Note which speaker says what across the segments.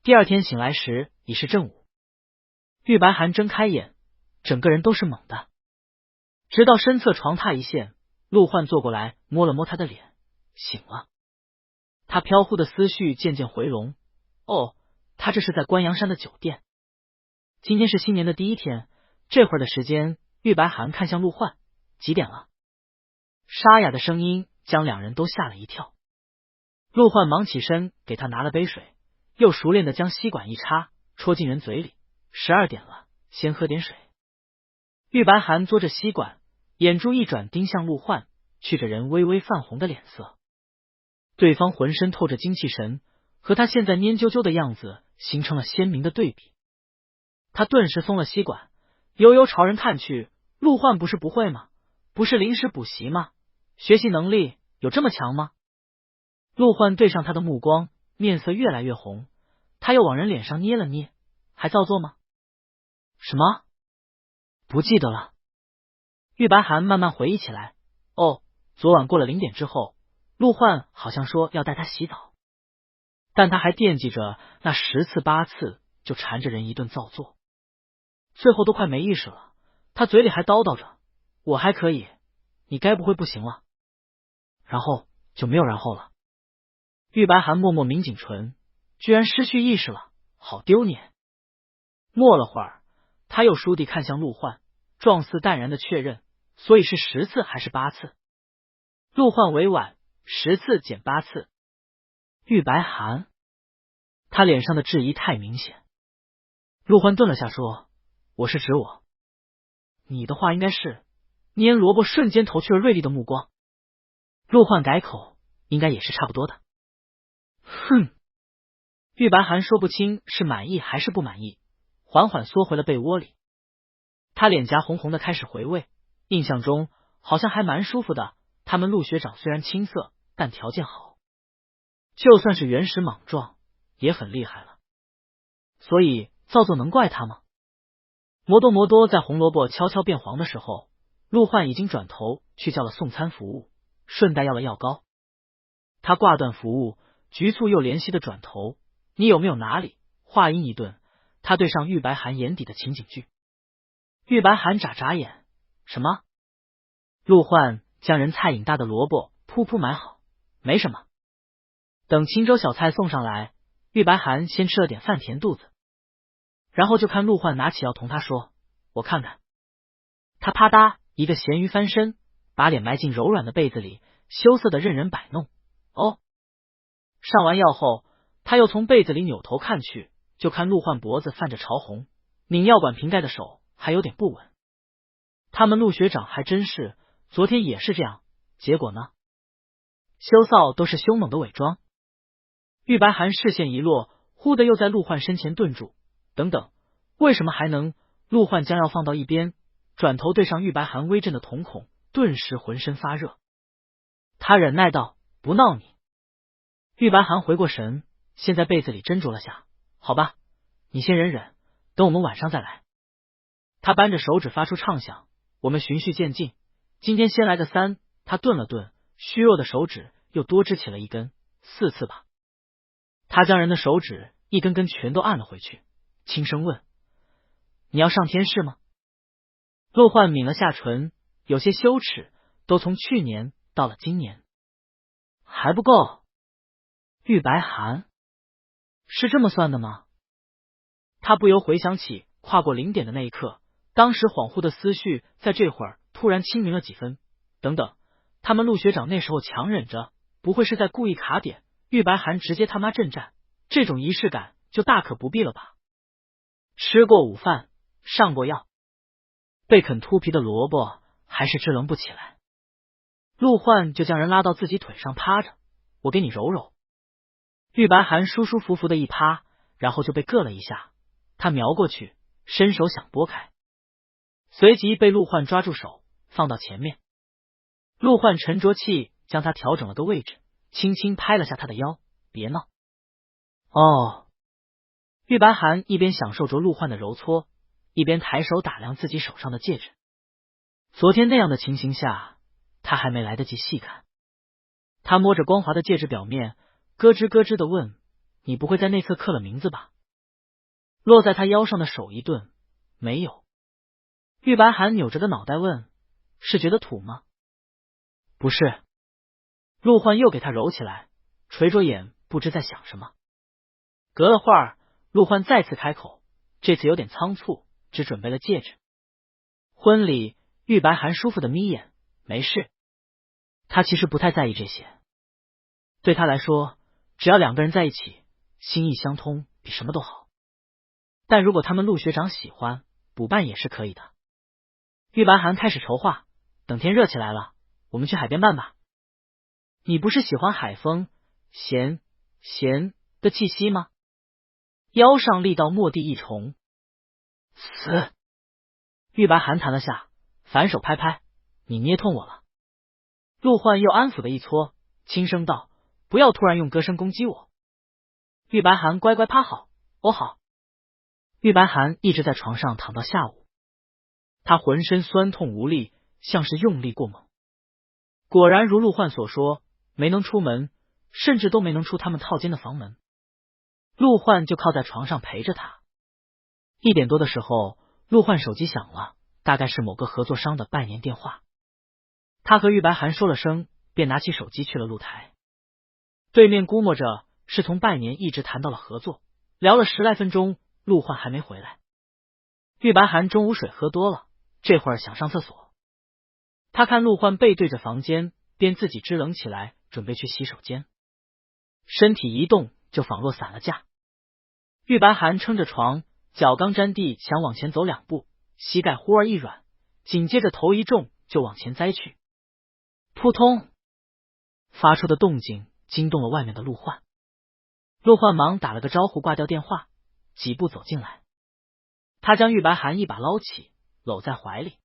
Speaker 1: 第二天醒来时已是正午，玉白寒睁开眼，整个人都是懵的，直到身侧床榻一现，陆焕坐过来摸了摸他的脸，醒了。他飘忽的思绪渐渐回笼，哦，他这是在关阳山的酒店。今天是新年的第一天，这会儿的时间，玉白寒看向陆焕，几点了？沙哑的声音将两人都吓了一跳。陆焕忙起身给他拿了杯水，又熟练的将吸管一插，戳进人嘴里。12点了，先喝点水。玉白寒嘬着吸管，眼珠一转盯向陆焕，觑着人微微泛红的脸色。对方浑身透着精气神，和他现在蔫啾啾的样子形成了鲜明的对比。他顿时松了吸管，悠悠朝人看去。陆焕不是不会吗？不是临时补习吗？学习能力有这么强吗？陆焕对上他的目光，面色越来越红，他又往人脸上捏了捏，还造作吗？什么？不记得了。玉白寒慢慢回忆起来，哦，昨晚过了0点之后，陆焕好像说要带他洗澡，但他还惦记着那10次8次就缠着人一顿造作，最后都快没意识了，他嘴里还叨叨着我还可以，你该不会不行了？然后就没有然后了。玉白寒默默抿紧唇，居然失去意识了，好丢脸。默了会儿，他又倏地看向陆焕，状似淡然的确认，所以是10次还是8次？陆焕委婉，10次减8次。玉白寒，他脸上的质疑太明显。陆焕顿了下说，我是指我。你的话应该是，拈萝卜瞬间投去了锐利的目光。陆焕改口，应该也是差不多的。哼！玉白寒说不清是满意还是不满意，缓缓缩回了被窝里。他脸颊红红的开始回味，印象中好像还蛮舒服的。他们陆学长虽然青涩，但条件好，就算是原始莽撞也很厉害了，所以造作能怪他吗？摩多在红萝卜悄悄变黄的时候，陆焕已经转头去叫了送餐服务，顺带要了药膏。他挂断服务，局促又怜惜的转头，你有没有哪里？话音一顿，他对上玉白寒眼底的情景剧。玉白寒眨眨眼，什么？陆焕将人菜瘾大的萝卜噗噗买好，没什么。等青州小菜送上来，玉白寒先吃了点饭填肚子，然后就看陆焕拿起药同他说，我看看。他啪嗒一个咸鱼翻身，把脸埋进柔软的被子里，羞涩的任人摆弄。哦，上完药后，他又从被子里扭头看去，就看陆焕脖子泛着潮红，拧药管瓶盖的手还有点不稳。他们陆学长还真是，昨天也是这样，结果呢？羞臊都是凶猛的伪装。玉白寒视线一落，忽的又在陆焕身前顿住，等等，为什么还能？陆焕将要放到一边，转头对上玉白寒微震的瞳孔，顿时浑身发热。他忍耐道，不闹你。玉白寒回过神，先在被子里斟酌了下，好吧，你先忍忍，等我们晚上再来。他扳着手指发出畅响，我们循序渐进，今天先来个3。他顿了顿，虚弱的手指又多支起了一根，4次吧。他将人的手指一根根全都按了回去，轻声问，你要上天市吗？陆焕抿了下唇，有些羞耻，都从去年到了今年，还不够。玉白寒，是这么算的吗？他不由回想起跨过0点的那一刻，当时恍惚的思绪在这会儿突然清明了几分。等等，他们陆学长那时候强忍着，不会是在故意卡点，玉白寒直接他妈阵战，这种仪式感就大可不必了吧。吃过午饭，上过药，被啃秃皮的萝卜还是支棱不起来。陆焕就将人拉到自己腿上趴着，我给你揉揉。玉白寒舒舒服服的一趴，然后就被硌了一下，他瞄过去，伸手想拨开，随即被陆焕抓住手，放到前面。陆焕沉着气将他调整了个位置，轻轻拍了下他的腰，别闹。哦。玉白寒一边享受着陆焕的揉搓，一边抬手打量自己手上的戒指。昨天那样的情形下，他还没来得及细看。他摸着光滑的戒指表面，咯吱咯吱的问，你不会在内侧刻了名字吧？落在他腰上的手一顿，没有。玉白寒扭着个脑袋问：是觉得土吗？不是。陆焕又给他揉起来，垂着眼不知在想什么。隔了会儿，陆焕再次开口，这次有点仓促，只准备了戒指。婚礼，玉白寒舒服的眯眼，没事。他其实不太在意这些，对他来说，只要两个人在一起，心意相通，比什么都好。但如果他们陆学长喜欢，补办也是可以的。玉白寒开始筹划，等天热起来了，我们去海边办吧。你不是喜欢海风咸的气息吗？腰上力道蓦地一重，死！玉白寒弹了下，反手拍拍，你捏痛我了。陆焕又安抚的一搓，轻声道：不要突然用歌声攻击我。玉白寒乖乖趴好，我好。玉白寒一直在床上躺到下午，他浑身酸痛无力，像是用力过猛。果然如陆焕所说，没能出门，甚至都没能出他们套间的房门。陆焕就靠在床上陪着他。1点多的时候，陆焕手机响了，大概是某个合作商的拜年电话。他和玉白寒说了声，便拿起手机去了露台。对面估摸着是从拜年一直谈到了合作，聊了10来分钟，陆焕还没回来。玉白寒中午水喝多了，这会儿想上厕所。他看陆焕背对着房间，便自己支棱起来，准备去洗手间。身体一动，就仿若散了架。玉白寒撑着床，脚刚沾地，想往前走2步，膝盖忽而一软，紧接着头一重，就往前栽去。扑通发出的动静惊动了外面的陆焕。陆焕忙打了个招呼，挂掉电话，几步走进来。他将玉白寒一把捞起，搂在怀里，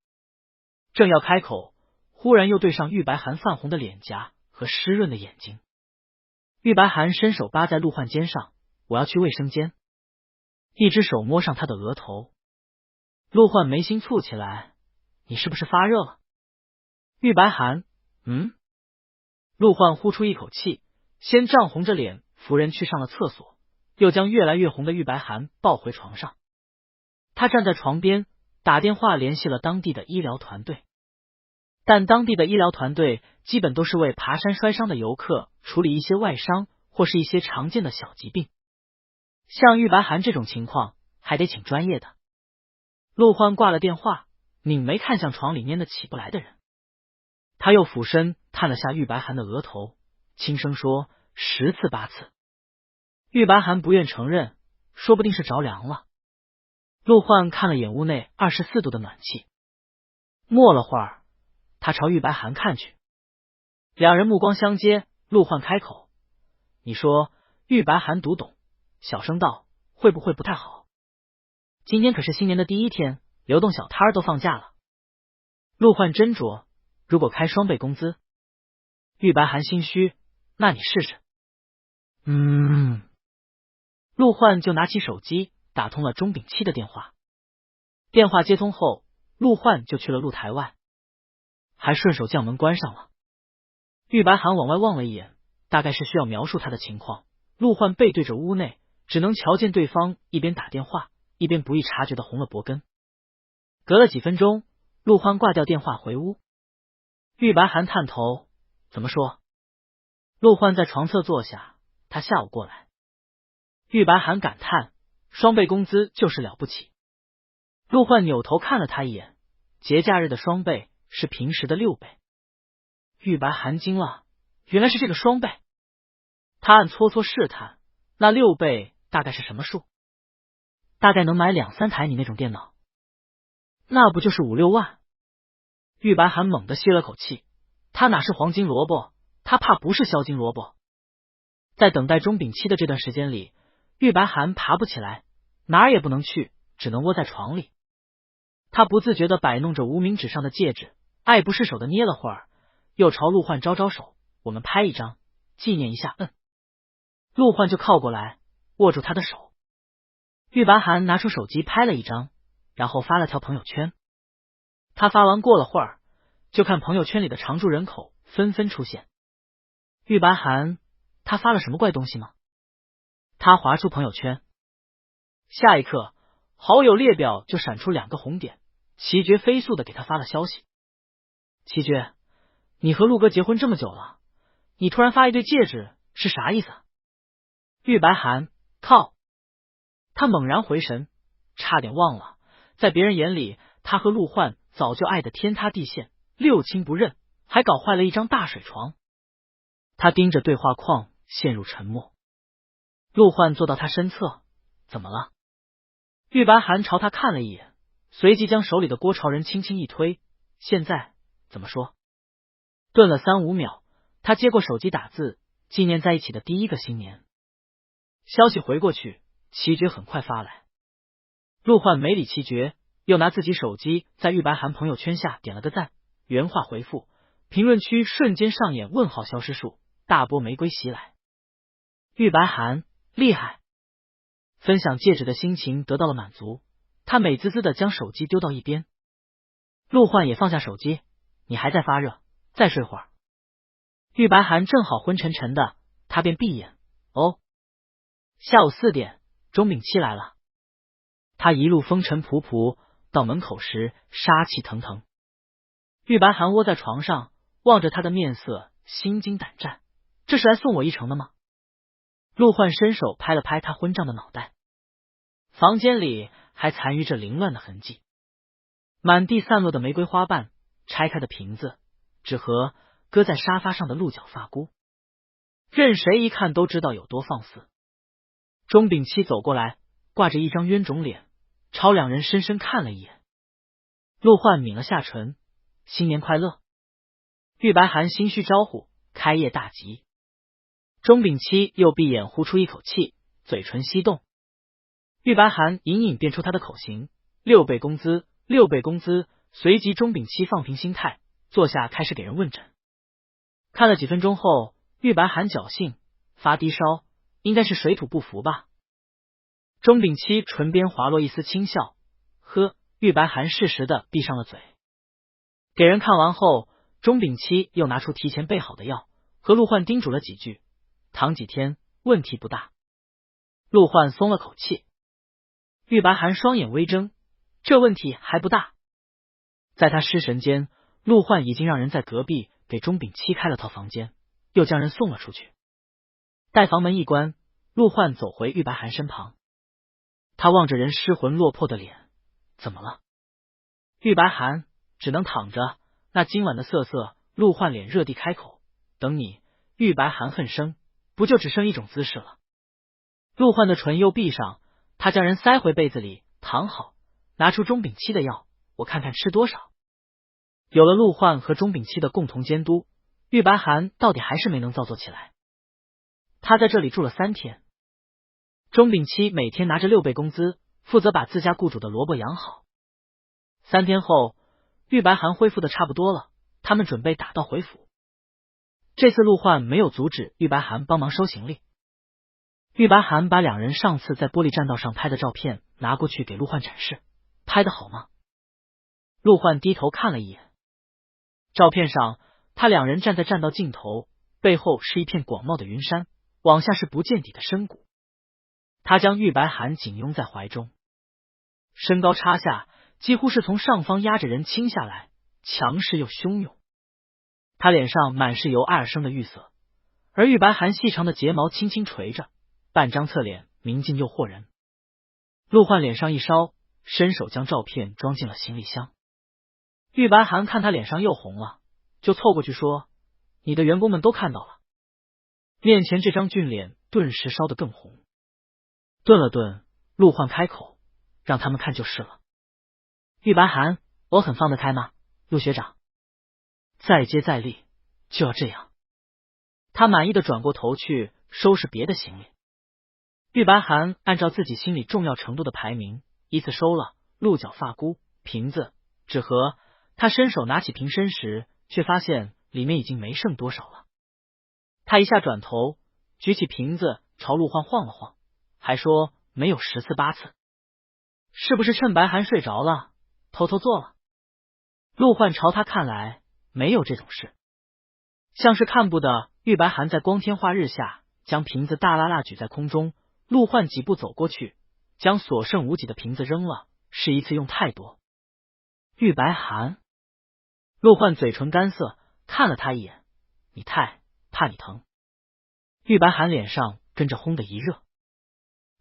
Speaker 1: 正要开口，忽然又对上玉白寒泛红的脸颊和湿润的眼睛。玉白寒伸手扒在陆焕肩上，我要去卫生间。一只手摸上他的额头。陆焕眉心蹙起来，你是不是发热了？玉白寒，陆焕呼出一口气，先涨红着脸扶人去上了厕所，又将越来越红的玉白寒抱回床上。他站在床边，打电话联系了当地的医疗团队。但当地的医疗团队基本都是为爬山摔伤的游客处理一些外伤或是一些常见的小疾病，像玉白寒这种情况还得请专业的。陆焕挂了电话，拧眉看向床里蔫得起不来的人。他又俯身探了下玉白寒的额头，轻声说10次8次。玉白寒不愿承认，说不定是着凉了。陆焕看了眼屋内24度的暖气，默了会儿，他朝玉白寒看去。两人目光相接，陆焕开口，你说玉白寒读懂，小声道，会不会不太好？今天可是新年的第1天，流动小摊儿都放假了。陆焕斟酌，如果开双倍工资。玉白寒心虚，那你试试。陆焕就拿起手机打通了钟炳期的电话。电话接通后，陆焕就去了露台外，还顺手将门关上了。玉白寒往外望了一眼，大概是需要描述他的情况。陆焕背对着屋内，只能瞧见对方一边打电话，一边不易察觉的红了脖根。隔了几分钟，陆焕挂掉电话回屋。玉白寒探头，怎么说？陆焕在床侧坐下，他下午过来。玉白寒感叹，双倍工资就是了不起。陆焕扭头看了他一眼，节假日的双倍是平时的6倍。玉白寒惊了，原来是这个双倍。他暗搓搓试探，那6倍大概是什么数？大概能买2、3台你那种电脑。那不就是5、6万？玉白寒猛地吸了口气，他哪是黄金萝卜，他怕不是削金萝卜。在等待钟炳期的这段时间里，玉白寒爬不起来，哪儿也不能去，只能窝在床里。他不自觉地摆弄着无名指上的戒指，爱不释手的捏了会儿，又朝陆焕招招手，我们拍一张纪念一下。陆焕就靠过来握住他的手。玉白寒拿出手机拍了一张，然后发了条朋友圈。他发完过了会儿，就看朋友圈里的常住人口纷纷出现。玉白寒，他发了什么怪东西吗？他划出朋友圈，下一刻好友列表就闪出2个红点，齐爵飞速的给他发了消息。齐爵，你和陆哥结婚这么久了，你突然发一对戒指是啥意思啊？玉白寒，靠！他猛然回神，差点忘了，在别人眼里，他和陆焕早就爱得天塌地陷，六亲不认，还搞坏了一张大水床。他盯着对话框，陷入沉默。陆焕坐到他身侧，怎么了？玉白寒朝他看了一眼，随即将手里的锅朝人轻轻一推，现在怎么说？顿了3-5秒，他接过手机打字，纪念在一起的第1个新年。消息回过去，齐爵很快发来。陆焕没理齐爵，又拿自己手机在玉白寒朋友圈下点了个赞，原话回复，评论区瞬间上演问号消失术，大波玫瑰袭来。玉白寒厉害，分享戒指的心情得到了满足，他美滋滋的将手机丢到一边。陆焕也放下手机，你还在发热，再睡会儿。玉白寒正好昏沉沉的，他便闭眼。哦，下午4点，钟炳七来了。他一路风尘仆仆，到门口时杀气腾腾。玉白寒窝在床上，望着他的面色，心惊胆战。这是来送我一程的吗？陆焕伸手拍了拍他昏胀的脑袋。房间里还残余着凌乱的痕迹，满地散落的玫瑰花瓣，拆开的瓶子、纸盒，搁在沙发上的鹿角发箍，任谁一看都知道有多放肆。钟炳七走过来，挂着一张冤肿脸，朝2人深深看了一眼。陆焕抿了下唇，新年快乐。玉白寒心虚招呼，开业大吉。钟炳七又闭眼呼出一口气，嘴唇翕动。玉白寒隐隐辨出他的口型，6倍工资，6倍工资。随即钟炳七放平心态，坐下开始给人问诊。看了几分钟后，玉白寒侥幸发低烧，应该是水土不服吧。钟炳七唇边滑落一丝轻笑，呵，玉白寒适时的闭上了嘴。给人看完后，钟炳七又拿出提前备好的药，和陆焕叮嘱了几句，躺几天问题不大。陆焕松了口气。玉白寒双眼微睁，这问题还不大。在他失神间，陆焕已经让人在隔壁给钟炳七开了套房间，又将人送了出去。待房门一关，陆焕走回玉白寒身旁，他望着人失魂落魄的脸，怎么了？玉白寒只能躺着，那今晚的瑟瑟。陆焕脸热地开口，等你。玉白寒恨生，不就只剩一种姿势了？陆焕的唇又闭上，他将人塞回被子里，躺好，拿出钟炳七的药，我看看吃多少。有了陆焕和钟炳七的共同监督，玉白寒到底还是没能造作起来。他在这里住了3天，钟炳七每天拿着6倍工资，负责把自家雇主的萝卜养好。3天后，玉白寒恢复的差不多了，他们准备打道回府。这次陆焕没有阻止玉白寒帮忙收行李。玉白寒把2人上次在玻璃栈道上拍的照片拿过去给陆焕展示，拍得好吗？陆焕低头看了一眼，照片上他2人站在栈道尽头，背后是一片广袤的云山，往下是不见底的深谷。他将玉白寒紧拥在怀中，身高差下，几乎是从上方压着人倾下来，强势又汹涌。他脸上满是由爱而生的玉色，而玉白寒细长的睫毛轻轻垂着，半张侧脸明净又惑人。陆焕脸上一烧，伸手将照片装进了行李箱。玉白寒看他脸上又红了，就凑过去说，你的员工们都看到了。面前这张俊脸顿时烧得更红。顿了顿，陆焕开口，让他们看就是了。玉白寒，我很放得开吗？陆学长，再接再厉，就要这样。他满意的转过头去收拾别的行李。玉白寒按照自己心里重要程度的排名，依次收了鹿角发箍、瓶子、纸盒。他伸手拿起瓶身时，却发现里面已经没剩多少了。他一下转头，举起瓶子朝陆焕晃了晃，还说没有10次8次。是不是趁白寒睡着了，偷偷做了？陆焕朝他看来，没有这种事，像是看不得。玉白寒在光天化日下将瓶子大拉拉举在空中，陆焕几步走过去，将所剩无几的瓶子扔了，是一次用太多。玉白寒，陆焕嘴唇干涩，看了他一眼，你太怕你疼。玉白寒脸上跟着轰的一热，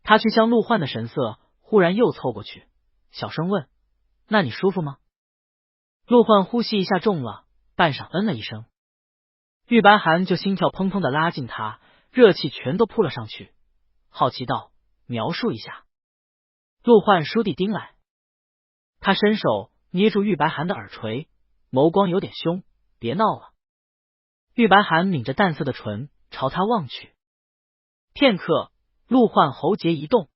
Speaker 1: 他去向陆焕的神色忽然又凑过去，小声问：那你舒服吗？陆焕呼吸一下重了，半晌嗯了一声。玉白寒就心跳砰砰的拉近他，热气全都扑了上去，好奇道：描述一下。陆焕倏地盯来，他伸手捏住玉白寒的耳垂，眸光有点凶，别闹了。玉白寒抿着淡色的唇朝他望去，片刻，陆焕喉结一动，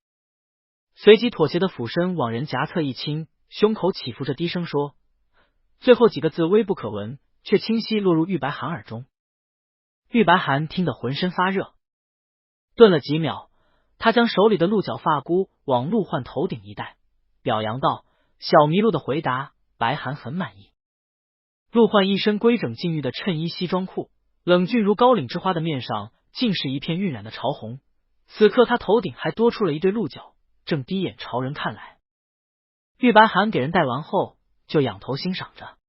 Speaker 1: 随即妥协的俯身往人颊侧一倾，胸口起伏着低声说，最后几个字微不可闻，却清晰落入玉白寒耳中。玉白寒听得浑身发热，顿了几秒，他将手里的鹿角发箍往陆焕头顶一戴，表扬道：小麋鹿的回答，白寒很满意。陆焕一身规整禁欲的衬衣西装裤，冷峻如高岭之花的面上尽是一片晕染的潮红，此刻他头顶还多出了一对鹿角，正低眼朝人看来。玉白寒给人戴完后，就仰头欣赏着，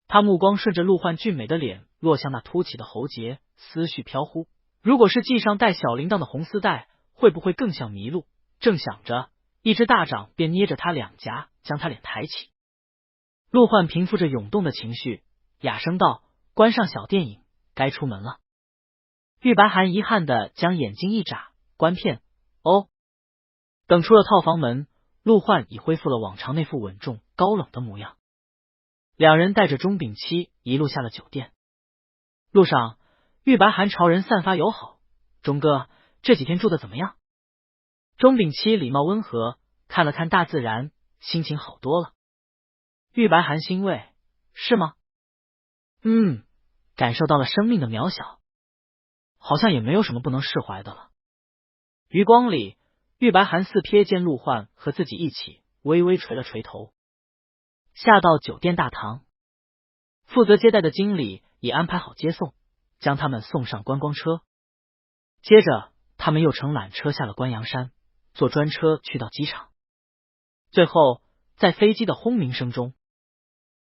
Speaker 1: 他目光顺着陆焕俊美的脸落向那凸起的喉结，思绪飘忽。如果是系上带小铃铛的红丝带，会不会更像麋鹿？正想着，一只大掌便捏着他两颊，将他脸抬起。陆焕平复着涌动的情绪，哑声道：关上小电影，该出门了。玉白寒遗憾的将眼睛一眨，关片。哦。等出了套房门，陆焕已恢复了往常那副稳重高冷的模样。两人带着钟秉期一路下了酒店。路上，玉白寒朝人散发友好：钟哥，这几天住的怎么样？钟秉期礼貌温和，看了看大自然，心情好多了。玉白寒欣慰：是吗？感受到了生命的渺小，好像也没有什么不能释怀的了。余光里，玉白寒似瞥见陆焕和自己一起，微微垂了垂头。下到酒店大堂，负责接待的经理已安排好接送，将他们送上观光车。接着他们又乘缆车下了关阳山，坐专车去到机场。最后在飞机的轰鸣声中，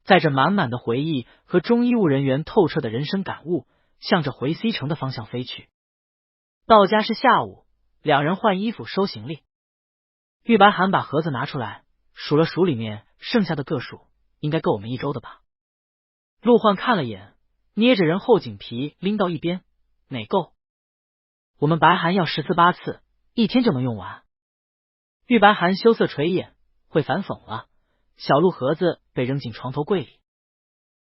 Speaker 1: 载着满满的回忆和中医务人员透彻的人生感悟，向着回 C 城的方向飞去。到家是下午，两人换衣服收行李。玉白寒把盒子拿出来，数了数里面剩下的个数，应该够我们一周的吧。陆焕看了眼，捏着人后颈皮拎到一边，哪够？我们白寒要14、8次，一天就能用完。玉白寒羞涩垂眼，会反讽了。小鹿盒子被扔进床头柜里。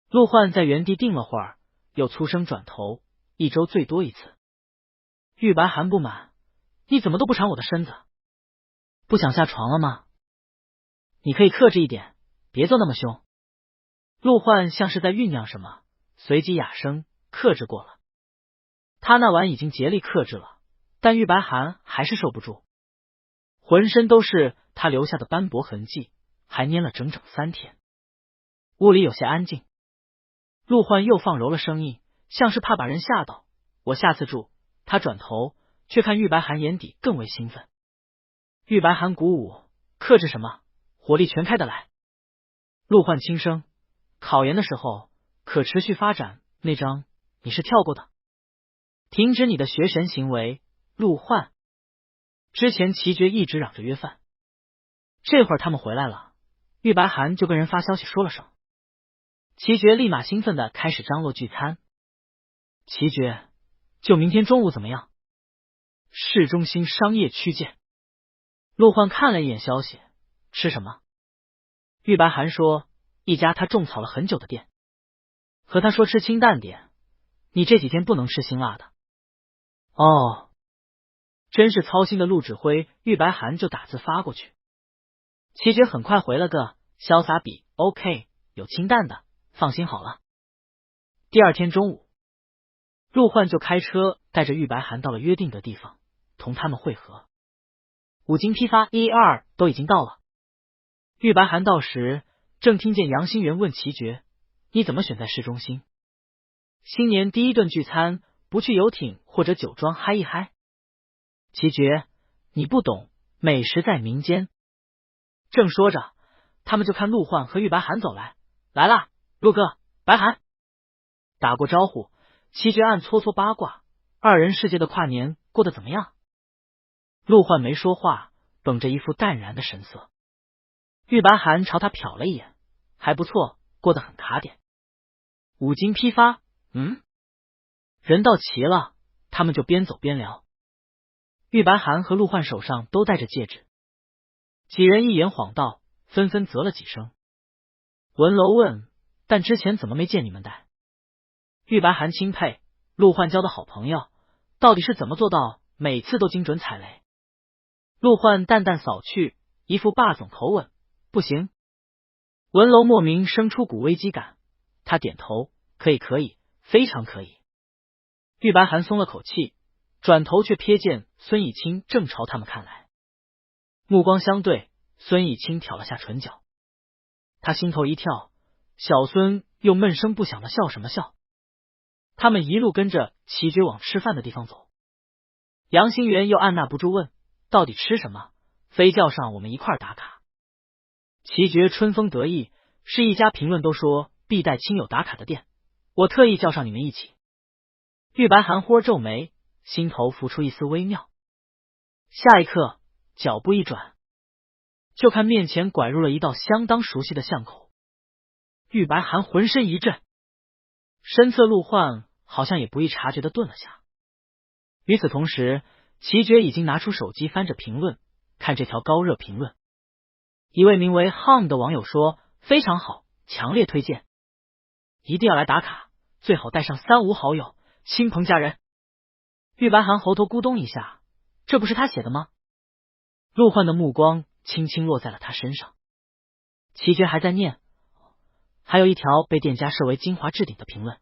Speaker 1: 陆焕在原地定了会儿，又粗声转头：一周最多一次。玉白寒不满：你怎么都不缠我的身子？不想下床了吗？你可以克制一点，别做那么凶。陆焕像是在酝酿什么，随即哑声：克制过了。他那晚已经竭力克制了，但玉白寒还是受不住，浑身都是他留下的斑驳痕迹，还粘了整整3天。屋里有些安静，陆焕又放柔了声音，像是怕把人吓到。我下次住。他转头却看玉白寒眼底更为兴奋。玉白寒鼓舞：克制什么？火力全开得来。陆焕轻声：考研的时候可持续发展那章你是跳过的。停止你的学神行为，陆焕。之前齐觉一直嚷着约饭，这会儿他们回来了，玉白寒就跟人发消息说了声。齐觉立马兴奋的开始张罗聚餐。齐觉，就明天中午怎么样？市中心商业区见。陆焕看了一眼消息，吃什么？玉白寒说，一家他种草了很久的店。和他说吃清淡点，你这几天不能吃辛辣的。哦，真是操心的陆指挥，玉白寒就打字发过去。齐觉很快回了个潇洒笔 OK， 有清淡的，放心好了。第二天中午，陆焕就开车带着玉白寒到了约定的地方，同他们会合。五金批发1、2都已经到了。玉白寒到时，正听见杨新元问齐觉：你怎么选在市中心？新年第一顿聚餐，不去游艇或者酒庄嗨一嗨？齐觉，你不懂，美食在民间。正说着，他们就看陆焕和玉白涵走来。来啦，陆哥，白涵。打过招呼，齐觉暗搓搓八卦，二人世界的跨年过得怎么样？陆焕没说话，绷着一副淡然的神色。玉白涵朝他瞟了一眼，还不错，过得很卡点。五金批发，人到齐了，他们就边走边聊。玉白涵和陆焕手上都戴着戒指，几人一言晃道，纷纷啧了几声。文楼问：但之前怎么没见你们戴？玉白涵钦佩陆焕交的好朋友，到底是怎么做到每次都精准踩雷？陆焕淡淡扫去，一副霸总口吻：不行。文楼莫名生出股危机感，他点头：可以，非常可以。玉白涵松了口气，转头却瞥见孙以清正朝他们看来，目光相对，孙以清挑了下唇角，他心头一跳，小孙又闷声不响的笑什么笑？他们一路跟着齐觉往吃饭的地方走，杨兴元又按捺不住问：到底吃什么？非叫上我们一块打卡。齐觉春风得意，是一家评论都说必带亲友打卡的店，我特意叫上你们一起。玉白涵忽而皱眉，心头浮出一丝微妙。下一刻，脚步一转，就看面前拐入了一道相当熟悉的巷口。玉白涵浑身一震，身侧陆焕好像也不易察觉的顿了下。与此同时，齐觉已经拿出手机翻着评论，看这条高热评论。一位名为 Hang 的网友说：非常好，强烈推荐，一定要来打卡，最好带上3、5好友、亲朋家人。玉白涵喉头咕咚一下，这不是他写的吗？陆焕的目光轻轻落在了他身上。齐觉还在念，还有一条被店家设为精华置顶的评论，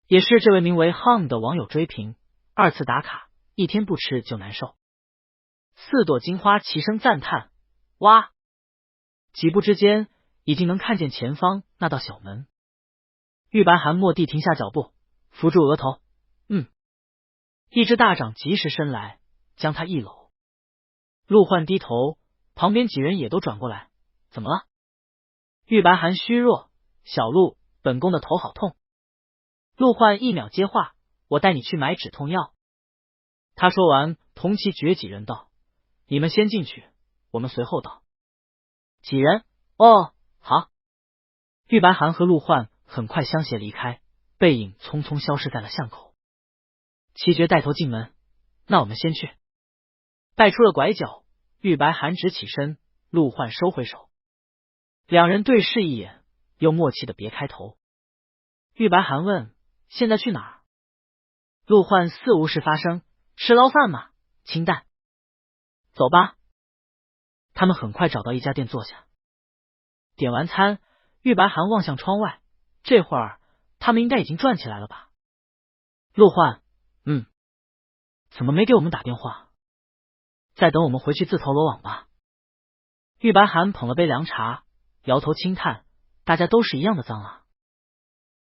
Speaker 1: 也是这位名为 Hang 的网友追评：2次打卡，1天不吃就难受。4朵金花齐声赞叹：哇！几步之间，已经能看见前方那道小门。玉白涵蓦地停下脚步，扶住额头，一只大掌及时伸来，将他一搂。陆焕低头，旁边几人也都转过来，怎么了？玉白涵虚弱：小陆，本宫的头好痛。陆焕一秒接话：我带你去买止痛药。他说完，同其绝几人道：你们先进去，我们随后到。几人：哦，好。玉白涵和陆焕很快相携离开，背影匆匆消失在了巷口。齐觉带头进门，那我们先去。带出了拐角，玉白涵直起身，陆焕收回手，两人对视一眼，又默契的别开头。玉白涵问：现在去哪儿？陆焕似无事发生：吃捞饭嘛，清淡。走吧。他们很快找到一家店坐下，点完餐，玉白涵望向窗外，这会儿他们应该已经转起来了吧？陆焕：怎么没给我们打电话？再等我们回去自投罗网吧。玉白涵捧了杯凉茶，摇头轻叹：大家都是一样的脏啊。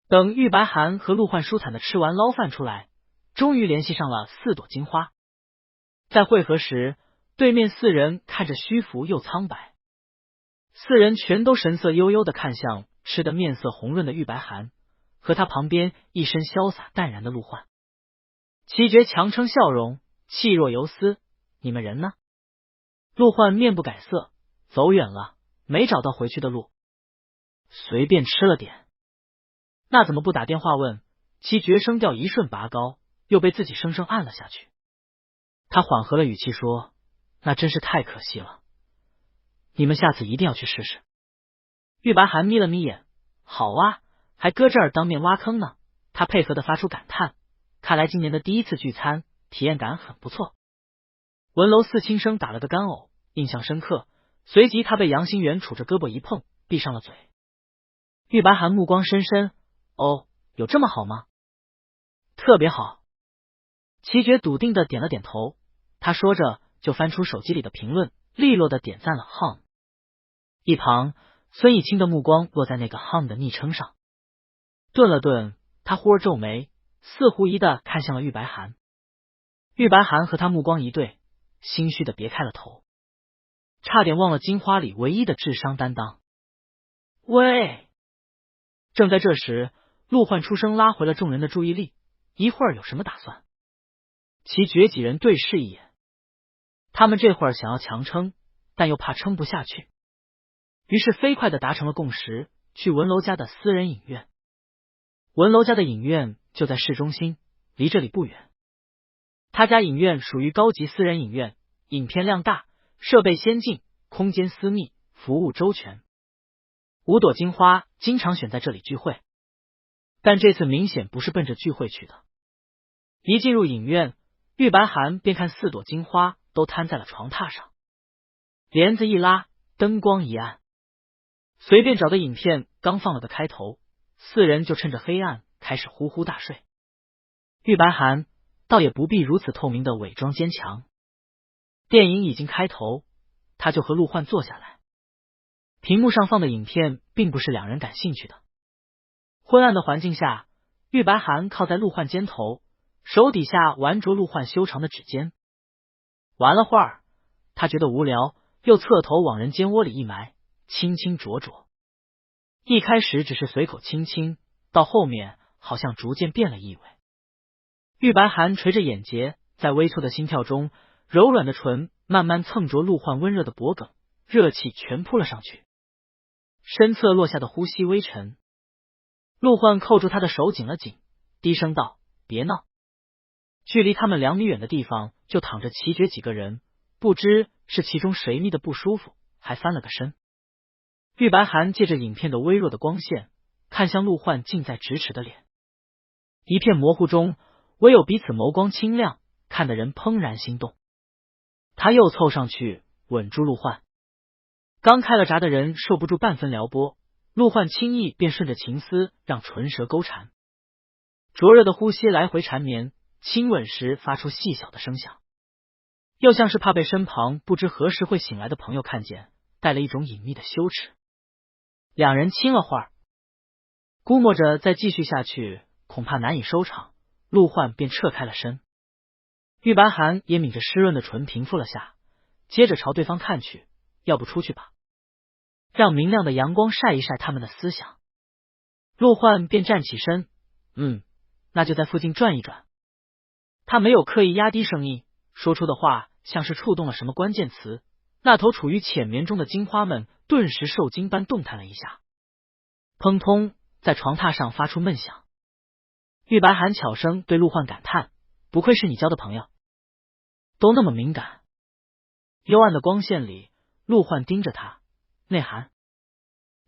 Speaker 1: 等玉白涵和陆焕舒坦的吃完捞饭出来，终于联系上了4朵金花。在会合时，对面4人看着虚浮又苍白，4人全都神色悠悠的看向吃得面色红润的玉白涵和他旁边一身潇洒淡然的陆焕。齐觉强撑笑容，气若游丝：你们人呢？陆焕面不改色：走远了，没找到回去的路，随便吃了点。那怎么不打电话问？齐觉声调一瞬拔高，又被自己生生按了下去。他缓和了语气说：那真是太可惜了，你们下次一定要去试试。玉白涵眯了眯眼：好啊，还搁这儿当面挖坑呢。他配合的发出感叹：看来今年的第1次聚餐体验感很不错。文楼4轻声打了个干呕，印象深刻。随即他被杨兴元杵着胳膊一碰，闭上了嘴。玉白涵目光深深：哦，有这么好吗？特别好。齐觉笃定的点了点头，他说着就翻出手机里的评论，利落的点赞了 Hang。 一旁孙以清的目光落在那个 Hang 的昵称上，顿了顿，他忽而皱眉，似狐疑的看向了玉白涵。玉白涵和他目光一对，心虚的别开了头。差点忘了金花里唯一的智商担当。喂！正在这时，陆焕出声拉回了众人的注意力。一会儿有什么打算？其绝几人对视一眼，他们这会儿想要强撑，但又怕撑不下去，于是飞快的达成了共识，去文楼家的私人影院。文楼家的影院就在市中心，离这里不远。他家影院属于高级私人影院，影片量大，设备先进，空间私密，服务周全。五朵金花经常选在这里聚会，但这次明显不是奔着聚会去的。一进入影院，玉白寒便看4朵金花都瘫在了床榻上，帘子一拉，灯光一暗，随便找的影片刚放了个开头，4人就趁着黑暗开始呼呼大睡。玉白寒倒也不必如此透明的伪装坚强。电影已经开头，他就和陆焕坐下来。屏幕上放的影片并不是两人感兴趣的。昏暗的环境下，玉白寒靠在陆焕肩头，手底下玩着陆焕修长的指尖。玩了会儿，他觉得无聊，又侧头往人肩窝里一埋，轻轻啄啄。一开始只是随口轻轻，到后面好像逐渐变了意味。玉白寒垂着眼睫，在微粗的心跳中，柔软的唇慢慢蹭着陆焕温热的脖颈，热气全扑了上去。身侧落下的呼吸微沉，陆焕扣住他的手紧了紧，低声道：“别闹。”距离他们2米远的地方就躺着齐绝几个人，不知是其中谁眯的不舒服，还翻了个身。玉白寒借着影片的微弱的光线，看向陆焕近在咫尺的脸，一片模糊中，唯有彼此眸光清亮，看得人怦然心动。他又凑上去吻住陆焕。刚开了闸的人受不住半分撩拨，陆焕轻易便顺着情丝让唇舌勾缠，灼热的呼吸来回缠绵，亲吻时发出细小的声响，又像是怕被身旁不知何时会醒来的朋友看见，带了一种隐秘的羞耻。两人亲了会儿，估摸着再继续下去恐怕难以收场，陆焕便撤开了身。玉白寒也抿着湿润的唇平复了下，接着朝对方看去：“要不出去吧，让明亮的阳光晒一晒他们的思想。”陆焕便站起身：“那就在附近转一转。”他没有刻意压低声音，说出的话像是触动了什么关键词，那头处于浅眠中的金花们顿时受惊般动弹了一下，砰通在床榻上发出闷响。玉白寒悄声对陆焕感叹：“不愧是你交的朋友，都那么敏感。”幽暗的光线里，陆焕盯着他，内涵。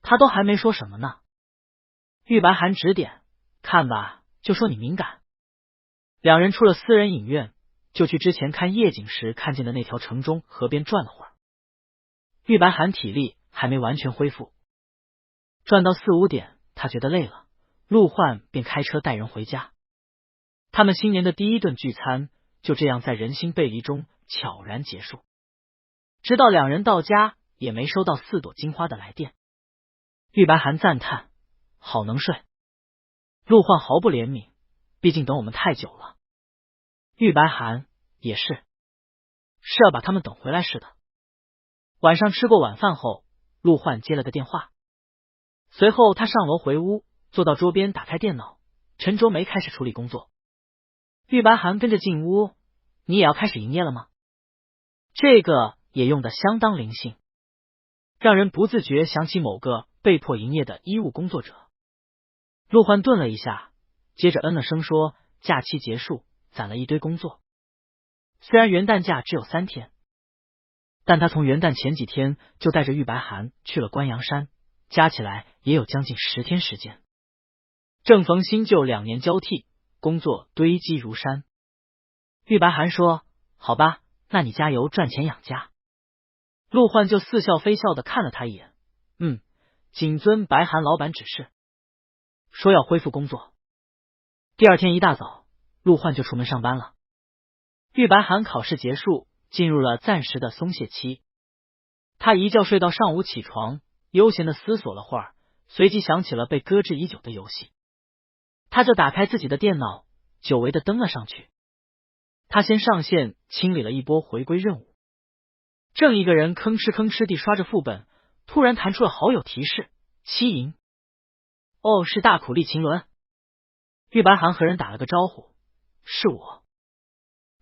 Speaker 1: 他都还没说什么呢。玉白寒指点：“看吧，就说你敏感。”两人出了私人影院，就去之前看夜景时看见的那条城中河边转了会儿。玉白寒体力还没完全恢复，转到4、5点，他觉得累了，陆焕便开车带人回家。他们新年的第一顿聚餐就这样在人心背离中悄然结束。直到两人到家，也没收到4朵金花的来电。玉白寒赞叹：“好能睡。”陆焕毫不怜悯，毕竟等我们太久了。玉白寒也是要把他们等回来似的。晚上吃过晚饭后，陆焕接了个电话，随后他上楼回屋，坐到桌边打开电脑，陈卓梅开始处理工作。玉白寒跟着进屋：“你也要开始营业了吗？”这个也用得相当灵性，让人不自觉想起某个被迫营业的医务工作者。陆焕顿了一下，接着嗯了声说：“假期结束，攒了一堆工作。”虽然元旦假只有3天，但他从元旦前几天就带着玉白寒去了关阳山，加起来也有将近10天时间。正逢新旧2年交替，工作堆积如山。玉白寒说：“好吧，那你加油赚钱养家。”陆焕就似笑非笑的看了他一眼：“谨遵白寒老板指示。”说要恢复工作。第2天一大早，陆焕就出门上班了。玉白寒考试结束，进入了暂时的松懈期。他一觉睡到上午起床，悠闲的思索了会儿，随即想起了被搁置已久的游戏。他就打开自己的电脑，久违的登了上去。他先上线清理了一波回归任务。正一个人吭哧吭哧地刷着副本，突然弹出了好友提示：七银。哦，是大苦力秦伦。玉白寒和人打了个招呼：是我。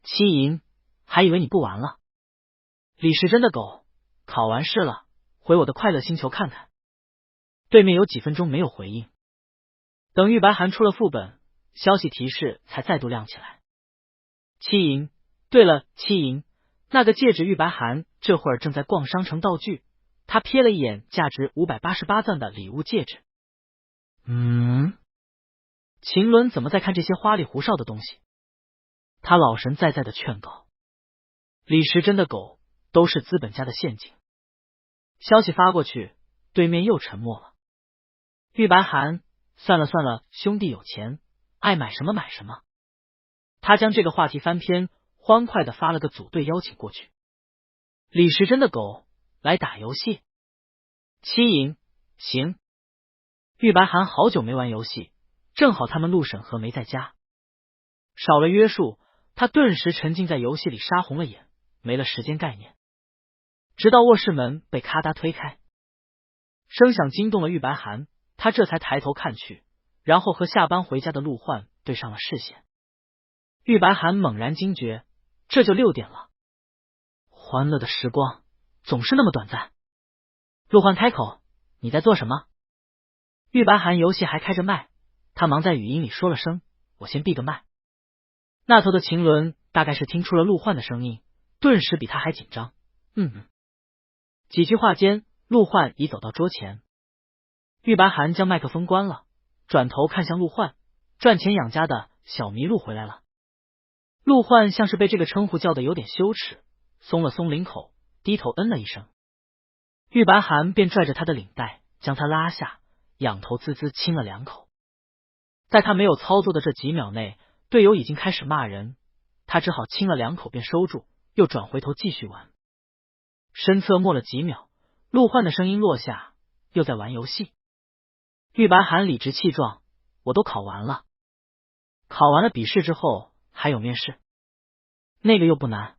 Speaker 1: 七银，还以为你不玩了。李时珍的狗，考完试了，回我的快乐星球看看。对面有几分钟没有回应，等玉白寒出了副本，消息提示才再度亮起来。七银，对了，七银，那个戒指玉白寒这会儿正在逛商城道具，他瞥了一眼价值588钻的礼物戒指。秦伦怎么在看这些花里胡哨的东西？他老神在在的劝告，李时珍的狗都是资本家的陷阱。消息发过去，对面又沉默了。玉白寒，算了算了，兄弟有钱，爱买什么买什么。他将这个话题翻篇，欢快的发了个组队邀请过去。李时珍的狗来打游戏。七银，行。玉白寒好久没玩游戏，正好他们陆审核没在家，少了约束，他顿时沉浸在游戏里，杀红了眼，没了时间概念。直到卧室门被咔嗒推开，声响惊动了玉白寒，他这才抬头看去，然后和下班回家的陆焕对上了视线。玉白寒猛然惊觉，这就6点了。欢乐的时光总是那么短暂。陆焕开口：你在做什么？玉白寒游戏还开着麦，他忙在语音里说了声：我先闭个麦。那头的秦伦大概是听出了陆焕的声音，顿时比他还紧张。几句话间，陆焕已走到桌前。玉白寒将麦克风关了，转头看向陆焕：赚钱养家的小麋鹿回来了。陆焕像是被这个称呼叫得有点羞耻，松了松领口，低头嗯了一声。玉白寒便拽着他的领带，将他拉下，仰头滋滋亲了2口。在他没有操作的这几秒内，队友已经开始骂人，他只好亲了2口便收住，又转回头继续玩。身侧默了几秒，陆焕的声音落下：又在玩游戏。玉白寒理直气壮：我都考完了。考完了笔试之后还有面试，那个又不难。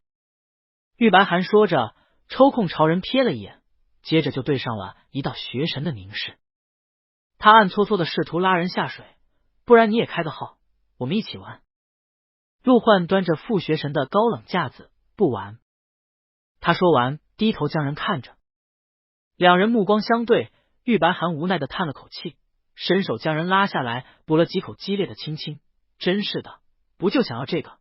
Speaker 1: 玉白寒说着，抽空朝人瞥了一眼，接着就对上了一道学神的凝视。他暗搓搓的试图拉人下水：不然你也开个号，我们一起玩。陆焕端着副学神的高冷架子：不玩。他说完，低头将人看着。两人目光相对，玉白寒无奈的叹了口气，伸手将人拉下来，补了几口激烈的亲亲。真是的，不就想要这个？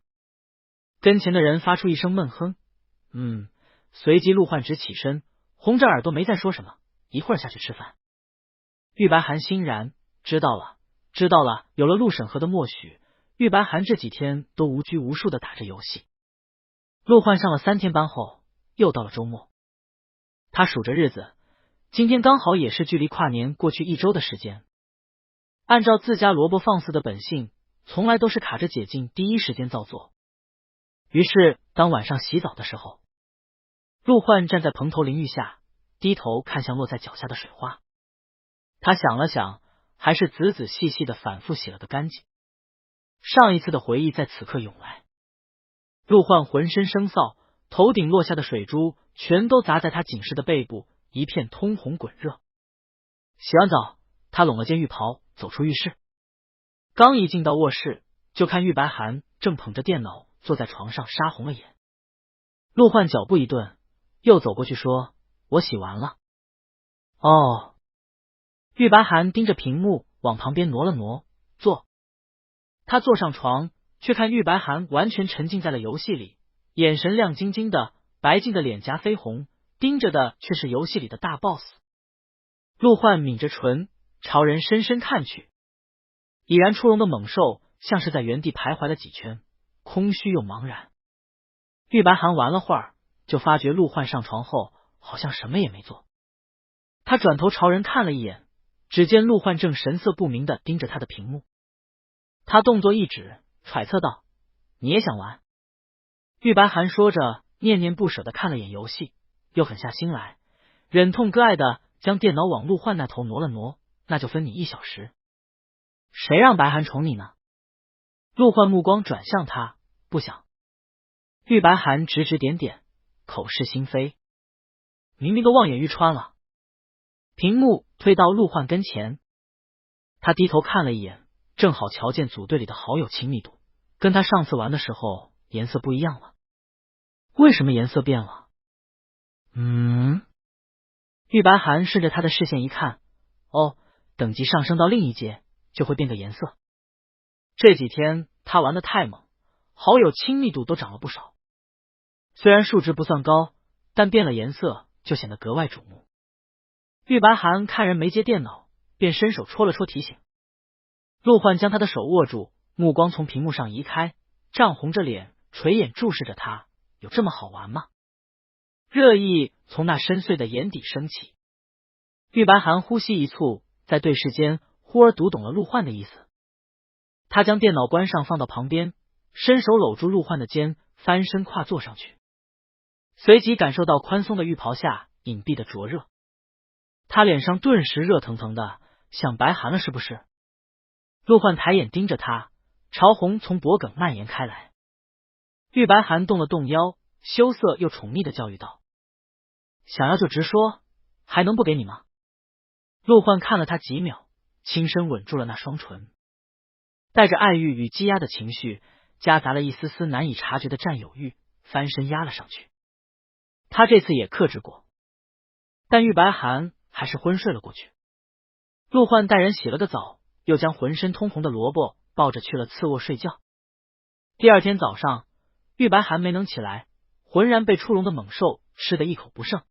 Speaker 1: 跟前的人发出一声闷哼，随即陆焕直起身，红着耳朵没再说什么，一会儿下去吃饭。玉白寒欣然：知道了，知道了。有了陆审核的默许，玉白寒这几天都无拘无束的打着游戏。陆焕上了3天班后，又到了周末。他数着日子，今天刚好也是距离跨年过去1周的时间。按照自家萝卜放肆的本性，从来都是卡着解禁第一时间造作。于是当晚上洗澡的时候，陆焕站在蓬头淋浴下，低头看向落在脚下的水花。他想了想，还是仔仔细细的反复洗了个干净。上一次的回忆在此刻涌来，陆焕浑身生臊，头顶落下的水珠全都砸在他紧实的背部，一片通红滚热。洗完澡，他拢了件浴袍，走出浴室。刚一进到卧室，就看玉白寒正捧着电脑坐在床上，杀红了眼。陆焕脚步一顿，又走过去说：我洗完了。哦。玉白寒盯着屏幕往旁边挪了挪，坐。他坐上床，却看玉白寒完全沉浸在了游戏里，眼神亮晶晶的，白净的脸颊绯红，盯着的却是游戏里的大 boss。陆焕抿着唇，朝人深深看去。已然出笼的猛兽像是在原地徘徊了几圈，空虚又茫然。玉白寒玩了会儿，就发觉陆焕上床后好像什么也没做。他转头朝人看了一眼，只见陆焕正神色不明的盯着他的屏幕。他动作一指，揣测道：你也想玩？玉白寒说着，念念不舍的看了眼游戏，又狠下心来，忍痛割爱的将电脑往陆焕那头挪了挪：那就分你1小时。谁让白寒宠你呢？陆焕目光转向他：不想。玉白寒指指点点，口是心非。明明都望眼欲穿了。屏幕推到陆焕跟前，他低头看了一眼，正好瞧见组队里的好友亲密度跟他上次玩的时候颜色不一样了。为什么颜色变了？玉白涵顺着他的视线一看，哦，等级上升到另一阶就会变个颜色。这几天他玩的太猛，好友亲密度都涨了不少。虽然数值不算高，但变了颜色就显得格外瞩目。玉白涵看人没接电脑，便伸手戳了戳提醒。陆焕将他的手握住，目光从屏幕上移开，涨红着脸垂眼注视着他，有这么好玩吗？热意从那深邃的眼底升起。玉白涵呼吸一促，在对视间忽而读懂了陆焕的意思。他将电脑关上放到旁边，伸手搂住陆焕的肩，翻身跨坐上去，随即感受到宽松的浴袍下隐蔽的灼热。他脸上顿时热腾腾的，想白寒了是不是？陆焕抬眼盯着他，潮红从脖颈蔓延开来。玉白寒动了动腰，羞涩又宠溺的教育道：想要就直说，还能不给你吗？陆焕看了他几秒，轻身吻住了那双唇，带着爱欲与积压的情绪，夹杂了一丝丝难以察觉的占有欲，翻身压了上去。他这次也克制过，但玉白寒还是昏睡了过去。陆焕带人洗了个澡，又将浑身通红的萝卜抱着去了次卧睡觉。第二天早上，玉白寒没能起来，浑然被出笼的猛兽吃得一口不剩。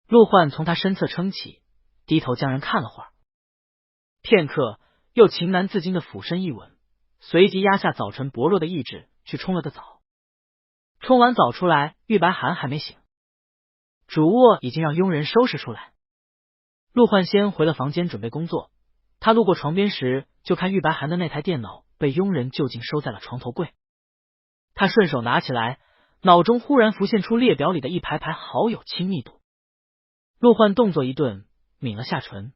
Speaker 1: 陆焕从他身侧撑起，低头将人看了会儿，片刻又情难自禁的俯身一吻，随即压下早晨薄弱的意志去冲了个澡。冲完澡出来，玉白寒还没醒，主卧已经让佣人收拾出来。陆焕先回了房间准备工作，他路过床边时，就看玉白寒的那台电脑被佣人就近收在了床头柜。他顺手拿起来，脑中忽然浮现出列表里的一排排好友亲密度。陆焕动作一顿，抿了下唇。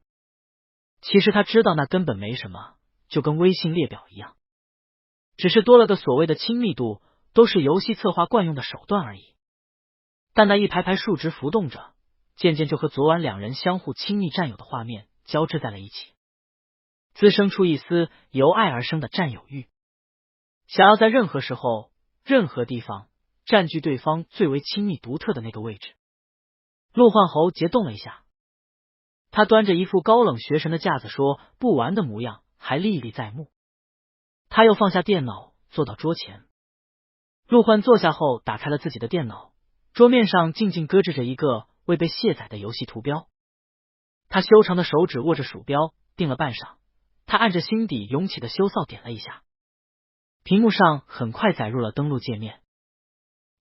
Speaker 1: 其实他知道那根本没什么，就跟微信列表一样，只是多了个所谓的亲密度，都是游戏策划惯用的手段而已。但那一排排数值浮动着，渐渐就和昨晚两人相互亲密占有的画面交织在了一起，滋生出一丝由爱而生的占有欲，想要在任何时候、任何地方占据对方最为亲密独特的那个位置。陆焕喉结动了一下，他端着一副高冷学神的架子说不完的模样还历历在目。他又放下电脑，坐到桌前。陆焕坐下后打开了自己的电脑，桌面上静静搁置着一个未被卸载的游戏图标。他修长的手指握着鼠标，定了半晌，他按着心底涌起的羞臊点了一下，屏幕上很快载入了登录界面。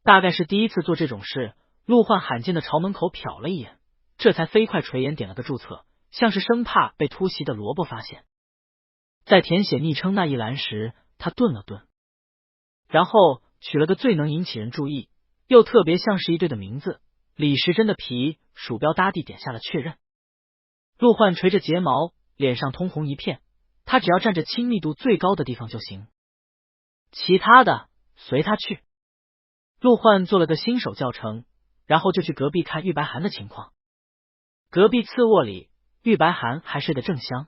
Speaker 1: 大概是第一次做这种事，陆焕罕见的朝门口瞟了一眼，这才飞快垂眼点了个注册，像是生怕被突袭的萝卜发现。在填写昵称那一栏时，他顿了顿，然后取了个最能引起人注意又特别像是一对的名字李时珍的皮，鼠标搭地点下了确认。陆焕垂着睫毛，脸上通红一片，他只要站着亲密度最高的地方就行，其他的随他去。陆焕做了个新手教程，然后就去隔壁看玉白寒的情况。隔壁次卧里，玉白寒还睡得正香，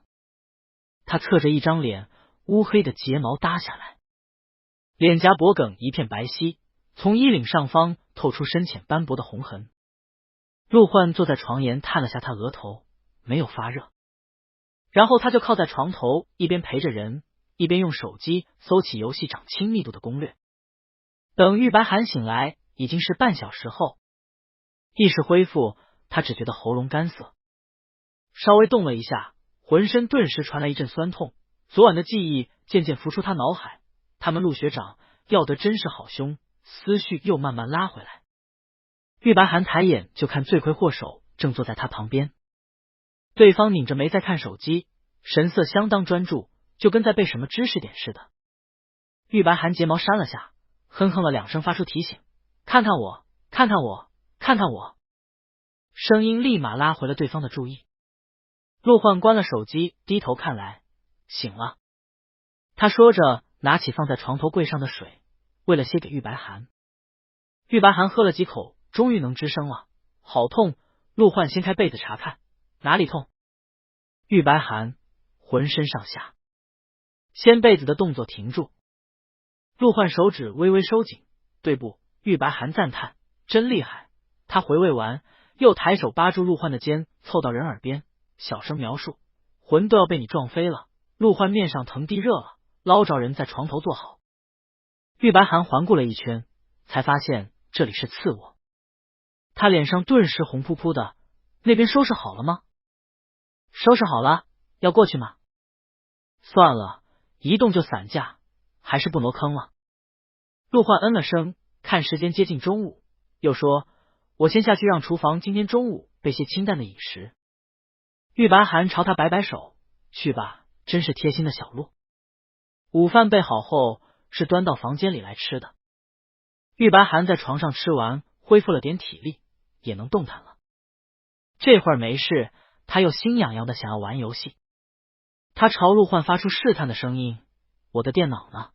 Speaker 1: 他侧着一张脸，乌黑的睫毛搭下来，脸颊脖颈一片白皙，从衣领上方透出深浅斑驳的红痕。陆焕坐在床沿探了下他额头，没有发热，然后他就靠在床头，一边陪着人，一边用手机搜起游戏长亲密度的攻略。等玉白寒醒来，已经是半小时后。意识恢复，他只觉得喉咙干涩，稍微动了一下，浑身顿时传来一阵酸痛。昨晚的记忆渐渐浮出他脑海，他们陆学长要得真是好凶，思绪又慢慢拉回来。玉白寒抬眼就看罪魁祸首正坐在他旁边，对方拧着眉在看手机，神色相当专注，就跟在背什么知识点似的。玉白寒睫毛扇了下，哼哼了两声，发出提醒：看看我，看看我，看看我。声音立马拉回了对方的注意。陆焕关了手机，低头看来，醒了。他说着，拿起放在床头柜上的水，为了些给玉白寒。玉白寒喝了几口，终于能吱声了。好痛，陆焕掀开被子查看，哪里痛？玉白寒浑身上下。掀被子的动作停住，陆焕手指微微收紧。对不？玉白寒赞叹，真厉害。他回味完，又抬手扒住陆焕的肩，凑到人耳边，小声描述：魂都要被你撞飞了。陆焕面上腾地热了，捞着人在床头坐好。玉白寒环顾了一圈，才发现这里是次卧。他脸上顿时红扑扑的。那边收拾好了吗？收拾好了，要过去吗？算了，一动就散架，还是不挪坑了。陆焕嗯了声，看时间接近中午，又说：我先下去让厨房今天中午备些清淡的饮食。玉白寒朝他摆摆手，去吧，真是贴心的小陆。午饭备好后是端到房间里来吃的。玉白寒在床上吃完，恢复了点体力，也能动弹了。这会儿没事，他又心痒痒的想要玩游戏。他朝陆焕发出试探的声音：我的电脑呢？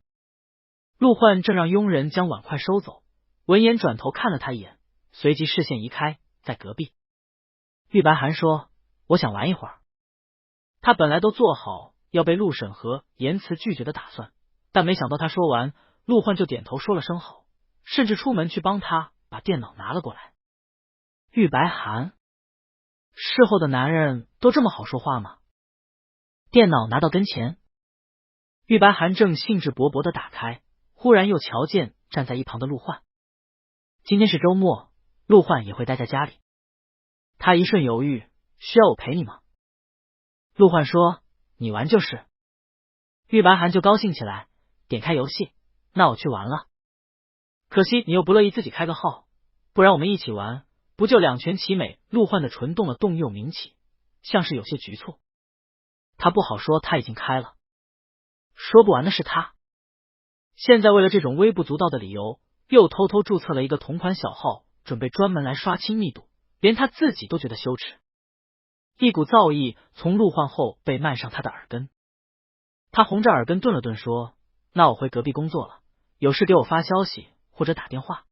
Speaker 1: 陆焕正让佣人将碗筷收走，闻言转头看了他一眼，随即视线移开，在隔壁。玉白寒说：我想玩一会儿。他本来都做好要被陆审核严词拒绝的打算，但没想到他说完，陆焕就点头说了声好，甚至出门去帮他把电脑拿了过来。玉白寒，事后的男人都这么好说话吗？电脑拿到跟前，玉白寒正兴致勃勃的打开，忽然又瞧见站在一旁的陆焕。今天是周末，陆焕也会待在家里。他一瞬犹豫，需要我陪你吗？陆焕说：你玩就是。玉白寒就高兴起来，点开游戏，那我去玩了。可惜你又不乐意自己开个号，不然我们一起玩，不就两全其美？陆焕的唇动了动，又抿起，像是有些局促。他不好说他已经开了，说不完的是他。现在为了这种微不足道的理由，又偷偷注册了一个同款小号，准备专门来刷亲密度，连他自己都觉得羞耻。一股燥意从陆焕后背漫上他的耳根，他红着耳根顿了顿说：那我回隔壁工作了，有事给我发消息或者打电话。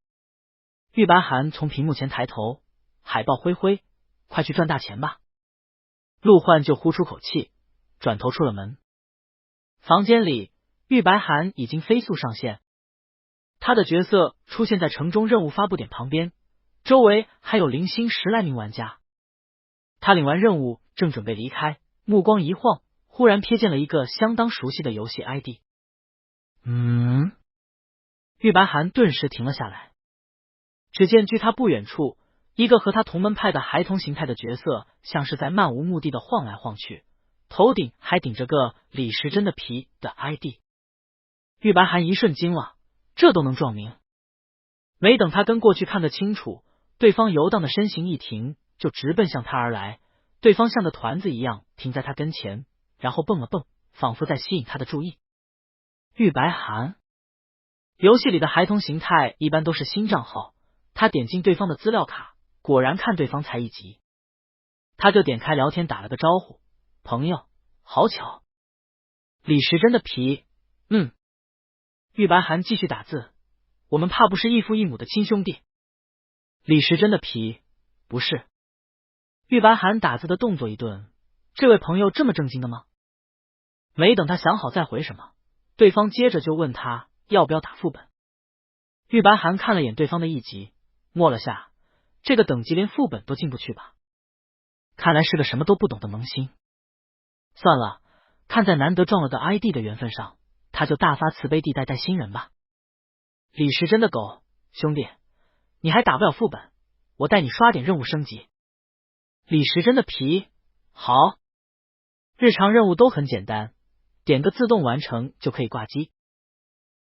Speaker 1: 玉白寒从屏幕前抬头，海报挥挥，快去赚大钱吧。陆焕就呼出口气，转头出了门。房间里，玉白寒已经飞速上线，他的角色出现在城中任务发布点旁边，周围还有零星10来名玩家。他领完任务，正准备离开，目光一晃，忽然瞥见了一个相当熟悉的游戏 ID。玉白寒顿时停了下来。只见距他不远处，一个和他同门派的孩童形态的角色，像是在漫无目的的晃来晃去，头顶还顶着个李时珍的皮的 ID。玉白寒一瞬惊了，这都能撞名？没等他跟过去看得清楚，对方游荡的身形一停，就直奔向他而来。对方像个团子一样停在他跟前，然后蹦了蹦，仿佛在吸引他的注意。玉白寒，游戏里的孩童形态一般都是新账号，他点进对方的资料卡，果然看对方才1级，他就点开聊天打了个招呼：朋友，好巧。李时珍的皮，玉白寒继续打字：我们怕不是异父异母的亲兄弟。李时珍的皮，不是。玉白寒打字的动作一顿，这位朋友这么正经的吗？没等他想好再回什么，对方接着就问他要不要打副本。玉白寒看了眼对方的1级，默了下，这个等级连副本都进不去吧？看来是个什么都不懂的萌新。算了，看在难得撞了个 ID 的缘分上，他就大发慈悲地带新人吧。李时珍的狗，兄弟，你还打不了副本，我带你刷点任务升级。李时珍的皮，好。日常任务都很简单，点个自动完成就可以挂机。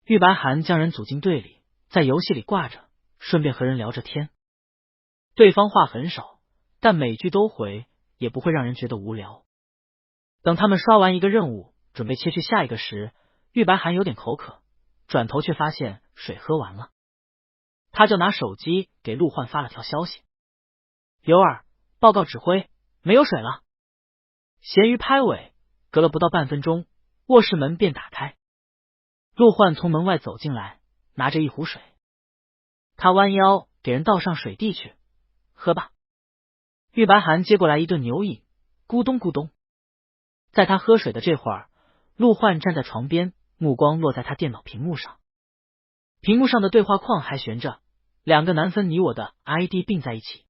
Speaker 1: 玉白寒将人组进队里，在游戏里挂着，顺便和人聊着天。对方话很少，但每句都回，也不会让人觉得无聊。等他们刷完一个任务，准备切去下一个时，玉白寒有点口渴，转头却发现水喝完了。他就拿手机给陆焕发了条消息：尤尔，报告指挥，没有水了。咸鱼拍尾，隔了不到半分钟，卧室门便打开。陆焕从门外走进来，拿着一壶水。他弯腰给人倒上水递去，喝吧。玉白寒接过来一顿牛饮，咕咚咕咚。在他喝水的这会儿，陆焕站在床边，目光落在他电脑屏幕上。屏幕上的对话框还悬着，两个难分你我的 ID 并在一起。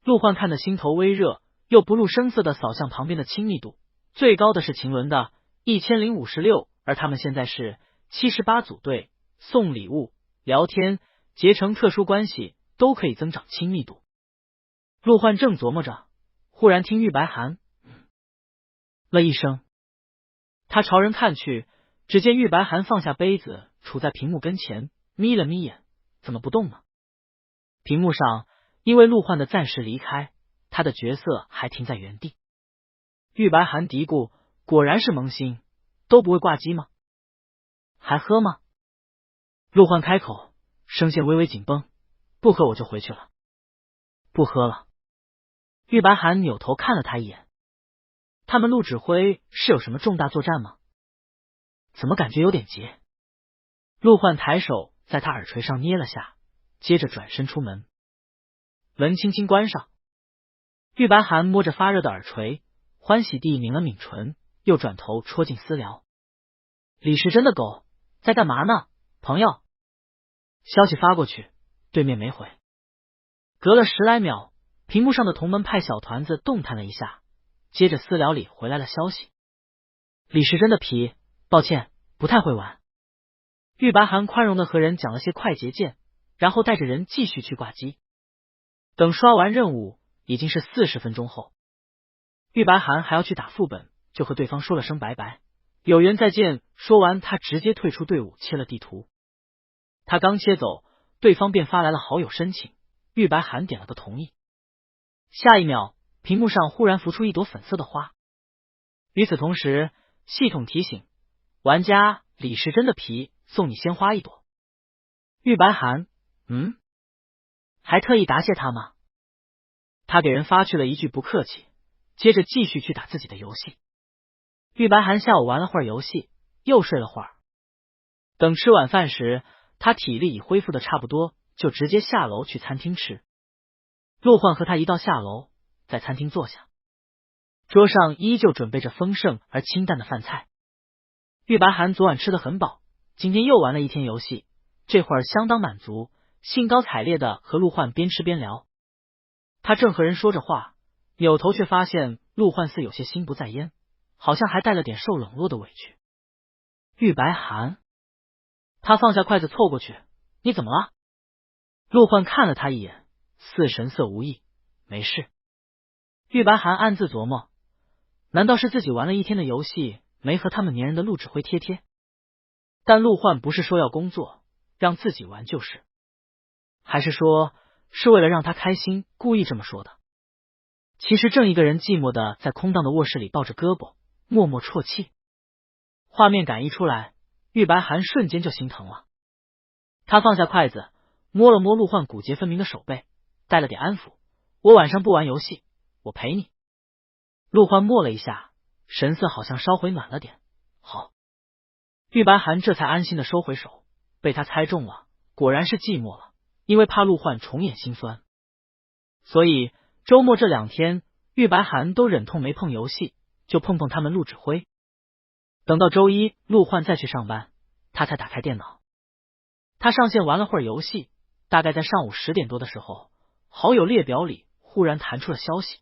Speaker 1: 陆焕看得心头微热，又不露声色的扫向旁边的亲密度，最高的是秦伦的1056，而他们现在是78组队，送礼物、聊天、结成特殊关系都可以增长亲密度。陆焕正琢磨着，忽然听玉白寒了一声，他朝人看去，只见玉白寒放下杯子，杵在屏幕跟前，眯了眯眼，怎么不动呢？屏幕上因为陆焕的暂时离开，他的角色还停在原地。玉白寒嘀咕，果然是萌新，都不会挂机吗？还喝吗？陆焕开口，声线微微紧绷，不喝我就回去了。不喝了。玉白寒扭头看了他一眼，他们陆指挥是有什么重大作战吗？怎么感觉有点急？陆焕抬手在他耳垂上捏了下，接着转身出门，门轻轻关上。玉白寒摸着发热的耳垂，欢喜地抿了抿唇，又转头戳进私聊。李时珍的狗在干嘛呢？朋友。消息发过去，对面没回。隔了10来秒，屏幕上的同门派小团子动弹了一下，接着私聊里回来了消息。李时珍的皮，抱歉，不太会玩。玉白寒宽容的和人讲了些快捷键，然后带着人继续去挂机。等刷完任务，已经是40分钟后。玉白寒还要去打副本，就和对方说了声拜拜，有缘再见。说完，他直接退出队伍，切了地图。他刚切走，对方便发来了好友申请，玉白寒点了个同意。下一秒，屏幕上忽然浮出一朵粉色的花。与此同时，系统提醒：玩家李时珍的皮送你鲜花一朵。玉白寒，还特意答谢他吗？他给人发去了一句不客气，接着继续去打自己的游戏。玉白寒下午玩了会儿游戏，又睡了会儿。等吃晚饭时，他体力已恢复的差不多，就直接下楼去餐厅吃。陆焕和他一道下楼，在餐厅坐下，桌上依旧准备着丰盛而清淡的饭菜。玉白寒昨晚吃得很饱，今天又玩了一天游戏，这会儿相当满足，兴高采烈的和陆焕边吃边聊。他正和人说着话，扭头却发现陆焕似有些心不在焉，好像还带了点受冷落的委屈。玉白寒，他放下筷子凑过去，你怎么了？陆焕看了他一眼，似神色无意，没事。玉白寒暗自琢磨，难道是自己玩了一天的游戏，没和他们粘人的陆指挥贴贴？但陆焕不是说要工作，让自己玩就是，还是说是为了让他开心，故意这么说的？其实正一个人寂寞的在空荡的卧室里抱着胳膊，默默啜泣。画面感一出来，玉白寒瞬间就心疼了。他放下筷子，摸了摸陆焕骨节分明的手背，带了点安抚：我晚上不玩游戏，我陪你。陆焕默了一下，神色好像稍回暖了点。好。玉白寒这才安心的收回手，被他猜中了，果然是寂寞了，因为怕陆焕重演心酸。所以周末这2天，玉白寒都忍痛没碰游戏，就碰碰他们陆指挥。等到周一，陆焕再去上班，他才打开电脑。他上线玩了会儿游戏，大概在上午10点多的时候，好友列表里忽然弹出了消息：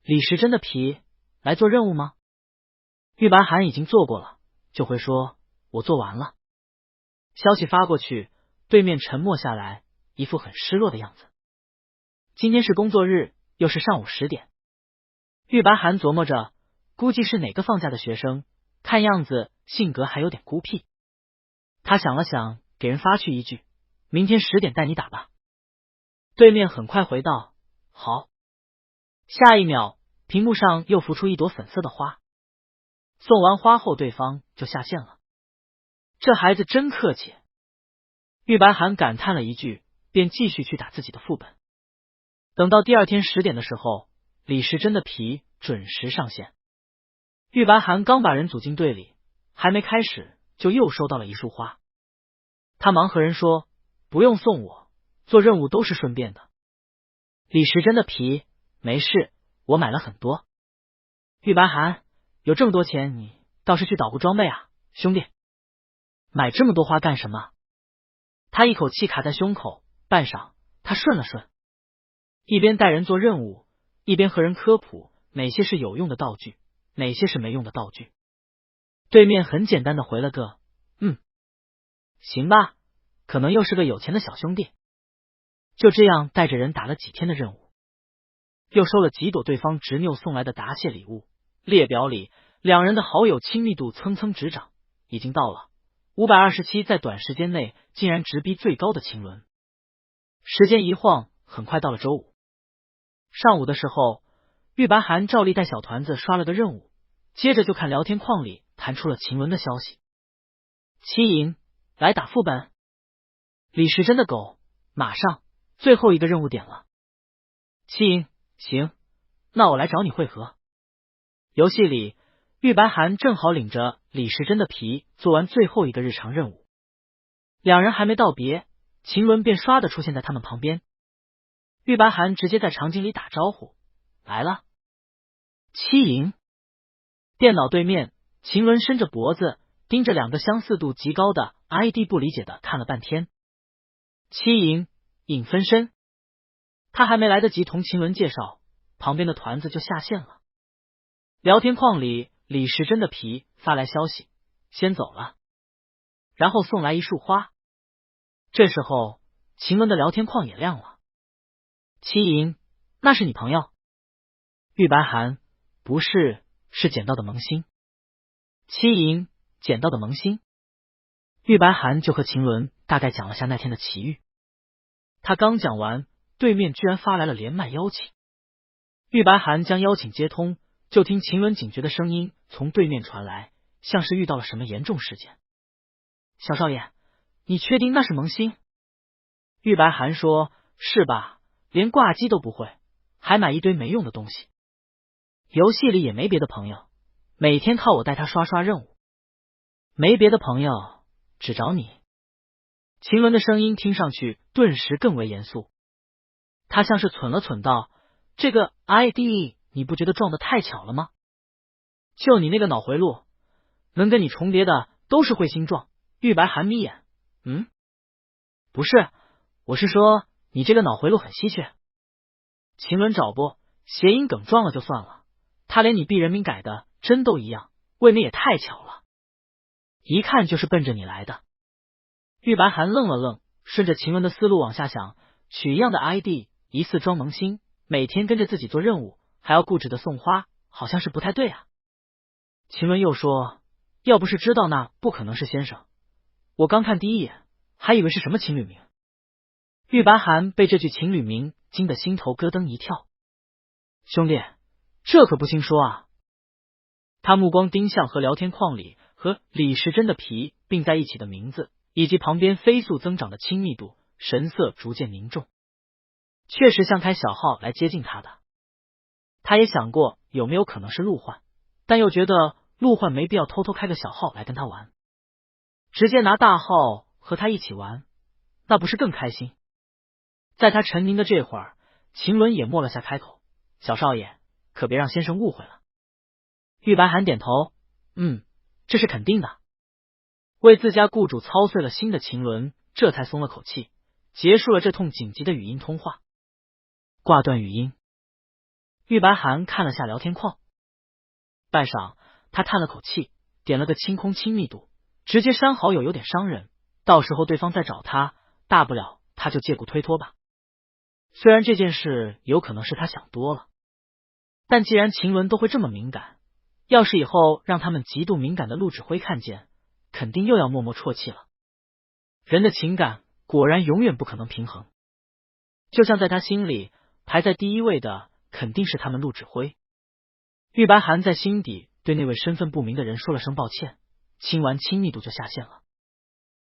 Speaker 1: 李时珍的皮来做任务吗？玉白寒已经做过了，就会说我做完了。消息发过去，对面沉默下来，一副很失落的样子。今天是工作日，又是上午10点。玉白寒琢磨着，估计是哪个放假的学生，看样子性格还有点孤僻。他想了想，给人发去一句：明天10点带你打吧。对面很快回道：好。下一秒，屏幕上又浮出一朵粉色的花。送完花后，对方就下线了。这孩子真客气。玉白寒感叹了一句，便继续去打自己的副本。等到第二天10点的时候，李时珍的皮准时上线。玉白寒刚把人组进队里，还没开始，就又收到了一束花。他忙和人说：不用送我，做任务都是顺便的。李时珍的皮没事，我买了很多。玉白寒，有这么多钱，你倒是去捣鼓装备啊，兄弟。买这么多花干什么？他一口气卡在胸口，半晌，他顺了顺，一边带人做任务，一边和人科普哪些是有用的道具，哪些是没用的道具。对面很简单的回了个行吧，可能又是个有钱的小兄弟。就这样带着人打了几天的任务，又收了几朵对方执拗送来的答谢礼物，列表里两人的好友亲密度蹭蹭直涨，已经到了527，在短时间内竟然直逼最高的秦伦。时间一晃，很快到了周五上午的时候，玉白寒照例带小团子刷了个任务，接着就看聊天框里弹出了秦伦的消息：七营来打副本。李时珍的狗，马上最后一个任务点了。七营，行，那我来找你会合。游戏里，玉白寒正好领着李时珍的皮做完最后一个日常任务，两人还没道别，秦伦便唰的出现在他们旁边。玉白寒直接在场景里打招呼：来了。七营。电脑对面，秦伦伸着脖子盯着两个相似度极高的 ID， 不理解的看了半天。七营，影分身。他还没来得及同秦伦介绍，旁边的团子就下线了。聊天框里，李时珍的皮发来消息：先走了，然后送来一束花。这时候，秦伦的聊天框也亮了。七营，那是你朋友？玉白寒，不是，是捡到的萌新。七营，捡到的萌新。玉白寒就和秦伦大概讲了下那天的奇遇。他刚讲完，对面居然发来了连麦邀请。玉白寒将邀请接通，就听秦伦警觉的声音从对面传来，像是遇到了什么严重事件。小少爷，你确定那是萌新？玉白寒说：是吧，连挂机都不会，还买一堆没用的东西。游戏里也没别的朋友，每天靠我带他刷刷任务。没别的朋友，只找你。秦伦的声音听上去顿时更为严肃，他像是忖了忖道：这个 ID 你不觉得撞得太巧了吗？就你那个脑回路，能跟你重叠的都是彗星撞。玉白寒眯眼，不是，我是说你这个脑回路很稀缺。秦伦找不，谐音梗撞了就算了，他连你毕人名改的真都一样，未免也太巧了，一看就是奔着你来的。玉白寒愣了愣，顺着秦伦的思路往下想，取一样的 ID， 疑似装萌新，每天跟着自己做任务，还要固执的送花，好像是不太对啊。秦伦又说，要不是知道那不可能是先生，我刚看第一眼还以为是什么情侣名。玉白寒被这句情侣名惊得心头咯噔一跳。兄弟，这可不轻说啊。他目光盯向和聊天框里和李时珍的皮并在一起的名字，以及旁边飞速增长的亲密度，神色逐渐凝重。确实像开小号来接近他的。他也想过有没有可能是陆焕，但又觉得陆焕没必要偷偷开个小号来跟他玩，直接拿大号和他一起玩，那不是更开心？在他沉凝的这会儿，秦伦也默了下开口：小少爷，可别让先生误会了。玉白寒点头，这是肯定的。为自家雇主操碎了心的秦伦这才松了口气，结束了这通紧急的语音通话。挂断语音，玉白寒看了下聊天框，半晌他叹了口气，点了个清空亲密度，直接删好友有点伤人，到时候对方再找他，大不了他就借故推脱吧。虽然这件事有可能是他想多了，但既然秦伦都会这么敏感，要是以后让他们极度敏感的陆指挥看见，肯定又要默默啜泣了。人的情感果然永远不可能平衡，就像在他心里排在第一位的肯定是他们陆指挥。玉白寒在心底对那位身份不明的人说了声抱歉，亲完亲密度就下线了。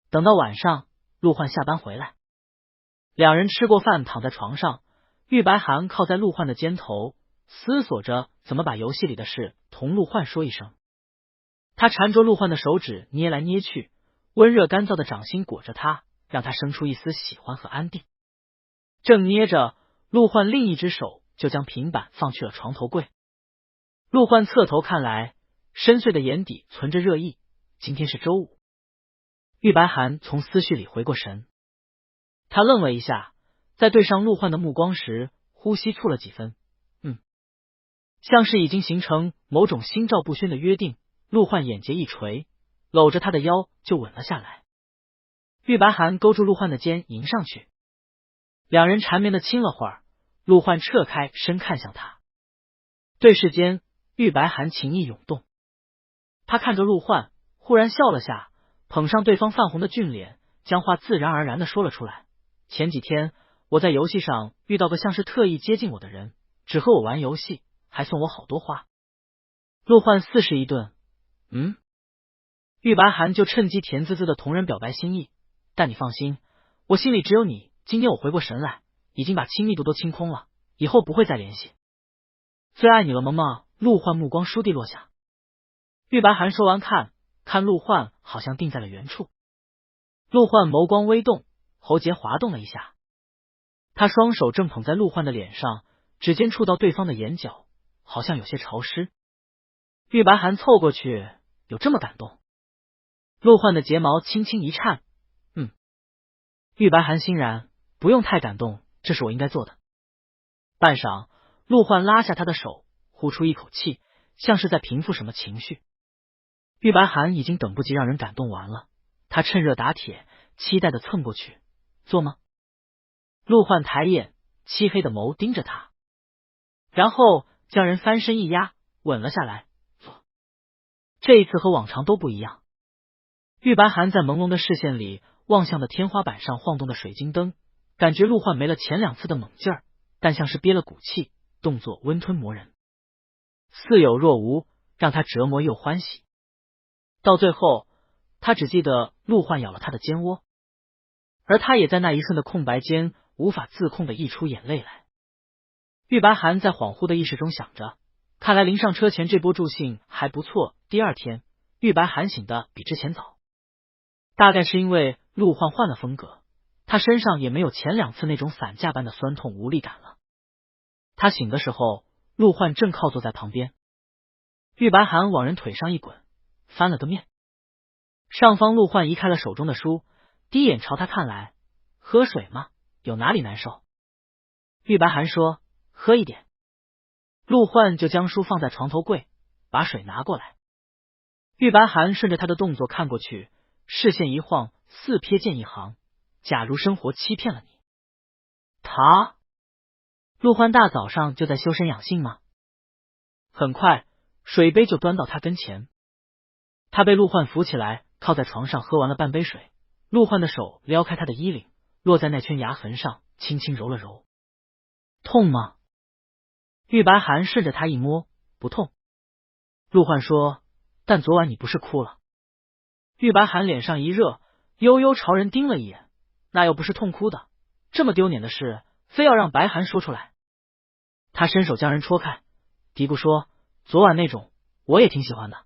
Speaker 1: 等到晚上，陆焕下班回来，两人吃过饭躺在床上，玉白寒靠在陆焕的肩头，思索着怎么把游戏里的事同陆焕说一声。他缠着陆焕的手指捏来捏去，温热干燥的掌心裹着他，让他生出一丝喜欢和安定。正捏着，陆焕另一只手就将平板放去了床头柜。陆焕侧头看来，深邃的眼底存着热意。今天是周五。玉白寒从思绪里回过神，他愣了一下，在对上陆焕的目光时，呼吸触了几分。像是已经形成某种心照不宣的约定。陆焕眼睫一垂，搂着他的腰就吻了下来。玉白寒勾住陆焕的肩迎上去，两人缠绵的亲了会儿。陆焕侧开身看向他，对视间，玉白寒情意涌动。他看着陆焕，忽然笑了下，捧上对方泛红的俊脸，将话自然而然的说了出来。前几天我在游戏上遇到个像是特意接近我的人，只和我玩游戏，还送我好多花。陆焕似是一顿，玉白寒就趁机甜滋滋的同人表白心意。但你放心，我心里只有你。今天我回过神来，已经把亲密度都清空了，以后不会再联系。最爱你了，萌萌。陆焕目光倏地落下。玉白寒说完，看陆焕好像定在了原处。陆焕眸光微动，喉结滑动了一下，他双手正捧在陆焕的脸上，指尖触到对方的眼角，好像有些潮湿。玉白寒凑过去，有这么感动？陆焕的睫毛轻轻一颤，玉白寒欣然，不用太感动，这是我应该做的。半晌，陆焕拉下他的手，呼出一口气，像是在平复什么情绪。玉白寒已经等不及让人感动完了，他趁热打铁，期待的蹭过去。做吗？陆焕抬眼，漆黑的眸盯着他，然后将人翻身一压，吻了下来。做。这一次和往常都不一样。玉白寒在朦胧的视线里望向的天花板上晃动的水晶灯，感觉陆焕没了前两次的猛劲儿，但像是憋了股气，动作温吞磨人，似有若无，让他折磨又欢喜。到最后，他只记得陆焕咬了他的肩窝，而他也在那一瞬的空白间无法自控的溢出眼泪来。玉白寒在恍惚的意识中想着，看来临上车前这波助兴还不错。第二天，玉白寒醒的比之前早，大概是因为陆焕换了风格，他身上也没有前两次那种散架般的酸痛无力感了。他醒的时候，陆焕正靠坐在旁边。玉白寒往人腿上一滚，翻了个面。上方陆焕移开了手中的书，低眼朝他看来，喝水吗？有哪里难受？玉白寒说，喝一点。陆焕就将书放在床头柜，把水拿过来。玉白寒顺着他的动作看过去，视线一晃，似瞥见一行：假如生活欺骗了你。他陆焕大早上就在修身养性吗？很快水杯就端到他跟前，他被陆焕扶起来，靠在床上喝完了半杯水。陆焕的手撩开他的衣领，落在那圈牙痕上，轻轻揉了揉。痛吗？玉白寒顺着他一摸，不痛。陆焕说，但昨晚你不是哭了？玉白寒脸上一热，悠悠朝人盯了一眼，那又不是痛哭的，这么丢脸的事非要让白寒说出来。他伸手将人戳开，嘀咕说，昨晚那种我也挺喜欢的，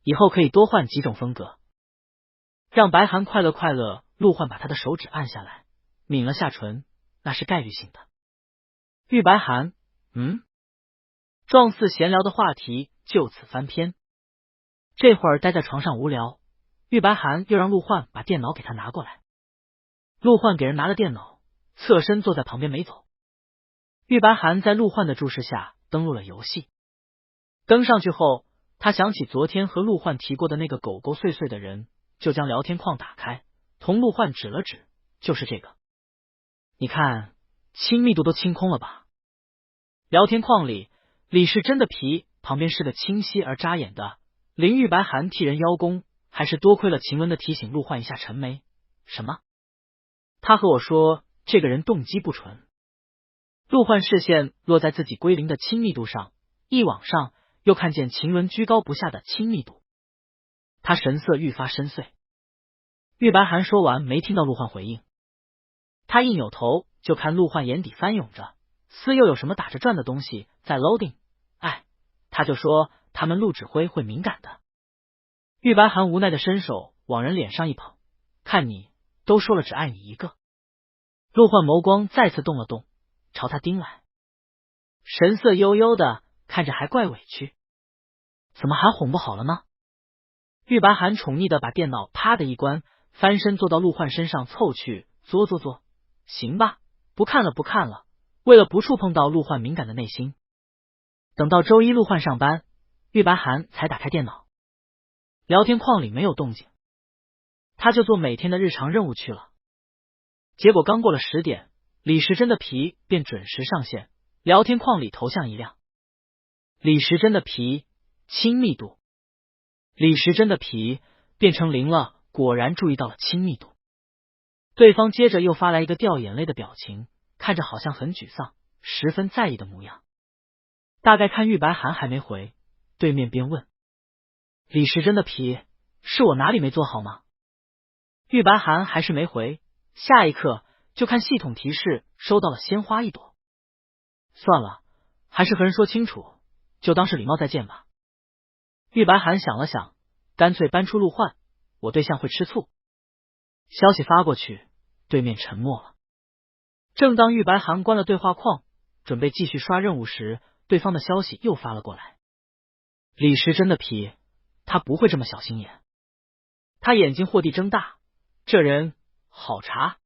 Speaker 1: 以后可以多换几种风格，让白寒快乐快乐。陆焕把他的手指按下来，抿了下唇，那是概率性的。玉白寒状似闲聊的话题就此翻篇。这会儿待在床上无聊，玉白寒又让陆焕把电脑给他拿过来。陆焕给人拿了电脑，侧身坐在旁边没走。玉白寒在陆焕的注视下登录了游戏。登上去后，他想起昨天和陆焕提过的那个狗狗碎碎的人，就将聊天框打开，同陆焕指了指，就是这个。你看，亲密度都清空了吧？聊天框里，李是真的皮，旁边是个清晰而扎眼的林玉白寒替人邀功，还是多亏了晴雯的提醒，陆焕一下沉眉。什么？他和我说这个人动机不纯。陆焕视线落在自己归零的亲密度上，一往上又看见晴雯居高不下的亲密度，他神色愈发深邃。玉白寒说完没听到陆焕回应，他一扭头就看陆焕眼底翻涌着，似又有什么打着转的东西在 loading。 他就说他们陆指挥会敏感的。玉白寒无奈的伸手往人脸上一捧，看你都说了只爱你一个。陆焕眸光再次动了动，朝他盯来。神色悠悠的，看着还怪委屈。怎么还哄不好了呢？玉白寒宠溺的把电脑啪的一关，翻身坐到陆焕身上凑去，坐，行吧，不看了不看了。为了不触碰到陆焕敏感的内心，等到周一陆焕上班，玉白寒才打开电脑，聊天框里没有动静，他就做每天的日常任务去了。结果刚过了10点，李时珍的皮便准时上线，聊天框里头像一亮，李时珍的皮亲密度，李时珍的皮变成0了，果然注意到了亲密度。对方接着又发来一个掉眼泪的表情，看着好像很沮丧，十分在意的模样。大概看玉白寒还没回，对面便问：李时珍的皮，是我哪里没做好吗？玉白寒还是没回，下一刻就看系统提示收到了鲜花1朵。算了，还是和人说清楚，就当是礼貌再见吧。玉白寒想了想，干脆搬出陆焕，我对象会吃醋。消息发过去，对面沉默了。正当玉白寒关了对话框，准备继续刷任务时，对方的消息又发了过来。李时珍的皮，他不会这么小心眼。他眼睛霍地睁大，这人好查。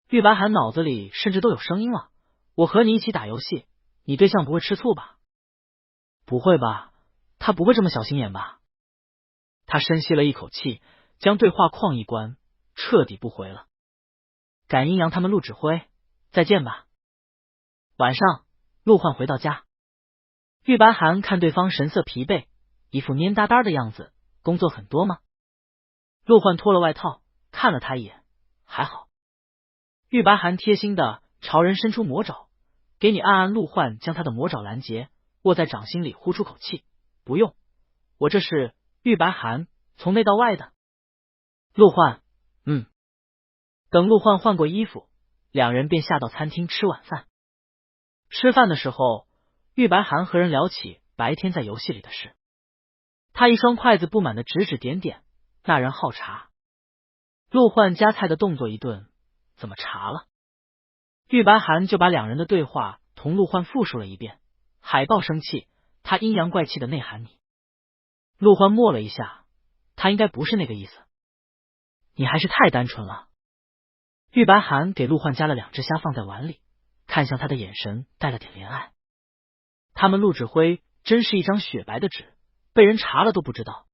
Speaker 1: 玉白寒脑子里甚至都有声音了，我和你一起打游戏，你对象不会吃醋吧？不会吧，他不会这么小心眼吧？他深吸了一口气，将对话框一关，彻底不回了。赶阴阳他们陆指挥，再见吧。晚上，陆焕回到家，玉白寒看对方神色疲惫，一副蔫哒哒的样子，工作很多吗？陆焕脱了外套，看了他一眼，还好。玉白寒贴心的朝人伸出魔爪，给你按按。陆焕将他的魔爪拦截，握在掌心里呼出口气，不用，我这是玉白寒从内到外的。陆焕，等陆焕换过衣服，两人便下到餐厅吃晚饭。吃饭的时候，玉白寒和人聊起白天在游戏里的事，他一双筷子不满的指指点点，那人好茶。陆焕夹菜的动作一顿，怎么茶了？玉白寒就把两人的对话同陆焕复述了一遍。海豹生气，他阴阳怪气的内涵你。陆焕默了一下，他应该不是那个意思。你还是太单纯了。玉白寒给陆焕夹了2只虾放在碗里，看向他的眼神带了点怜爱。他们陆指挥真是一张雪白的纸，被人查了都不知道。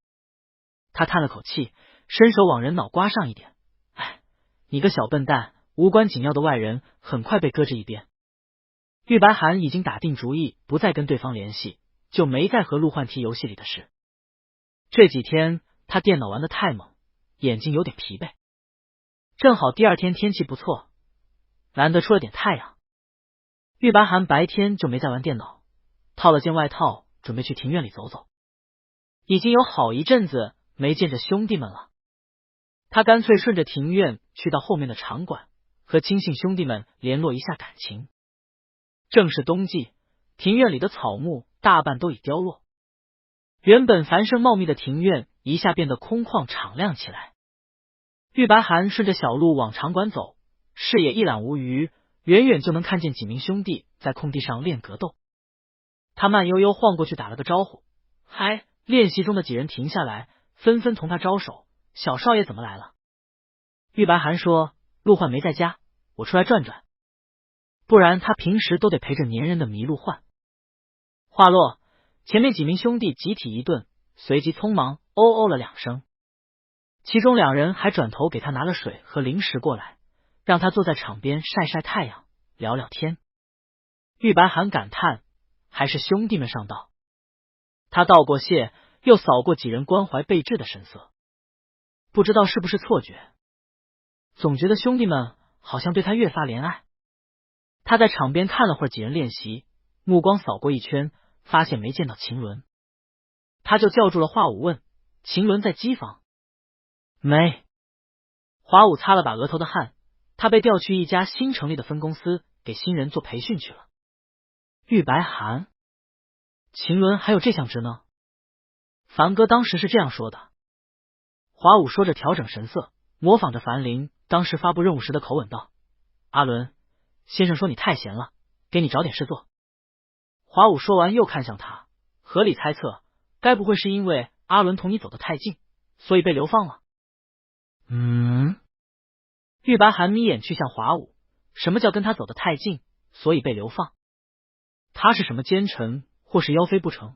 Speaker 1: 他叹了口气，伸手往人脑刮上一点。哎，你个小笨蛋，无关紧要的外人很快被搁置一边。玉白寒已经打定主意不再跟对方联系，就没再和陆焕提游戏里的事。这几天他电脑玩得太猛，眼睛有点疲惫。正好第2天天气不错，难得出了点太阳。玉白寒白天就没再玩电脑，套了件外套，准备去庭院里走走。已经有好一阵子没见着兄弟们了，他干脆顺着庭院去到后面的场馆，和亲信兄弟们联络一下感情。正是冬季，庭院里的草木大半都已凋落，原本繁盛茂密的庭院一下变得空旷敞亮起来。玉白寒顺着小路往场馆走，视野一览无余，远远就能看见几名兄弟在空地上练格斗。他慢悠悠晃过去打了个招呼，嗨！练习中的几人停下来，纷纷同他招手。小少爷怎么来了？玉白寒说：陆焕没在家，我出来转转。不然他平时都得陪着粘人的麋鹿焕。话落，前面几名兄弟集体一顿，随即匆忙哦了2声。其中2人还转头给他拿了水和零食过来，让他坐在场边晒晒太阳，聊聊天。玉白寒感叹，还是兄弟们上道。他道过谢，又扫过几人关怀备至的神色，不知道是不是错觉，总觉得兄弟们好像对他越发怜爱。他在场边看了会儿几人练习，目光扫过一圈，发现没见到秦伦，他就叫住了华武问：秦伦在机房？没。华武擦了把额头的汗，他被调去一家新成立的分公司，给新人做培训去了。玉白寒，秦伦还有这项职能？樊哥当时是这样说的。华武说着调整神色，模仿着樊林当时发布任务时的口吻道：阿伦，先生说你太闲了，给你找点事做。华武说完又看向他，合理猜测，该不会是因为阿伦同你走得太近，所以被流放了？玉白寒眯眼去向华武，什么叫跟他走得太近，所以被流放？他是什么奸臣，或是妖妃不成？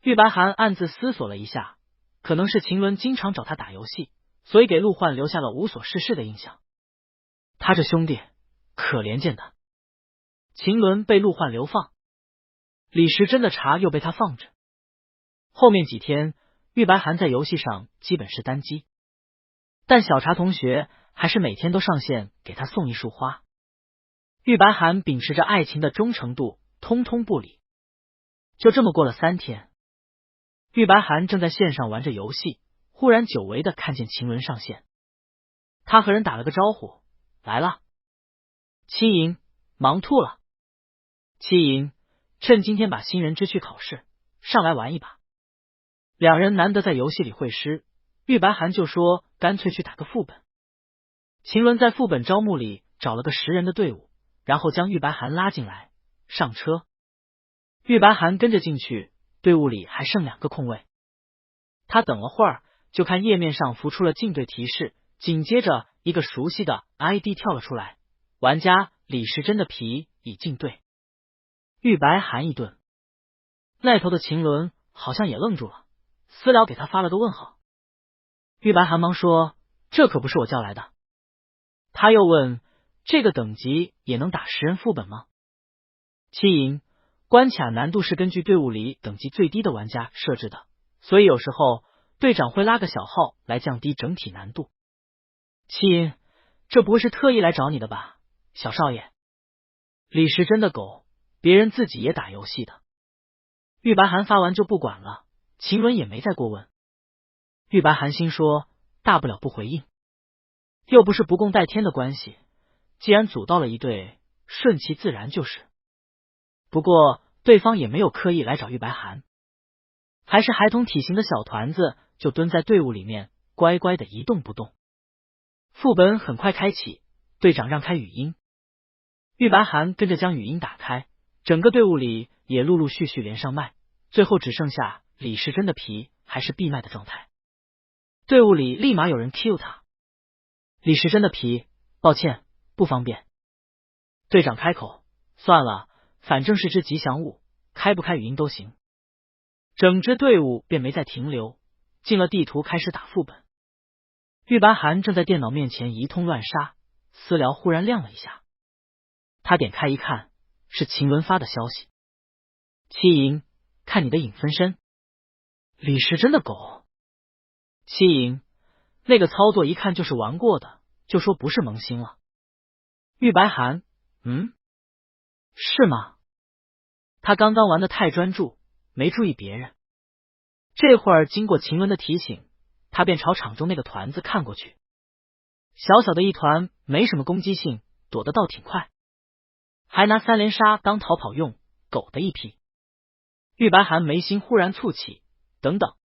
Speaker 1: 玉白寒暗自思索了一下，可能是秦伦经常找他打游戏，所以给陆焕留下了无所事事的印象。他这兄弟可怜见的。秦伦被陆焕流放，李时珍的茶又被他放着。后面几天，玉白寒在游戏上基本是单机，但小茶同学还是每天都上线给他送一束花。玉白寒秉持着爱情的忠诚度，通通不理。就这么过了3天，玉白寒正在线上玩着游戏，忽然久违的看见秦伦上线。他和人打了个招呼，来了。七莹忙吐了。七莹，趁今天把新人支去考试，上来玩一把。两人难得在游戏里会师，玉白寒就说干脆去打个副本。秦伦在副本招募里找了个10人的队伍，然后将玉白寒拉进来，上车。玉白寒跟着进去，队伍里还剩2个空位。他等了会儿，就看页面上浮出了进队提示，紧接着一个熟悉的 ID 跳了出来，玩家李时珍的皮已进队。玉白寒一顿，那头的秦伦好像也愣住了，私聊给他发了个问号。玉白寒忙说，这可不是我叫来的。他又问，这个等级也能打10人副本吗？七莹，关卡难度是根据队伍里等级最低的玩家设置的，所以有时候队长会拉个小号来降低整体难度。七莹，这不会是特意来找你的吧，小少爷？李时珍的狗，别人自己也打游戏的。玉白寒发完就不管了，秦伦也没再过问。玉白寒心说，大不了不回应，又不是不共戴天的关系，既然组到了一队，顺其自然就是。不过对方也没有刻意来找玉白寒，还是孩童体型的小团子，就蹲在队伍里面乖乖的一动不动。副本很快开启，队长让开语音，玉白寒跟着将语音打开，整个队伍里也陆陆续续连上麦，最后只剩下李时珍的皮还是闭麦的状态。队伍里立马有人 Q 他，李时珍的皮，抱歉，不方便。队长开口，算了，反正是只吉祥物，开不开语音都行。整支队伍便没再停留，进了地图开始打副本。玉白寒正在电脑面前一通乱杀，私聊忽然亮了一下，他点开一看，是秦伦发的消息。七莹，看你的影分身。李时珍的狗。七莹，那个操作一看就是玩过的，就说不是萌新了。玉白寒，是吗？他刚刚玩的太专注，没注意别人。这会儿经过秦伦的提醒，他便朝场中那个团子看过去。小小的一团，没什么攻击性，躲得倒挺快，还拿3连杀当逃跑用，狗的一批。玉白寒眉心忽然蹙起，等等，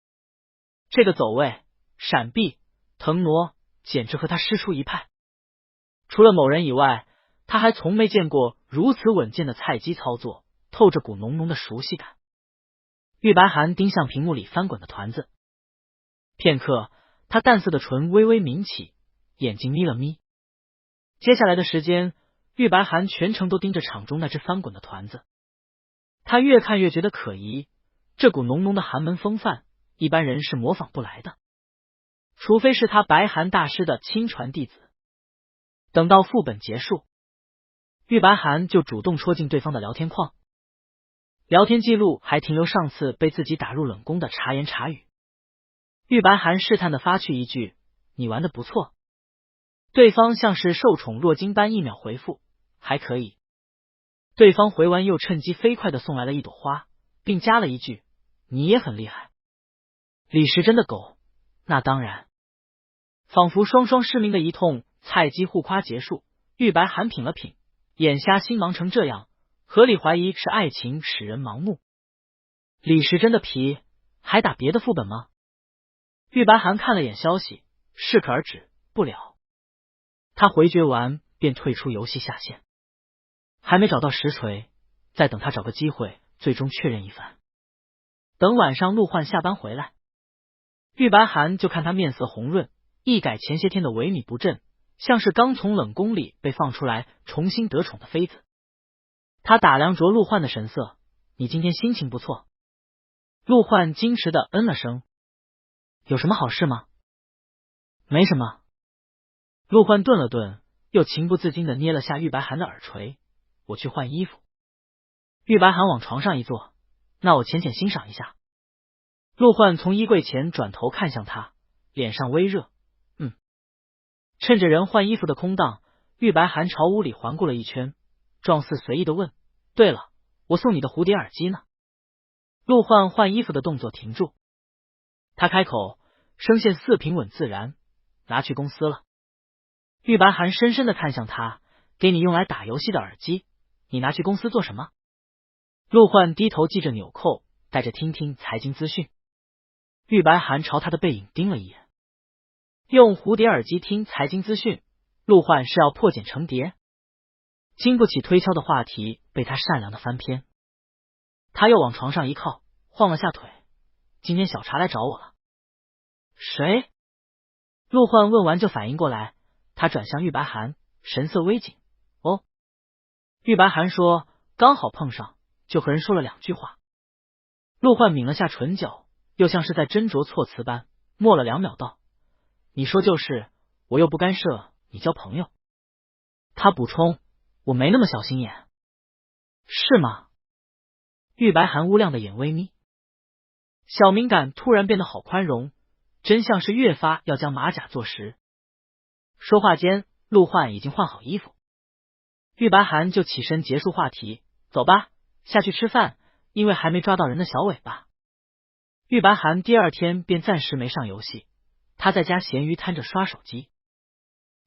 Speaker 1: 这个走位、闪避、腾挪，简直和他师出一派。除了某人以外，他还从没见过如此稳健的菜鸡操作，透着股浓浓的熟悉感。玉白寒盯向屏幕里翻滚的团子，片刻，他淡色的唇微微抿起，眼睛眯了眯。接下来的时间，玉白寒全程都盯着场中那只翻滚的团子。他越看越觉得可疑，这股浓浓的寒门风范，一般人是模仿不来的，除非是他白寒大师的亲传弟子。等到副本结束，玉白寒就主动戳进对方的聊天框，聊天记录还停留上次被自己打入冷宫的茶言茶语。玉白寒试探的发去一句，你玩的不错。对方像是受宠若惊般1秒回复，还可以。对方回完又趁机飞快的送来了一朵花，并加了一句，你也很厉害。李时珍的狗，那当然。仿佛双双失明的一通菜鸡互夸结束，玉白寒品了品，眼瞎心盲成这样，合理怀疑是爱情使人盲目。李时珍的皮，还打别的副本吗？玉白寒看了眼消息，适可而止，不了。他回绝完便退出游戏下线，还没找到实锤，再等他找个机会，最终确认一番。等晚上陆焕下班回来，玉白寒就看他面色红润，一改前些天的萎靡不振，像是刚从冷宫里被放出来重新得宠的妃子。他打量着陆焕的神色，你今天心情不错。陆焕矜持的嗯了声，有什么好事吗？没什么。陆焕顿了顿，又情不自禁的捏了下玉白寒的耳垂，我去换衣服。玉白寒往床上一坐，那我浅浅欣赏一下。陆焕从衣柜前转头看向他，脸上微热，趁着人换衣服的空档，玉白寒朝屋里环顾了一圈，状似随意的问，对了，我送你的蝴蝶耳机呢？陆焕换衣服的动作停住，他开口，声线似平稳自然，拿去公司了。玉白寒深深的看向他，给你用来打游戏的耳机，你拿去公司做什么？陆焕低头系着纽扣，带着听听财经资讯。玉白寒朝他的背影盯了一眼，用蝴蝶耳机听财经资讯，陆焕是要破茧成蝶？经不起推敲的话题被他善良的翻篇。他又往床上一靠，晃了下腿，今天小茶来找我了。谁？陆焕问完就反应过来，他转向玉白寒，神色微紧。哦。玉白寒说，刚好碰上，就和人说了2句话。陆焕抿了下唇角，又像是在斟酌措辞般，默了2秒道，你说就是，我又不干涉你交朋友。他补充，我没那么小心眼。是吗？玉白寒乌亮的眼微眯，小敏感突然变得好宽容，真像是越发要将马甲做实。说话间，陆焕已经换好衣服，玉白寒就起身结束话题，走吧，下去吃饭，因为还没抓到人的小尾巴。玉白寒第二天便暂时没上游戏，他在家闲鱼摊着刷手机。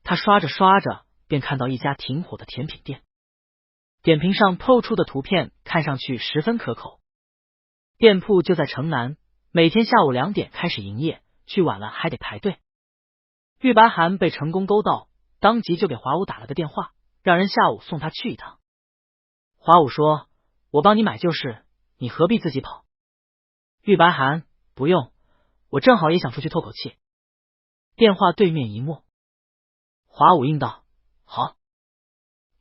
Speaker 1: 他刷着刷着，便看到一家挺火的甜品店，点评上透出的图片看上去十分可口。店铺就在城南，每天下午2点开始营业，去晚了还得排队。玉白寒被成功勾到，当即就给华武打了个电话，让人下午送他去一趟。华武说，我帮你买就是，你何必自己跑？玉白寒，不用，我正好也想出去透口气。电话对面一默，华武应道，好。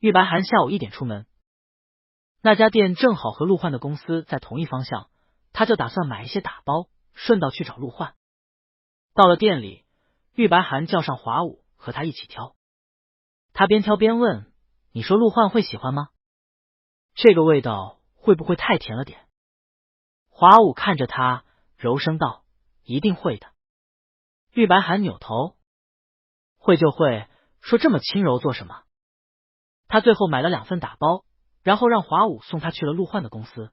Speaker 1: 玉白寒下午1点出门，那家店正好和陆焕的公司在同一方向，他就打算买一些打包，顺道去找陆焕。到了店里，玉白寒叫上华武和他一起挑，他边挑边问，你说陆焕会喜欢吗？这个味道会不会太甜了点？华武看着他，柔声道，一定会的。玉白寒扭头，会就会，说这么轻柔做什么？他最后买了2份打包，然后让华武送他去了陆焕的公司。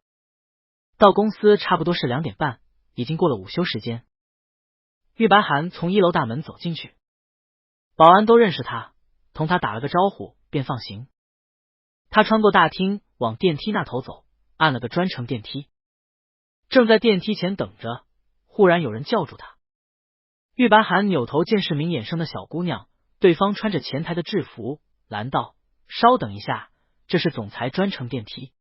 Speaker 1: 到公司差不多是2点半，已经过了午休时间。玉白寒从1楼大门走进去，保安都认识他，同他打了个招呼便放行。他穿过大厅往电梯那头走，按了个专程电梯，正在电梯前等着，忽然有人叫住他。玉白寒扭头见是名眼生的小姑娘，对方穿着前台的制服，拦道，稍等一下，这是总裁专程电梯。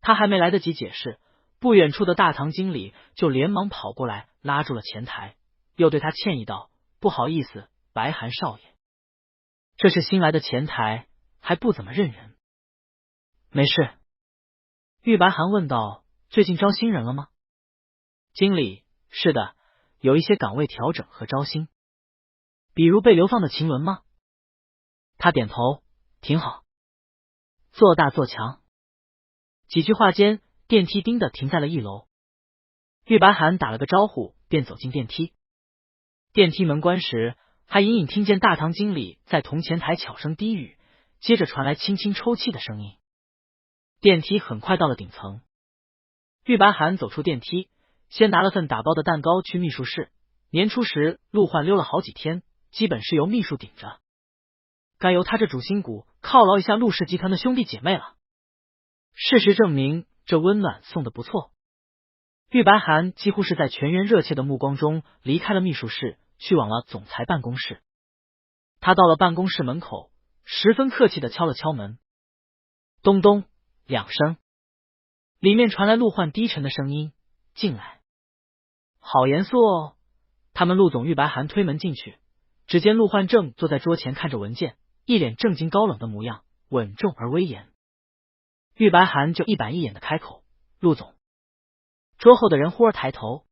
Speaker 1: 他还没来得及解释，不远处的大堂经理就连忙跑过来拉住了前台，又对他歉意道，不好意思，白寒少爷，这是新来的前台，还不怎么认人。没事。玉白寒问道，最近招新人了吗？经理，是的，有一些岗位调整和招新。比如被流放的秦雯吗？他点头，挺好。做大做强。几句话间，电梯叮的停在了1楼。玉白寒打了个招呼，便走进电梯。电梯门关时，还隐隐听见大堂经理在同前台悄声低语，接着传来轻轻抽泣的声音。电梯很快到了顶层。玉白寒走出电梯，先拿了份打包的蛋糕去秘书室。年初时陆焕溜了好几天，基本是由秘书顶着，该由他这主心骨犒劳一下陆氏集团的兄弟姐妹了。事实证明，这温暖送的不错。玉白寒几乎是在全员热切的目光中离开了秘书室，去往了总裁办公室。他到了办公室门口，十分客气的敲了敲门。咚咚2声，里面传来陆焕低沉的声音：“进来。”好严肃哦。他们陆总玉白涵推门进去，只见陆焕正坐在桌前看着文件，一脸正经高冷的模样，稳重而威严。玉白涵就一板一眼的开口：“陆总。”桌后的人忽而抬头，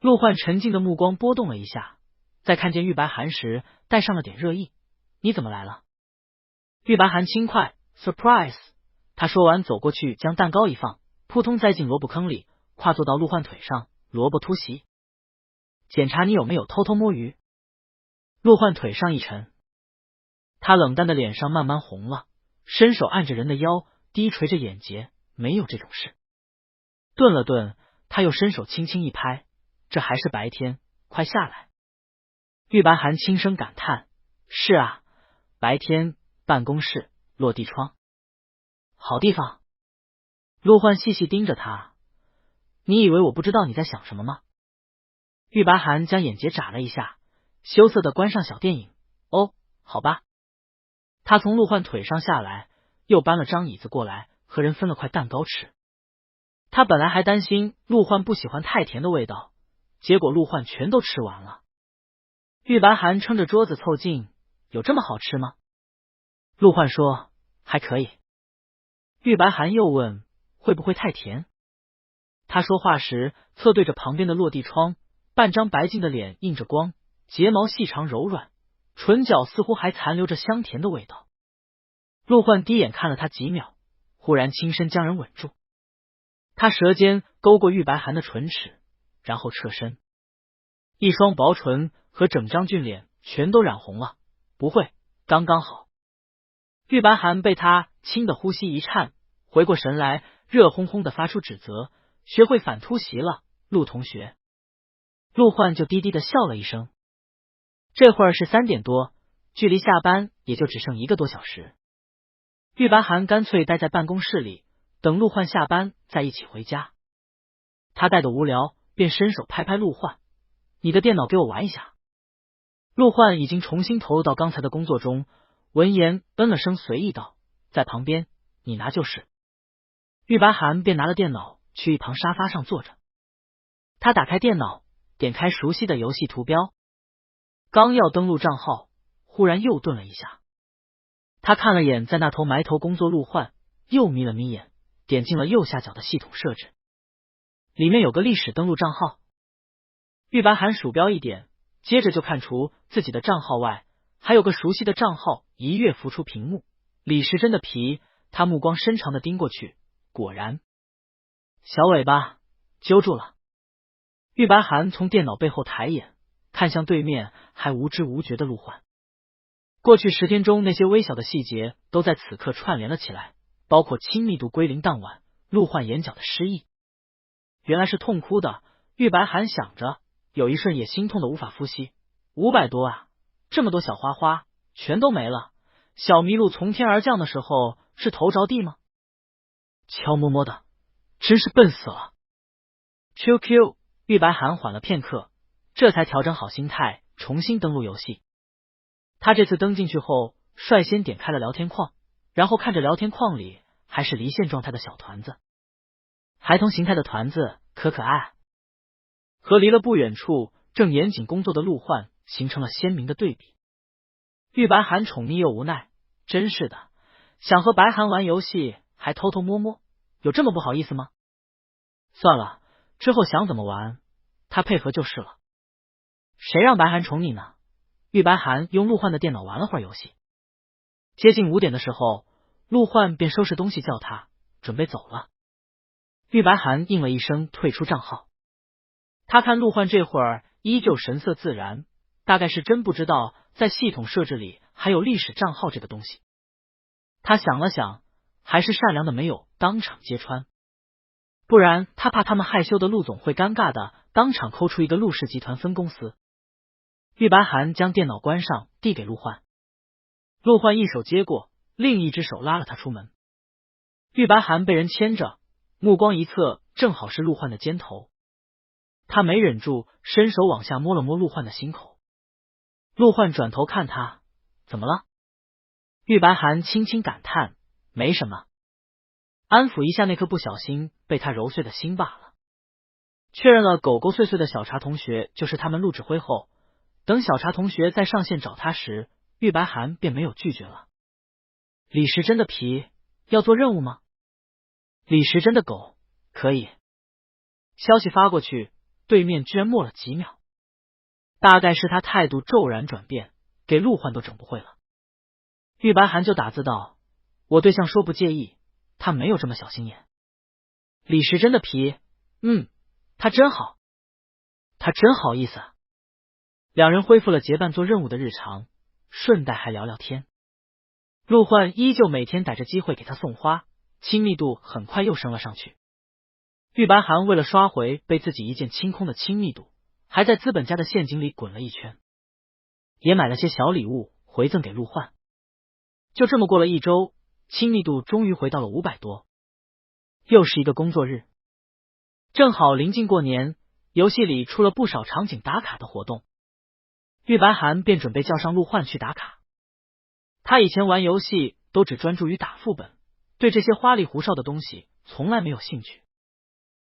Speaker 1: 陆焕沉静的目光波动了一下，在看见玉白涵时带上了点热意。“你怎么来了？”玉白涵轻快 surprise。 他说完走过去将蛋糕一放，扑通栽进萝卜坑里，跨坐到陆焕腿上。“萝卜突袭，检查你有没有偷偷摸鱼。”陆焕腿上一沉，他冷淡的脸上慢慢红了，伸手按着人的腰，低垂着眼睫：“没有这种事。”顿了顿，他又伸手轻轻一拍：“这还是白天，快下来。”玉白涵轻声感叹：“是啊，白天，办公室，落地窗，好地方。”陆焕细细盯着他：“你以为我不知道你在想什么吗？”玉白涵将眼睫眨了一下，羞涩的关上小电影。“哦，好吧。”他从陆焕腿上下来，又搬了张椅子过来，和人分了块蛋糕吃。他本来还担心陆焕不喜欢太甜的味道，结果陆焕全都吃完了。玉白涵撑着桌子凑近：“有这么好吃吗？”陆焕说：“还可以。”玉白涵又问：“会不会太甜？”他说话时侧对着旁边的落地窗，半张白净的脸映着光，睫毛细长柔软，唇角似乎还残留着香甜的味道。陆焕低眼看了他几秒，忽然轻身将人稳住。他舌尖勾过玉白涵的唇齿，然后侧身，一双薄唇和整张俊脸全都染红了。“不会，刚刚好。”玉白涵被他轻的呼吸一颤，回过神来，热烘烘的发出指责：“学会反突袭了，陆同学。”陆焕就低低的笑了一声。这会儿是3点多，距离下班也就只剩1个多小时。玉白涵干脆待在办公室里，等陆焕下班再一起回家。他待得无聊，便伸手拍拍陆焕：“你的电脑给我玩一下。”陆焕已经重新投入到刚才的工作中，闻言嗯了声，随意道：“在旁边，你拿就是。”玉白涵便拿了电脑去一旁沙发上坐着。他打开电脑，点开熟悉的游戏图标，刚要登录账号，忽然又顿了一下。他看了眼在那头埋头工作陆焕，又眯了眯眼，点进了右下角的系统设置，里面有个历史登录账号。玉白涵鼠标一点，接着就看除自己的账号外，还有个熟悉的账号一跃浮出屏幕，李时珍的皮。他目光深长的盯过去，果然，小尾巴揪住了。玉白涵从电脑背后抬眼看向对面还无知无觉的陆焕。过去10天中那些微小的细节都在此刻串联了起来，包括亲密度归零当晚陆焕眼角的失忆。原来是痛哭的。玉白涵想着，有一瞬也心痛的无法呼吸。500多啊，这么多小花花全都没了。小麋鹿从天而降的时候是头着地吗？悄摸摸的，真是笨死了。QQ。 玉白涵缓了片刻，这才调整好心态，重新登录游戏。他这次登进去后，率先点开了聊天框，然后看着聊天框里还是离线状态的小团子，孩童形态的团子可可爱，和离了不远处正严谨工作的陆焕形成了鲜明的对比。玉白涵宠溺又无奈，真是的，想和白涵玩游戏还偷偷摸摸，有这么不好意思吗？算了，之后想怎么玩他配合就是了。谁让白涵宠你呢？玉白涵用陆焕的电脑玩了会儿游戏。接近5点的时候，陆焕便收拾东西叫他准备走了。玉白涵应了一声，退出账号。他看陆焕这会儿依旧神色自然，大概是真不知道在系统设置里还有历史账号这个东西。他想了想，还是善良的没有当场揭穿，不然他怕他们害羞的陆总会尴尬的当场抠出一个陆氏集团分公司。玉白涵将电脑关上，递给陆焕。陆焕一手接过，另一只手拉了他出门。玉白涵被人牵着，目光一侧，正好是陆焕的肩头。他没忍住，伸手往下摸了摸陆焕的心口。陆焕转头看他，怎么了？玉白涵轻轻感叹，没什么。安抚一下那颗不小心被他揉碎的心罢了。确认了狗狗碎碎的小茶同学就是他们陆指挥后，等小茶同学在上线找他时，玉白寒便没有拒绝了。李时珍的皮要做任务吗？李时珍的狗可以。消息发过去，对面居然默了几秒，大概是他态度骤然转变，给陆焕都整不会了。玉白寒就打字道：我对象说不介意，他没有这么小心眼。李时珍的皮，他真好，他真好意思啊。两人恢复了结伴做任务的日常，顺带还聊聊天。陆焕依旧每天逮着机会给他送花，亲密度很快又升了上去。玉白寒为了刷回被自己一剑清空的亲密度，还在资本家的陷阱里滚了一圈，也买了些小礼物回赠给陆焕。就这么过了一周，亲密度终于回到了500多。又是一个工作日，正好临近过年，游戏里出了不少场景打卡的活动，玉白寒便准备叫上陆焕去打卡。他以前玩游戏都只专注于打副本，对这些花里胡哨的东西从来没有兴趣。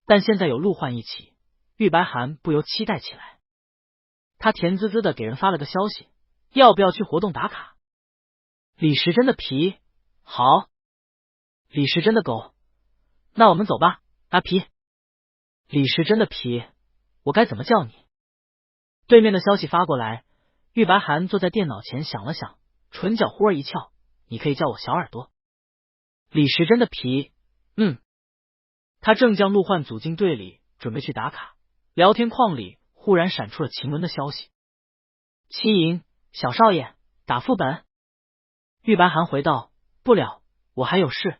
Speaker 1: 但现在有陆焕一起，玉白寒不由期待起来。他甜滋滋的给人发了个消息，要不要去活动打卡？李时珍的皮，好。李时珍的狗，那我们走吧，阿皮。李时珍的皮，我该怎么叫你？对面的消息发过来，玉白寒坐在电脑前想了想，唇角忽而一翘，你可以叫我小耳朵。李时珍的皮，他正将陆焕组进队里，准备去打卡，聊天框里忽然闪出了晴雯的消息：七营小少爷打副本。玉白寒回道：不了，我还有事。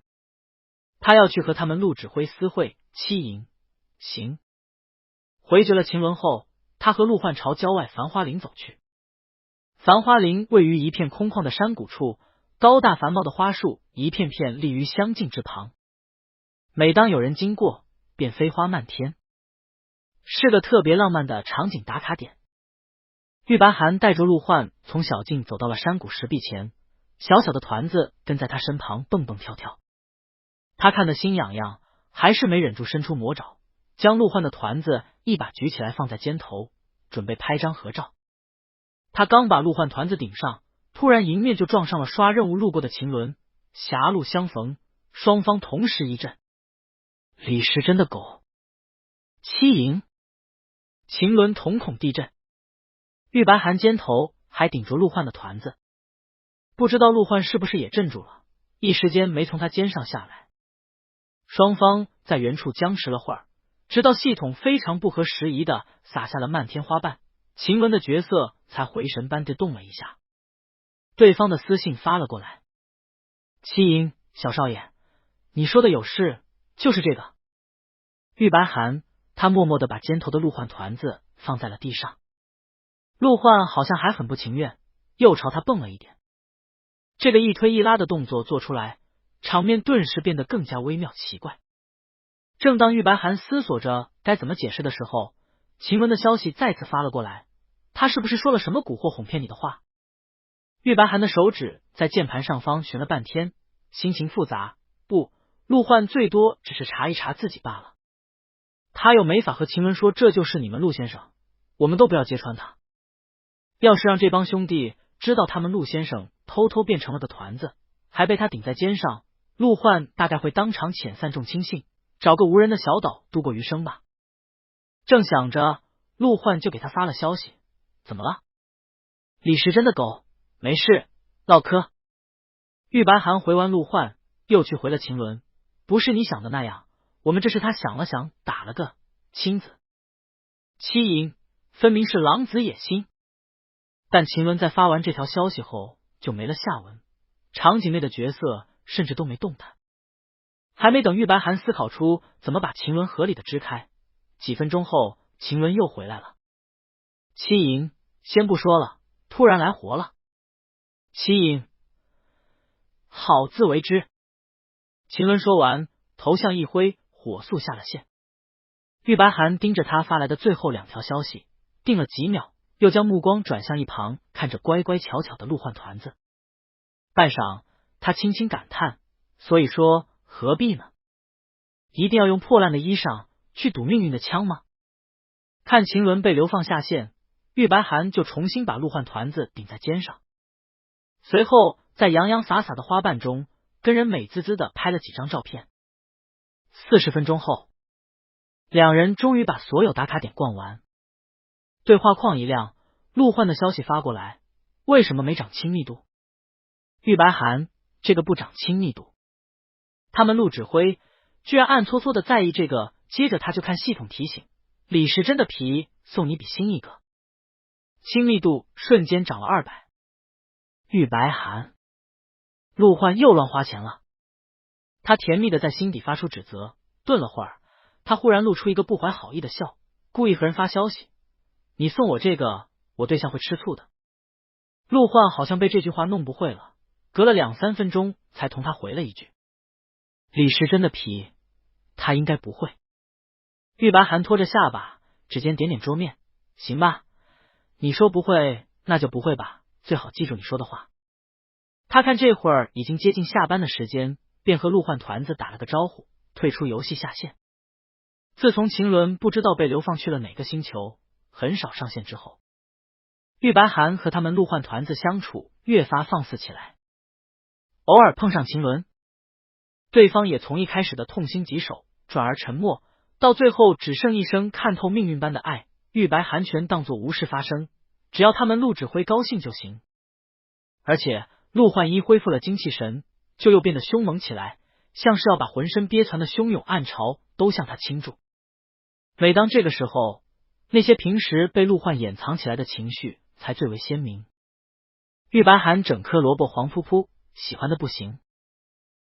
Speaker 1: 他要去和他们陆指挥私会。七营行。回绝了晴雯后，他和陆焕朝郊外繁花林走去。繁花林位于一片空旷的山谷处，高大繁茂的花树一片片立于相近之旁，每当有人经过，便飞花漫天，是个特别浪漫的场景打卡点。玉白寒带着陆焕从小径走到了山谷石壁前，小小的团子跟在他身旁蹦蹦跳跳。他看得心痒痒，还是没忍住伸出魔爪，将陆焕的团子一把举起来放在肩头，准备拍张合照。他刚把陆焕团子顶上，突然迎面就撞上了刷任务路过的秦鸾，狭路相逢，双方同时一震。李时珍的狗，七营，秦鸾瞳孔地震。玉白寒肩头还顶着陆焕的团子，不知道陆焕是不是也镇住了，一时间没从他肩上下来。双方在原处僵持了会儿，直到系统非常不合时宜的撒下了漫天花瓣，秦雯的角色才回神般的动了一下。对方的私信发了过来：七营小少爷，你说的有事，就是这个。玉白寒他默默的把肩头的陆焕团子放在了地上，陆焕好像还很不情愿，又朝他蹦了一点。这个一推一拉的动作做出来，场面顿时变得更加微妙奇怪。正当玉白寒思索着该怎么解释的时候，秦雯的消息再次发了过来，他是不是说了什么蛊惑哄骗你的话？玉白寒的手指在键盘上方寻了半天，心情复杂。不，陆焕最多只是查一查自己罢了，他又没法和秦雯说这就是你们陆先生，我们都不要揭穿他。要是让这帮兄弟知道他们陆先生偷偷变成了个团子，还被他顶在肩上，陆焕大概会当场遣散众亲信，找个无人的小岛度过余生吧。正想着，陆焕就给他发了消息：怎么了？李时珍的狗，没事，唠嗑。玉白寒回完陆焕，又去回了秦鸾：不是你想的那样，我们这是他想了想，打了个亲子。七营分明是狼子野心。但秦鸾在发完这条消息后就没了下文，场景内的角色甚至都没动弹。还没等玉白寒思考出怎么把秦鸾合理的支开，几分钟后秦鸾又回来了：七营先不说了，突然来活了。七营好自为之。秦鸾说完，头像一挥，火速下了线。玉白寒盯着他发来的最后2条消息，定了几秒，又将目光转向一旁看着乖乖巧巧的陆焕团子。半晌，他轻轻感叹：所以说何必呢？一定要用破烂的衣裳去赌命运的枪吗？看秦伦被流放下线，玉白寒就重新把陆幻团子顶在肩上，随后在洋洋洒洒的花瓣中跟人美滋滋的拍了几张照片。40分钟后，两人终于把所有打卡点逛完。对话框一亮，陆幻的消息发过来，为什么没涨亲密度？玉白寒，这个不涨亲密度。他们陆指挥居然暗搓搓的在意这个，接着他就看系统提醒，李时珍的皮送你比心一个，亲密度瞬间涨了200。玉白寒，陆幻又乱花钱了。他甜蜜的在心底发出指责，顿了会儿，他忽然露出一个不怀好意的笑，故意和人发消息，你送我这个，我对象会吃醋的。陆幻好像被这句话弄不会了，隔了2-3分钟才同他回了一句，李时珍的皮他应该不会。玉白寒拖着下巴，指尖点点桌面，行吧，你说不会那就不会吧，最好记住你说的话。他看这会儿已经接近下班的时间，便和陆幻团子打了个招呼，退出游戏下线。自从秦伦不知道被流放去了哪个星球，很少上线之后，玉白寒和他们陆幻团子相处越发放肆起来。偶尔碰上秦伦，对方也从一开始的痛心疾首转而沉默，到最后只剩一声看透命运般的爱，玉白寒全当作无事发生，只要他们陆指挥高兴就行。而且陆幻一恢复了精气神，就又变得凶猛起来，像是要把浑身憋藏的汹涌暗潮都向他倾注。每当这个时候，那些平时被陆幻掩藏起来的情绪才最为鲜明。玉白寒整颗萝卜黄扑扑，喜欢的不行。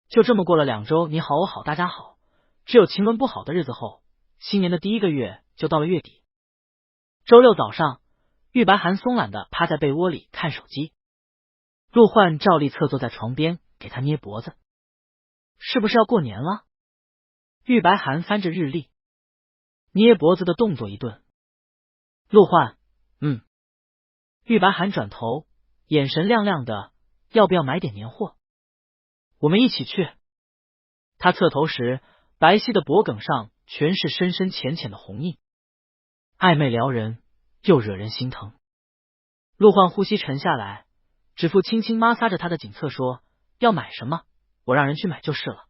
Speaker 1: 就这么过了2周，你好我好大家好，只有秦伦不好的日子后，新年的第1个月就到了月底。周六早上，玉白寒松懒的趴在被窝里看手机，陆幻照例侧坐在床边给他捏脖子。是不是要过年了？玉白寒翻着日历，捏脖子的动作一顿。陆幻，玉白寒转头，眼神亮亮的，要不要买点年货？我们一起去。他侧头时，白皙的脖颈上全是深深浅浅的红印，暧昧撩人，又惹人心疼。陆幻呼吸沉下来，指腹轻轻摩挲着他的颈侧说，要买什么，我让人去买就是了。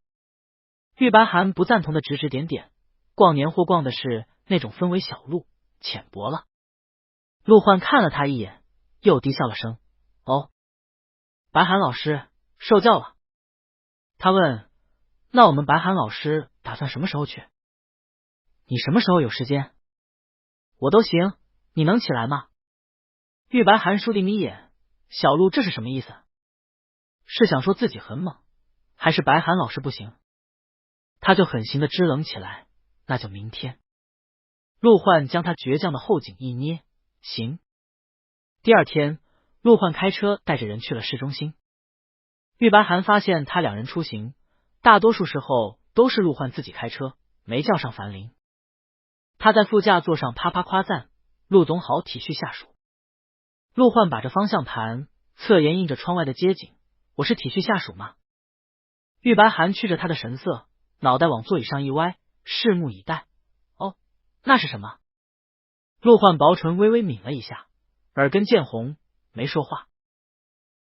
Speaker 1: 玉白寒不赞同的指指点点，逛年货逛的是那种氛围小路，浅薄了。陆幻看了他一眼，又低笑了声，哦，白寒老师受教了。他问，那我们白寒老师打算什么时候去？你什么时候有时间？我都行，你能起来吗？玉白寒竖定眯眼，小陆这是什么意思？是想说自己很猛，还是白寒老师不行？他就狠心的支棱起来，那就明天。陆幻将他倔强的后颈一捏，行。第二天，陆幻开车带着人去了市中心。玉白寒发现他2人出行，大多数时候都是陆幻自己开车，没叫上樊玲。他在副驾座上啪啪夸赞，陆总好体恤下属。陆幻把着方向盘，侧颜映着窗外的街景，我是体恤下属吗？玉白寒觑着他的神色，脑袋往座椅上一歪，拭目以待。哦，那是什么？陆幻薄唇微微抿了一下，耳根见红，没说话。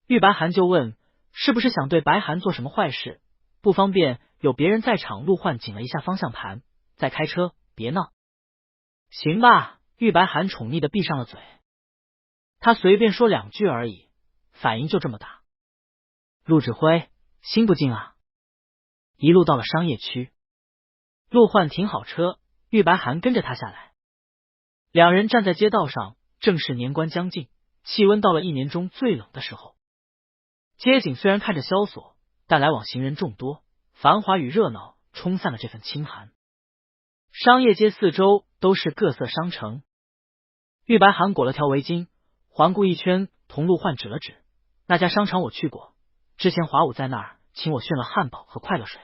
Speaker 1: 玉白寒就问，是不是想对白寒做什么坏事？不方便有别人在场。陆幻紧了一下方向盘，再开车，别闹。行吧，玉白寒宠溺的闭上了嘴。他随便说2句而已，反应就这么大。陆指挥，心不静啊。一路到了商业区，陆幻停好车，玉白寒跟着他下来。2人站在街道上，正是年关将近，气温到了1年中最冷的时候。街景虽然看着萧索，但来往行人众多，繁华与热闹冲散了这份清寒。商业街四周都是各色商城。玉白寒裹了条围巾，环顾一圈，同陆幻指了指，那家商场我去过，之前华武在那儿请我炫了汉堡和快乐水。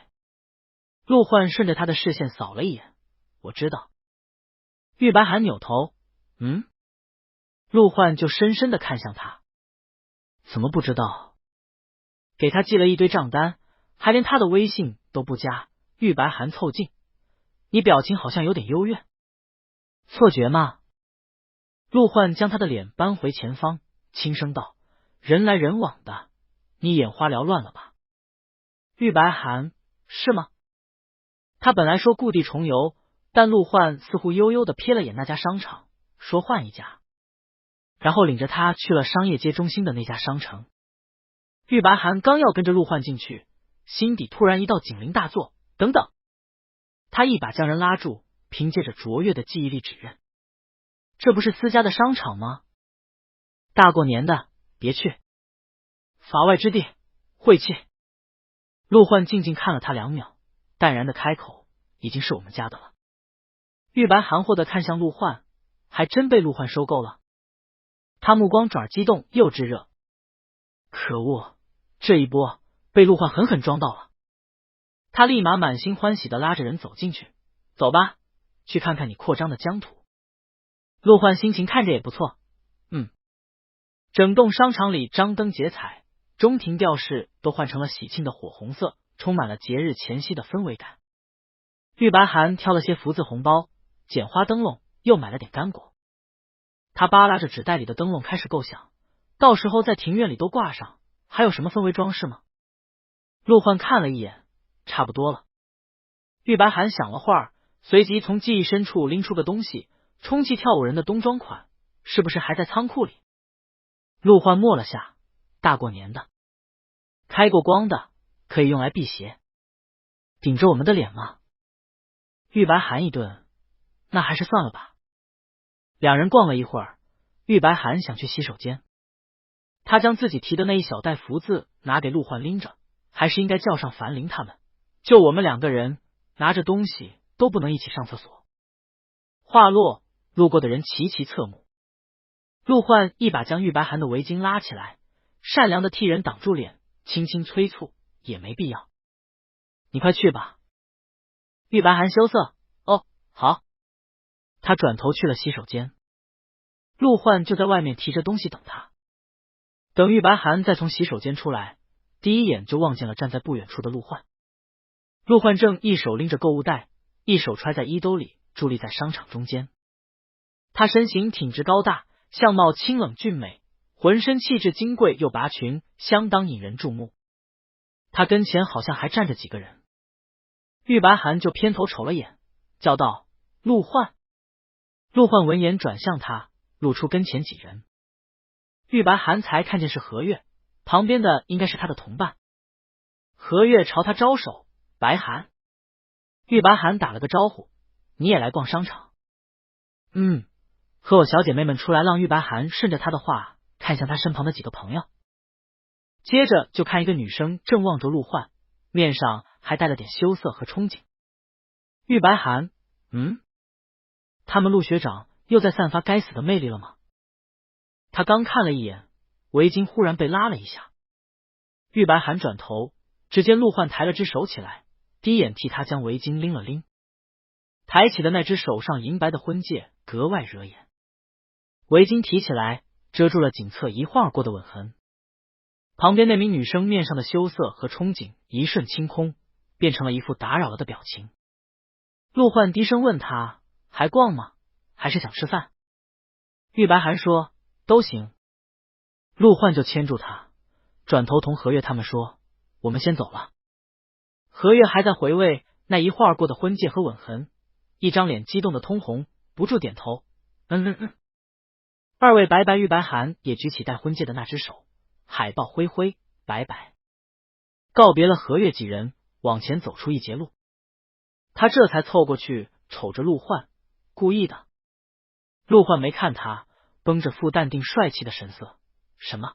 Speaker 1: 陆幻顺着他的视线扫了一眼，我知道。玉白寒扭头，陆幻就深深的看向他，怎么不知道？给他寄了一堆账单，还连他的微信都不加。玉白寒凑近，你表情好像有点幽怨。错觉吗？陆焕将他的脸搬回前方，轻声道：人来人往的，你眼花缭乱了吧？玉白寒，是吗？他本来说故地重游，但陆焕似乎悠悠的瞥了眼那家商场，说换一家，然后领着他去了商业街中心的那家商城。玉白寒刚要跟着陆焕进去，心底突然一道警铃大作，等等！他一把将人拉住，凭借着卓越的记忆力指认：这不是私家的商场吗？大过年的，别去！法外之地，晦气！陆焕静静看了他2秒，淡然的开口：已经是我们家的了。玉白含糊的看向陆焕，还真被陆焕收购了。他目光转激动又炙热，可恶，这一波被陆焕狠狠装到了。他立马满心欢喜的拉着人走进去：走吧，去看看你扩张的疆土。陆焕心情看着也不错，整栋商场里张灯结彩，中庭吊饰都换成了喜庆的火红色，充满了节日前夕的氛围感。玉白寒挑了些福字红包，剪花灯笼，又买了点干果。他扒拉着纸袋里的灯笼开始构想，到时候在庭院里都挂上，还有什么氛围装饰吗？陆焕看了一眼，差不多了。玉白寒想了会儿，随即从记忆深处拎出个东西，充气跳舞人的冬装款，是不是还在仓库里？陆焕默了下，大过年的，开过光的，可以用来辟邪。顶着我们的脸吗？玉白寒一顿，那还是算了吧。两人逛了一会儿，玉白寒想去洗手间，他将自己提的那一小袋福字拿给陆焕拎着，还是应该叫上樊玲他们，就我们2个人拿着东西都不能一起上厕所。话落，路过的人齐齐侧目。陆焕一把将玉白寒的围巾拉起来，善良的替人挡住脸，轻轻催促：也没必要，你快去吧。玉白寒羞涩：哦，好。他转头去了洗手间，陆焕就在外面提着东西等他。等玉白寒再从洗手间出来，第一眼就望见了站在不远处的陆焕。陆焕正一手拎着购物袋，一手揣在衣兜里，伫立在商场中间。他身形挺直高大，相貌清冷俊美，浑身气质金贵又拔群，相当引人注目。他跟前好像还站着几个人。玉白寒就偏头瞅了眼，叫道：陆焕。陆焕闻言转向他，露出跟前几人。玉白寒才看见是何月，旁边的应该是他的同伴。何月朝他招手：白寒。玉白寒打了个招呼：你也来逛商场？和我小姐妹们出来。让玉白寒顺着他的话看向他身旁的几个朋友，接着就看一个女生正望着陆焕，面上还带了点羞涩和憧憬。玉白寒，他们陆学长又在散发该死的魅力了吗？他刚看了一眼，围巾忽然被拉了一下。玉白寒转头，只见陆焕抬了只手起来，低眼替他将围巾拎了拎。抬起的那只手上银白的婚戒格外惹眼，围巾提起来遮住了颈侧一晃而过的吻痕。旁边那名女生面上的羞涩和憧憬一瞬清空，变成了一副打扰了的表情。陆焕低声问他：还逛吗？还是想吃饭？玉白寒说：都行。陆焕就牵住他，转头同何月他们说：我们先走了。何月还在回味那一晃而过的婚戒和吻痕，一张脸激动的通红，不住点头：二位拜拜。玉白寒也举起戴婚戒的那只手，海报挥挥，拜拜。告别了何月几人，往前走出一截路。他这才凑过去瞅着陆焕，故意的。陆焕没看他，绷着副淡定帅气的神色。什么？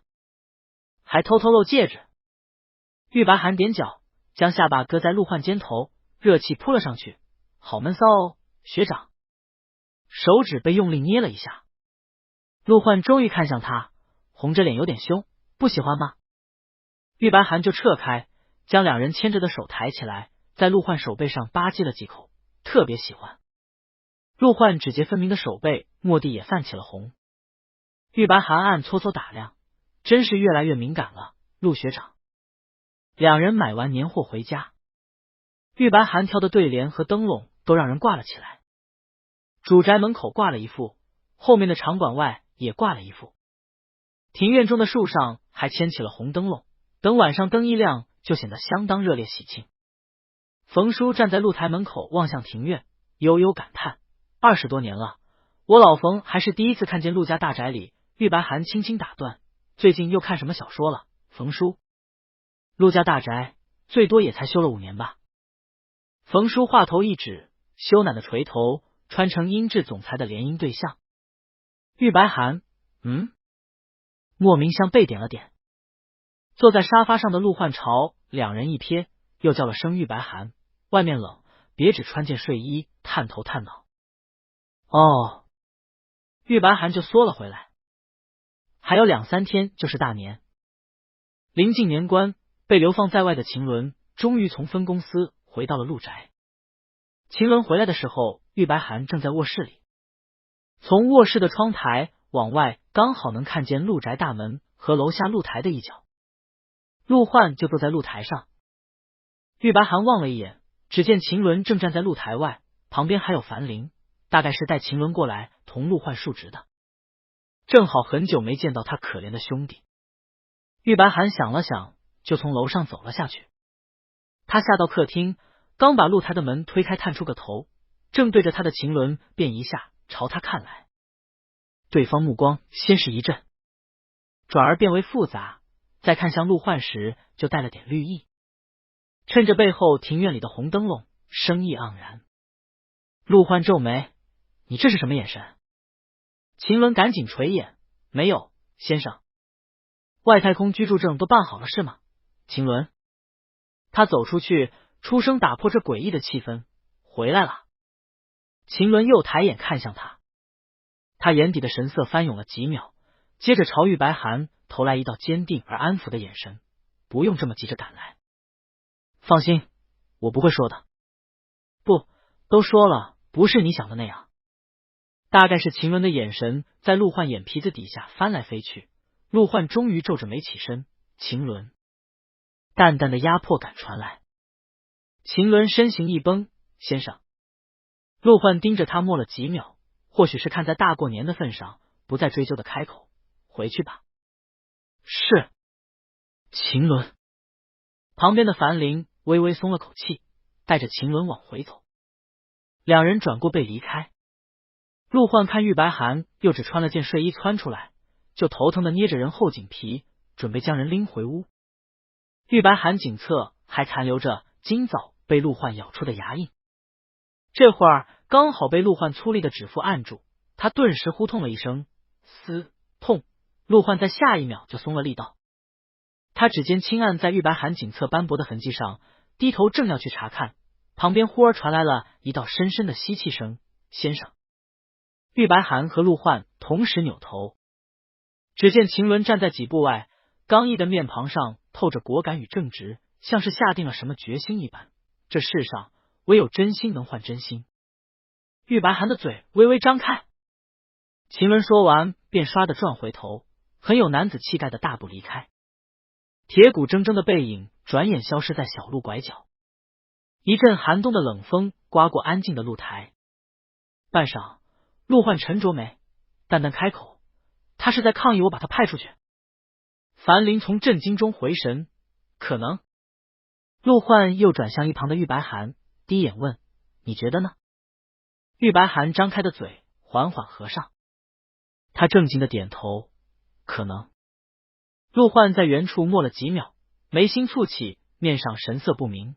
Speaker 1: 还偷偷露戒指？玉白寒踮脚，将下巴搁在陆焕肩头，热气扑了上去。好闷骚哦，学长。手指被用力捏了一下。陆焕终于看向他，红着脸有点凶：不喜欢吗？玉白寒就撤开，将两人牵着的手抬起来，在陆焕手背上吧唧了几口，特别喜欢。陆焕指节分明的手背蓦地也泛起了红。玉白寒暗搓搓打量，真是越来越敏感了，陆学长。两人买完年货回家，玉白寒挑的对联和灯笼都都让人挂了起来。主宅门口挂了一副，后面的场馆外也挂了一副，庭院中的树上还牵起了红灯笼，等晚上灯一亮，就显得相当热烈喜庆。冯叔站在露台门口望向庭院，悠悠感叹：20多年了，我老冯还是第一次看见陆家大宅里。玉白寒轻轻打断：最近又看什么小说了，冯叔？陆家大宅最多也才修了5年吧。冯叔话头一指，羞赧的垂头，穿成英质总裁的联姻对象。玉白寒莫名向背点了点。坐在沙发上的陆焕朝两人一瞥，又叫了声玉白寒，外面冷，别只穿件睡衣，探头探脑。哦，玉白寒就缩了回来。还有2、3天就是大年。临近年关，被流放在外的秦伦终于从分公司回到了陆宅。秦伦回来的时候，玉白寒正在卧室里。从卧室的窗台往外，刚好能看见陆宅大门和楼下露台的一角。陆焕就坐在露台上。玉白寒望了一眼，只见秦伦正站在露台外，旁边还有樊玲，大概是带秦伦过来同陆焕述职的。正好很久没见到他可怜的兄弟。玉白寒想了想，就从楼上走了下去。他下到客厅，刚把露台的门推开，探出个头，正对着他的秦伦便一下朝他看来。对方目光先是一震，转而变为复杂，在看向陆焕时就带了点绿意。趁着背后庭院里的红灯笼，生意盎然。陆焕皱眉：你这是什么眼神？秦伦赶紧垂眼：没有，先生。外太空居住证都办好了是吗？秦伦。他走出去，出声打破这诡异的气氛：回来了。秦伦又抬眼看向他，他眼底的神色翻涌了几秒，接着朝玉白寒投来一道坚定而安抚的眼神：不用这么急着赶来。放心，我不会说的。不，都说了，不是你想的那样。大概是秦伦的眼神在陆焕眼皮子底下翻来飞去，陆焕终于皱着眉起身。秦伦，淡淡的压迫感传来。秦伦身形一绷：先生。陆焕盯着他默了几秒，或许是看在大过年的份上，不再追究的开口：回去吧。是。秦伦。旁边的樊玲微微松了口气，带着秦伦往回走。两人转过背离开。陆焕看玉白寒又只穿了件睡衣窜出来，就头疼的捏着人后颈皮，准备将人拎回屋。玉白寒颈侧还残留着今早被陆焕咬出的牙印，这会儿刚好被陆焕粗力的指腹按住，他顿时呼痛了一声，嘶痛。陆焕在下一秒就松了力道。他指尖轻按在玉白寒颈侧斑驳的痕迹上，低头正要去查看，旁边忽而传来了一道深深的吸气声：先生。玉白寒和陆焕同时扭头，只见秦伦站在几步外，刚毅的面庞上透着果敢与正直，像是下定了什么决心一般。这世上唯有真心能换真心。玉白寒的嘴微微张开。秦伦说完便唰的转回头，很有男子气概的大步离开。铁骨铮铮的背影转眼消失在小路拐角。一阵寒冬的冷风刮过安静的露台。半晌，陆焕沉着眉，淡淡开口：他是在抗议我把他派出去。樊玲从震惊中回神：可能。陆焕又转向一旁的玉白寒，低眼问：你觉得呢？玉白寒张开的嘴缓缓合上，他正经的点头：可能。陆焕在原处默了几秒，眉心蹙起，面上神色不明。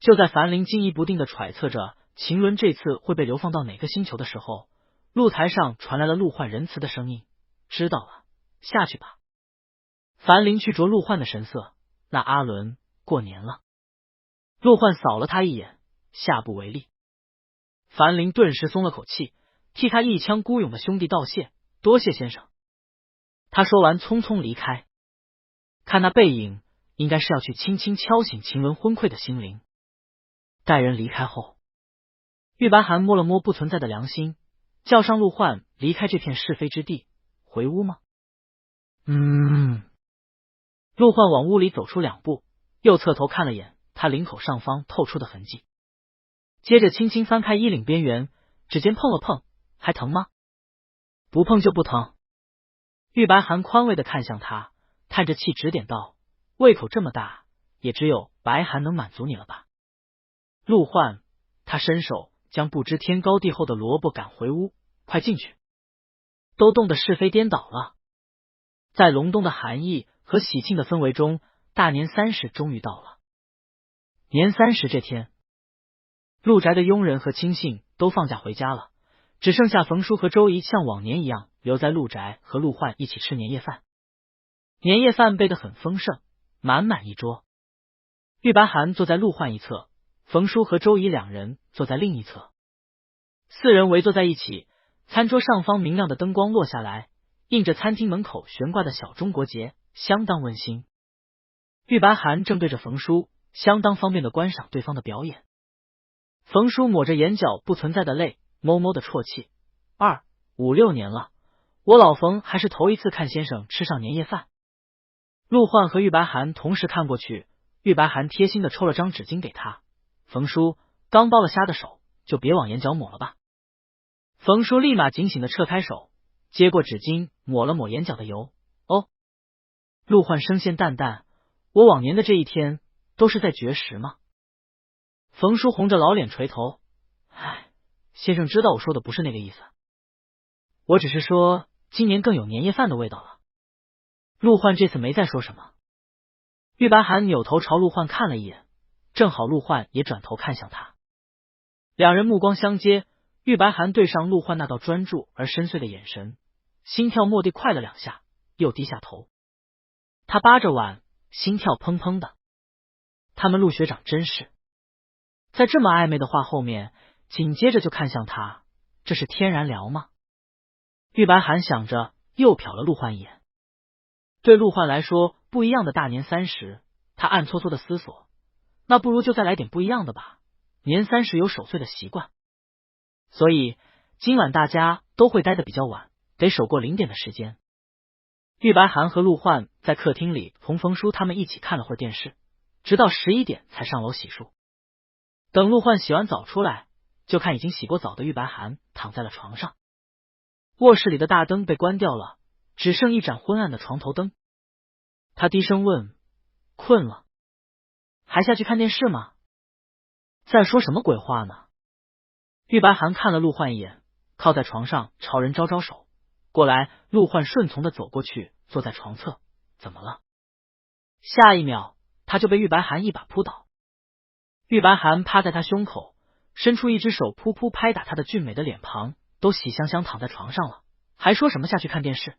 Speaker 1: 就在樊玲惊疑不定的揣测着秦伦这次会被流放到哪个星球的时候，露台上传来了陆焕仁慈的声音：知道了，下去吧。樊玲去着陆焕的神色：那阿伦过年了。陆焕扫了他一眼，下不为例。樊玲顿时松了口气，替他一腔孤勇的兄弟道谢：多谢先生。他说完匆匆离开，看那背影，应该是要去轻轻敲醒秦伦昏聩的心灵。待人离开后，玉白寒摸了摸不存在的良心，叫上陆焕离开这片是非之地。回屋吗？陆焕往屋里走出2步，又侧头看了眼他领口上方透出的痕迹。接着轻轻翻开衣领边缘，指尖碰了碰，还疼吗？不碰就不疼。玉白寒宽慰的看向他，叹着气指点道：胃口这么大，也只有白寒能满足你了吧。陆焕，他伸手将不知天高地厚的萝卜赶回屋，快进去。都冻得是非颠倒了。在隆冬的寒意和喜庆的氛围中，大年30终于到了。年30这天，陆宅的佣人和亲信都放假回家了，只剩下冯叔和周姨像往年一样留在陆宅和陆焕一起吃年夜饭。年夜饭备得很丰盛，满满一桌。玉白寒坐在陆焕一侧，冯叔和周姨2人坐在另一侧，4人围坐在一起。餐桌上方明亮的灯光落下来，映着餐厅门口悬挂的小中国结，相当温馨。玉白寒正对着冯叔，相当方便的观赏对方的表演。冯叔抹着眼角不存在的泪，哞哞的啜泣：5、6年了，我老冯还是头一次看先生吃上年夜饭。陆焕和玉白寒同时看过去，玉白寒贴心的抽了张纸巾给他：冯叔，刚剥了虾的手就别往眼角抹了吧。冯叔立马警醒的撤开手，接过纸巾抹了抹眼角的油。哦。陆焕声线淡淡：我往年的这一天都是在绝食吗？冯叔红着老脸垂头：唉，先生知道我说的不是那个意思，我只是说今年更有年夜饭的味道了。陆焕这次没再说什么。玉白寒扭头朝陆焕看了一眼，正好陆焕也转头看向他，两人目光相接。玉白寒对上陆焕那道专注而深邃的眼神，心跳蓦地快了2下，又低下头。他扒着碗，心跳砰砰的。他们陆学长真是……在这么暧昧的话后面，紧接着就看向他，这是天然聊吗？玉白寒想着，又瞟了陆焕一眼。对陆焕来说，不一样的大年30，他暗搓搓的思索，那不如就再来点不一样的吧。年30有守岁的习惯，所以今晚大家都会待得比较晚，得守过0点的时间。玉白寒和陆焕在客厅里同冯叔他们一起看了会儿电视，直到11点才上楼洗漱。等陆焕洗完澡出来，就看已经洗过澡的玉白寒躺在了床上。卧室里的大灯被关掉了，只剩一盏昏暗的床头灯。他低声问：困了？还下去看电视吗？在说什么鬼话呢？玉白寒看了陆焕一眼，靠在床上朝人招招手过来。陆焕顺从的走过去，坐在床侧。怎么了？下一秒他就被玉白寒一把扑倒。玉白寒趴在他胸口，伸出一只手扑扑拍打他的俊美的脸庞，都喜香香躺在床上了，还说什么下去看电视？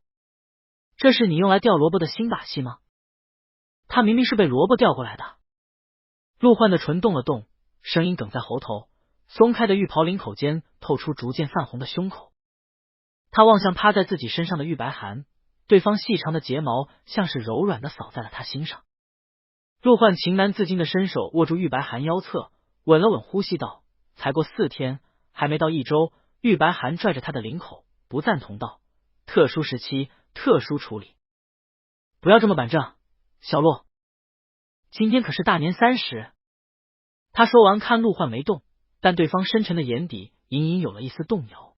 Speaker 1: 这是你用来钓萝卜的新把戏吗？他明明是被萝卜钓过来的。陆焕的唇动了动，声音哽在喉头，松开的浴袍领口间透出逐渐泛红的胸口。他望向趴在自己身上的玉白寒，对方细长的睫毛像是柔软的扫在了他心上。陆焕情难自禁的伸手握住玉白寒腰侧，吻了吻呼吸道：才过4天，还没到1周。玉白寒拽着他的领口，不赞同道：特殊时期，特殊处理，不要这么板正，小陆，今天可是大年30。他说完看陆焕没动，但对方深沉的眼底隐隐有了一丝动摇。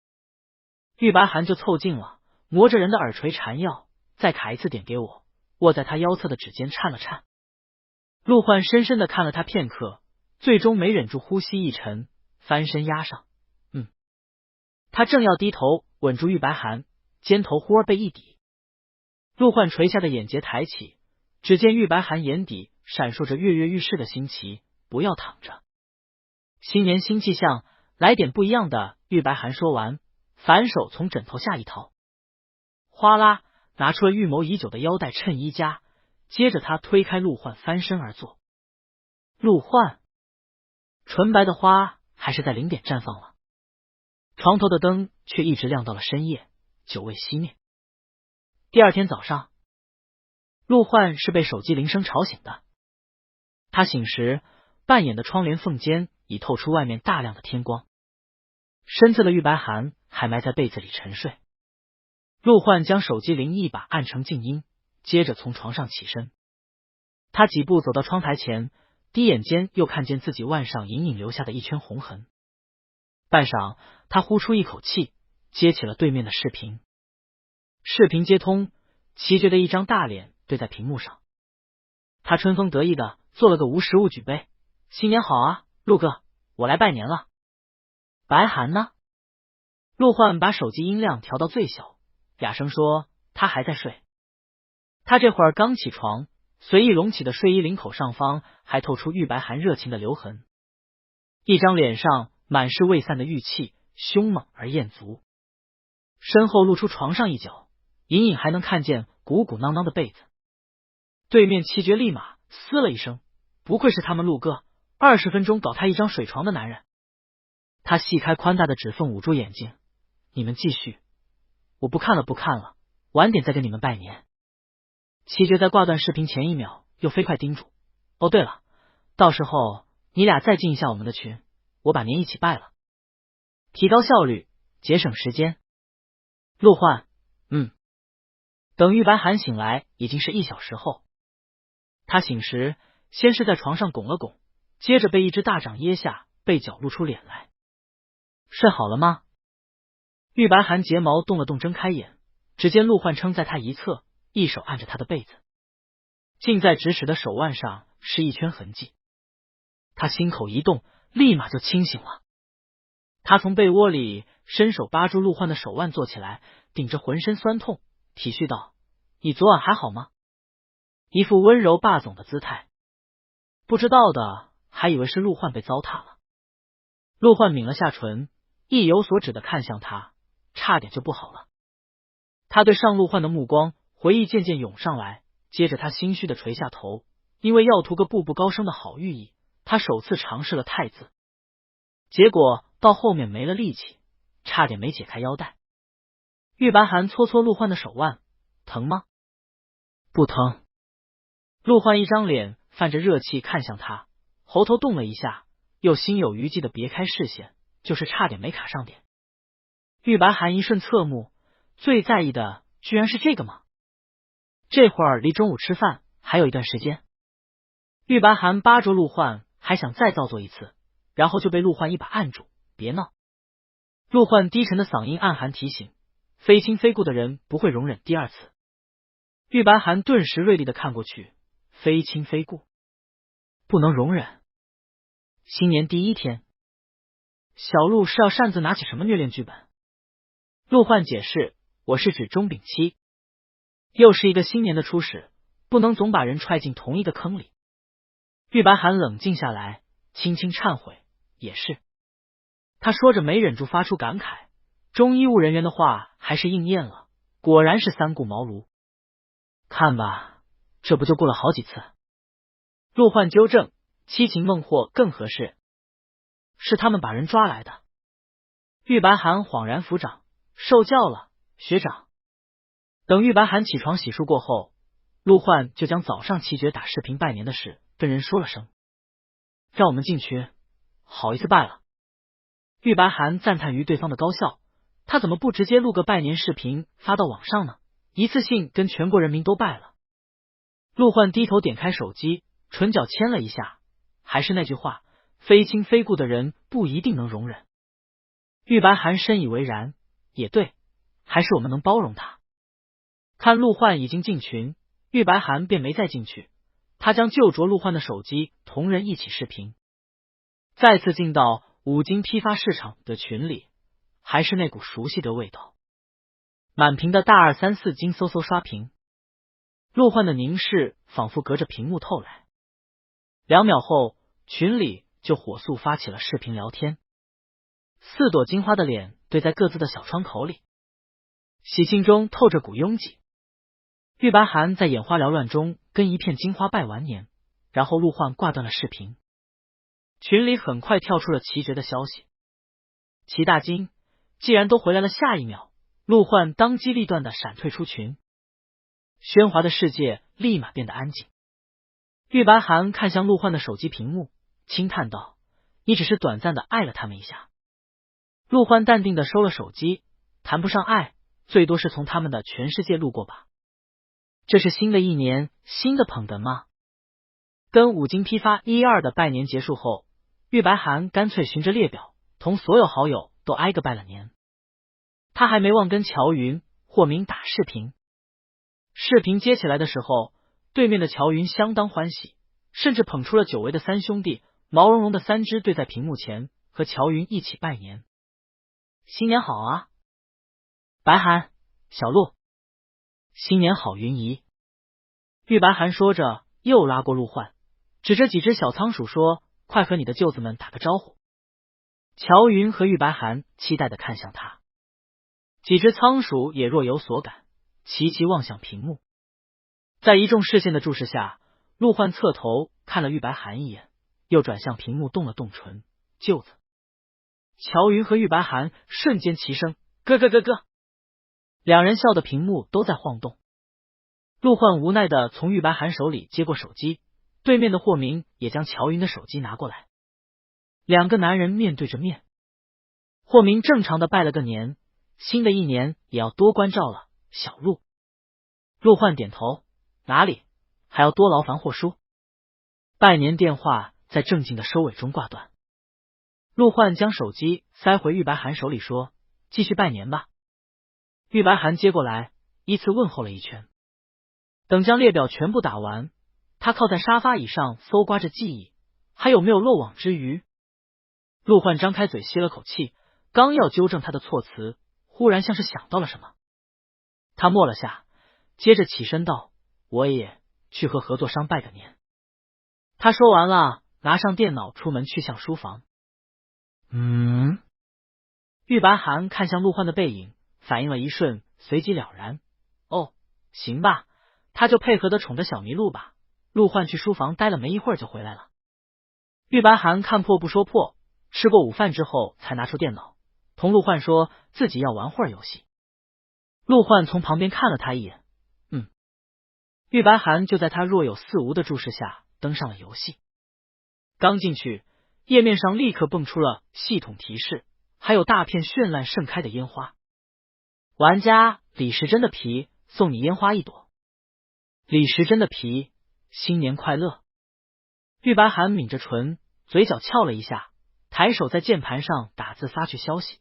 Speaker 1: 玉白寒就凑近了，磨着人的耳垂缠绕，再卡一次点给我。握在他腰侧的指尖颤了颤。陆焕深深的看了他片刻，最终没忍住呼吸一沉，翻身压上。他正要低头吻住玉白寒，肩头忽而被一抵。陆焕垂下的眼睫抬起，只见玉白寒眼底闪烁着跃跃欲试的新奇。不要躺着，新年新气象，来点不一样的。玉白寒说完，反手从枕头下一掏，哗啦拿出了预谋已久的腰带衬衣夹，接着他推开陆焕，翻身而坐。陆焕纯白的花还是在0点绽放了，床头的灯却一直亮到了深夜，久未熄灭。第二天早上，陆焕是被手机铃声吵醒的。他醒时，半掩的窗帘缝间已透出外面大量的天光，身侧的玉白寒还埋在被子里沉睡。陆焕将手机铃一把按成静音，接着从床上起身。他几步走到窗台前，低眼间又看见自己腕上隐隐留下的一圈红痕。半晌，他呼出一口气，接起了对面的视频。视频接通，齐觉的一张大脸对在屏幕上，他春风得意的做了个无实物举杯：“新年好啊，陆哥，我来拜年了。”白涵呢？陆焕把手机音量调到最小，哑声说：“他还在睡。”他这会儿刚起床，随意隆起的睡衣领口上方还透出玉白涵热情的留痕，一张脸上满是未散的玉气，凶猛而艳足。身后露出床上一角，隐隐还能看见鼓鼓囊囊的被子。对面齐觉立马嘶了一声，不愧是他们陆哥，20分钟搞他一张水床的男人。他细开宽大的指缝，捂住眼睛：“你们继续，我不看了，晚点再跟你们拜年。”齐觉在挂断视频前一秒又飞快叮嘱：“哦，对了，到时候你俩再进一下我们的群，我把年一起拜了，提高效率，节省时间。”陆焕：“等玉白涵醒来已经是1小时后。他醒时先是在床上拱了拱，接着被一只大掌噎下，被角露出脸来。睡好了吗？玉白涵睫毛动了动，睁开眼，只见陆焕撑在他一侧，一手按着他的被子，近在咫尺的手腕上是一圈痕迹。他心口一动，立马就清醒了。他从被窝里伸手扒住陆焕的手腕，坐起来，顶着浑身酸痛，体恤道：“你昨晚还好吗？”一副温柔霸总的姿态，不知道的还以为是陆焕被糟蹋了。陆焕抿了下唇，意有所指的看向他，差点就不好了。他对上陆焕的目光回忆渐渐涌上来，接着他心虚的垂下头，因为要图个步步高升的好寓意，他首次尝试了太字，结果到后面没了力气，差点没解开腰带。玉白涵搓搓陆焕的手腕：“疼吗？”“不疼。”陆焕一张脸泛着热气看向他，喉头动了一下，又心有余悸的别开视线，就是差点没卡上点。玉白涵一瞬侧目，最在意的居然是这个吗？这会儿离中午吃饭还有一段时间。玉白涵扒着陆焕，还想再造作一次，然后就被陆焕一把按住：“别闹。”陆焕低沉的嗓音暗含提醒，非亲非故的人不会容忍第二次。玉白涵顿时锐利的看过去，非亲非故，不能容忍。新年第一天，小陆是要擅自拿起什么虐恋剧本？陆焕解释：“我是指钟丙期，又是一个新年的初始，不能总把人踹进同一个坑里。”玉白涵冷静下来，轻轻忏悔：“也是。”他说着没忍住发出感慨，中医务人员的话还是应验了，果然是三顾茅庐。看吧，这不就过了好几次。陆焕纠正：“七情孟获更合适，是他们把人抓来的。”玉白涵恍然抚掌：“受教了，学长。”等玉白涵起床洗漱过后，陆焕就将早上齐觉打视频拜年的事跟人说了声：“让我们进群，好一次拜了。”玉白涵赞叹于对方的高效，他怎么不直接录个拜年视频发到网上呢？一次性跟全国人民都拜了。陆焕低头点开手机，唇角牵了一下，还是那句话，非亲非故的人不一定能容忍。玉白涵深以为然，也对，还是我们能包容他。看陆焕已经进群，玉白涵便没再进去，他将就着陆焕的手机同人一起视频，再次进到五金批发市场的群里，还是那股熟悉的味道，满屏的大2、3、4金嗖嗖刷屏，陆焕的凝视仿佛隔着屏幕透来。2秒后，群里就火速发起了视频聊天，4朵金花的脸对在各自的小窗口里，喜庆中透着股拥挤。玉白涵在眼花缭乱中跟一片金花拜完年，然后陆焕挂断了视频。群里很快跳出了齐觉的消息，齐大惊，既然都回来了。下一秒，陆焕当机立断的闪退出群，喧哗的世界立马变得安静。玉白涵看向陆焕的手机屏幕，轻叹道：“你只是短暂的爱了他们一下。”陆焕淡定的收了手机，谈不上爱，最多是从他们的全世界路过吧。这是新的一年新的捧哏吗？跟五金批发1、2的拜年结束后，玉白涵干脆循着列表同所有好友都挨个拜了年。他还没忘跟乔云、霍明打视频。视频接起来的时候，对面的乔云相当欢喜，甚至捧出了久违的三兄弟，毛茸茸的三只对在屏幕前，和乔云一起拜年。新年好啊，白涵、小鹿，新年好云姨。玉白涵说着，又拉过陆焕，指着几只小仓鼠说：“快和你的舅子们打个招呼。”乔云和玉白涵期待的看向他，几只仓鼠也若有所感，齐齐望向屏幕。在一众视线的注视下，陆焕侧头看了玉白涵一眼，又转向屏幕动了动唇：“舅子。”乔云和玉白涵瞬间齐声：“咯咯咯咯！”两人笑得屏幕都在晃动。陆焕无奈的从玉白涵手里接过手机，对面的霍明也将乔云的手机拿过来。两个男人面对着面，霍明正常的拜了个年，新的一年也要多关照了小陆。陆焕点头：“哪里，还要多劳烦霍叔。”拜年电话在正经的收尾中挂断。陆焕将手机塞回玉白涵手里说：“继续拜年吧。”玉白涵接过来，依次问候了一圈。等将列表全部打完，他靠在沙发椅上搜刮着记忆，还有没有漏网之鱼。陆焕张开嘴吸了口气，刚要纠正他的措辞，忽然像是想到了什么，他默了下，接着起身道：“我也去和合作商拜个年。”他说完了，拿上电脑出门去向书房。玉白涵看向陆焕的背影，反应了一瞬，随即了然：“哦，行吧，他就配合的宠着小麋鹿吧。”陆焕去书房待了没一会儿就回来了。玉白涵看破不说破，吃过午饭之后才拿出电脑，同陆焕说自己要玩会儿游戏。陆焕从旁边看了他一眼，玉白涵就在他若有似无的注视下登上了游戏。刚进去，页面上立刻蹦出了系统提示，还有大片绚烂盛开的烟花。玩家李时珍的皮送你烟花一朵，李时珍的皮，新年快乐。玉白涵抿着唇，嘴角翘了一下，抬手在键盘上打字发去消息。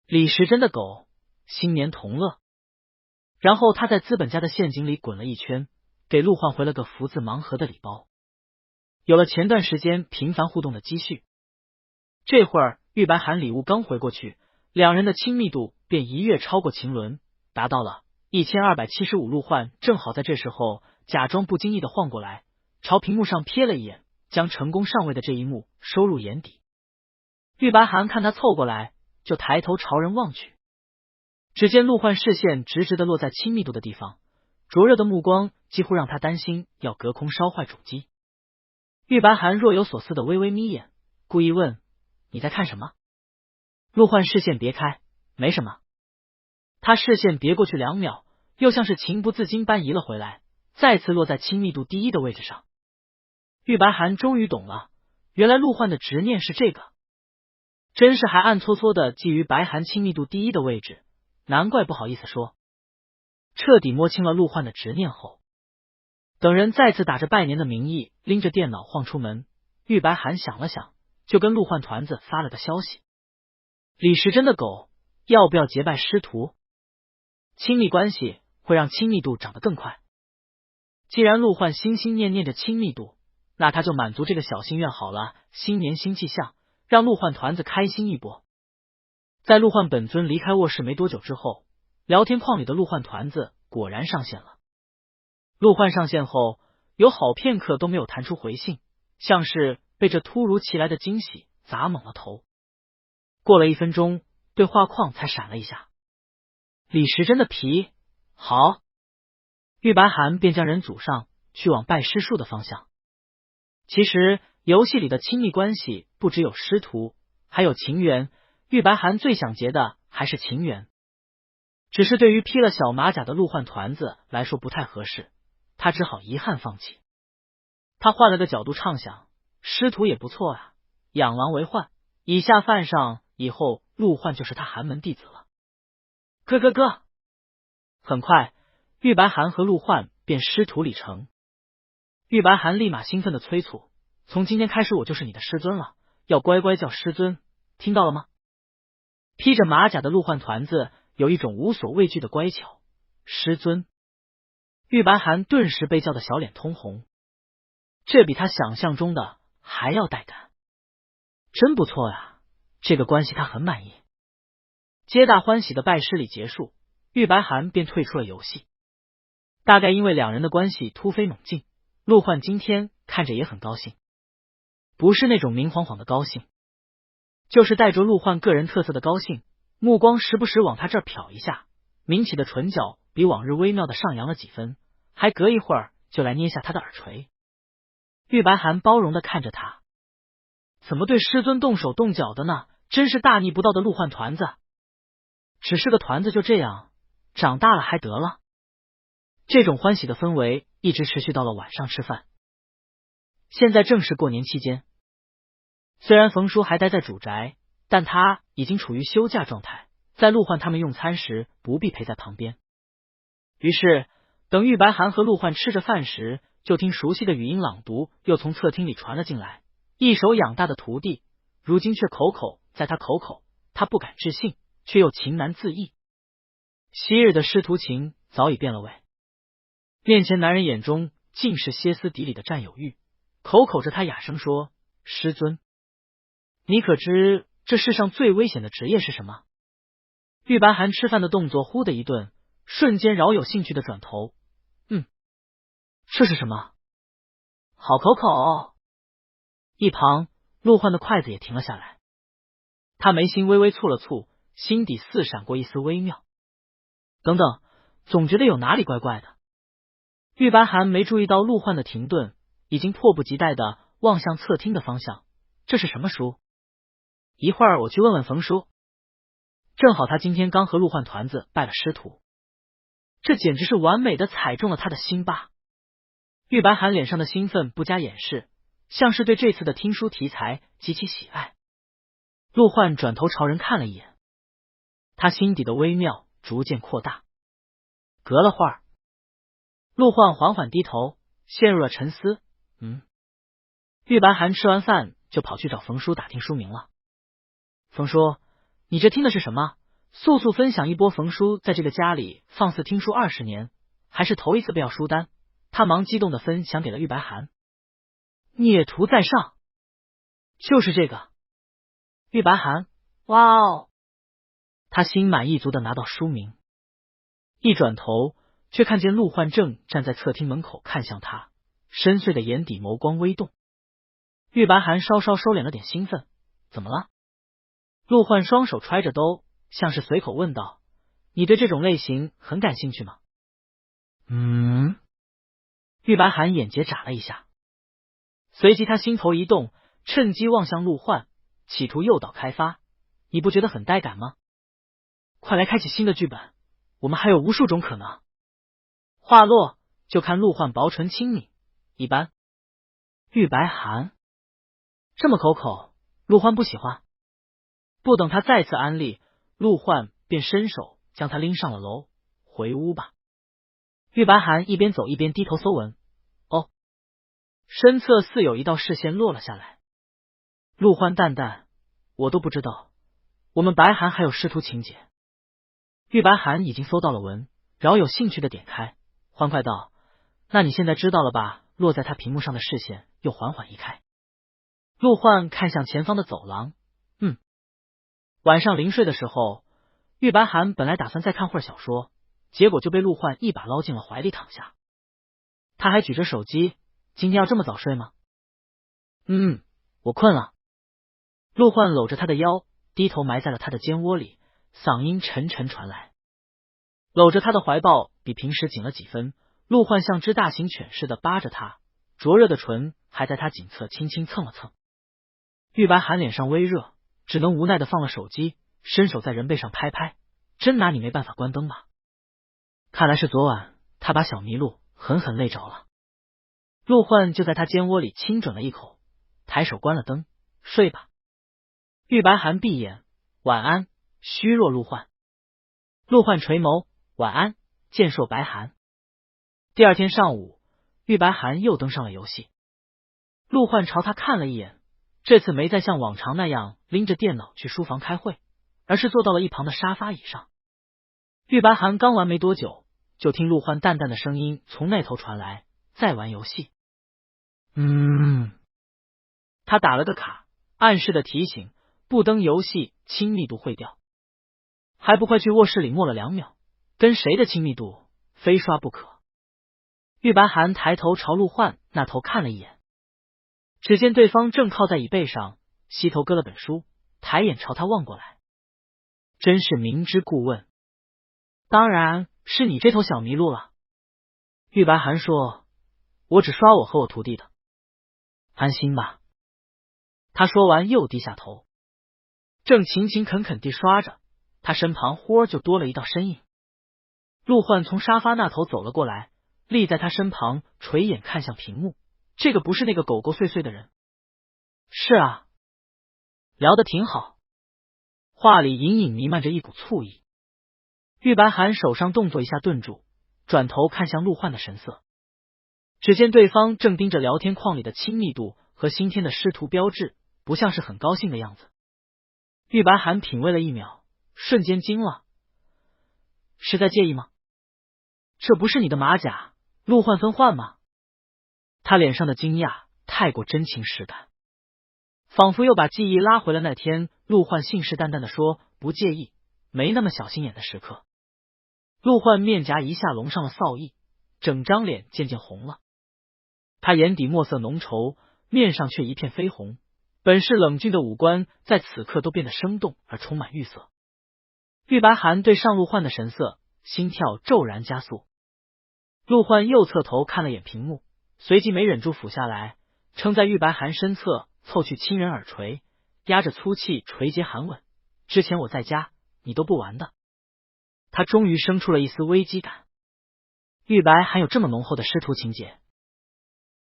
Speaker 1: 李时珍的狗，新年同乐。然后他在资本家的陷阱里滚了一圈，给陆焕回了个福字盲盒的礼包。有了前段时间频繁互动的积蓄，这会儿玉白涵礼物刚回过去，两人的亲密度便一跃超过秦伦，达到了1275。陆焕正好在这时候假装不经意的晃过来，朝屏幕上瞥了一眼，将成功上位的这一幕收入眼底。玉白涵看他凑过来，就抬头朝人望去。只见陆焕视线直直的落在亲密度的地方，灼热的目光几乎让他担心要隔空烧坏主机。玉白涵若有所思的微微眯眼，故意问：“你在看什么？”陆焕视线别开：“没什么。”他视线别过去2秒，又像是情不自禁般移了回来，再次落在亲密度第一的位置上。玉白涵终于懂了，原来陆焕的执念是这个，真是还暗搓搓的觊觎白涵亲密度第一的位置，难怪不好意思说。彻底摸清了陆焕的执念后，等人再次打着拜年的名义拎着电脑晃出门，玉白涵想了想，就跟陆焕团子发了个消息：李时珍的狗要不要结拜师徒？亲密关系会让亲密度长得更快。既然陆焕心心念念着亲密度，那他就满足这个小心愿好了。新年新气象，让陆焕团子开心一波。在陆焕本尊离开卧室没多久之后，聊天框里的陆焕团子果然上线了。陆焕上线后，有好片刻都没有弹出回信，像是被这突如其来的惊喜砸懵了头。过了1分钟，对话框才闪了一下：李时珍的皮，好。玉白涵便将人组上，去往拜师树的方向。其实游戏里的亲密关系不只有师徒，还有情缘。玉白涵最想结的还是情缘，只是对于披了小马甲的陆焕团子来说不太合适，他只好遗憾放弃。他换了个角度畅想，师徒也不错啊，养狼为患，以下犯上，以后陆焕就是他寒门弟子了。哥。很快玉白涵和陆焕便师徒礼成。玉白涵立马兴奋的催促：从今天开始我就是你的师尊了，要乖乖叫师尊，听到了吗？披着马甲的陆焕团子有一种无所畏惧的乖巧。师尊。玉白寒顿时被叫得小脸通红，这比他想象中的还要带感，真不错呀，这个关系他很满意。皆大欢喜的拜师礼结束，玉白寒便退出了游戏。大概因为两人的关系突飞猛进，陆焕今天看着也很高兴，不是那种明晃晃的高兴，就是带着陆焕个人特色的高兴，目光时不时往他这儿瞟一下，抿起的唇角比往日微妙的上扬了几分，还隔一会儿就来捏下他的耳垂。玉白寒包容的看着他，怎么对师尊动手动脚的呢？真是大逆不道的陆焕团子，只是个团子就这样，长大了还得了。这种欢喜的氛围一直持续到了晚上吃饭。现在正是过年期间，虽然冯叔还待在主宅，但他已经处于休假状态，在陆焕他们用餐时不必陪在旁边。于是等玉白寒和陆焕吃着饭时，就听熟悉的语音朗读又从侧厅里传了进来。一手养大的徒弟，如今却口口在他口口，他不敢置信，却又情难自抑。昔日的师徒情早已变了味，面前男人眼中尽是歇斯底里的占有欲，口口着他哑声说：“师尊，你可知这世上最危险的职业是什么？”玉白寒吃饭的动作忽的一顿，瞬间饶有兴趣的转头：“这是什么？好口口。”一旁陆焕的筷子也停了下来，他眉心微微蹙了蹙，心底似闪过一丝微妙。等等，总觉得有哪里怪怪的。玉白寒没注意到陆焕的停顿，已经迫不及待的望向侧厅的方向。这是什么书？一会儿我去问问冯叔。正好他今天刚和陆焕团子拜了师徒，这简直是完美的踩中了他的心吧。玉白寒脸上的兴奋不加掩饰，像是对这次的听书题材极其喜爱。陆焕转头朝人看了一眼，他心底的微妙逐渐扩大。隔了会儿，陆焕缓缓低头，陷入了沉思。玉白寒吃完饭就跑去找冯叔打听书名了。冯叔，你这听的是什么？速速分享一波。冯叔在这个家里放肆听书20年，还是头一次背要书单，他忙激动的分享给了玉白寒。孽徒在上。就是这个。玉白寒，哇哦！他心满意足的拿到书名，一转头却看见陆焕正站在侧厅门口看向他，深邃的眼底眸光微动。玉白寒稍稍收敛了点兴奋。怎么了？陆焕双手揣着兜，像是随口问道：“你对这种类型很感兴趣吗？”玉白寒眼睫眨了一下，随即他心头一动，趁机望向陆焕，企图诱导开发。你不觉得很带感吗？快来开启新的剧本，我们还有无数种可能。话落，就看陆焕薄唇轻抿，一般。玉白寒这么口口，陆焕不喜欢。不等他再次安利，陆焕便伸手将他拎上了楼。回屋吧。玉白寒一边走一边低头搜文。哦，身侧似有一道视线落了下来。陆焕淡淡：“我都不知道，我们白寒还有师徒情节。”玉白寒已经搜到了文，饶有兴趣的点开，欢快道：“那你现在知道了吧？”落在他屏幕上的视线又缓缓移开。陆焕看向前方的走廊。晚上临睡的时候，玉白寒本来打算再看会儿小说，结果就被陆焕一把捞进了怀里躺下。他还举着手机：“今天要这么早睡吗？”我困了。陆焕搂着他的腰，低头埋在了他的肩窝里，嗓音沉沉传来。搂着他的怀抱比平时紧了几分，陆焕像只大型犬似的扒着他，灼热的唇还在他颈侧轻轻蹭了蹭。玉白寒脸上微热，只能无奈的放了手机，伸手在人背上拍拍：“真拿你没办法关灯吧？”看来是昨晚他把小麋鹿狠狠累着了。陆焕就在他肩窝里亲准了一口，抬手关了灯：“睡吧。”玉白寒闭眼：“晚安，虚弱陆焕。”陆焕垂眸：“晚安，健硕白寒。”第二天上午，玉白寒又登上了游戏。陆焕朝他看了一眼，这次没再像往常那样拎着电脑去书房开会，而是坐到了一旁的沙发椅上。玉白涵刚玩没多久，就听陆焕淡淡的声音从那头传来：“在玩游戏。”他打了个卡，暗示的提醒：不登游戏亲密度会掉。还不快去卧室里默了2秒，跟谁的亲密度非刷不可。玉白涵抬头朝陆焕那头看了一眼，只见对方正靠在椅背上，膝头搁了本书，抬眼朝他望过来。真是明知故问。当然是你这头小麋鹿了。玉白涵说：“我只刷我和我徒弟的，安心吧。”他说完又低下头，正勤勤恳恳地刷着，他身旁忽而就多了一道身影。陆焕从沙发那头走了过来，立在他身旁，垂眼看向屏幕。这个不是那个狗狗碎碎的人。是啊，聊得挺好。话里隐隐弥漫着一股醋意。玉白涵手上动作一下顿住，转头看向陆焕的神色，只见对方正盯着聊天框里的亲密度和新添的师徒标志，不像是很高兴的样子。玉白涵品味了1秒，瞬间惊了：“是在介意吗？这不是你的马甲陆焕分换吗？”他脸上的惊讶太过真情实感，仿佛又把记忆拉回了那天陆焕信誓旦旦的说不介意，没那么小心眼的时刻。陆焕面颊一下笼上了扫意，整张脸渐渐红了。他眼底墨色浓稠，面上却一片绯红，本是冷峻的五官在此刻都变得生动而充满欲色。玉白涵对上陆焕的神色，心跳骤然加速。陆焕又侧头看了眼屏幕，随即没忍住俯下来，撑在玉白涵身侧，凑去亲人耳垂，压着粗气垂睫含吻：“之前我在家你都不玩的。”他终于生出了一丝危机感。玉白还有这么浓厚的师徒情节，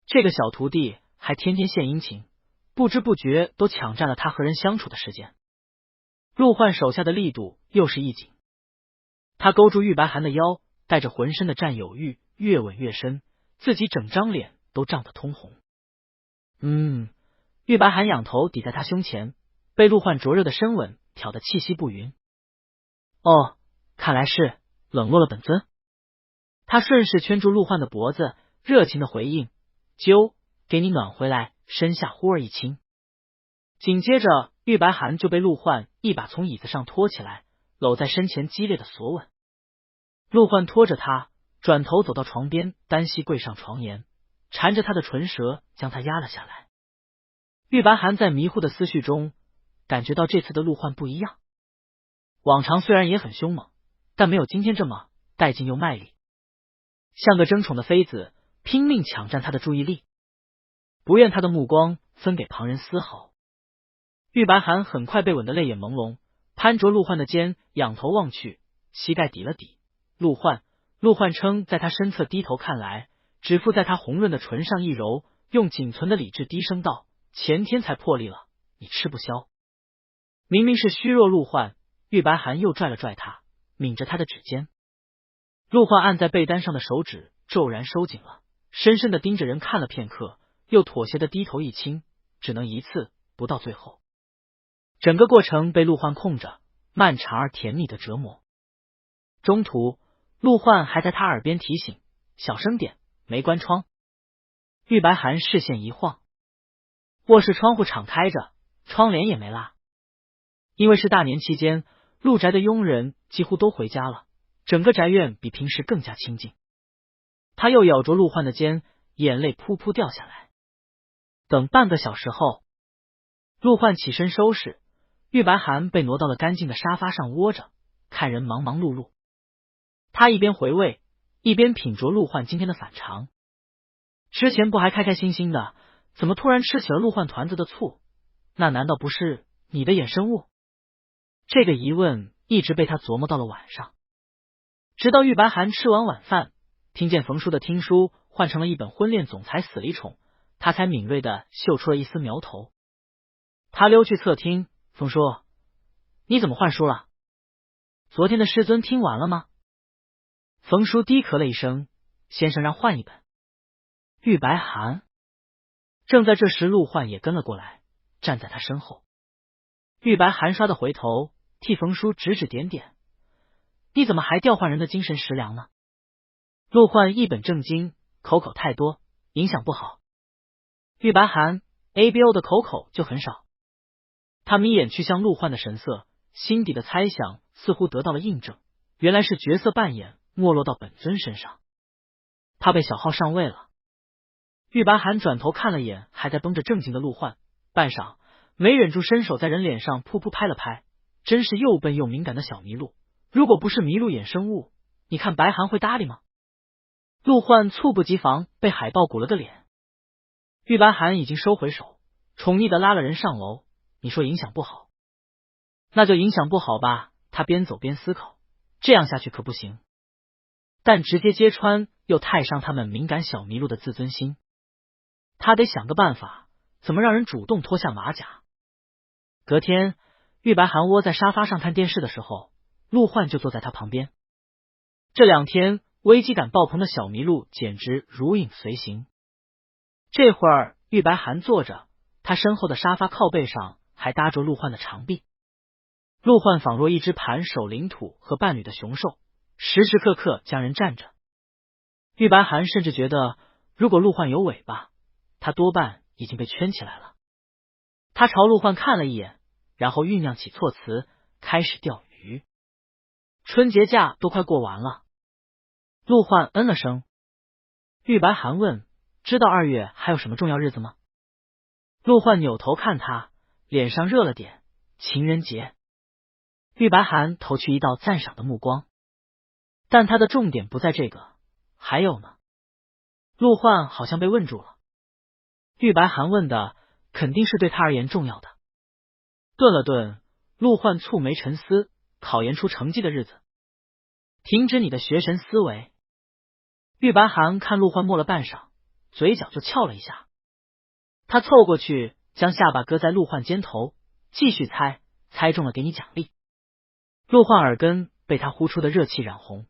Speaker 1: 这个小徒弟还天天献殷勤，不知不觉都抢占了他和人相处的时间。陆焕手下的力度又是一紧，他勾住玉白涵的腰，带着浑身的占有欲，越吻越深，自己整张脸都涨得通红。玉白涵仰头抵在他胸前，被陆焕灼热的深吻挑得气息不匀。哦，看来是冷落了本尊。他顺势圈住陆焕的脖子，热情的回应：“啾，给你暖回来。”身下忽而一轻，紧接着玉白涵就被陆焕一把从椅子上拖起来，搂在身前激烈的索吻。陆焕拖着他转头走到床边，单膝跪上床沿，缠着他的唇舌将他压了下来。玉白涵在迷糊的思绪中感觉到这次的陆焕不一样，往常虽然也很凶猛，但没有今天这么带劲又卖力，像个争宠的妃子，拼命抢占他的注意力，不愿他的目光分给旁人丝毫。玉白涵很快被吻得泪眼朦胧，攀着陆焕的肩，仰头望去，膝盖抵了抵。陆焕称在他身侧低头看来，指腹在他红润的唇上一揉，用仅存的理智低声道：“前天才破例了，你吃不消。”明明是虚弱陆焕，玉白涵又拽了拽他，抿着他的指尖。陆焕按在被单上的手指骤然收紧了，深深的盯着人看了片刻，又妥协的低头一亲，只能一次，不到最后。整个过程被陆焕控着，漫长而甜蜜的折磨。中途陆焕还在他耳边提醒：“小声点，没关窗。”玉白涵视线一晃，卧室窗户敞开着，窗帘也没拉。因为是大年期间，陆宅的佣人几乎都回家了，整个宅院比平时更加清静。他又咬着陆焕的肩，眼泪扑扑掉下来。等半个小时后，陆焕起身收拾，玉白涵被挪到了干净的沙发上窝着，看人忙忙碌碌。他一边回味，一边品着陆焕今天的反常。之前不还开开心心的，怎么突然吃起了陆焕团子的醋？那难道不是你的衍生物？这个疑问一直被他琢磨到了晚上，直到玉白涵吃完晚饭，听见冯叔的听书换成了一本《婚恋总裁死离宠》，他才敏锐的嗅出了一丝苗头。他溜去侧厅，冯叔，你怎么换书了？昨天的师尊听完了吗？冯叔低咳了一声，先生让换一本。玉白涵。正在这时，陆焕也跟了过来，站在他身后。玉白寒刷的回头，替冯叔指指点点：“你怎么还调换人的精神食粮呢？”陆焕一本正经：“口太多，影响不好。”玉白寒 ABO 的口就很少。他眯眼去向陆焕的神色，心底的猜想似乎得到了印证，原来是角色扮演没落到本尊身上，他被小号上位了。玉白寒转头看了眼还在绷着正经的陆焕，半晌没忍住伸手在人脸上噗噗拍了拍，真是又笨又敏感的小麋鹿，如果不是麋鹿衍生物，你看白寒会搭理吗？陆焕猝不及防被海豹鼓了个脸。玉白寒已经收回手，宠溺的拉了人上楼。你说影响不好，那就影响不好吧。他边走边思考，这样下去可不行，但直接揭穿又太伤他们敏感小麋鹿的自尊心，他得想个办法，怎么让人主动脱下马甲。隔天，玉白寒窝在沙发上看电视的时候，陆焕就坐在他旁边。这2天危机感爆棚的小麋鹿简直如影随形。这会儿玉白寒坐着，他身后的沙发靠背上还搭着陆焕的长臂。陆焕仿若一只盘守领土和伴侣的雄兽，时时刻刻将人站着。玉白寒甚至觉得，如果陆焕有尾巴，他多半已经被圈起来了。他朝陆焕看了一眼，然后酝酿起措辞，开始钓鱼。春节假都快过完了。陆焕嗯了声。玉白寒问：“知道2月还有什么重要日子吗？”陆焕扭头看他，脸上热了点：“情人节。”玉白寒投去一道赞赏的目光，但他的重点不在这个。还有呢？陆焕好像被问住了。玉白寒问的肯定是对他而言重要的。顿了顿，陆焕蹙眉沉思：考研出成绩的日子。停止你的学神思维。玉白寒看陆焕默了半晌，嘴角就翘了一下。他凑过去，将下巴搁在陆焕肩头，继续猜，猜中了给你奖励。陆焕耳根被他呼出的热气染红。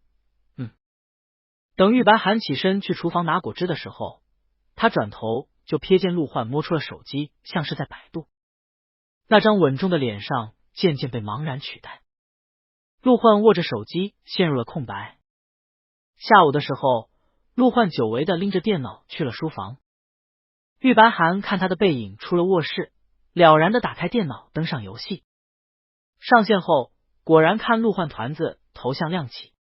Speaker 1: 等玉白寒起身去厨房拿果汁的时候，他转头就瞥见陆焕摸出了手机，像是在百度。那张稳重的脸上渐渐被茫然取代。陆焕握着手机陷入了空白。下午的时候，陆焕久违的拎着电脑去了书房。玉白寒看他的背影出了卧室，了然的打开电脑登上游戏。上线后，果然看陆焕团子头像亮起。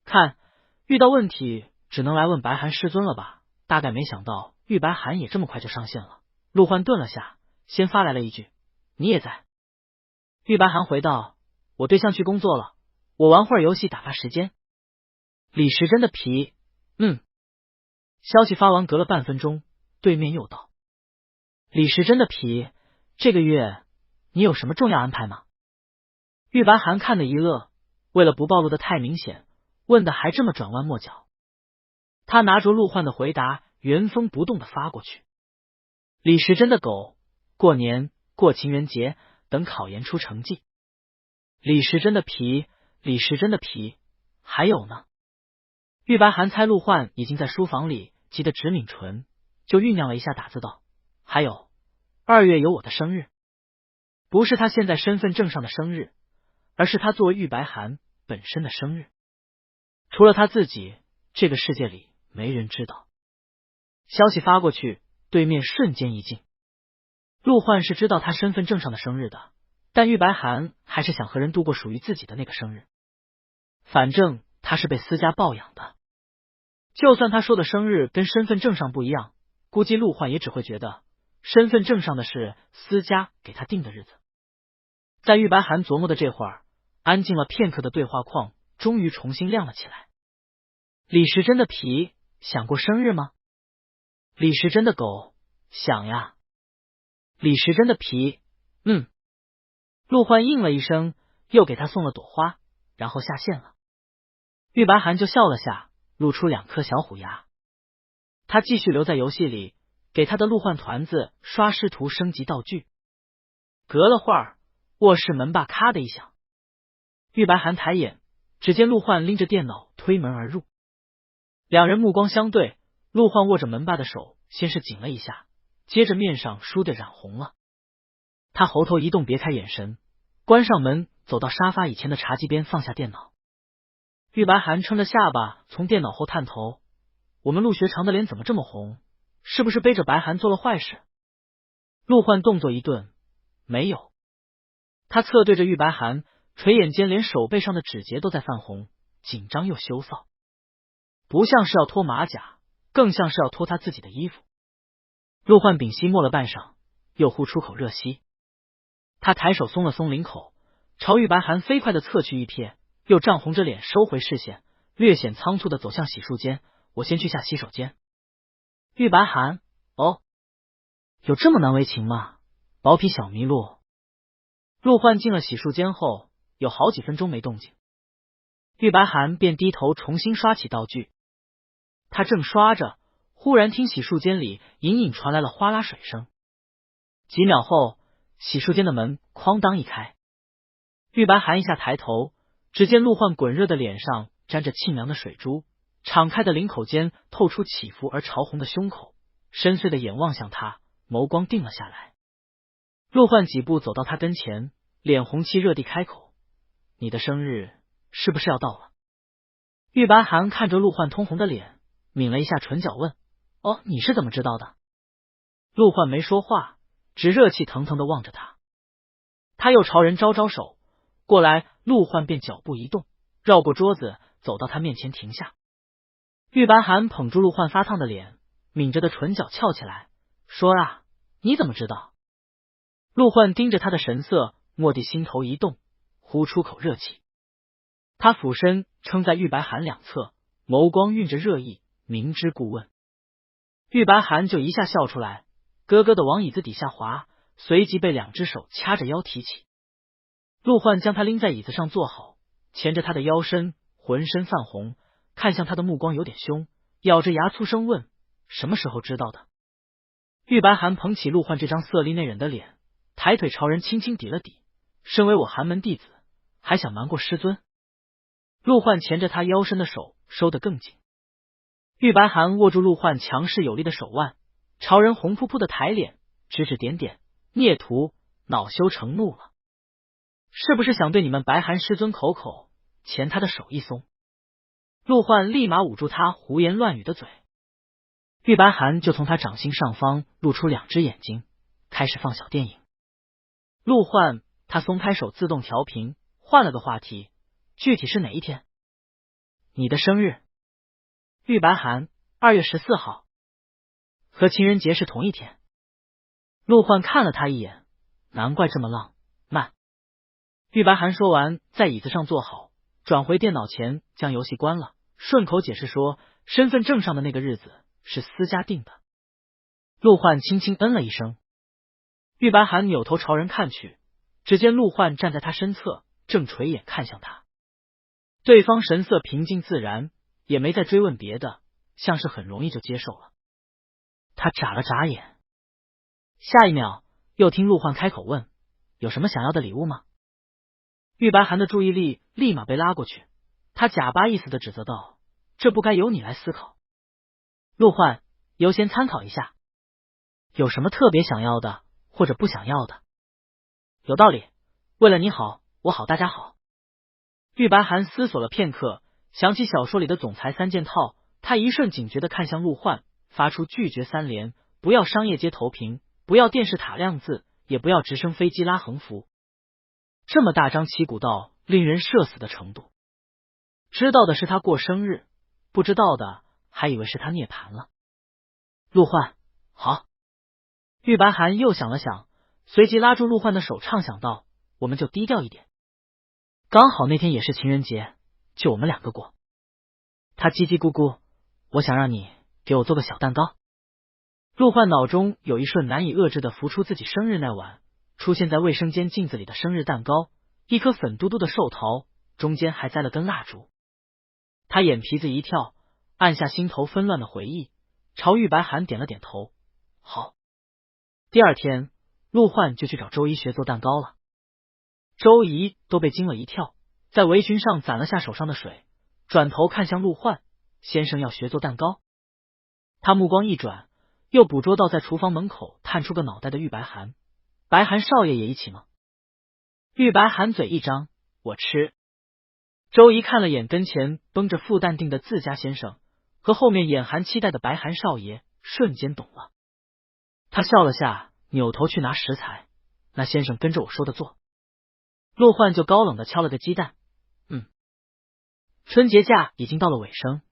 Speaker 1: 看，遇到问题只能来问白寒师尊了吧？大概没想到玉白寒也这么快就上线了。陆焕顿了下，先发来了一句：“你也在？”玉白寒回道：“我对象去工作了，我玩会儿游戏打发时间。”李时珍的皮，消息发完隔了半分钟，对面又道：“李时珍的皮，这个月你有什么重要安排吗？”玉白寒看得一乐，为了不暴露的太明显，问的还这么转弯抹角。他拿着陆焕的回答原封不动的发过去。李时珍的狗，过年过情人节等考研出成绩。李时珍的皮，李时珍的皮，还有呢？玉白寒猜陆焕已经在书房里急得直抿唇，就酝酿了一下打字道：“还有2月有我的生日。”不是他现在身份证上的生日，而是他作为玉白寒本身的生日。除了他自己，这个世界里没人知道。消息发过去，对面瞬间一静。陆焕是知道他身份证上的生日的，但玉白寒还是想和人度过属于自己的那个生日。反正他是被私家抱养的，就算他说的生日跟身份证上不一样，估计陆焕也只会觉得身份证上的是私家给他定的日子。在玉白寒琢磨的这会儿，安静了片刻的对话框终于重新亮了起来。李时珍的皮，想过生日吗？李时珍的狗，想呀。李时珍的皮，陆焕应了一声，又给他送了朵花，然后下线了。玉白寒就笑了下，露出2颗小虎牙。他继续留在游戏里，给他的陆焕团子刷师徒升级道具。隔了会儿，卧室门把咔的一响。玉白寒抬眼，只见陆焕拎着电脑推门而入。两人目光相对，陆焕握着门把的手先是紧了一下，接着面上倏地染红了。他喉头一动，别开眼神，关上门，走到沙发以前的茶几边，放下电脑。玉白寒撑着下巴从电脑后探头，我们陆学长的脸怎么这么红？是不是背着白寒做了坏事？陆焕动作一顿，没有。他侧对着玉白寒，垂眼间连手背上的指节都在泛红，紧张又羞臊，不像是要脱马甲，更像是要脱他自己的衣服。陆焕屏息默了半晌，又呼出口热息。他抬手松了松领口，朝玉白寒飞快的侧去一瞥，又涨红着脸收回视线，略显仓促的走向洗漱间。我先去下洗手间。玉白寒，哦，有这么难为情吗？薄皮小麋鹿。陆焕进了洗漱间后，有好几分钟没动静，玉白寒便低头重新刷起道具。他正刷着，忽然听洗漱间里隐隐传来了哗啦水声。几秒后，洗漱间的门哐当一开，玉白寒一下抬头，只见陆焕滚热的脸上沾着沁凉的水珠，敞开的领口间透出起伏而潮红的胸口，深邃的眼望向他，眸光定了下来。陆焕几步走到他跟前，脸红气热地开口：“你的生日是不是要到了？”玉白寒看着陆焕通红的脸，抿了一下唇角问：“哦，你是怎么知道的？”陆焕没说话，只热气腾腾地望着他。他又朝人招招手过来，陆焕便脚步一动，绕过桌子走到他面前停下。玉白寒捧住陆焕发烫的脸，抿着的唇角翘起来，说啊，你怎么知道？陆焕盯着他的神色，蓦地心头一动，呼出口热气。他俯身撑在玉白寒两侧，眸光蕴着热意，明知故问。玉白寒就一下笑出来，咯咯的往椅子底下滑，随即被两只手掐着腰提起。陆焕将他拎在椅子上坐好，钳着他的腰身，浑身泛红，看向他的目光有点凶，咬着牙粗声问：“什么时候知道的？”玉白寒捧起陆焕这张色厉内荏的脸，抬腿朝人轻轻抵了抵：“身为我寒门弟子，还想瞒过师尊？”陆焕钳着他腰身的手收得更紧。玉白寒握住陆焕强势有力的手腕，朝人红扑扑的抬脸，指指点点：“孽徒，恼羞成怒了，是不是想对你们白寒师尊口口？”钳他的手一松，陆焕立马捂住他胡言乱语的嘴。玉白寒就从他掌心上方露出两只眼睛，开始放小电影。陆焕他松开手，自动调频，换了个话题：“具体是哪一天？”“你的生日。”玉白寒：“2月14号，和情人节是同一天。”陆焕看了他一眼，难怪这么浪漫。玉白寒说完，在椅子上坐好，转回电脑前，将游戏关了，顺口解释说：“身份证上的那个日子是私家定的。”陆焕轻轻嗯了一声。玉白寒扭头朝人看去，只见陆焕站在他身侧，正垂眼看向他。对方神色平静自然，也没再追问别的，像是很容易就接受了。他眨了眨眼，下一秒又听陆焕开口问：“有什么想要的礼物吗？”玉白寒的注意力立马被拉过去，他假巴意思的指责道：“这不该由你来思考。”陆焕优先参考一下，有什么特别想要的或者不想要的？有道理，为了你好，我好，大家好。玉白寒思索了片刻，想起小说里的总裁3件套，他一瞬警觉的看向陆焕，发出拒绝3连：不要商业街投屏，不要电视塔亮字，也不要直升飞机拉横幅。这么大张旗鼓到令人社死的程度。知道的是他过生日，不知道的还以为是他涅槃了。陆焕，好。玉白寒又想了想，随即拉住陆焕的手畅想道：“我们就低调一点，刚好那天也是情人节，就我们2个过。”他叽叽咕咕：“我想让你给我做个小蛋糕。”陆焕脑中有一瞬难以遏制的浮出自己生日那晚出现在卫生间镜子里的生日蛋糕，一颗粉嘟嘟的寿桃，中间还栽了根蜡烛。他眼皮子一跳，按下心头纷乱的回忆，朝玉白寒点了点头：“好。”第二天，陆焕就去找周姨学做蛋糕了。周姨都被惊了一跳，在围裙上攒了下手上的水，转头看向陆焕：“先生要学做蛋糕？”他目光一转，又捕捉到在厨房门口探出个脑袋的玉白寒。白涵少爷也一起吗？玉白涵嘴一张，我吃。周怡看了眼跟前绷着副淡定的自家先生和后面眼含期待的白涵少爷，瞬间懂了。他笑了下，扭头去拿食材。那先生跟着我说的做。陆焕就高冷的敲了个鸡蛋。春节假已经到了尾声，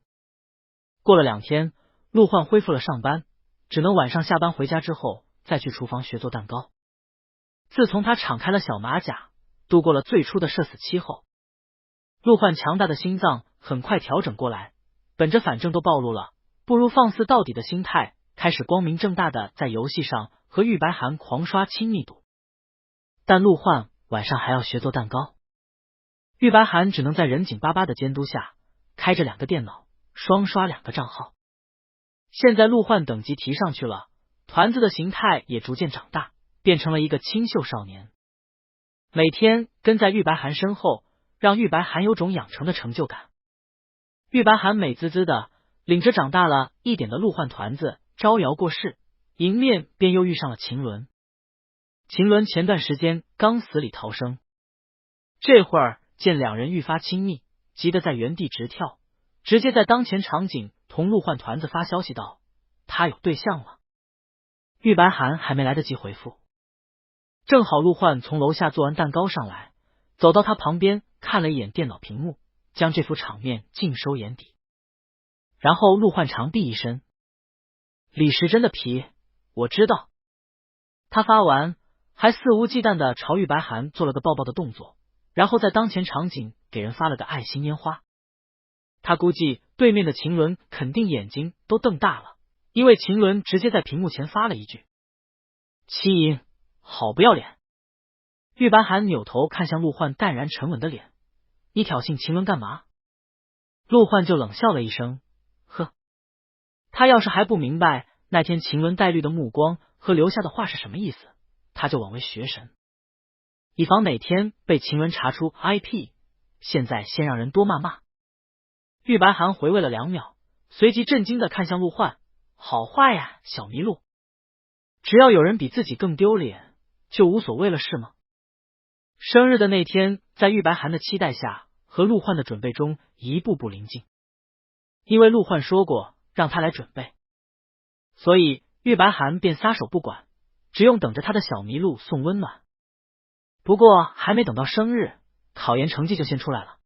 Speaker 1: 过了2天，陆焕恢复了上班，只能晚上下班回家之后再去厨房学做蛋糕。自从他敞开了小马甲，度过了最初的社死期后，陆焕强大的心脏很快调整过来，本着反正都暴露了，不如放肆到底的心态，开始光明正大的在游戏上和玉白涵狂刷亲密度。但陆焕晚上还要学做蛋糕，玉白涵只能在人紧巴巴的监督下，开着2个电脑，双刷2个账号。现在陆焕等级提上去了，团子的形态也逐渐长大，变成了一个清秀少年。每天跟在玉白涵身后，让玉白涵有种养成的成就感。玉白涵美滋滋的领着长大了一点的陆焕团子招摇过市，迎面便又遇上了秦伦。秦伦前段时间刚死里逃生，这会儿见2人愈发亲密，急得在原地直跳，直接在当前场景同陆焕团子发消息道他有对象了。玉白涵还没来得及回复，正好陆焕从楼下做完蛋糕上来，走到他旁边看了一眼电脑屏幕，将这幅场面尽收眼底。然后陆焕长闭一声，李时珍的皮我知道。他发完还肆无忌惮的朝玉白涵做了个抱抱的动作，然后在当前场景给人发了个爱心烟花。他估计对面的秦伦肯定眼睛都瞪大了，因为秦伦直接在屏幕前发了一句七音好不要脸。玉白涵扭头看向陆焕淡然沉稳的脸，你挑衅秦伦干嘛？陆焕就冷笑了一声，呵。他要是还不明白那天秦伦带绿的目光和留下的话是什么意思，他就枉为学神，以防哪天被秦伦查出 IP， 现在先让人多骂骂。玉白涵回味了2秒，随即震惊的看向陆焕，好话呀，小麋鹿，只要有人比自己更丢脸，就无所谓了是吗？生日的那天，在玉白涵的期待下和陆焕的准备中一步步临近，因为陆焕说过让他来准备，所以玉白涵便撒手不管，只用等着他的小麋鹿送温暖。不过还没等到生日，考研成绩就先出来了。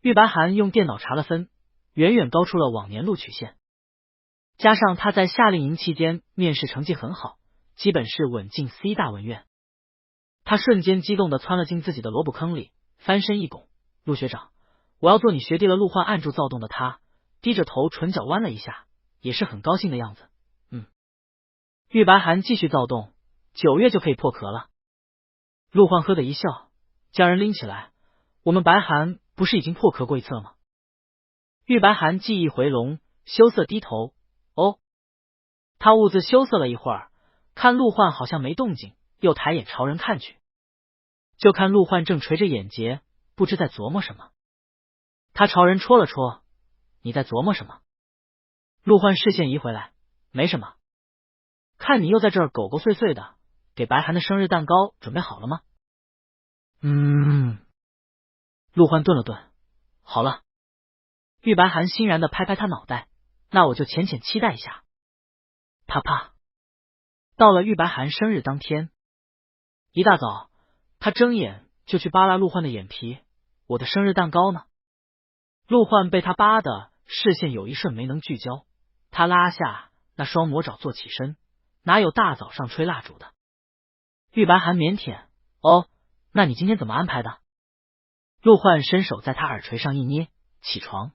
Speaker 1: 玉白涵用电脑查了分，远远高出了往年录取线，加上他在夏令营期间面试成绩很好，基本是稳进 C 大文院。他瞬间激动的窜了进自己的萝卜坑里，翻身一拱，陆学长，我要做你学弟了。陆焕按住躁动的他，低着头唇角弯了一下，也是很高兴的样子。玉白涵继续躁动，9月就可以破壳了。陆焕呵的一笑，将人拎起来，我们白涵不是已经破壳过一次了吗？玉白涵记忆回笼，羞涩低头，哦。他兀自羞涩了一会儿，看陆焕好像没动静，又抬眼朝人看去，就看陆焕正垂着眼睫，不知在琢磨什么。他朝人戳了戳，你在琢磨什么？陆焕视线移回来，没什么。看你又在这儿狗狗碎碎的，给白涵的生日蛋糕准备好了吗？陆焕顿了顿，好了。玉白涵欣然的拍拍他脑袋，那我就浅浅期待一下。啪啪。到了玉白涵生日当天，一大早他睁眼就去扒拉陆焕的眼皮，我的生日蛋糕呢？陆焕被他扒的视线有一瞬没能聚焦，他拉下那双魔爪坐起身，哪有大早上吹蜡烛的？玉白涵腼腆，哦，那你今天怎么安排的？陆焕伸手在他耳垂上一捏，起床，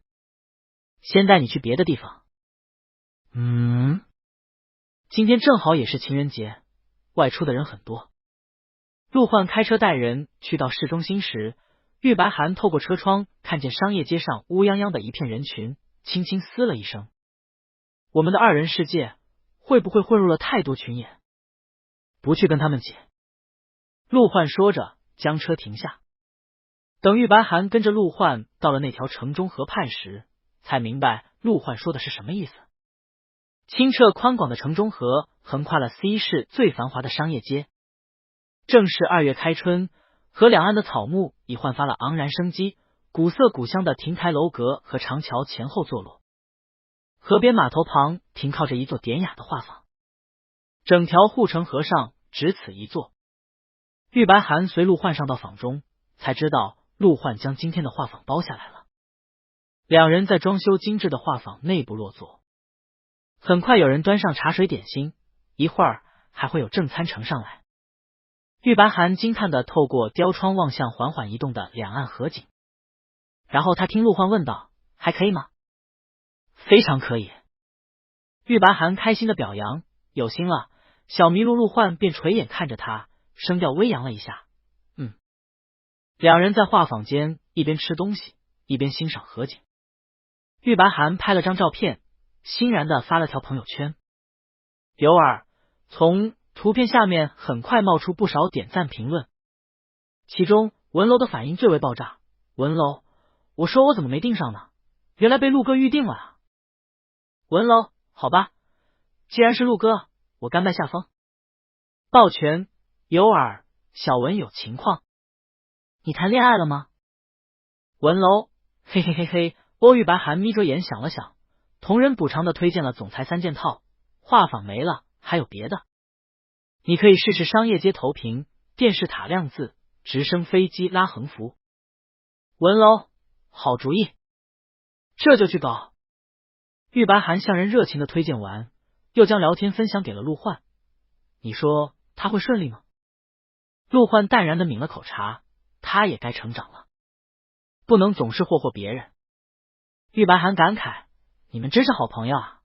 Speaker 1: 先带你去别的地方。今天正好也是情人节，外出的人很多。陆焕开车带人去到市中心时，玉白涵透过车窗看见商业街上乌泱泱的一片人群，轻轻嘶了一声。我们的2人世界会不会混入了太多群眼？不去跟他们挤。陆焕说着将车停下。等玉白涵跟着陆焕到了那条城中河畔时，才明白陆焕说的是什么意思。清澈宽广的城中河横跨了 C 市最繁华的商业街，正是2月开春，河两岸的草木已焕发了昂然生机，古色古香的亭台楼阁和长桥前后坐落。河边码头旁停靠着一座典雅的画舫，整条护城河上只此一座。玉白寒随陆焕上到舫中，才知道陆焕将今天的画舫包下来了。两人在装修精致的画舫内部落座，很快有人端上茶水点心，一会儿还会有正餐呈上来。玉白寒惊叹地透过雕窗望向缓缓移动的两岸河景，然后他听陆焕问道：“还可以吗？”“非常可以。”玉白寒开心的表扬：“有心了。”小麋鹿陆焕便垂眼看着他，声调微扬了一下：“嗯。”两人在画舫间一边吃东西，一边欣赏河景。玉白寒拍了张照片，欣然地发了条朋友圈。有耳，从图片下面很快冒出不少点赞评论，其中文楼的反应最为爆炸。文楼，我说我怎么没订上呢？原来被陆哥预定了啊！文楼，好吧，既然是陆哥，我甘拜下风。抱拳，有耳，小文有情况。你谈恋爱了吗？文楼，嘿嘿嘿嘿。玉白寒眯着眼想了想，同人补偿的推荐了总裁3件套，画舫没了，还有别的。你可以试试商业街投屏、电视塔亮字、直升飞机拉横幅。文楼，好主意，这就去搞。玉白寒向人热情的推荐完，又将聊天分享给了陆焕。你说他会顺利吗？陆焕淡然的抿了口茶，他也该成长了，不能总是霍霍别人。玉白寒感慨：“你们真是好朋友啊。”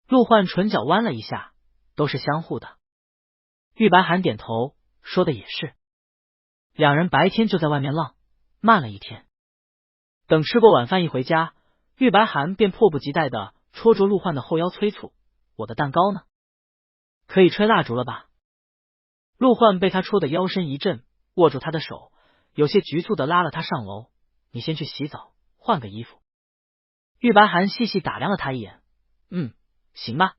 Speaker 1: 陆焕唇角弯了一下，都是相互的。玉白寒点头，说的也是。两人白天就在外面浪，慢了一天。等吃过晚饭一回家，玉白寒便迫不及待的戳着陆焕的后腰催促：“我的蛋糕呢？可以吹蜡烛了吧？”陆焕被他戳的腰身一震，握住他的手，有些局促的拉了他上楼：“你先去洗澡，换个衣服。”玉白寒细细打量了他一眼：“行吧，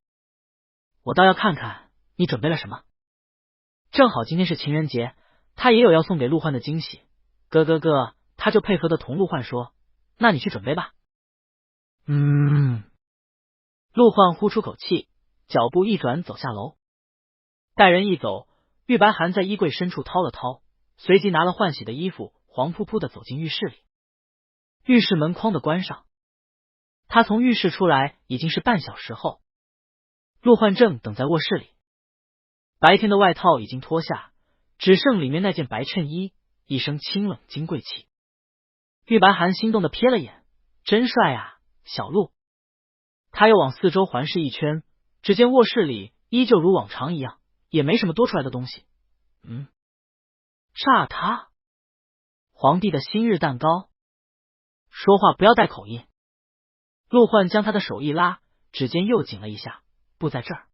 Speaker 1: 我倒要看看你准备了什么。”正好今天是情人节，他也有要送给陆焕的惊喜。咯，他就配合的同陆焕说：“那你去准备吧。”陆焕呼出口气，脚步一转走下楼。待人一走，玉白寒在衣柜深处掏了掏，随即拿了换洗的衣服，黄扑扑的走进浴室里。浴室门框的关上，他从浴室出来已经是半小时后。陆焕正等在卧室里，白天的外套已经脱下，只剩里面那件白衬衣，一身清冷金贵气。玉白寒心动的瞥了眼，真帅啊，小陆。他又往四周环视一圈，只见卧室里依旧如往常一样，也没什么多出来的东西。炸他！皇帝的新日蛋糕。说话不要带口音。陆焕将他的手一拉，指尖又紧了一下，不在这儿。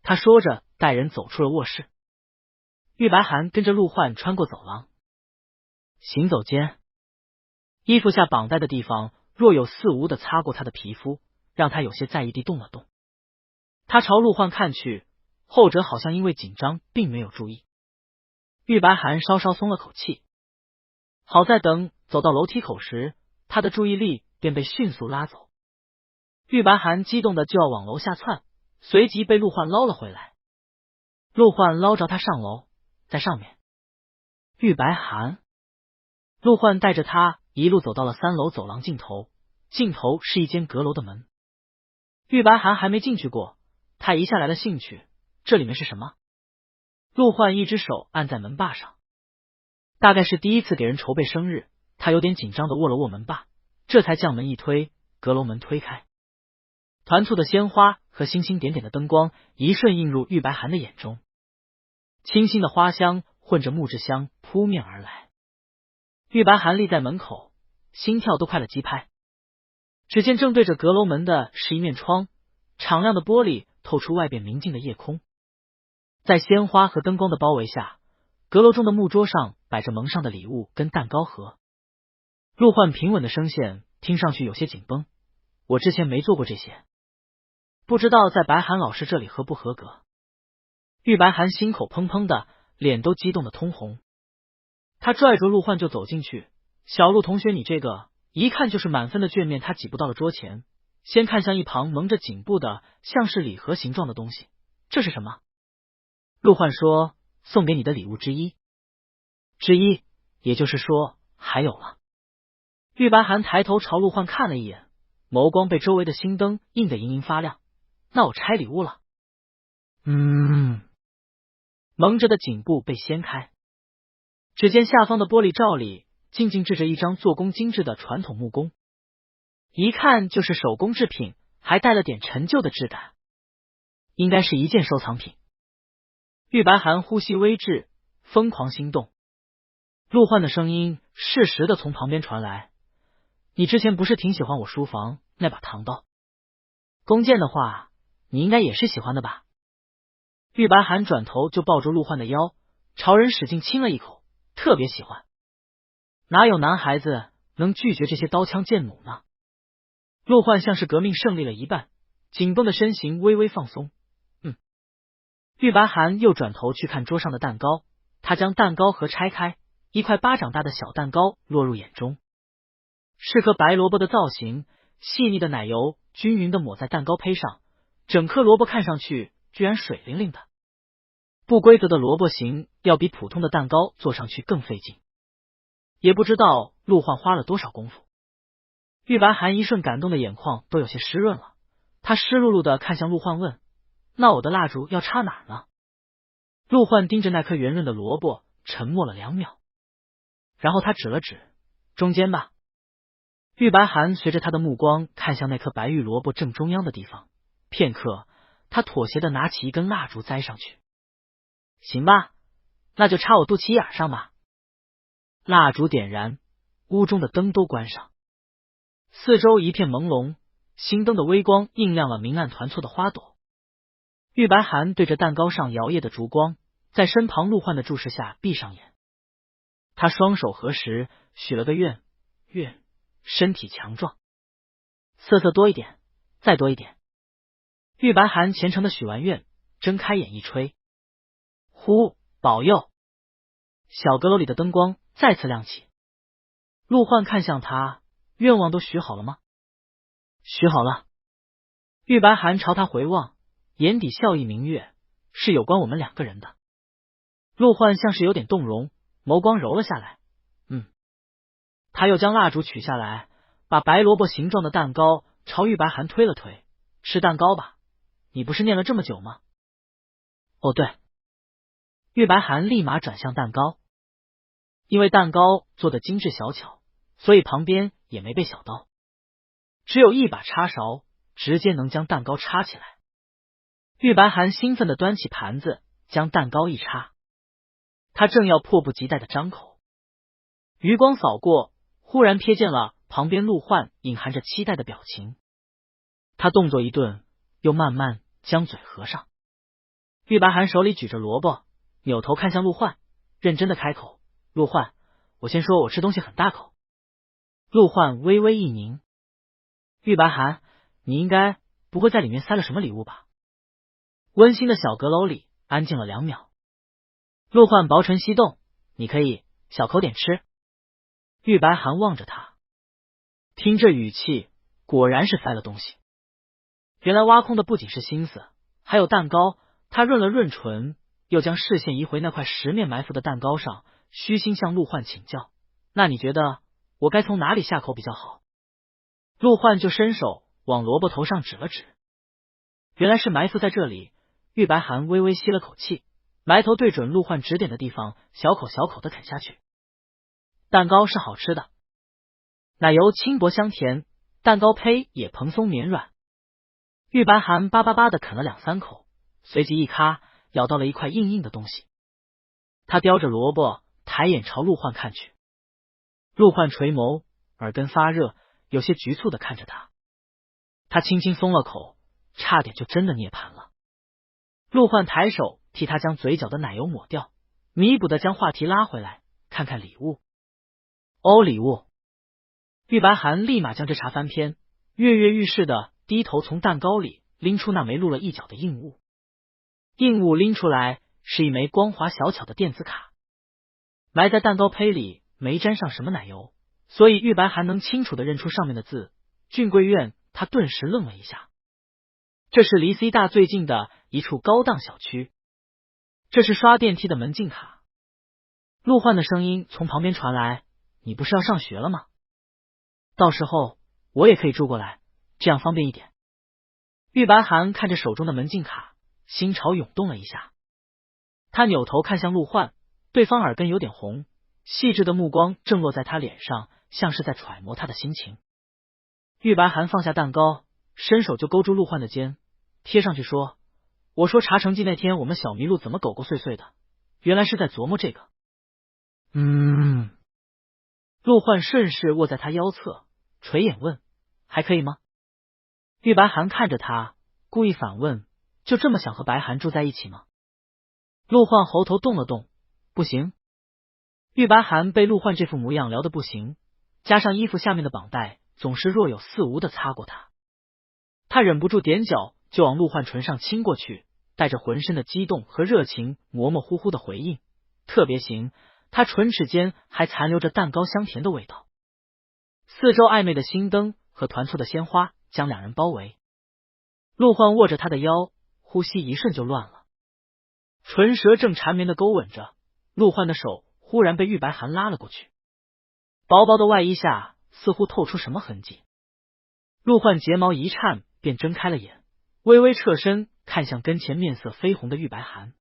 Speaker 1: 他说着带人走出了卧室。玉白寒跟着陆焕穿过走廊，行走间，衣服下绑带的地方若有似无的擦过他的皮肤，让他有些在意地动了动。他朝陆焕看去，后者好像因为紧张并没有注意。玉白寒稍稍松了口气，好在等走到楼梯口时，他的注意力便被迅速拉走。玉白寒激动的就要往楼下窜，随即被陆焕捞了回来。陆焕捞着他上楼，在上面。玉白寒，陆焕带着他一路走到了3楼走廊尽头，尽头是一间阁楼的门。玉白寒还没进去过，他一下来了兴趣，这里面是什么？陆焕一只手按在门把上，大概是第一次给人筹备生日，他有点紧张的握了握门把，这才将门一推，阁楼门推开。团簇的鲜花和星星点点的灯光一瞬映入玉白寒的眼中，清新的花香混着木质香扑面而来。玉白寒立在门口，心跳都快了几拍。只见正对着阁楼门的是一面窗，敞亮的玻璃透出外边明净的夜空。在鲜花和灯光的包围下，阁楼中的木桌上摆着蒙上的礼物跟蛋糕盒。陆焕平稳的声线听上去有些紧绷，我之前没做过这些，不知道在白寒老师这里合不合格。玉白寒心口砰砰的，脸都激动的通红。他拽住陆焕就走进去，小陆同学，你这个一看就是满分的卷面，他挤不到了桌前，先看向一旁蒙着颈部的像是礼盒形状的东西，这是什么？陆焕说，送给你的礼物之一。之一，也就是说还有了。玉白寒抬头朝陆焕看了一眼，眸光被周围的星灯映得莹莹发亮。那我拆礼物了。蒙着的颈部被掀开，只见下方的玻璃罩里静静置着一张做工精致的传统木工，一看就是手工制品，还带了点陈旧的质感，应该是一件收藏品。玉白寒呼吸微滞，疯狂心动。陆焕的声音适时的从旁边传来，你之前不是挺喜欢我书房那把唐刀？弓箭的话，你应该也是喜欢的吧？玉白寒转头就抱住陆焕的腰，朝人使劲亲了一口，特别喜欢。哪有男孩子能拒绝这些刀枪剑弩呢？陆焕像是革命胜利了一半，紧绷的身形微微放松。玉白寒又转头去看桌上的蛋糕，他将蛋糕盒拆开，一块巴掌大的小蛋糕落入眼中，是颗白萝卜的造型，细腻的奶油均匀的抹在蛋糕胚上，整颗萝卜看上去居然水灵灵的。不规则的萝卜形要比普通的蛋糕做上去更费劲，也不知道陆焕花了多少功夫。玉白寒一瞬感动的眼眶都有些湿润了，他湿漉漉的看向陆焕问，那我的蜡烛要插哪儿呢？陆焕盯着那颗圆润的萝卜沉默了2秒，然后他指了指中间吧。玉白寒随着他的目光看向那颗白玉萝卜正中央的地方，片刻他妥协的拿起一根蜡烛栽上去。行吧，那就插我肚脐眼上吧。蜡烛点燃，屋中的灯都关上，四周一片朦胧，星灯的微光映亮了明暗团簇的花朵。玉白寒对着蛋糕上摇曳的烛光，在身旁陆焕的注视下闭上眼。他双手合十，许了个愿，身体强壮，色多一点，再多一点。玉白寒虔诚的许完愿，睁开眼一吹，呼，保佑！小阁楼里的灯光再次亮起。陆焕看向他，愿望都许好了吗？许好了。玉白寒朝他回望，眼底笑意明月，是有关我们2个人的。陆焕像是有点动容，眸光揉了下来。他又将蜡烛取下来，把白萝卜形状的蛋糕朝玉白寒推了推，吃蛋糕吧，你不是念了这么久吗？哦对。玉白寒立马转向蛋糕，因为蛋糕做的精致小巧，所以旁边也没备小刀，只有一把插勺，直接能将蛋糕插起来。玉白寒兴奋的端起盘子，将蛋糕一插，他正要迫不及待的张口，余光扫过，忽然瞥见了旁边陆焕隐含着期待的表情，他动作一顿，又慢慢将嘴合上。玉白寒手里举着萝卜，扭头看向陆焕，认真的开口，陆焕，我先说我吃东西很大口。陆焕微微一凝，玉白寒，你应该不会在里面塞了什么礼物吧？温馨的小阁楼里安静了2秒，陆焕薄唇翕动，你可以小口点吃。玉白寒望着他，听这语气，果然是塞了东西。原来挖空的不仅是心思，还有蛋糕。他润了润唇，又将视线移回那块十面埋伏的蛋糕上，虚心向陆焕请教，那你觉得我该从哪里下口比较好？陆焕就伸手往萝卜头上指了指，原来是埋伏在这里。玉白寒微微吸了口气，埋头对准陆焕指点的地方，小口小口的啃下去。蛋糕是好吃的，奶油轻薄香甜，蛋糕胚也蓬松绵软。玉白寒叭叭叭的啃了2-3口，随即一咔咬到了一块硬硬的东西。他叼着萝卜，抬眼朝陆焕看去。陆焕垂眸，耳根发热，有些局促的看着他。他轻轻松了口，差点就真的涅槃了。陆焕抬手替他将嘴角的奶油抹掉，弥补的将话题拉回来，看看礼物。哦，礼物。玉白寒立马将这茬翻篇，跃跃欲试的低头从蛋糕里拎出那枚露了一角的硬物。硬物拎出来，是一枚光滑小巧的电子卡，埋在蛋糕胚里，没沾上什么奶油，所以玉白涵能清楚地认出上面的字。俊贵院，他顿时愣了一下。这是离 C 大最近的一处高档小区，这是刷电梯的门禁卡。陆焕的声音从旁边传来：“你不是要上学了吗？到时候我也可以住过来，这样方便一点。”玉白涵看着手中的门禁卡，心潮涌动了一下。他扭头看向陆焕，对方耳根有点红，细致的目光正落在他脸上，像是在揣摩他的心情。玉白涵放下蛋糕，伸手就勾住陆焕的肩，贴上去说：“我说查成绩那天我们小麋鹿怎么狗狗碎碎的，原来是在琢磨这个。”陆焕顺势卧在他腰侧，垂眼问：“还可以吗？”玉白涵看着他，故意反问：“就这么想和白涵住在一起吗？”陆焕喉头动了动：“不行。”玉白涵被陆焕这副模样聊得不行，加上衣服下面的绑带总是若有似无的擦过他，他忍不住踮脚就往陆焕唇上亲过去，带着浑身的激动和热情，模模糊糊的回应：“特别行。”他唇齿间还残留着蛋糕香甜的味道。四周暧昧的星灯和团簇的鲜花将两人包围。陆焕握着他的腰，呼吸一瞬就乱了。唇舌正缠绵的勾吻着，陆焕的手忽然被玉白涵拉了过去，薄薄的外衣下似乎透出什么痕迹。陆焕睫毛一颤，便睁开了眼，微微侧身看向跟前面色绯红的玉白涵。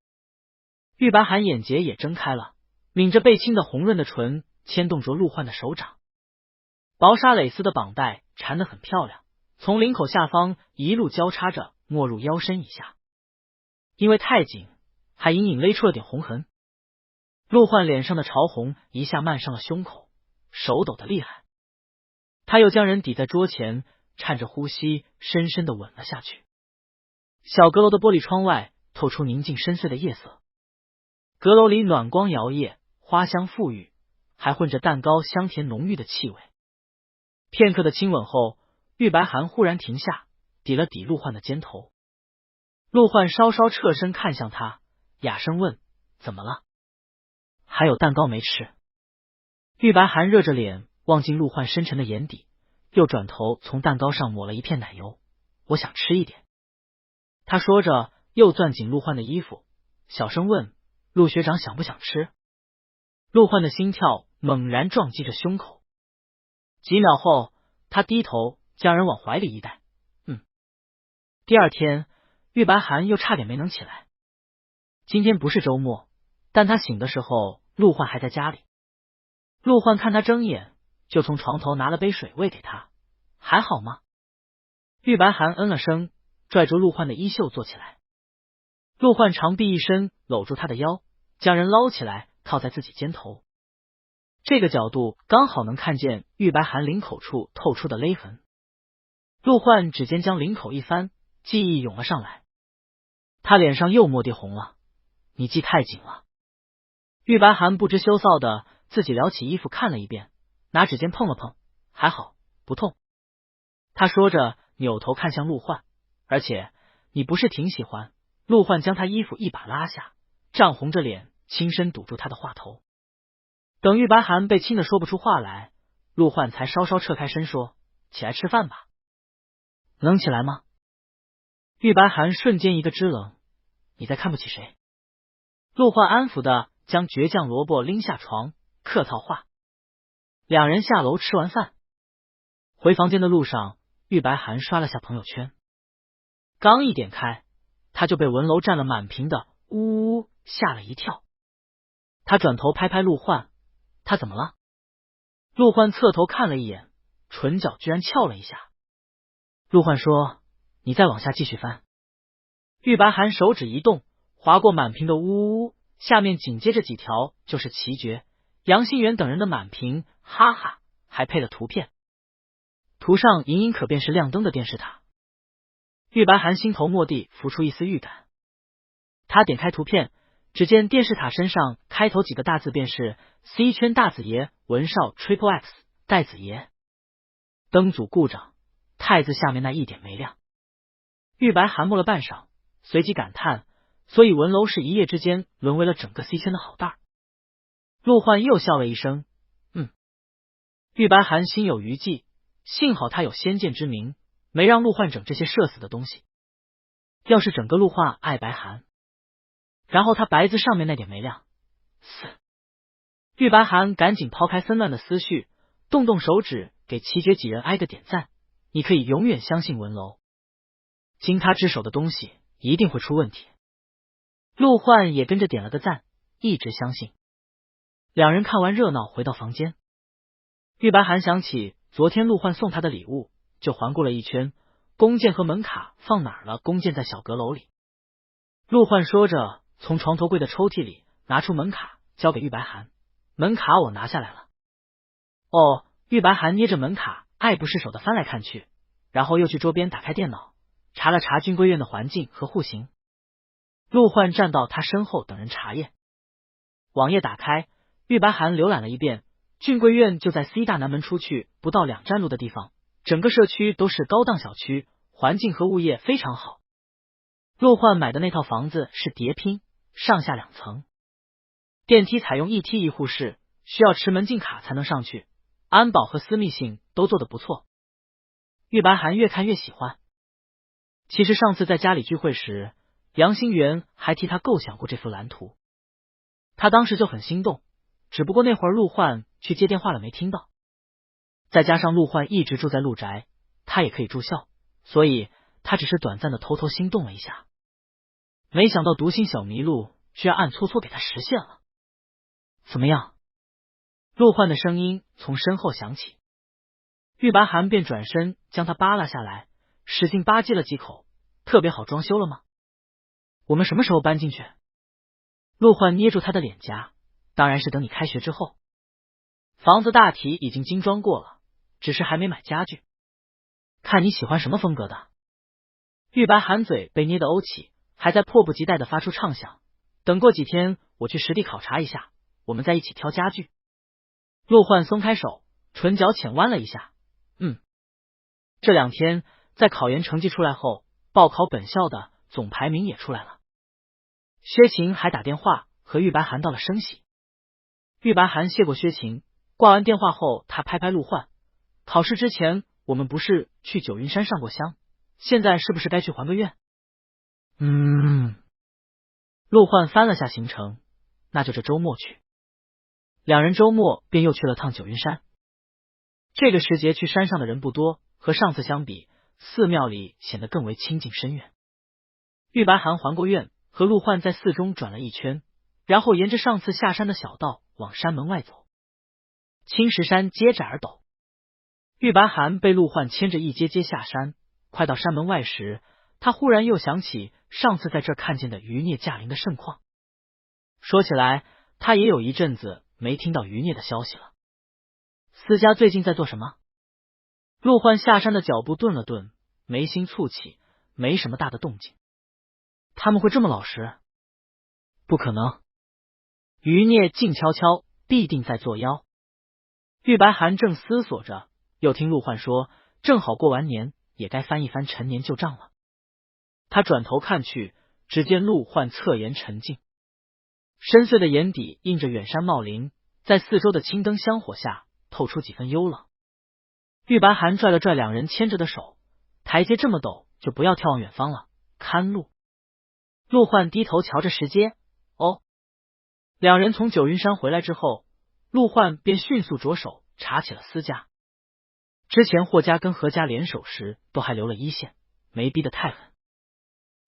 Speaker 1: 玉白涵眼睫也睁开了，抿着被亲的红润的唇，牵动着陆焕的手掌。薄纱蕾丝的绑带缠得很漂亮，从领口下方一路交叉着没入腰身以下，因为太紧，还隐隐勒出了点红痕。陆焕脸上的潮红一下漫上了胸口，手抖得厉害。他又将人抵在桌前，颤着呼吸深深的吻了下去。小阁楼的玻璃窗外透出宁静深邃的夜色，阁楼里暖光摇曳，花香馥郁，还混着蛋糕香甜浓郁的气味。片刻的亲吻后，玉白涵忽然停下，抵了抵陆焕的肩头。陆焕稍稍侧身看向他，哑声问：“怎么了？还有蛋糕没吃？”玉白涵热着脸望进陆焕深沉的眼底，又转头从蛋糕上抹了一片奶油：“我想吃一点。”他说着又攥紧陆焕的衣服，小声问：“陆学长想不想吃？”陆焕的心跳猛然撞击着胸口，几秒后他低头将人往怀里一带。第二天玉白涵又差点没能起来。今天不是周末，但他醒的时候陆焕还在家里。陆焕看他睁眼，就从床头拿了杯水喂给他。还好吗？玉白涵嗯了声，拽住陆焕的衣袖坐起来。陆焕长臂一伸，搂住他的腰，将人捞起来靠在自己肩头。这个角度刚好能看见玉白涵领口处透出的勒痕。陆焕指尖将领口一翻，记忆涌了上来，他脸上又蓦地红了。你系太紧了。玉白涵不知羞臊的自己撩起衣服看了一遍，拿指尖碰了碰，还好不痛。他说着扭头看向陆焕，而且你不是挺喜欢？陆焕将他衣服一把拉下，涨红着脸轻声堵住他的话头。等玉白涵被亲得说不出话来，陆焕才稍稍撤开身说：“起来吃饭吧。”能起来吗？玉白涵瞬间一个支棱，你在看不起谁？陆焕安抚的将倔强萝卜拎下床，客套话。两人下楼吃完饭，回房间的路上，玉白涵刷了下朋友圈，刚一点开，他就被文楼占了满屏的呜呜吓了一跳。他转头拍拍陆焕，他怎么了？陆焕侧头看了一眼，唇角居然翘了一下。陆焕说：“你再往下继续翻。”玉白涵手指一动，划过满屏的呜呜，下面紧接着几条就是奇绝、杨新元等人的满屏，哈哈，还配了图片，图上隐隐可辨是亮灯的电视塔。玉白涵心头蓦地浮出一丝预感，他点开图片，只见电视塔身上开头几个大字便是 C 圈大子爷文少 Triple X 戴子爷，灯组故障，太字下面那一点没亮。玉白涵默了半晌，随即感叹：所以文楼是一夜之间沦为了整个 C 圈的好蛋儿。陆焕又笑了一声，玉白寒心有余悸，幸好他有先见之明，没让陆焕整这些社死的东西。要是整个陆焕爱白寒，然后他白字上面那点没亮，死！玉白寒赶紧抛开纷乱的思绪，动动手指给齐绝几人挨个点赞。你可以永远相信文楼，经他之手的东西一定会出问题。陆焕也跟着点了个赞，一直相信。两人看完热闹回到房间，玉白寒想起昨天陆焕送他的礼物，就环顾了一圈，弓箭和门卡放哪儿了？弓箭在小阁楼里。陆焕说着，从床头柜的抽屉里拿出门卡，交给玉白寒。门卡我拿下来了。哦，玉白寒捏着门卡，爱不释手的翻来看去，然后又去桌边打开电脑，查了查俊贵院的环境和户型。陆焕站到他身后等人查验。网页打开，玉白寒浏览了一遍，俊贵院就在 C 大南门出去不到2站路的地方，整个社区都是高档小区，环境和物业非常好。陆焕买的那套房子是叠拼，上下2层，电梯采用一梯一户式，需要持门禁卡才能上去，安保和私密性都做得不错。玉白寒越看越喜欢。其实上次在家里聚会时，杨新元还替他构想过这幅蓝图，他当时就很心动，只不过那会儿陆焕去接电话了没听到，再加上陆焕一直住在陆宅，他也可以住校，所以他只是短暂的偷偷心动了一下。没想到独行小麋鹿居然暗搓搓给他实现了。怎么样？陆焕的声音从身后响起，玉白寒便转身将他扒拉下来，使劲吧唧了几口。特别好装修了吗？我们什么时候搬进去？陆焕捏住他的脸颊，当然是等你开学之后。房子大体已经精装过了，只是还没买家具，看你喜欢什么风格的。玉白寒嘴被捏得怄起，还在迫不及待的发出畅想，等过几天我去实地考察一下，我们再一起挑家具。陆焕松开手，唇角浅弯了一下，这2天在考研成绩出来后，报考本校的总排名也出来了。薛晴还打电话和玉白寒道了声喜。玉白寒谢过薛晴，挂完电话后他拍拍陆焕，考试之前我们不是去九云山上过香，现在是不是该去还个愿？陆焕翻了下行程，那就这周末去。两人周末便又去了趟九云山。这个时节去山上的人不多，和上次相比，寺庙里显得更为清静深远。玉白寒还过愿，和陆焕在寺中转了一圈，然后沿着上次下山的小道往山门外走。青石山接着而陡，玉白寒被陆焕牵着一阶阶下山，快到山门外时，他忽然又想起上次在这儿看见的余孽驾临的盛况。说起来，他也有一阵子没听到余孽的消息了。思家最近在做什么？陆焕下山的脚步顿了顿，眉心蹙起，没什么大的动静。他们会这么老实？不可能，余孽静悄悄，必定在作妖。玉白寒正思索着，又听陆焕说，正好过完年，也该翻一翻陈年旧账了。他转头看去，只见陆焕侧颜沉静，深邃的眼底映着远山茂林，在四周的青灯香火下透出几分幽冷。玉白寒拽了拽两人牵着的手，台阶这么陡，就不要眺望远方了，看路。陆焕低头瞧着石阶，哦。两人从九云山回来之后，陆焕便迅速着手查起了私家。之前霍家跟何家联手时，都还留了一线，没逼得太狠。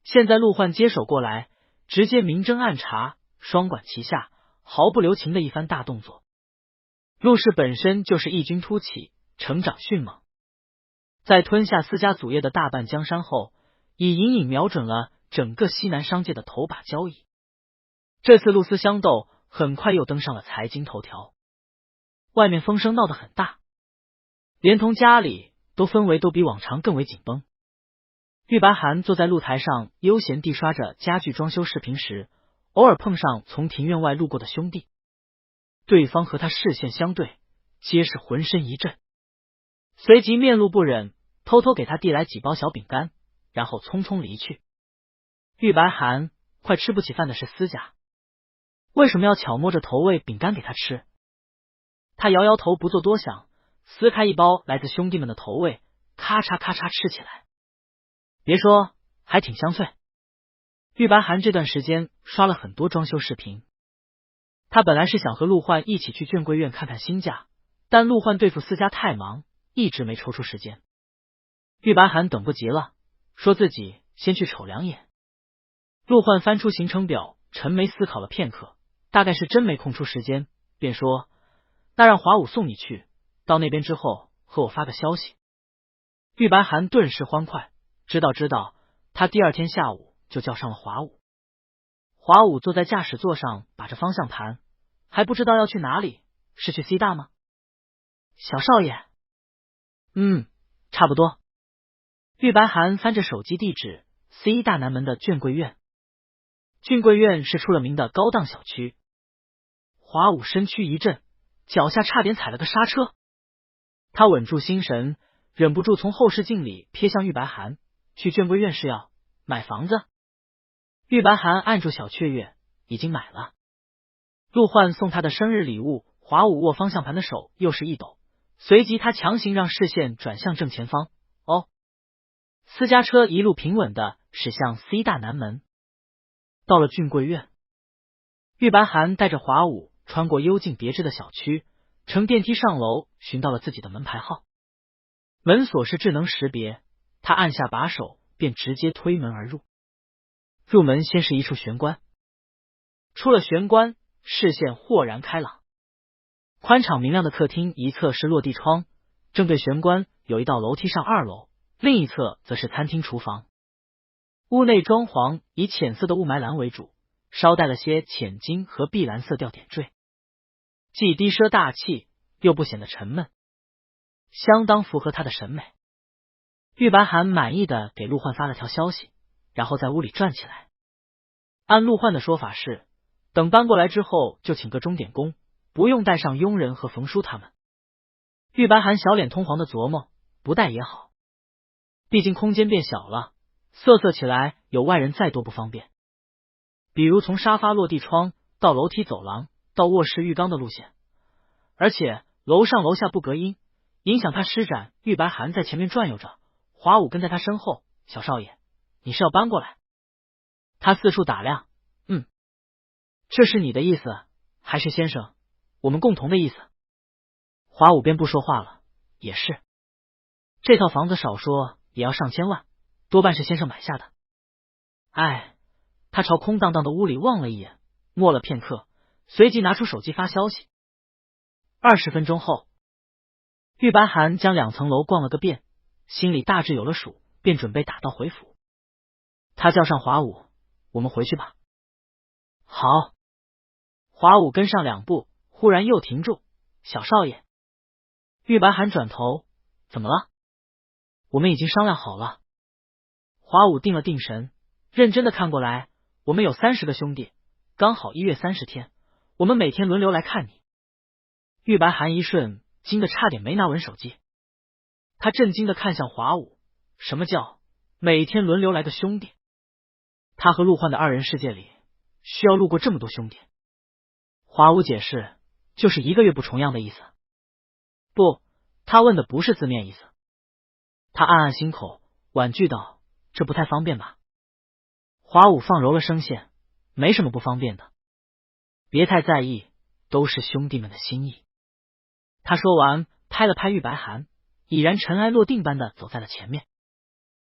Speaker 1: 现在陆焕接手过来，直接明侦暗查，双管齐下，毫不留情的一番大动作。陆氏本身就是异军突起，成长迅猛，在吞下私家祖业的大半江山后，已隐隐瞄准了整个西南商界的头把交椅。这次陆私相斗很快又登上了财经头条，外面风声闹得很大，连同家里都氛围都比往常更为紧绷。玉白寒坐在露台上悠闲地刷着家具装修视频时，偶尔碰上从庭院外路过的兄弟，对方和他视线相对，皆是浑身一震，随即面露不忍，偷偷给他递来几包小饼干，然后匆匆离去。玉白寒，快吃不起饭的是思佳，为什么要巧摸着投喂饼干给他吃？他摇摇头，不做多想，撕开一包来自兄弟们的投喂，咔嚓咔嚓吃起来。别说，还挺香脆。玉白涵这段时间刷了很多装修视频，他本来是想和陆焕一起去眷贵院看看新家，但陆焕对付思佳太忙，一直没抽出时间。玉白涵等不及了，说自己先去瞅两眼。陆焕翻出行程表，沉眉思考了片刻，大概是真没空出时间，便说：“那让华武送你去，到那边之后和我发个消息。”玉白涵顿时欢快，知道。他第二天下午就叫上了华武。华武坐在驾驶座上把着方向盘，还不知道要去哪里，是去 C 大吗？小少爷，差不多。玉白涵翻着手机地址 C 大南门的眷贵院。眷贵院是出了名的高档小区。华武身躯一震，脚下差点踩了个刹车。他稳住心神，忍不住从后视镜里瞥向玉白涵，去眷贵院是要买房子？玉白涵按住小雀跃，已经买了。陆焕送他的生日礼物，华武握方向盘的手又是一抖，随即他强行让视线转向正前方。私家车一路平稳的驶向 C 大南门。到了俊贵院，玉白涵带着华武穿过幽静别致的小区，乘电梯上楼，寻到了自己的门牌号。门锁是智能识别，他按下把手便直接推门而入。入门先是一处玄关，出了玄关，视线豁然开朗。宽敞明亮的客厅一侧是落地窗，正对玄关有一道楼梯上2楼，另一侧则是餐厅厨房。屋内装潢以浅色的雾霾蓝为主，稍带了些浅金和碧蓝色调点缀，既低奢大气又不显得沉闷，相当符合他的审美。玉白涵满意的给陆焕发了条消息，然后在屋里转起来。按陆焕的说法是，等搬过来之后就请个钟点工，不用带上佣人和冯叔他们。玉白涵小脸通黄的琢磨，不带也好，毕竟空间变小了，瑟起来有外人再多不方便。比如从沙发落地窗到楼梯走廊到卧室浴缸的路线，而且楼上楼下不隔音，影响他施展。玉白涵在前面转悠着，华武跟在他身后。小少爷，你是要搬过来？他四处打量，这是你的意思，还是先生我们共同的意思？华武便不说话了，也是，这套房子少说也要上千万，多半是先生买下的。他朝空荡荡的屋里望了一眼，默了片刻，随即拿出手机发消息。20分钟后，玉白涵将2层楼逛了个遍，心里大致有了数，便准备打道回府。他叫上华武，我们回去吧。好。华武跟上2步，忽然又停住。小少爷。玉白涵转头，怎么了？我们已经商量好了。华武定了定神，认真的看过来，我们有30个兄弟，刚好1月30天，我们每天轮流来看你。玉白涵一瞬惊得差点没拿稳手机，他震惊的看向华武，什么叫每天轮流来的兄弟？他和陆焕的2人世界里需要路过这么多兄弟？华武解释，就是1个月不重样的意思。不，他问的不是字面意思。他暗暗心口，婉拒道，这不太方便吧？华武放柔了声线，没什么不方便的，别太在意，都是兄弟们的心意。他说完，拍了拍玉白涵，已然尘埃落定般的走在了前面。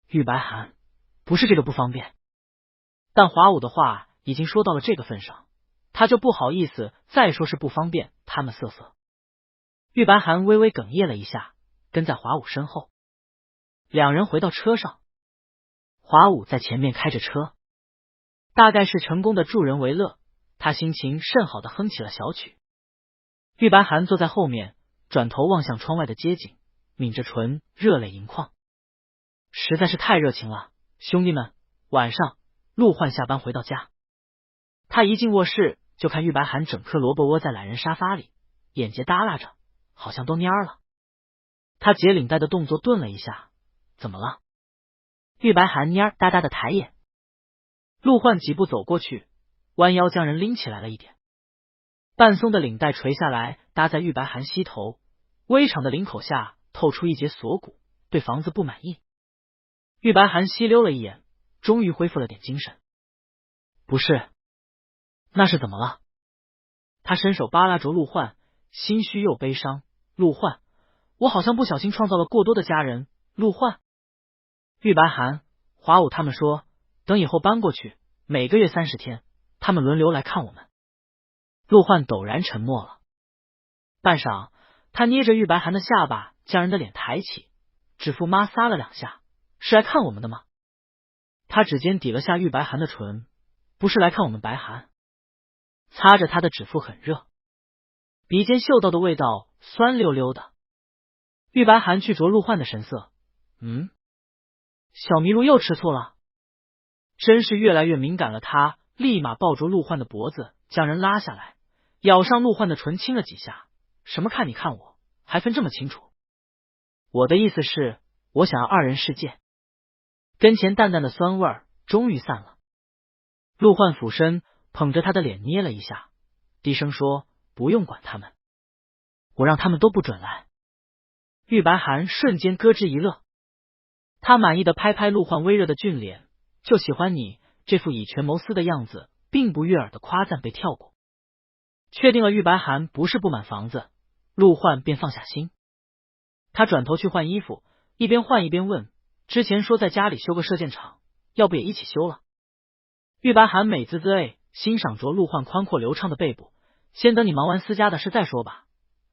Speaker 1: 玉白涵，不是这个不方便，但华武的话已经说到了这个份上，他就不好意思再说是不方便。他们瑟。玉白涵微微哽咽了一下，跟在华武身后。2人回到车上，华武在前面开着车，大概是成功的助人为乐，他心情甚好的哼起了小曲。玉白涵坐在后面，转头望向窗外的街景，抿着唇，热泪盈眶。实在是太热情了，兄弟们。晚上陆焕下班回到家，他一进卧室就看玉白涵整颗萝卜窝在懒人沙发里，眼睫耷拉着，好像都蔫了。他解领带的动作顿了一下，怎么了？玉白涵蔫哒哒的抬眼。陆焕几步走过去，弯腰将人拎起来了一点，半松的领带垂下来，搭在玉白寒膝头，微长的领口下透出一截锁骨，对房子不满意。玉白寒吸溜了一眼，终于恢复了点精神。不是，那是怎么了？他伸手扒拉着陆焕，心虚又悲伤。陆焕，我好像不小心创造了过多的家人。陆焕，玉白寒，华武他们说，等以后搬过去，每个月30天，他们轮流来看我们。陆焕陡然沉默了，半晌，他捏着玉白寒的下巴，将人的脸抬起，指腹妈撒了2下，是来看我们的吗？他指尖抵了下玉白寒的唇，不是来看我们白寒。擦着他的指腹很热，鼻尖嗅到的味道酸溜溜的。玉白寒去着陆焕的神色，小麋鹿又吃醋了，真是越来越敏感了。他立马抱住陆焕的脖子，将人拉下来，咬上陆焕的唇亲了几下。什么看你看我，还分这么清楚？我的意思是，我想要2人世界。跟前淡淡的酸味儿终于散了。陆焕俯身捧着他的脸捏了一下，低声说：“不用管他们，我让他们都不准来。”玉白寒瞬间咯吱一乐，他满意的拍拍陆焕微热的俊脸，就喜欢你这副以权谋私的样子，并不悦耳的夸赞被跳过。确定了玉白寒不是不满房子，陆焕便放下心。他转头去换衣服，一边换一边问：“之前说在家里修个射箭场，要不也一起修了？”玉白寒美滋滋欣赏着陆焕宽阔流畅的背部，先等你忙完私家的事再说吧，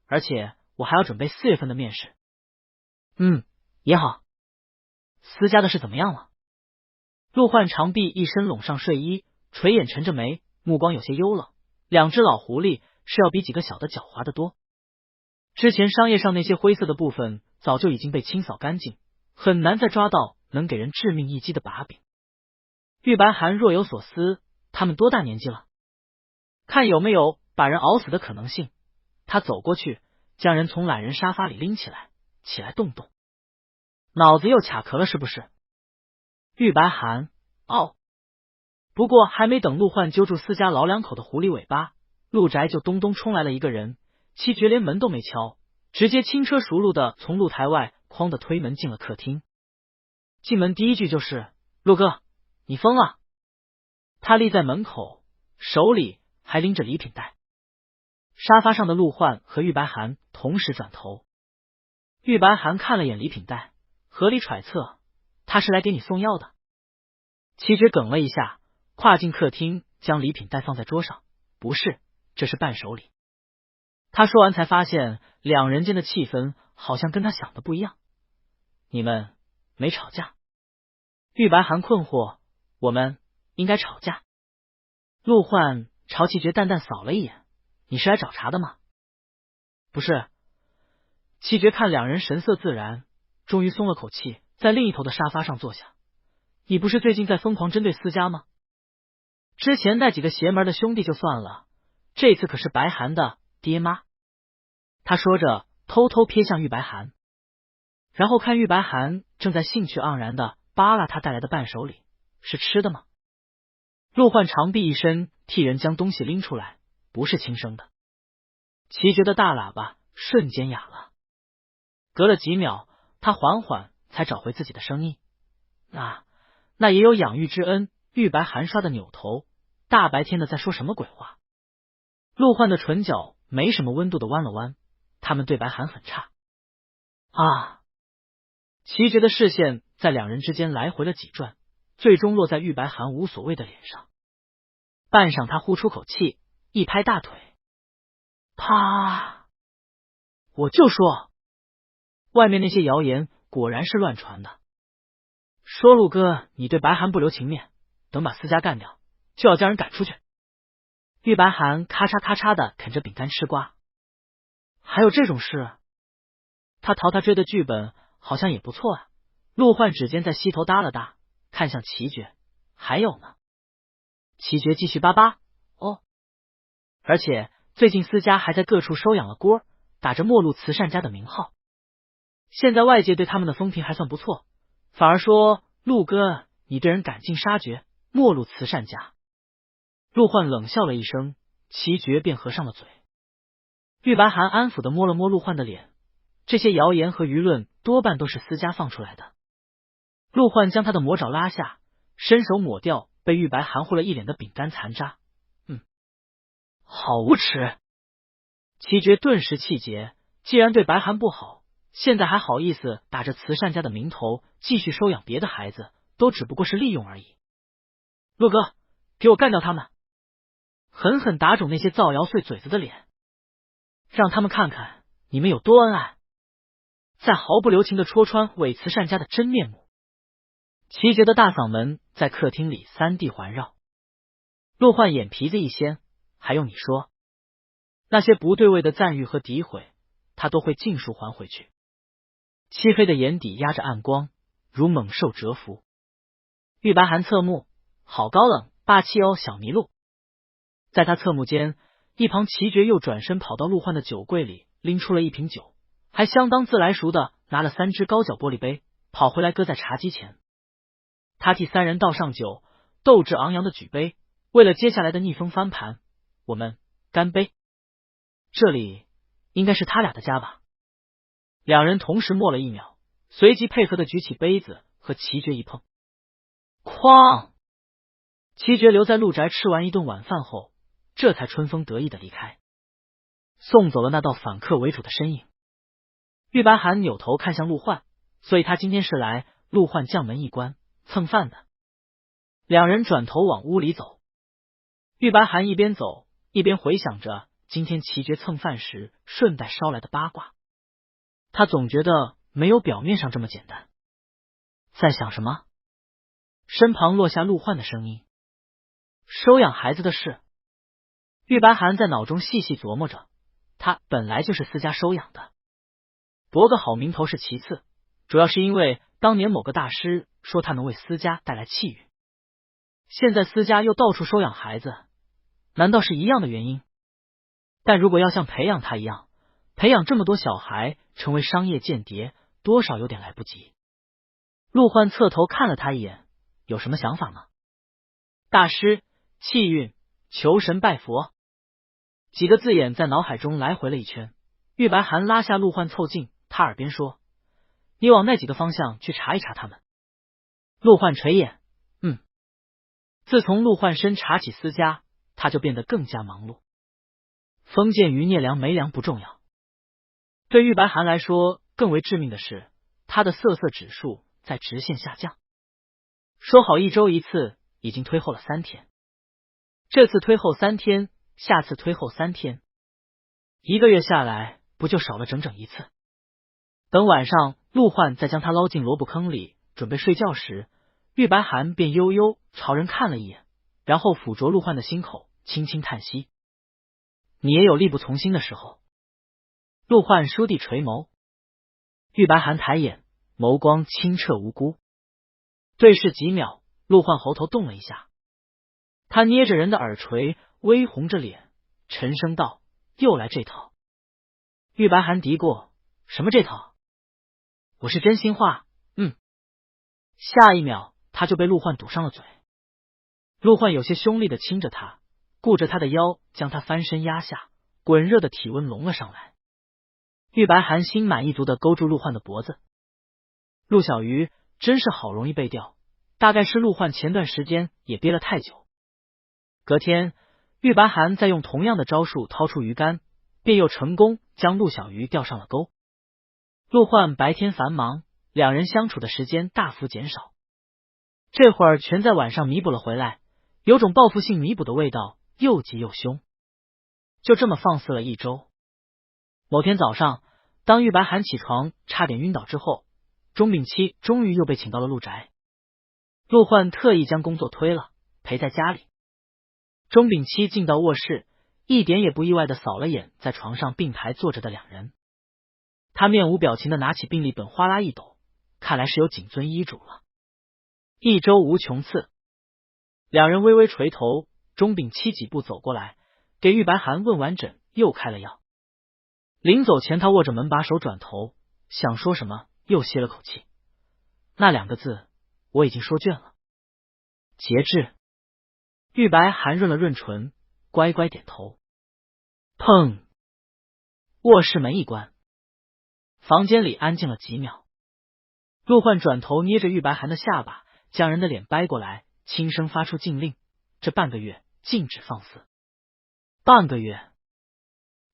Speaker 1: 而且我还要准备4月份的面试。也好。私家的事怎么样了？陆焕长臂一身拢上睡衣，垂眼沉着眉，目光有些幽冷。2只老狐狸是要比几个小的狡猾得多。之前商业上那些灰色的部分早就已经被清扫干净，很难再抓到能给人致命一击的把柄。玉白寒若有所思，他们多大年纪了？看有没有把人熬死的可能性。他走过去，将人从懒人沙发里拎起来，起来动动。脑子又卡壳了是不是？玉白寒，不过还没等陆焕揪住私家老2口的狐狸尾巴，陆宅就咚咚冲来了一个人。七绝连门都没敲，直接轻车熟路的从露台外哐的推门进了客厅。进门第一句就是：“陆哥，你疯了！”他立在门口，手里还拎着礼品袋。沙发上的陆焕和玉白寒同时转头。玉白寒看了眼礼品袋，合理揣测他是来给你送药的。七绝哽了一下，跨进客厅，将礼品袋放在桌上。不是，这是伴手礼。他说完才发现2人间的气氛好像跟他想的不一样。你们没吵架？玉白寒困惑，我们应该吵架。陆焕朝七绝淡淡扫了一眼，你是来找茬的吗？不是。七绝看2人神色自然，终于松了口气，在另一头的沙发上坐下。你不是最近在疯狂针对私家吗？之前带几个邪门的兄弟就算了，这次可是白寒的爹妈。他说着偷偷瞥向玉白寒，然后看玉白寒正在兴趣盎然的扒拉他带来的伴手礼，是吃的吗？陆焕长臂一伸，替人将东西拎出来，不是亲生的。齐觉的大喇叭瞬间哑了，隔了几秒，他缓缓才找回自己的声音。那也有养育之恩。玉白寒刷的扭头，大白天的在说什么鬼话？陆焕的唇角没什么温度的弯了弯，他们对白寒很差。齐觉的视线在2人之间来回了几转，最终落在玉白寒无所谓的脸上。半晌，他呼出口气，一拍大腿，啪！我就说，外面那些谣言果然是乱传的。说陆哥你对白寒不留情面，等把私家干掉，就要将人赶出去。玉白寒咔嚓咔嚓的啃着饼干吃瓜。还有这种事？他追的剧本好像也不错啊。陆焕指尖在膝头搭了搭，看向齐觉，还有呢。齐觉继续巴巴，而且最近私家还在各处收养了锅，打着末路慈善家的名号。现在外界对他们的风评还算不错，反而说陆哥你对人赶尽杀绝，没入慈善家。陆焕冷笑了一声，齐觉便合上了嘴。玉白寒安抚地摸了摸陆焕的脸，这些谣言和舆论多半都是私家放出来的。陆焕将他的魔爪拉下，伸手抹掉被玉白含糊了一脸的饼干残渣。好无耻！齐觉顿时气结，既然对白寒不好，现在还好意思打着慈善家的名头继续收养别的孩子，都只不过是利用而已。陆哥，给我干掉他们！狠狠打肿那些造谣碎嘴子的脸，让他们看看你们有多恩爱，再毫不留情地戳穿伪慈善家的真面目。齐觉的大嗓门在客厅里3地环绕。陆焕眼皮子一掀，还用你说？那些不对位的赞誉和诋毁，他都会尽数还回去。漆黑的眼底压着暗光，如猛兽蛰伏。玉白寒侧目，好高冷霸气哦，小麋鹿。在他侧目间，一旁齐觉又转身跑到陆焕的酒柜里，拎出了一瓶酒，还相当自来熟的拿了3只高脚玻璃杯，跑回来搁在茶几前。他替3人倒上酒，斗志昂扬的举杯，为了接下来的逆风翻盘，我们干杯！这里应该是他俩的家吧？2人同时默了1秒，随即配合的举起杯子和齐觉一碰，哐！齐觉留在陆宅吃完一顿晚饭后，这才春风得意的离开，送走了那道反客为主的身影。玉白寒扭头看向陆焕，所以他今天是来陆焕将门一关蹭饭的。2人转头往屋里走，玉白寒一边走一边回想着今天齐觉蹭饭时顺带捎来的八卦，他总觉得没有表面上这么简单。在想什么？身旁落下陆焕的声音：收养孩子的事。玉白寒在脑中细细琢磨着，他本来就是私家收养的，博个好名头是其次，主要是因为当年某个大师说他能为私家带来气运，现在私家又到处收养孩子，难道是一样的原因？但如果要像培养他一样，培养这么多小孩成为商业间谍，多少有点来不及。陆焕侧头看了他一眼，有什么想法吗？大师，气运，求神拜佛，几个字眼在脑海中来回了一圈。玉白寒拉下陆焕凑近他耳边说：你往那几个方向去查一查他们。陆焕垂眼，自从陆焕生查起私家，他就变得更加忙碌。封建余孽良没良不重要，对玉白寒来说更为致命的是，他的色指数在直线下降。说好1周1次，已经推后了3天，这次推后3天，下次推后3天，1个月下来不就少了整整1次。等晚上陆焕再将他捞进萝卜坑里准备睡觉时，玉白寒便悠悠朝人看了一眼，然后抚着陆焕的心口，轻轻叹息：你也有力不从心的时候。陆焕倏地垂眸，玉白寒抬眼，眸光清澈无辜。对视几秒，陆焕喉头动了一下，他捏着人的耳垂，微红着脸，沉声道：又来这套。玉白寒嘀咕：什么这套？我是真心话。下一秒他就被陆焕堵上了嘴。陆焕有些凶厉的亲着他，顾着他的腰，将他翻身压下，滚热的体温笼了上来。玉白寒心满意足的勾住陆焕的脖子。陆小鱼真是好容易被钓，大概是陆焕前段时间也憋了太久。隔天，玉白寒再用同样的招数掏出鱼竿，便又成功将陆小鱼钓上了钩。陆焕白天繁忙，2人相处的时间大幅减少，这会儿全在晚上弥补了回来，有种报复性弥补的味道，又急又凶。就这么放肆了1周。某天早上，当玉白寒起床差点晕倒之后，钟炳七终于又被请到了陆宅。陆焕特意将工作推了，陪在家里。钟炳七进到卧室，一点也不意外的扫了眼在床上并排坐着的2人，他面无表情的拿起病历本哗啦一抖，看来是有谨遵医嘱了。1周无穷次。2人微微垂头，钟炳七几步走过来，给玉白寒问完诊，又开了药。临走前，他握着门把手转头，想说什么，又歇了口气。那2个字我已经说倦了，节制。玉白含润了润唇，乖乖点头。砰！卧室门一关，房间里安静了几秒。陆焕转头捏着玉白涵的下巴，将人的脸掰过来，轻声发出禁令：这半个月禁止放肆。半个月！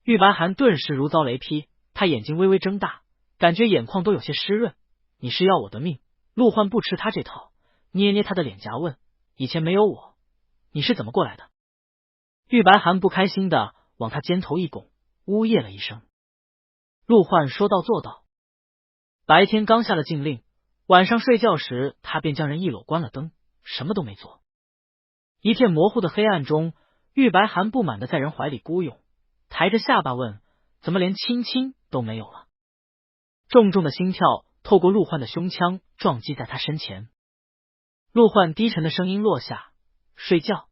Speaker 1: 玉白涵顿时如遭雷劈，他眼睛微微睁大，感觉眼眶都有些湿润。你是要我的命？陆焕不吃他这套，捏捏他的脸颊问：以前没有我，你是怎么过来的？玉白涵不开心的往他肩头一拱，呜咽了一声。陆焕说到做到，白天刚下了禁令，晚上睡觉时他便将人一搂关了灯，什么都没做。一片模糊的黑暗中，玉白涵不满的在人怀里孤勇，抬着下巴问：怎么连亲亲都没有了？重重的心跳透过陆焕的胸腔撞击在他身前。陆焕低沉的声音落下：睡觉。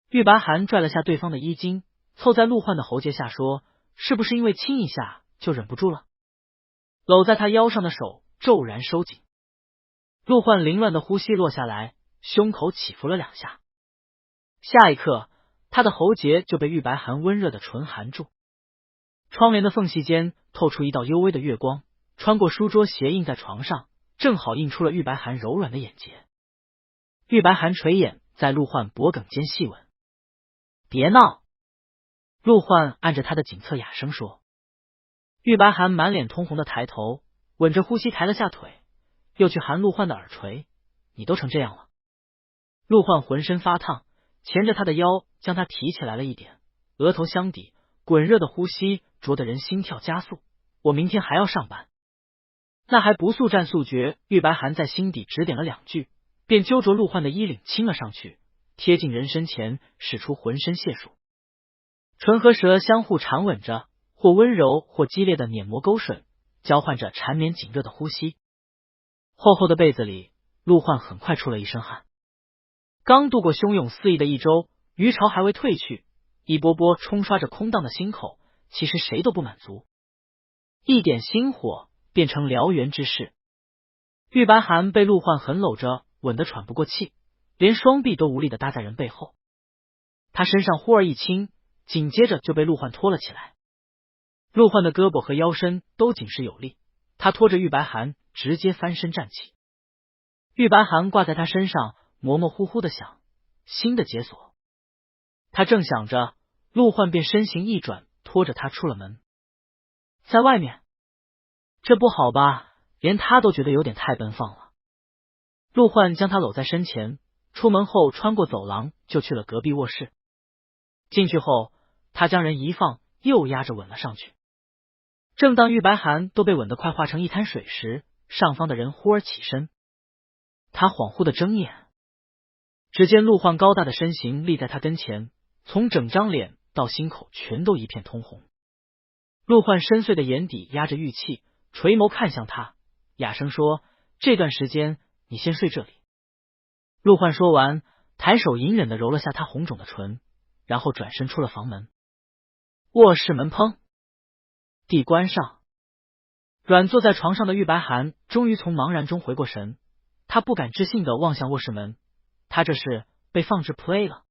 Speaker 1: 玉白涵拽了下对方的衣襟，凑在陆焕的喉结下说：是不是因为亲一下就忍不住了？搂在他腰上的手骤然收紧。陆焕凌乱的呼吸落下来，胸口起伏了2下。下一刻，他的喉结就被玉白涵温热的唇含住。窗帘的缝隙间透出一道幽微的月光，穿过书桌斜映在床上，正好映出了玉白涵柔软的眼睫。玉白涵垂眼在陆焕脖颈间细吻。别闹！陆焕按着他的颈侧哑声说。玉白涵满脸通红的抬头，稳着呼吸抬了下腿，又去含陆焕的耳垂。你都成这样了。陆焕浑身发烫，钳着他的腰将他提起来了一点，额头相抵，滚热的呼吸灼得人心跳加速。我明天还要上班。那还不速战速决，玉白涵在心底指点了2句，便揪着陆焕的衣领亲了上去，贴近人身前，使出浑身解数。唇和舌相互缠吻着，或温柔或激烈的碾磨勾吮，交换着缠绵紧热的呼吸。厚厚的被子里，陆焕很快出了一身汗。刚度过汹涌肆意的一周，余潮还未退去，一波波冲刷着空荡的心口，其实谁都不满足。一点心火变成燎原之势。玉白涵被陆焕狠搂着，吻得喘不过气，连双臂都无力的搭在人背后。他身上忽而一轻，紧接着就被陆焕拖了起来。陆焕的胳膊和腰身都紧实有力，他拖着玉白涵直接翻身站起。玉白涵挂在他身上，模模糊糊的想新的解锁。他正想着，陆焕便身形一转，拖着他出了门。在外面，这不好吧，连他都觉得有点太奔放了。陆焕将他搂在身前，出门后穿过走廊就去了隔壁卧室。进去后，他将人一放，又压着吻了上去。正当玉白涵都被吻得快化成一滩水时，上方的人忽而起身。他恍惚的睁眼，只见陆焕高大的身形立在他跟前，从整张脸到心口全都一片通红。陆焕深邃的眼底压着玉气，垂眸看向他，哑声说：这段时间你先睡这里。陆焕说完，抬手隐忍的揉了下他红肿的唇，然后转身出了房门。卧室门砰地关上，软坐在床上的玉白涵终于从茫然中回过神，他不敢置信的望向卧室门，他这是被放置 play 了。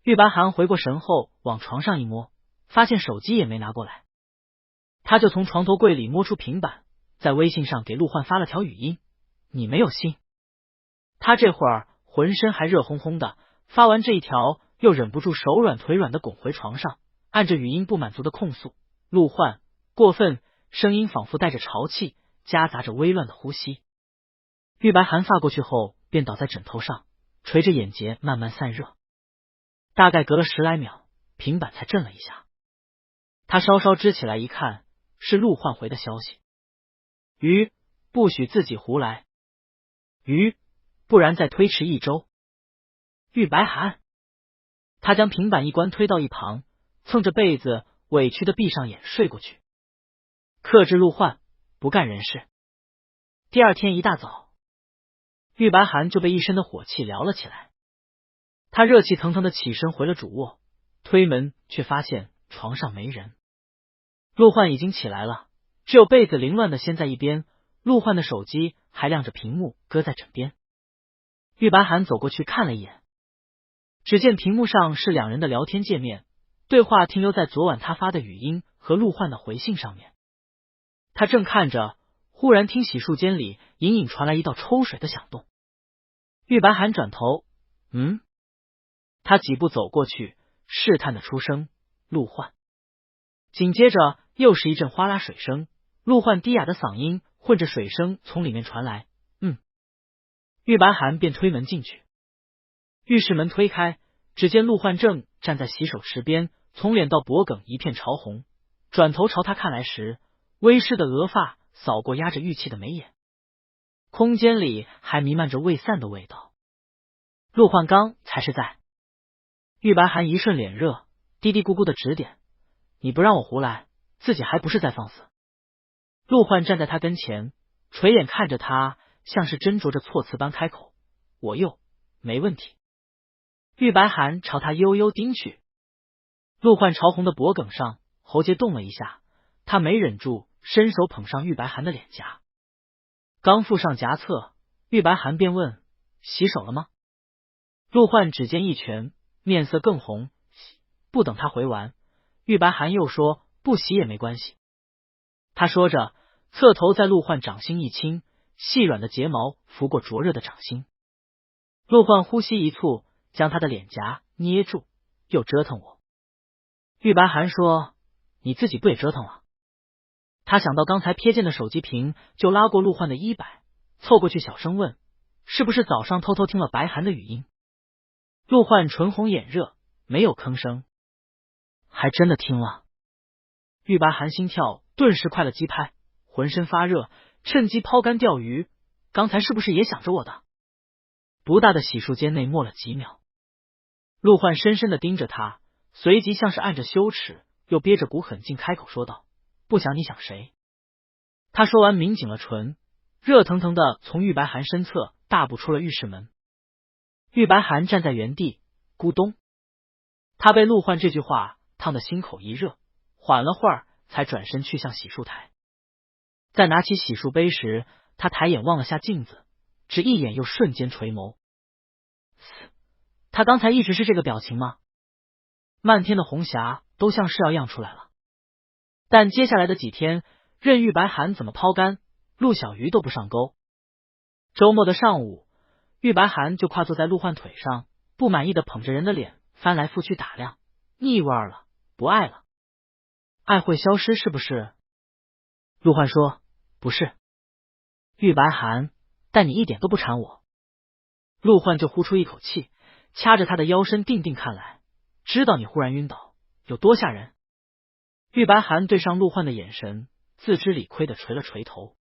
Speaker 1: 玉白涵回过神后往床上一摸，发现手机也没拿过来，他就从床头柜里摸出平板，在微信上给陆焕发了条语音：你没有信。他这会儿浑身还热烘烘的，发完这一条又忍不住手软腿软的滚回床上，按着语音不满足的控诉：陆焕过分，声音仿佛带着潮气，夹杂着微乱的呼吸。玉白涵发过去后便倒在枕头上，垂着眼睫慢慢散热。大概隔了10来秒，平板才震了一下。他稍稍支起来一看，是陆焕回的消息：鱼不许自己胡来，鱼不然再推迟1周。玉白涵，他将平板一关推到一旁，蹭着被子委屈的闭上眼睡过去。克制陆焕不干人事。第二天一大早，玉白涵就被一身的火气撩了起来。他热气腾腾的起身回了主卧，推门却发现床上没人。陆焕已经起来了，只有被子凌乱的掀在一边，陆焕的手机还亮着屏幕搁在枕边。玉白涵走过去看了一眼，只见屏幕上是两人的聊天界面，对话停留在昨晚他发的语音和陆焕的回信上面。他正看着，忽然听洗漱间里隐隐传来一道抽水的响动。玉白寒转头，他几步走过去，试探的出声，陆焕。紧接着又是一阵哗啦水声，陆焕低哑的嗓音混着水声从里面传来，玉白寒便推门进去。浴室门推开，只见陆焕正站在洗手池边，从脸到脖颈一片潮红，转头朝他看来时，微湿的额发扫过压着玉气的眉眼，空间里还弥漫着未散的味道。陆焕刚才是在……玉白寒一瞬脸热，嘀嘀咕咕的指点：“你不让我胡来，自己还不是在放肆？”陆焕站在他跟前，垂眼看着他，像是斟酌着措辞般开口：“我又没问题。”玉白寒朝他悠悠盯去，陆焕潮红的脖颈上喉结动了一下，他没忍住伸手捧上玉白寒的脸颊，刚附上颊侧，玉白寒便问：“洗手了吗？”陆焕指尖一拳，面色更红。不等他回完，玉白寒又说：“不洗也没关系。”他说着，侧头在陆焕掌心一亲，细软的睫毛拂过灼热的掌心。陆焕呼吸一促，将他的脸颊捏住，又折腾我。玉白寒说：“你自己不也折腾了？”他想到刚才瞥见的手机屏，就拉过陆焕的衣摆，凑过去小声问：“是不是早上偷偷听了白寒的语音？”陆焕唇红眼热，没有吭声。还真的听了。玉白寒心跳顿时快了几拍，浑身发热，趁机抛竿钓鱼。刚才是不是也想着我的？不大的洗漱间内默了几秒，陆焕深深的盯着他，随即像是按着羞耻，又憋着股狠劲开口说道：“不想你想谁？”他说完抿紧了唇，热腾腾的从玉白寒身侧大步出了浴室门。玉白寒站在原地，咕咚。他被陆焕这句话烫得心口一热，缓了会儿才转身去向洗漱台。在拿起洗漱杯时，他抬眼望了下镜子，只一眼又瞬间垂眸。他刚才一直是这个表情吗？漫天的红霞都像是要漾出来了。但接下来的几天，任玉白寒怎么抛竿，陆小鱼都不上钩。周末的上午，玉白寒就跨坐在陆焕腿上，不满意的捧着人的脸翻来覆去打量，腻味了，不爱了，爱会消失是不是？陆焕说：“不是。”玉白寒，但你一点都不馋我。陆焕就呼出一口气，掐着他的腰身定定看来，知道你忽然晕倒有多吓人。玉白寒对上陆焕的眼神，自知理亏的垂了垂头。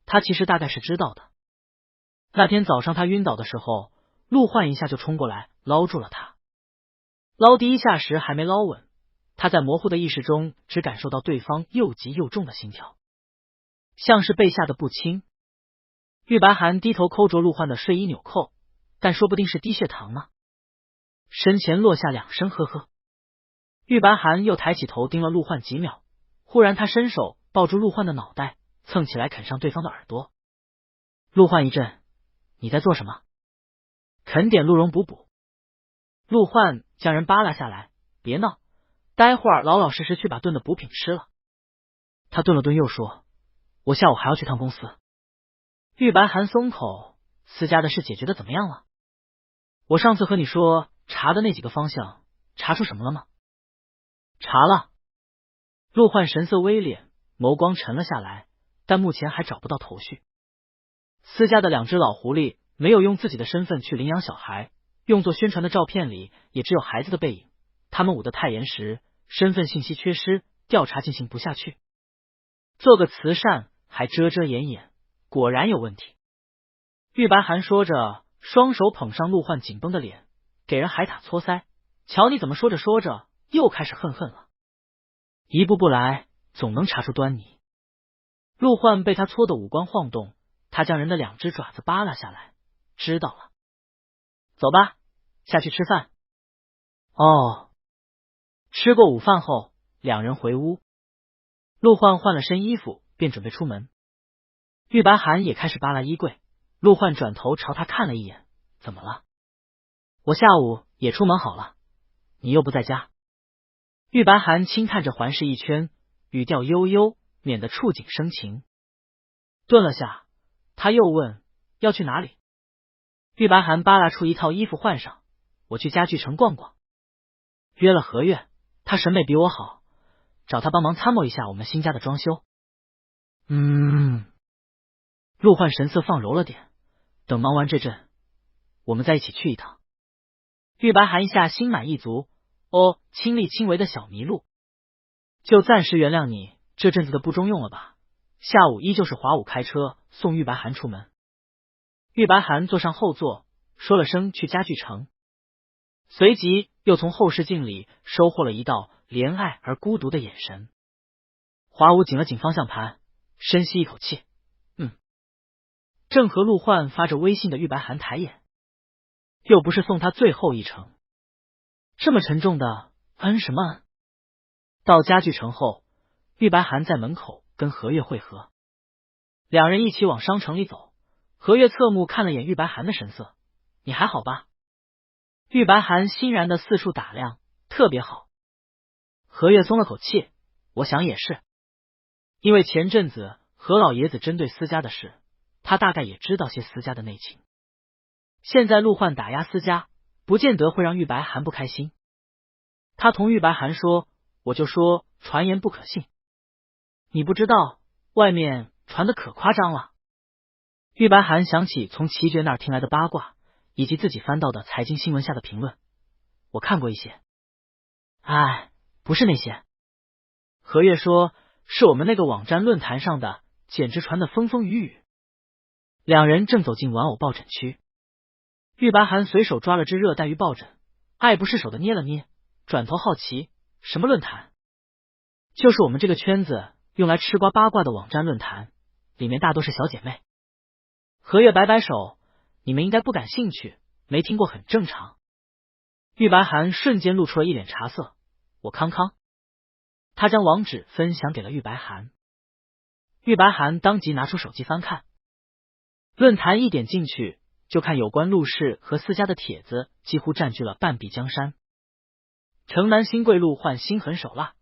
Speaker 1: 他其实大概是知道的。那天早上他晕倒的时候，陆焕一下就冲过来捞住了他。捞第一下时还没捞稳，他在模糊的意识中只感受到对方又急又重的心跳，像是被吓得不轻。玉白寒低头抠着陆焕的睡衣纽扣，但说不定是低血糖呢。身前落下两声呵呵。玉白寒又抬起头盯了陆焕几秒，忽然他伸手抱住陆焕的脑袋，蹭起来啃上对方的耳朵。陆焕一震：“你在做什么？”“啃点鹿茸补补。”陆焕将人扒拉下来：“别闹，待会儿老老实实去把炖的补品吃了。”他顿了顿又说：“我下午还要去趟公司。”玉白寒松口：“私家的事解决的怎么样了？我上次和你说查的那几个方向，查出什么了吗？”“查了。”陆焕神色微敛，眸光沉了下来，但目前还找不到头绪。私家的两只老狐狸没有用自己的身份去领养小孩，用作宣传的照片里也只有孩子的背影，他们捂得太严实，身份信息缺失，调查进行不下去。做个慈善还遮遮掩掩，果然有问题。玉白寒说着，双手捧上陆焕紧绷的脸，给人海獭搓腮。瞧你怎么说着说着又开始恨了，一步步来，总能查出端倪。陆焕被他搓得五官晃动，他将人的两只爪子扒拉下来。知道了，走吧，下去吃饭。哦。吃过午饭后，两人回屋。陆焕换了身衣服，便准备出门。玉白寒也开始扒拉衣柜。陆焕转头朝他看了一眼：“怎么了？”我下午也出门好了，你又不在家。玉白寒轻看着环视一圈，语调悠悠，免得触景生情。顿了下，他又问要去哪里。玉白寒扒拉出一套衣服换上，我去家具城逛逛。约了何月，他审美比我好，找他帮忙参谋一下我们新家的装修。陆焕神色放柔了点，等忙完这阵，我们再一起去一趟。玉白寒一下心满意足，亲力亲为的小麋鹿，就暂时原谅你这阵子的不中用了吧。下午依旧是华武开车送玉白寒出门。玉白寒坐上后座，说了声去家具城，随即又从后视镜里收获了一道怜爱而孤独的眼神。华武紧了紧方向盘，深吸一口气，正和陆焕发着微信的玉白寒抬眼，又不是送他最后一程，这么沉重的恩什么恩？到家具城后，玉白寒在门口跟何月会合，两人一起往商城里走。何月侧目看了眼玉白寒的神色，你还好吧？玉白寒欣然的四处打量，特别好。何月松了口气，我想也是，因为前阵子何老爷子针对私家的事，他大概也知道些私家的内情。现在陆焕打压私家，不见得会让玉白寒不开心。他同玉白寒说，我就说传言不可信，你不知道外面传的可夸张了。玉白寒想起从齐爵那儿听来的八卦，以及自己翻到的财经新闻下的评论，我看过一些。不是那些。何月说，是我们那个网站论坛上的，简直传得风风雨雨。两人正走进玩偶抱枕区，玉白寒随手抓了只热带鱼抱枕，爱不释手的捏了捏，转头好奇，什么论坛？就是我们这个圈子用来吃瓜八卦的网站论坛，里面大多是小姐妹。何月摆摆手，你们应该不感兴趣，没听过很正常。玉白寒瞬间露出了一脸茶色，我康康。他将网址分享给了玉白寒，玉白寒当即拿出手机翻看。论坛一点进去，就看有关陆氏和私家的帖子几乎占据了半壁江山。城南新贵陆焕心狠手辣，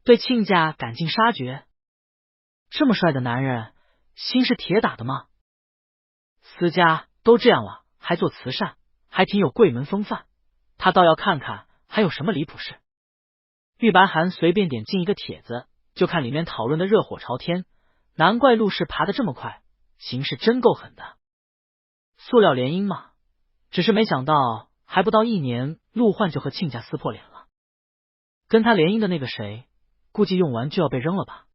Speaker 1: 对亲家赶尽杀绝。这么帅的男人，心是铁打的吗？私家都这样了，还做慈善，还挺有贵门风范。他倒要看看还有什么离谱事。玉白寒随便点进一个帖子，就看里面讨论的热火朝天，难怪陆氏爬得这么快，形势真够狠的。塑料联姻嘛，只是没想到还不到1年，陆焕就和亲家撕破脸了。跟他联姻的那个谁，估计用完就要被扔了吧。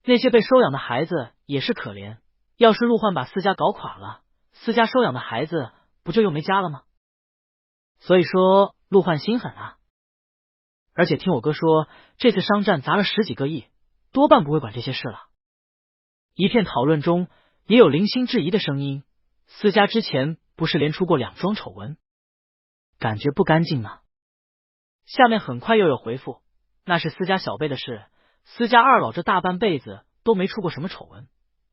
Speaker 1: 那些被收养的孩子也是可怜，要是陆焕把私家搞垮了，私家收养的孩子不就又没家了吗？所以说陆焕心狠啊。而且听我哥说，这次商战砸了10几个亿，多半不会管这些事了。一片讨论中也有零星质疑的声音，私家之前不是连出过2桩丑闻，感觉不干净呢。下面很快又有回复，那是私家小辈的事，私家二老这大半辈子都没出过什么丑闻，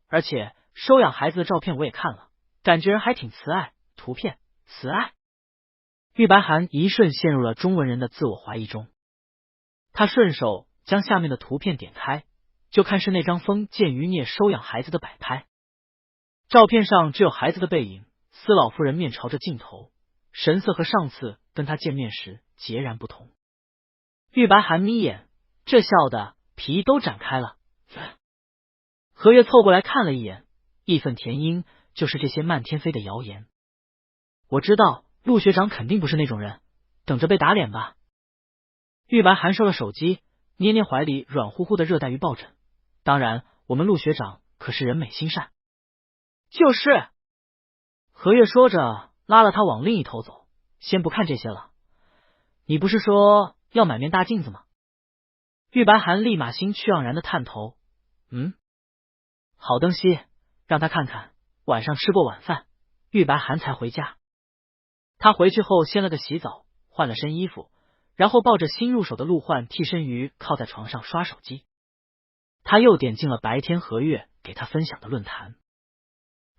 Speaker 1: 而且收养孩子的照片我也看了，感觉人还挺慈爱，图片慈爱。玉白寒一瞬陷入了中文人的自我怀疑中，他顺手将下面的图片点开，就看是那张封建余孽收养孩子的摆拍。照片上只有孩子的背影，司老夫人面朝着镜头，神色和上次跟他见面时截然不同。玉白寒眯眼，这笑的皮都展开了。何月凑过来看了一眼，义愤填膺，就是这些漫天飞的谣言。我知道陆学长肯定不是那种人，等着被打脸吧。玉白寒收了手机，捏捏怀里软乎乎的热带鱼抱枕。当然，我们陆学长可是人美心善。就是。何月说着，拉了他往另一头走。先不看这些了，你不是说要买面大镜子吗？玉白寒立马心趣盎然的探头。好灯息，让他看看。晚上吃过晚饭，玉白寒才回家。他回去后先了个洗澡，换了身衣服，然后抱着新入手的陆焕替身鱼靠在床上刷手机。他又点进了白天何月给他分享的论坛，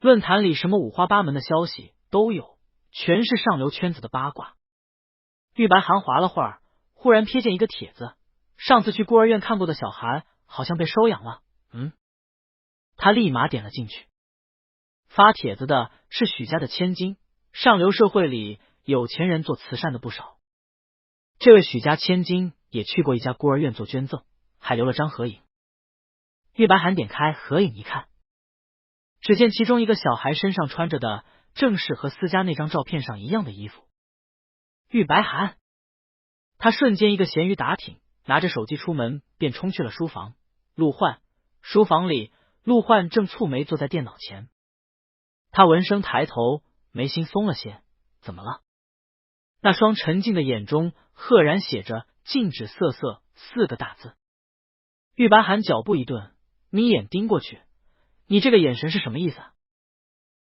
Speaker 1: 论坛里什么五花八门的消息都有，全是上流圈子的八卦。玉白涵划了会儿，忽然瞥见一个帖子，上次去孤儿院看过的小孩好像被收养了。他立马点了进去。发帖子的是许家的千金，上流社会里有钱人做慈善的不少。这位许家千金也去过一家孤儿院做捐赠，还留了张合影。玉白涵点开合影一看，只见其中一个小孩身上穿着的正是和私家那张照片上一样的衣服。玉白涵，他瞬间一个咸鱼打挺，拿着手机出门便冲去了书房。陆焕，书房里，陆焕正蹙眉坐在电脑前。他闻声抬头，眉心松了些。怎么了？那双沉静的眼中赫然写着禁止色色4个大字。玉白涵脚步一顿，眯眼盯过去。你这个眼神是什么意思？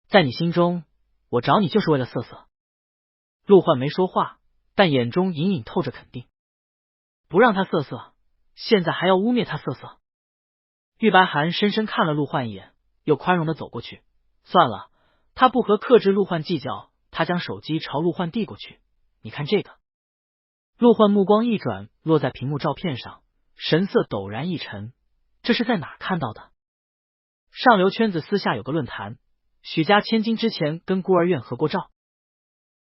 Speaker 1: 在你心中，我找你就是为了色色？陆焕没说话，但眼中隐隐透着肯定。不让他色色，现在还要污蔑他色色？玉白涵深深看了陆焕一眼，又宽容的走过去。算了，他不和克制陆焕计较，他将手机朝陆焕递过去。你看这个。陆焕目光一转，落在屏幕照片上，神色陡然一沉。这是在哪儿看到的？上流圈子私下有个论坛，许家千金之前跟孤儿院合过照。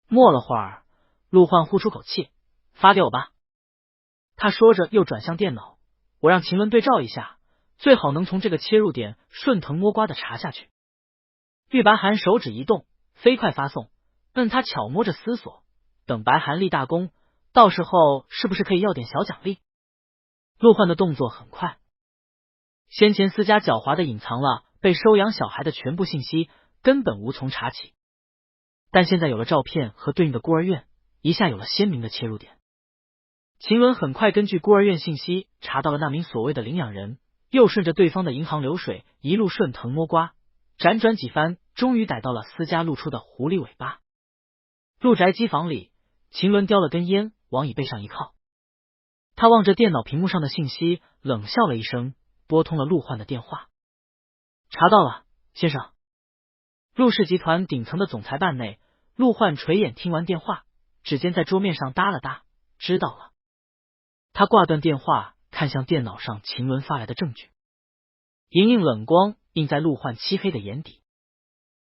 Speaker 1: 默了会儿，陆焕呼出口气，发给我吧。他说着又转向电脑，我让秦伦对照一下，最好能从这个切入点顺藤摸瓜的查下去。玉白涵手指一动，飞快发送。他巧摸着思索，等白涵立大功，到时候是不是可以要点小奖励？陆焕的动作很快，先前私家狡猾的隐藏了被收养小孩的全部信息，根本无从查起。但现在有了照片和对应的孤儿院，一下有了鲜明的切入点。秦伦很快根据孤儿院信息查到了那名所谓的领养人，又顺着对方的银行流水一路顺藤摸瓜，辗转几番，终于逮到了私家露出的狐狸尾巴。陆宅机房里，秦伦叼了根烟，往椅背上一靠。他望着电脑屏幕上的信息，冷笑了一声，拨通了陆焕的电话。查到了，先生。陆氏集团顶层的总裁办内，陆焕垂眼听完电话，指尖在桌面上搭了搭，知道了。他挂断电话，看向电脑上秦伦发来的证据。莹莹冷光映在陆焕漆黑的眼底，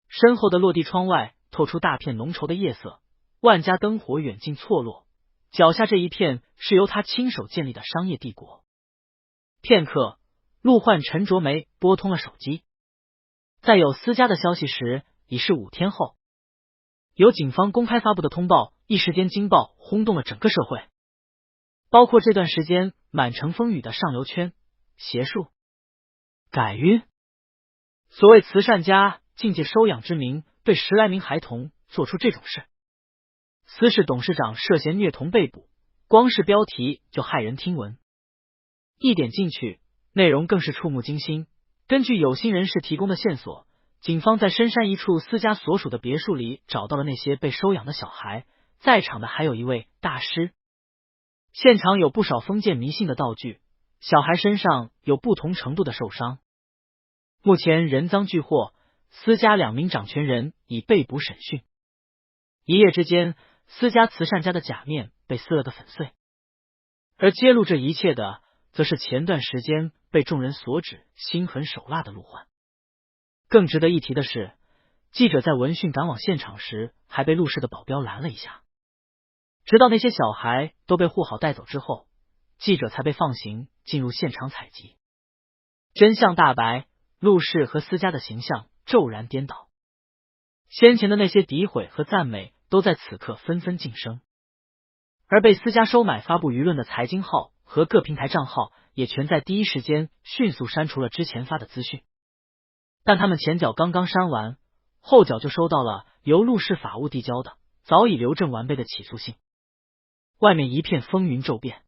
Speaker 1: 身后的落地窗外透出大片浓稠的夜色，万家灯火远近错落，脚下这一片是由他亲手建立的商业帝国。片刻，陆焕沉着眉拨通了手机。在有私家的消息时，已是5天后。由警方公开发布的通报一时间惊爆，轰动了整个社会，包括这段时间满城风雨的上流圈、邪术、改运。所谓慈善家竟借收养之名对10来名孩童做出这种事。私事董事长涉嫌虐童被捕，光是标题就骇人听闻。一点进去，内容更是触目惊心。根据有心人士提供的线索，警方在深山一处私家所属的别墅里找到了那些被收养的小孩，在场的还有一位大师。现场有不少封建迷信的道具，小孩身上有不同程度的受伤。目前人赃俱获，私家2名掌权人已被捕审讯。一夜之间，私家慈善家的假面被撕了个粉碎，而揭露这一切的，则是前段时间被众人所指心狠手辣的陆焕。更值得一提的是，记者在闻讯赶往现场时，还被陆氏的保镖拦了一下。直到那些小孩都被护好带走之后，记者才被放行进入现场采集。真相大白，陆氏和私家的形象骤然颠倒。先前的那些诋毁和赞美都在此刻纷纷晋升，而被私家收买发布舆论的财经号和各平台账号也全在第一时间迅速删除了之前发的资讯。但他们前脚刚刚删完，后脚就收到了由陆氏法务递交的早已留证完备的起诉信。外面一片风云骤变，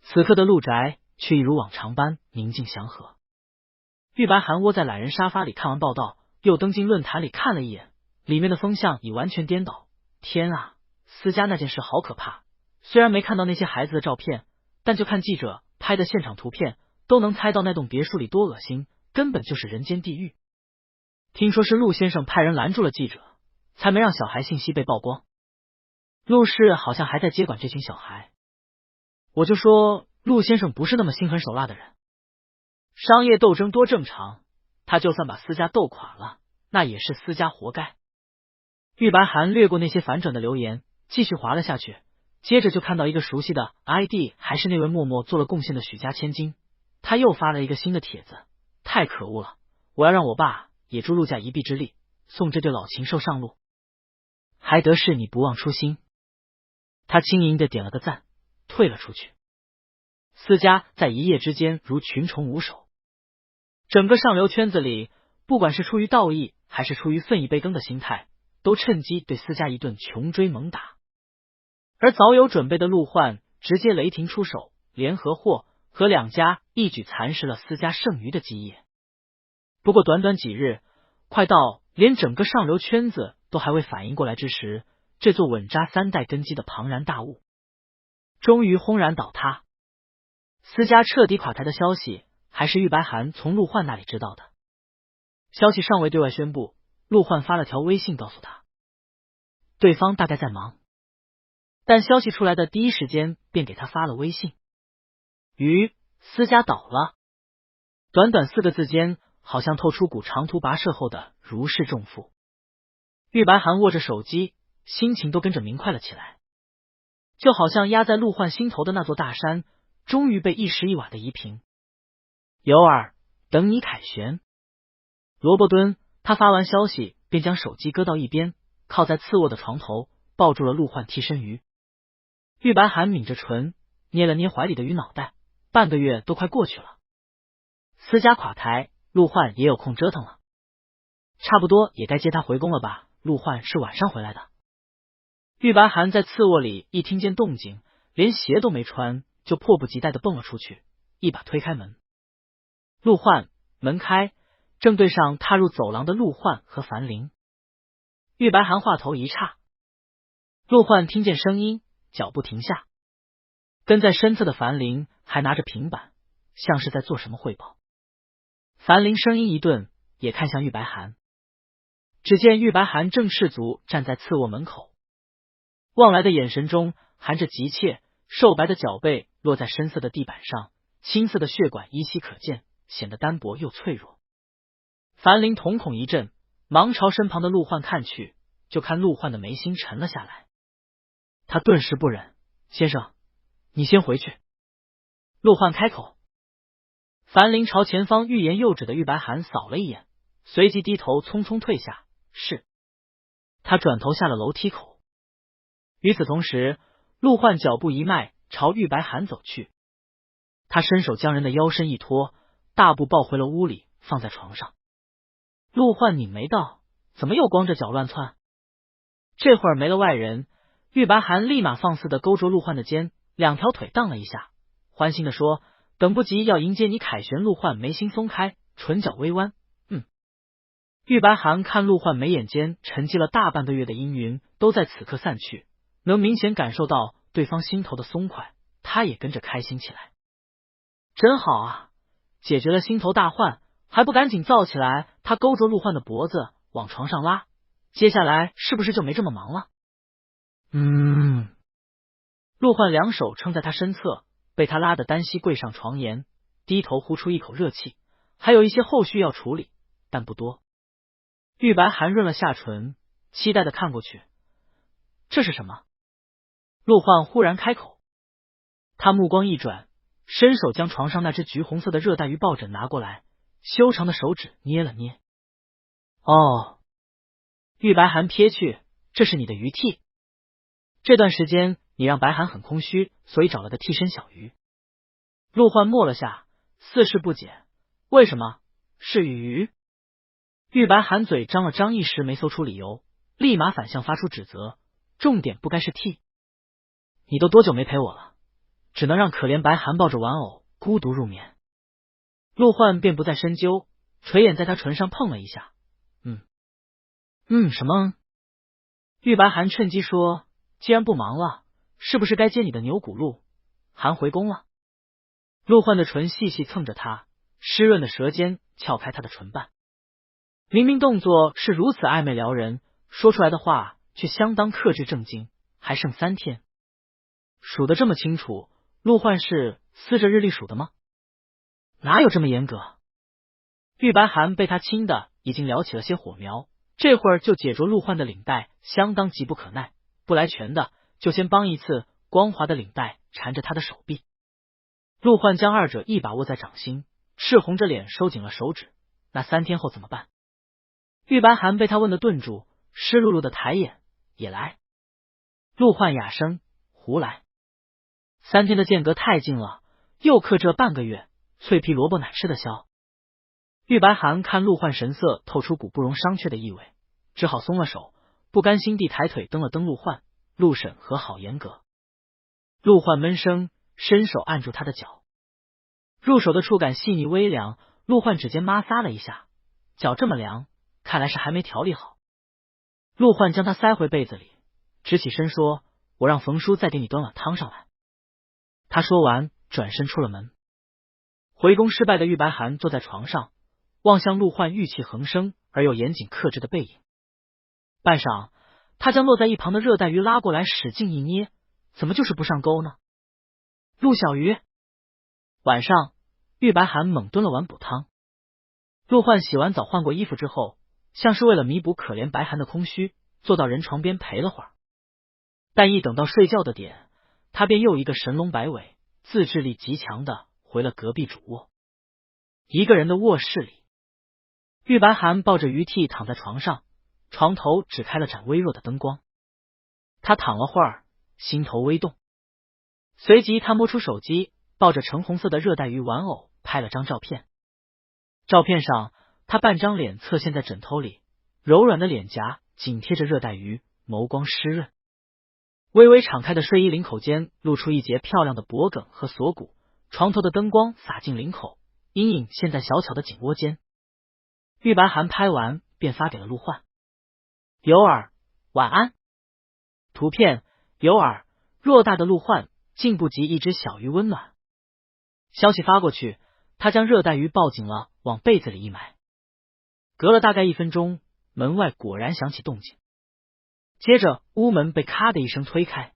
Speaker 1: 此刻的陆宅却一如往常般宁静祥和。玉白涵窝在懒人沙发里看完报道，又登进论坛里看了一眼，里面的风向已完全颠倒。天啊，私家那件事好可怕！虽然没看到那些孩子的照片，但就看记者拍的现场图片，都能猜到那栋别墅里多恶心，根本就是人间地狱。听说是陆先生派人拦住了记者，才没让小孩信息被曝光。陆氏好像还在接管这群小孩，我就说陆先生不是那么心狠手辣的人。商业斗争多正常，他就算把私家斗垮了，那也是私家活该。玉白涵略过那些反转的留言，继续滑了下去，接着就看到一个熟悉的 ID， 还是那位默默做了贡献的许家千金。他又发了一个新的帖子，太可恶了，我要让我爸也助陆家一臂之力，送这对老禽兽上路，还得是你不忘初心。他轻盈的点了个赞，退了出去。私家在一夜之间如群虫无首，整个上流圈子里，不管是出于道义还是出于分一杯羹的心态，都趁机对私家一顿穷追猛打。而早有准备的陆焕直接雷霆出手，联合祸和两家一举蚕食了私家剩余的基业。不过短短几日，快到连整个上流圈子都还未反应过来之时，这座稳扎三代根基的庞然大物终于轰然倒塌。私家彻底垮台的消息还是玉白涵从陆焕那里知道的，消息尚未对外宣布，陆焕发了条微信告诉他，对方大概在忙，但消息出来的第一时间便给他发了微信，私家倒了。短短4个字间，好像透出股长途跋涉后的如释重负。玉白涵握着手机，心情都跟着明快了起来，就好像压在陆焕心头的那座大山终于被一时一瓦的移平。有儿，等你凯旋。罗伯敦，他发完消息便将手机搁到一边，靠在次卧的床头，抱住了陆焕替身鱼。玉白涵抿着唇，捏了捏怀里的鱼脑袋，半个月都快过去了，私家垮台，陆焕也有空折腾了，差不多也该接他回宫了吧。陆焕是晚上回来的。玉白涵在次卧里一听见动静，连鞋都没穿，就迫不及待的蹦了出去，一把推开门。陆焕，门开，正对上踏入走廊的陆焕和樊玲。玉白涵话头一岔，陆焕听见声音，脚步停下，跟在身侧的樊玲还拿着平板，像是在做什么汇报。樊玲声音一顿，也看向玉白涵，只见玉白涵正赤足站在次卧门口，望来的眼神中含着急切，瘦白的脚背落在深色的地板上，青色的血管依稀可见，显得单薄又脆弱。樊玲瞳孔一震，忙朝身旁的陆焕看去，就看陆焕的眉心沉了下来。他顿时不忍，先生，你先回去。陆焕开口。樊玲朝前方欲言又止的玉白涵扫了一眼，随即低头匆匆退下。是。他转头下了楼梯口。与此同时，陆焕脚步一迈，朝玉白涵走去。他伸手将人的腰身一拖，大步抱回了屋里，放在床上。陆焕拧眉道：怎么又光着脚乱窜？这会儿没了外人，玉白涵立马放肆的勾着陆焕的肩，两条腿荡了一下，欢欣的说：等不及要迎接你凯旋。陆焕眉心松开，唇角微弯。玉白涵看陆焕眉眼间沉积了大半个月的阴云都在此刻散去，能明显感受到对方心头的松快，他也跟着开心起来。真好啊，解决了心头大患，还不赶紧造起来。他勾着陆焕的脖子往床上拉，接下来是不是就没这么忙了？陆焕两手撑在他身侧，被他拉得单膝跪上床沿，低头呼出一口热气，还有一些后续要处理，但不多。玉白涵润了下唇，期待的看过去。这是什么？陆焕忽然开口。他目光一转，伸手将床上那只橘红色的热带鱼抱枕拿过来，修长的手指捏了捏。哦，玉白涵瞥去，这是你的鱼替。这段时间你让白涵很空虚，所以找了个替身小鱼。陆焕默了下，似是不解，为什么是鱼？玉白涵嘴张了张，一时没搜出理由，立马反向发出指责，重点不该是替。你都多久没陪我了？只能让可怜白涵抱着玩偶孤独入眠。陆焕便不再深究，垂眼在他唇上碰了一下。什么？玉白涵趁机说，既然不忙了，是不是该接你的牛骨路？涵回宫了。陆焕的唇细细蹭着他，湿润的舌尖撬开他的唇瓣。明明动作是如此暧昧撩人，说出来的话却相当克制正经。还剩3天，数得这么清楚，陆焕是撕着日历数的吗？哪有这么严格？玉白寒被他亲的已经撩起了些火苗，这会儿就解着陆焕的领带，相当急不可耐。不来全的，就先帮一次。光滑的领带缠着他的手臂，陆焕将二者一把握在掌心，赤红着脸收紧了手指。那3天后怎么办？玉白寒被他问得顿住，湿漉漉的抬眼，也来。陆焕哑声，胡来。3天的间隔太近了，又克这半个月，脆皮萝卜哪吃得消？玉白寒看陆焕神色透出股不容商榷的意味，只好松了手，不甘心地抬腿蹬了蹬陆焕。陆审核好严格。陆焕闷声，伸手按住他的脚，入手的触感细腻微凉。陆焕指尖摩挲了一下，脚这么凉，看来是还没调理好。陆焕将他塞回被子里，直起身说：“我让冯叔再给你端碗汤上来。”他说完，转身出了门。回宫失败的玉白寒坐在床上，望向陆焕玉气横生而又严谨克制的背影。半晌，他将落在一旁的热带鱼拉过来，使劲一捏，怎么就是不上钩呢？陆小鱼。晚上，玉白寒猛炖了碗补汤。陆焕洗完澡换过衣服之后，像是为了弥补可怜白寒的空虚，坐到人床边陪了会儿。但一等到睡觉的点，他便又一个神龙摆尾，自制力极强的回了隔壁主卧。一个人的卧室里，玉白寒抱着鱼屉躺在床上，床头只开了盏微弱的灯光。他躺了会儿，心头微动，随即他摸出手机，抱着橙红色的热带鱼玩偶拍了张照片。照片上，他半张脸侧陷在枕头里，柔软的脸颊紧贴着热带鱼，眸光湿润。微微敞开的睡衣领口间露出一截漂亮的脖梗和锁骨，床头的灯光洒进领口，阴影现在小巧的颈窝间。玉白寒拍完便发给了陆焕：“有耳，晚安。”图片有耳，偌大的陆焕竟不及一只小鱼温暖。消息发过去，他将热带鱼抱紧了，往被子里一埋。隔了大概1分钟，门外果然响起动静，接着屋门被咔的一声推开。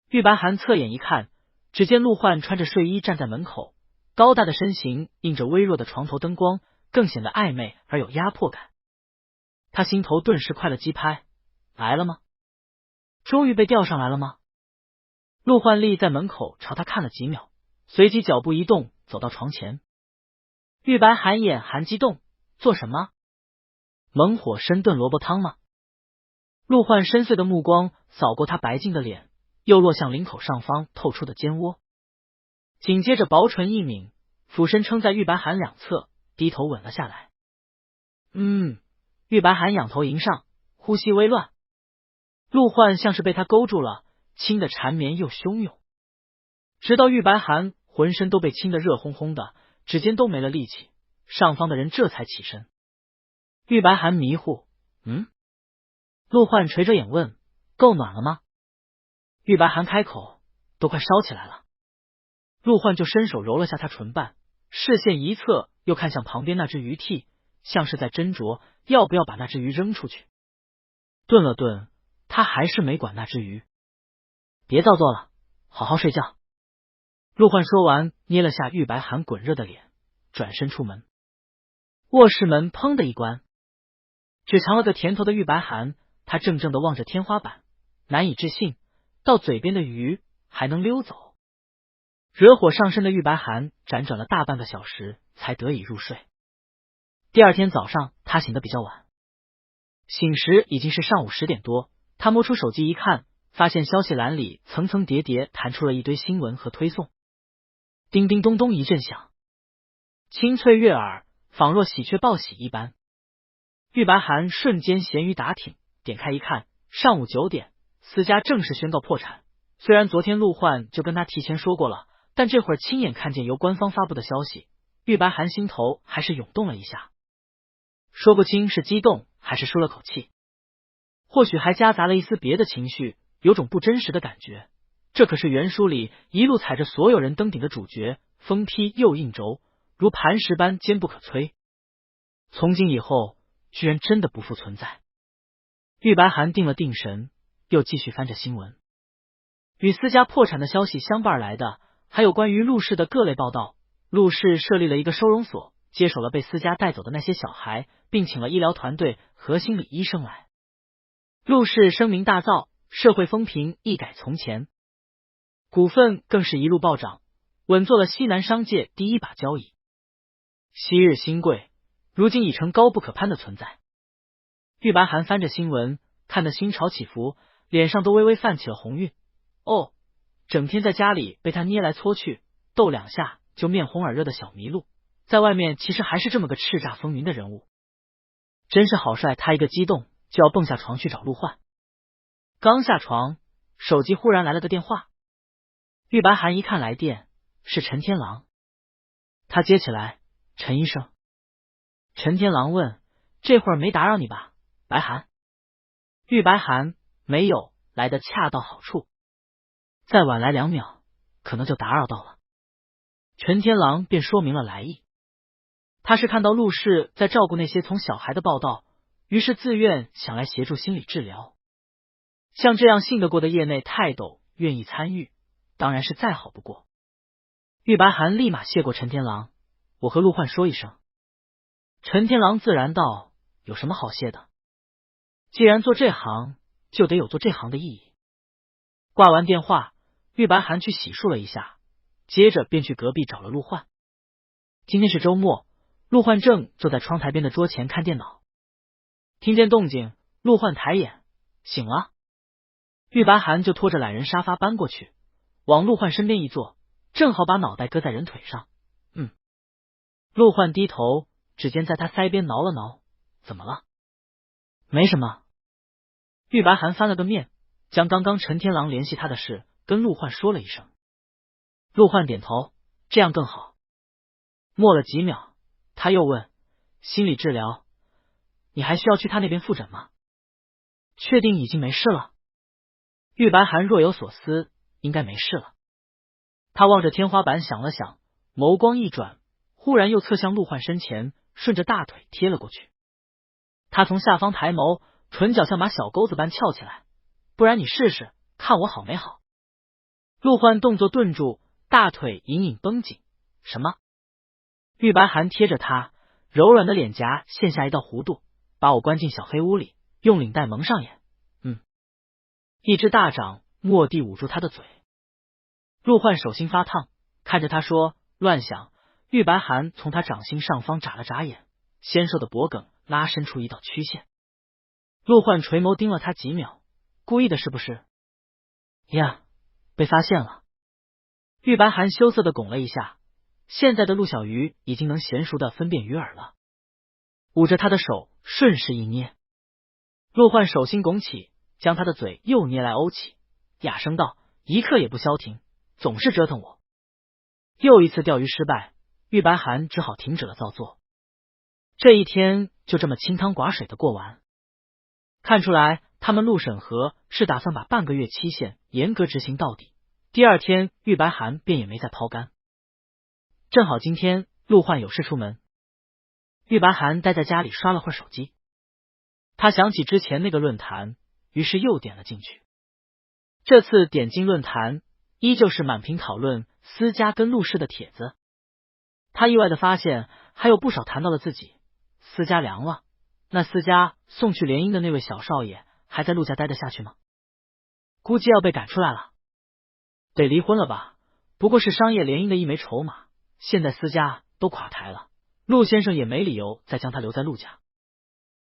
Speaker 1: 玉白寒侧眼一看，只见陆焕穿着睡衣站在门口，高大的身形映着微弱的床头灯光，更显得暧昧而有压迫感。他心头顿时快了几拍，来了吗？终于被调上来了吗？陆焕立在门口朝他看了几秒，随即脚步一动，走到床前。玉白寒眼含激动，做什么？猛火深炖萝卜汤吗？陆焕深邃的目光扫过他白净的脸，又落向领口上方透出的肩窝，紧接着薄唇一抿，俯身撑在玉白寒两侧，低头吻了下来。玉白寒仰头迎上，呼吸微乱。陆焕像是被他勾住了，亲得缠绵又汹涌，直到玉白寒浑身都被亲得热烘烘的，指尖都没了力气，上方的人这才起身。玉白寒迷糊，陆焕垂着眼问：“够暖了吗？”玉白寒开口：“都快烧起来了。”陆焕就伸手揉了下他唇瓣，视线一侧，又看向旁边那只鱼屉，像是在斟酌要不要把那只鱼扔出去。顿了顿，他还是没管那只鱼。别造作了，好好睡觉。陆焕说完，捏了下玉白寒滚热的脸，转身出门。卧室门砰的一关，只尝了个甜头的玉白寒，他怔怔的望着天花板，难以置信，到嘴边的鱼还能溜走。惹火上身的玉白寒辗转了大半个小时，才得以入睡。第二天早上，他醒得比较晚，醒时已经是上午10点多。他摸出手机一看，发现消息栏里层层叠叠弹出了一堆新闻和推送，叮叮咚咚一阵响，清脆悦耳，仿若喜鹊报喜一般。玉白寒瞬间咸鱼打挺，点开一看，上午9点，私家正式宣告破产。虽然昨天陆焕就跟他提前说过了，但这会儿亲眼看见由官方发布的消息，玉白寒心头还是涌动了一下，说不清是激动还是舒了口气，或许还夹杂了一丝别的情绪，有种不真实的感觉。这可是原书里一路踩着所有人登顶的主角，疯批又硬轴，如磐石般坚不可摧。从今以后，居然真的不复存在。玉白寒定了定神，又继续翻着新闻。与私家破产的消息相伴而来的，还有关于陆氏的各类报道。陆氏设立了一个收容所，接手了被私家带走的那些小孩，并请了医疗团队和心理医生来。陆氏声名大噪，社会风评一改从前，股份更是一路暴涨，稳坐了西南商界第一把交椅。昔日新贵，如今已成高不可攀的存在。玉白寒翻着新闻，看得心潮起伏，脸上都微微泛起了红晕。哦，整天在家里被他捏来搓去，逗两下就面红耳热的小麋鹿，在外面其实还是这么个叱咤风云的人物，真是好帅！他一个激动就要蹦下床去找陆焕。刚下床，手机忽然来了个电话。玉白寒一看来电，是陈天狼。他接起来，陈医生。陈天狼问：这会儿没打扰你吧，白寒？玉白寒：没有，来得恰到好处，再晚来2秒，可能就打扰到了。陈天狼便说明了来意，他是看到陆氏在照顾那些从小孩的报道，于是自愿想来协助心理治疗。像这样信得过的业内泰斗愿意参与，当然是再好不过。玉白寒立马谢过陈天狼：我和陆焕说一声。陈天狼自然道：有什么好谢的？既然做这行，就得有做这行的意义。挂完电话，玉白寒去洗漱了一下，接着便去隔壁找了陆焕。今天是周末，陆焕正坐在窗台边的桌前看电脑。听见动静，陆焕抬眼：醒了。玉白寒就拖着懒人沙发搬过去，往陆焕身边一坐，正好把脑袋搁在人腿上。陆焕低头，指尖在他腮边挠了挠。怎么了？没什么。玉白寒翻了个面，将刚刚陈天狼联系他的事跟陆焕说了一声。陆焕点头，这样更好。默了几秒，他又问：心理治疗，你还需要去他那边复诊吗？确定已经没事了？玉白寒若有所思，应该没事了。他望着天花板想了想，眸光一转，忽然又侧向陆焕身前，顺着大腿贴了过去。他从下方抬眸，唇角像把小钩子般翘起来。不然你试试，看我好没好？陆焕动作顿住，大腿隐隐绷紧。什么？玉白寒贴着他柔软的脸颊陷下一道弧度，把我关进小黑屋里，用领带蒙上眼。一只大掌蓦地捂住他的嘴。陆焕手心发烫，看着他说：乱想。玉白寒从他掌心上方眨了眨眼，纤瘦的脖颈拉伸出一道曲线。陆焕垂眸盯了他几秒，故意的是不是？呀，被发现了。玉白寒羞涩的拱了一下，现在的陆小鱼已经能娴熟的分辨鱼饵了。捂着他的手顺势一捏，陆焕手心拱起，将他的嘴又捏来沤起，哑声道：一刻也不消停，总是折腾我。又一次钓鱼失败，玉白寒只好停止了造作。这一天就这么清汤寡水的过完。看出来他们陆审核是打算把半个月期限严格执行到底。第二天玉白寒便也没再抛竿。正好今天陆焕有事出门，玉白寒待在家里刷了会儿手机。他想起之前那个论坛，于是又点了进去。这次点进论坛，依旧是满屏讨论私家跟陆氏的帖子。他意外的发现还有不少谈到了自己。私家凉了，那私家送去联姻的那位小少爷还在陆家待得下去吗？估计要被赶出来了。得离婚了吧，不过是商业联姻的一枚筹码，现在私家都垮台了，陆先生也没理由再将他留在陆家。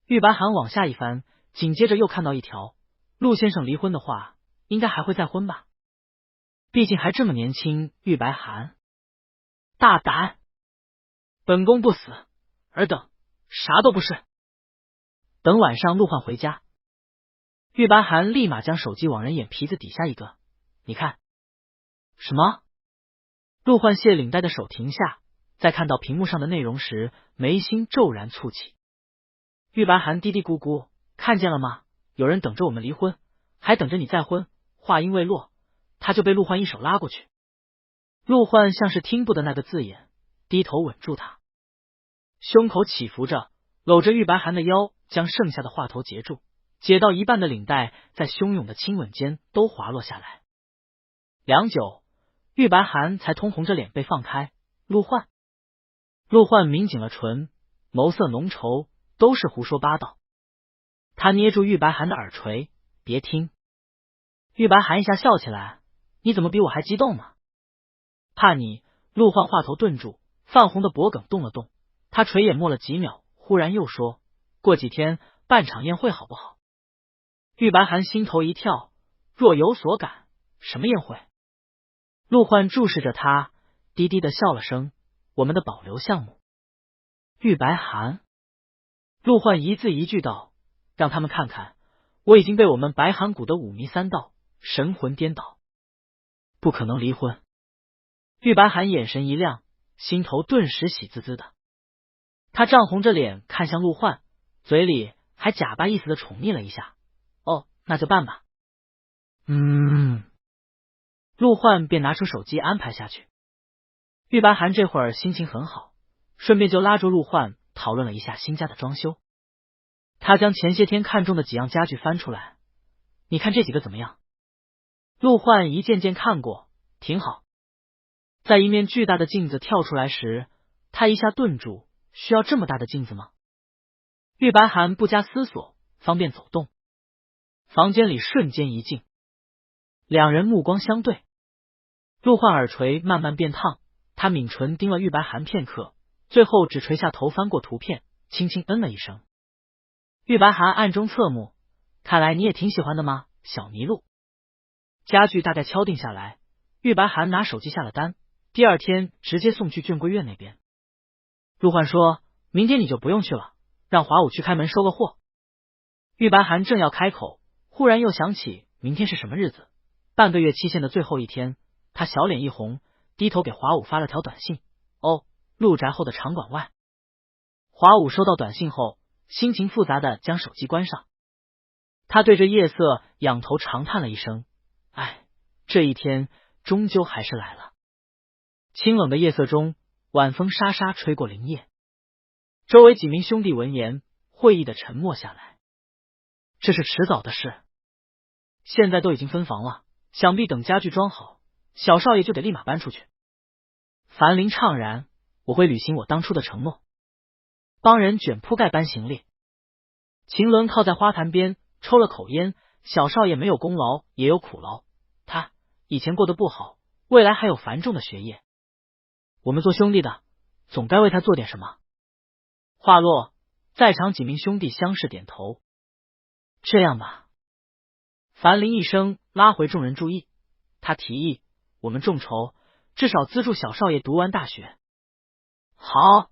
Speaker 1: 玉白寒往下一翻，紧接着又看到一条：陆先生离婚的话，应该还会再婚吧？毕竟还这么年轻。玉白寒大胆，本宫不死，尔等啥都不是。等晚上陆焕回家，玉白寒立马将手机往人眼皮子底下一搁。你看什么？陆焕卸领带的手停下，在看到屏幕上的内容时，眉心骤然蹙起。玉白寒嘀嘀咕咕：看见了吗？有人等着我们离婚，还等着你再婚。话音未落，他就被陆焕一手拉过去。陆焕像是听不得那个字眼，低头稳住他，胸口起伏着，搂着玉白寒的腰，将剩下的话头截住，解到一半的领带在汹涌的亲吻间都滑落下来。良久，玉白寒才通红着脸被放开。陆焕抿紧了唇，眸色浓稠，都是胡说八道。他捏住玉白寒的耳垂，别听。玉白寒一下笑起来，你怎么比我还激动呢？怕你。陆焕话头顿住，泛红的脖颈动了动，他垂眼默了几秒，忽然又说，过几天办场宴会好不好？玉白寒心头一跳，若有所感，什么宴会？陆焕注视着他，低低的笑了声，我们的保留项目。玉白寒，陆焕一字一句道，让他们看看，我已经被我们白寒谷的五迷三道，神魂颠倒，不可能离婚。玉白寒眼神一亮，心头顿时喜滋滋的。他涨红着脸看向陆焕，嘴里还假扮意思的宠溺了一下。哦，那就办吧。陆焕便拿出手机安排下去。玉白寒这会儿心情很好，顺便就拉住陆焕讨论了一下新家的装修。他将前些天看中的几样家具翻出来，你看这几个怎么样？陆焕一件件看过，挺好。在一面巨大的镜子跳出来时，他一下顿住，需要这么大的镜子吗？玉白寒不加思索，方便走动。房间里瞬间一静，两人目光相对。陆焕耳垂慢慢变烫，他抿唇盯了玉白寒片刻，最后只垂下头翻过图片，轻轻嗯了一声。玉白寒暗中侧目，看来你也挺喜欢的吗，小麋鹿。家具大概敲定下来，玉白寒拿手机下了单，第二天直接送去卷柜院那边。陆焕说，明天你就不用去了，让华武去开门收个货。玉白寒正要开口，忽然又想起明天是什么日子，半个月期限的最后一天，他小脸一红，低头给华武发了条短信。哦，陆宅后的场馆外。华武收到短信后，心情复杂的将手机关上。他对着夜色仰头长叹了一声，唉，这一天终究还是来了。清冷的夜色中，晚风沙沙吹过林叶。周围几名兄弟闻言，会意的沉默下来。这是迟早的事，现在都已经分房了，想必等家具装好，小少爷就得立马搬出去。樊林怅然，我会履行我当初的承诺。帮人卷铺盖搬行李。秦伦靠在花坛边抽了口烟，小少爷没有功劳也有苦劳，他以前过得不好，未来还有繁重的学业，我们做兄弟的总该为他做点什么。话落，在场几名兄弟相视点头。这样吧。樊林一声拉回众人注意，他提议，我们众筹，至少资助小少爷读完大学。好，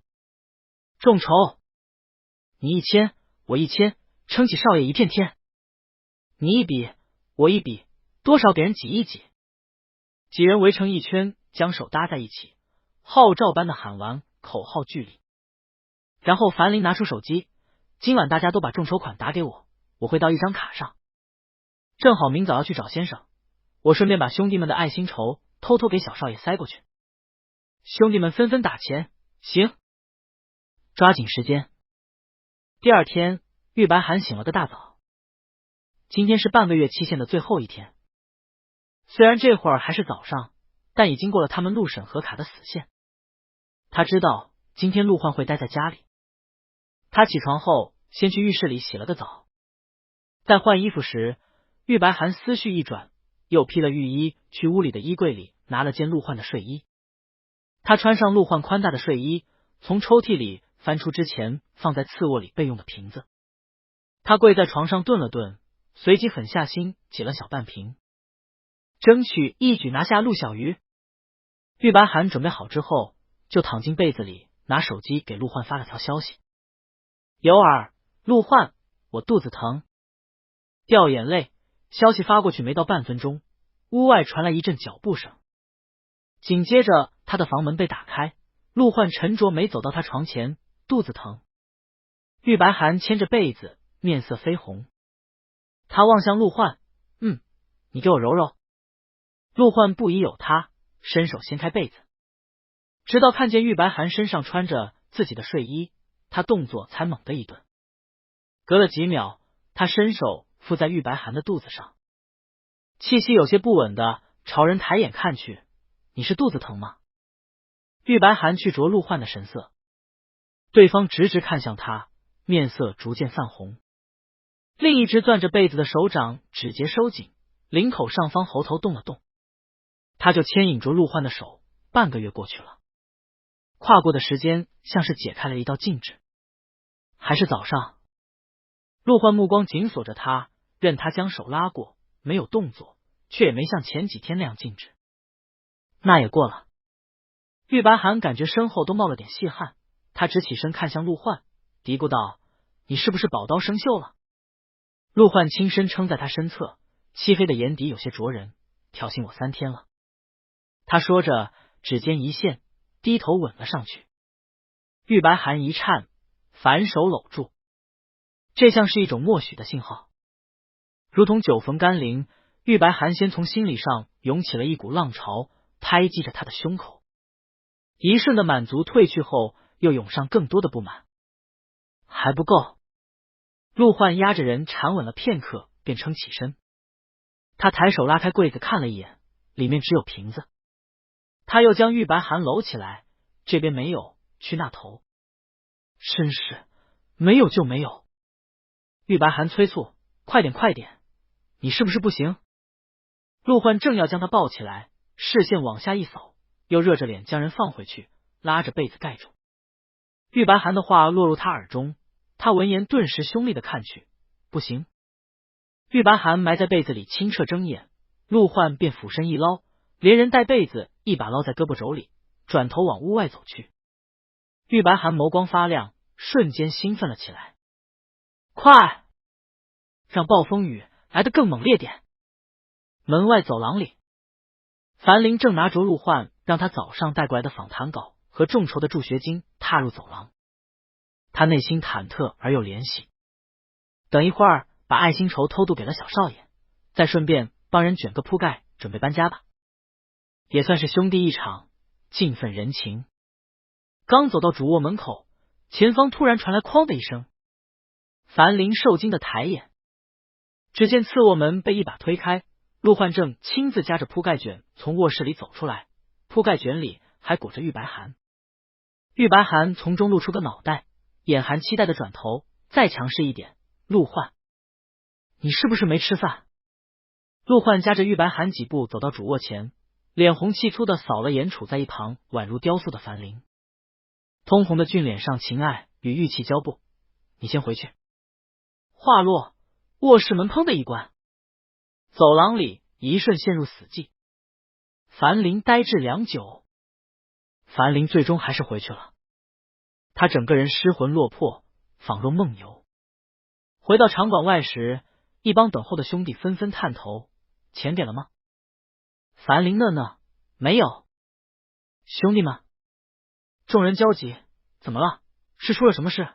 Speaker 1: 众筹，你1000，我1000，撑起少爷一片天。你一笔，我一笔，多少给人挤一挤。几人围成一圈，将手搭在一起，号召般的喊完口号句里。然后樊林拿出手机，今晚大家都把众筹款打给我，我会到一张卡上。正好明早要去找先生，我顺便把兄弟们的爱心筹偷偷给小少爷塞过去。兄弟们纷纷打钱，行，抓紧时间。第二天，玉白寒醒了个大早。今天是半个月期限的最后一天，虽然这会儿还是早上，但已经过了他们陆审核卡的死线。他知道今天陆焕会待在家里。他起床后先去浴室里洗了个澡，在换衣服时，玉白寒思绪一转，又披了浴衣去屋里的衣柜里拿了件陆焕的睡衣。他穿上陆焕宽大的睡衣，从抽屉里翻出之前放在次卧里备用的瓶子。他跪在床上顿了顿，随即狠下心挤了小半瓶，争取一举拿下陆小鱼。玉白寒准备好之后，就躺进被子里，拿手机给陆焕发了条消息。有耳，陆焕，我肚子疼。掉眼泪，消息发过去没到半分钟，屋外传来一阵脚步声，紧接着他的房门被打开，陆焕沉着没走到他床前，肚子疼。玉白寒牵着被子，面色绯红。他望向陆焕，你给我揉揉。陆焕不疑有他，伸手掀开被子，直到看见玉白寒身上穿着自己的睡衣，他动作才猛地一顿。隔了几秒，他伸手附在玉白寒的肚子上，气息有些不稳的朝人抬眼看去，你是肚子疼吗？玉白寒去着陆焕的神色，对方直直看向他，面色逐渐泛红，另一只攥着被子的手掌指节收紧，领口上方喉头动了动，他就牵引着陆焕的手。半个月过去了，跨过的时间像是解开了一道禁制。还是早上，陆焕目光紧锁着他，任他将手拉过，没有动作，却也没像前几天那样静止。那也过了。玉白寒感觉身后都冒了点细汗，他直起身看向陆焕，嘀咕道：“你是不是宝刀生锈了？”陆焕轻身撑在他身侧，漆黑的眼底有些灼人，挑衅我3天了。他说着，指尖一线，低头吻了上去。玉白寒一颤，反手搂住，这像是一种默许的信号，如同久逢甘霖。玉白寒先从心理上涌起了一股浪潮，拍击着他的胸口。一瞬的满足退去后，又涌上更多的不满。还不够。陆焕压着人缠吻了片刻，便撑起身。他抬手拉开柜子看了一眼，里面只有瓶子。他又将玉白寒搂起来，这边没有，去那头。绅士，没有就没有。玉白寒催促：“快点快点，你是不是不行？”陆焕正要将他抱起来，视线往下一扫，又热着脸将人放回去，拉着被子盖住。玉白寒的话落入他耳中，他闻言顿时凶厉的看去，不行。玉白寒埋在被子里清澈睁眼，陆焕便俯身一捞，连人带被子一把捞在胳膊肘里，转头往屋外走去。玉白寒眸光发亮，瞬间兴奋了起来。快，让暴风雨来得更猛烈点。门外走廊里，樊玲正拿着陆焕让他早上带过来的访谈稿和众筹的助学金踏入走廊，他内心忐忑而又怜惜。等一会儿把爱心绸偷渡给了小少爷，再顺便帮人卷个铺盖，准备搬家吧，也算是兄弟一场，尽份人情。刚走到主卧门口，前方突然传来哐的一声，樊玲受惊的抬眼，只见次卧门被一把推开，陆焕正亲自夹着铺盖卷从卧室里走出来，铺盖卷里还裹着玉白寒。玉白寒从中露出个脑袋，眼含期待的转头，再强势一点：“陆焕，你是不是没吃饭？”陆焕夹着玉白寒几步走到主卧前，脸红气粗的扫了眼处在一旁宛如雕塑的樊玲，通红的俊脸上情爱与玉气交步。“你先回去。”话落，卧室门砰的一关，走廊里一瞬陷入死寂。樊玲呆滞良久，樊玲最终还是回去了。他整个人失魂落魄，仿若梦游。回到场馆外时，一帮等候的兄弟纷纷探头：“钱给了吗？”樊玲呢？没有。兄弟们，众人焦急：“怎么了？是出了什么事？”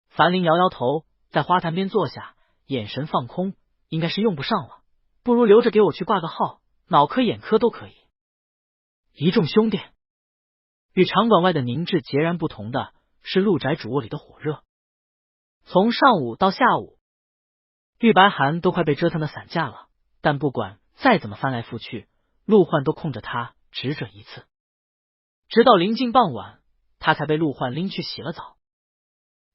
Speaker 1: 樊玲摇摇头，在花坛边坐下，眼神放空：“应该是用不上了，不如留着给我去挂个号，脑科眼科都可以。”一众兄弟与场馆外的凝滞截然不同的是陆宅主卧里的火热。从上午到下午，玉白寒都快被折腾的散架了，但不管再怎么翻来覆去，陆焕都控着他只准一次。直到临近傍晚，他才被陆焕拎去洗了澡。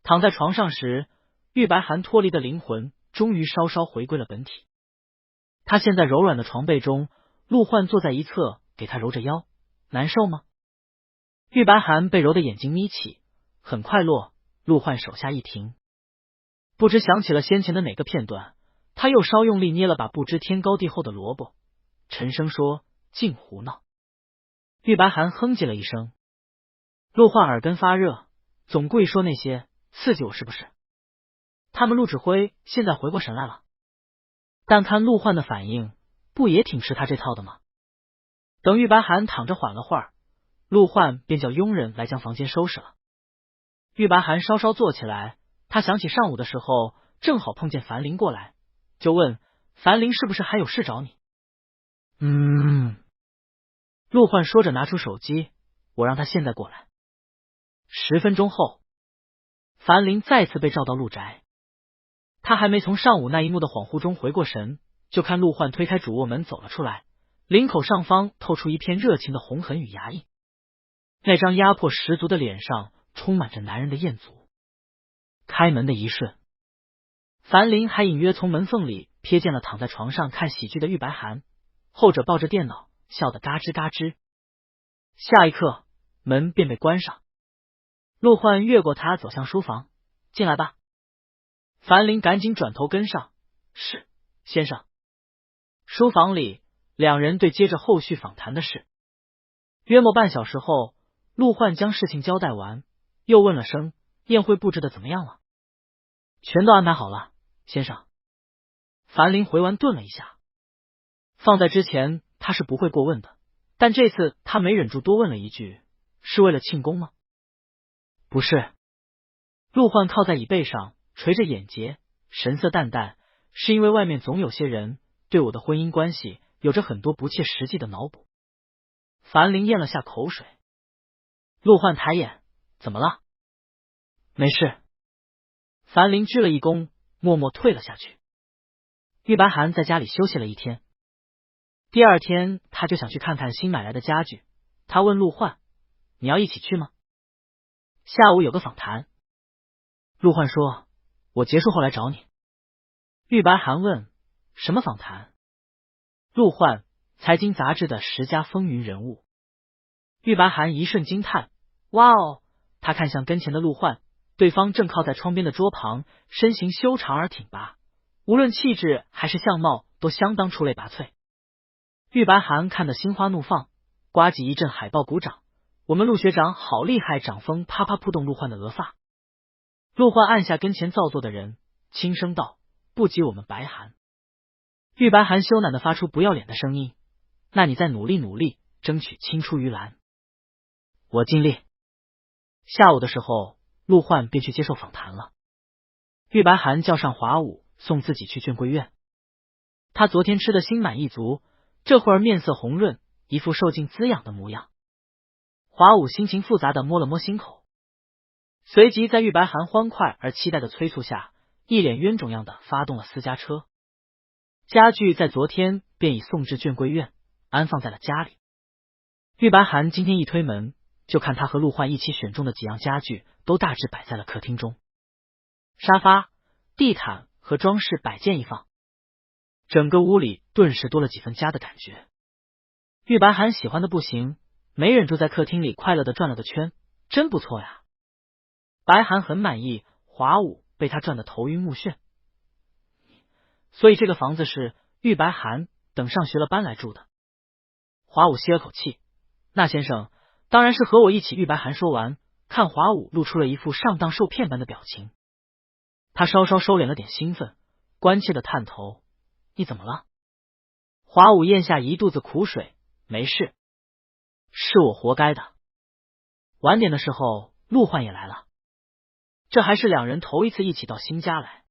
Speaker 1: 躺在床上时，玉白寒脱离的灵魂终于稍稍回归了本体。他陷在柔软的床被中，陆焕坐在一侧给他揉着腰。“难受吗？”玉白寒被揉的眼睛眯起，很快落。陆焕手下一停，不知想起了先前的哪个片段，他又稍用力捏了把不知天高地厚的萝卜，沉声说：“净胡闹。”玉白寒哼唧了一声。陆焕耳根发热，总故意说那些刺激我是不是？他们陆指挥现在回过神来了，但看陆焕的反应，不也挺吃他这套的吗？等玉白寒躺着缓了会儿，陆焕便叫佣人来将房间收拾了。玉白寒稍稍坐起来，他想起上午的时候正好碰见樊玲过来，就问樊玲是不是还有事找你。陆焕说着拿出手机：“我让他现在过来。”10分钟后，樊玲再次被召到陆宅。他还没从上午那一幕的恍惚中回过神，就看陆焕推开主卧门走了出来，领口上方透出一片热情的红痕与牙印，那张压迫十足的脸上充满着男人的艳足。开门的一瞬，樊林还隐约从门缝里瞥见了躺在床上看喜剧的玉白涵，后者抱着电脑笑得嘎吱嘎吱。下一刻门便被关上，陆焕越过他走向书房，进来吧。樊林赶紧转头跟上，是，先生。书房里，两人对接着后续访谈的事。约莫半小时后，陆焕将事情交代完，又问了声宴会布置的怎么样了。全都安排好了，先生。樊林回完顿了一下，放在之前他是不会过问的，但这次他没忍住多问了一句，是为了庆功吗？不是。陆焕靠在椅背上垂着眼睫，神色淡淡，是因为外面总有些人对我的婚姻关系有着很多不切实际的脑补。樊林咽了下口水。陆焕抬眼，怎么了？没事。樊林鞠了一躬，默默退了下去。玉白涵在家里休息了一天，第二天他就想去看看新买来的家具，他问陆焕，你要一起去吗？下午有个访谈。陆焕说，我结束后来找你。玉白涵问，什么访谈？陆焕，财经杂志的10家风云人物。玉白涵一瞬惊叹，哇哦！他看向跟前的陆焕，对方正靠在窗边的桌旁，身形修长而挺拔，无论气质还是相貌都相当出类拔萃。玉白涵看得心花怒放，呱唧一阵海报鼓掌，我们陆学长好厉害！掌风啪啪扑动陆焕的额发。陆焕按下跟前造作的人，轻声道，不及我们白涵。玉白涵羞赧的发出不要脸的声音，那你再努力努力，争取青出于蓝。我尽力。下午的时候，陆焕便去接受访谈了。玉白涵叫上华武送自己去眷归院。他昨天吃的心满意足，这会儿面色红润，一副受尽滋养的模样。华武心情复杂的摸了摸心口，随即在玉白涵欢快而期待的催促下，一脸冤种样的发动了私家车。家具在昨天便已送至眷归院，安放在了家里。玉白涵今天一推门，就看他和陆焕一起选中的几样家具都大致摆在了客厅中，沙发、地毯和装饰摆件一放，整个屋里顿时多了几分家的感觉。玉白涵喜欢的不行，没忍住在客厅里快乐的转了个圈，真不错呀。白涵很满意，华武被他转得头晕目眩。所以这个房子是玉白涵等上学了搬来住的。华武吸了口气，那先生当然是和我一起。玉白涵说完，看华武露出了一副上当受骗般的表情，他稍稍收敛了点兴奋，关切的探头，你怎么了？华武咽下一肚子苦水，没事，是我活该的。晚点的时候陆焕也来了，这还是两人头一次一起到新家来。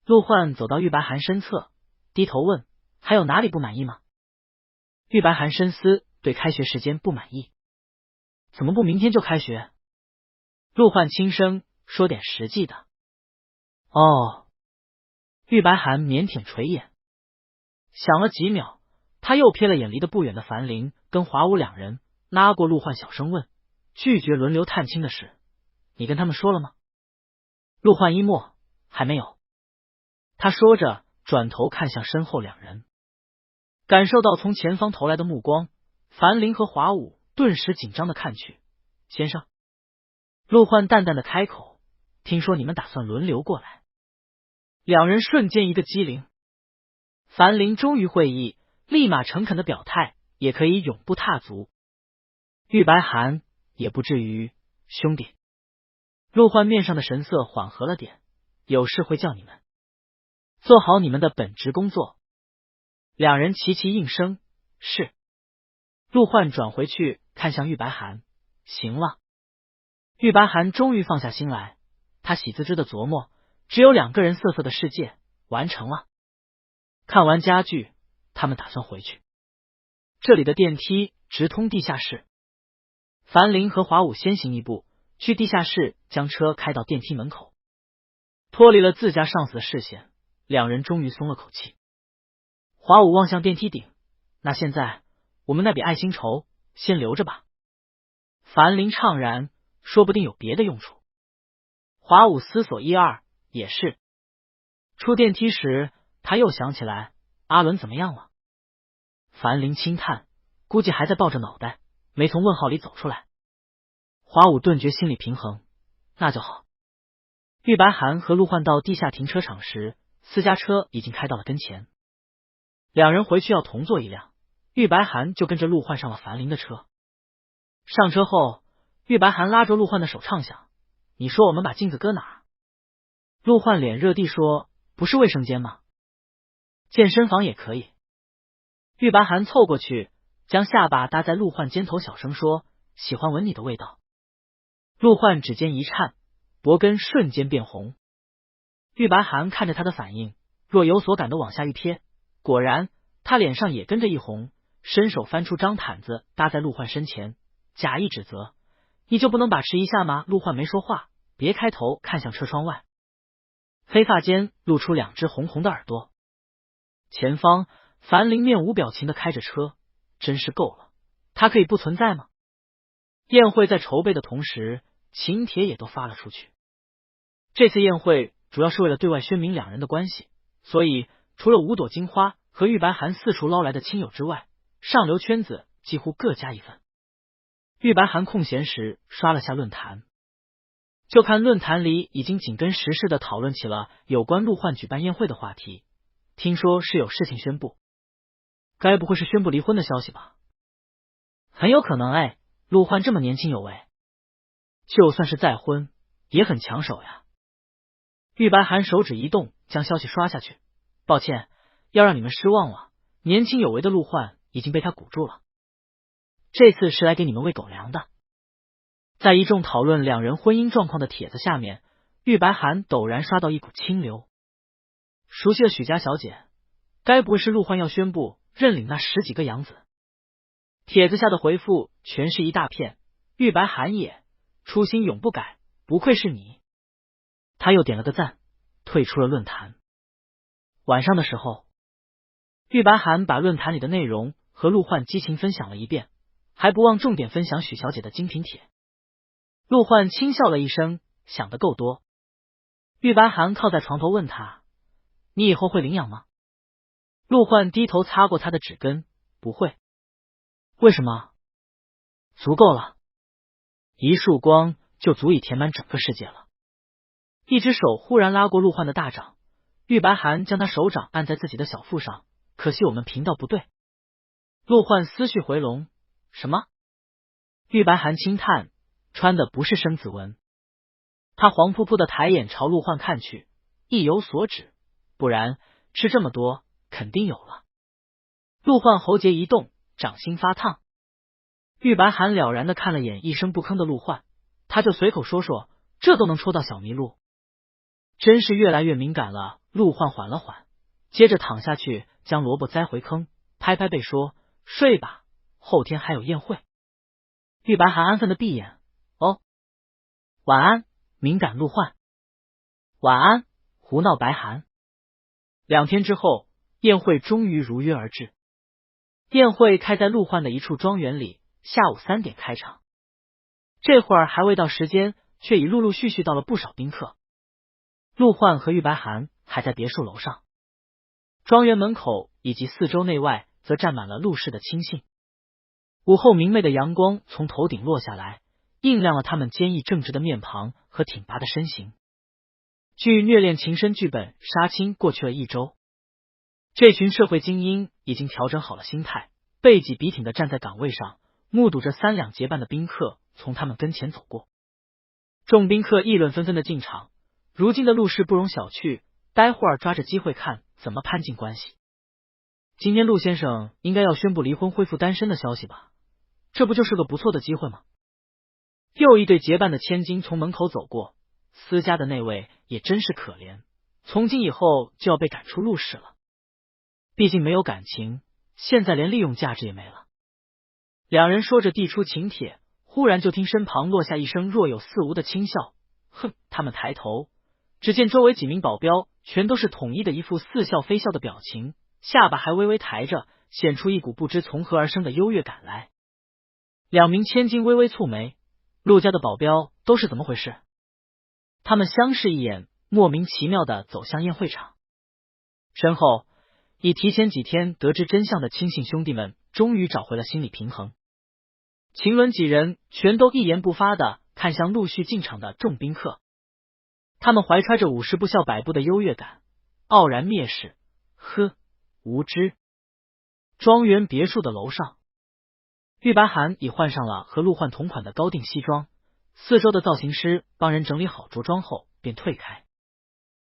Speaker 1: 陆焕走到玉白涵身侧，低头问，还有哪里不满意吗？玉白涵深思，对开学时间不满意。怎么不明天就开学？陆焕轻声说点实际的。哦。玉白涵腼腆垂眼，想了几秒，他又瞥了眼离得不远的樊林跟华武两人，拉过陆焕小声问，拒绝轮流探亲的事，你跟他们说了吗？陆焕一默，还没有。他说着转头看向身后两人，感受到从前方投来的目光，樊林和华武顿时紧张的看去。先生。陆焕淡淡的开口，听说你们打算轮流过来。两人瞬间一个机灵，樊林终于会意，立马诚恳的表态，也可以永不踏足。玉白涵也不至于，兄弟。陆焕面上的神色缓和了点，有事会叫你们，做好你们的本职工作。两人齐齐应声，是。陆焕转回去看向玉白涵，行了。玉白涵终于放下心来，他喜滋滋的琢磨，只有两个人瑟瑟的世界完成了。看完家具，他们打算回去。这里的电梯直通地下室。樊林和华武先行一步，去地下室将车开到电梯门口。脱离了自家上司的视线，两人终于松了口气。华武望向电梯顶，那现在我们那笔爱心筹先留着吧。樊玲怅然，说不定有别的用处。华武思索一二，也是。出电梯时，他又想起来阿伦怎么样了。樊玲轻叹，估计还在抱着脑袋，没从问号里走出来。华武顿觉心理平衡，那就好。玉白涵和陆焕到地下停车场时，私家车已经开到了跟前。两人回去要同坐一辆，玉白涵就跟着陆焕上了樊玲的车。上车后，玉白涵拉着陆焕的手畅想：“你说我们把镜子搁哪儿？”陆焕脸热地说：“不是卫生间吗？健身房也可以。”玉白涵凑过去，将下巴搭在陆焕肩头，小声说：“喜欢闻你的味道。”陆焕指尖一颤，脖根瞬间变红。玉白涵看着他的反应，若有所感的往下一瞥，果然他脸上也跟着一红，伸手翻出张毯子搭在陆焕身前，假意指责：“你就不能把持一下吗？”陆焕没说话，别开头看向车窗外，黑发间露出两只红红的耳朵。前方樊玲面无表情的开着车，真是够了，他可以不存在吗？宴会在筹备的同时，请帖也都发了出去。这次宴会主要是为了对外宣明两人的关系，所以除了5朵金花和玉白涵四处捞来的亲友之外，上流圈子几乎各加一份。玉白涵空闲时刷了下论坛，就看论坛里已经紧跟时事的讨论起了有关陆焕举办宴会的话题，听说是有事情宣布，该不会是宣布离婚的消息吧？很有可能哎，陆焕这么年轻有为，就算是再婚也很抢手呀。玉白涵手指一动，将消息刷下去。抱歉，要让你们失望了，年轻有为的陆焕已经被他鼓住了，这次是来给你们喂狗粮的。在一众讨论两人婚姻状况的帖子下面，玉白涵陡然刷到一股清流。熟悉的许家小姐，该不会是陆焕要宣布认领那10几个养子？帖子下的回复全是一大片，玉白涵也初心永不改，不愧是你。他又点了个赞，退出了论坛。晚上的时候，玉白涵把论坛里的内容和陆焕激情分享了一遍，还不忘重点分享许小姐的精品帖。陆焕轻笑了一声，想得够多。玉白涵靠在床头问他：“你以后会领养吗？”陆焕低头擦过他的指根：“不会。”为什么？足够了，一束光就足以填满整个世界了。一只手忽然拉过陆焕的大掌，玉白涵将他手掌按在自己的小腹上，可惜我们频道不对。陆焕思绪回笼，什么？玉白涵轻叹，穿的不是生子纹。他黄扑扑的抬眼朝陆焕看去，意有所指，不然吃这么多肯定有了。陆焕喉结一动，掌心发烫。玉白涵了然的看了眼一声不吭的陆焕，他就随口说说，这都能戳到小麋鹿，真是越来越敏感了。陆焕缓了缓，接着躺下去将萝卜栽回坑，拍拍背说：“睡吧，后天还有宴会。”玉白涵安分的闭眼，哦，晚安，敏感陆焕。晚安，胡闹白涵。2天之后，宴会终于如约而至。宴会开在陆焕的一处庄园里，下午3点开场。这会儿还未到时间，却已陆陆续续到了不少宾客。陆焕和玉白涵还在别墅楼上，庄园门口以及4周内外则站满了陆氏的亲信。午后明媚的阳光从头顶落下来，映亮了他们坚毅正直的面庞和挺拔的身形。距虐恋情深剧本杀青过去了1周，这群社会精英已经调整好了心态，背脊笔挺的站在岗位上，目睹着3两结伴的宾客从他们跟前走过。众宾客议论纷纷的进场，如今的陆氏不容小觑，待会儿抓着机会看怎么攀近关系。今天陆先生应该要宣布离婚恢复单身的消息吧，这不就是个不错的机会吗？又一对结伴的千金从门口走过，私家的那位也真是可怜，从今以后就要被赶出陆氏了。毕竟没有感情，现在连利用价值也没了。两人说着递出请帖，忽然就听身旁落下一声若有似无的轻笑。哼，他们抬头，只见周围几名保镖全都是统一的一副似笑非笑的表情，下巴还微微抬着，显出一股不知从何而生的优越感来。两名千金微微蹙眉，陆家的保镖都是怎么回事？他们相视一眼，莫名其妙地走向宴会场。身后已提前几天得知真相的亲信兄弟们终于找回了心理平衡。秦伦几人全都一言不发地看向陆续进场的众宾客，他们怀揣着50不孝100不的优越感，傲然蔑视。呵，无知！庄园别墅的楼上，玉白寒已换上了和陆焕同款的高定西装，四周的造型师帮人整理好着装后便退开。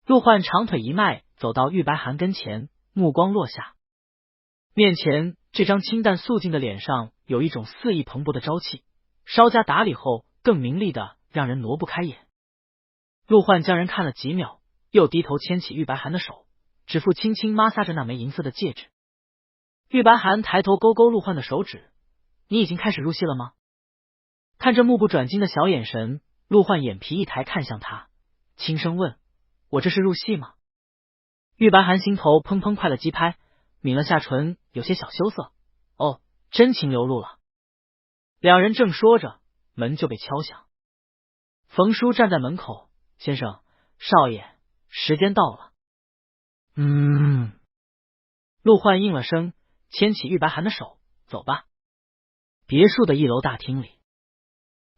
Speaker 1: 陆焕长腿一迈走到玉白寒跟前，目光落下，面前这张清淡素净的脸上有一种肆意蓬勃的朝气，稍加打理后更明丽的让人挪不开眼。陆焕将人看了几秒，又低头牵起玉白寒的手，指腹轻轻摩挲着那枚银色的戒指。玉白寒抬头勾勾陆焕的手指，你已经开始入戏了吗？看着目不转睛的小眼神，陆焕眼皮一抬看向他，轻声问，我这是入戏吗？玉白寒心头砰砰快了几拍，抿了下唇，有些小羞涩，哦，真情流露了。两人正说着，门就被敲响。冯叔站在门口，先生，少爷，时间到了。陆焕应了声，牵起玉白寒的手，走吧。别墅的1楼大厅里，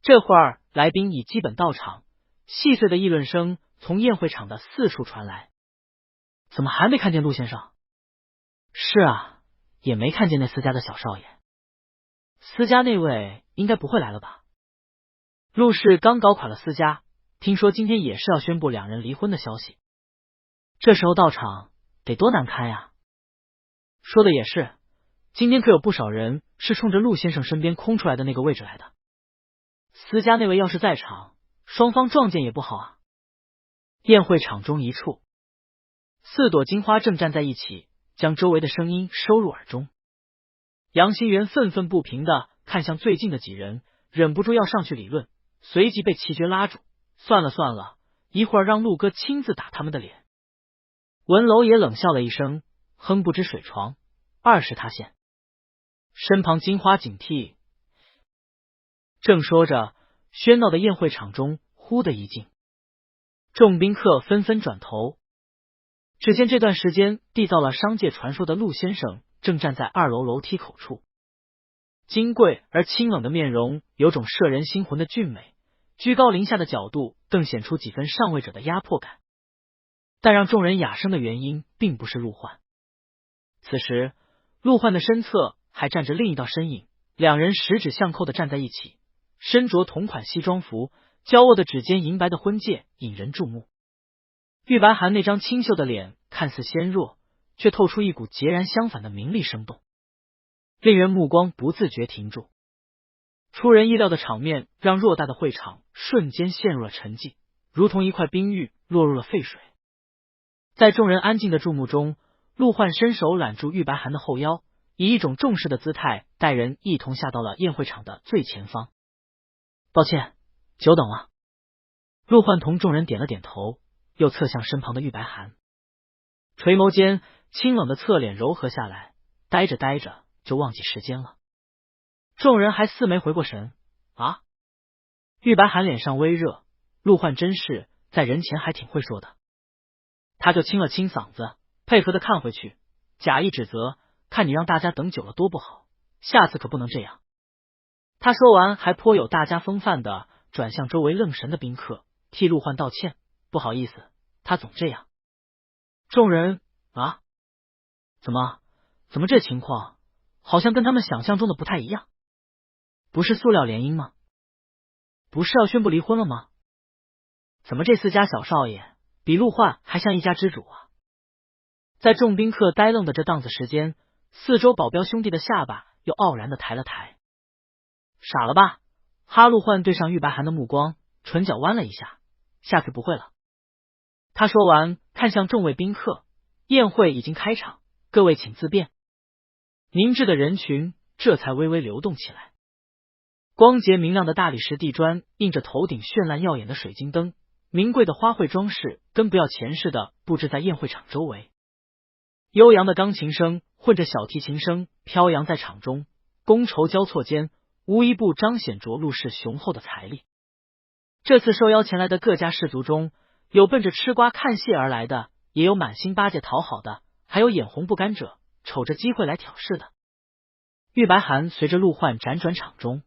Speaker 1: 这会儿来宾已基本到场，细碎的议论声从宴会场的四处传来。怎么还没看见陆先生？是啊，也没看见那私家的小少爷。私家那位应该不会来了吧？陆氏刚搞垮了私家，听说今天也是要宣布2人离婚的消息。这时候到场得多难堪呀！说的也是，今天可有不少人是冲着陆先生身边空出来的那个位置来的。私家那位要是在场，双方撞见也不好啊。宴会场中一处，4朵金花正站在一起，将周围的声音收入耳中。杨新元愤愤不平地看向最近的几人，忍不住要上去理论，随即被齐军拉住。算了算了，一会儿让陆哥亲自打他们的脸。文楼也冷笑了一声，哼，不知水床20塌陷。身旁金花警惕。正说着，喧闹的宴会场中忽的一静，众宾客纷纷转头，只见这段时间缔造了商界传说的陆先生正站在2楼楼梯口处，金贵而清冷的面容有种摄人心魂的俊美，居高临下的角度更显出几分上位者的压迫感。但让众人哑声的原因并不是陆焕，此时陆焕的身侧还站着另一道身影，两人十指相扣的站在一起，身着同款西装服，交握的指尖银白的婚戒引人注目。玉白寒那张清秀的脸看似纤弱，却透出一股截然相反的明丽生动，令人目光不自觉停住。出人意料的场面让偌大的会场瞬间陷入了沉寂，如同一块冰玉落入了沸水。在众人安静的注目中，陆焕伸手揽住玉白寒的后腰，以一种重视的姿态带人一同下到了宴会场的最前方。抱歉，久等了。陆焕同众人点了点头，又侧向身旁的玉白寒，垂眸间清冷的侧脸柔和下来，呆着呆着就忘记时间了。众人还似没回过神啊！玉白寒脸上微热，陆焕真是在人前还挺会说的。他就清了清嗓子，配合的看回去，假意指责，看你让大家等久了多不好，下次可不能这样。他说完还颇有大家风范的转向周围愣神的宾客，替陆焕道歉，不好意思，他总这样。众人啊，怎么这情况好像跟他们想象中的不太一样？不是塑料联姻吗？不是要宣布离婚了吗？怎么这4家小少爷比陆焕还像一家之主啊？在众宾客呆愣的这档子时间，四周保镖兄弟的下巴又傲然的抬了抬。傻了吧？哈陆焕对上玉白寒的目光，唇角弯了一下，下次不会了。他说完看向众位宾客，宴会已经开场，各位请自便。凝滞的人群这才微微流动起来，光洁明亮的大理石地砖映着头顶绚烂耀眼的水晶灯，名贵的花卉装饰跟不要钱似的布置在宴会场周围，悠扬的钢琴声混着小提琴声飘扬在场中，觥筹交错间，无一不彰显着陆氏雄厚的财力。这次受邀前来的各家士族中，有奔着吃瓜看戏而来的，也有满心巴结讨好的，还有眼红不甘者，瞅着机会来挑事的。玉白寒随着陆焕辗转场中，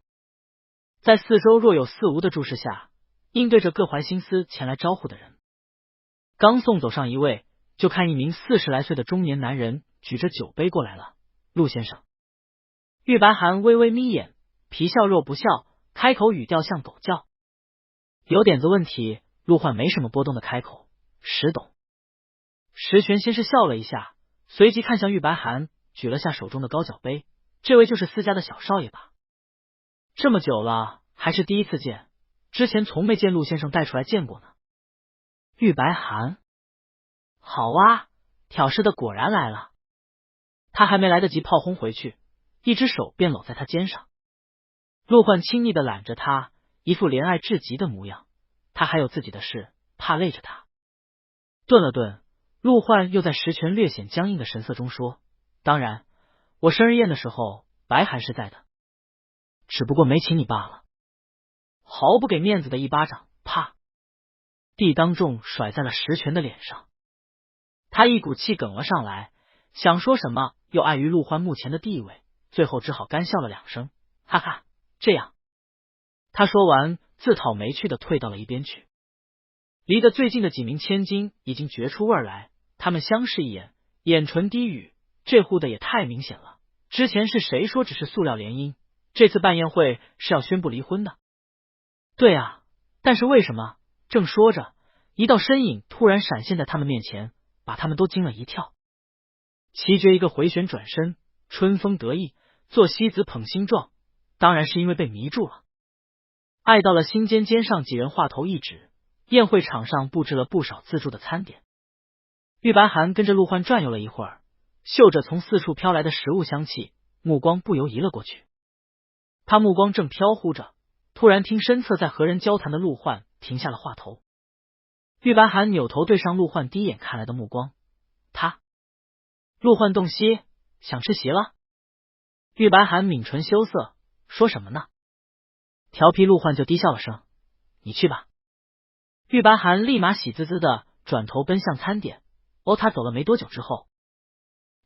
Speaker 1: 在四周若有似无的注视下，应对着各怀心思前来招呼的人。刚送走上一位，就看一名40来岁的中年男人举着酒杯过来了。陆先生。玉白寒微微眯眼，皮笑肉不笑，开口语调像狗叫。有点子问题。陆焕没什么波动的开口，石懂。石泉先是笑了一下，随即看向玉白寒，举了下手中的高脚杯。这位就是私家的小少爷吧？这么久了，还是第一次见，之前从没见陆先生带出来见过呢。玉白寒，好啊，挑事的果然来了。他还没来得及炮轰回去，一只手便搂在他肩上。陆焕亲昵的揽着他，一副怜爱至极的模样。他还有自己的事，怕累着他。顿了顿，陆焕又在石泉略显僵硬的神色中说：当然，我生日宴的时候，白寒是在的，只不过没请你罢了。毫不给面子的一巴掌，啪地当众甩在了石泉的脸上。他一股气哽了上来，想说什么，又碍于陆焕目前的地位，最后只好干笑了2声，哈哈，这样。他说完，自讨没趣的退到了一边去。离得最近的几名千金已经觉出味来，他们相视一眼，眼唇低语，这呼的也太明显了。之前是谁说只是塑料联姻？这次办宴会是要宣布离婚的。对啊，但是为什么？正说着，一道身影突然闪现在他们面前，把他们都惊了一跳。齐觉一个回旋转身，春风得意，做西子捧心状，当然是因为被迷住了。爱到了心间，肩上几人话头一指，宴会场上布置了不少自助的餐点。玉白寒跟着陆焕转悠了一会儿，嗅着从四处飘来的食物香气，目光不由移了过去。他目光正飘忽着，突然听身侧在和人交谈的陆焕停下了话头。玉白寒扭头对上陆焕第一眼看来的目光，他陆焕洞悉想吃席了。玉白寒抿唇羞涩，说什么呢？调皮陆焕就低笑了声，你去吧。玉白寒立马喜滋滋的转头奔向餐点。他走了没多久之后，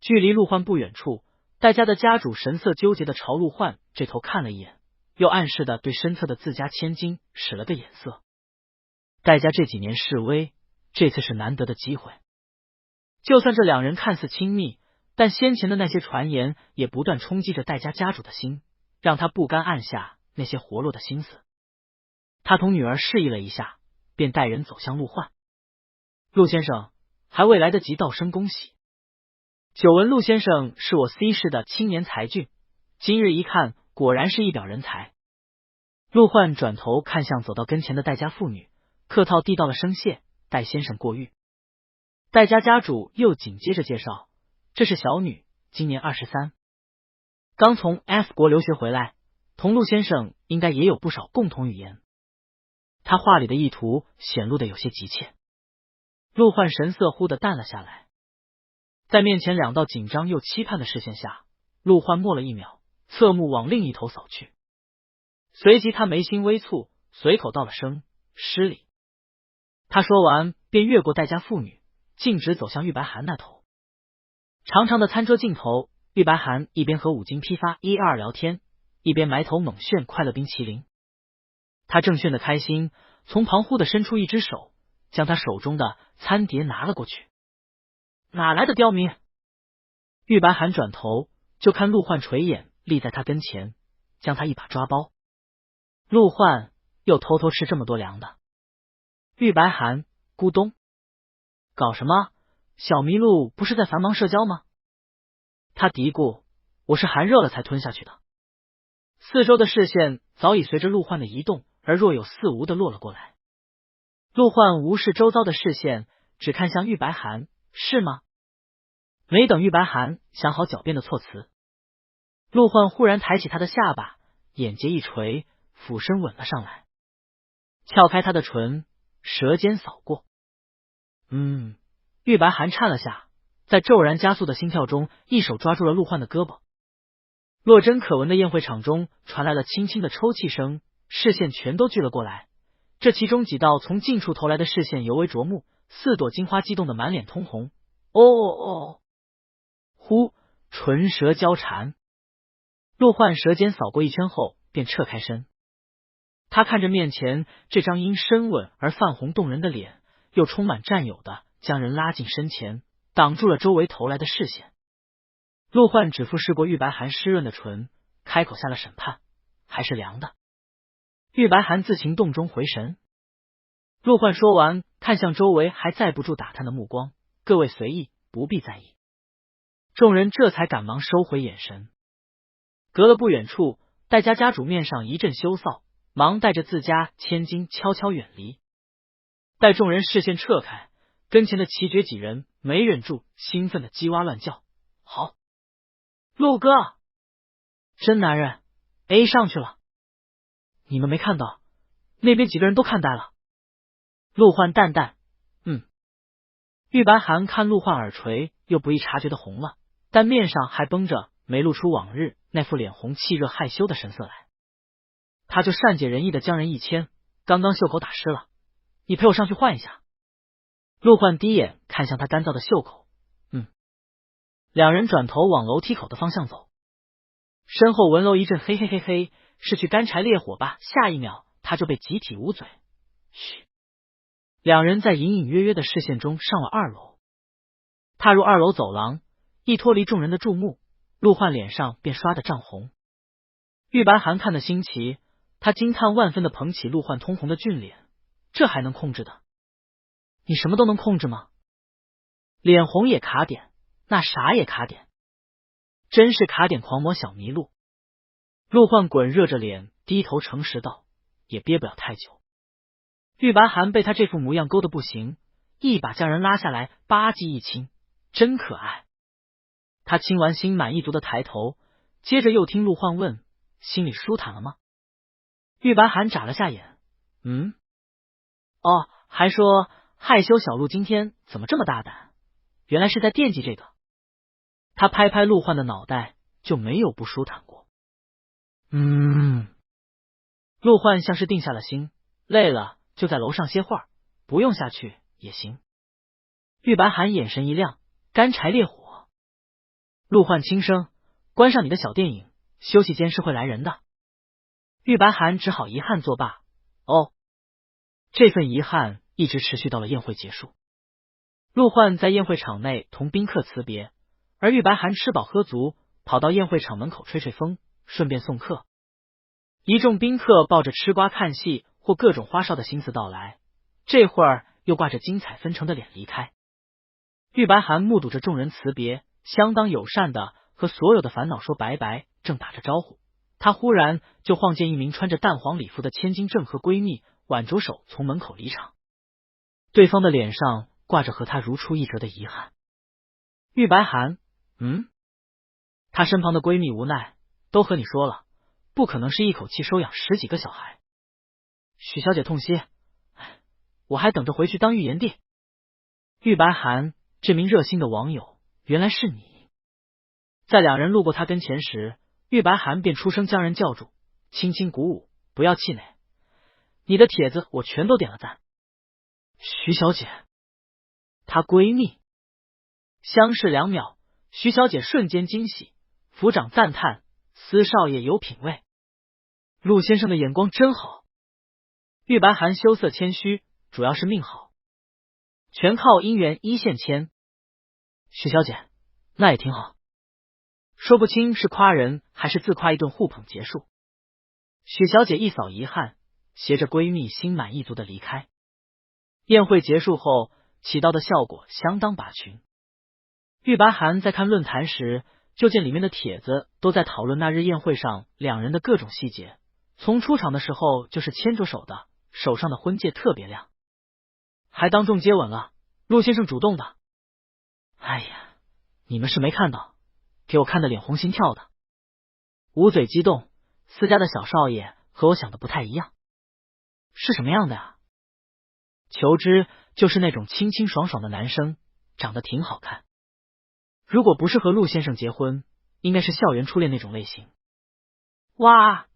Speaker 1: 距离陆焕不远处，戴家的家主神色纠结的朝陆焕这头看了一眼，又暗示的对身侧的自家千金使了个眼色。戴家这几年示威，这次是难得的机会。就算这2人看似亲密，但先前的那些传言也不断冲击着戴家家主的心，让他不甘按下那些活络的心思。他同女儿示意了一下，便带人走向陆焕。陆先生，还未来得及道声恭喜。久闻陆先生是我 C 市的青年才俊，今日一看，果然是一表人才。陆焕转头看向走到跟前的戴家妇女，客套地道了声谢，戴先生过誉。戴家家主又紧接着介绍，这是小女，今年23，刚从 F 国留学回来，同陆先生应该也有不少共同语言。他话里的意图显露的有些急切。陆焕神色忽地淡了下来，在面前2道紧张又期盼的视线下，陆焕默了1秒，侧目往另一头扫去。随即他眉心微蹙，随口道了声失礼。他说完便越过戴家妇女，径直走向玉白寒那头。长长的餐桌尽头，玉白寒一边和五金批发1-2聊天，一边埋头猛炫快乐冰淇淋。他正炫得开心，从旁忽地伸出一只手，将他手中的餐碟拿了过去。哪来的刁民？玉白寒转头就看陆焕垂眼立在他跟前，将他一把抓包。陆焕又偷偷吃这么多粮的。玉白寒咕咚，搞什么？小麋鹿不是在繁忙社交吗？他嘀咕，我是寒热了才吞下去的。四周的视线早已随着陆焕的移动而若有似无的落了过来。陆焕无视周遭的视线，只看向玉白寒，是吗？没等玉白寒想好狡辩的措辞，陆焕忽然抬起他的下巴，眼睫一垂，俯身吻了上来，撬开他的唇，舌尖扫过。玉白寒颤了下，在骤然加速的心跳中，一手抓住了陆焕的胳膊。若真可闻的宴会场中传来了轻轻的抽泣声，视线全都聚了过来。这其中几道从近处投来的视线尤为灼目，4朵金花激动的满脸通红。呼，唇舌交缠。陆焕舌尖扫过一圈后，便撤开身。他看着面前这张因深吻而泛红动人的脸，又充满占有的将人拉近身前，挡住了周围投来的视线。陆焕只复试过玉白寒湿润的唇，开口下了审判：“还是凉的。”玉白寒自情动中回神。陆焕说完，看向周围还载不住打探的目光：“各位随意，不必在意。”众人这才赶忙收回眼神。隔了不远处，戴家家主面上一阵羞臊，忙带着自家千金悄悄远离。待众人视线撤开，跟前的奇绝几人没忍住，兴奋的叽哇乱叫：“好！陆哥，真男人 ！A 上去了！你们没看到，那边几个人都看呆了。”陆焕淡淡：“玉白寒看陆焕耳垂又不易察觉的红了，但面上还绷着没露出往日那副脸红气热害羞的神色来。他就善解人意的将人一牵：“刚刚袖口打湿了，你陪我上去换一下。”陆焕低眼看向他干燥的袖口，两人转头往楼梯口的方向走。身后闻楼一阵嘿嘿嘿嘿，是去干柴烈火吧？下一秒他就被集体捂嘴。嘘！两人在隐隐约约的视线中上了2楼。踏入2楼走廊，一脱离众人的注目，陆焕脸上便刷得涨红。玉白寒看得新奇，他惊叹万分的捧起陆焕通红的俊脸，这还能控制的？你什么都能控制吗？脸红也卡点，那啥也卡点，真是卡点狂魔小麋鹿。陆焕滚热着脸低头诚实道，也憋不了太久。玉白寒被他这副模样勾得不行，一把将人拉下来，吧唧一亲，真可爱。他亲完心满意足的抬头，接着又听陆焕问：“心里舒坦了吗？”玉白寒眨了下眼，还说害羞小鹿今天怎么这么大胆，原来是在惦记这个。他拍拍陆焕的脑袋，就没有不舒坦过。陆焕像是定下了心，累了就在楼上歇会儿，不用下去也行。玉白寒眼神一亮，干柴烈火。陆焕轻声：“关上你的小电影，休息间是会来人的。”玉白寒只好遗憾作罢。这份遗憾一直持续到了宴会结束。陆焕在宴会场内同宾客辞别，而玉白寒吃饱喝足，跑到宴会场门口吹吹风，顺便送客。一众宾客抱着吃瓜看戏或各种花哨的心思到来，这会儿又挂着精彩纷呈的脸离开。玉白寒目睹着众人辞别，相当友善的和所有的烦恼说拜拜，正打着招呼，他忽然就晃见一名穿着淡黄礼服的千金正和闺蜜挽着手从门口离场，对方的脸上挂着和他如出一辙的遗憾。玉白寒，他身旁的闺蜜无奈：“都和你说了，不可能是一口气收养10几个小孩。”许小姐痛惜：“我还等着回去当御言帝。”玉白寒，这名热心的网友原来是你。在两人路过他跟前时，玉白寒便出声将人叫住，轻轻鼓舞：“不要气馁，你的帖子我全都点了赞。”徐小姐，她闺蜜。相视2秒，徐小姐瞬间惊喜，府长赞叹：“司少爷有品位，陆先生的眼光真好。”玉白寒羞涩谦虚，主要是命好，全靠姻缘一线牵。徐小姐，那也挺好。说不清是夸人还是自夸一顿互捧结束。许小姐一扫遗憾，携着闺蜜心满意足的离开。宴会结束后，起到的效果相当拔群。玉白寒在看论坛时，就见里面的帖子都在讨论那日宴会上两人的各种细节，从出场的时候就是牵着手的，手上的婚戒特别亮，还当众接吻了，陆先生主动的。哎呀，你们是没看到，给我看的脸红心跳的，捂嘴激动。私家的小少爷和我想的不太一样。是什么样的呀？求之就是那种清清爽爽的男生，长得挺好看。如果不是和陆先生结婚，应该是校园初恋那种类型。哇，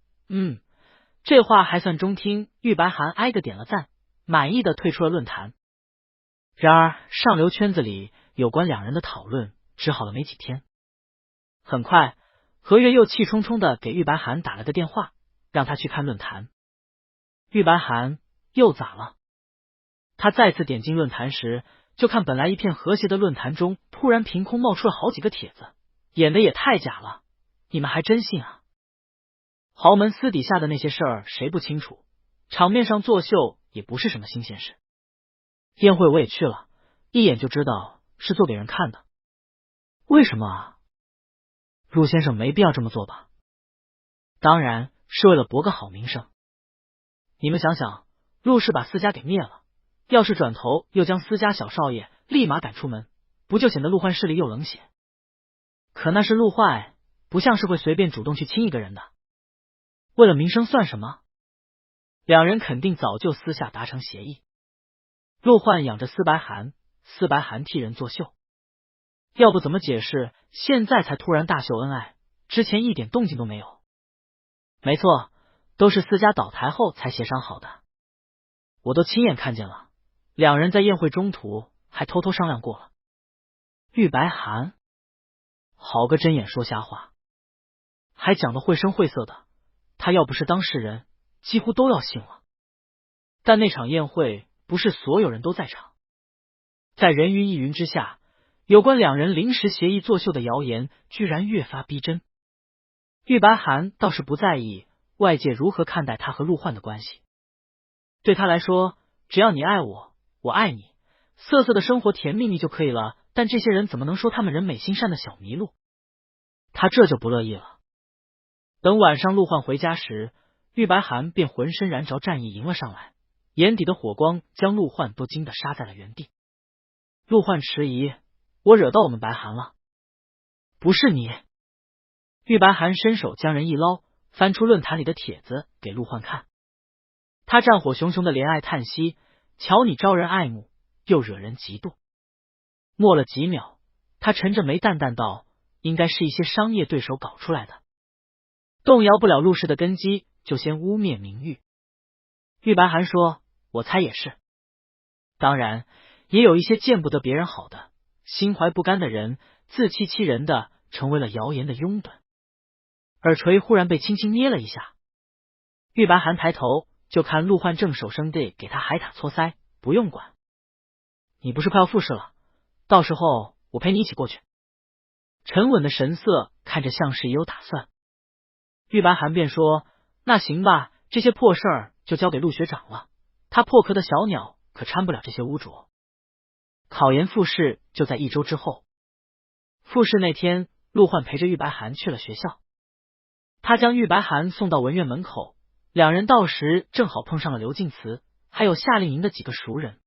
Speaker 1: 这话还算中听。玉白涵挨个点了赞，满意的退出了论坛。然而上流圈子里有关两人的讨论只好了没几天。很快何月又气冲冲的给玉白涵打了个电话，让他去看论坛。玉白涵又咋了？他再次点进论坛时，就看本来一片和谐的论坛中突然凭空冒出了好几个帖子，演的也太假了，你们还真信啊？豪门私底下的那些事儿谁不清楚，场面上作秀也不是什么新鲜事。宴会我也去了，一眼就知道是做给人看的。为什么啊？陆先生没必要这么做吧？当然是为了博个好名声。你们想想，陆氏把私家给灭了，要是转头又将私家小少爷立马赶出门，不就显得陆焕势力又冷血？可那是陆焕，不像是会随便主动去亲一个人的。为了名声算什么？两人肯定早就私下达成协议。陆焕养着司白涵，司白涵替人作秀。要不怎么解释现在才突然大秀恩爱，之前一点动静都没有？没错，都是私家倒台后才协商好的。我都亲眼看见了，两人在宴会中途还偷偷商量过了。玉白涵好个睁眼说瞎话，还讲得绘声绘色的，他要不是当事人，几乎都要信了。但那场宴会不是所有人都在场，在人云亦云之下，有关两人临时协议作秀的谣言居然越发逼真。玉白涵倒是不在意外界如何看待他和陆焕的关系，对他来说，只要你爱我，我爱你，色色的生活甜蜜蜜就可以了。但这些人怎么能说他们人美心善的小麋鹿？他这就不乐意了。等晚上陆焕回家时，玉白涵便浑身燃着战意迎了上来，眼底的火光将陆焕都惊得杀在了原地。陆焕迟疑，我惹到我们白涵了？不是你。玉白涵伸手将人一捞，翻出论坛里的帖子给陆焕看。他战火熊熊的怜爱叹息，瞧你招人爱慕，又惹人嫉妒。默了几秒，他沉着眉淡淡道，应该是一些商业对手搞出来的，动摇不了陆氏的根基，就先污蔑名誉。玉白涵说，我猜也是。当然也有一些见不得别人好的，心怀不甘的人，自欺欺人的成为了谣言的拥趸。耳垂忽然被轻轻捏了一下，玉白涵抬头就看陆焕正手生地给他海獭搓腮，不用管，你不是快要复试了，到时候我陪你一起过去。沉稳的神色看着像是也有打算。玉白涵便说，那行吧，这些破事儿就交给陆学长了，他破壳的小鸟可掺不了这些污浊。考研复试就在1周之后。复试那天，陆焕陪着玉白涵去了学校，他将玉白涵送到文院门口，两人到时正好碰上了刘敬慈还有夏令营的几个熟人。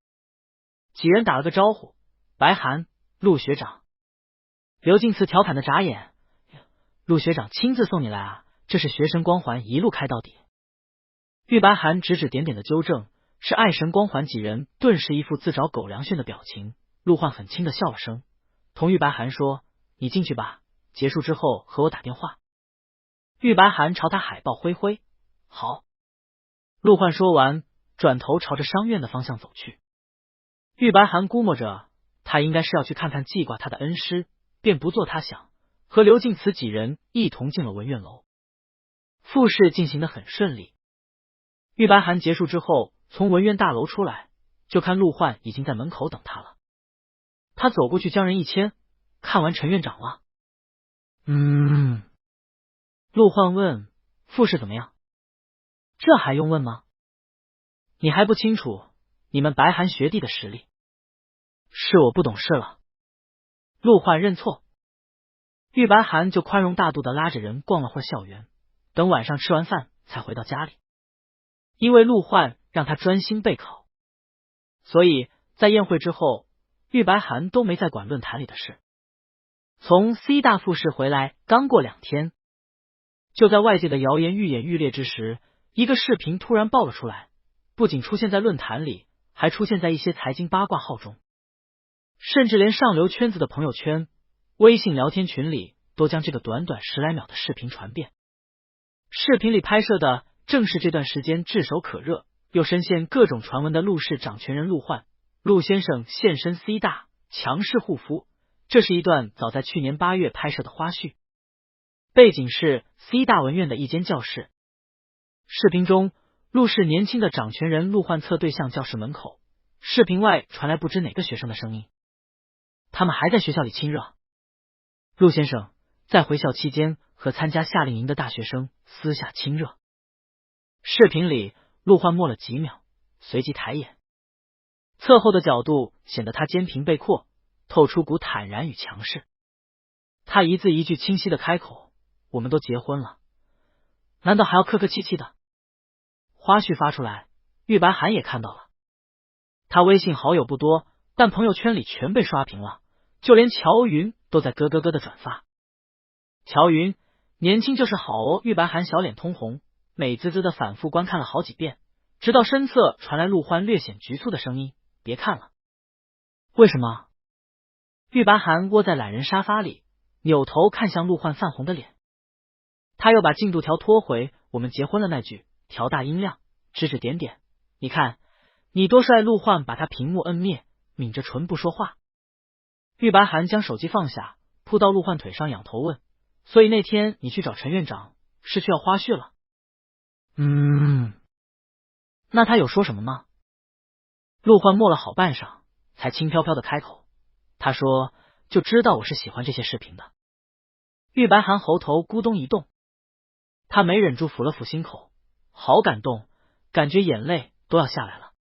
Speaker 1: 几人打了个招呼，白涵，陆学长。刘敬慈调侃的眨眼，陆学长亲自送你来啊，这是学神光环一路开到底。玉白涵指指点点的纠正，是爱神光环几人顿时一副自找狗粮炫的表情。陆焕很轻的笑了声，同玉白涵说，你进去吧，结束之后和我打电话。玉白涵朝他海报挥挥，好。陆焕说完，转头朝着商院的方向走去。玉白涵估摸着他应该是要去看看记挂他的恩师，便不做他想，和刘敬慈几人一同进了文院楼。复试进行得很顺利。玉白涵结束之后从文院大楼出来，就看陆焕已经在门口等他了。他走过去将人一牵，看完陈院长了。陆焕问，复试怎么样？这还用问吗？你还不清楚你们白涵学弟的实力？是我不懂事了。陆焕认错。玉白涵就宽容大度的拉着人逛了会校园，等晚上吃完饭才回到家里。因为陆焕让他专心备考，所以在宴会之后，玉白涵都没再管论坛里的事。从 C 大复试回来刚过2天，就在外界的谣言愈演愈烈之时，一个视频突然爆了出来，不仅出现在论坛里，还出现在一些财经八卦号中，甚至连上流圈子的朋友圈、微信聊天群里都将这个短短10来秒的视频传遍。视频里拍摄的正是这段时间炙手可热又深陷各种传闻的陆氏掌权人陆焕。陆先生现身 C 大，强势护肤。这是一段早在去年8月拍摄的花絮，背景是 C 大文院的一间教室。视频中，陆氏年轻的掌权人陆焕侧对向教室门口，视频外传来不知哪个学生的声音，他们还在学校里亲热。陆先生在回校期间和参加夏令营的大学生私下亲热。视频里，陆焕默了几秒，随即抬眼，侧后的角度显得他肩平背阔，透出股坦然与强势。他一字一句清晰的开口：“我们都结婚了，难道还要客客气气的？”花絮发出来，玉白涵也看到了。他微信好友不多，但朋友圈里全被刷屏了，就连乔云都在咯咯咯的转发。乔云年轻就是好哦！玉白涵小脸通红，美滋滋的反复观看了好几遍，直到身侧传来陆欢略显局促的声音：“别看了。”为什么？玉白涵窝在懒人沙发里，扭头看向陆焕泛红的脸。他又把进度条拖回“我们结婚了”那句，调大音量，指指点点：“你看，你多帅！”陆焕把他屏幕摁灭，抿着唇不说话。玉白涵将手机放下，扑到陆焕腿上，仰头问：“所以那天你去找陈院长是去要花絮了？”“那他有说什么吗？”陆焕默了好半晌，才轻飘飘的开口：“他说就知道我是喜欢这些视频的。”玉白涵喉头咕咚一动，他没忍住抚了抚心口，好感动，感觉眼泪都要下来了。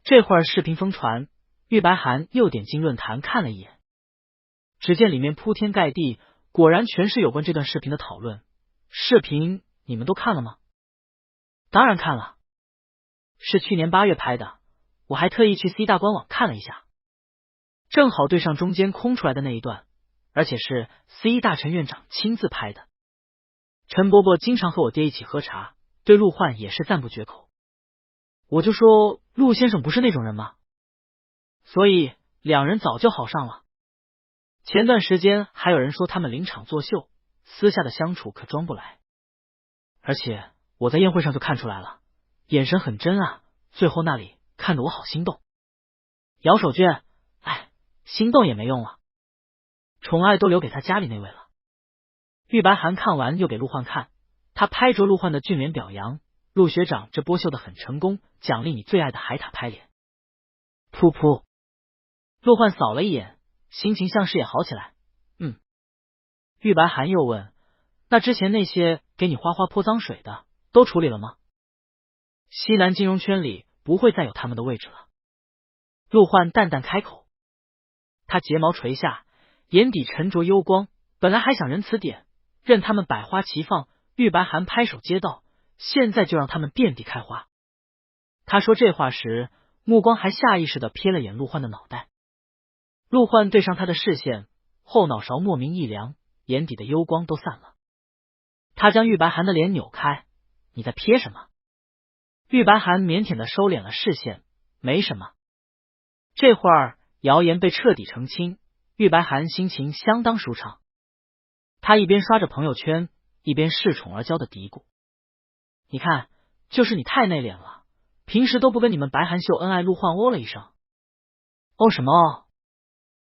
Speaker 1: 这会儿视频疯传，玉白涵又点进论坛看了一眼，只见里面铺天盖地，果然全是有关这段视频的讨论。视频你们都看了吗？当然看了，是去年8月拍的，我还特意去 C 大官网看了一下，正好对上中间空出来的那一段，而且是 C 大陈院长亲自拍的。陈伯伯经常和我爹一起喝茶，对陆焕也是赞不绝口。我就说陆先生不是那种人吗？所以两人早就好上了。前段时间还有人说他们临场作秀，私下的相处可装不来。而且我在宴会上就看出来了，眼神很真啊，最后那里看得我好心动。姚守娟，哎，心动也没用了，宠爱都留给他家里那位了。玉白涵看完又给陆焕看，他拍着陆焕的俊脸表扬：“陆学长这波秀的很成功，奖励你最爱的海獭拍脸。”噗噗，陆焕扫了一眼，心情像是也好起来。玉白涵又问：“那之前那些给你花花泼脏水的都处理了吗？”西南金融圈里不会再有他们的位置了。陆焕淡淡开口，他睫毛垂下，眼底沉着幽光，本来还想仁慈点，任他们百花齐放。玉白涵拍手接道：“现在就让他们遍地开花。”他说这话时，目光还下意识的瞥了眼陆焕的脑袋。陆焕对上他的视线，后脑勺莫名一凉，眼底的幽光都散了。他将玉白涵的脸扭开：“你在瞥什么？”玉白涵腼腆的收敛了视线：“没什么。”这会儿谣言被彻底澄清，玉白涵心情相当舒畅。他一边刷着朋友圈，一边恃宠而骄的嘀咕：“你看，就是你太内敛了，平时都不跟你们白涵秀恩爱。”陆焕哦了一声：“哦什么哦？”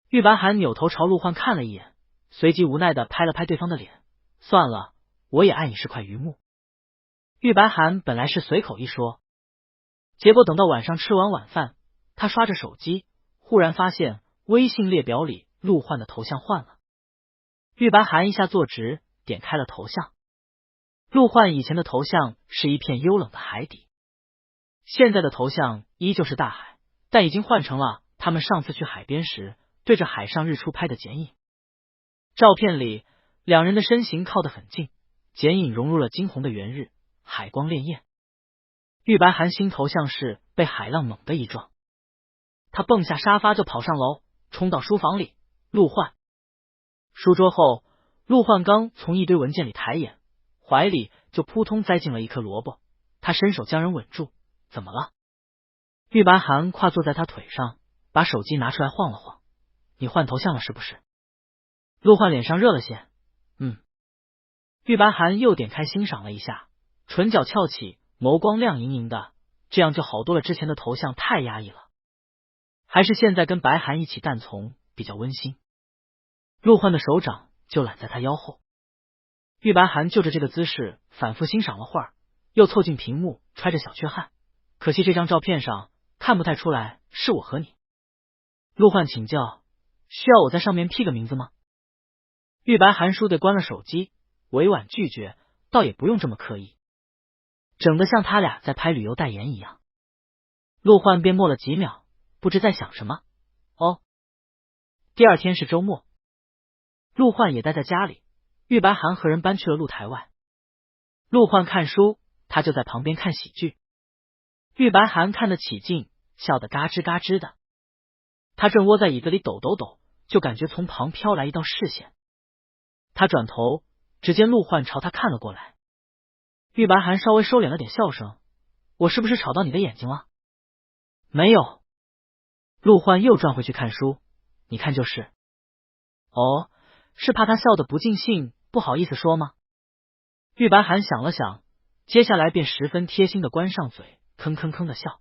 Speaker 1: 玉白涵扭头朝陆焕看了一眼，随即无奈的拍了拍对方的脸：“算了，我也爱你是块榆木。”玉白涵本来是随口一说，结果等到晚上吃完晚饭，他刷着手机，忽然发现微信列表里陆焕的头像换了。玉白涵一下坐直，点开了头像。陆焕以前的头像是一片幽冷的海底，现在的头像依旧是大海，但已经换成了他们上次去海边时对着海上日出拍的剪影。照片里两人的身形靠得很近，剪影融入了金红的圆日，海光潋滟。玉白涵新头像是被海浪猛地一撞，他蹦下沙发就跑上楼，冲到书房里。陆焕。书桌后，陆焕刚从一堆文件里抬眼，怀里就扑通栽进了一颗萝卜，他伸手将人稳住：“怎么了？”玉白寒跨坐在他腿上，把手机拿出来晃了晃。你换头像了是不是？陆焕脸上热了些。玉白寒又点开欣赏了一下，唇角翘起，眸光亮莹莹的，这样就好多了，之前的头像太压抑了，还是现在跟白寒一起淡从比较温馨。陆焕的手掌就揽在他腰后，玉白寒就着这个姿势反复欣赏了会儿，又凑近屏幕揣着小缺憾，可惜这张照片上看不太出来是我和你。陆焕请教，需要我在上面 P 个名字吗？玉白寒倏地关了手机，委婉拒绝，倒也不用这么刻意，整得像他俩在拍旅游代言一样。陆焕便默了几秒，不知在想什么。第二天是周末，陆焕也待在家里，玉白寒和人搬去了露台外。陆焕看书，他就在旁边看喜剧。玉白寒看得起劲，笑得嘎吱嘎吱的。他正窝在椅子里抖抖抖，就感觉从旁飘来一道视线。他转头，只见陆焕朝他看了过来。玉白寒稍微收敛了点笑声，我是不是吵到你的眼睛了？没有。陆焕又转回去看书，你看就是。是怕他笑得不尽兴，不好意思说吗？玉白寒想了想，接下来便十分贴心的关上嘴，吭吭吭的笑。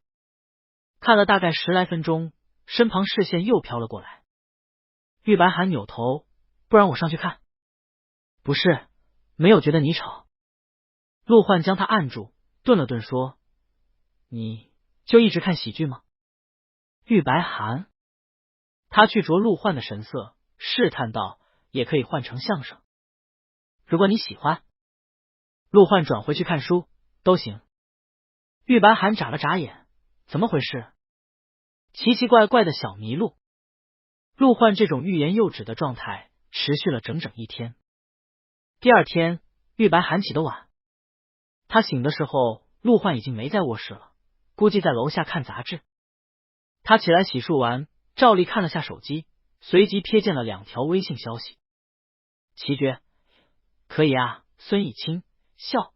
Speaker 1: 看了大概10来分钟，身旁视线又飘了过来。玉白寒扭头，不然我上去看。不是，没有觉得你吵。陆焕将他按住，顿了顿说，你就一直看喜剧吗？玉白寒，他去着陆焕的神色，试探道，也可以换成相声，如果你喜欢。陆焕转回去看书，都行。玉白寒眨了眨眼，怎么回事？奇奇怪怪的小迷路。陆焕这种欲言又止的状态持续了整整一天。第二天，玉白寒起得晚，他醒的时候，陆焕已经没在卧室了，估计在楼下看杂志。他起来洗漱完，照例看了下手机，随即瞥见了2条微信消息。奇绝，可以啊，孙艺清，笑，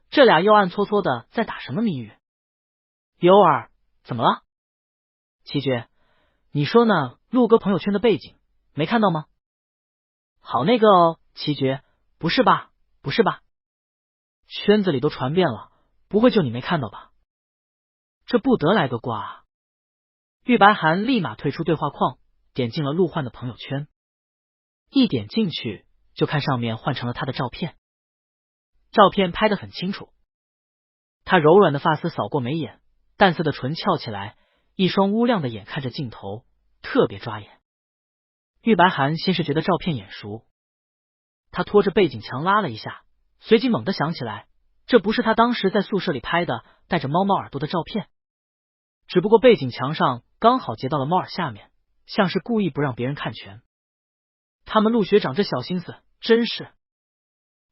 Speaker 1: 这俩又暗搓搓的在打什么谜语？尤尔，怎么了？奇绝，你说呢？陆哥朋友圈的背景没看到吗？好那个哦，奇绝，不是吧？不是吧？圈子里都传遍了，不会就你没看到吧？这不得来个挂啊！玉白寒立马退出对话框，点进了陆焕的朋友圈。一点进去，就看上面换成了他的照片。照片拍得很清楚，他柔软的发丝扫过眉眼，淡色的唇翘起来，一双乌亮的眼看着镜头，特别抓眼。玉白寒先是觉得照片眼熟，他拖着背景墙拉了一下，随即猛地想起来，这不是他当时在宿舍里拍的带着猫猫耳朵的照片，只不过背景墙上刚好截到了猫耳下面，像是故意不让别人看全。他们陆学长这小心思真是。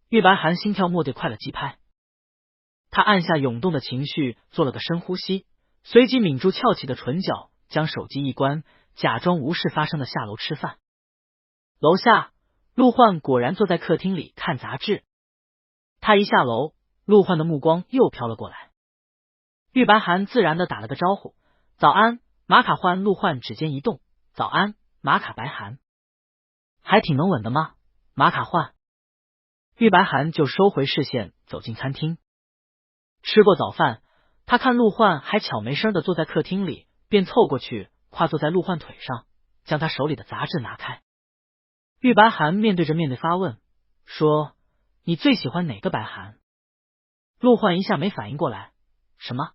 Speaker 1: 玉白寒心跳蓦地快了几拍，他按下涌动的情绪，做了个深呼吸，随即抿住翘起的唇角，将手机一关，假装无事发生的下楼吃饭。楼下，陆焕果然坐在客厅里看杂志。他一下楼，陆焕的目光又飘了过来。玉白寒自然的打了个招呼，早安，马卡焕。陆焕指尖一动，早安，马卡白寒。还挺能稳的吗？马卡焕。玉白寒就收回视线，走进餐厅。吃过早饭，他看陆焕还悄没声的坐在客厅里，便凑过去，跨坐在陆焕腿上，将他手里的杂志拿开。玉白寒面对发问，说：“你最喜欢哪个白寒？”陆焕一下没反应过来，什么？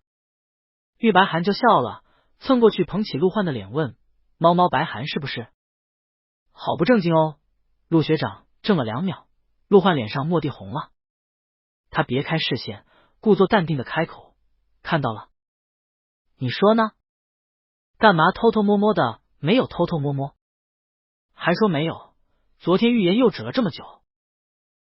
Speaker 1: 玉白寒就笑了，蹭过去捧起陆焕的脸问：“猫猫白寒是不是？”好不正经哦！陆学长怔了2秒，陆焕脸上蓦地红了。他别开视线，故作淡定的开口：“看到了。”你说呢？干嘛偷偷摸摸的？没有偷偷摸摸。还说没有，昨天欲言又止了这么久。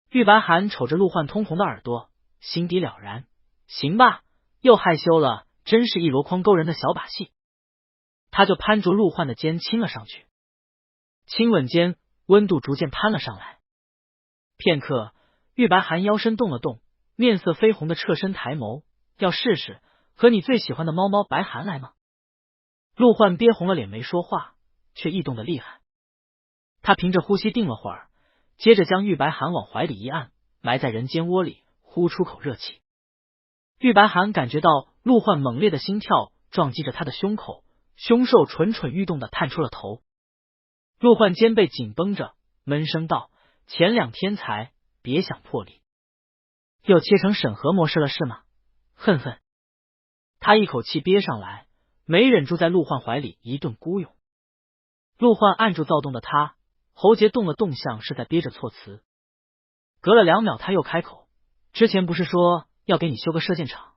Speaker 1: 玉白寒瞅着陆焕通红的耳朵，心底了然，行吧，又害羞了，真是一箩筐勾人的小把戏。他就攀住陆焕的肩亲了上去，亲吻间温度逐渐攀了上来。片刻，玉白寒腰身动了动，面色绯红的侧身抬眸，要试试和你最喜欢的猫猫白寒来吗？陆焕憋红了脸没说话，却异动的厉害。他凭着呼吸定了会儿，接着将玉白寒往怀里一按，埋在人间窝里，呼出口热气。玉白寒感觉到陆焕猛烈的心跳撞击着他的胸口，胸受蠢蠢欲动的探出了头。陆焕肩背紧绷着，闷声道：“前2天才，别想破例。又切成审核模式了是吗？恨恨。”他一口气憋上来，没忍住在陆焕怀里一顿孤勇。陆焕按住躁动的他，喉结动了动，像是在憋着措辞。隔了2秒，他又开口：“之前不是说要给你修个射箭场？”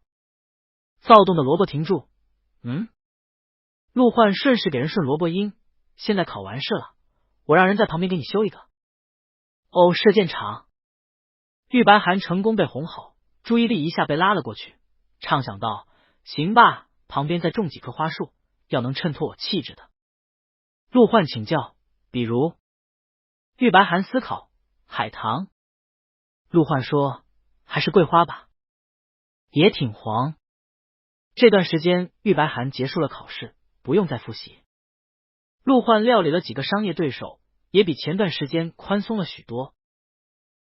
Speaker 1: 躁动的萝卜停住。陆焕顺势给人顺萝卜音，现在考完试了，我让人在旁边给你修一个。哦，射箭场。玉白寒成功被哄好，注意力一下被拉了过去，畅想道：“行吧，旁边再种几棵花树，要能衬托我气质的。”陆焕请教：“比如？”玉白寒思考：“海棠。”陆焕说：“还是桂花吧，也挺黄。”这段时间玉白寒结束了考试，不用再复习。陆焕料理了几个商业对手，也比前段时间宽松了许多。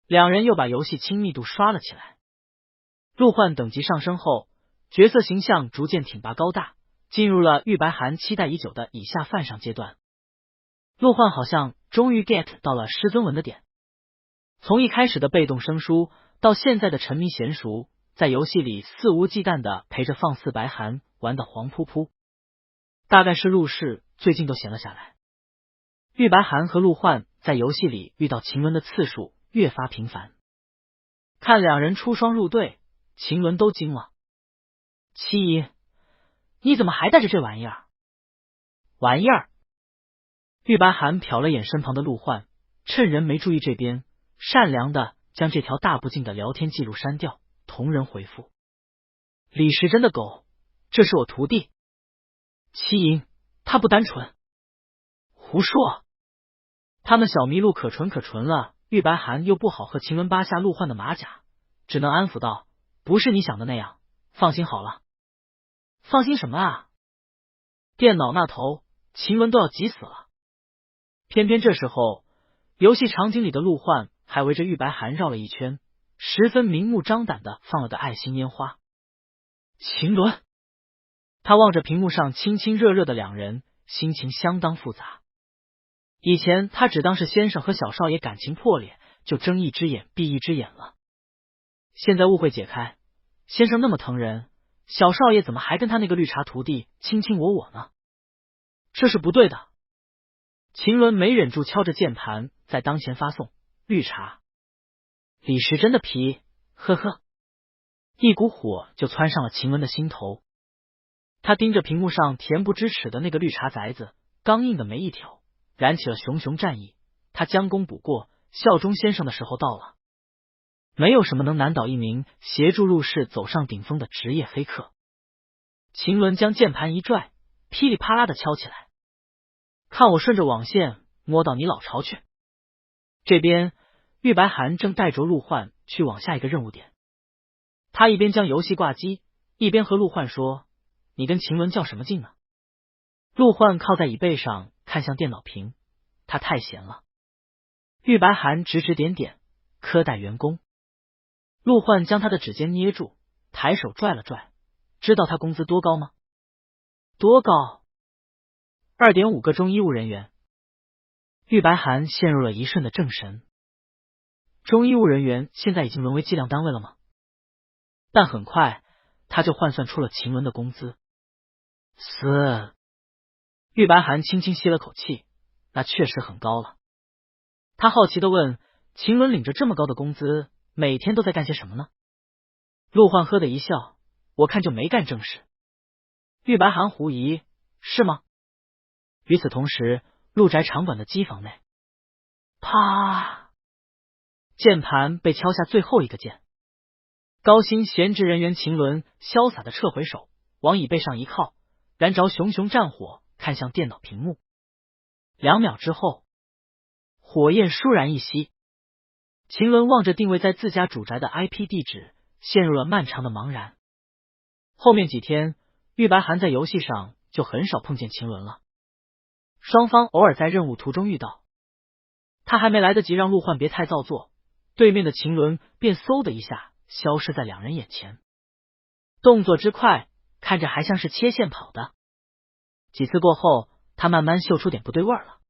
Speaker 1: 两人又把游戏亲密度刷了起来。陆焕等级上升后，角色形象逐渐挺拔高大，进入了玉白寒期待已久的以下犯上阶段。陆焕好像终于 get 到了师尊文的点，从一开始的被动生疏，到现在的沉迷娴熟，在游戏里肆无忌惮的陪着放肆白寒玩得黄扑扑。大概是陆氏最近都闲了下来，玉白寒和陆焕在游戏里遇到秦雯的次数越发频繁。看两人出双入对，秦雯都惊了：“七姨，你怎么还带着这玩意儿？”玩意儿？玉白寒瞟了眼身旁的陆焕，趁人没注意这边，善良的将这条大不敬的聊天记录删掉，同人回复：“李时珍的狗，这是我徒弟。”七姨，他不单纯。胡说！他们小麋鹿可纯可纯了。玉白寒又不好和秦雯扒下陆焕的马甲，只能安抚道：“不是你想的那样，放心好了。”放心什么啊？电脑那头秦雯都要急死了。偏偏这时候，游戏场景里的陆焕还围着玉白寒绕了一圈，十分明目张胆的放了个爱心烟花。秦雯，他望着屏幕上亲亲热热的两人，心情相当复杂。以前他只当是先生和小少爷感情破裂，就睁一只眼闭一只眼了。现在误会解开，先生那么疼人，小少爷怎么还跟他那个绿茶徒弟卿卿我我呢？这是不对的。秦雯没忍住敲着键盘，在当前发送：“绿茶。”李时珍的皮，呵呵。一股火就窜上了秦雯的心头。他盯着屏幕上恬不知耻的那个绿茶崽子，刚硬的没一条，燃起了熊熊战意。他将功补过，效忠先生的时候到了。没有什么能难倒一名协助陆氏走上顶峰的职业飞客。秦雯将键盘一拽，噼里啪啦的敲起来。看我顺着网线摸到你老巢去。这边玉白寒正带着陆焕去往下一个任务点，他一边将游戏挂机，一边和陆焕说：“你跟秦雯较什么劲呢？”陆焕靠在椅背上看向电脑屏，他太闲了。玉白寒指指点点，苛待员工。陆焕将他的指尖捏住，抬手拽了拽。知道他工资多高吗？多高？2.5个中医务人员。玉白寒陷入了一瞬的正神。中医务人员现在已经沦为计量单位了吗？但很快他就换算出了秦雯的工资。玉白寒轻轻吸了口气，那确实很高了。他好奇的问：“秦雯领着这么高的工资，每天都在干些什么呢？”陆焕呵的一笑：“我看就没干正事。”玉白寒狐疑：“是吗？”与此同时，陆宅场馆的机房内，啪，键盘被敲下最后一个键。高薪闲职人员秦雯潇洒的撤回手，往椅背上一靠，燃着熊熊战火，看向电脑屏幕。2秒之后，火焰倏然一熄。秦雯望着定位在自家主宅的 IP 地址，陷入了漫长的茫然。后面几天，玉白寒在游戏上就很少碰见秦伦了。双方偶尔在任务途中遇到，他还没来得及让陆焕别太造作，对面的秦伦便嗖的一下消失在两人眼前，动作之快，看着还像是切线跑的。几次过后，他慢慢嗅出点不对味了。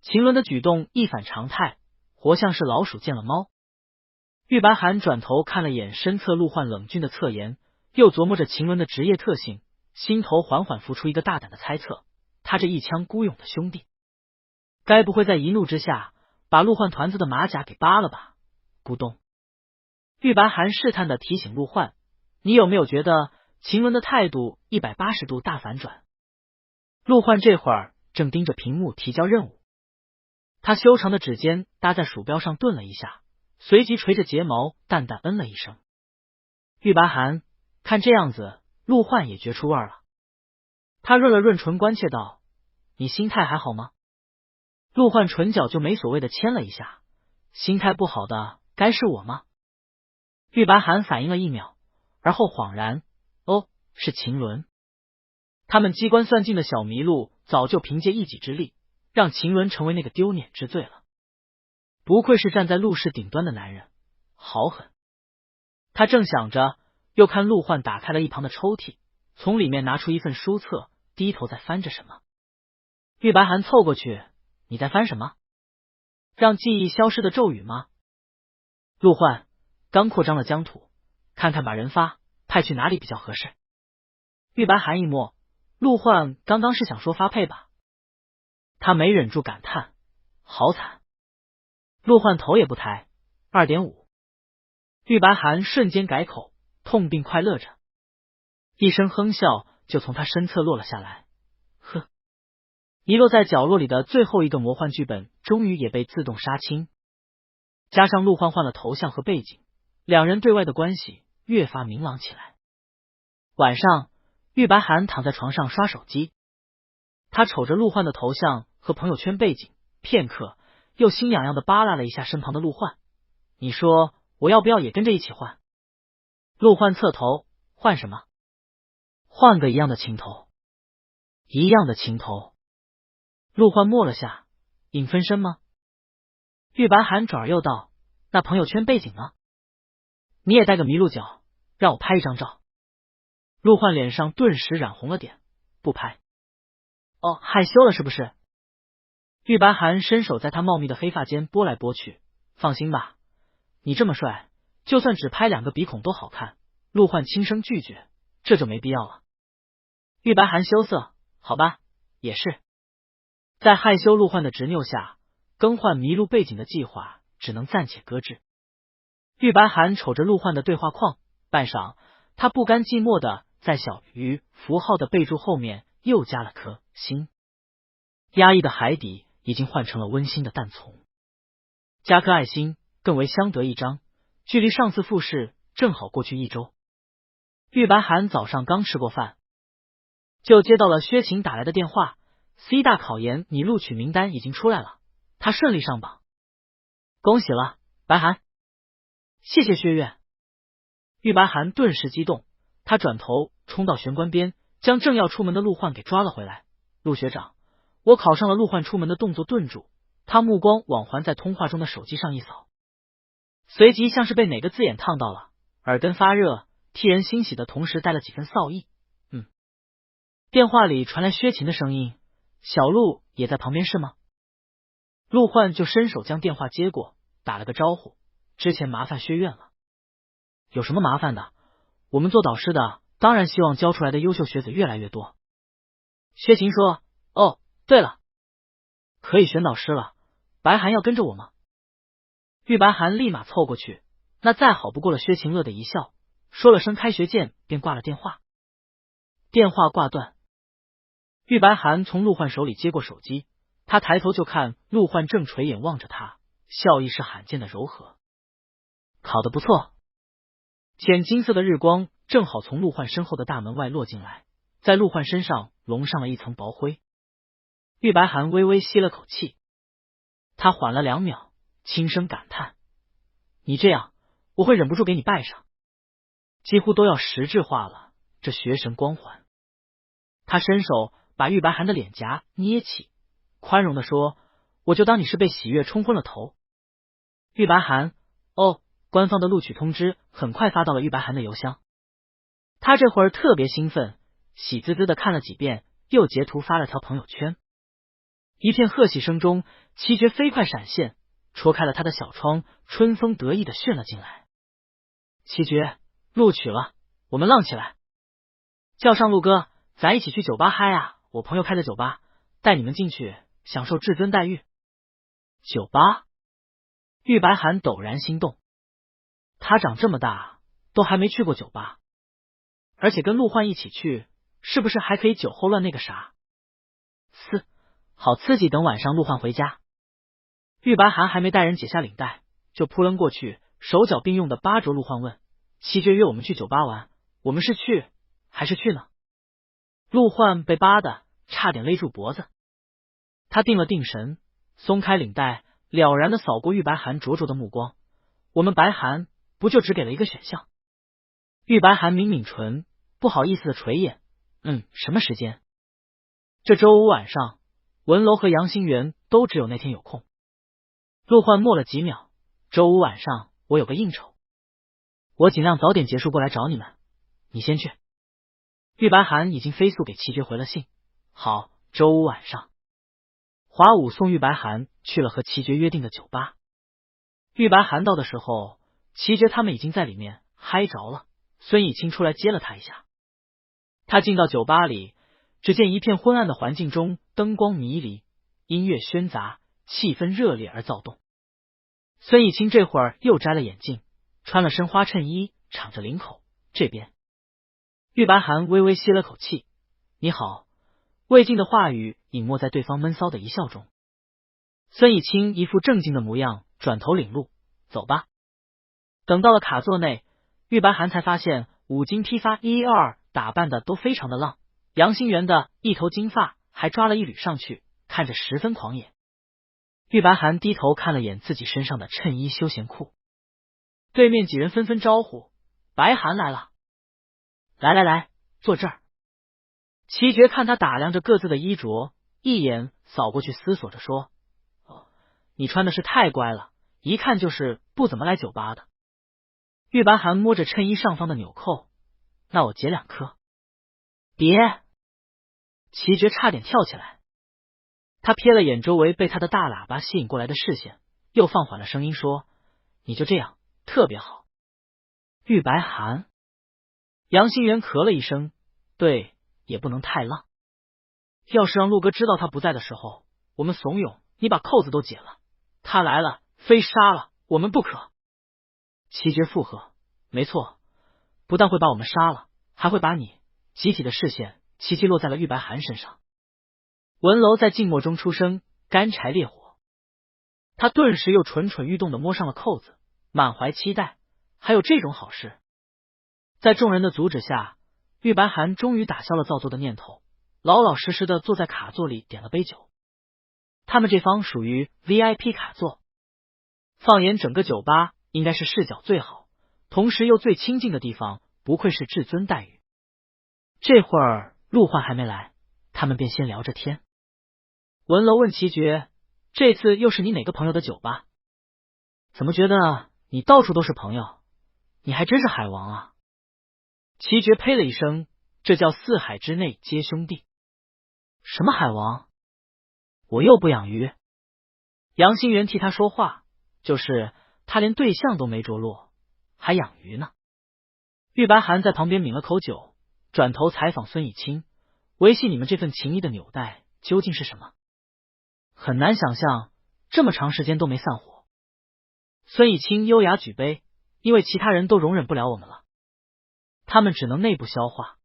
Speaker 1: 秦伦的举动一反常态，活像是老鼠见了猫。玉白寒转头看了眼身侧陆焕冷峻的侧颜，又琢磨着秦伦的职业特性，心头缓缓浮出一个大胆的猜测：他这一腔孤勇的兄弟，该不会在一怒之下把陆焕团子的马甲给扒了吧？咕咚！玉白寒试探的提醒陆焕：“你有没有觉得秦伦的态度180度大反转？”陆焕这会儿正盯着屏幕提交任务，他修长的指尖搭在鼠标上顿了一下，随即垂着睫毛淡淡嗯了一声。玉白寒看这样子，陆焕也觉出味了。他润了润唇，关切道：“你心态还好吗？”陆焕唇角就没所谓的牵了一下：“心态不好的该是我吗？”玉白寒反应了一秒，而后恍然：“哦，是秦伦。”他们机关算尽的小麋鹿早就凭借一己之力让秦伦成为那个丢脸之罪了。不愧是站在陆氏顶端的男人，好狠！他正想着，又看陆焕打开了一旁的抽屉，从里面拿出一份书册，低头在翻着什么。玉白寒凑过去：“你在翻什么？让记忆消失的咒语吗？”陆焕刚扩张了疆土，看看把人派去哪里比较合适。玉白寒一摸，陆焕刚刚是想说发配吧？他没忍住感叹：“好惨！”陆焕头也不抬：“2.5。”玉白寒瞬间改口，痛并快乐着，一声哼笑就从他身侧落了下来。呵，遗落在角落里的最后一个魔幻剧本终于也被自动杀青，加上陆焕换了头像和背景，两人对外的关系越发明朗起来。晚上，玉白寒躺在床上刷手机，他瞅着陆焕的头像和朋友圈背景，片刻又心痒痒的扒拉了一下身旁的陆焕：“你说我要不要也跟着一起换？”陆焕侧头：“换什么？换个一样的情头。”一样的情头。陆焕默了下：“影分身吗？”玉白寒转而又道：“那朋友圈背景呢？你也带个麋鹿角，让我拍一张照。”陆焕脸上顿时染红了点：“不拍。”“哦，害羞了是不是？”玉白寒伸手在他茂密的黑发间拨来拨去：“放心吧，你这么帅，就算只拍2个鼻孔都好看。”陆焕轻声拒绝：“这就没必要了。”玉白寒羞涩：“好吧，也是。”在害羞陆焕的执拗下，更换麋鹿背景的计划只能暂且搁置。玉白寒瞅着陆焕的对话框，半晌，他不甘寂寞的在小鱼符号的备注后面又加了颗心。压抑的海底已经换成了温馨的淡丛，加颗爱心更为相得益彰。距离上次复试正好过去1周。玉白寒早上刚吃过饭，就接到了薛晴打来的电话：“C 大考研你录取名单已经出来了，他顺利上榜，恭喜了，白寒。”“谢谢薛岳。”玉白寒顿时激动，他转头冲到玄关边，将正要出门的陆焕给抓了回来：“陆学长，我考上了。”陆焕出门的动作顿住，他目光往还在通话中的手机上一扫，随即像是被哪个字眼烫到了，耳根发热，替人欣喜的同时带了几分燥意。电话里传来薛琴的声音：“小陆也在旁边是吗？”陆焕就伸手将电话接过，打了个招呼：“之前麻烦薛院了。”“有什么麻烦的？我们做导师的当然希望教出来的优秀学子越来越多。”薛琴说：“哦，对了，可以选导师了，白寒要跟着我吗？”玉白寒立马凑过去，那再好不过了。薛琴乐的一笑，说了声开学见，便挂了电话。电话挂断，玉白寒从陆焕手里接过手机，他抬头就看陆焕正垂眼望着他，笑意是罕见的柔和。“考得不错。”浅金色的日光正好从陆焕身后的大门外落进来，在陆焕身上笼上了一层薄灰。玉白寒微微吸了口气，他缓了2秒，轻声感叹：“你这样，我会忍不住给你拜上，几乎都要实质化了这学神光环。”他伸手把玉白寒的脸颊捏起，宽容地说：“我就当你是被喜悦冲昏了头。”玉白寒，哦，官方的录取通知很快发到了玉白寒的邮箱。他这会儿特别兴奋，喜滋滋的看了几遍，又截图发了条朋友圈。一片贺喜声中，齐爵飞快闪现，戳开了他的小窗，春风得意的炫了进来。齐爵，录取了，我们浪起来！叫上陆哥，咱一起去酒吧嗨啊！我朋友开的酒吧，带你们进去享受至尊待遇。酒吧？玉白寒陡然心动，他长这么大都还没去过酒吧，而且跟陆焕一起去，是不是还可以酒后乱那个啥？好刺激！等晚上陆焕回家，玉白寒还没带人解下领带，就扑棱过去，手脚并用的扒着陆焕问：“齐爵约我们去酒吧玩，我们是去还是去呢？”陆焕被扒的差点勒住脖子，他定了定神，松开领带，了然的扫过玉白寒灼灼的目光：“我们白寒不就只给了一个选项？”玉白寒抿抿唇，不好意思的垂眼：“什么时间？”这周五晚上，文楼和杨新元都只有那天有空。陆焕默了几秒：“周五晚上我有个应酬，我尽量早点结束过来找你们，你先去。”玉白寒已经飞速给齐爵回了信：“好，周五晚上。”华武送玉白寒去了和齐爵约定的酒吧。玉白寒到的时候，齐爵他们已经在里面嗨着了。孙以清出来接了他一下。他进到酒吧里，只见一片昏暗的环境中，灯光迷离，音乐喧杂，气氛热烈而躁动。孙以清这会儿又摘了眼镜，穿了身花衬衣，敞着领口。这边，玉白寒微微吸了口气：“你好。”未尽的话语隐没在对方闷骚的一笑中。孙以清一副正经的模样，转头领路：“走吧。”等到了卡座内，玉白寒才发现五金批发112打扮的都非常的浪，杨新元的一头金发还抓了一缕上去，看着十分狂野。玉白寒低头看了眼自己身上的衬衣休闲裤，对面几人纷纷招呼：“白寒来了，来，坐这儿。”齐爵看他打量着各自的衣着，一眼扫过去，思索着说：“你穿的是太乖了，一看就是不怎么来酒吧的。”玉白寒摸着衬衣上方的纽扣：“那我结2颗。”别！齐爵差点跳起来。他瞥了眼周围被他的大喇叭吸引过来的视线，又放缓了声音说：“你就这样，特别好。”玉白寒，杨新元咳了一声：“对。也不能太浪。要是让陆哥知道他不在的时候，我们怂恿你把扣子都解了，他来了非杀了我们不可。”齐爵附和：“没错，不但会把我们杀了，还会把你。”集体的视线齐齐落在了玉白寒身上。文楼在静默中出声：“干柴烈火。”他顿时又蠢蠢欲动的摸上了扣子，满怀期待，还有这种好事。在众人的阻止下，玉白寒终于打消了造作的念头，老老实实的坐在卡座里点了杯酒。他们这方属于 VIP 卡座，放眼整个酒吧，应该是视角最好，同时又最亲近的地方，不愧是至尊待遇。这会儿陆焕还没来，他们便先聊着天。文楼问齐爵：“这次又是你哪个朋友的酒吧？怎么觉得你到处都是朋友？你还真是海王啊！”齐爵呸了一声：“这叫四海之内皆兄弟。”什么海王？我又不养鱼。杨新元替他说话，就是他连对象都没着落，还养鱼呢。玉白寒在旁边抿了口酒，转头采访孙以清：“维系你们这份情谊的纽带究竟是什么？”很难想象这么长时间都没散伙。孙以清优雅举杯：“因为其他人都容忍不了我们了，他们只能内部消化。”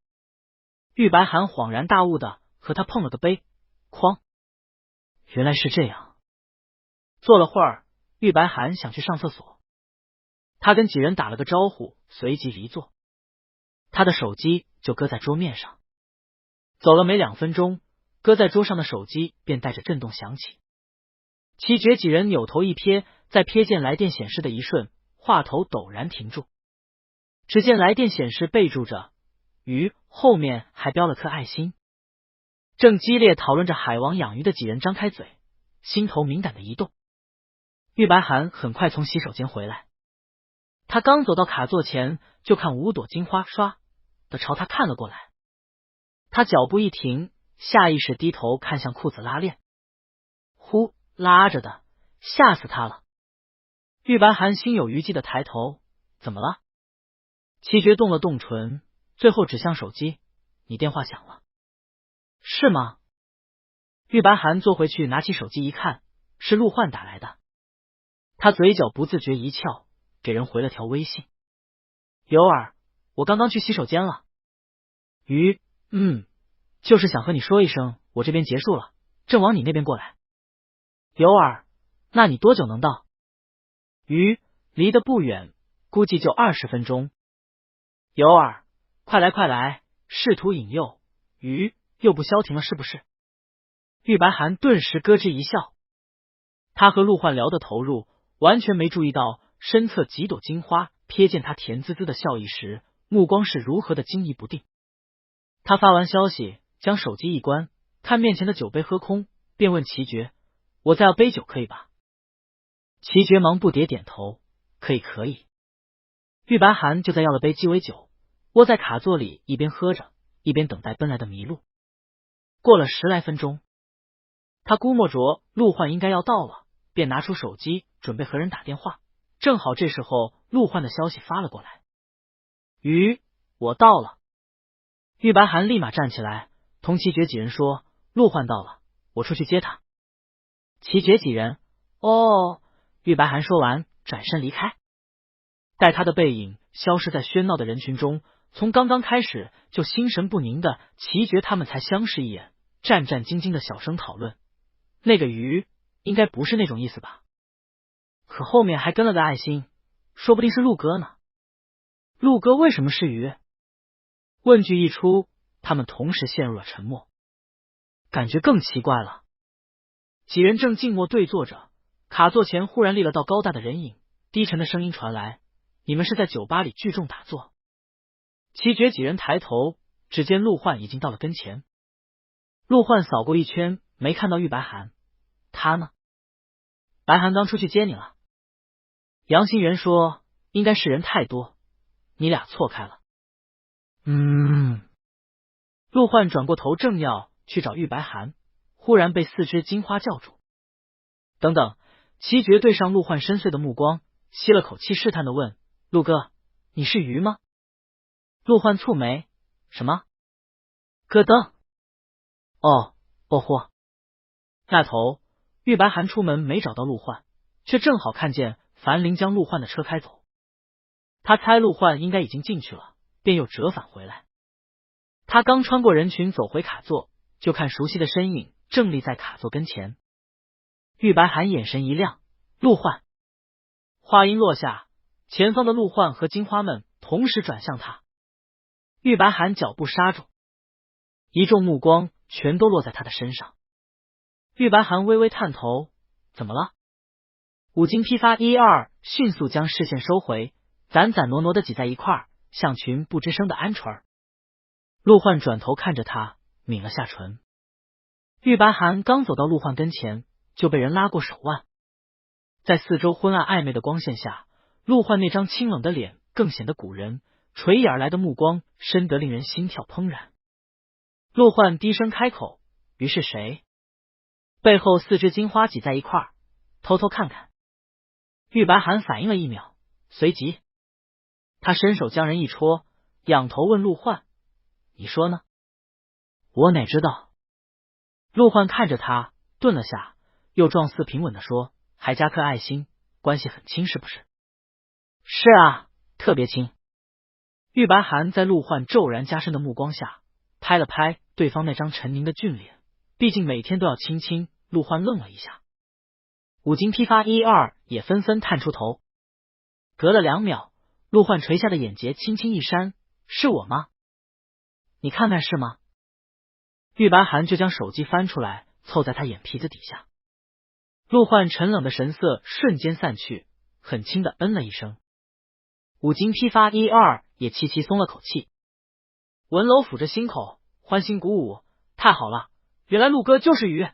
Speaker 1: 玉白寒恍然大悟的和他碰了个杯，哐！原来是这样。坐了会儿，玉白寒想去上厕所，他跟几人打了个招呼，随即离座。他的手机就搁在桌面上，走了没2分钟，搁在桌上的手机便带着震动响起。齐爵几人扭头一瞥，在瞥见来电显示的一瞬，话头陡然停住。只见来电显示备注着鱼，后面还标了颗爱心。正激烈讨论着海王养鱼的几人张开嘴，心头敏感的一动。玉白寒很快从洗手间回来，他刚走到卡座前，就看5朵金花唰的朝他看了过来。他脚步一停，下意识低头看向裤子拉链，呼，拉着的，吓死他了。玉白寒心有余悸的抬头，怎么了？齐觉动了动唇，最后指向手机，你电话响了。是吗？玉白寒坐回去，拿起手机一看，是陆焕打来的。他嘴角不自觉一翘，给人回了条微信。尤儿，我刚刚去洗手间了。鱼，就是想和你说一声，我这边结束了，正往你那边过来。尤儿，那你多久能到？鱼，离得不远，估计就20分钟。尤儿，快来快来，试图引诱。鱼，又不消停了是不是？玉白寒顿时咯吱一笑，他和陆焕聊得投入，完全没注意到身侧几朵金花瞥见他甜滋滋的笑意时，目光是如何的惊疑不定。他发完消息，将手机一关，看面前的酒杯喝空，便问齐觉：“我再要杯酒可以吧？”齐觉忙不迭点头：“可以可以。”玉白寒就再要了杯鸡尾酒，窝在卡座里一边喝着，一边等待奔来的麋鹿。过了10来分钟，他估摸着陆焕应该要到了，便拿出手机准备和人打电话。正好这时候陆焕的消息发了过来：“鱼，我到了。”玉白寒立马站起来，同齐觉几人说：“陆焕到了，我出去接他。”齐觉几人：“哦。”玉白寒说完，转身离开。待他的背影消失在喧闹的人群中，从刚刚开始就心神不宁的齐觉他们才相视一眼，战战兢兢的小声讨论：“那个鱼应该不是那种意思吧？可后面还跟了个爱心，说不定是陆哥呢。陆哥为什么是鱼？”问句一出，他们同时陷入了沉默，感觉更奇怪了。几人正静默对坐着，卡座前忽然立了道高大的人影，低沉的声音传来：“你们是在酒吧里聚众打坐？”齐觉几人抬头，只见陆焕已经到了跟前。陆焕扫过一圈，没看到玉白寒。他呢？白寒刚出去接你了。杨新元说：“应该是人太多，你俩错开了。”陆焕转过头，正要去找玉白寒，忽然被4只金花叫住。等等！齐觉对上陆焕深邃的目光，吸了口气，试探的问：“陆哥，你是鱼吗？”陆焕蹙眉：“什么？”咯噔。哦嚯！那头玉白寒出门没找到陆焕，却正好看见樊玲将陆焕的车开走。他猜陆焕应该已经进去了，便又折返回来。他刚穿过人群走回卡座，就看熟悉的身影正立在卡座跟前。玉白寒眼神一亮：“陆焕！”话音落下，前方的陆焕和金花们同时转向他。玉白寒脚步刹住，一众目光全都落在他的身上。玉白寒微微探头：“怎么了？”五金批发1、2迅速将视线收回，攒攒挪挪的挤在一块儿，像群不吱声的鹌鹑。陆焕转头看着他，抿了下唇。玉白寒刚走到陆焕跟前，就被人拉过手腕。在四周昏暗暧昧的光线下，陆焕那张清冷的脸更显得古人，垂眼而来的目光深得令人心跳怦然。陆焕低声开口：“鱼是谁？”背后4只金花挤在一块儿，偷偷看看。玉白寒反应了1秒，随即他伸手将人一戳，仰头问陆焕：“你说呢？”“我哪知道？”陆焕看着他，顿了下，又状似平稳的说：“还加颗爱心，关系很亲是不是？”“是啊，特别亲。”玉白寒在陆焕骤然加深的目光下，拍了拍对方那张沉凝的俊脸，毕竟每天都要亲亲。陆焕愣了一下，五金批发1、2也纷纷探出头。隔了2秒，陆焕垂下的眼睫轻轻一扇：“是我吗？你看看是吗？”玉白寒就将手机翻出来，凑在他眼皮子底下。陆焕沉冷的神色瞬间散去，很轻的嗯了一声。五金批发1、2也齐齐松了口气。文楼抚着心口，欢欣鼓舞：“太好了，原来陆哥就是鱼。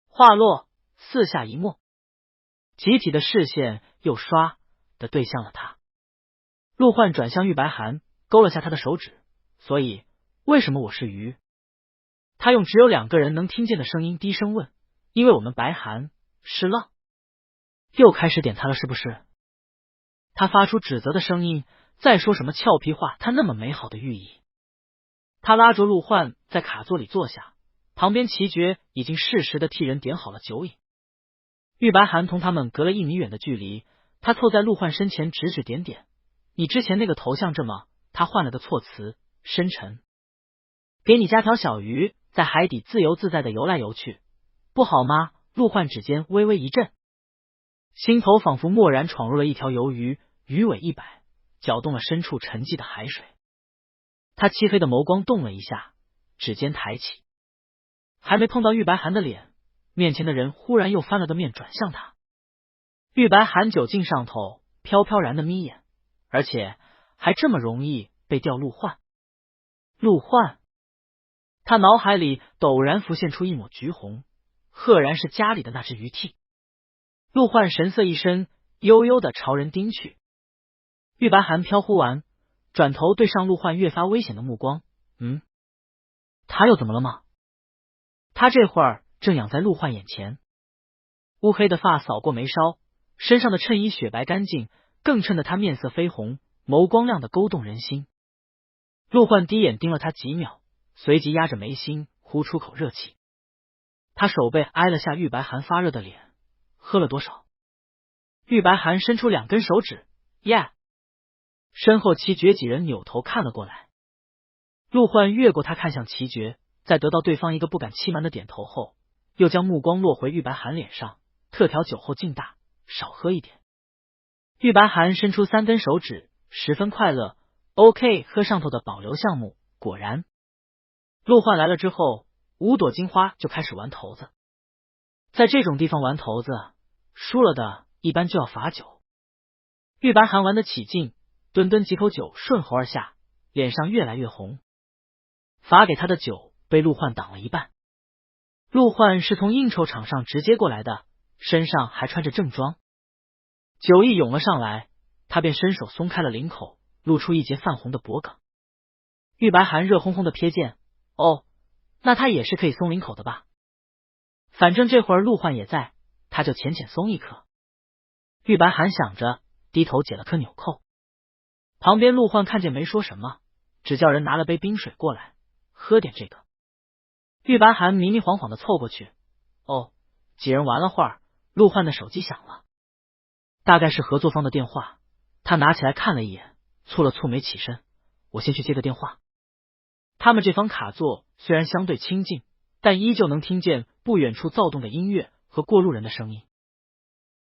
Speaker 1: 话落，四下一默，集体的视线又唰的对向了他。陆焕转向玉白寒，勾了下他的手指。所以，为什么我是鱼？他用只有2个人能听见的声音低声问。因为我们白寒是浪。又开始点他了是不是？他发出指责的声音，再说什么俏皮话，他那么美好的寓意。他拉着陆焕在卡座里坐下，旁边齐爵已经适时的替人点好了酒饮。玉白寒同他们隔了1米远的距离，他凑在陆焕身前指指点点。你之前那个头像这么，他换了个措辞，深沉。给你加条小鱼，在海底自由自在的游来游去，不好吗？陆焕指尖微微一震，心头仿佛蓦然闯入了一条游鱼，鱼尾一摆，搅动了深处沉寂的海水。他漆黑的眸光动了一下，指尖抬起，还没碰到玉白寒的脸，面前的人忽然又翻了个面转向他。玉白寒酒劲上头，飘飘然的眯眼，而且还这么容易被钓陆焕。陆焕，他脑海里陡然浮现出一抹橘红，赫然是家里的那只鱼屉。陆焕神色一深，悠悠的朝人盯去。玉白寒飘忽完，转头对上陆焕越发危险的目光。他又怎么了吗？他这会儿正仰在陆焕眼前，乌黑的发扫过眉梢，身上的衬衣雪白干净，更衬得他面色绯红，眸光亮得勾动人心。陆焕低眼盯了他几秒，随即压着眉心呼出口热气。他手背挨了下玉白寒发热的脸。喝了多少？玉白寒伸出2根手指。耶！身后齐爵几人扭头看了过来。陆焕越过他看向齐爵，在得到对方一个不敢欺瞒的点头后，又将目光落回玉白寒脸上。特调酒后劲大，少喝一点。玉白寒伸出3根手指，十分快乐。OK， 喝上头的保留项目。果然，陆焕来了之后，5朵金花就开始玩骰子。在这种地方玩骰子，输了的一般就要罚酒。玉白寒玩得起劲，吨吨几口酒顺喉而下，脸上越来越红。罚给他的酒被陆焕挡了一半。陆焕是从应酬场上直接过来的，身上还穿着正装。酒意涌了上来，他便伸手松开了领口，露出一截泛红的脖颈。玉白寒热烘烘的瞥见，哦，那他也是可以松领口的吧？反正这会儿陆焕也在，他就浅浅松一颗。玉白寒想着，低头解了颗纽扣。旁边陆焕看见没说什么，只叫人拿了杯冰水过来，喝点这个。玉白寒迷迷晃晃的凑过去。哦，几人玩了会儿，陆焕的手机响了，大概是合作方的电话。他拿起来看了一眼，蹙了蹙眉起身，我先去接个电话。他们这方卡座虽然相对清静，但依旧能听见不远处躁动的音乐和过路人的声音。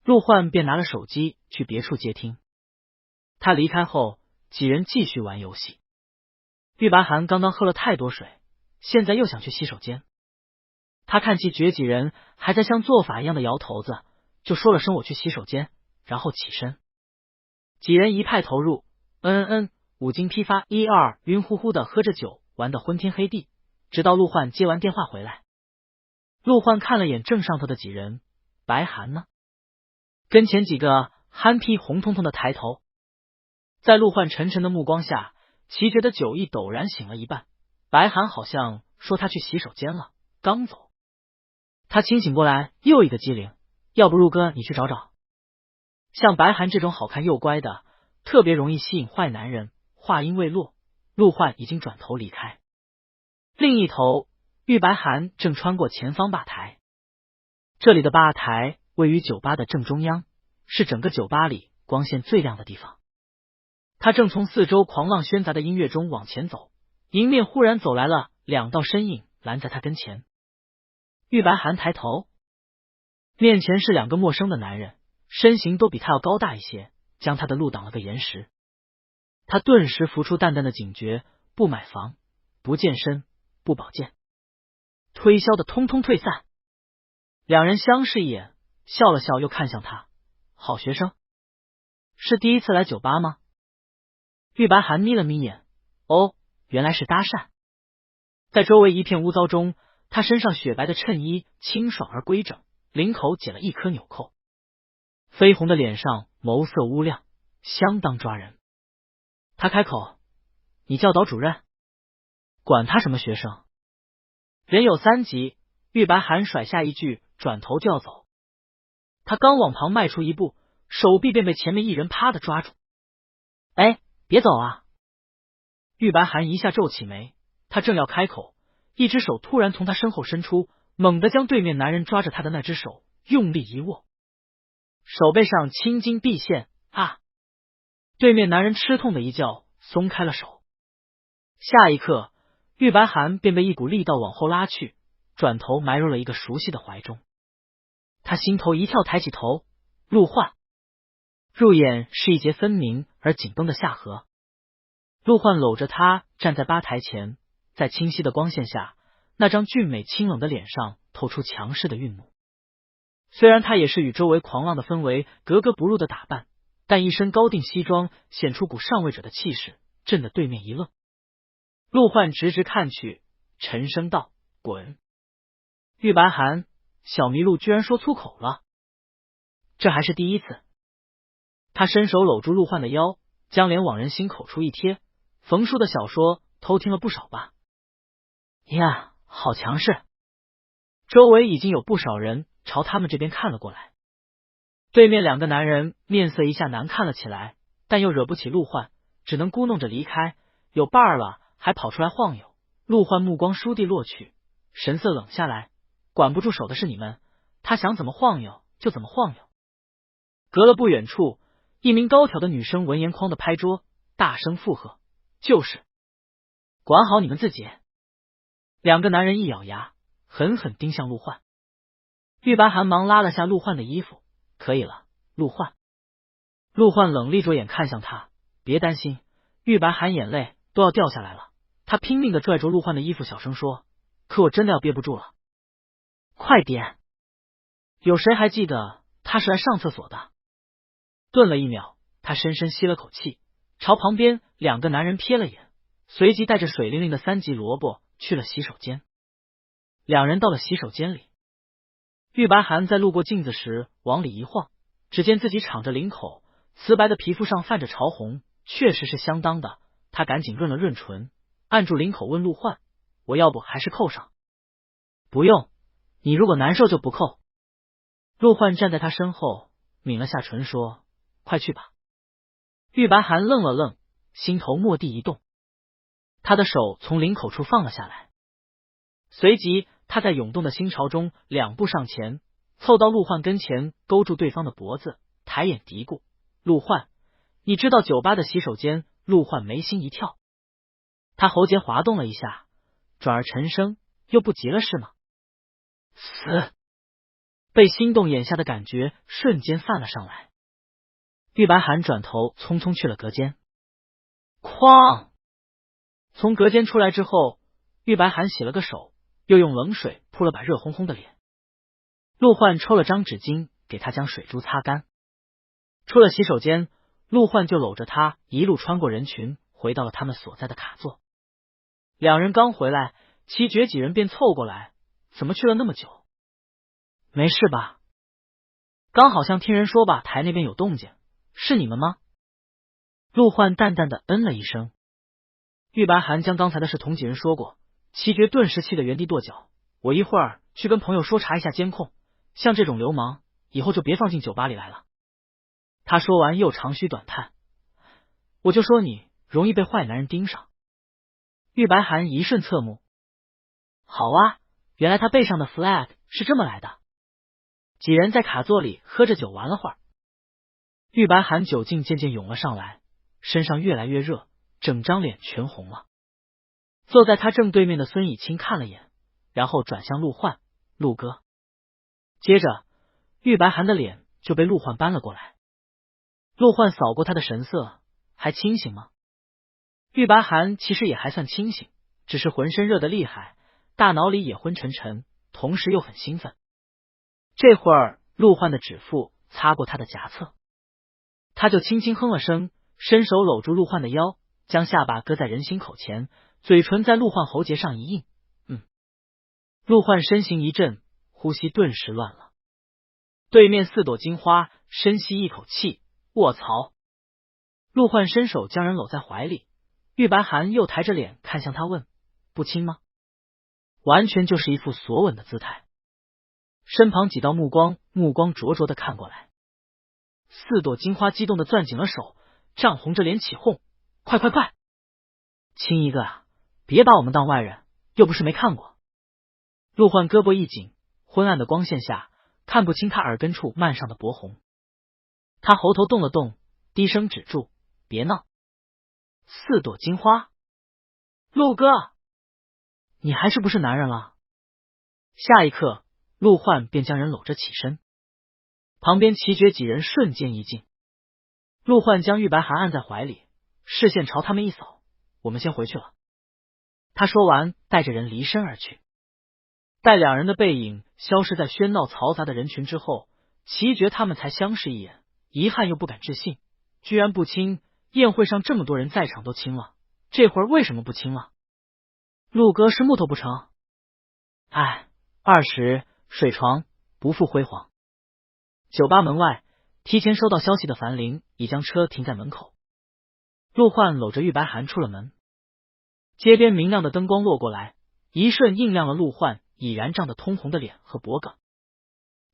Speaker 1: 陆焕便拿了手机去别处接听。他离开后，几人继续玩游戏。玉白寒刚刚喝了太多水，现在又想去洗手间。他看齐爵几人还在像做法一样的摇头子，就说了声我去洗手间，然后起身。几人一派投入，五经批发1、2，晕乎乎的喝着酒，玩得昏天黑地，直到陆焕接完电话回来。陆焕看了眼正上头的几人，白寒呢？跟前几个憨批红彤彤的抬头。在陆焕沉沉的目光下，齐觉的酒意陡然醒了一半。白寒好像说他去洗手间了，刚走。他清醒过来，又一个机灵，要不入哥你去找找。像白寒这种好看又乖的，特别容易吸引坏男人。话音未落，陆焕已经转头离开。另一头，玉白寒正穿过前方吧台。这里的吧台位于酒吧的正中央，是整个酒吧里光线最亮的地方。他正从四周狂浪喧杂的音乐中往前走，迎面忽然走来了2道身影，拦在他跟前。玉白寒抬头，面前是2个陌生的男人，身形都比他要高大一些，将他的路挡了个严实。他顿时浮出淡淡的警觉，不买房，不健身，不保健，推销的通通退散。2人相视一眼，笑了笑，又看向他，好学生，是第一次来酒吧吗？玉白寒眯了眯眼，哦，原来是搭讪。在周围一片污糟中，他身上雪白的衬衣清爽而规整，领口解了一颗纽扣，绯红的脸上眸色乌亮，相当抓人。他开口：“你教导主任？管他什么学生。”人有三急，玉白寒甩下一句，转头就要走。他刚往旁迈出一步，手臂便被前面一人啪的抓住。哎，别走啊！玉白寒一下皱起眉，他正要开口，一只手突然从他身后伸出，猛地将对面男人抓着他的那只手用力一握，手背上青筋毕现啊！对面男人吃痛的一叫，松开了手。下一刻，玉白寒便被一股力道往后拉去，转头埋入了一个熟悉的怀中。他心头一跳，抬起头，陆焕。入眼是一截分明而紧绷的下颌。陆焕搂着他站在吧台前，在清晰的光线下，那张俊美清冷的脸上透出强势的愠怒。虽然他也是与周围狂浪的氛围格格不入的打扮，但一身高定西装显出股上位者的气势，震得对面一愣。陆焕直直看去，沉声道：“滚！”玉白寒，小麋鹿居然说粗口了，这还是第一次。他伸手搂住陆焕的腰，将脸往人心口处一贴。冯叔的小说偷听了不少吧？呀，好强势！周围已经有不少人朝他们这边看了过来。对面两个男人面色一下难看了起来，但又惹不起陆焕，只能咕哝着离开。有伴儿了还跑出来晃悠。陆焕目光倏地落去，神色冷下来，管不住手的是你们，他想怎么晃悠就怎么晃悠。隔了不远处，一名高挑的女生闻言哐的拍桌，大声附和：“就是，管好你们自己。”两个男人一咬牙，狠狠盯向陆焕。玉白寒忙拉了下陆焕的衣服：“可以了，陆焕。”陆焕冷厉着眼看向他：“别担心。”玉白寒眼泪都要掉下来了，他拼命的拽住陆焕的衣服，小声说：“可我真的要憋不住了，快点！有谁还记得他是来上厕所的？”顿了一秒，他深深吸了口气，朝旁边两个男人瞥了眼，随即带着水灵灵的3级萝卜去了洗手间。两人到了洗手间里，玉白寒在路过镜子时往里一晃，只见自己敞着领口，瓷白的皮肤上泛着潮红，确实是相当的。他赶紧润了润唇，按住领口问陆焕：“我要不还是扣上？”“不用，你如果难受就不扣。”陆焕站在他身后，抿了下唇说：“快去吧。”玉白寒愣了愣，心头蓦地一动，他的手从领口处放了下来，随即他在涌动的心潮中两步上前，凑到陆焕跟前，勾住对方的脖子，抬眼嘀咕：“陆焕，你知道酒吧的洗手间？”陆焕眉心一跳，他喉结滑动了一下，转而沉声：“又不急了是吗？”死！被心动眼下的感觉瞬间泛了上来。玉白寒转头匆匆去了隔间。哐！从隔间出来之后，玉白寒洗了个手，又用冷水扑了把热烘烘的脸。陆焕抽了张纸巾给他将水珠擦干。出了洗手间，陆焕就搂着他一路穿过人群，回到了他们所在的卡座。两人刚回来，齐觉几人便凑过来：“怎么去了那么久？没事吧？刚好像听人说吧台那边有动静，是你们吗？”陆焕淡淡的嗯了一声。玉白寒将刚才的事同几人说过，齐觉顿时气得原地跺脚：“我一会儿去跟朋友说查一下监控，像这种流氓以后就别放进酒吧里来了。”他说完又长吁短叹：“我就说你容易被坏男人盯上。”玉白寒一瞬侧目，好啊，原来他背上的 flag 是这么来的。几人在卡座里喝着酒玩了会儿，玉白寒酒劲渐渐涌了上来，身上越来越热，整张脸全红了。坐在他正对面的孙以清看了眼，然后转向陆焕：“陆哥。”接着玉白寒的脸就被陆焕搬了过来。陆焕扫过他的神色：“还清醒吗？”玉白寒其实也还算清醒，只是浑身热得厉害，大脑里也昏沉沉，同时又很兴奋。这会儿陆焕的指腹擦过他的颊侧，他就轻轻哼了声，伸手搂住陆焕的腰，将下巴搁在人心口前，嘴唇在陆焕喉结上一印：“陆焕身形一震，呼吸顿时乱了。对面4朵金花深吸一口气，卧槽！陆焕伸手将人搂在怀里，玉白寒又抬着脸看向他问：不亲吗？完全就是一副索吻的姿态。身旁几道目光灼灼的看过来，4朵金花激动的攥紧了手，涨红着脸起哄：快快快，亲一个啊！别把我们当外人，又不是没看过。陆焕胳膊一紧，昏暗的光线下看不清他耳根处漫上的薄红。他喉头动了动，低声止住：别闹。4朵金花，陆哥，你还是不是男人了？下一刻，陆焕便将人搂着起身。旁边齐绝几人瞬间一静。陆焕将玉白寒按在怀里，视线朝他们一扫：我们先回去了。他说完，带着人离身而去。待两人的背影消失在喧闹嘈杂的人群之后，齐觉他们才相视一眼，遗憾又不敢置信，居然不亲。宴会上这么多人在场都亲了，这会儿为什么不亲了？陆哥是木头不成？哎，20水床不负辉煌。酒吧门外，提前收到消息的樊玲已将车停在门口。陆焕搂着玉白寒出了门，街边明亮的灯光落过来，一瞬映亮了陆焕已然涨得通红的脸和脖颈。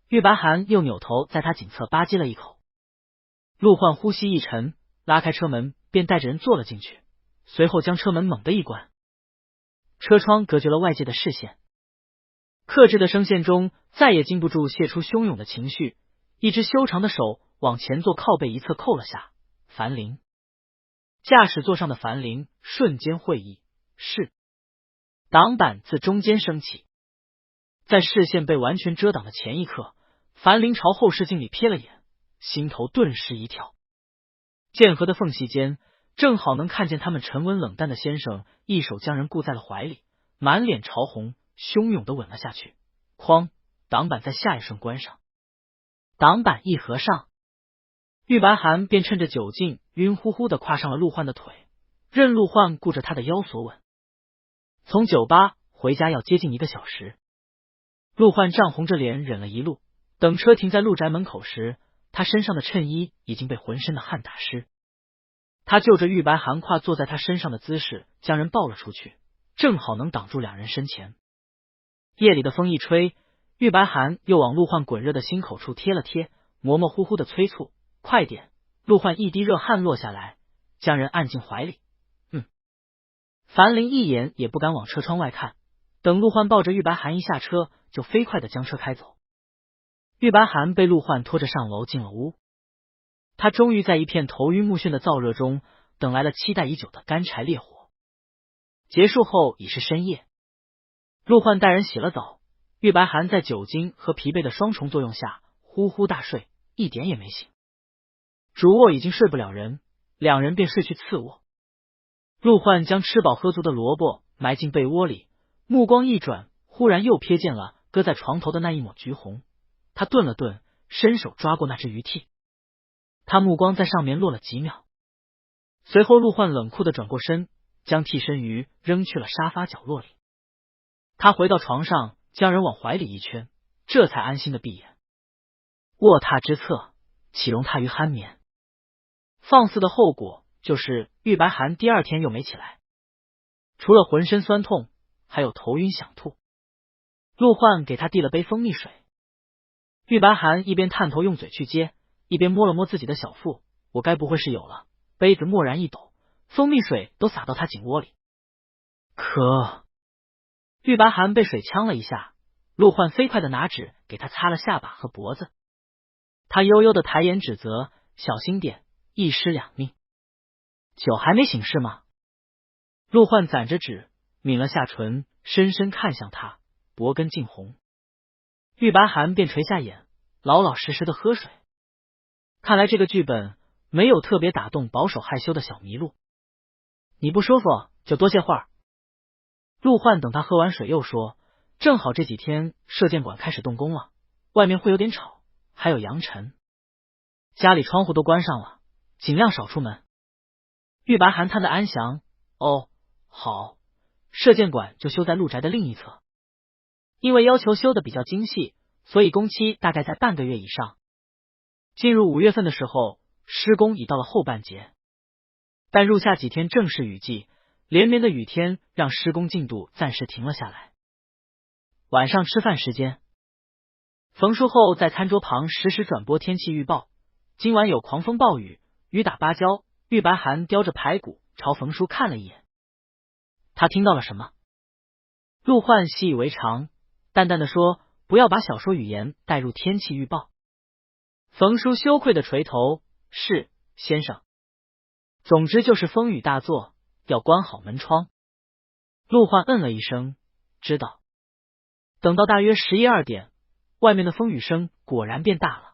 Speaker 1: 玉白寒又扭头在他颈侧吧唧了一口。陆焕呼吸一沉，拉开车门便带着人坐了进去，随后将车门猛地一关，车窗隔绝了外界的视线。克制的声线中再也禁不住泄出汹涌的情绪，一只修长的手往前座靠背一侧扣了下。樊玲，驾驶座上的樊玲瞬间会意，是。挡板自中间升起，在视线被完全遮挡的前一刻，樊玲朝后视镜里瞥了眼，心头顿时一跳。剑河的缝隙间，正好能看见他们沉稳冷淡的先生一手将人顾在了怀里，满脸潮红，汹涌的吻了下去。哐，挡板在下一瞬关上。挡板一合上，玉白寒便趁着酒劲晕乎乎的跨上了陆焕的腿，任陆焕顾着他的腰索吻。从酒吧回家要接近1个小时，陆焕涨红着脸忍了一路。等车停在陆宅门口时，他身上的衬衣已经被浑身的汗打湿。他就着玉白寒跨坐在他身上的姿势将人抱了出去，正好能挡住两人身前。夜里的风一吹，玉白寒又往陆焕滚热的心口处贴了贴，模模糊糊的催促：快点！陆焕一滴热汗落下来，将人按进怀里。樊玲一眼也不敢往车窗外看，等陆焕抱着玉白寒一下车，就飞快的将车开走。玉白寒被陆焕拖着上楼进了屋，他终于在一片头晕目眩的燥热中等来了期待已久的干柴烈火。结束后已是深夜，陆焕带人洗了澡，玉白寒在酒精和疲惫的双重作用下呼呼大睡，一点也没醒。主卧已经睡不了人，两人便睡去次卧。陆焕将吃饱喝足的萝卜埋进被窝里，目光一转，忽然又瞥见了搁在床头的那一抹橘红。他顿了顿，伸手抓过那只鱼屉，他目光在上面落了几秒，随后陆焕冷酷的转过身，将替身鱼扔去了沙发角落里。他回到床上，将人往怀里一圈，这才安心的闭眼。卧榻之侧，岂容他于酣眠？放肆的后果就是玉白寒第2天又没起来，除了浑身酸痛，还有头晕想吐。陆焕给他递了杯蜂蜜水，玉白寒一边探头用嘴去接，一边摸了摸自己的小腹，我该不会是有了。杯子蓦然一抖，蜂蜜水都洒到他颈窝里。可玉白寒被水呛了一下，陆焕飞快的拿纸给他擦了下巴和脖子。他悠悠的抬眼指责：小心点，一尸两命。酒还没醒是吗？陆焕攒着纸，抿了下唇，深深看向他，脖根尽红。玉白寒便垂下眼，老老实实的喝水。看来这个剧本没有特别打动保守害羞的小麋鹿。你不舒服就多歇会儿。陆焕等他喝完水又说，正好这几天射箭馆开始动工了，外面会有点吵，还有扬尘，家里窗户都关上了，尽量少出门。玉白寒叹的安详，哦，好，射箭馆就修在陆宅的另一侧。因为要求修的比较精细，所以工期大概在半个月以上。进入5月份的时候，施工已到了后半截，但入夏几天正是雨季，连绵的雨天让施工进度暂时停了下来。晚上吃饭时间，冯叔后在餐桌旁实时转播天气预报，今晚有狂风暴雨，雨打芭蕉。玉白涵叼着排骨朝冯叔看了一眼，他听到了什么？陆焕习以为常，淡淡的说：“不要把小说语言带入天气预报。”冯叔羞愧的垂头：“是，先生。总之就是风雨大作，要关好门窗。”陆焕嗯了一声，知道。等到大约11、2点，外面的风雨声果然变大了，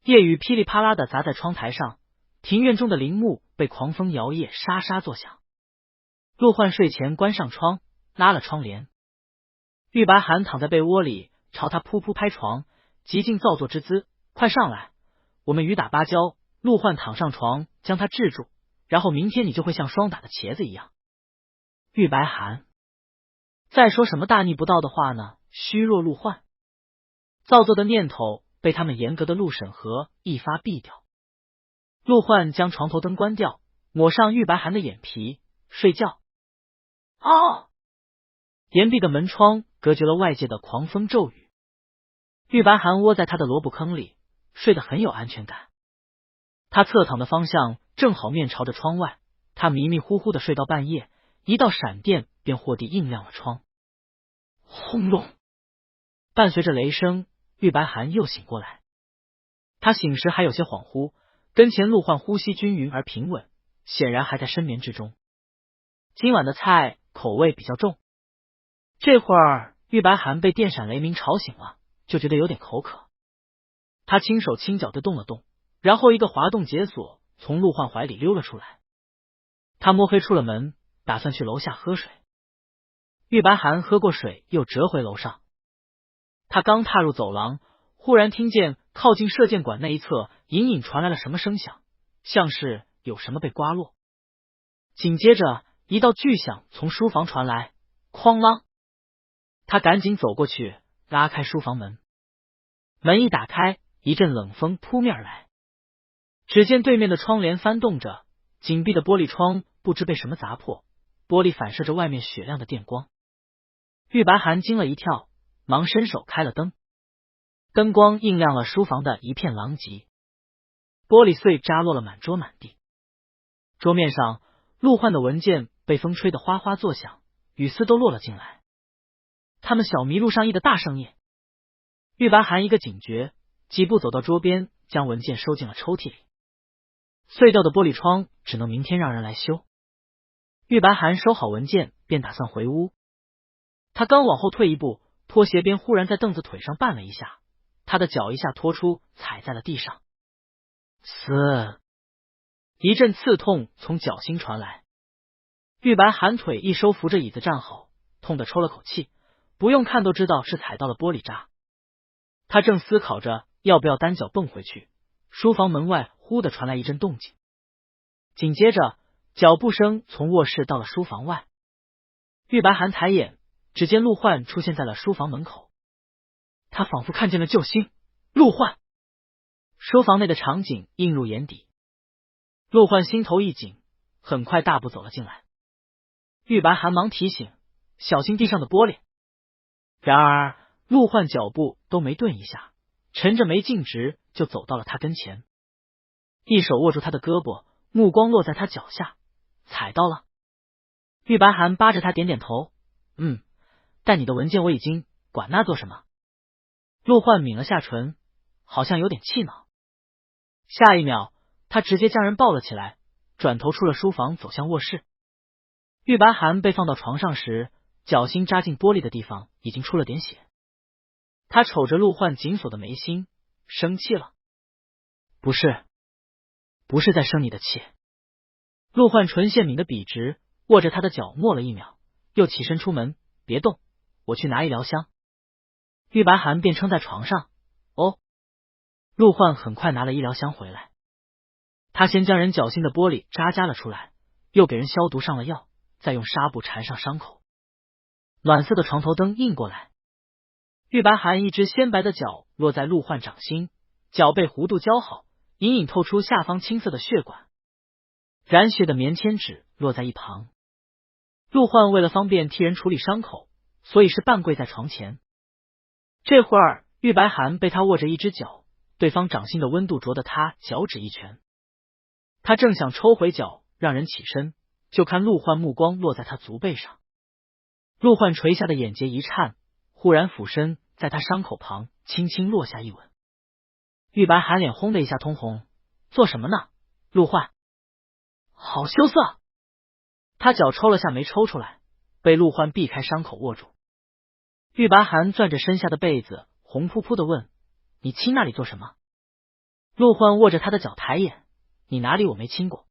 Speaker 1: 夜雨噼里啪啦的砸在窗台上，庭院中的林木被狂风摇曳，沙沙作响。陆焕睡前关上窗，拉了窗帘。玉白涵躺在被窝里，朝他噗噗拍床，极尽造作之姿：“快上来，我们雨打芭蕉。”陆焕躺上床，将他制住，然后明天你就会像霜打的茄子一样。玉白涵再说什么大逆不道的话呢？虚弱陆焕造作的念头被他们严格的路审核一发毙掉。陆焕将床头灯关掉，抹上玉白涵的眼皮，睡觉。哦，严闭的门窗隔绝了外界的狂风骤雨。玉白涵窝在他的萝卜坑里，睡得很有安全感。他侧躺的方向正好面朝着窗外，他迷迷糊糊的睡到半夜，一道闪电便霍地映亮了窗。轰隆，伴随着雷声，玉白涵又醒过来。他醒时还有些恍惚，跟前陆焕呼吸均匀而平稳，显然还在深眠之中。今晚的菜口味比较重。这会儿玉白涵被电闪雷鸣吵醒了，就觉得有点口渴。他轻手轻脚的动了动，然后一个滑动解锁从陆焕怀里溜了出来。他摸黑出了门，打算去楼下喝水。玉白涵喝过水，又折回楼上。他刚踏入走廊，忽然听见靠近射箭管那一侧隐隐传来了什么声响，像是有什么被刮落。紧接着一道巨响从书房传来，哐啷！他赶紧走过去，拉开书房门。门一打开，一阵冷风扑面而来。只见对面的窗帘翻动着，紧闭的玻璃窗不知被什么砸破，玻璃反射着外面雪亮的电光。玉白涵惊了一跳，忙伸手开了灯，灯光映亮了书房的一片狼藉，玻璃碎扎落了满桌满地。桌面上陆焕的文件被风吹得哗哗作响，雨丝都落了进来。他们小麋鹿上衣的大盛宴。玉白涵一个警觉，几步走到桌边，将文件收进了抽屉里。碎掉的玻璃窗只能明天让人来修。玉白涵收好文件，便打算回屋。他刚往后退一步，拖鞋边忽然在凳子腿上绊了一下，他的脚一下拖出，踩在了地上。嘶！一阵刺痛从脚心传来。玉白涵腿一收，扶着椅子站好，痛得抽了口气，不用看都知道是踩到了玻璃渣。他正思考着要不要单脚蹦回去，书房门外忽地传来一阵动静，紧接着脚步声从卧室到了书房外。玉白涵抬眼，只见陆焕出现在了书房门口。他仿佛看见了救星，陆焕。书房内的场景映入眼底，陆焕心头一紧，很快大步走了进来。玉白涵忙提醒，小心地上的玻璃。然而陆焕脚步都没顿一下，沉着眉径直就走到了他跟前，一手握住他的胳膊，目光落在他脚下。踩到了。玉白涵扒着他点点头，但你的文件我已经，管那做什么？陆焕抿了下唇，好像有点气恼。下一秒他直接将人抱了起来，转头出了书房，走向卧室。玉白涵被放到床上时，脚心扎进玻璃的地方已经出了点血。他瞅着陆焕紧锁的眉心，生气了。不是在生你的气。陆焕唇线抿得笔直，握着他的脚默了一秒，又起身出门。别动，我去拿医疗箱。玉白涵便撑在床上。哦。陆焕很快拿了医疗箱回来，他先将人脚心的玻璃渣夹了出来，又给人消毒上了药，再用纱布缠上伤口。暖色的床头灯映过来，玉白寒一只鲜白的脚落在陆焕掌心，脚被弧度交好，隐隐透出下方青色的血管。染血的棉签纸落在一旁。陆焕为了方便替人处理伤口，所以是半跪在床前。这会儿玉白寒被他握着一只脚，对方掌心的温度灼得他脚趾一拳。他正想抽回脚让人起身，就看陆焕目光落在他足背上。陆焕垂下的眼睫一颤，忽然俯身在他伤口旁轻轻落下一吻。玉白寒脸轰的一下通红，做什么呢？陆焕好羞涩。他脚抽了下没抽出来，被陆焕避开伤口握住。玉白寒攥着身下的被子，红扑扑的问：你亲那里做什么？陆焕握着他的脚抬眼：你哪里我没亲过？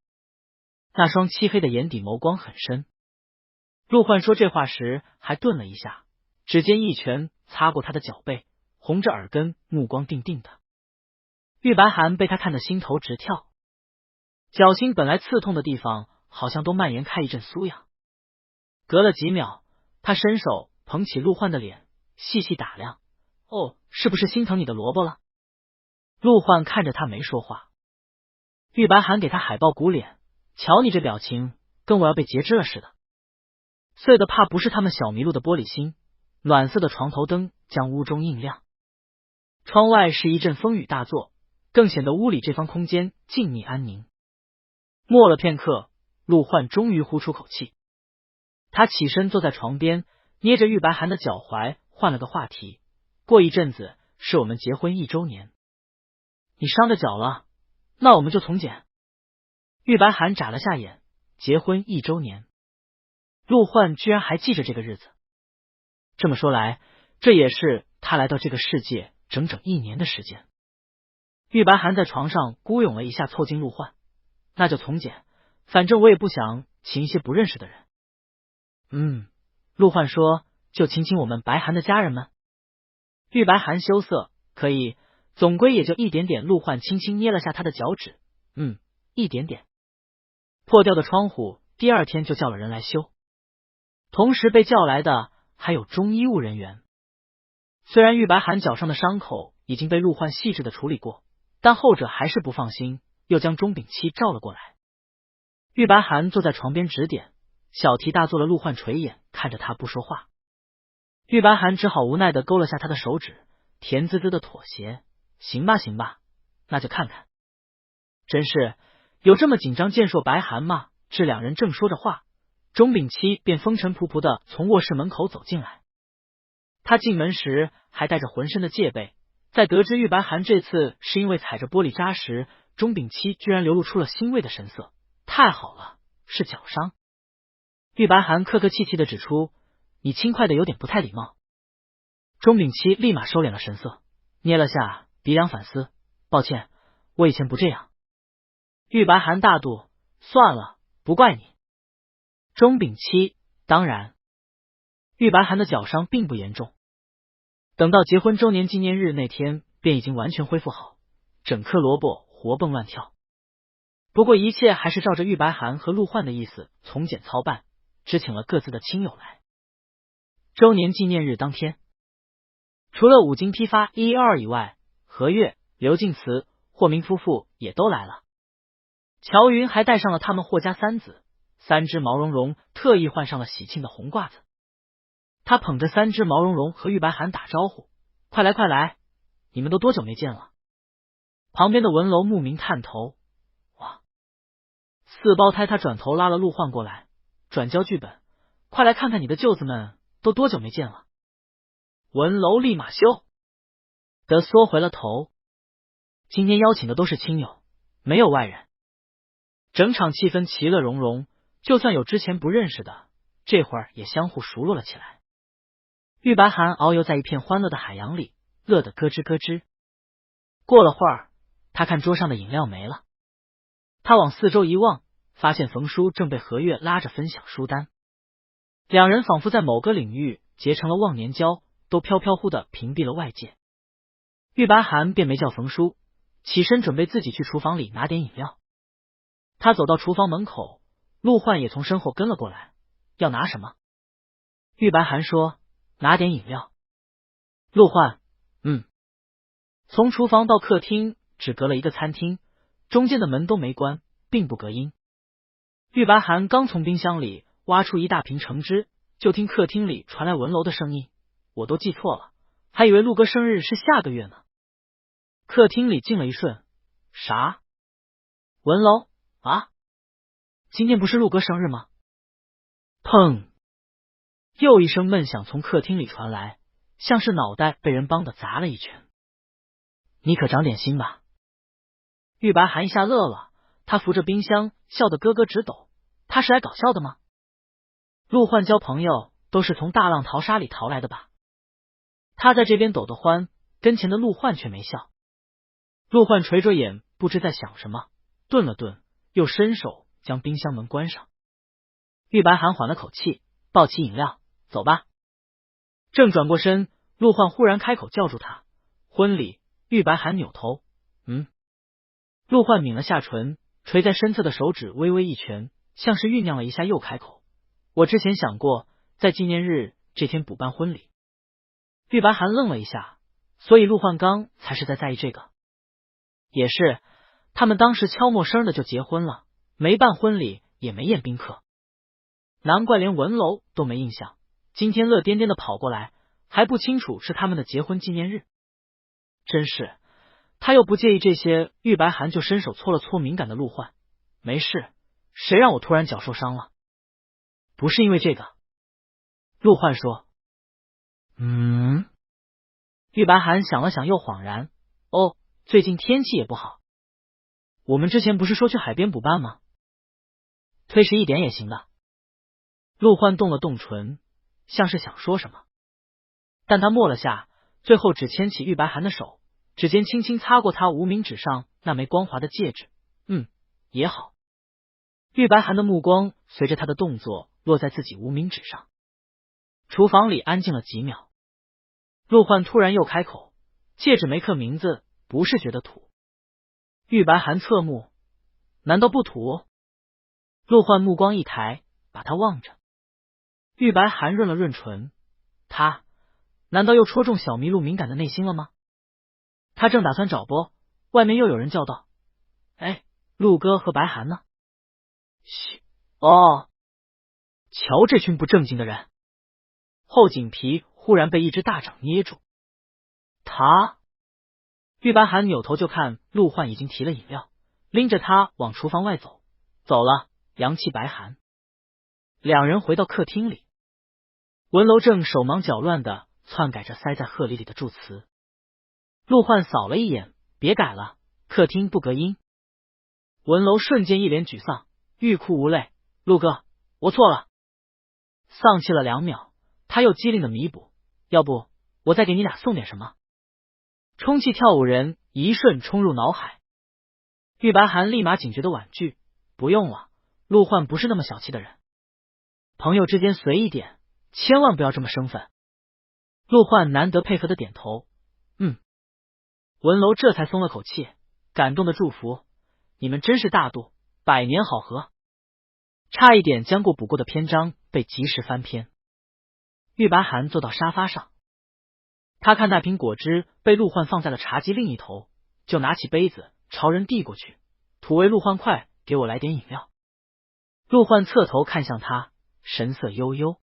Speaker 1: 那双漆黑的眼底眸光很深。陆焕说这话时还顿了一下，指尖一拳擦过他的脚背，红着耳根，目光定定的。玉白寒被他看得心头直跳，脚心本来刺痛的地方好像都蔓延开一阵酥痒。隔了几秒，他伸手捧起陆焕的脸，细细打量：哦，是不是心疼你的萝卜了？陆焕看着他没说话。玉白寒给他海豹骨脸：瞧你这表情，跟我要被截肢了似的。碎的怕不是他们小麋鹿的玻璃心。暖色的床头灯将屋中映亮，窗外是一阵风雨大作，更显得屋里这方空间静谧安宁。默了片刻，陆焕终于呼出口气。他起身坐在床边，捏着玉白寒的脚踝，换了个话题：过一阵子是我们结婚1周年，你伤着脚了，那我们就从简。玉白寒眨了下眼，结婚1周年，陆焕居然还记着这个日子。这么说来，这也是他来到这个世界整整1年的时间。玉白寒在床上孤勇了一下，凑近陆焕：那就从简，反正我也不想请一些不认识的人。陆焕说：就请我们白寒的家人们。玉白寒羞涩：可以，总归也就一点点。陆焕轻轻捏了下他的脚趾：一点点。破掉的窗户第2天就叫了人来修，同时被叫来的还有中医务人员。虽然玉白寒脚上的伤口已经被陆焕细致的处理过，但后者还是不放心，又将钟炳期召了过来。玉白寒坐在床边指点，小题大做了陆焕垂眼看着他不说话。玉白寒只好无奈的勾了下他的手指，甜滋滋的妥协：行吧行吧，那就看看。真是有这么紧张健硕白寒吗？这2人正说着话，钟炳期便风尘仆仆的从卧室门口走进来。他进门时还带着浑身的戒备，在得知玉白寒这次是因为踩着玻璃渣时，钟炳期居然流露出了欣慰的神色。太好了，是脚伤。玉白寒客客气气的指出：你轻快的有点不太礼貌。钟炳期立马收敛了神色，捏了下鼻梁反思：抱歉，我以前不这样。玉白寒大度：算了，不怪你。钟炳期：当然。玉白寒的脚伤并不严重，等到结婚周年纪念日那天便已经完全恢复好，整颗萝卜活蹦乱跳。不过一切还是照着玉白寒和陆焕的意思从简操办，只请了各自的亲友来。周年纪念日当天，除了五金批发112以外，何月、刘敬慈、霍明夫妇也都来了。乔云还带上了他们霍家3子，3只毛茸茸特意换上了喜庆的红褂子。他捧着3只毛茸茸和玉白寒打招呼：快来快来，你们都多久没见了？旁边的文楼慕名探头：哇，4胞胎。他转头拉了陆焕过来，转交剧本：快来看看你的舅子们都多久没见了。文楼立马羞得缩回了头。今天邀请的都是亲友，没有外人。整场气氛其乐融融，就算有之前不认识的，这会儿也相互熟络了起来。玉白寒遨游在一片欢乐的海洋里，乐得咯吱咯吱。过了会儿，他看桌上的饮料没了，他往四周一望，发现冯叔正被何月拉着分享书单。2人仿佛在某个领域结成了忘年交，都飘飘忽的屏蔽了外界。玉白寒便没叫冯叔，起身准备自己去厨房里拿点饮料。他走到厨房门口，陆焕也从身后跟了过来。要拿什么？玉白寒说：拿点饮料。陆焕，从厨房到客厅只隔了一个餐厅，中间的门都没关，并不隔音。玉白涵刚从冰箱里挖出一大瓶橙汁，就听客厅里传来文楼的声音，我都记错了，还以为陆哥生日是下个月呢。客厅里静了一瞬，啥？文楼啊？今天不是陆哥生日吗？砰！又一声闷响从客厅里传来，像是脑袋被人帮的砸了一拳。你可长点心吧。玉白涵一下乐了，他扶着冰箱笑得咯咯直抖，他是来搞笑的吗？陆焕交朋友都是从大浪淘沙里淘来的吧？他在这边抖得欢，跟前的陆焕却没笑。陆焕垂着眼，不知在想什么，顿了顿，又伸手将冰箱门关上。玉白涵缓了口气，抱起饮料，走吧。正转过身，陆焕忽然开口叫住他。婚礼。玉白涵扭头，陆焕抿了下唇，垂在身侧的手指微微一拳，像是酝酿了一下，又开口。我之前想过在纪念日这天补办婚礼。玉白涵愣了一下，所以陆焕刚才是在意这个。也是，他们当时悄默声的就结婚了，没办婚礼，也没宴宾客。难怪连文楼都没印象，今天乐颠颠的跑过来，还不清楚是他们的结婚纪念日。真是，他又不介意这些，玉白涵就伸手搓了搓敏感的陆焕。没事，谁让我突然脚受伤了？不是因为这个。陆焕说。玉白涵想了想又恍然，哦，最近天气也不好。我们之前不是说去海边补办吗？推迟一点也行的。陆焕动了动唇，像是想说什么，但他默了下，最后只牵起玉白涵的手，指尖轻轻擦过他无名指上那枚光滑的戒指。也好。玉白涵的目光随着他的动作落在自己无名指上。厨房里安静了几秒，陆焕突然又开口，戒指没刻名字，不是觉得土？玉白涵侧目，难道不土？陆焕目光一抬，把他望着。玉白涵润了润唇，他难道又戳中小麋鹿敏感的内心了吗？他正打算找拨，外面又有人叫道：“哎，陆哥和白涵呢？”嘘，哦，瞧这群不正经的人！后颈皮忽然被一只大掌捏住。他，玉白涵扭头就看陆焕已经提了饮料，拎着他往厨房外走。走了，扬弃白涵。两人回到客厅里，文楼正手忙脚乱的篡改着塞在贺礼里的祝词。陆焕扫了一眼，别改了，客厅不隔音。文楼瞬间一脸沮丧，欲哭无泪。陆哥，我错了。丧气了2秒，他又机灵的弥补，要不我再给你俩送点什么？充气跳舞人一瞬冲入脑海。玉白涵立马警觉的婉拒，不用了，陆焕不是那么小气的人，朋友之间随意点，千万不要这么生分。陆焕难得配合的点头，文楼这才松了口气，感动的祝福，你们真是大度，百年好合。差一点将过补过的篇章被及时翻篇。玉白涵坐到沙发上，他看那瓶果汁被陆焕放在了茶几另一头，就拿起杯子朝人递过去，土味陆焕，快给我来点饮料。陆焕侧头看向他，神色悠悠。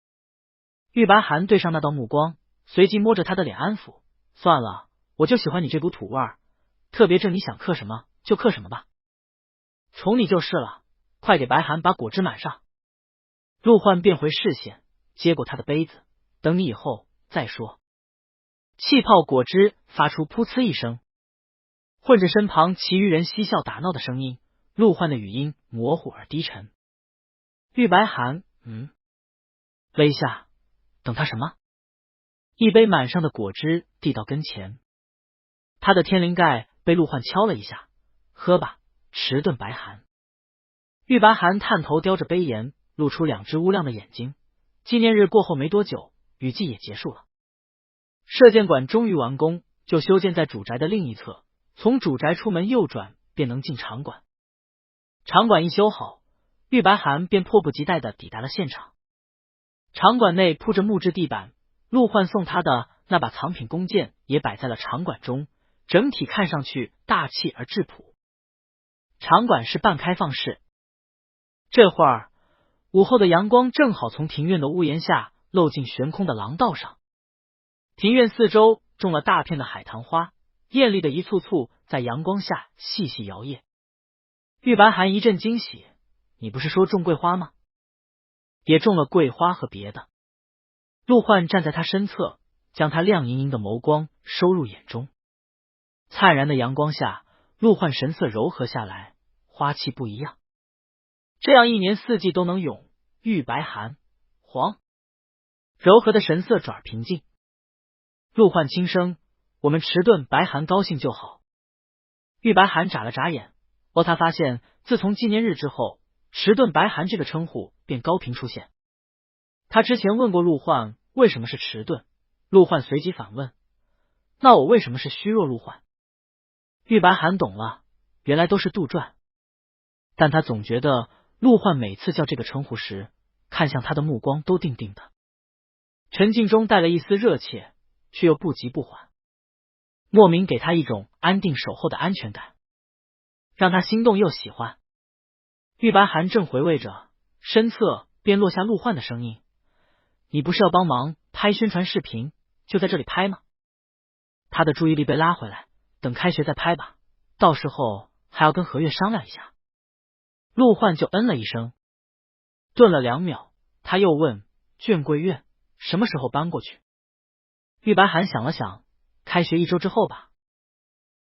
Speaker 1: 玉白涵对上那道目光，随即摸着他的脸安抚，算了，我就喜欢你这股土味儿，特别正，你想嗑什么就嗑什么吧，宠你就是了，快给白涵把果汁满上。陆焕变回视线，接过他的杯子，等你以后再说。气泡果汁发出噗呲一声，混着身旁其余人嬉笑打闹的声音，陆焕的语音模糊而低沉。玉白涵微下，等他什么？一杯满上的果汁递到跟前，他的天灵盖被陆焕敲了一下，喝吧，迟钝白涵。玉白涵探头叼着杯沿，露出2只乌亮的眼睛。纪念日过后没多久，雨季也结束了，射箭馆终于完工，就修建在主宅的另一侧，从主宅出门右转便能进场馆。场馆一修好，玉白涵便迫不及待地抵达了现场。场馆内铺着木质地板，陆焕送他的那把藏品弓箭也摆在了场馆中，整体看上去大气而质朴。场馆是半开放式，这会儿午后的阳光正好从庭院的屋檐下漏进悬空的廊道上。庭院四周种了大片的海棠花，艳丽的一簇簇在阳光下细细摇曳。玉白寒一阵惊喜，你不是说种桂花吗？也种了桂花和别的。陆焕站在他身侧，将他亮莹莹的眸光收入眼中。灿然的阳光下，陆焕神色柔和下来，花气不一样。这样一年四季都能咏玉白寒黄，柔和的神色转而平静。陆焕轻声，我们迟钝白寒高兴就好。玉白寒眨了眨眼，他发现自从纪念日之后，迟钝白寒这个称呼便高频出现。他之前问过陆焕为什么是迟钝，陆焕随即反问，那我为什么是虚弱陆焕？玉白寒懂了，原来都是杜撰。但他总觉得陆焕每次叫这个称呼时，看向他的目光都定定的，沉静中带了一丝热切，却又不急不缓，莫名给他一种安定守候的安全感，让他心动又喜欢。玉白寒正回味着，身侧便落下陆焕的声音，你不是要帮忙拍宣传视频，就在这里拍吗？他的注意力被拉回来，等开学再拍吧，到时候还要跟何月商量一下。陆焕就嗯了一声，顿了2秒，他又问，卷贵院什么时候搬过去？玉白寒想了想，开学1周之后吧。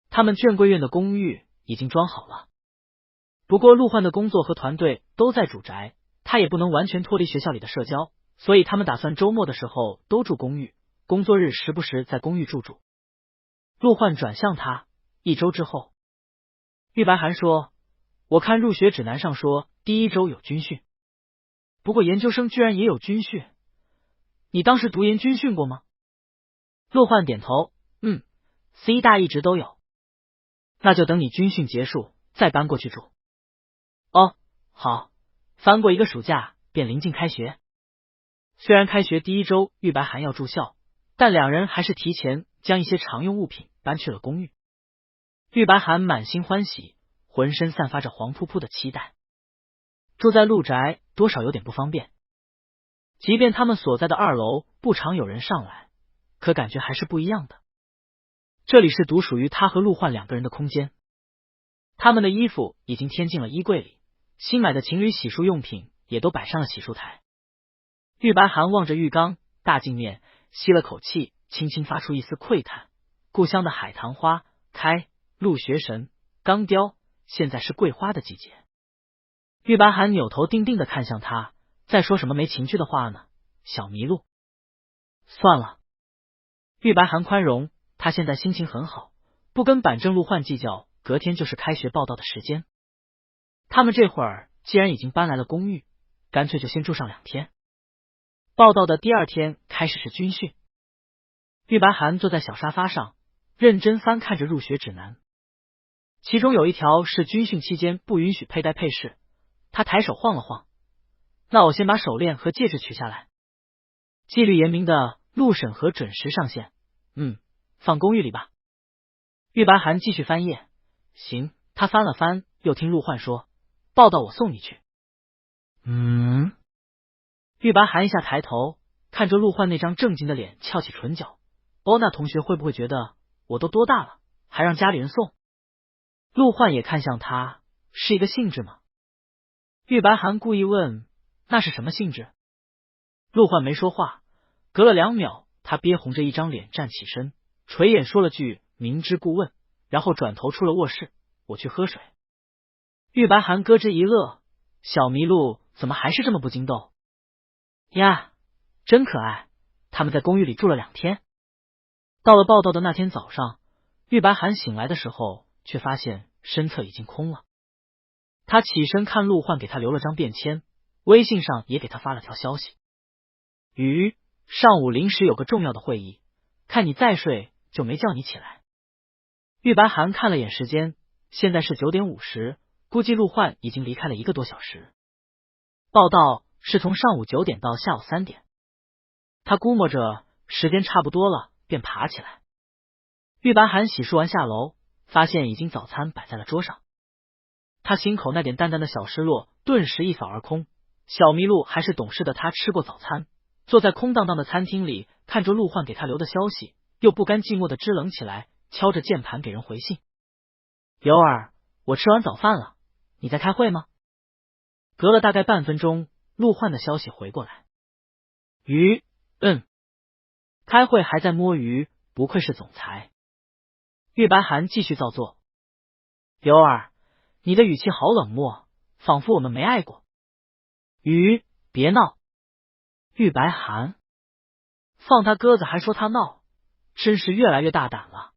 Speaker 1: 他们卷贵院的公寓已经装好了，不过陆焕的工作和团队都在主宅，他也不能完全脱离学校里的社交，所以他们打算周末的时候都住公寓，工作日时不时在公寓住。陆焕转向他，1周之后。玉白寒说，我看入学指南上说第1周有军训，不过研究生居然也有军训，你当时读研军训过吗？陆焕点头，C 大一直都有。那就等你军训结束再搬过去住。哦，好，翻过1个暑假便临近开学。虽然开学第1周玉白寒要住校，但2人还是提前将一些常用物品搬去了公寓。玉白寒满心欢喜，浑身散发着黄扑扑的期待。住在陆宅多少有点不方便，即便他们所在的2楼不常有人上来，可感觉还是不一样的。这里是独属于他和陆焕2个人的空间，他们的衣服已经添进了衣柜里，新买的情侣洗漱用品也都摆上了洗漱台。玉白寒望着浴缸大镜面，吸了口气，轻轻发出一丝喟叹。故乡的海棠花开，陆学神、钢雕，现在是桂花的季节。玉白寒扭头定定的看向他，在说什么没情趣的话呢？小麋鹿。算了，玉白寒宽容，他现在心情很好，不跟板正陆焕计较，隔天就是开学报到的时间。他们这会儿既然已经搬来了公寓，干脆就先住上2天。报到的第2天开始是军训。玉白寒坐在小沙发上，认真翻看着入学指南，其中有一条是军训期间不允许佩戴配饰。他抬手晃了晃，那我先把手链和戒指取下来。纪律严明的陆审核准时上线，放公寓里吧。玉白寒继续翻页，行。他翻了翻，又听陆焕说，报到我送你去。玉白寒一下抬头，看着陆焕那张正经的脸，翘起唇角。那同学会不会觉得我都多大了，还让家里人送？陆焕也看向他，是一个性质吗？玉白寒故意问，那是什么性质？陆焕没说话，隔了2秒，他憋红着一张脸站起身，垂眼说了句明知故问，然后转头出了卧室，我去喝水。玉白寒咯吱一乐，小麋鹿怎么还是这么不经斗呀？真可爱。他们在公寓里住了2天。到了报道的那天早上，玉白寒醒来的时候，却发现身侧已经空了。他起身看陆焕给他留了张便签，微信上也给他发了条消息，上午临时有个重要的会议，看你再睡就没叫你起来。玉白寒看了眼时间，现在是9点50，估计陆焕已经离开了1个多小时。报道是从上午9点到下午3点，他估摸着时间差不多了，便爬起来。玉白寒洗漱完下楼，发现已经早餐摆在了桌上。他心口那点淡淡的小失落顿时一扫而空。小麋鹿还是懂事的，他吃过早餐，坐在空荡荡的餐厅里，看着陆焕给他留的消息，又不甘寂寞的支棱起来，敲着键盘给人回信。尤儿，我吃完早饭了，你在开会吗？隔了大概半分钟，陆焕的消息回过来。鱼，开会还在摸鱼，不愧是总裁。玉白寒继续造作。尤儿，你的语气好冷漠，仿佛我们没爱过。鱼，别闹。玉白寒，放他鸽子还说他闹，真是越来越大胆了。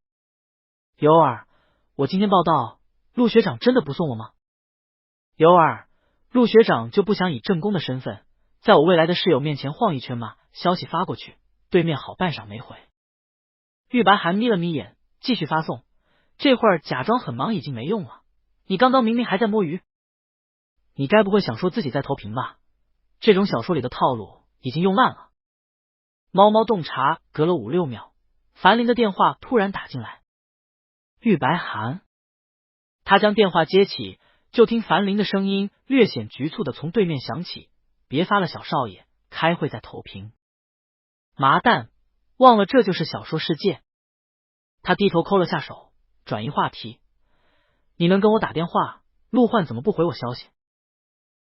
Speaker 1: 尤儿，我今天报道，陆学长真的不送我吗？尤儿，陆学长就不想以正宫的身份，在我未来的室友面前晃一圈吗？消息发过去，对面好半晌没回。玉白寒眯了眯眼，继续发送。这会儿假装很忙已经没用了，你刚刚明明还在摸鱼。你该不会想说自己在投屏吧？这种小说里的套路已经用烂了。猫猫洞察隔了5-6秒，樊林的电话突然打进来。玉白寒，他将电话接起，就听樊林的声音略显局促的从对面响起：别发了，小少爷，开会在投屏。麻蛋，忘了这就是小说世界。他低头抠了下手，转移话题：你能跟我打电话？陆焕怎么不回我消息？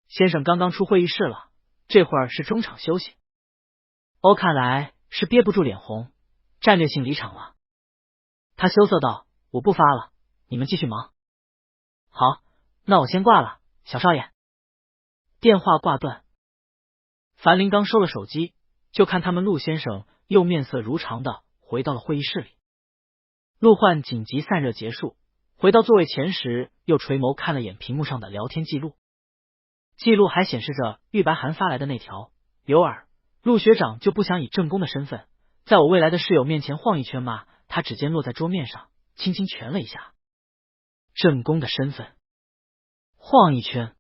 Speaker 1: 先生刚刚出会议室了，这会儿是中场休息。哦，看来是憋不住脸红，战略性离场了。他羞涩道：我不发了，你们继续忙。好，那我先挂了，小少爷。电话挂断。樊林刚收了手机，就看他们陆先生又面色如常的回到了会议室里。陆焕紧急散热结束，回到座位前时，又垂眸看了眼屏幕上的聊天记录，记录还显示着玉白寒发来的那条：尤尔，陆学长就不想以正宫的身份，在我未来的室友面前晃一圈吗？他指尖落在桌面上，轻轻拳了一下。正宫的身份，晃一圈，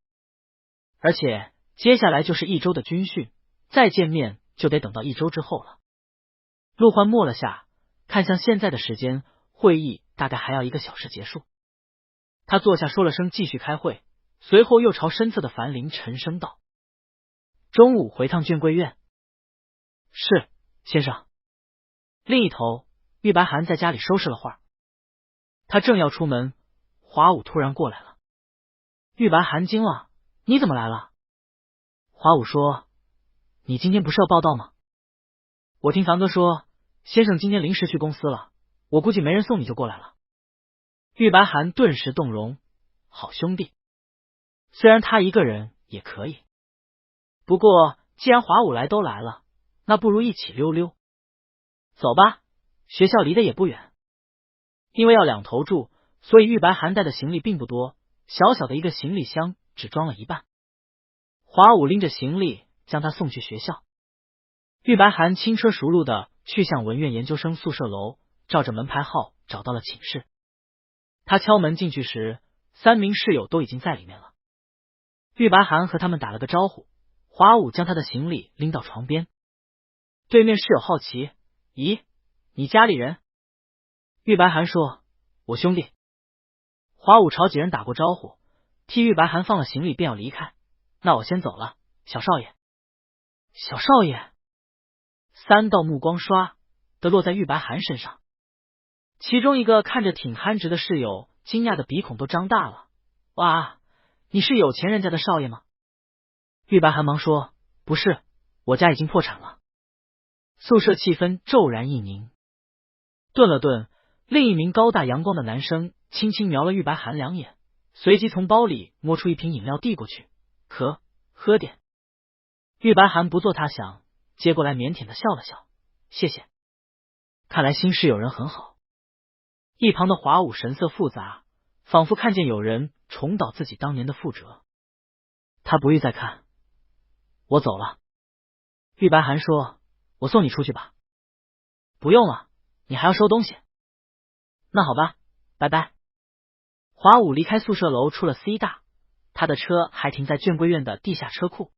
Speaker 1: 而且接下来就是1周的军训，再见面就得等到1周之后了。陆焕默了下，看向现在的时间，会议大概还要1个小时结束。他坐下说了声继续开会，随后又朝身侧的樊林沉声道：中午回趟卷贵院。是，先生。另一头，玉白寒在家里收拾了会儿，他正要出门，华武突然过来了。玉白寒惊了：你怎么来了？华武说：你今天不是要报道吗？我听樊哥说，先生今天临时去公司了，我估计没人送你就过来了。玉白寒顿时动容，好兄弟，虽然他一个人也可以，不过既然华武来都来了，那不如一起溜溜。走吧，学校离得也不远。因为要2头住，所以玉白寒带的行李并不多，小小的一个行李箱只装了一半。华武拎着行李将他送去学校。玉白寒轻车熟路的去向文苑研究生宿舍楼，照着门牌号找到了寝室。他敲门进去时，3名室友都已经在里面了。玉白寒和他们打了个招呼，华武将他的行李拎到床边。对面室友好奇：咦，你家里人？玉白寒说：我兄弟。华武朝几人打过招呼，替玉白寒放了行李便要离开。那我先走了，小少爷。小少爷，3道目光刷的落在玉白寒身上。其中一个看着挺憨直的室友惊讶的鼻孔都张大了：哇，你是有钱人家的少爷吗？玉白寒忙说：不是，我家已经破产了。宿舍气氛骤然一凝。顿了顿，另一名高大阳光的男生轻轻瞄了玉白寒2眼，随即从包里摸出一瓶饮料递过去：喝点。玉白寒不做他想，接过来腼腆的笑了笑：谢谢。看来新室友人很好。一旁的华武神色复杂，仿佛看见有人重蹈自己当年的覆辙。他不欲再看。我走了。玉白寒说：我送你出去吧。不用了，你还要收东西。那好吧，拜拜。华武离开宿舍楼，出了 C 大，他的车还停在卷贵院的地下车库。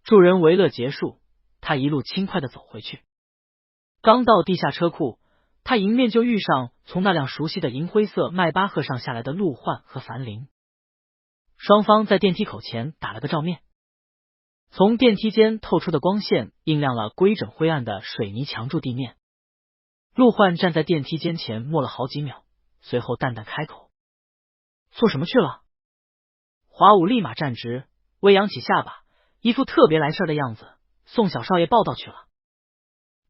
Speaker 1: 助人为乐结束，他一路轻快的走回去。刚到地下车库，他迎面就遇上从那辆熟悉的银灰色迈巴赫上下来的陆焕和樊玲。双方在电梯口前打了个照面。从电梯间透出的光线映亮了规整灰暗的水泥墙柱地面。陆焕站在电梯间前默了好几秒，随后淡淡开口：“做什么去了？”华武立马站直，微扬起下巴，一副特别来事的样子，送小少爷报道去了。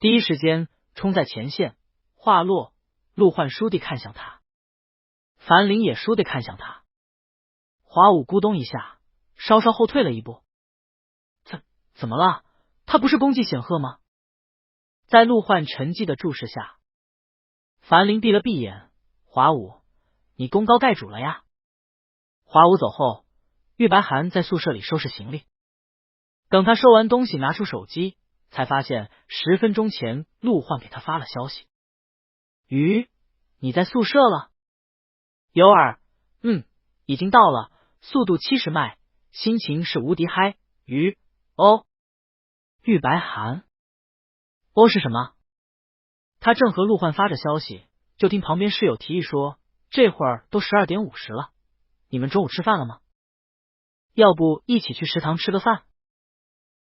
Speaker 1: 第一时间冲在前线。话落，陆焕倏地看向他，樊玲也倏地看向他。华武咕咚一下，稍稍后退了一步。怎么了？他不是功绩显赫吗？在陆焕沉寂的注视下，樊玲闭了闭眼。华武，你功高盖主了呀。华武走后，玉白涵在宿舍里收拾行李。等他收完东西，拿出手机，才发现10分钟前陆焕给他发了消息：“鱼，你在宿舍了？”“有儿，已经到了，速度70迈，心情是无敌嗨。”“鱼，哦。”玉白涵，哦是什么？他正和陆焕发着消息，就听旁边室友提议说：“这会儿都12点50了，你们中午吃饭了吗？要不一起去食堂吃个饭？”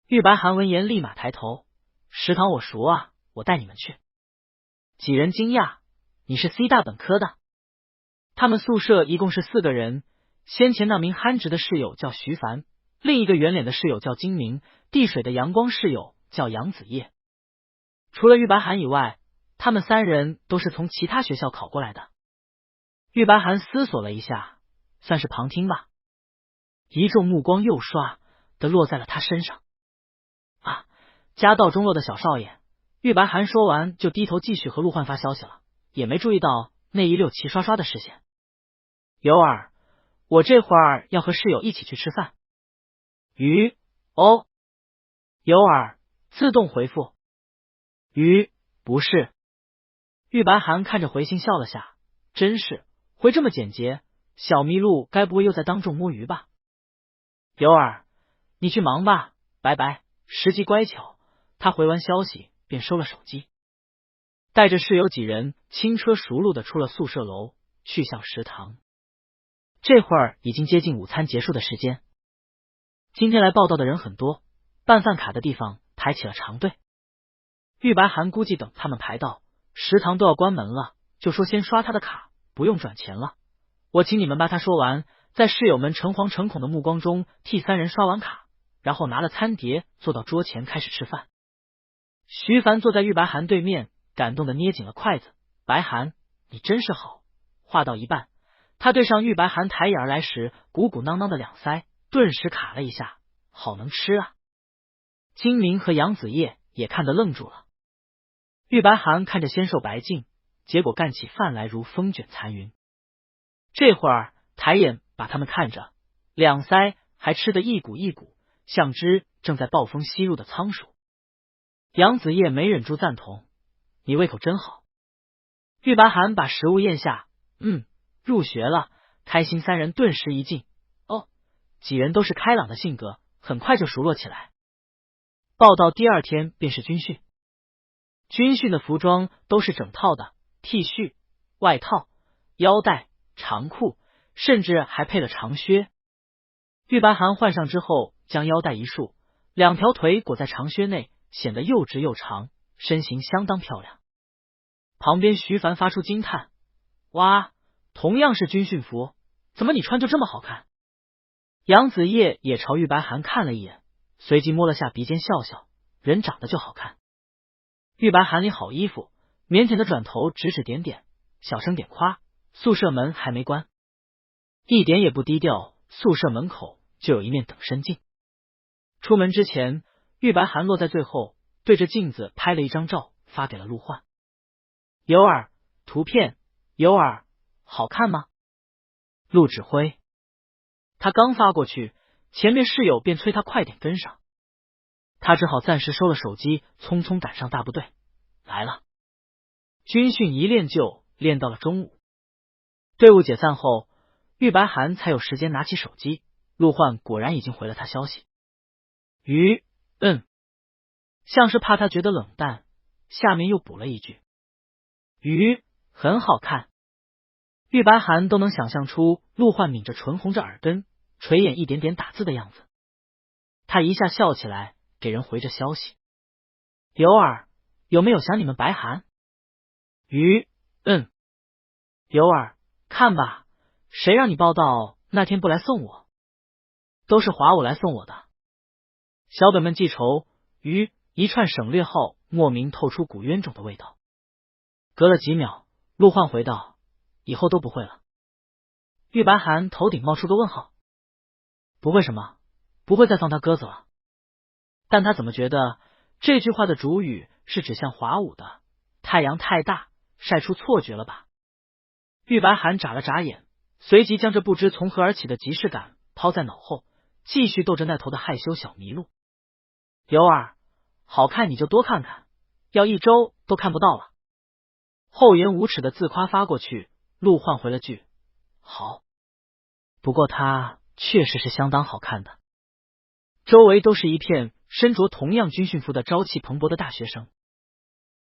Speaker 1: 玉白涵闻言立马抬头：“食堂我熟啊，我带你们去。”几人惊讶：“你是 C 大本科的？”他们宿舍一共是4个人，先前那名憨直的室友叫徐凡，另一个圆脸的室友叫金明，递水的阳光室友叫杨子叶。除了玉白涵以外，他们3人都是从其他学校考过来的。玉白涵思索了一下，算是旁听吧。一众目光又唰的落在了他身上。啊，家道中落的小少爷。玉白涵说完就低头继续和陆焕发消息了，也没注意到那一溜齐刷刷的视线。有儿，我这会儿要和室友一起去吃饭。鱼，哦。有儿，自动回复。鱼，不是。玉白涵看着回信笑了下，真是回这么简洁，小麋鹿该不会又在当众摸鱼吧？有儿，你去忙吧，拜拜。时机乖巧，他回完消息便收了手机，带着室友几人轻车熟路的出了宿舍楼，去向食堂。这会儿已经接近午餐结束的时间。今天来报道的人很多，办饭卡的地方排起了长队。玉白涵估计等他们排到食堂都要关门了，就说先刷他的卡，不用转钱了。我请你们吧。他说完，在室友们诚惶诚恐的目光中替3人刷完卡，然后拿了餐碟坐到桌前开始吃饭。徐凡坐在玉白涵对面，感动的捏紧了筷子。白涵，你真是好。话到一半，他对上玉白涵抬眼而来时鼓鼓囊囊的两腮，顿时卡了一下，好能吃啊。金明和杨子叶也看得愣住了。玉白涵看着纤瘦白净，结果干起饭来如风卷残云。这会儿抬眼把他们看着，两腮还吃得一鼓一鼓，像只正在暴风吸入的仓鼠。杨子叶没忍住赞同：“你胃口真好。”玉白涵把食物咽下，入学了。开心3人顿时一静。哦，几人都是开朗的性格，很快就熟络起来。报到第2天便是军训。军训的服装都是整套的 ，T 恤、外套、腰带、长裤，甚至还配了长靴。玉白涵换上之后，将腰带一束，2条腿裹在长靴内，显得又直又长，身形相当漂亮。旁边徐凡发出惊叹：“哇，同样是军训服，怎么你穿就这么好看？”杨子叶也朝玉白涵看了一眼，随即摸了下鼻尖笑笑，人长得就好看。玉白涵里好衣服，腼腆的转头指指点点，小声点夸：“宿舍门还没关。”一点也不低调，宿舍门口就有一面等身镜。出门之前，玉白涵落在最后，对着镜子拍了一张照，发给了陆焕。有儿，图片，有儿，好看吗？陆指挥。他刚发过去，前面室友便催他快点跟上。他只好暂时收了手机，匆匆赶上大部队来了。军训一练就练到了中午。队伍解散后，玉白涵才有时间拿起手机，陆焕果然已经回了他消息。像是怕他觉得冷淡，下面又补了一句：鱼很好看。玉白寒都能想象出陆焕抿着唇，红着耳根，垂眼一点点打字的样子。他一下笑起来，给人回着消息：刘儿有没有想你们白寒？鱼刘儿看吧，谁让你报道那天不来送我？都是华武来送我的。小本们记仇，鱼一串省略后，莫名透出股冤种的味道。隔了几秒，陆焕回道：以后都不会了。玉白寒头顶冒出个问号。不会什么？不会再放他鸽子了。但他怎么觉得这句话的主语是指向华武的？太阳太大，晒出错觉了吧？玉白寒眨了眨眼，随即将这不知从何而起的即视感抛在脑后，继续逗着那头的害羞小麋鹿。刘儿，好看你就多看看，要一周都看不到了。厚颜无耻的自夸发过去，陆焕回了句：好。不过他确实是相当好看的。周围都是一片身着同样军训服的朝气蓬勃的大学生。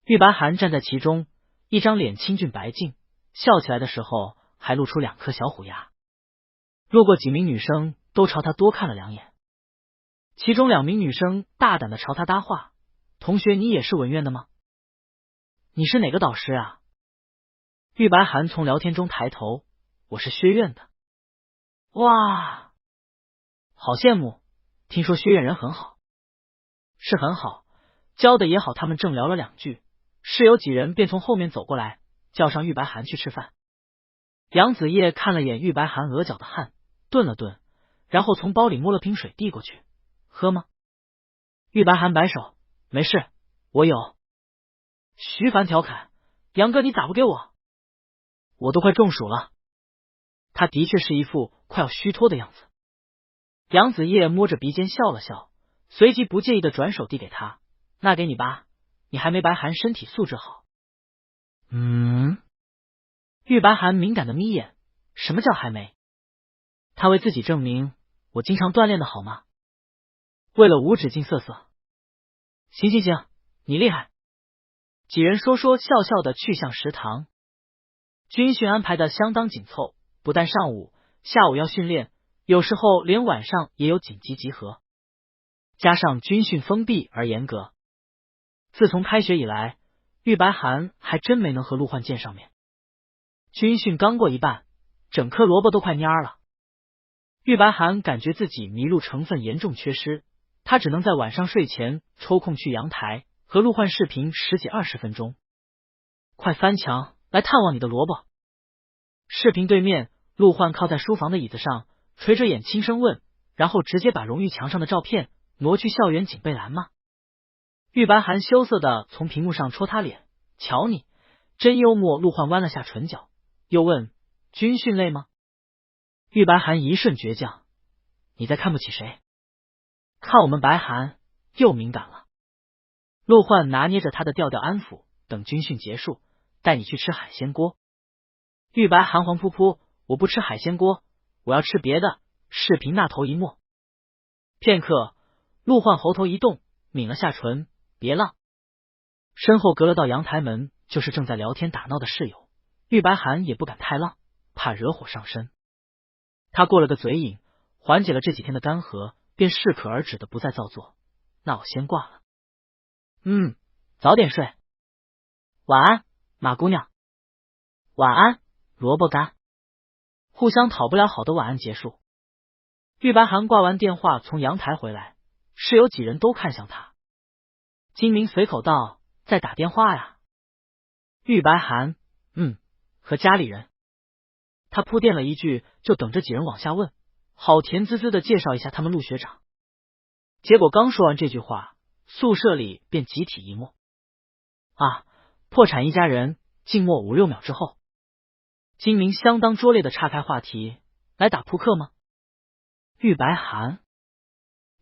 Speaker 1: 玉白寒站在其中，一张脸清俊白净，笑起来的时候还露出2颗小虎牙。路过几名女生都朝他多看了2眼，其中2名女生大胆的朝他搭话：同学，你也是文院的吗？你是哪个导师啊？玉白寒从聊天中抬头：我是薛院的。哇，好羡慕，听说薛院人很好。是很好，教的也好。他们正聊了2句，室友几人便从后面走过来，叫上玉白寒去吃饭。杨子叶看了眼玉白寒额角的汗，顿了顿，然后从包里摸了瓶水递过去：喝吗？玉白寒摆手：没事，我有。徐凡调侃：杨哥你咋不给我？我都快中暑了。他的确是一副快要虚脱的样子。杨子叶摸着鼻尖笑了笑，随即不介意的转手递给他：那给你吧，你还没白寒身体素质好。玉白寒敏感的眯眼，什么叫还没？他为自己证明我经常锻炼的好吗？为了无止境瑟瑟。行，你厉害。几人说说笑笑的去向食堂。军训安排的相当紧凑，不但上午、下午要训练，有时候连晚上也有紧急集合。加上军训封闭而严格，自从开学以来，玉白寒还真没能和陆焕见上面。军训刚过一半，整颗萝卜都快蔫了。玉白寒感觉自己麋鹿成分严重缺失，他只能在晚上睡前抽空去阳台和陆焕视频10几20分钟。快翻墙来探望你的萝卜。视频对面，陆焕靠在书房的椅子上，垂着眼轻声问，然后直接把荣誉墙上的照片挪去校园警备栏吗？玉白寒羞涩的从屏幕上戳他脸：瞧你真幽默。陆焕弯了下唇角，又问：军训累吗？玉白寒一瞬倔强：你在看不起谁？看我们白寒又敏感了。陆焕拿捏着他的调调安抚：等军训结束，带你去吃海鲜锅。玉白寒黄扑扑：我不吃海鲜锅，我要吃别的。视频那头一默。片刻，陆焕喉头一动，抿了下唇：别浪。身后隔了道阳台门，就是正在聊天打闹的室友。玉白寒也不敢太浪，怕惹火上身。他过了个嘴瘾，缓解了这几天的干涸，便适可而止的不再造作。那我先挂了。早点睡。晚安，马姑娘。晚安，萝卜干。互相讨不了好的晚安结束。玉白寒挂完电话从阳台回来，室友几人都看向他。金明随口道：在打电话呀。玉白寒：和家里人。他铺垫了一句，就等着几人往下问，好甜滋滋的介绍一下他们陆学长。结果刚说完这句话，宿舍里便集体一默。破产一家人，静默5、6秒之后，金明相当拙劣的岔开话题：来打扑克吗？玉白寒、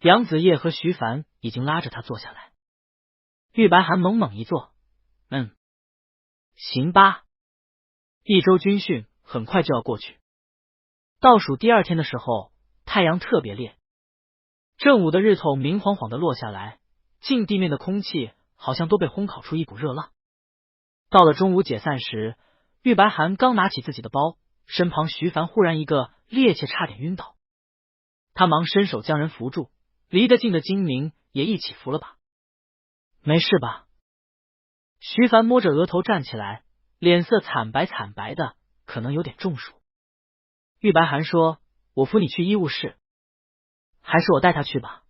Speaker 1: 杨子叶和徐凡已经拉着他坐下来。玉白寒猛猛一坐：行吧。1周军训很快就要过去，倒数第2天的时候，太阳特别烈，正午的日头明晃晃的落下来，近地面的空气好像都被烘烤出一股热浪。到了中午解散时，玉白寒刚拿起自己的包，身旁徐凡忽然一个趔趄，差点晕倒。他忙伸手将人扶住，离得近的金明也一起扶了把。没事吧？徐凡摸着额头站起来，脸色惨白惨白的，可能有点中暑。玉白寒说：“我扶你去医务室，还是我带他去吧。”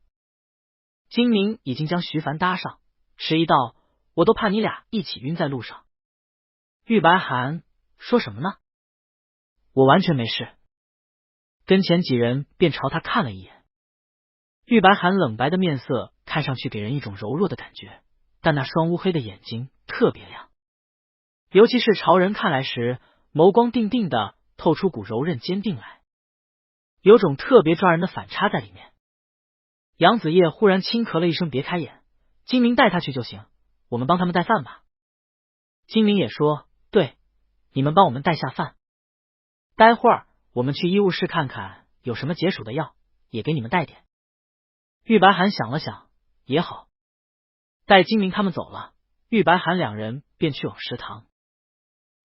Speaker 1: 金明已经将徐凡搭上，迟疑道：“我都怕你俩一起晕在路上。”玉白寒说什么呢？我完全没事。跟前几人便朝他看了一眼。玉白寒冷白的面色看上去给人一种柔弱的感觉，但那双乌黑的眼睛特别亮，尤其是朝人看来时，眸光定定的，透出股柔韧坚定来，有种特别抓人的反差在里面。杨子叶忽然轻咳了一声，别开眼，金明带他去就行，我们帮他们带饭吧。金明也说：“对，你们帮我们带下饭，待会儿我们去医务室看看有什么解暑的药，也给你们带点。”玉白寒想了想，也好。待金明他们走了，玉白寒两人便去往食堂。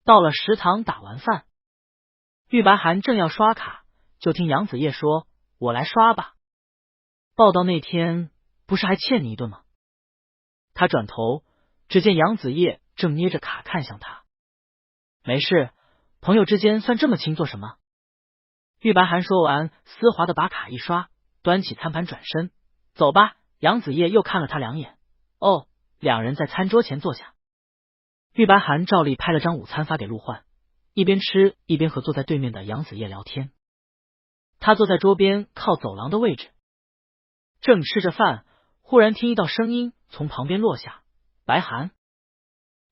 Speaker 1: 到了食堂打完饭，玉白寒正要刷卡，就听杨子叶说：“我来刷吧。报道那天不是还欠你一顿吗？”他转头，只见杨子叶正捏着卡看向他。没事，朋友之间算这么亲做什么？玉白寒说完，丝滑的把卡一刷，端起餐盘转身走吧。杨子叶又看了他两眼，哦，两人在餐桌前坐下。玉白寒照例拍了张午餐发给陆焕，一边吃一边和坐在对面的杨子叶聊天。他坐在桌边靠走廊的位置，正吃着饭，忽然听一道声音从旁边落下：“白寒。”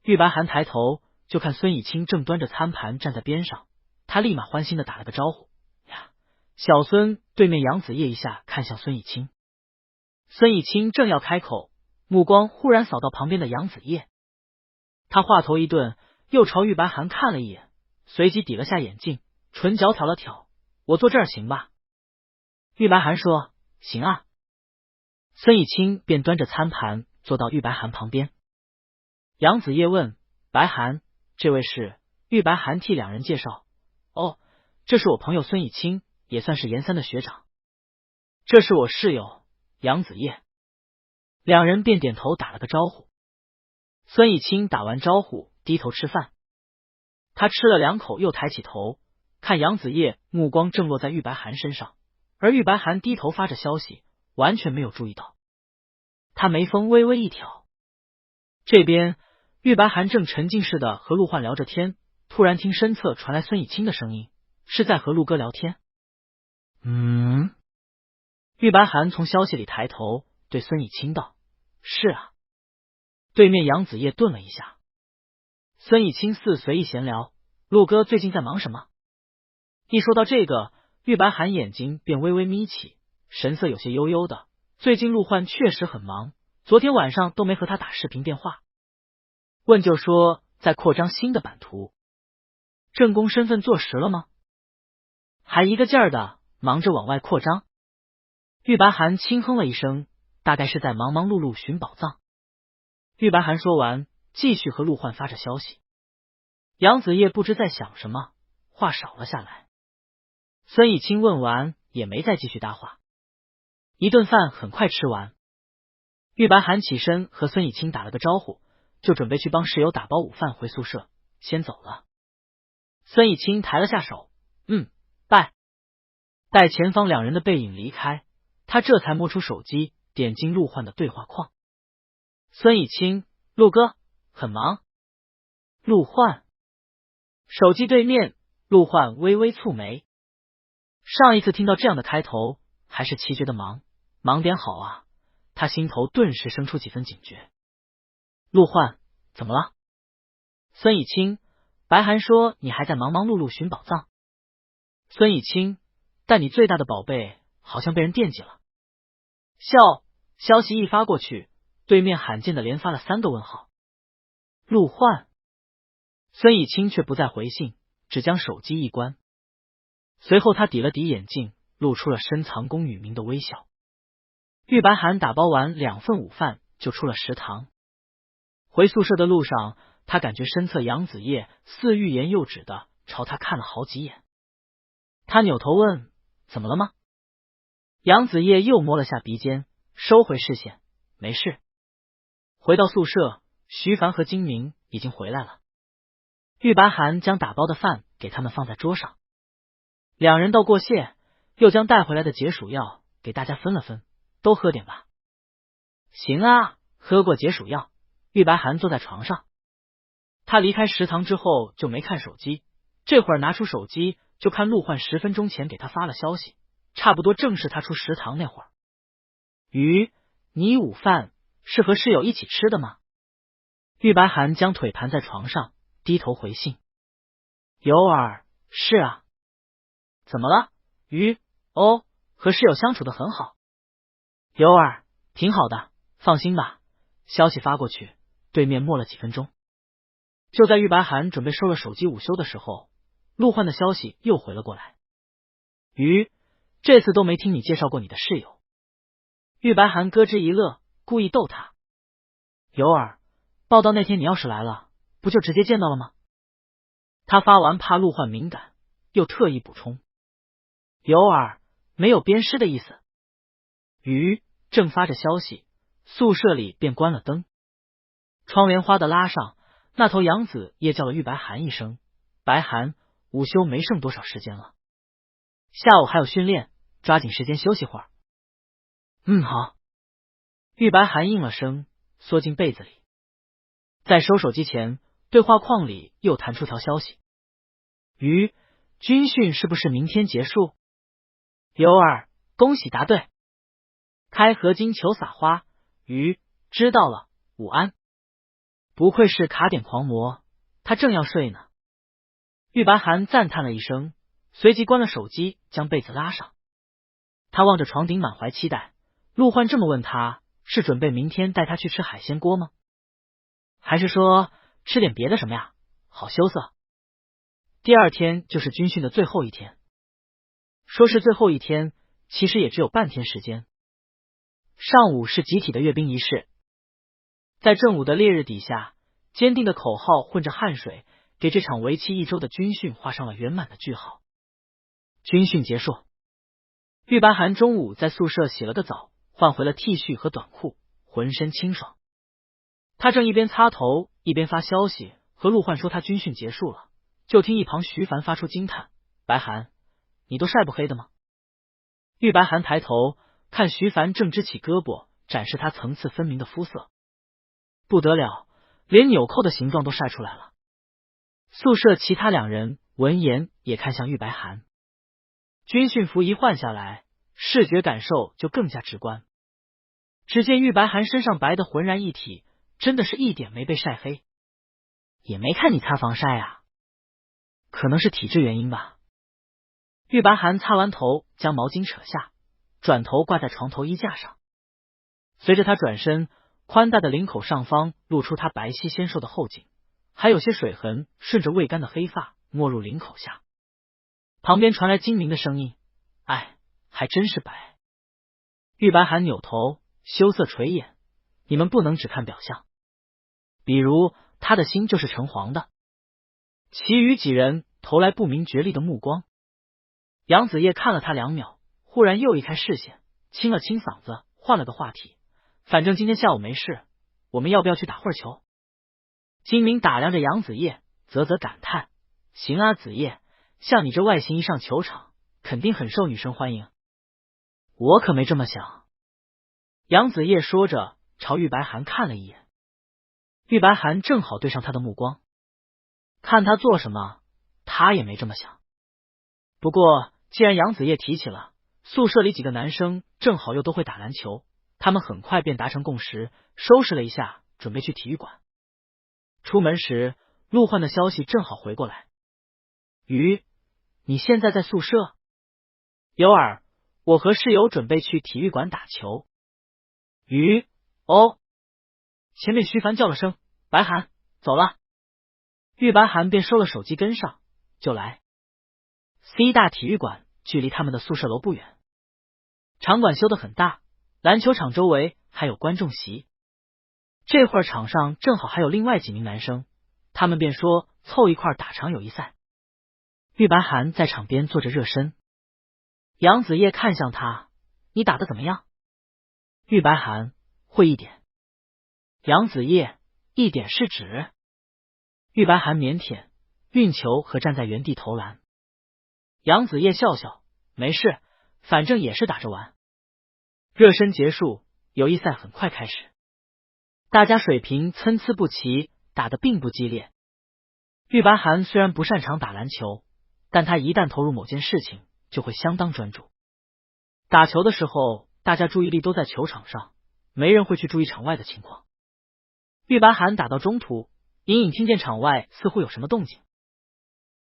Speaker 1: 玉白寒抬头就看孙以清正端着餐盘站在边上，他立马欢心的打了个招呼：“呀，小孙。”对面杨子叶一下看向孙以清，孙以清正要开口，目光忽然扫到旁边的杨子叶，他话头一顿，又朝玉白寒看了一眼，随即抵了下眼镜，唇角挑了挑：“我坐这儿行吧？”玉白寒说：“行啊。”孙以清便端着餐盘坐到玉白寒旁边。杨子叶问：“白寒，这位是？”玉白寒替两人介绍：“哦，这是我朋友孙以清，也算是严三的学长。这是我室友杨子叶。”两人便点头打了个招呼。孙以清打完招呼，低头吃饭。他吃了两口，又抬起头看杨子叶，目光正落在玉白寒身上，而玉白寒低头发着消息，完全没有注意到。他眉峰微微一挑。这边玉白寒正沉浸式的和陆焕聊着天，突然听身侧传来孙以清的声音：“是在和陆哥聊天？”玉白寒从消息里抬头对孙以清道：“是啊。”对面杨子叶顿了一下。孙以清似随意闲聊：“陆哥最近在忙什么？”一说到这个，玉白寒眼睛便微微眯起，神色有些悠悠的。最近陆焕确实很忙，昨天晚上都没和他打视频电话。问就说在扩张新的版图。正宫身份坐实了吗？还一个劲儿的忙着往外扩张。玉白寒轻哼了一声，大概是在忙忙碌碌寻宝藏。玉白寒说完，继续和陆焕发着消息。杨子叶不知在想什么，话少了下来。孙以清问完也没再继续搭话。一顿饭很快吃完，玉白寒起身和孙以清打了个招呼，就准备去帮室友打包午饭回宿舍，先走了。孙以清抬了下手：“拜。”待前方两人的背影离开，他这才摸出手机，点进陆焕的对话框。孙以清：“陆哥，很忙。”陆焕。手机对面，陆焕微微蹙眉。上一次听到这样的开头，还是奇觉得忙点好啊，他心头顿时生出几分警觉。陆焕，怎么了？孙以清：“白寒说你还在忙碌碌寻宝藏。”孙以清：“但你最大的宝贝好像被人惦记了。”消息一发过去，对面罕见的连发了3个问号。陆焕。孙以清却不再回信，只将手机一关。随后他抵了抵眼镜，露出了深藏功与名的微笑。玉白寒打包完2份午饭就出了食堂。回宿舍的路上，他感觉身侧杨子叶似欲言又止的朝他看了好几眼。他扭头问：“怎么了吗？”杨子叶又摸了下鼻尖，收回视线：“没事。”回到宿舍，徐凡和金明已经回来了。玉白寒将打包的饭给他们放在桌上，两人道过谢，又将带回来的解暑药给大家分了分，都喝点吧。行啊，喝过解暑药，玉白寒坐在床上。他离开食堂之后就没看手机，这会儿拿出手机就看陆焕10分钟前给他发了消息，差不多正是他出食堂那会儿。你午饭是和室友一起吃的吗？玉白寒将腿盘在床上，低头回信。有儿，是啊。怎么了？和室友相处的很好。有儿，挺好的，放心吧。消息发过去，对面默了几分钟。就在玉白寒准备收了手机午休的时候，陆焕的消息又回了过来。这次都没听你介绍过你的室友。玉白寒咯吱一乐，故意逗他。有儿，报道那天你要是来了，不就直接见到了吗？他发完怕陆焕敏感，又特意补充。有儿，没有鞭尸的意思。正发着消息，宿舍里便关了灯，窗帘花的拉上，那头杨子叶叫了玉白寒一声：“白寒，午休没剩多少时间了，下午还有训练，抓紧时间休息会儿。”好。玉白寒应了声，缩进被子里。在收手机前，对话框里又弹出条消息：军训是不是明天结束？有儿，恭喜答对。开合金球撒花。知道了，午安。不愧是卡点狂魔，他正要睡呢。玉白寒赞叹了一声，随即关了手机，将被子拉上。他望着床顶，满怀期待。陆焕这么问他，是准备明天带他去吃海鲜锅吗？还是说吃点别的什么呀？好羞涩。第二天就是军训的最后一天。说是最后一天，其实也只有半天时间。上午是集体的阅兵仪式，在正午的烈日底下，坚定的口号混着汗水，给这场为期1周的军训画上了圆满的句号。军训结束，玉白寒中午在宿舍洗了个澡，换回了 T 恤和短裤，浑身清爽。他正一边擦头一边发消息和陆焕说他军训结束了，就听一旁徐凡发出惊叹：“白寒，你都晒不黑的吗？”玉白寒抬头看徐凡正支起胳膊，展示他层次分明的肤色，不得了，连纽扣的形状都晒出来了。宿舍其他2人闻言也看向玉白寒。军训服一换下来，视觉感受就更加直观。只见玉白寒身上白的浑然一体，真的是一点没被晒黑。也没看你擦防晒啊，可能是体质原因吧。玉白寒擦完头，将毛巾扯下，转头挂在床头衣架上。随着他转身，宽大的领口上方露出他白皙纤瘦的后颈，还有些水痕顺着未干的黑发没入领口下。旁边传来精明的声音：“哎，还真是白。”玉白寒扭头羞涩垂眼，你们不能只看表象，比如他的心就是橙黄的。其余几人投来不明觉厉的目光。杨子叶看了他2秒，忽然又移开视线，清了清嗓子，换了个话题：“反正今天下午没事，我们要不要去打会儿球？”金明打量着杨子叶，啧啧感叹：“行啊，子叶，像你这外形一上球场，肯定很受女生欢迎。”我可没这么想。杨子叶说着，朝玉白寒看了一眼。玉白寒正好对上他的目光，看他做什么，他也没这么想。不过既然杨子叶提起了，宿舍里几个男生正好又都会打篮球，他们很快便达成共识，收拾了一下，准备去体育馆。出门时，陆焕的消息正好回过来：“你现在在宿舍？”“有儿，我和室友准备去体育馆打球。”“哦。”前面徐凡叫了声：“白寒，走了。”玉白寒便收了手机跟上，就来。C 大体育馆距离他们的宿舍楼不远，场馆修得很大，篮球场周围还有观众席。这会儿场上正好还有另外几名男生，他们便说凑一块打场友谊赛。玉白涵在场边做着热身，杨子叶看向他，你打得怎么样？玉白涵，会一点。杨子叶，一点是指？玉白涵腼腆，运球和站在原地投篮。杨子叶笑笑，没事，反正也是打着玩。热身结束，友谊赛很快开始，大家水平参差不齐，打得并不激烈。玉白涵虽然不擅长打篮球，但他一旦投入某件事情，就会相当专注。打球的时候，大家注意力都在球场上，没人会去注意场外的情况。玉白涵打到中途，隐隐听见场外似乎有什么动静，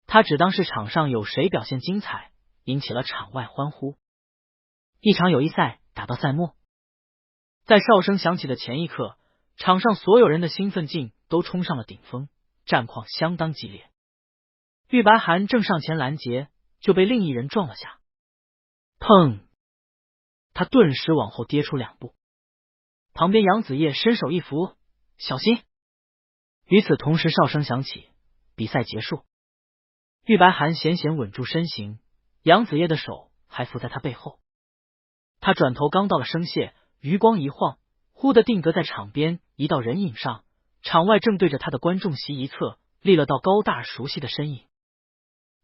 Speaker 1: 他只当是场上有谁表现精彩，引起了场外欢呼。一场友谊赛打到赛末，在哨声响起的前一刻，场上所有人的兴奋劲都冲上了顶峰，战况相当激烈。玉白涵正上前拦截，就被另一人撞了下，砰！他顿时往后跌出2步。旁边杨子叶伸手一扶，小心！与此同时，哨声响起，比赛结束。玉白涵险险稳住身形，杨子叶的手还扶在他背后。他转头刚到了声线，余光一晃，忽地定格在场边一道人影上，场外正对着他的观众席一侧立了道高大熟悉的身影。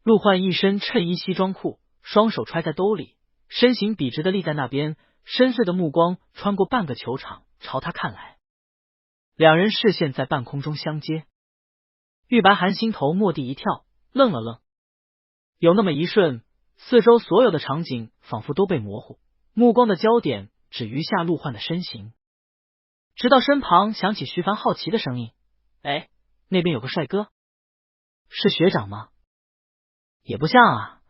Speaker 1: 陆焕一身衬衣西装裤，双手揣在兜里，身形笔直的立在那边，深邃的目光穿过半个球场朝他看来。两人视线在半空中相接，玉白涵心头蓦地一跳，愣了愣。有那么一瞬，四周所有的场景仿佛都被模糊，目光的焦点只余下陆焕的身形。直到身旁响起徐凡好奇的声音，哎，那边有个帅哥，是学长吗？也不像啊。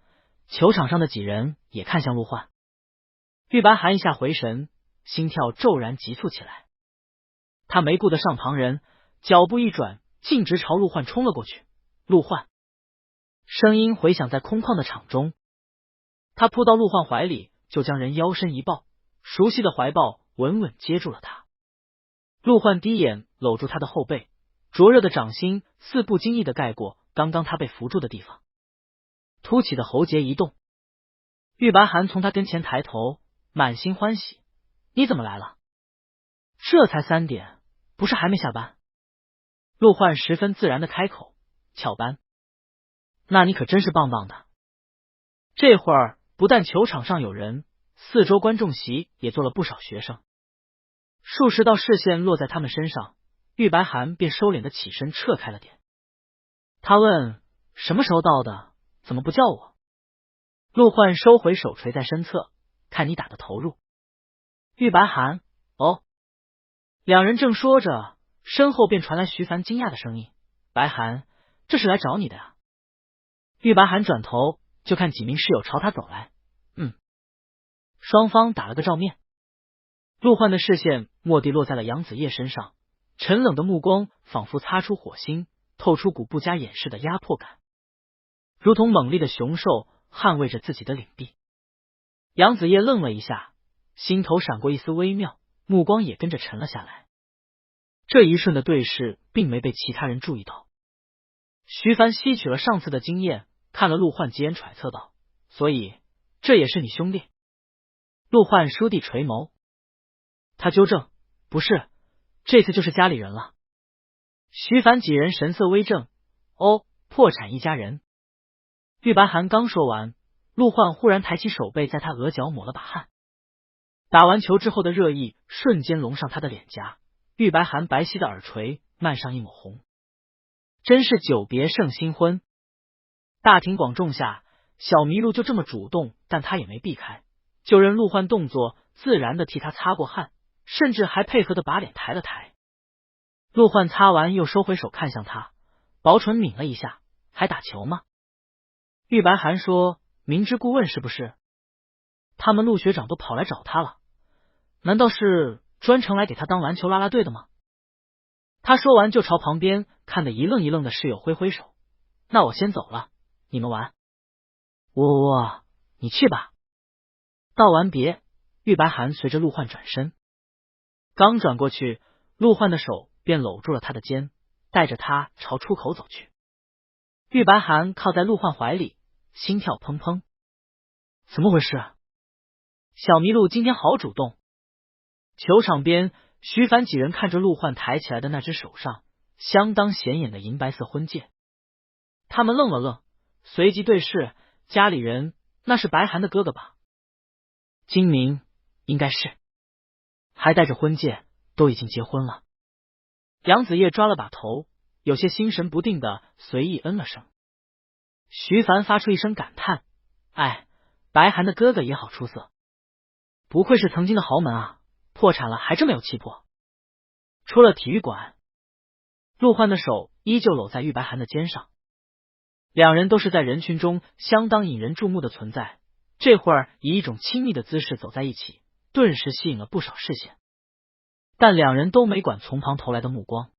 Speaker 1: 球场上的几人也看向陆焕。玉白涵一下回神，心跳骤然急促起来。他没顾得上旁人，脚步一转，径直朝陆焕冲了过去。陆焕！声音回响在空旷的场中。他扑到陆焕怀里，就将人腰身一抱，熟悉的怀抱稳稳接住了他。陆焕低眼搂住他的后背，灼热的掌心似不经意的盖过刚刚他被扶住的地方。凸起的喉结一动，玉白涵从他跟前抬头，满心欢喜：你怎么来了？这才3点，不是还没下班？陆焕十分自然的开口：翘班。那你可真是棒棒的。这会儿不但球场上有人，四周观众席也坐了不少学生。数十道视线落在他们身上，玉白涵便收敛的起身撤开了点。他问：什么时候到的？怎么不叫我？陆焕收回手垂在身侧，看你打的投入。玉白涵：哦。两人正说着，身后便传来徐凡惊讶的声音：白涵，这是来找你的呀。玉白涵转头就看几名室友朝他走来，双方打了个照面。陆焕的视线蓦地落在了杨子叶身上，沉冷的目光仿佛擦出火星，透出股不加掩饰的压迫感，如同猛烈的雄兽捍卫着自己的领地。杨子叶愣了一下，心头闪过一丝微妙，目光也跟着沉了下来。这一瞬的对视并没被其他人注意到。徐凡吸取了上次的经验，看了陆焕几眼，揣测道：所以这也是你兄弟？陆焕倏地垂眸，他纠正：不是，这次就是家里人了。徐凡几人神色微正：哦，破产一家人。玉白涵刚说完，陆焕忽然抬起手背在他额角抹了把汗。打完球之后的热意瞬间笼上他的脸颊，玉白涵白皙的耳垂漫上一抹红。真是久别胜新婚。大庭广众下，小麋鹿就这么主动，但他也没避开，就任陆焕动作自然的替他擦过汗，甚至还配合的把脸抬了抬。陆焕擦完又收回手看向他，薄唇抿了一下：还打球吗？玉白涵说：明知故问是不是？他们陆学长都跑来找他了，难道是专程来给他当篮球啦啦队的吗？他说完就朝旁边看得一愣一愣的室友挥挥手：那我先走了，你们玩。你去吧。道完别，玉白涵随着陆焕转身，刚转过去，陆焕的手便搂住了他的肩，带着他朝出口走去。玉白寒靠在陆焕怀里，心跳砰砰。怎么回事？小麋鹿今天好主动。球场边，徐凡几人看着陆焕抬起来的那只手上相当显眼的银白色婚戒，他们愣了愣，随即对视。家里人，那是白寒的哥哥吧？金明，应该是，还带着婚戒，都已经结婚了。杨子叶抓了把头，有些心神不定的随意嗯了声。徐凡发出一声感叹：哎，白寒的哥哥也好出色，不愧是曾经的豪门啊，破产了还这么有气魄。出了体育馆，陆焕的手依旧搂在玉白寒的肩上，两人都是在人群中相当引人注目的存在，这会儿以一种亲密的姿势走在一起，顿时吸引了不少视线。但两人都没管从旁投来的目光。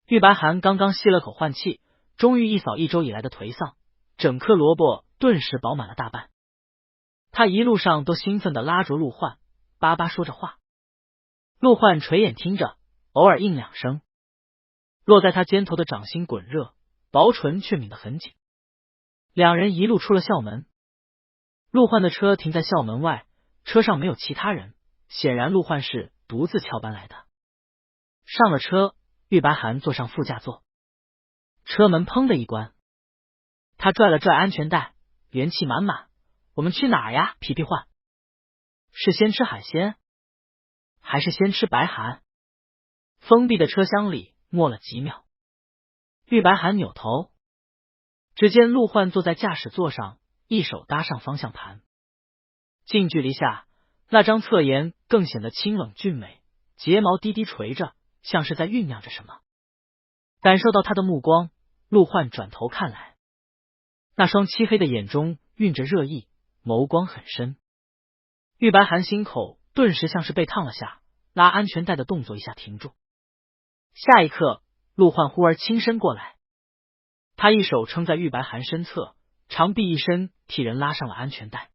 Speaker 1: 玉白寒刚刚吸了口换气，终于一扫一周以来的颓丧，整颗萝卜顿时饱满了大半。他一路上都兴奋地拉着陆焕，巴巴说着话。陆焕垂眼听着，偶尔应两声。落在他肩头的掌心滚热，薄唇却抿得很紧。两人一路出了校门。陆焕的车停在校门外，车上没有其他人，显然陆焕是独自翘班来的。上了车，玉白寒坐上副驾座，车门砰的一关，他拽了拽安全带，元气满满。我们去哪儿呀？皮皮换，是先吃海鲜，还是先吃白寒？封闭的车厢里默了几秒，玉白寒扭头，只见陆焕坐在驾驶座上，一手搭上方向盘。近距离下，那张侧颜更显得清冷俊美，睫毛低低垂着，像是在酝酿着什么。感受到他的目光，陆焕转头看来，那双漆黑的眼中蕴着热意，眸光很深。玉白寒心口顿时像是被烫了下，拉安全带的动作一下停住。下一刻，陆焕忽而轻身过来，他一手撑在玉白寒身侧，长臂一伸，替人拉上了安全带。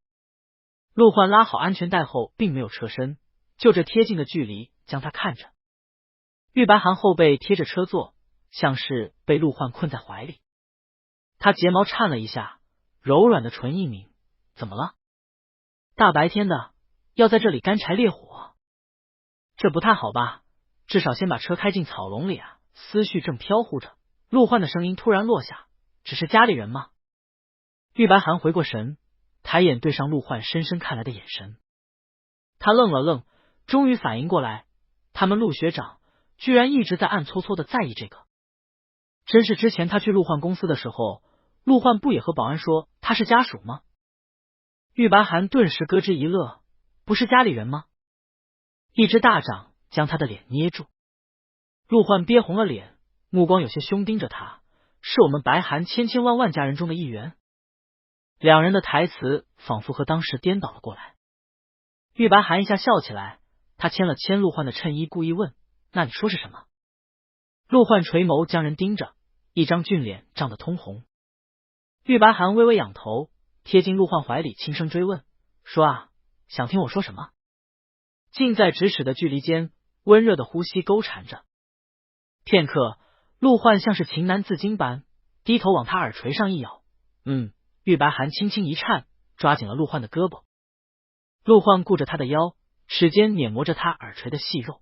Speaker 1: 陆焕拉好安全带后，并没有侧身，就这贴近的距离将他看着。玉白寒后背贴着车座，像是被陆焕困在怀里。他睫毛颤了一下，柔软的唇一抿，怎么了？大白天的，要在这里干柴烈火，这不太好吧？至少先把车开进草笼里啊！思绪正飘忽着，陆焕的声音突然落下：只是家里人吗？玉白寒回过神，抬眼对上陆焕深深看来的眼神。他愣了愣，终于反应过来，他们陆学长居然一直在暗搓搓的在意这个。真是之前他去陆焕公司的时候，陆焕不也和保安说他是家属吗？玉白寒顿时咯吱一乐，不是家里人吗？一只大掌将他的脸捏住。陆焕憋红了脸，目光有些凶盯着他，是我们白寒千千万万家人中的一员。两人的台词仿佛和当时颠倒了过来。玉白寒一下笑起来，他牵了牵陆焕的衬衣，故意问：那你说是什么？陆焕垂眸将人盯着，一张俊脸涨得通红。玉白寒微微仰头，贴近陆焕怀里，轻声追问：说啊，想听我说什么？近在咫尺的距离间，温热的呼吸勾缠着。片刻，陆焕像是情难自禁般低头往他耳垂上一咬。玉白寒轻轻一颤，抓紧了陆焕的胳膊。陆焕顾着他的腰，齿间碾磨着他耳垂的细肉，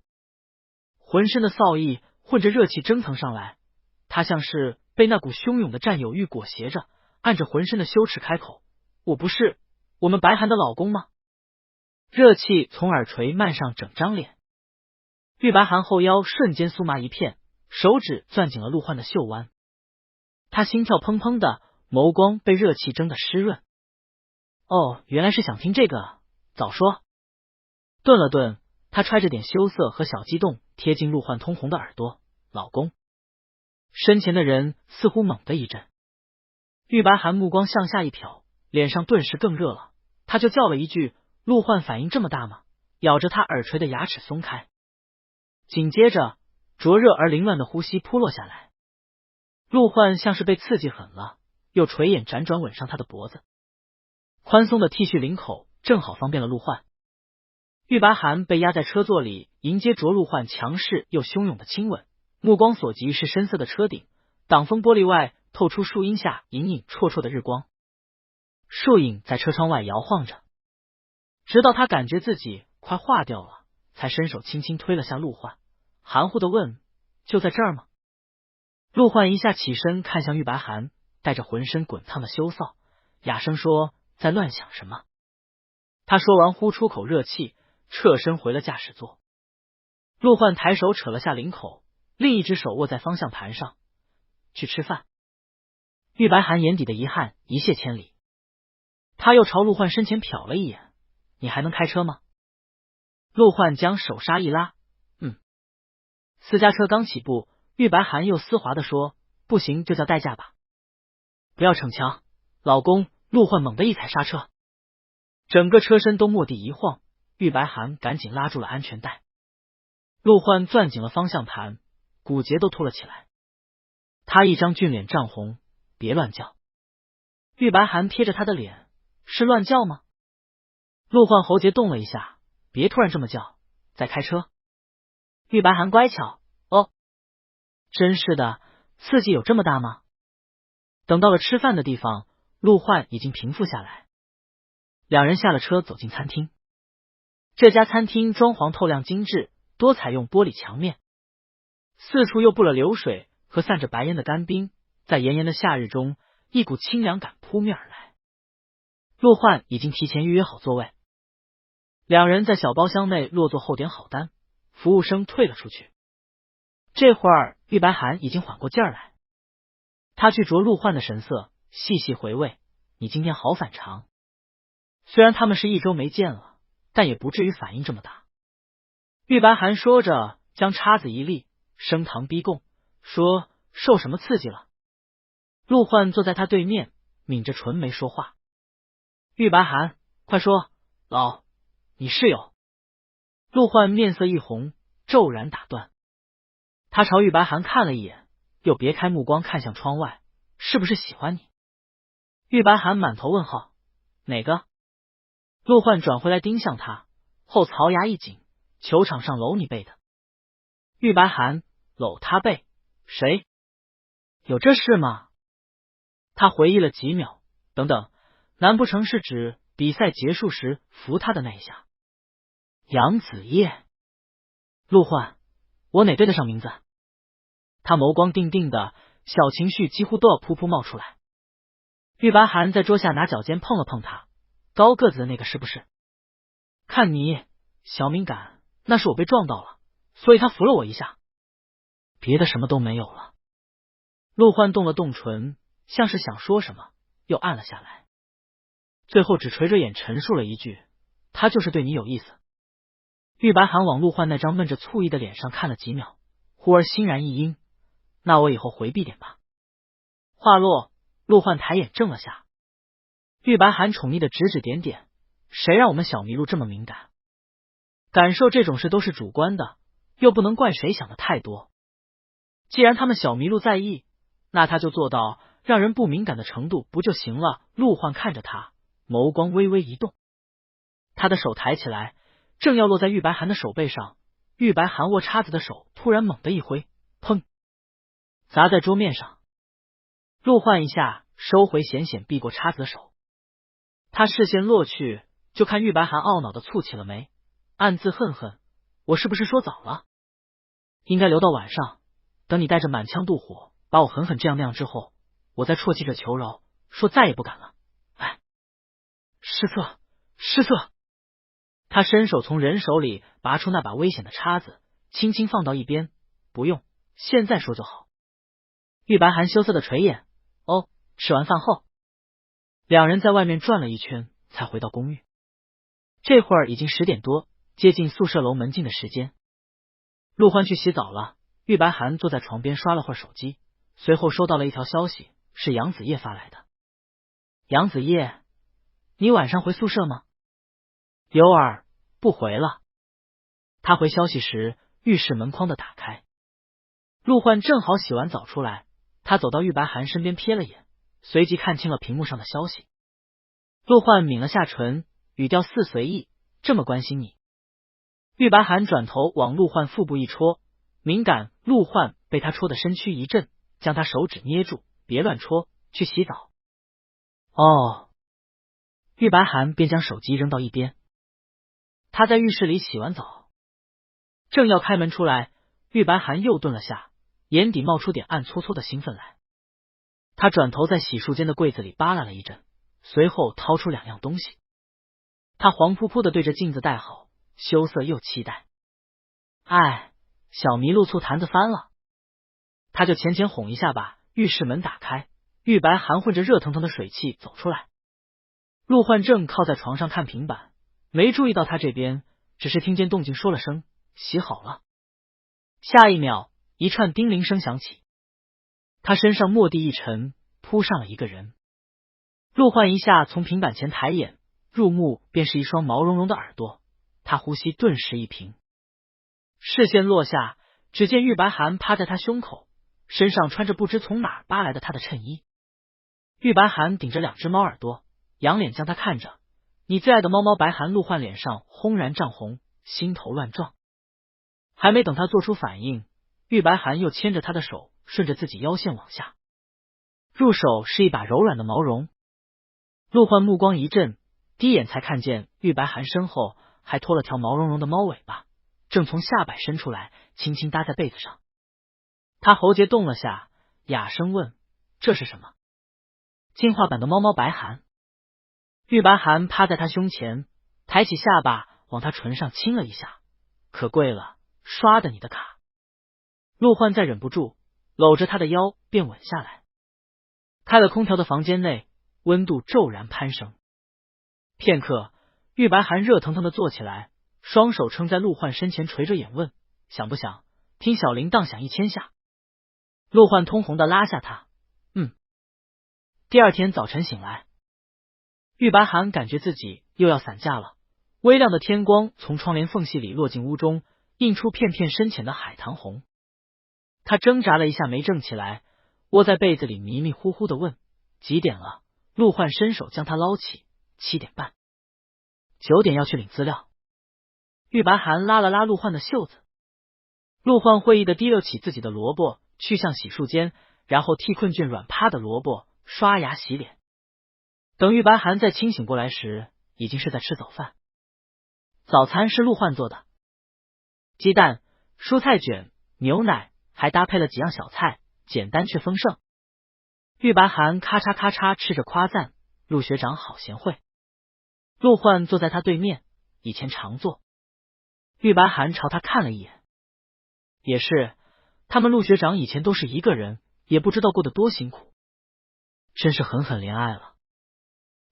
Speaker 1: 浑身的燥意混着热气蒸腾上来。他像是被那股汹涌的占有欲裹挟着，按着浑身的羞耻开口：我不是我们白寒的老公吗？热气从耳垂漫上整张脸。玉白寒后腰瞬间酥麻一片，手指攥紧了陆焕的袖弯。他心跳砰砰的，眸光被热气蒸得湿润。哦，原来是想听这个，早说。顿了顿，他揣着点羞涩和小激动，贴近陆焕通红的耳朵：老公。身前的人似乎猛地一震。玉白寒目光向下一瞟，脸上顿时更热了，他就叫了一句：陆焕反应这么大吗？咬着他耳垂的牙齿松开。紧接着，灼热而凌乱的呼吸扑落下来。陆焕像是被刺激狠了，又垂眼辗转吻上他的脖子。宽松的 T 恤领口正好方便了陆焕。玉白寒被压在车座里，迎接着陆焕强势又汹涌的亲吻，目光所及是深色的车顶，挡风玻璃外透出树荫下隐隐绰绰的日光，树影在车窗外摇晃着，直到他感觉自己快化掉了，才伸手轻轻推了下陆焕，含糊的问：“就在这儿吗？”陆焕一下起身看向玉白寒，带着浑身滚烫的羞臊，哑声说：“在乱想什么？”他说完呼出口热气，侧身回了驾驶座。陆焕抬手扯了下领口，另一只手握在方向盘上。去吃饭。玉白寒眼底的遗憾一泻千里，他又朝陆焕身前瞟了一眼：“你还能开车吗？”陆焕将手刹一拉：“私家车刚起步。”玉白寒又丝滑的说：“不行就叫代驾吧。”“不要逞强，老公。”陆焕猛地一踩刹车，整个车身都蓦地一晃，玉白寒赶紧拉住了安全带。陆焕攥紧了方向盘，骨节都凸了起来。他一张俊脸涨红：“别乱叫。”玉白寒瞥着他的脸：“是乱叫吗？”陆焕喉结动了一下：“别突然这么叫，在开车。”玉白寒乖巧：“哦。”真是的，刺激有这么大吗？等到了吃饭的地方，陆焕已经平复下来，两人下了车走进餐厅。这家餐厅装潢透亮精致，多采用玻璃墙面，四处又布了流水和散着白烟的干冰，在炎炎的夏日中，一股清凉感扑面而来。陆焕已经提前预约好座位，两人在小包厢内落座后点好单，服务生退了出去。这会儿玉白寒已经缓过劲儿来，他去着陆焕的神色，细细回味：“你今天好反常。”虽然他们是一周没见了，但也不至于反应这么大。玉白寒说着，将叉子一立，升堂逼供，说：“受什么刺激了？”陆焕坐在他对面，抿着唇没说话。玉白寒：“快说，老，你是有……”陆焕面色一红，骤然打断。他朝玉白寒看了一眼，又别开目光看向窗外：“是不是喜欢你？”玉白寒满头问号：“哪个？”陆焕转回来盯向他，后槽牙一紧：“球场上搂你背的。”玉白寒：“搂他背？谁？有这事吗？”他回忆了几秒，等等，难不成是指比赛结束时扶他的那一下？杨子叶。陆焕：“我哪对得上名字？”他眸光定定的，小情绪几乎都要噗噗冒出来。玉白寒在桌下拿脚尖碰了碰他：“高个子的那个是不是？”“看你小敏感，那是我被撞到了，所以他扶了我一下，别的什么都没有了。”陆焕动了动唇，像是想说什么，又按了下来，最后只垂着眼陈述了一句：“他就是对你有意思。”玉白寒往陆焕那张闷着醋意的脸上看了几秒，忽而欣然一应：“那我以后回避点吧。”话落，陆焕抬眼怔了下。玉白寒宠溺的指指点点：“谁让我们小麋鹿这么敏感？感受这种事都是主观的，又不能怪谁想的太多。既然他们小麋鹿在意，那他就做到让人不敏感的程度不就行了？”陆焕看着他，眸光微微一动，他的手抬起来，正要落在玉白寒的手背上，玉白寒握叉子的手突然猛地一挥，砰，砸在桌面上。陆焕一下收回险险避过叉子的手，他视线落去，就看玉白寒懊恼的蹙起了眉，暗自恨恨：“我是不是说早了？应该留到晚上，等你带着满腔妒火把我狠狠这样那样之后，我再啜泣着求饶，说再也不敢了。哎，失策，失策！”他伸手从人手里拔出那把危险的叉子，轻轻放到一边：“不用，现在说就好。”玉白寒羞涩的垂眼：“哦，吃完饭后。”两人在外面转了一圈，才回到公寓。这会儿已经10点多，接近宿舍楼门禁的时间。陆欢去洗澡了，玉白寒坐在床边刷了会儿手机，随后收到了一条消息，是杨子叶发来的。“杨子叶，你晚上回宿舍吗？”“有儿，不回了。”他回消息时，浴室门框的打开。陆焕正好洗完澡出来，他走到玉白寒身边瞥了眼，随即看清了屏幕上的消息。陆焕抿了下唇，语调似随意：“这么关心你。”玉白寒转头往陆焕腹部一戳，敏感陆焕被他戳的身躯一震，将他手指捏住，别乱戳，去洗澡。哦，玉白寒便将手机扔到一边。他在浴室里洗完澡，正要开门出来，玉白寒又顿了下，眼底冒出点暗搓搓的兴奋来。他转头在洗漱间的柜子里扒拉了一阵，随后掏出2样东西。他黄扑扑的对着镜子戴好，羞涩又期待。哎，小麋鹿醋坛子翻了。他就浅浅哄一下，把浴室门打开，玉白含混着热腾腾的水汽走出来。陆焕正靠在床上看平板，没注意到他这边，只是听见动静说了声洗好了。下一秒，一串叮铃声响起，他身上蓦地一沉，扑上了一个人。陆焕一下从平板前抬眼，入目便是一双毛茸茸的耳朵，他呼吸顿时一平。视线落下，只见玉白寒趴在他胸口，身上穿着不知从哪儿扒来的他的衬衣。玉白寒顶着2只猫耳朵，仰脸将他看着。你最爱的猫猫白寒。陆焕脸上轰然涨红，心头乱撞。还没等他做出反应，玉白寒又牵着他的手顺着自己腰线往下，入手是一把柔软的毛绒。陆焕目光一震，低眼才看见玉白寒身后还拖了条毛茸茸的猫尾巴，正从下摆伸出来，轻轻搭在被子上。他喉结动了下，哑声问：这是什么？进化版的猫猫白寒。玉白寒趴在他胸前，抬起下巴往他唇上亲了一下。可贵了，刷的你的卡。陆焕再忍不住，搂着他的腰便吻下来。开了空调的房间内，温度骤然攀升。片刻，玉白寒热腾腾的坐起来，双手撑在陆焕身前，垂着眼问：想不想听小铃铛响1000下？陆焕通红的拉下他，第二天早晨醒来，玉白寒感觉自己又要散架了。微亮的天光从窗帘缝隙里落进屋中，映出片片深浅的海棠红。他挣扎了一下没挣起来，窝在被子里迷迷糊糊的问：几点了？陆焕伸手将他捞起，7点半。9点要去领资料。玉白寒拉了拉陆焕的袖子。陆焕会意的提溜起自己的萝卜，去向洗漱间，然后替困倦软趴的萝卜刷牙洗脸。等玉白寒再清醒过来时，已经是在吃早饭。早餐是陆焕做的，鸡蛋、蔬菜卷、牛奶，还搭配了几样小菜，简单却丰盛。玉白寒咔嚓咔嚓吃着夸赞：陆学长好贤惠。陆焕坐在他对面，以前常坐。玉白寒朝他看了一眼，也是，他们陆学长以前都是一个人，也不知道过得多辛苦，真是狠狠恋爱了。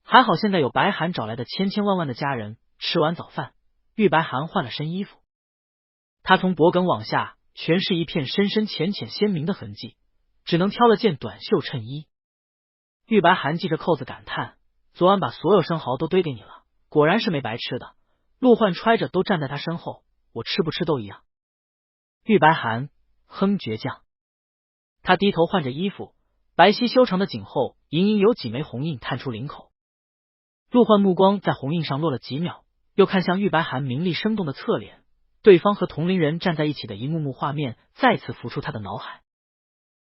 Speaker 1: 还好现在有白寒找来的千千万万的家人。吃完早饭，玉白寒换了身衣服，他从脖梗往下全是一片深深浅浅鲜明的痕迹，只能挑了件短袖衬衣。玉白寒系着扣子感叹：昨晚把所有生蚝都堆给你了，果然是没白吃的。陆焕揣着都站在他身后，我吃不吃都一样。玉白寒哼倔强。他低头换着衣服，白皙修长的颈后隐隐有几枚红印探出领口。陆焕目光在红印上落了几秒，又看向玉白寒明丽生动的侧脸，对方和同龄人站在一起的一幕幕画面再次浮出他的脑海。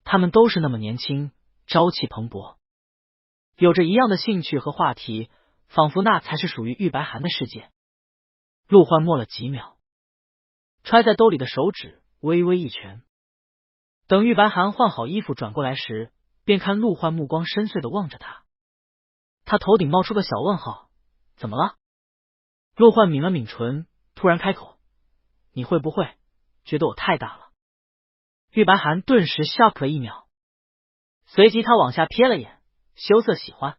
Speaker 1: 他们都是那么年轻，朝气蓬勃，有着一样的兴趣和话题，仿佛那才是属于玉白寒的世界。陆焕默了几秒，揣在兜里的手指微微一拳。等玉白寒换好衣服转过来时，便看陆焕目光深邃的望着他。他头顶冒出个小问号：怎么了？陆焕抿了抿唇，突然开口：你会不会觉得我太大了？玉白寒顿时 shock 了1秒，随即他往下瞥了眼，羞涩喜欢，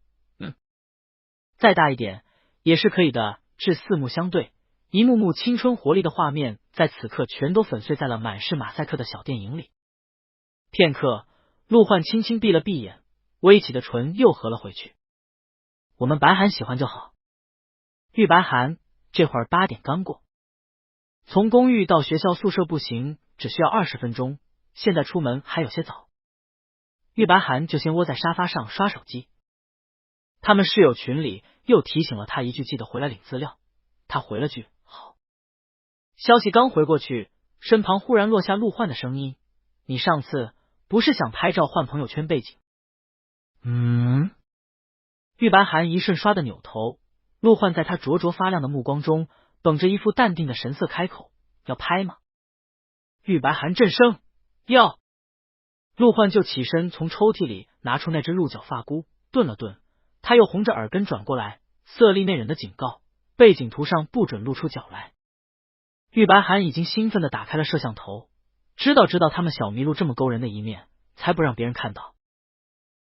Speaker 1: 再大一点也是可以的。至四目相对，一幕幕青春活力的画面在此刻全都粉碎在了满是马赛克的小电影里。片刻，陆焕轻轻闭了闭眼，微起的唇又合了回去。我们白寒喜欢就好。玉白寒这会儿8点刚过，从公寓到学校宿舍步行只需要20分钟，现在出门还有些早。玉白寒就先窝在沙发上刷手机。他们室友群里又提醒了他一句，记得回来领资料。他回了句好。消息刚回过去，身旁忽然落下陆焕的声音：“你上次不是想拍照换朋友圈背景？”玉白寒一瞬刷的扭头，陆焕在他灼灼发亮的目光中，绷着一副淡定的神色开口：“要拍吗？”玉白寒震声：“要。”陆焕就起身从抽屉里拿出那只鹿角发箍，顿了顿，他又红着耳根转过来，色厉内荏的警告：“背景图上不准露出脚来。”玉白寒已经兴奋的打开了摄像头，知道他们小麋鹿这么勾人的一面，才不让别人看到。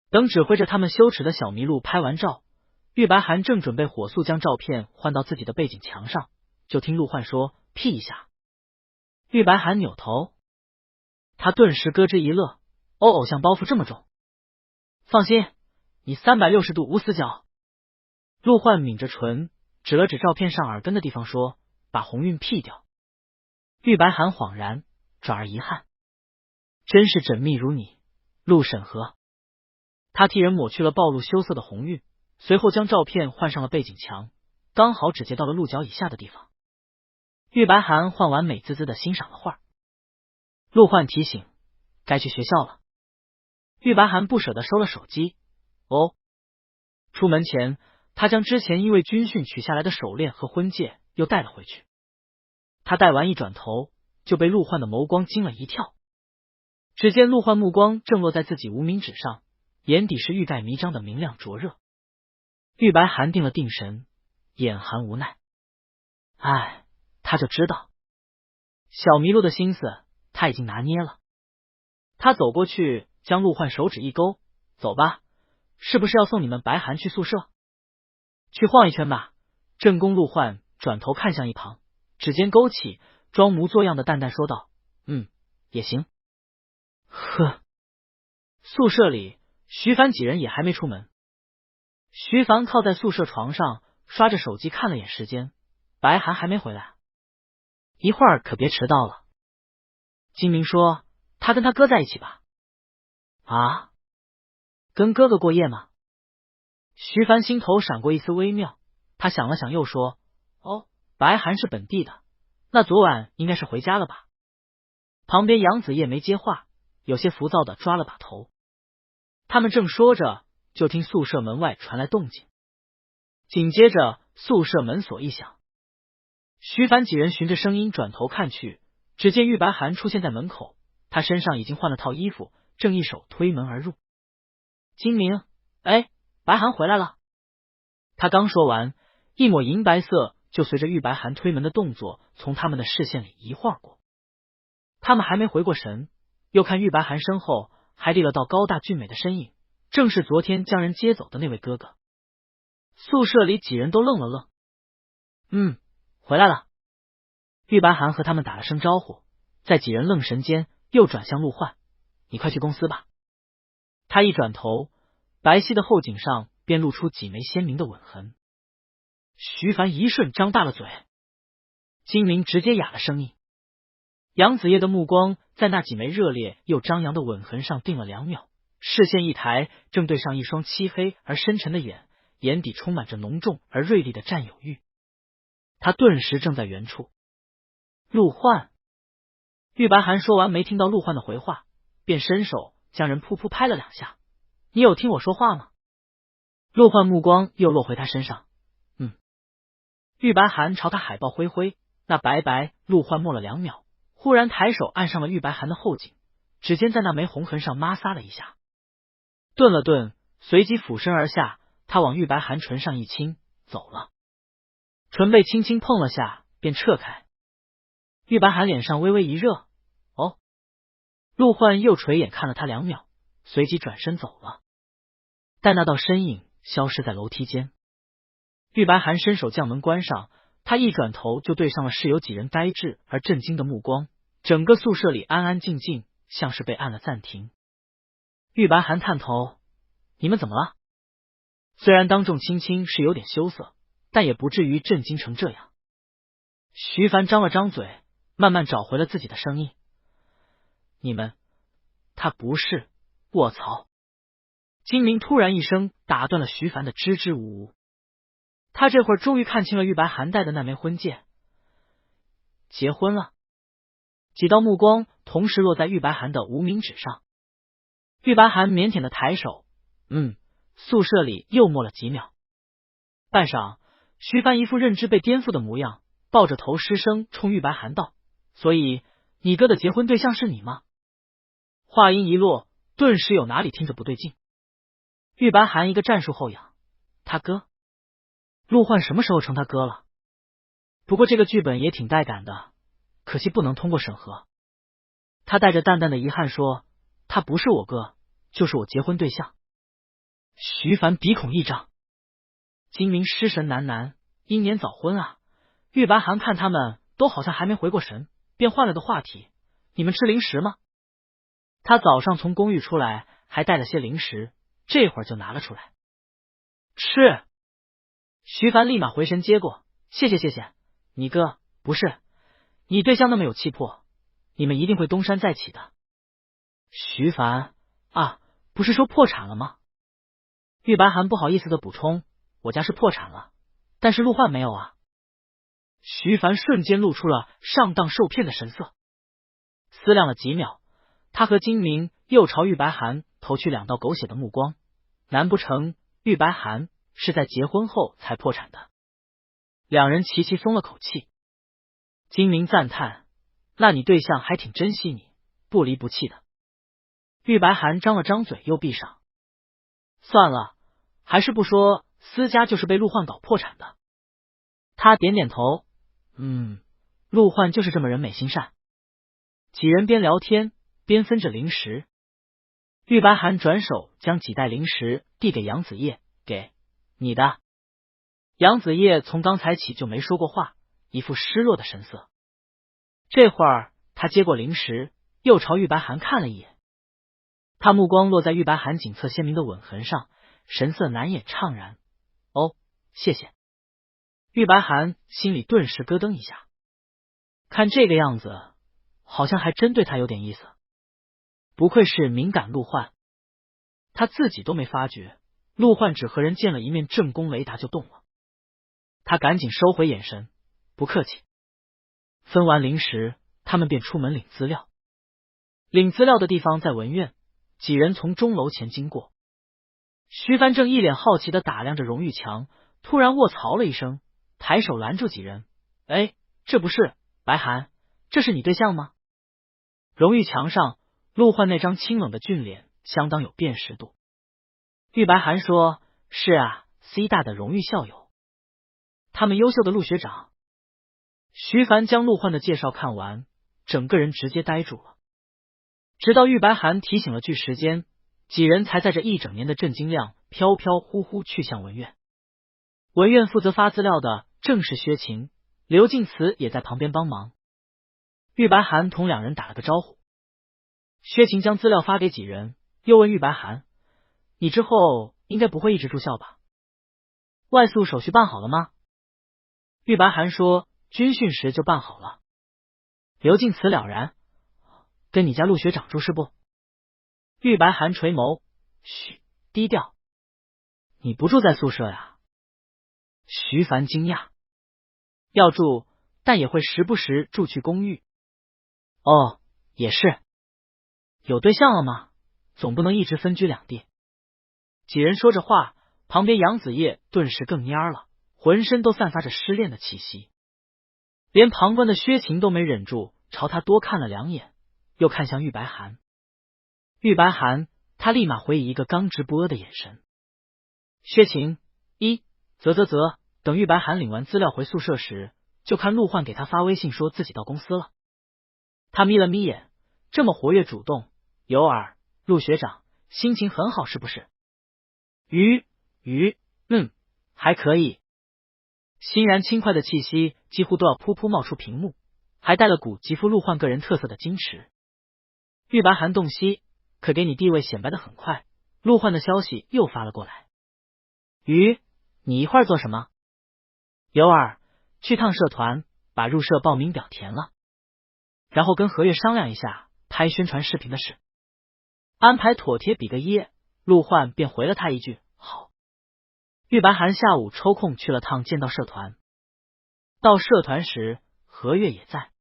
Speaker 1: 等指挥着他们羞耻的小麋鹿拍完照，玉白寒正准备火速将照片换到自己的背景墙上，就听陆焕说：“P 一下。”玉白寒扭头，他顿时咯吱一乐：“偶像包袱这么重？放心，你360度无死角。”陆焕抿着唇，指了指照片上耳根的地方说：“把红晕 P 掉。”玉白寒恍然，转而遗憾：“真是缜密如你，陆审核。”他替人抹去了暴露羞涩的红晕，随后将照片换上了背景墙，刚好只截到了鹿角以下的地方。玉白寒换完，美滋滋的欣赏了画。陆焕提醒：“该去学校了。”玉白寒不舍得收了手机。哦，出门前，他将之前因为军训取下来的手链和婚戒又带了回去。他戴完一转头，就被陆焕的眸光惊了一跳。只见陆焕目光正落在自己无名指上，眼底是欲盖弥彰的明亮灼热。玉白寒定了定神，眼含无奈。他就知道小麋鹿的心思他已经拿捏了。他走过去，将陆焕手指一勾：“走吧，是不是要送你们白寒去宿舍？去晃一圈吧。”正宫陆焕转头看向一旁，指尖勾起，装模作样的淡淡说道：“也行。”呵。宿舍里，徐凡几人也还没出门。徐凡靠在宿舍床上，刷着手机看了眼时间，白寒还没回来，一会儿可别迟到了。金明说：“他跟他哥在一起吧？”啊，跟哥哥过夜吗？徐凡心头闪过一丝微妙，他想了想，又说：“哦，白寒是本地的，那昨晚应该是回家了吧？”旁边杨子叶没接话，有些浮躁的抓了把头。他们正说着，就听宿舍门外传来动静，紧接着宿舍门锁一响。徐凡几人循着声音转头看去，只见玉白寒出现在门口，他身上已经换了套衣服，正一手推门而入。金明，白寒回来了。他刚说完，一抹银白色就随着玉白寒推门的动作从他们的视线里一晃过。他们还没回过神，又看玉白寒身后还立了道高大俊美的身影，正是昨天将人接走的那位哥哥。宿舍里几人都愣了愣。回来了。玉白寒和他们打了声招呼，在几人愣神间又转向陆焕：“你快去公司吧。”他一转头，白皙的后颈上便露出几枚鲜明的吻痕。徐凡一瞬张大了嘴，金明直接哑了声音。杨子叶的目光在那几枚热烈又张扬的吻痕上定了2秒，视线一抬，正对上一双漆黑而深沉的眼，眼底充满着浓重而锐利的占有欲。他顿时怔在原处。陆焕。玉白寒说完没听到陆焕的回话，便伸手将人噗噗拍了2下。你有听我说话吗？陆焕目光又落回他身上。玉白寒朝他海报挥挥，那白白陆焕默了2秒，忽然抬手按上了玉白寒的后颈，指尖在那枚红痕上摩挲了一下，顿了顿，随即俯身而下，他往玉白寒唇上一亲，走了。唇被轻轻碰了下，便撤开。玉白寒脸上微微一热。哦。陆焕又垂眼看了他2秒，随即转身走了。但那道身影消失在楼梯间。玉白寒伸手将门关上，他一转头就对上了室友几人呆滞而震惊的目光，整个宿舍里安安静静，像是被按了暂停。玉白寒探头：“你们怎么了？”虽然当众亲亲是有点羞涩，但也不至于震惊成这样。徐凡张了张嘴，慢慢找回了自己的声音：“你们，他不是，卧槽！”金明突然一声打断了徐凡的支支吾吾。他这会儿终于看清了玉白寒戴的那枚婚戒。结婚了。几道目光同时落在玉白涵的无名指上。玉白涵腼腆的抬手，宿舍里又默了几秒。半晌，徐凡一副认知被颠覆的模样，抱着头失声冲玉白涵道：“所以你哥的结婚对象是你吗？”话音一落，顿时有哪里听着不对劲。玉白涵一个战术后仰，他哥？陆焕什么时候成他哥了？不过这个剧本也挺带感的，可惜不能通过审核。他带着淡淡的遗憾说：“他不是我哥，就是我结婚对象。”徐凡鼻孔一张，精明失神喃喃：“英年早婚啊！”玉白涵看他们都好像还没回过神，便换了个话题：“你们吃零食吗？”他早上从公寓出来，还带了些零食，这会儿就拿了出来。吃。徐凡立马回神接过：“谢谢谢谢，你哥不是你对象那么有气魄，你们一定会东山再起的。”徐凡啊，不是说破产了吗？玉白涵不好意思的补充：“我家是破产了，但是陆焕没有啊。”徐凡瞬间露出了上当受骗的神色，思量了几秒，他和金明又朝玉白涵投去2道狗血的目光，难不成玉白涵是在结婚后才破产的？两人齐齐松了口气。金明赞叹：“那你对象还挺珍惜你，不离不弃的。”玉白涵张了张嘴又闭上。算了，还是不说私家就是被陆焕搞破产的。他点点头：“陆焕就是这么人美心善。”几人边聊天边分着零食。玉白涵转手将几袋零食递给杨子叶：“给你的。”杨子叶从刚才起就没说过话，一副失落的神色。这会儿他接过零食，又朝玉白涵看了一眼。他目光落在玉白涵颈侧鲜明的吻痕上，神色难掩怅然。“哦，谢谢。”玉白涵心里顿时咯噔一下，看这个样子，好像还真对他有点意思。不愧是敏感陆焕，他自己都没发觉，陆焕只和人见了一面，正宫雷达就动了。他赶紧收回眼神，不客气。分完零食，他们便出门领资料。领资料的地方在文苑，几人从钟楼前经过。徐帆正一脸好奇的打量着荣玉强，突然卧槽了一声，抬手拦住几人：“哎，这不是白涵，这是你对象吗？”荣玉强上陆焕那张清冷的俊脸相当有辨识度。玉白涵说：“是啊 ，C 大的荣誉校友，他们优秀的陆学长。”徐凡将陆焕的介绍看完，整个人直接呆住了。直到玉白涵提醒了句时间，几人才在这一整年的震惊量飘飘忽忽去向文苑。文苑负责发资料的正是薛晴，刘敬慈也在旁边帮忙。玉白涵同两人打了个招呼。薛晴将资料发给几人，又问玉白涵：“你之后应该不会一直住校吧？外宿手续办好了吗？”玉白涵说：“军训时就办好了。”刘敬慈了然：“跟你家陆学长住是不？”玉白涵垂眸：“嘘，低调。你不住在宿舍呀？”徐凡惊讶：“要住，但也会时不时住去公寓。”“哦，也是。有对象了吗？总不能一直分居两地。”几人说着话，旁边杨子叶顿时更蔫了，浑身都散发着失恋的气息。连旁观的薛晴都没忍住朝他多看了2眼，又看向玉白涵。玉白涵他立马回以一个刚直不阿的眼神。薛晴等玉白涵领完资料回宿舍时，就看陆焕给他发微信说自己到公司了。他眯了眯眼，这么活跃主动，有耳，陆学长心情很好是不是？还可以。欣然轻快的气息几乎都要噗噗冒出屏幕，还带了股极富陆焕个人特色的矜持。玉白涵洞悉，可给你地位显摆的很快。陆焕的消息又发了过来：“你一会儿做什么？”“有耳，去趟社团，把入社报名表填了，然后跟何月商量一下拍宣传视频的事。”安排妥帖比个耶，陆焕便回了他一句：“好。”玉白涵下午抽空去了趟剑道社团。到社团时，何月也在。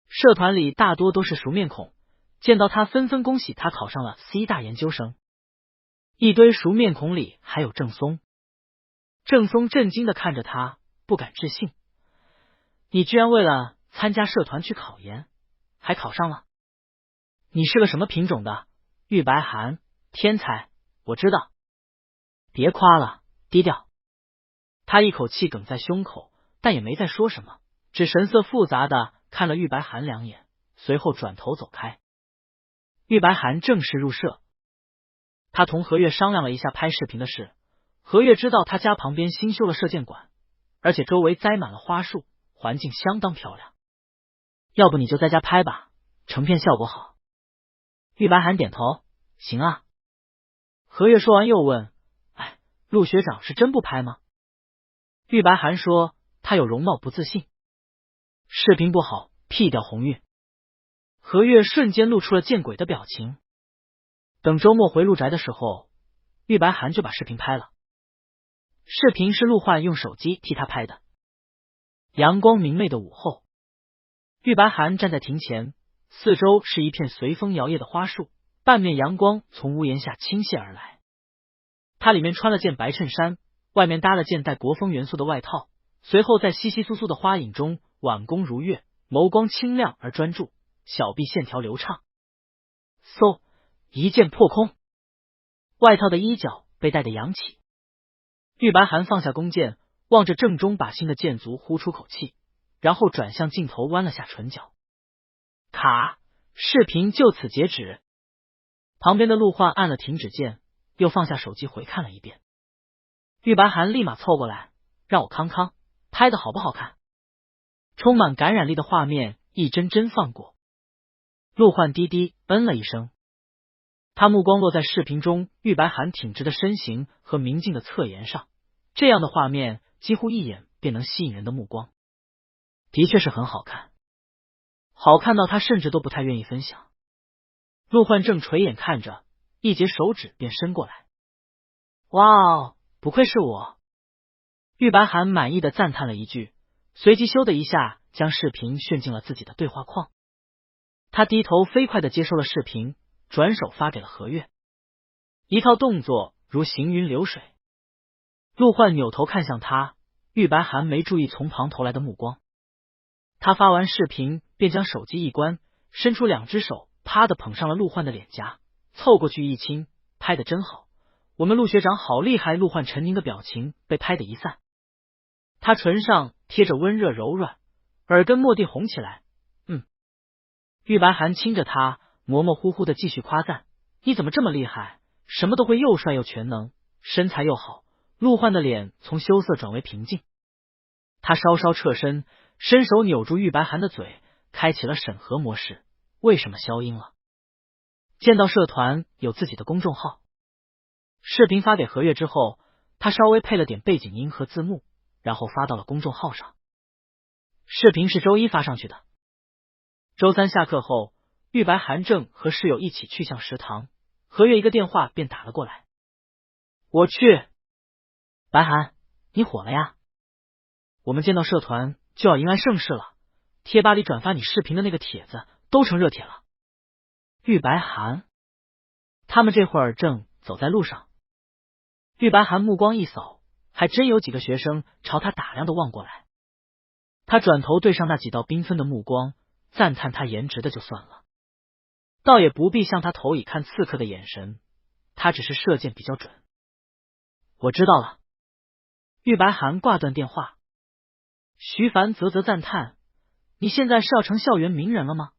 Speaker 1: 社团里大多都是熟面孔，见到他纷纷恭喜他考上了 C 大研究生。一堆熟面孔里还有郑松。郑松震惊地看着他，不敢置信：“你居然为了参加社团去考研，还考上了？你是个什么品种的？”玉白寒：“天才，我知道。”别夸了，低调。他一口气哽在胸口，但也没再说什么，只神色复杂的看了玉白寒两眼，随后转头走开。玉白寒正式入社，他同何月商量了一下拍视频的事。何月知道他家旁边新修了射箭馆，而且周围栽满了花树，环境相当漂亮。要不你就在家拍吧，成片效果好。玉白寒点头，行啊。何月说完又问：“哎，陆学长是真不拍吗？”玉白寒说：“他有容貌不自信，视频不好，P 掉红晕。”何月瞬间露出了见鬼的表情。等周末回陆宅的时候，玉白寒就把视频拍了。视频是陆焕用手机替他拍的。阳光明媚的午后，玉白寒站在庭前，四周是一片随风摇曳的花树，半面阳光从屋檐下倾泻而来。他里面穿了件白衬衫，外面搭了件带国风元素的外套，随后在稀稀疏疏的花影中挽弓如月，眸光清亮而专注，小臂线条流畅。嗖，一箭破空，外套的衣角被带得扬起。玉白寒放下弓箭，望着正中靶心的箭足呼出口气，然后转向镜头弯了下唇角。卡，视频就此截止。旁边的陆焕按了停止键，又放下手机回看了一遍。玉白寒立马凑过来，让我康康，拍的好不好看？充满感染力的画面一帧帧放过。陆焕低低嗯了一声，他目光落在视频中玉白寒挺直的身形和明净的侧颜上，这样的画面几乎一眼便能吸引人的目光。的确是很好看，好看到他甚至都不太愿意分享。陆焕正垂眼看着，一截手指便伸过来。哇哦，不愧是我！玉白寒满意的赞叹了一句，随即咻的一下将视频炫进了自己的对话框。他低头飞快的接收了视频，转手发给了何月。一套动作如行云流水。陆焕扭头看向他，玉白寒没注意从旁投来的目光。他发完视频便将手机一关，伸出两只手，啪的捧上了陆焕的脸颊，凑过去一亲，拍得真好，我们陆学长好厉害。陆焕沉凝的表情被拍得一散，他唇上贴着温热柔软，耳根蓦地红起来。玉白寒亲着他，模模糊糊的继续夸赞：“你怎么这么厉害？什么都会，又帅又全能，身材又好。”陆焕的脸从羞涩转为平静，他稍稍侧身，伸手扭住玉白寒的嘴，开启了审核模式。为什么消音了？剑道社团有自己的公众号。视频发给何月之后，他稍微配了点背景音和字幕，然后发到了公众号上。视频是周一发上去的。周三下课后，玉白寒正和室友一起去向食堂，何月一个电话便打了过来。我去，白寒，你火了呀！我们剑道社团就要迎来盛世了，贴吧里转发你视频的那个帖子都成热帖了。玉白寒，他们这会儿正走在路上。玉白寒目光一扫，还真有几个学生朝他打量的望过来。他转头对上那几道缤纷的目光，赞叹他颜值的就算了，倒也不必向他投以看刺客的眼神，他只是射箭比较准。我知道了。玉白寒挂断电话。徐凡啧啧赞叹：“你现在是要成校园名人了吗？”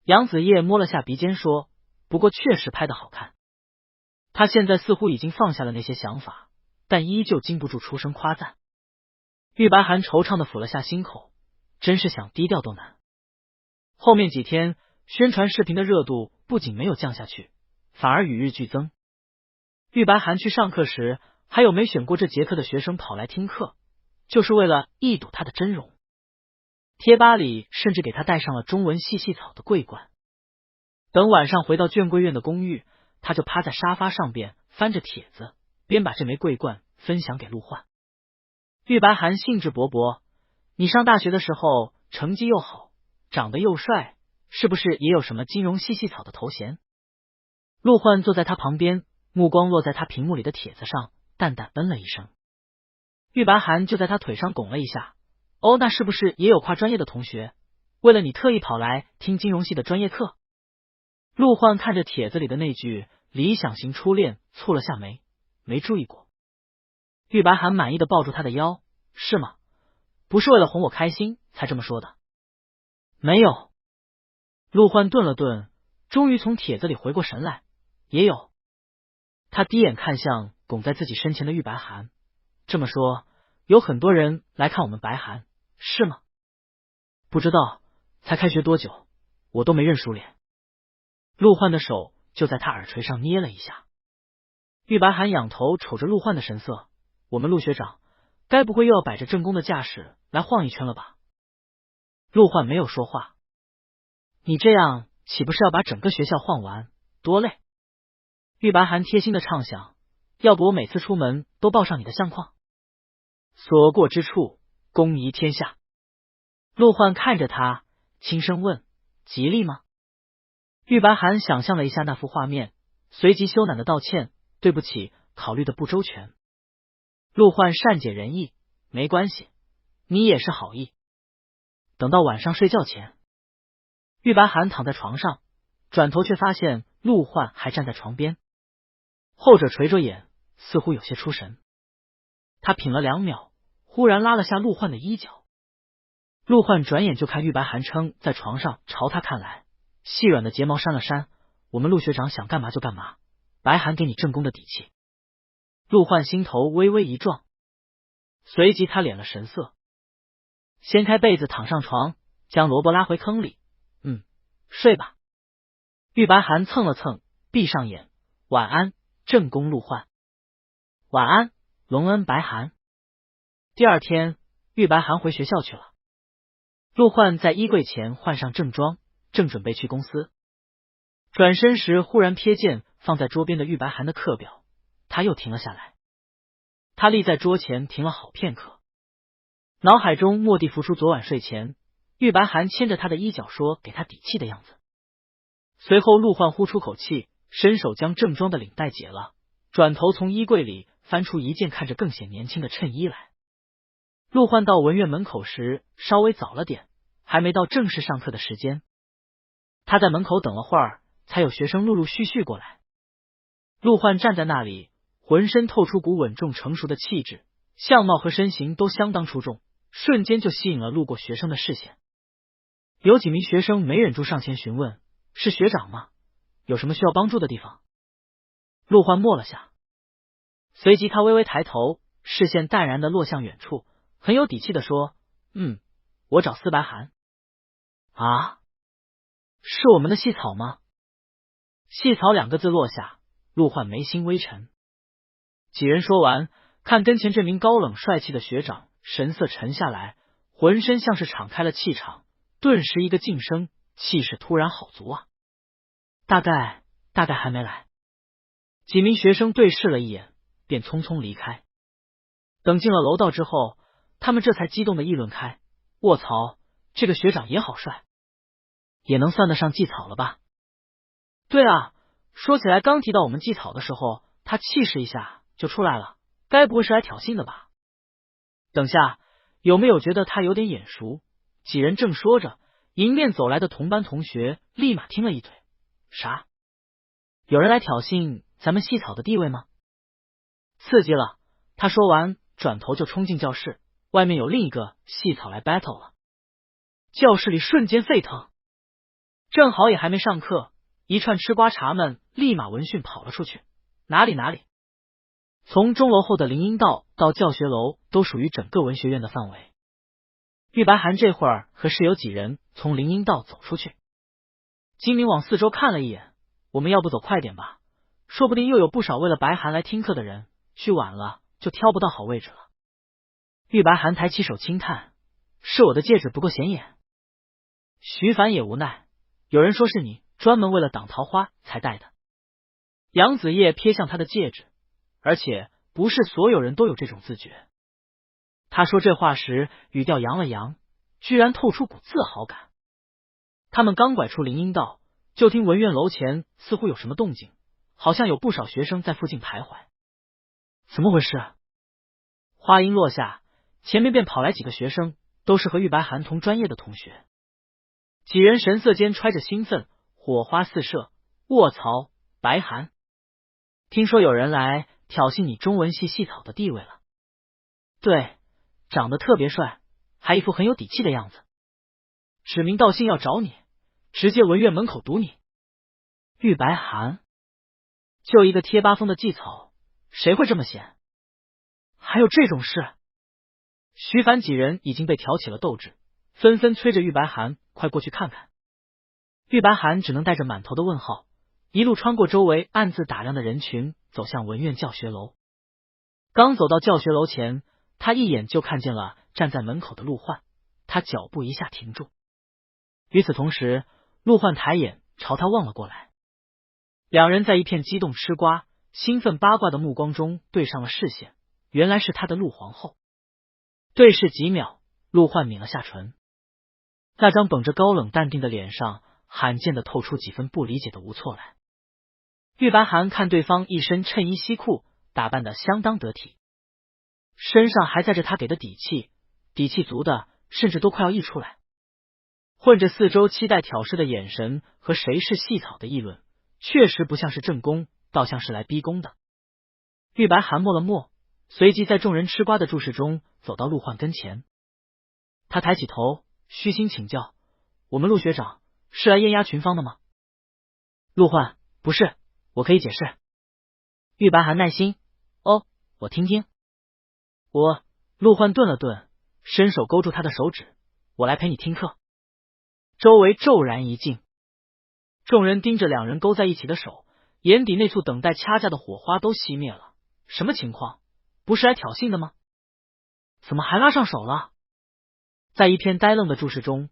Speaker 1: 杨子叶摸了下鼻尖说：“不过确实拍得好看。”他现在似乎已经放下了那些想法，但依旧禁不住出声夸赞。玉白寒惆怅的抚了下心口，真是想低调都难。后面几天宣传视频的热度不仅没有降下去，反而与日俱增。玉白寒去上课时，还有没选过这节课的学生跑来听课，就是为了一睹他的真容。贴吧里甚至给他戴上了中文细细草的桂冠。等晚上回到卷归院的公寓，他就趴在沙发上边翻着帖子，边把这枚桂冠分享给陆焕。玉白寒兴致勃勃：“你上大学的时候成绩又好，长得又帅，是不是也有什么金融系系草的头衔？陆焕坐在他旁边，目光落在他屏幕里的帖子上，淡淡嗯了一声。玉白涵就在他腿上拱了一下，哦，那是不是也有跨专业的同学，为了你特意跑来听金融系的专业课？陆焕看着帖子里的那句理想型初恋，蹙了下眉，没注意过。玉白涵满意的抱住他的腰，是吗？不是为了哄我开心才这么说的？没有。陆焕顿了顿，终于从帖子里回过神来，也有。他低眼看向拱在自己身前的玉白涵，这么说，有很多人来看我们白涵，是吗？不知道，才开学多久，我都没认输脸。陆焕的手就在他耳垂上捏了一下。玉白涵仰头瞅着陆焕的神色，我们陆学长该不会又要摆着正宫的架势来晃一圈了吧？陆焕没有说话。你这样岂不是要把整个学校晃完，多累？玉白涵贴心的畅想，要不我每次出门都抱上你的相框。所过之处，公仪天下。陆焕看着他，轻声问：吉利吗？玉白涵想象了一下那幅画面，随即羞赧的道歉：对不起，考虑的不周全。陆焕善解人意：没关系，你也是好意。等到晚上睡觉前，玉白涵躺在床上，转头却发现陆焕还站在床边，后者垂着眼，似乎有些出神。他品了2秒，忽然拉了下陆焕的衣角。陆焕转眼就看玉白涵撑在床上朝他看来，细软的睫毛扇了扇：我们陆学长想干嘛就干嘛，白涵给你正宫的底气。陆焕心头微微一撞，随即他敛了神色，掀开被子躺上床，将萝卜拉回坑里。睡吧。玉白涵蹭了蹭，闭上眼，晚安，正宫陆焕。晚安，隆恩白涵。第二天，玉白涵回学校去了。陆焕在衣柜前换上正装，正准备去公司，转身时忽然瞥见放在桌边的玉白涵的课表，他又停了下来。他立在桌前停了好片刻，脑海中蓦地浮出昨晚睡前玉白涵牵着他的衣角说给他底气的样子。随后陆焕呼出口气，伸手将正装的领带解了，转头从衣柜里翻出一件看着更显年轻的衬衣来。陆焕到文院门口时稍微早了点，还没到正式上课的时间。他在门口等了会儿，才有学生陆陆续续过来。陆焕站在那里，浑身透出股稳重成熟的气质，相貌和身形都相当出众，瞬间就吸引了路过学生的视线。有几名学生没忍住上前询问：是学长吗？有什么需要帮助的地方？陆焕默了下，随即他微微抬头，视线淡然的落向远处，很有底气的说：我找司白涵。啊，是我们的系草吗？系草2个字落下，陆焕眉心微沉。几人说完，看跟前这名高冷帅气的学长，神色沉下来，浑身像是敞开了气场，顿时一个晋升，气势突然好足啊！大概还没来。几名学生对视了一眼，便匆匆离开。等进了楼道之后，他们这才激动的议论开：卧槽，这个学长也好帅，也能算得上祭草了吧？对啊，说起来刚提到我们祭草的时候，他气势一下就出来了，该不会是来挑衅的吧？等下，有没有觉得他有点眼熟？几人正说着，迎面走来的同班同学立马听了一嘴：啥？有人来挑衅咱们系草的地位吗？刺激了！他说完，转头就冲进教室，外面有另一个系草来 battle 了。教室里瞬间沸腾，正好也还没上课，一串吃瓜茶们立马闻讯跑了出去。哪里？从钟楼后的林荫道到教学楼都属于整个文学院的范围。玉白涵这会儿和室友几人从林荫道走出去，金明往四周看了一眼，我们要不走快点吧，说不定又有不少为了白涵来听课的人，去晚了就挑不到好位置了。玉白涵抬起手轻叹：是我的戒指不够显眼。徐凡也无奈：有人说是你专门为了挡桃花才戴的。杨子叶瞥向他的戒指，而且不是所有人都有这种自觉。他说这话时语调扬了扬，居然透出股自豪感。他们刚拐出林荫道，就听文苑楼前似乎有什么动静，好像有不少学生在附近徘徊。怎么回事？话音落下，前面便跑来几个学生，都是和玉白寒同专业的同学。几人神色间揣着兴奋，火花四射。卧槽，白寒，听说有人来挑衅你中文系系草的地位了。对，长得特别帅，还一副很有底气的样子，指名道姓要找你，直接文院门口堵你。玉白寒，就一个贴吧风的技草，谁会这么闲？还有这种事？徐凡几人已经被挑起了斗志，纷纷催着玉白寒快过去看看。玉白寒只能带着满头的问号，一路穿过周围暗自打量的人群，走向文院教学楼。刚走到教学楼前，他一眼就看见了站在门口的陆焕，他脚步一下停住。与此同时，陆焕抬眼朝他望了过来，两人在一片激动吃瓜、兴奋八卦的目光中对上了视线，原来是他的陆皇后。对视几秒，陆焕抿了下唇，那张绷着高冷淡定的脸上罕见的透出几分不理解的无措来。玉白寒看对方一身衬衣西裤，打扮得相当得体，身上还载着他给的底气，底气足的甚至都快要溢出来，混着四周期待挑事的眼神和谁是细草的议论，确实不像是正宫，倒像是来逼宫的。玉白寒默了默，随即在众人吃瓜的注视中走到陆焕跟前。他抬起头，虚心请教：“我们陆学长是来艳压群芳的吗？”陆焕：“不是，我可以解释。”玉白寒耐心：“哦，我听听。”陆焕顿了顿，伸手勾住他的手指：“我来陪你听课。”周围骤然一静，众人盯着两人勾在一起的手，眼底那簇等待掐架的火花都熄灭了。什么情况？不是来挑衅的吗？怎么还拉上手了？在一片呆愣的注视中，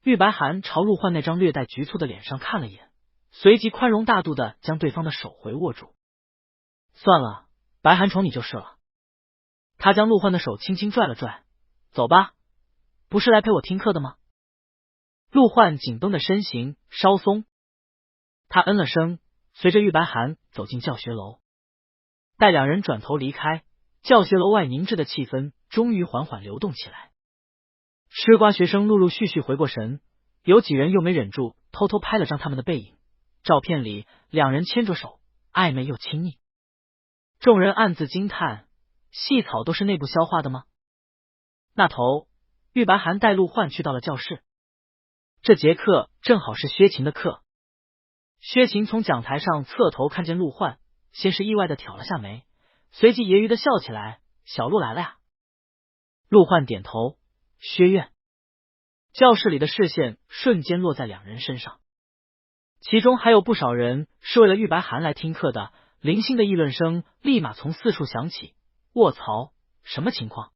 Speaker 1: 玉白寒朝陆焕那张略带局促的脸上看了眼，随即宽容大度的将对方的手回握住。算了，白寒宠你就是了。他将陆焕的手轻轻拽了拽，走吧，不是来陪我听课的吗？陆焕紧绷的身形稍松，他嗯了声，随着玉白寒走进教学楼。待两人转头离开，教学楼外凝滞的气氛终于缓缓流动起来。吃瓜学生陆陆续续回过神，有几人又没忍住，偷偷拍了张他们的背影。照片里两人牵着手，暧昧又亲昵。众人暗自惊叹，细草都是内部消化的吗？那头，玉白寒带陆焕去到了教室。这节课正好是薛勤的课。薛勤从讲台上侧头看见陆焕，先是意外的挑了下眉，随即揶揄的笑起来：“小陆来了呀！”陆焕点头：“薛院。”教室里的视线瞬间落在两人身上，其中还有不少人是为了玉白寒来听课的。零星的议论声立马从四处响起：“卧槽，什么情况？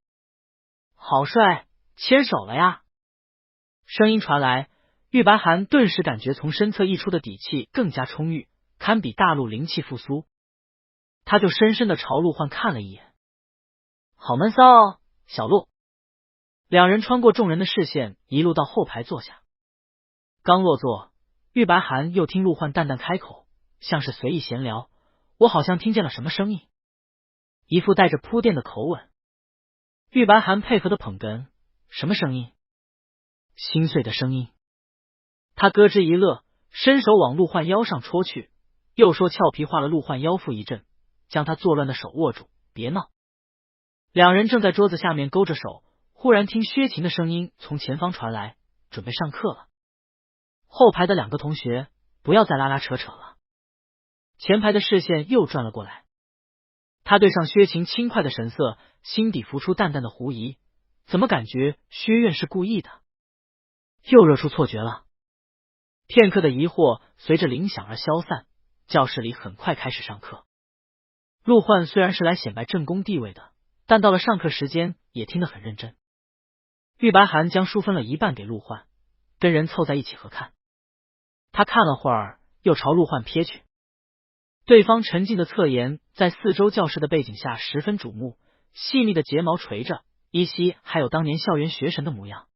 Speaker 1: 好帅，牵手了呀！”声音传来，玉白寒顿时感觉从身侧溢出的底气更加充裕，堪比大陆灵气复苏。他就深深的朝陆焕看了一眼：“好闷骚哦，小陆。”两人穿过众人的视线，一路到后排坐下。刚落座，玉白寒又听陆焕淡淡开口，像是随意闲聊：“我好像听见了什么声音。”一副带着铺垫的口吻。玉白寒配合的捧哏：“什么声音？”“心碎的声音。”他咯吱一乐，伸手往陆焕腰上戳去，又说俏皮话了陆焕腰腹一震，将他作乱的手握住：“别闹。”两人正在桌子下面勾着手，忽然听薛勤的声音从前方传来：“准备上课了。”后排的两个同学不要再拉拉扯扯了。前排的视线又转了过来，他对上薛勤轻快的神色，心底浮出淡淡的狐疑：怎么感觉薛院是故意的？又惹出错觉了？片刻的疑惑随着铃响而消散，教室里很快开始上课。陆焕虽然是来显摆正宫地位的，但到了上课时间也听得很认真。玉白寒将书分了一半给陆焕，跟人凑在一起合看。他看了会儿，又朝陆焕瞥去。对方沉静的侧颜在四周教室的背景下十分瞩目，细密的睫毛垂着，依稀还有当年校园学神的模样。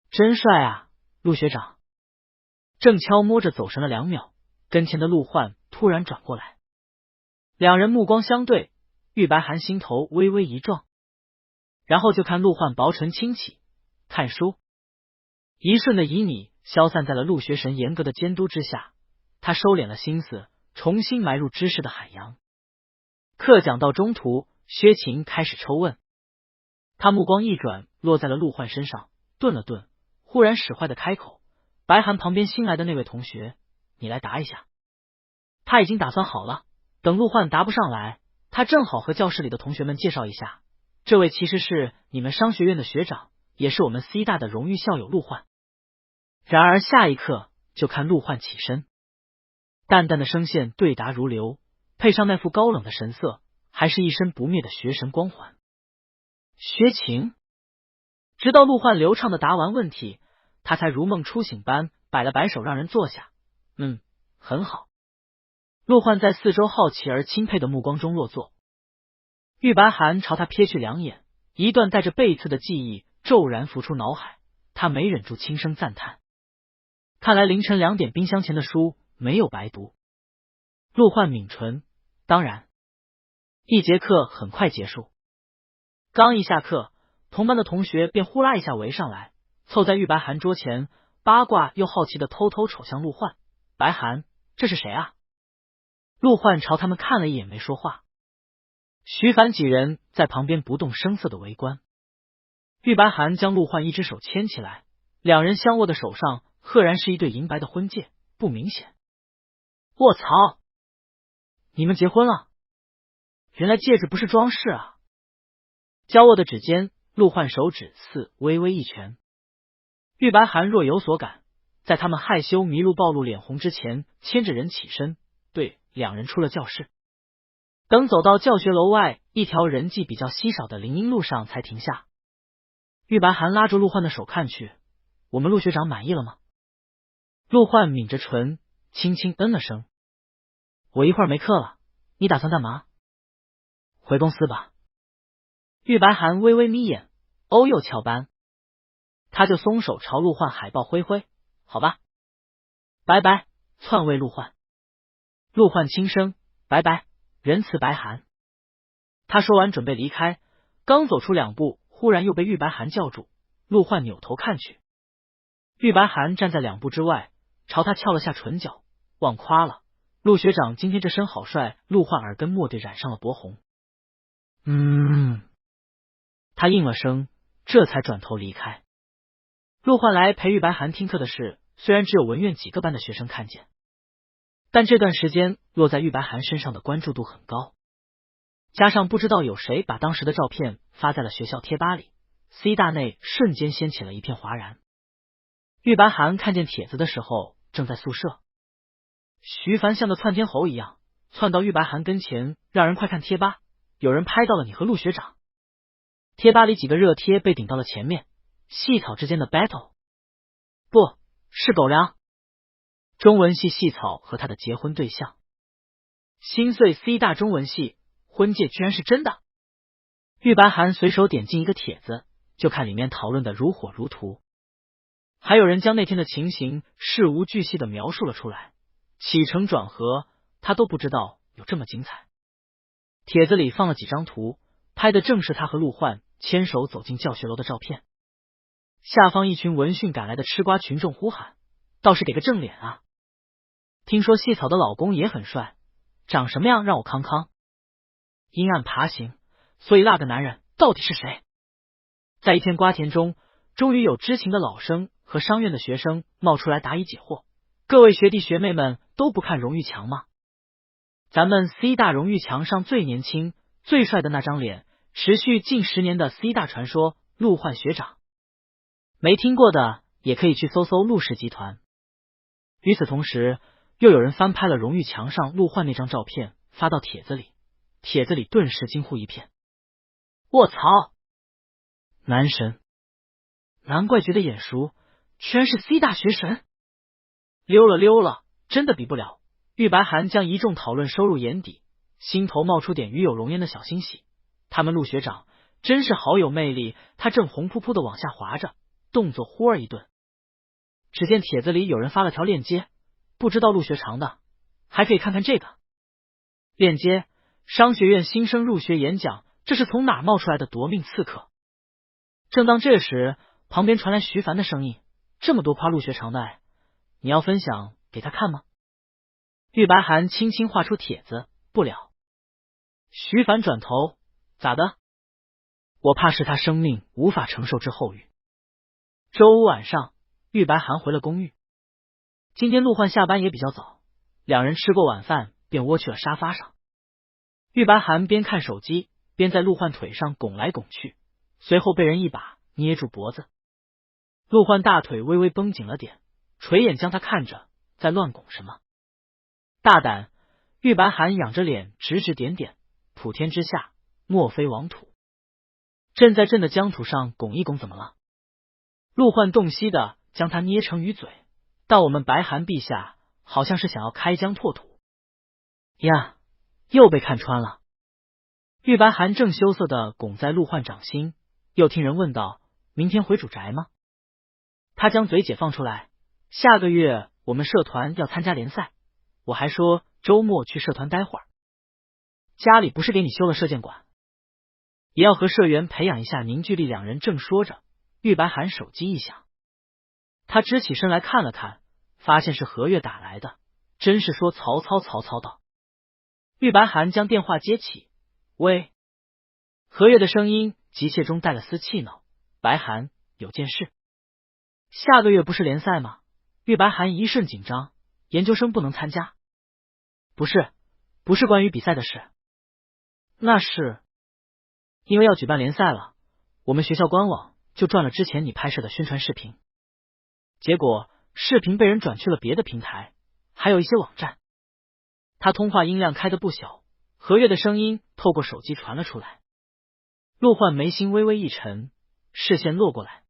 Speaker 1: 真帅啊，陆学长！正悄摸着走神了2秒，跟前的陆焕突然转过来，两人目光相对，玉白寒心头微微一撞，然后就看陆焕薄唇轻启，看书。一瞬的旖旎消散在了陆学神严格的监督之下，他收敛了心思，重新埋入知识的海洋。课讲到中途，薛勤开始抽问，他目光一转，落在了陆焕身上，顿了顿，忽然使坏的开口：“白寒旁边新来的那位同学，你来答一下。”他已经打算好了，等陆焕答不上来，他正好和教室里的同学们介绍一下，这位其实是你们商学院的学长，也是我们 C 大的荣誉校友陆焕。然而下一刻，就看陆焕起身，淡淡的声线对答如流，配上那副高冷的神色，还是一身不灭的学神光环。薛勤直到陆焕流畅的答完问题，他才如梦初醒般摆了摆手，让人坐下。很好。陆焕在四周好奇而钦佩的目光中落座。玉白寒朝他瞥去2眼，一段带着背刺的记忆骤然浮出脑海，他没忍住轻声赞叹。看来凌晨2点冰箱前的书没有白读。陆焕抿唇，当然。一节课很快结束，刚一下课，同班的同学便呼啦一下围上来，凑在玉白寒桌前，八卦又好奇的偷偷瞅向陆焕。白寒，这是谁啊？陆焕朝他们看了一眼，没说话。徐凡几人在旁边不动声色的围观。玉白寒将陆焕一只手牵起来，两人相握的手上赫然是一对银白的婚戒，不明显。卧槽！你们结婚了？原来戒指不是装饰啊！交握的指尖，陆焕手指似微微一拳。玉白寒若有所感，在他们害羞迷路暴露脸红之前，牵着人起身，对两人出了教室。等走到教学楼外一条人迹比较稀少的林荫路上，才停下。玉白寒拉住陆焕的手看去，我们陆学长满意了吗？陆焕抿着唇，轻轻嗯了声。我一会儿没课了，你打算干嘛？回公司吧。玉白寒微微眯眼，哦又翘班。他就松手朝陆焕海报挥挥，好吧，拜拜，篡位陆焕。陆焕轻声，拜拜，仁慈白寒。他说完准备离开，刚走出2步，忽然又被玉白寒叫住。陆焕扭头看去，玉白寒站在2步之外，朝他翘了下唇角，忘夸了，陆学长今天这身好帅。陆焕耳根墨对染上了薄红。他应了声，这才转头离开。陆焕来陪玉白寒听课的事，虽然只有文院几个班的学生看见，但这段时间落在玉白寒身上的关注度很高，加上不知道有谁把当时的照片发在了学校贴吧里， C 大内瞬间掀起了一片哗然。玉白寒看见帖子的时候正在宿舍，徐凡像个窜天猴一样窜到玉白寒跟前，让人快看贴吧，有人拍到了你和陆学长。贴吧里几个热贴被顶到了前面，系草之间的 battle， 不是狗粮，中文系系草和他的结婚对象。心碎 C 大中文系，婚戒居然是真的。玉白寒随手点进一个帖子，就看里面讨论的如火如荼，还有人将那天的情形事无巨细的描述了出来，起承转合他都不知道有这么精彩。帖子里放了几张图，拍的正是他和陆焕牵手走进教学楼的照片。下方一群闻讯赶来的吃瓜群众呼喊，倒是给个正脸啊！听说细草的老公也很帅，长什么样让我康康。阴暗爬行，所以那个男人到底是谁？在一片瓜田中，终于有知情的老生和商院的学生冒出来答疑解惑。各位学弟学妹们都不看荣誉墙吗？咱们 C 大荣誉墙上最年轻最帅的那张脸，持续近10年的 C 大传说陆焕学长，没听过的也可以去搜搜陆氏集团。与此同时，又有人翻拍了荣誉墙上陆焕那张照片发到帖子里，帖子里顿时惊呼一片。卧槽，男神，难怪觉得眼熟，居然是 C 大学神。溜了，真的比不了。玉白寒将一众讨论收入眼底，心头冒出点与有龙焉的小欣喜。他们陆学长真是好有魅力。他正红扑扑的往下滑着，动作忽而一顿。只见帖子里有人发了条链接，不知道陆学长的，还可以看看这个链接。商学院新生入学演讲，这是从哪冒出来的夺命刺客？正当这时，旁边传来徐凡的声音：“这么多夸陆学长的，你要分享给他看吗？”玉白涵轻轻画出帖子：“不了。”徐凡转头：“咋的？”我怕是他生命无法承受之后语。周五晚上，玉白涵回了公寓。今天陆焕下班也比较早，两人吃过晚饭便窝去了沙发上。玉白涵边看手机边在陆焕腿上拱来拱去，随后被人一把捏住脖子。陆焕大腿微微绷紧了点，垂眼将他看着，在乱拱什么？大胆！玉白涵仰着脸指指点点，普天之下莫非王土，朕在朕的疆土上拱一拱怎么了？陆焕洞悉的将他捏成鱼嘴，但我们白涵陛下好像是想要开疆拓土呀，又被看穿了。玉白涵正羞涩的拱在陆焕掌心，又听人问道：“明天回主宅吗？”他将嘴解放出来：“下个月我们社团要参加联赛，我还说周末去社团待会儿。家里不是给你修了射箭馆，也要和社员培养一下凝聚力。”两人正说着，玉白涵手机一响，他直起身来看了看，发现是何月打来的，真是说曹操曹操到。玉白涵将电话接起：“喂。”何月的声音急切中带了丝气恼：“白涵，有件事。”“下个月不是联赛吗？”玉白涵一瞬紧张：“研究生不能参加？”“不是关于比赛的事。”“那是因为要举办联赛了，我们学校官网就转了之前你拍摄的宣传视频，结果视频被人转去了别的平台，还有一些网站。”他通话音量开得不小，何月的声音透过手机传了出来。陆焕眉心微微一沉，视线落过来。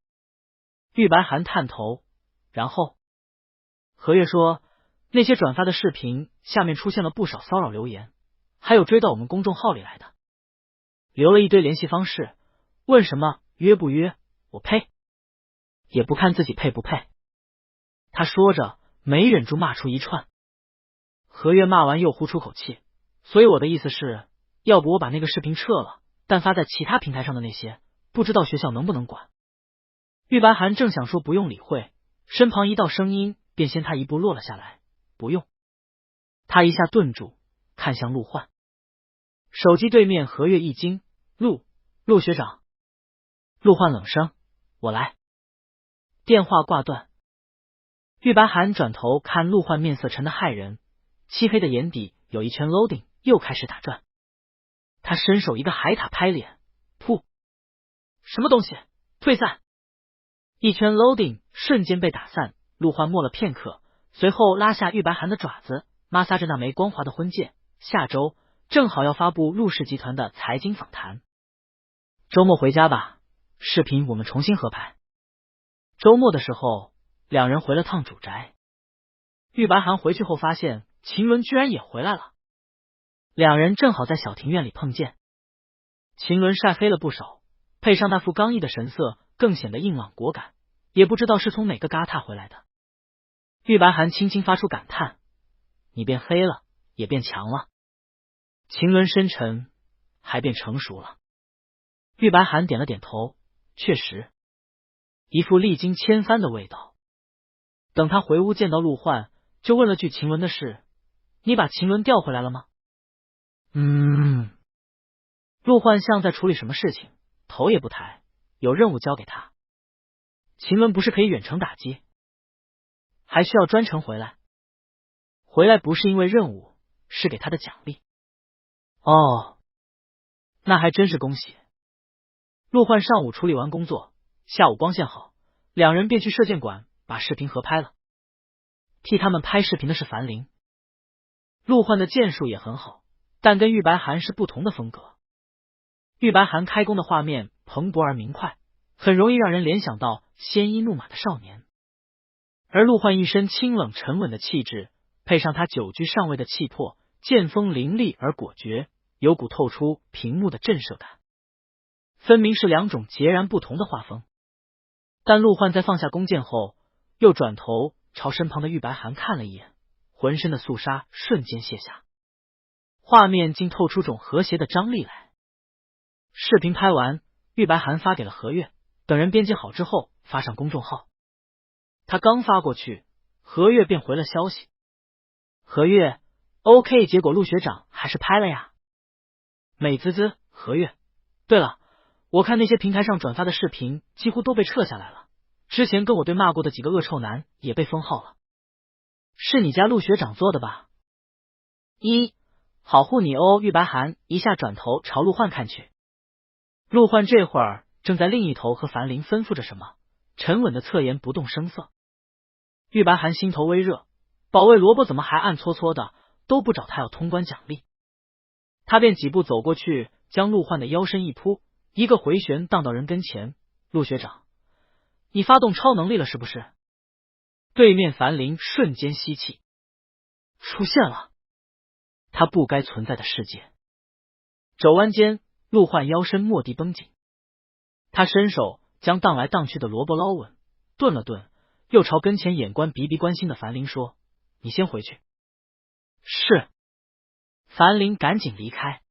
Speaker 1: 玉白涵探头，然后何月说：“那些转发的视频下面出现了不少骚扰留言，还有追到我们公众号里来的，留了一堆联系方式，问什么约不约？我呸！也不看自己配不配。”他说着没忍住骂出一串。何月骂完又呼出口气：“所以我的意思是，要不我把那个视频撤了，但发在其他平台上的那些，不知道学校能不能管？”玉白涵正想说不用理会，身旁一道声音便先他一步落了下来：“不用。”他一下顿住，看向陆焕。手机对面何月一惊：“陆学长。”陆焕冷声：“我来。”电话挂断。玉白涵转头看陆焕面色沉得骇人，漆黑的眼底有一圈 loading 又开始打转。他伸手一个海塔拍脸：“噗！什么东西？退散！”一圈 loading 瞬间被打散。陆焕默了片刻，随后拉下玉白涵的爪子，摩挲着那枚光滑的婚戒。下周正好要发布陆氏集团的财经访谈，周末回家吧，视频我们重新合拍。周末的时候，两人回了趟主宅。玉白涵回去后发现秦伦居然也回来了，两人正好在小庭院里碰见。秦伦晒黑了不少，配上那副刚毅的神色，更显得硬朗果敢，也不知道是从哪个旮沓回来的。玉白涵轻轻发出感叹：“你变黑了，也变强了。”秦伦深沉：“还变成熟了。”玉白涵点了点头，确实，一副历经千帆的味道。等他回屋见到陆焕，就问了句秦伦的事：“你把秦伦调回来了吗？”陆焕像在处理什么事情，头也不抬，有任务交给他。秦伦不是可以远程打击，还需要专程回来？回来不是因为任务，是给他的奖励。哦，那还真是恭喜。陆焕上午处理完工作，下午光线好，两人便去射箭馆把视频合拍了。替他们拍视频的是樊玲。陆焕的箭术也很好，但跟玉白涵是不同的风格。玉白涵开弓的画面蓬勃而明快，很容易让人联想到鲜衣怒马的少年，而陆焕一身清冷沉稳的气质，配上他久居上位的气魄，剑锋凌厉而果决，有股透出屏幕的震慑感，分明是两种截然不同的画风。但陆焕在放下弓箭后，又转头朝身旁的玉白寒看了一眼，浑身的肃杀瞬间卸下，画面竟透出种和谐的张力来。视频拍完，玉白寒发给了何月，等人编辑好之后发上公众号。他刚发过去，何月便回了消息：何月 OK， 结果陆学长还是拍了呀。美滋滋，何月，对了，我看那些平台上转发的视频几乎都被撤下来了，之前跟我对骂过的几个恶臭男也被封号了。是你家陆学长做的吧？好护你哦。玉白寒一下转头朝陆焕看去，陆焕这会儿正在另一头和樊玲吩咐着什么，沉稳的侧颜不动声色。玉白寒心头微热，保卫萝卜怎么还暗搓搓的，都不找他要通关奖励。他便几步走过去，将陆焕的腰身一扑，一个回旋荡到人跟前。陆学长，你发动超能力了是不是？对面樊玲瞬间吸气，出现了他不该存在的世界。肘弯间，陆焕腰身蓦地绷紧，他伸手将荡来荡去的萝卜捞稳，顿了顿，又朝跟前眼观鼻鼻关心的樊玲说：你先回去。是。樊玲赶紧离开，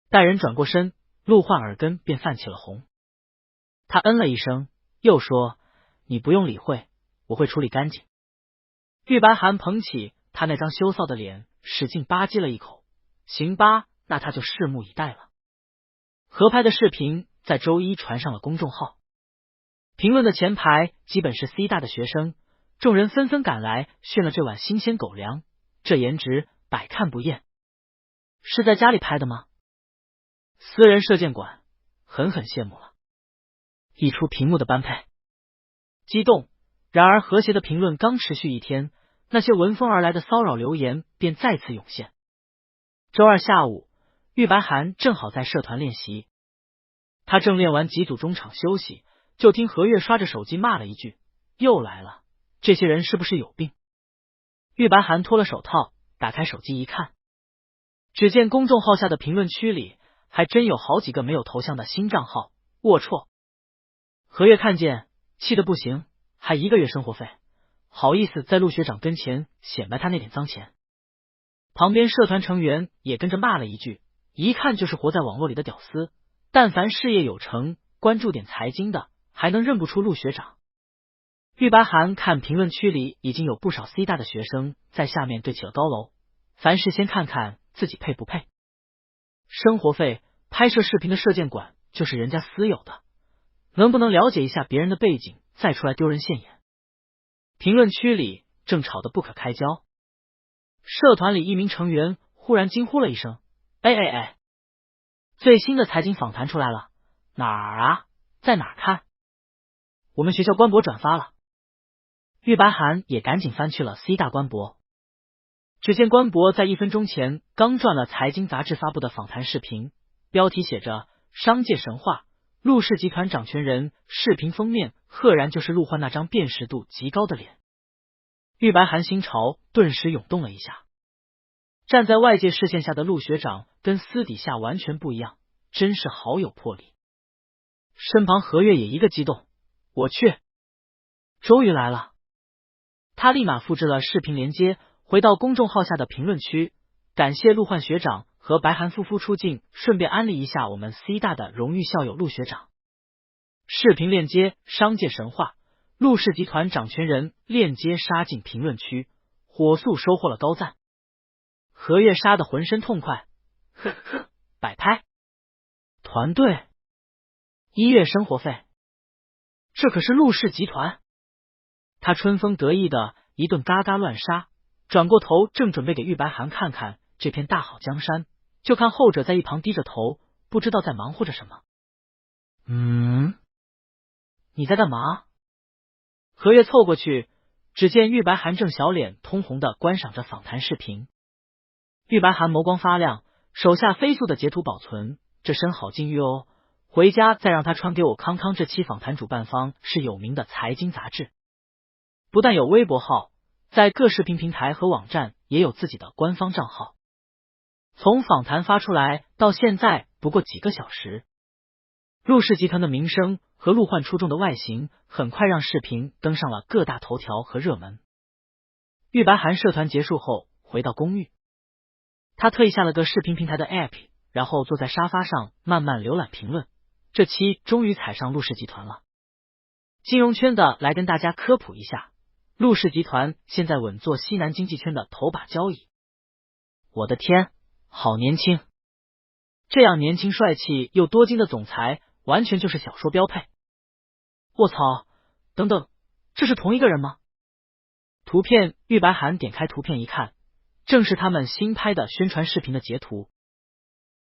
Speaker 1: 待人转过身，陆焕耳根便泛起了红。他嗯了一声，又说：你不用理会，我会处理干净。玉白寒捧起他那张羞臊的脸，使劲吧唧了一口。行吧，那他就拭目以待了。合拍的视频在周一传上了公众号，评论的前排基本是 C 大的学生，众人纷纷赶来炫了这碗新鲜狗粮，这颜值百看不厌。是在家里拍的吗？私人射箭馆，狠狠羡慕了。一出屏幕的般配，激动。然而和谐的评论刚持续一天，那些闻风而来的骚扰留言便再次涌现。周二下午，玉白寒正好在社团练习，他正练完几组中场休息，就听何月刷着手机骂了一句：又来了，这些人是不是有病？玉白寒脱了手套，打开手机一看，只见公众号下的评论区里还真有好几个没有头像的新账号，龌龊。何月看见，气得不行，还1个月生活费，好意思在陆学长跟前显摆他那点脏钱。旁边社团成员也跟着骂了一句，一看就是活在网络里的屌丝，但凡事业有成，关注点财经的，还能认不出陆学长。玉白寒看评论区里已经有不少 C 大的学生在下面对起了高楼，凡事先看看自己配不配。生活费拍摄视频的射箭馆就是人家私有的，能不能了解一下别人的背景，再出来丢人现眼？评论区里正吵得不可开交，社团里一名成员忽然惊呼了一声：哎，最新的财经访谈出来了！哪儿啊？在哪儿看？我们学校官博转发了。玉白寒也赶紧翻去了 C 大官博，只见官博在1分钟前刚转了财经杂志发布的访谈视频，标题写着商界神话，陆氏集团掌权人，视频封面赫然就是陆焕那张辨识度极高的脸。玉白寒心潮顿时涌动了一下，站在外界视线下的陆学长跟私底下完全不一样，真是好有魄力。身旁何月也一个激动，我去，终于来了。他立马复制了视频连接，回到公众号下的评论区，感谢陆焕学长和白寒夫妇出镜，顺便安利一下我们 C 大的荣誉校友陆学长。视频链接商界神话，陆氏集团掌权人链接杀进评论区，火速收获了高赞。何月杀得浑身痛快，呵呵，摆拍团队1月生活费，这可是陆氏集团。他春风得意的一顿嘎嘎乱杀，转过头正准备给玉白寒看看这片大好江山，就看后者在一旁低着头，不知道在忙活着什么。你在干嘛？何月凑过去，只见玉白寒正小脸通红的观赏着访谈视频。玉白寒眸光发亮，手下飞速的截图保存，这身好禁欲哦，回家再让他传给我康康。这期访谈主办方是有名的财经杂志，不但有微博号，在各视频平台和网站也有自己的官方账号。从访谈发出来到现在不过几个小时，陆氏集团的名声和陆焕出众的外形，很快让视频登上了各大头条和热门。玉白涵社团结束后，回到公寓，他特意下了个视频平台的 app， 然后坐在沙发上慢慢浏览评论。这期终于踩上陆氏集团了。金融圈的来跟大家科普一下，陆氏集团现在稳坐西南经济圈的头把交椅。我的天，好年轻！这样年轻帅气又多金的总裁，完全就是小说标配。卧槽，等等，这是同一个人吗？图片，玉白涵点开图片一看，正是他们新拍的宣传视频的截图。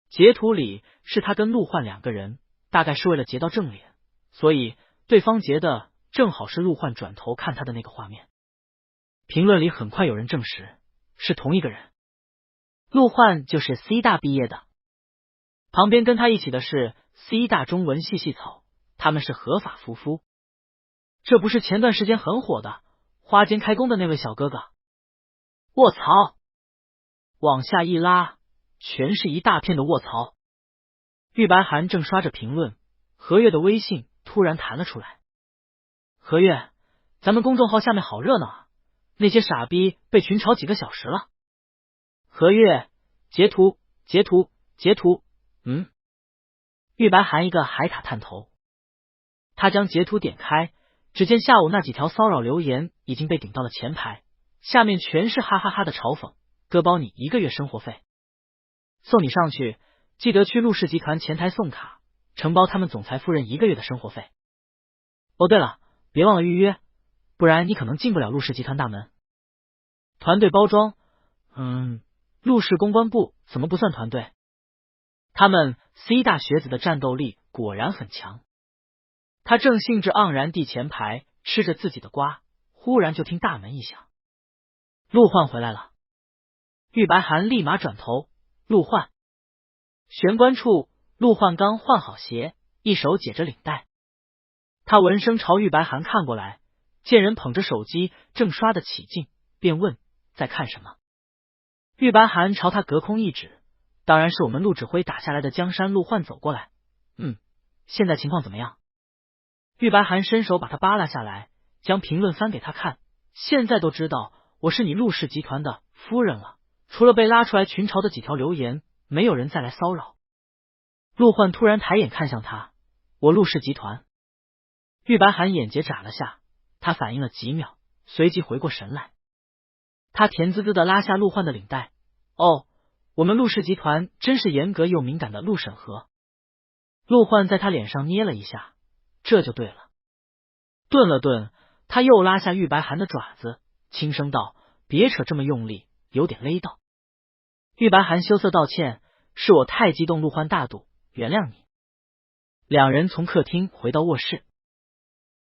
Speaker 1: 截图里是他跟陆焕两个人，大概是为了截到正脸，所以对方截的正好是陆焕转头看他的那个画面。评论里很快有人证实是同一个人，陆焕就是 C 大毕业的，旁边跟他一起的是 C 大中文系系草，他们是合法夫妇。这不是前段时间很火的花间开工的那位小哥哥？卧槽！往下一拉，全是一大片的卧槽。玉白涵正刷着评论，何月的微信突然弹了出来。何月，咱们公众号下面好热闹啊，那些傻逼被群嘲几个小时了。何月，截图。玉白涵一个海塔探头，他将截图点开，只见下午那几条骚扰留言已经被顶到了前排，下面全是哈哈哈的嘲讽，哥包你1个月生活费，送你上去，记得去陆氏集团前台送卡，承包他们总裁夫人1个月的生活费。哦对了，别忘了预约，不然你可能进不了陆氏集团大门。团队包装，陆氏公关部怎么不算团队？他们 C 大学子的战斗力果然很强。他正兴致盎然地前排吃着自己的瓜，忽然就听大门一响，陆焕回来了。玉白涵立马转头，陆焕。玄关处，陆焕刚换好鞋，一手解着领带。他闻声朝玉白涵看过来，见人捧着手机正刷得起劲，便问在看什么。玉白涵朝他隔空一指，当然是我们陆指挥打下来的江山。陆焕走过来，现在情况怎么样？玉白涵伸手把他扒拉下来，将评论翻给他看。现在都知道我是你陆氏集团的夫人了，除了被拉出来群嘲的几条留言，没有人再来骚扰。陆焕突然抬眼看向他，我陆氏集团。玉白涵眼睫眨了下，他反应了几秒，随即回过神来。他甜滋滋的拉下陆焕的领带，哦，我们陆氏集团真是严格又敏感的陆审核。陆焕在他脸上捏了一下，这就对了。顿了顿，他又拉下玉白涵的爪子，轻声道，别扯这么用力，有点勒到。玉白涵羞涩道歉，是我太激动，陆焕大度，原谅你。两人从客厅回到卧室，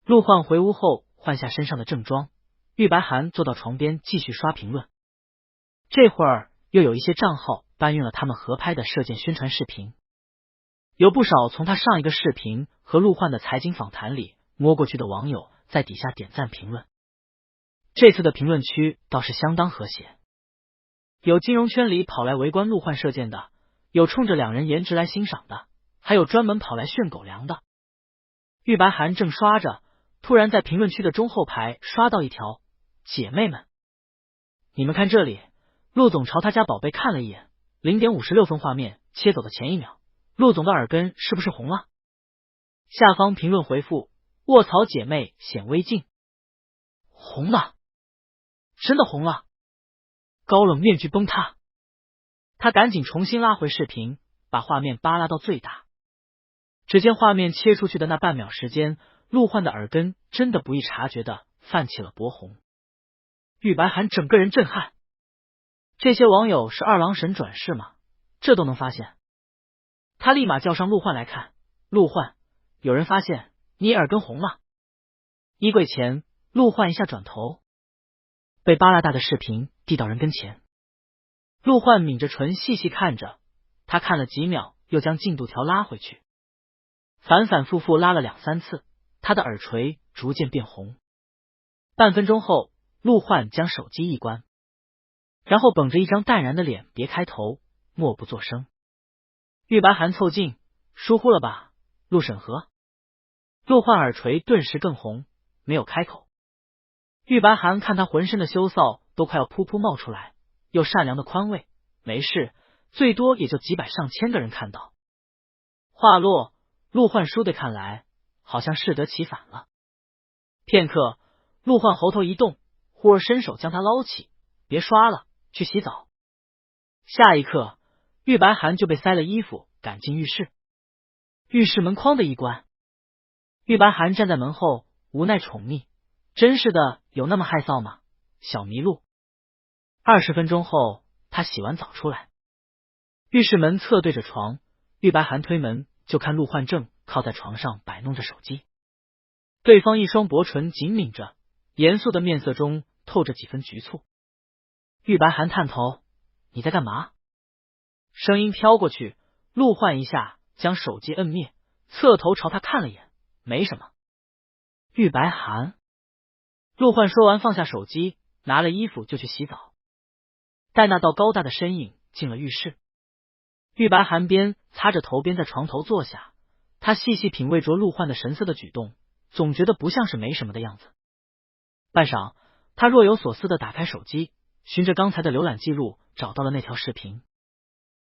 Speaker 1: 陆焕回屋后换下身上的正装，玉白涵坐到床边继续刷评论。这会儿又有一些账号搬运了他们合拍的射箭宣传视频，有不少从他上一个视频和陆焕的财经访谈里摸过去的网友在底下点赞评论。这次的评论区倒是相当和谐，有金融圈里跑来围观陆焕射箭的，有冲着两人颜值来欣赏的，还有专门跑来炫狗粮的。玉白涵正刷着，突然在评论区的中后排刷到一条，姐妹们，你们看这里，陆总朝他家宝贝看了一眼，0点56分画面切走的前1秒，陆总的耳根是不是红了？下方评论回复，卧槽姐妹显微镜。红了，真的红了，高冷面具崩塌。他赶紧重新拉回视频，把画面扒拉到最大。只见画面切出去的那半秒时间，陆焕的耳根真的不易察觉的泛起了薄红。玉白涵整个人震撼，这些网友是二郎神转世吗？这都能发现？他立马叫上陆焕来看，陆焕，有人发现你耳根红了。衣柜前，陆焕一下转头，被扒拉大的视频递到人跟前。陆焕抿着唇细细看着，他看了几秒，又将进度条拉回去，反反复复拉了2、3次，他的耳垂逐渐变红。半分钟后，陆焕将手机一关，然后绷着一张淡然的脸别开头，默不作声。玉白涵凑近，疏忽了吧，陆审核。陆焕耳垂顿时更红，没有开口。玉白寒看他浑身的羞臊都快要噗噗冒出来，又善良的宽慰，没事，最多也就几百上千个人看到。话落，陆焕倏地看来，好像适得其反了。片刻，陆焕喉头一动，忽而伸手将他捞起，别刷了，去洗澡。下一刻，玉白寒就被塞了衣服赶进浴室。浴室门哐的一关，玉白寒站在门后，无奈宠溺，真是的，有那么害臊吗？小麋鹿。20分钟后，他洗完澡出来，浴室门侧对着床，玉白寒推门就看陆焕正靠在床上摆弄着手机，对方一双薄唇紧抿着，严肃的面色中透着几分局促。玉白寒探头，你在干嘛？声音飘过去，陆焕一下将手机摁灭，侧头朝他看了眼，没什么。玉白寒。陆焕说完放下手机，拿了衣服就去洗澡。待那道高大的身影进了浴室，玉白寒边擦着头边在床头坐下，他细细品味着陆焕的神色的举动，总觉得不像是没什么的样子。半晌，他若有所思的打开手机，循着刚才的浏览记录找到了那条视频。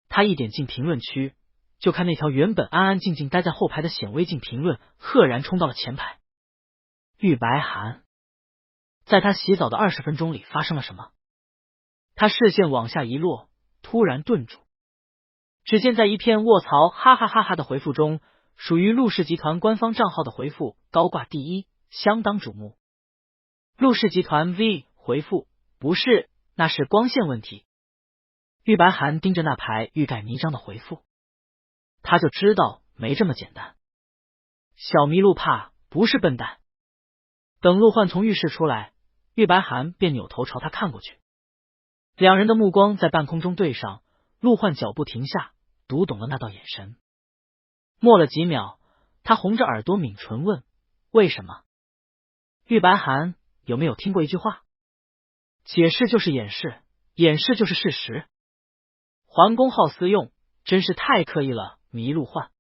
Speaker 1: 他一点进评论区，就看那条原本安安静静待在后排的显微镜评论赫然冲到了前排。玉白寒。在他洗澡的20分钟里发生了什么？他视线往下一落，突然顿住。只见在一片卧槽哈哈哈哈的回复中，属于陆氏集团官方账号的回复高挂第一，相当瞩目。陆氏集团 V 回复，不是，那是光线问题。玉白寒盯着那排欲盖弥彰的回复，他就知道没这么简单。小麋鹿怕不是笨蛋。等陆焕从浴室出来，玉白寒便扭头朝他看过去，两人的目光在半空中对上，陆焕脚步停下，读懂了那道眼神。默了几秒，他红着耳朵抿唇问，为什么？玉白寒，有没有听过一句话？解释就是掩饰，掩饰就是事实。桓公好私用，真是太刻意了。迷陆焕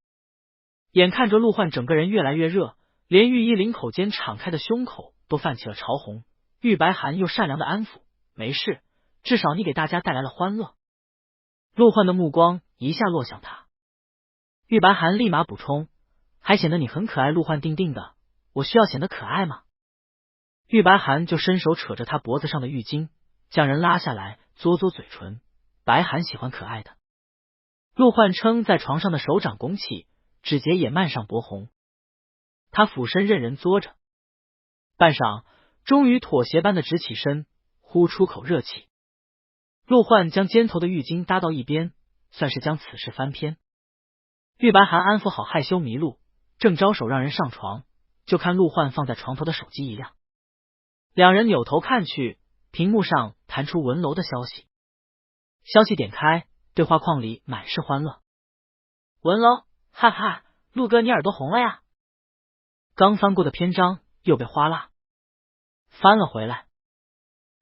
Speaker 1: 眼看着陆焕整个人越来越热，连玉衣领口间敞开的胸口都泛起了潮红。玉白寒又善良的安抚，没事，至少你给大家带来了欢乐。陆焕的目光一下落向他，玉白寒立马补充，还显得你很可爱。陆焕定定的，我需要显得可爱吗？玉白寒就伸手扯着他脖子上的浴巾，将人拉下来，嘬嘬嘴唇。白寒喜欢可爱的。陆焕撑在床上的手掌拱起，指节也漫上薄红。他俯身任人嘬着，半晌，终于妥协般的直起身，呼出口热气。陆焕将肩头的浴巾搭到一边，算是将此事翻篇。玉白寒安抚好害羞麋鹿，正招手让人上床，就看陆焕放在床头的手机一亮。两人扭头看去，屏幕上弹出文楼的消息。消息点开，对话框里满是欢乐。文楼，哈哈，陆哥你耳朵红了呀！刚翻过的篇章又被哗啦翻了回来。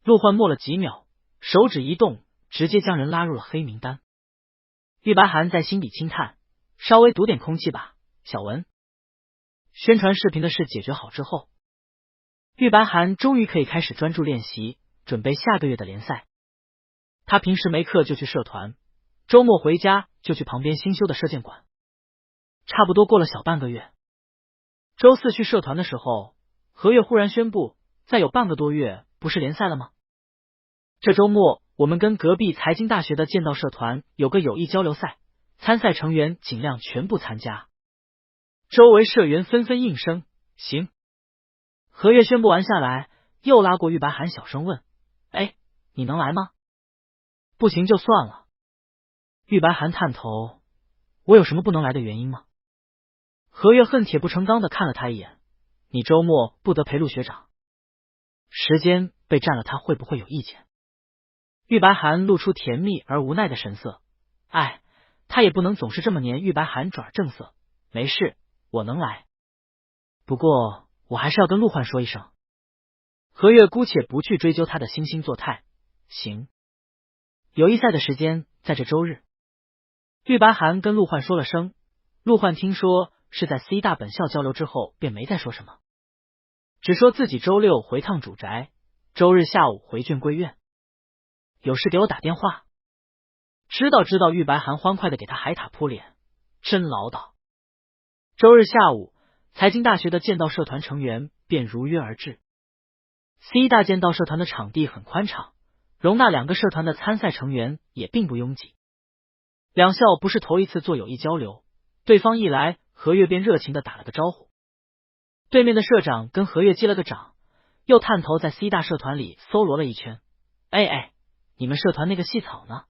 Speaker 1: 陆焕默了几秒，手指一动，直接将人拉入了黑名单。玉白寒在心底轻叹，稍微堵点空气吧，小文。宣传视频的事解决好之后，玉白寒终于可以开始专注练习，准备下个月的联赛。他平时没课就去社团，周末回家就去旁边新修的射箭馆。差不多过了小半个月，周四去社团的时候，何月忽然宣布，再有半个多月不是联赛了吗？这周末我们跟隔壁财经大学的剑道社团有个友谊交流赛，参赛成员尽量全部参加。周围社员纷纷应声，行。何月宣布完下来，又拉过玉白寒小声问，哎，你能来吗？不行就算了。玉白寒探头，我有什么不能来的原因吗？何月恨铁不成钢的看了他一眼，你周末不得陪陆学长，时间被占了，他会不会有意见？玉白寒露出甜蜜而无奈的神色，哎，他也不能总是这么黏玉白寒转正色，没事，我能来，不过我还是要跟陆焕说一声。何月姑且不去追究他的惺惺作态，行。友谊赛的时间在这周日。玉白寒跟陆焕说了声，陆焕听说是在 C 大本校交流之后便没再说什么，只说自己周六回趟主宅，周日下午回眷归院，有事给我打电话。知道。玉白涵欢快的给他海塔扑脸，真唠叨。周日下午，财经大学的剑道社团成员便如约而至。C 大剑道社团的场地很宽敞，容纳2个社团的参赛成员也并不拥挤。两校不是头一次做友谊交流，对方一来，何月便热情的打了个招呼。对面的社长跟何月击了个掌，又探头在 C 大社团里搜罗了一圈。哎，你们社团那个细草呢？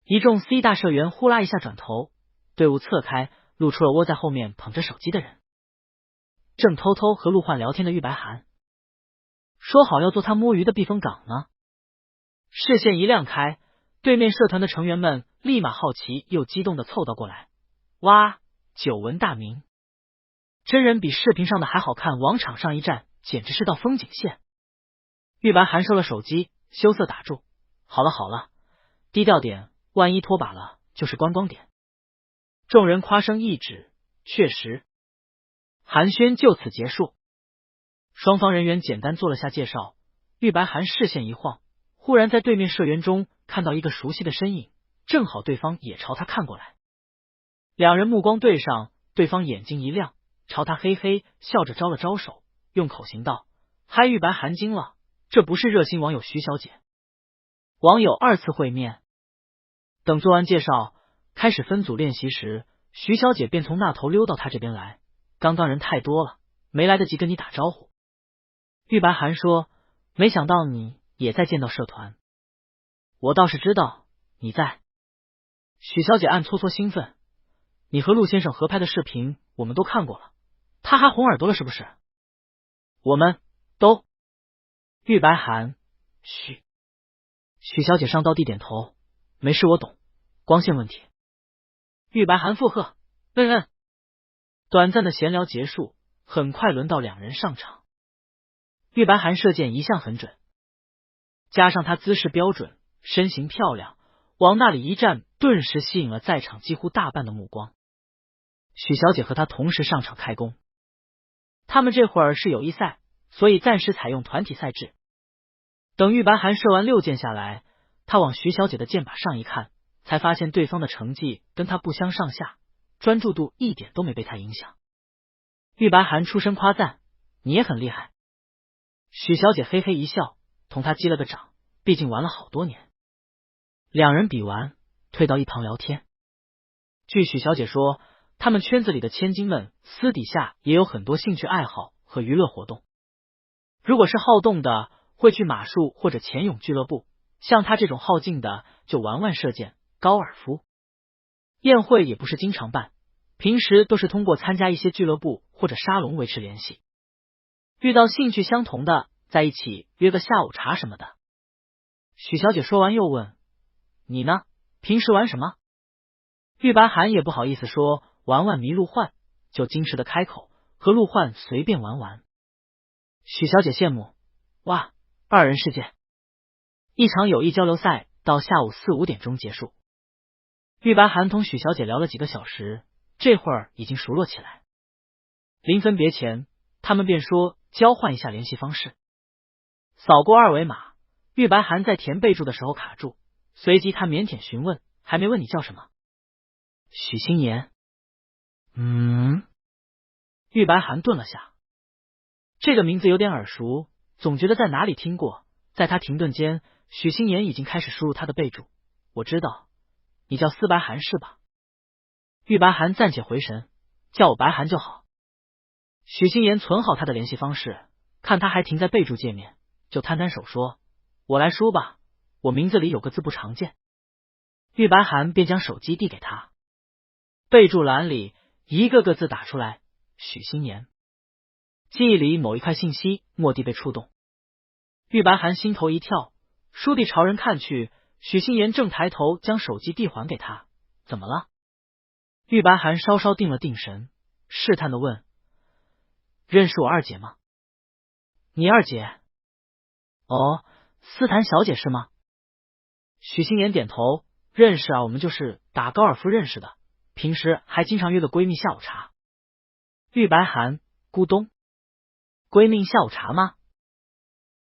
Speaker 1: 一众 C 大社员呼啦一下转头，队伍侧开，露出了窝在后面捧着手机的人，正偷偷和陆焕聊天的玉白涵。说好要做他摸鱼的避风港呢。视线一亮开，对面社团的成员们立马好奇又激动的凑到过来。哇，久闻大名，真人比视频上的还好看，往场上一站，简直是道风景线。玉白涵收了手机，羞涩打住。好了，低调点，万一拖把了就是观光点。众人夸声一指，确实。寒暄就此结束。双方人员简单做了下介绍，玉白涵视线一晃，忽然在对面社员中看到一个熟悉的身影，正好对方也朝他看过来。两人目光对上，对方眼睛一亮，朝他嘿嘿笑着招了招手，用口型道：嗨，玉白涵惊了，这不是热心网友徐小姐。网友2次会面。等做完介绍，开始分组练习时，徐小姐便从那头溜到他这边来，刚人太多了，没来得及跟你打招呼。玉白涵说：没想到你也在剑道社团。我倒是知道你在。许小姐暗搓搓兴奋，你和陆先生合拍的视频我们都看过了，他还红耳朵了是不是？我们都。玉白涵，许小姐上到地点头，没事我懂，光线问题。玉白涵附和，嗯。短暂的闲聊结束，很快轮到2人上场。玉白涵射箭一向很准，加上他姿势标准，身形漂亮，往那里一站，顿时吸引了在场几乎大半的目光。许小姐和他同时上场开弓，他们这会儿是友谊赛，所以暂时采用团体赛制。等玉白涵射完6箭下来，他往许小姐的箭靶上一看，才发现对方的成绩跟他不相上下，专注度一点都没被他影响。玉白涵出声夸赞：你也很厉害。许小姐嘿嘿一笑，同他击了个掌，毕竟玩了好多年。2人比完，退到一旁聊天。据许小姐说，他们圈子里的千金们私底下也有很多兴趣爱好和娱乐活动。如果是好动的，会去马术或者潜泳俱乐部，像他这种好静的，就玩射箭、高尔夫。宴会也不是经常办，平时都是通过参加一些俱乐部或者沙龙维持联系。遇到兴趣相同的，在一起约个下午茶什么的。许小姐说完又问：你呢？平时玩什么？玉白涵也不好意思说玩迷陆焕，就矜持的开口：和陆焕随便玩。许小姐羡慕：哇，2人世界。一场友谊交流赛到下午4、5点钟结束。玉白涵同许小姐聊了几个小时，这会儿已经熟络起来。临分别前，他们便说交换一下联系方式。扫过2维码，玉白涵在填备注的时候卡住，随即他腼腆询问：还没问你叫什么？许心言。玉白涵顿了下，这个名字有点耳熟，总觉得在哪里听过。在他停顿间，许心言已经开始输入他的备注。我知道，你叫司白涵是吧？玉白涵暂且回神，叫我白涵就好。许心言存好他的联系方式，看他还停在备注界面，就摊摊手说：我来输吧，我名字里有个字不常见。玉白涵便将手机递给他，备注栏里一个个字打出来：许心言。记忆里某一块信息蓦地被触动，玉白涵心头一跳，倏地朝人看去，许心言正抬头将手机递还给他。怎么了？玉白涵稍稍定了定神，试探的问：认识我二姐吗？你二姐？哦，斯坦小姐是吗？许心言点头，认识啊，我们就是打高尔夫认识的，平时还经常约个闺蜜下午茶。玉白寒咕咚，闺蜜下午茶吗？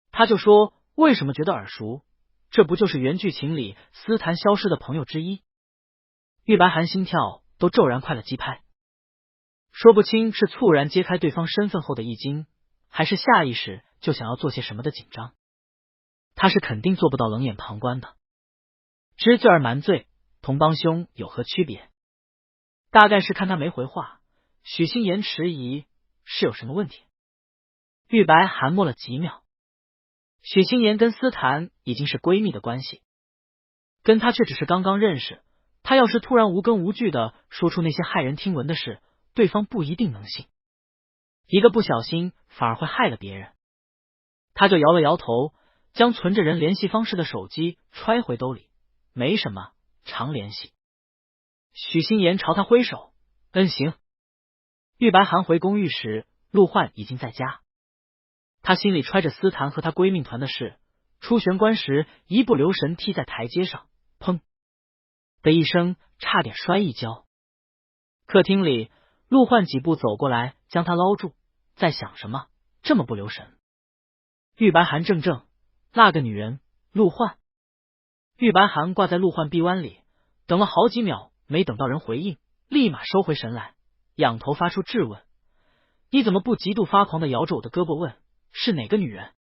Speaker 1: 他就说为什么觉得耳熟，这不就是原剧情里斯坦消失的朋友之一？玉白寒心跳都骤然快了几拍，说不清是猝然揭开对方身份后的一惊，还是下意识就想要做些什么的紧张。他是肯定做不到冷眼旁观的。知罪而瞒罪，同帮凶有何区别？大概是看他没回话，许心言迟疑，是有什么问题？玉白寒默了几秒。许心言跟斯坦已经是闺蜜的关系，跟他却只是刚刚认识。他要是突然无根无据的说出那些骇人听闻的事，对方不一定能信，一个不小心反而会害了别人。他就摇了摇头，将存着人联系方式的手机揣回兜里。没什么，常联系。许心言朝他挥手，行。玉白寒回公寓时，陆焕已经在家。他心里揣着斯坦和他闺蜜团的事，出玄关时一不留神踢在台阶上，砰的一声，差点摔一跤。客厅里，陆焕几步走过来，将他捞住，在想什么？这么不留神。玉白寒怔怔，那个女人，陆焕。玉白寒挂在陆焕臂弯里，等了好几秒，没等到人回应，立马收回神来，仰头发出质问：你怎么不极度发狂的摇着我的胳膊问，是哪个女人？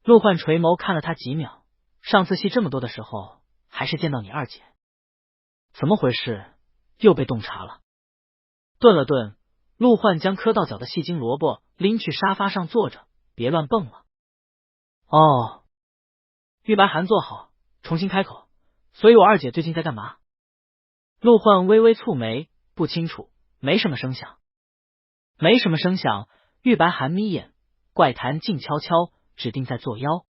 Speaker 1: 陆焕垂眸看了他几秒，上次戏这么多的时候，还是见到你二姐。怎么回事？又被洞察了。顿了顿，陆焕将磕到脚的细筋萝卜拎去沙发上坐着，别乱蹦了。哦。玉白寒坐好，重新开口，所以我二姐最近在干嘛？陆焕微微蹙眉，不清楚，没什么声响。没什么声响。玉白寒眯眼，怪谈静悄悄，指定在作妖。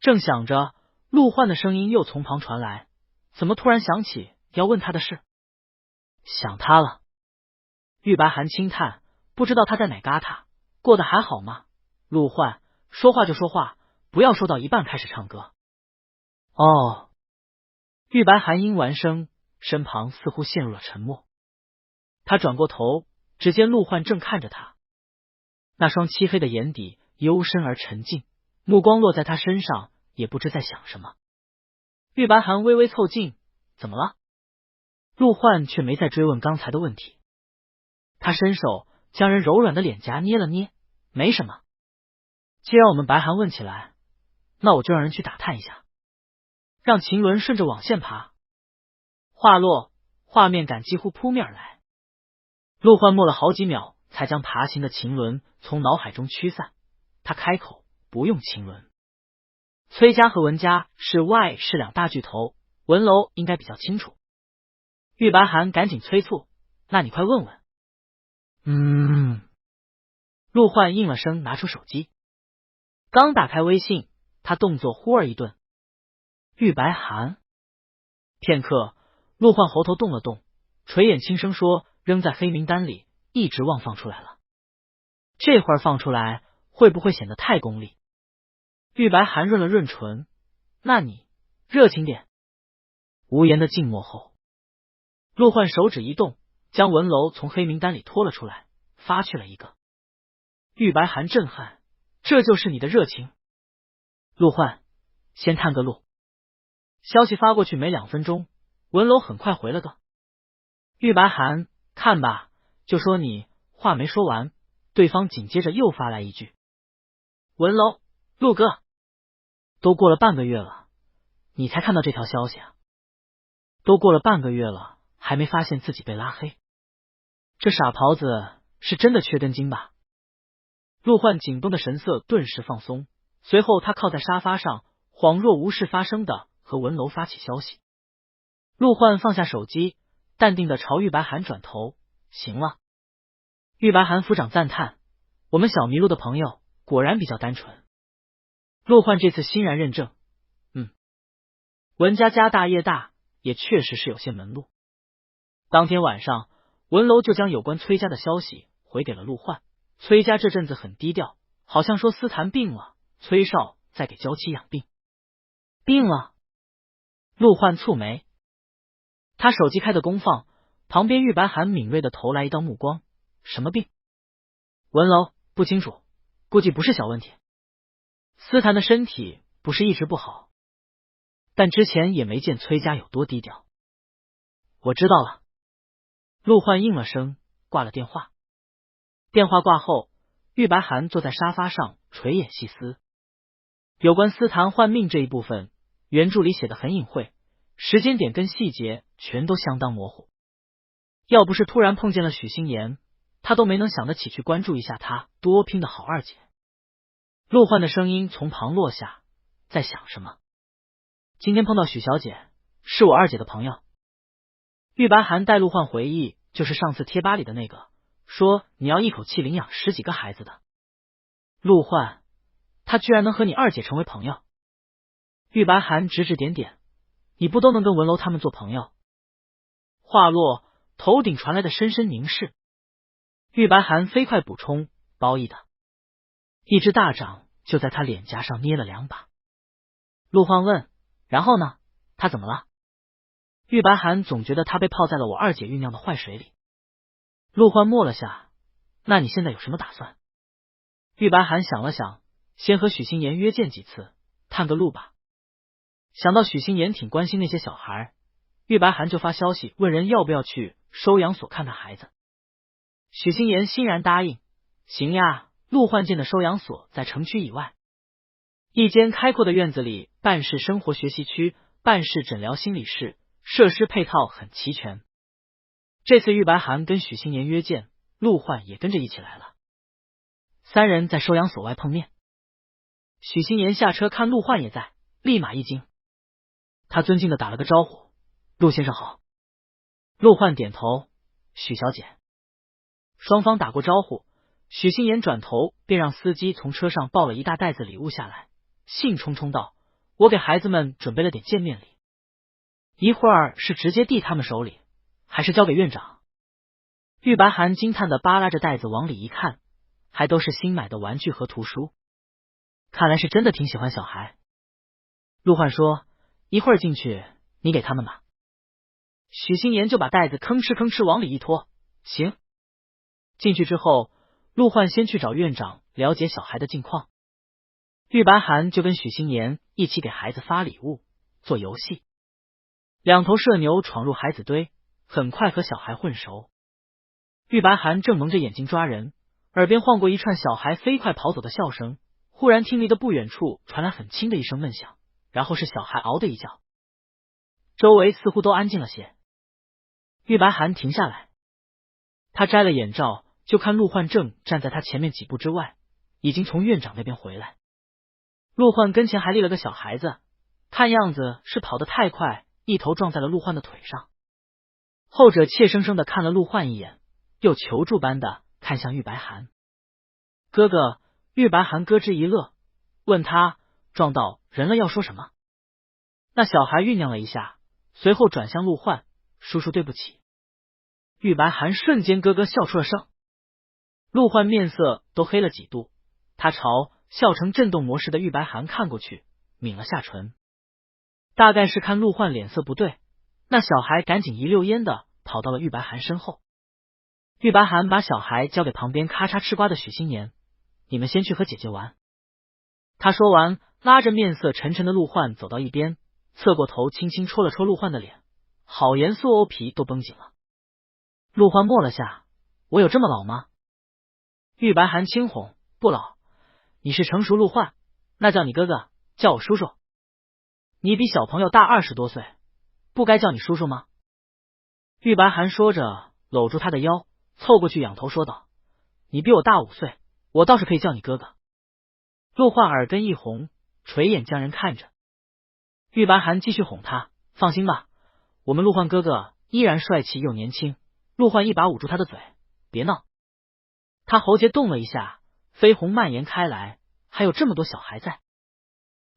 Speaker 1: 正想着，陆焕的声音又从旁传来，怎么突然想起要问他的事？想他了。玉白寒轻叹，不知道他在哪旮沓，过得还好吗？陆焕，说话就说话，不要说到一半开始唱歌。哦。玉白寒应完声，身旁似乎陷入了沉默。他转过头，只见陆焕正看着他，那双漆黑的眼底幽深而沉静，目光落在他身上，也不知在想什么。玉白寒微微凑近，怎么了？陆焕却没再追问刚才的问题，他伸手将人柔软的脸颊捏了捏，没什么。既然我们白寒问起来，那我就让人去打探一下，让秦伦顺着网线爬。话落，画面感几乎扑面而来。陆焕默了好几秒，才将爬行的秦伦从脑海中驱散。他开口：不用秦伦。崔家和文家是外是两大巨头，文楼应该比较清楚。玉白寒赶紧催促：那你快问问。陆焕应了声，拿出手机。刚打开微信，他动作忽而一顿。玉白寒。片刻，陆焕喉头动了动，垂眼轻声说：扔在黑名单里，一直忘放出来了。这会儿放出来，会不会显得太功利？玉白寒润了润唇，那你热情点。无言的静默后，陆焕手指一动，将文楼从黑名单里拖了出来，发去了一个。玉白寒震撼，这就是你的热情？陆焕，先探个路。消息发过去没2分钟，文楼很快回了个。玉白寒，看吧，就说你话没说完，对方紧接着又发来一句：文楼，陆哥，都过了半个月了，你才看到这条消息啊？都过了半个月了，还没发现自己被拉黑，这傻狍子是真的缺根筋吧？陆焕紧绷的神色顿时放松，随后他靠在沙发上，恍若无事发生的和文楼发起消息。陆焕放下手机，淡定的朝玉白寒转头：行了。玉白寒抚掌赞叹：我们小麋鹿的朋友果然比较单纯。陆焕这次欣然认证：文家家大业大，也确实是有些门路。当天晚上，文楼就将有关崔家的消息回给了陆焕。崔家这阵子很低调，好像说思谈病了，崔少在给娇妻养病。病了？陆焕蹙眉，他手机开的功放，旁边玉白寒敏锐的投来一道目光，什么病？文楼不清楚，估计不是小问题。思谭的身体不是一直不好，但之前也没见崔家有多低调。我知道了。陆焕应了声，挂了电话。电话挂后，玉白涵坐在沙发上垂眼细思。有关思谭换命这一部分，原著里写的很隐晦，时间点跟细节全都相当模糊。要不是突然碰见了许心言，他都没能想得起去关注一下他多拼的好二姐。陆焕的声音从旁落下，在想什么？今天碰到许小姐，是我二姐的朋友。玉白涵带陆焕回忆，就是上次贴吧里的那个，说你要一口气领养10几个孩子的。陆焕，他居然能和你二姐成为朋友？玉白涵指指点点，你不都能跟文楼他们做朋友？话落，头顶传来的深深凝视。玉白涵飞快补充，褒义的。一只大掌就在他脸颊上捏了2把。陆焕问，然后呢？他怎么了？玉白涵总觉得他被泡在了我二姐酝酿的坏水里。陆焕默了下，那你现在有什么打算？玉白涵想了想，先和许心言约见几次，探个路吧。想到许心言挺关心那些小孩，玉白涵就发消息问人要不要去收养所看看孩子。许心言欣然答应，行呀。陆焕建的收养所在城区以外，一间开阔的院子里，办事生活学习区，办事诊疗心理室，设施配套很齐全。这次玉白涵跟许心言约见，陆焕也跟着一起来了。3人在收养所外碰面。许心言下车看陆焕也在，立马一惊。他尊敬的打了个招呼，陆先生好。陆焕点头，许小姐。双方打过招呼，许心言转头便让司机从车上抱了一大袋子礼物下来，兴冲冲道，我给孩子们准备了点见面礼，一会儿是直接递他们手里，还是交给院长？玉白涵惊叹的扒拉着袋子往里一看，还都是新买的玩具和图书，看来是真的挺喜欢小孩。陆焕说，一会儿进去你给他们吧。许心言就把袋子吭哧吭哧往里一拖，行。进去之后，陆焕先去找院长了解小孩的近况，玉白涵就跟许心言一起给孩子发礼物做游戏。2头社牛闯入孩子堆，很快和小孩混熟。玉白涵正蒙着眼睛抓人，耳边晃过一串小孩飞快跑走的笑声，忽然听离的不远处传来很轻的一声闷响，然后是小孩嗷的一叫，周围似乎都安静了些。玉白涵停下来，他摘了眼罩，就看陆焕正站在他前面几步之外，已经从院长那边回来。陆焕跟前还立了个小孩子，看样子是跑得太快，一头撞在了陆焕的腿上。后者怯生生的看了陆焕一眼，又求助般的看向玉白涵。哥哥，玉白涵咯吱一乐，问他撞到人了要说什么。那小孩酝酿了一下，随后转向陆焕，叔叔对不起。玉白涵瞬间咯咯笑出了声，陆焕面色都黑了几度，他朝笑成震动模式的玉白涵看过去，抿了下唇，大概是看陆焕脸色不对，那小孩赶紧一溜烟的跑到了玉白涵身后。玉白涵把小孩交给旁边咔嚓吃瓜的许心言，你们先去和姐姐玩。他说完，拉着面色沉沉的陆焕走到一边，侧过头轻轻戳了戳陆焕的脸，好严肃哦，皮都绷紧了。陆焕默了下，我有这么老吗？玉白涵轻哄，不老，你是成熟陆焕，那叫你哥哥，叫我叔叔。你比小朋友大20多岁，不该叫你叔叔吗？玉白涵说着搂住他的腰，凑过去仰头说道，你比我大5岁，我倒是可以叫你哥哥。陆焕耳根一红，垂眼将人看着。玉白涵继续哄他，放心吧，我们陆焕哥哥依然帅气又年轻。陆焕一把捂住他的嘴，别闹。他喉结动了一下，绯红蔓延开来，还有这么多小孩在。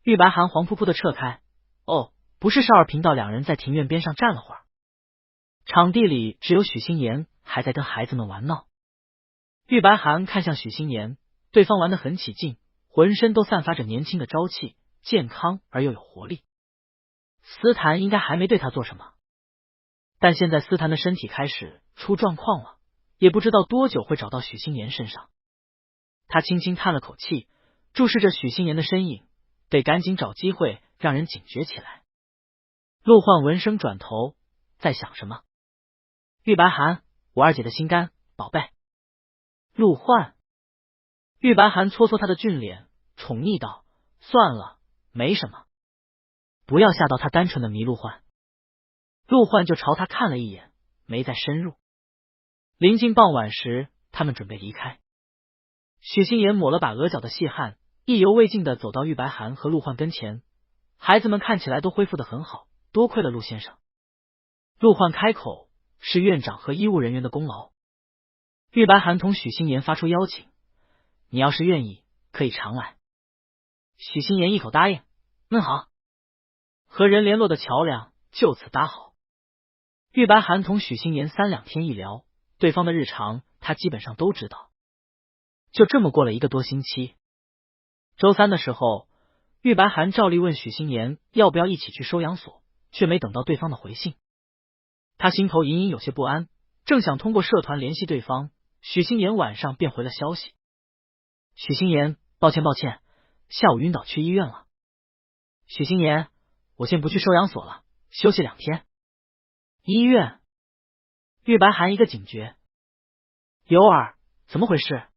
Speaker 1: 玉白涵黄扑扑的撤开，哦，不是12频道。2人在庭院边上站了会儿，场地里只有许心言还在跟孩子们玩闹。玉白涵看向许心言，对方玩得很起劲，浑身都散发着年轻的朝气，健康而又有活力。思谭应该还没对他做什么，但现在思谭的身体开始出状况了，也不知道多久会找到许心言身上。他轻轻叹了口气，注视着许心言的身影，得赶紧找机会让人警觉起来。陆焕闻声转头，在想什么？玉白寒，我二姐的心肝宝贝。陆焕。玉白寒搓搓他的俊脸，宠溺道：算了，没什么，不要吓到他单纯的迷陆焕。陆焕就朝他看了一眼，没再深入。临近傍晚时，他们准备离开。许心言抹了把额角的细汗，意犹未尽的走到玉白寒和陆焕跟前。孩子们看起来都恢复得很好，多亏了陆先生。陆焕开口：是院长和医务人员的功劳。玉白寒同许心言发出邀请：你要是愿意，可以常来。许心言一口答应：好。和人联络的桥梁就此搭好。玉白寒同许心言3、2天一聊，对方的日常他基本上都知道。就这么过了1个多星期。周3的时候，玉白寒照例问许心言要不要一起去收养所，却没等到对方的回信。他心头隐隐有些不安，正想通过社团联系对方，许心言晚上便回了消息：许心言，抱歉，下午晕倒去医院了。许心言，我先不去收养所了，休息2天。医院。玉白寒一个警觉：尤儿，怎么回事？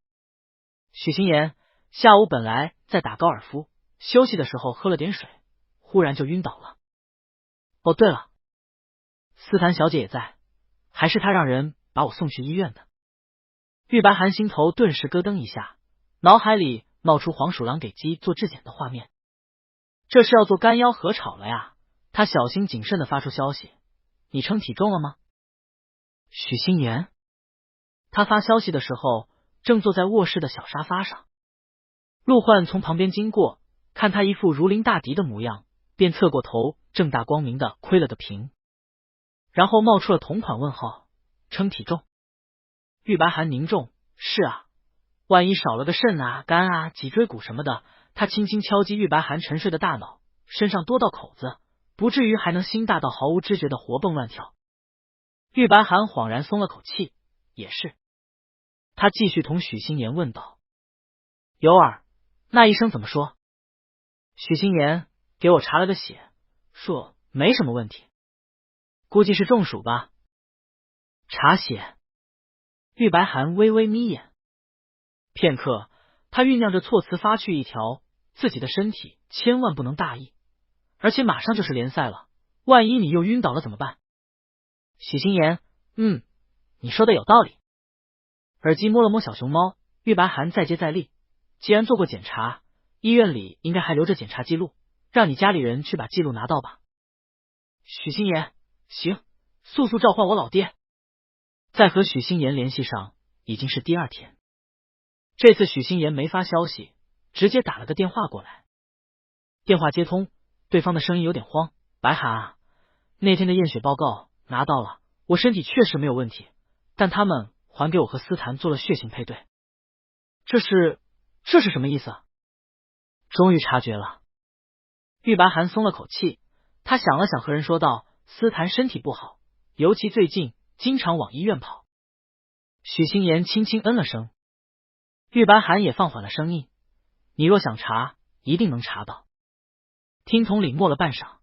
Speaker 1: 许心言，下午本来在打高尔夫，休息的时候喝了点水，忽然就晕倒了。哦，对了，斯坦小姐也在，还是她让人把我送去医院的。玉白寒心头顿时咯噔一下，脑海里冒出黄鼠狼给鸡做质检的画面。这是要做干腰合炒了呀！他小心谨慎的发出消息：你称体重了吗？许心言。他发消息的时候正坐在卧室的小沙发上。陆焕从旁边经过，看他一副如临大敌的模样，便侧过头正大光明的窥了个屏，然后冒出了同款问号：称体重？玉白寒凝重：是啊，万一少了个肾啊、肝啊、脊椎骨什么的。他轻轻敲击玉白寒沉睡的大脑，身上多道口子，不至于还能心大到毫无知觉的活蹦乱跳。玉白寒恍然松了口气，也是。他继续同许心言问道：尤儿，那医生怎么说？许心言给我查了个血，说没什么问题，估计是中暑吧。查血。玉白寒微微眯眼，片刻他酝酿着措辞发去一条：自己的身体千万不能大意，而且马上就是联赛了，万一你又晕倒了怎么办？许心言，你说的有道理。耳机摸了摸小熊猫，玉白寒再接再厉：既然做过检查，医院里应该还留着检查记录，让你家里人去把记录拿到吧。许心言，行，速速召唤我老爹。再和许心言联系上，已经是第2天。这次许心言没发消息，直接打了个电话过来。电话接通，对方的声音有点慌：白寒啊，那天的验血报告拿到了，我身体确实没有问题，但他们还给我和斯坦做了血型配对。这是什么意思？终于察觉了。玉白寒松了口气，他想了想，和人说道：斯坦身体不好，尤其最近经常往医院跑。许心言轻轻嗯了声。玉白寒也放缓了声音：你若想查，一定能查到。听从里默了半晌，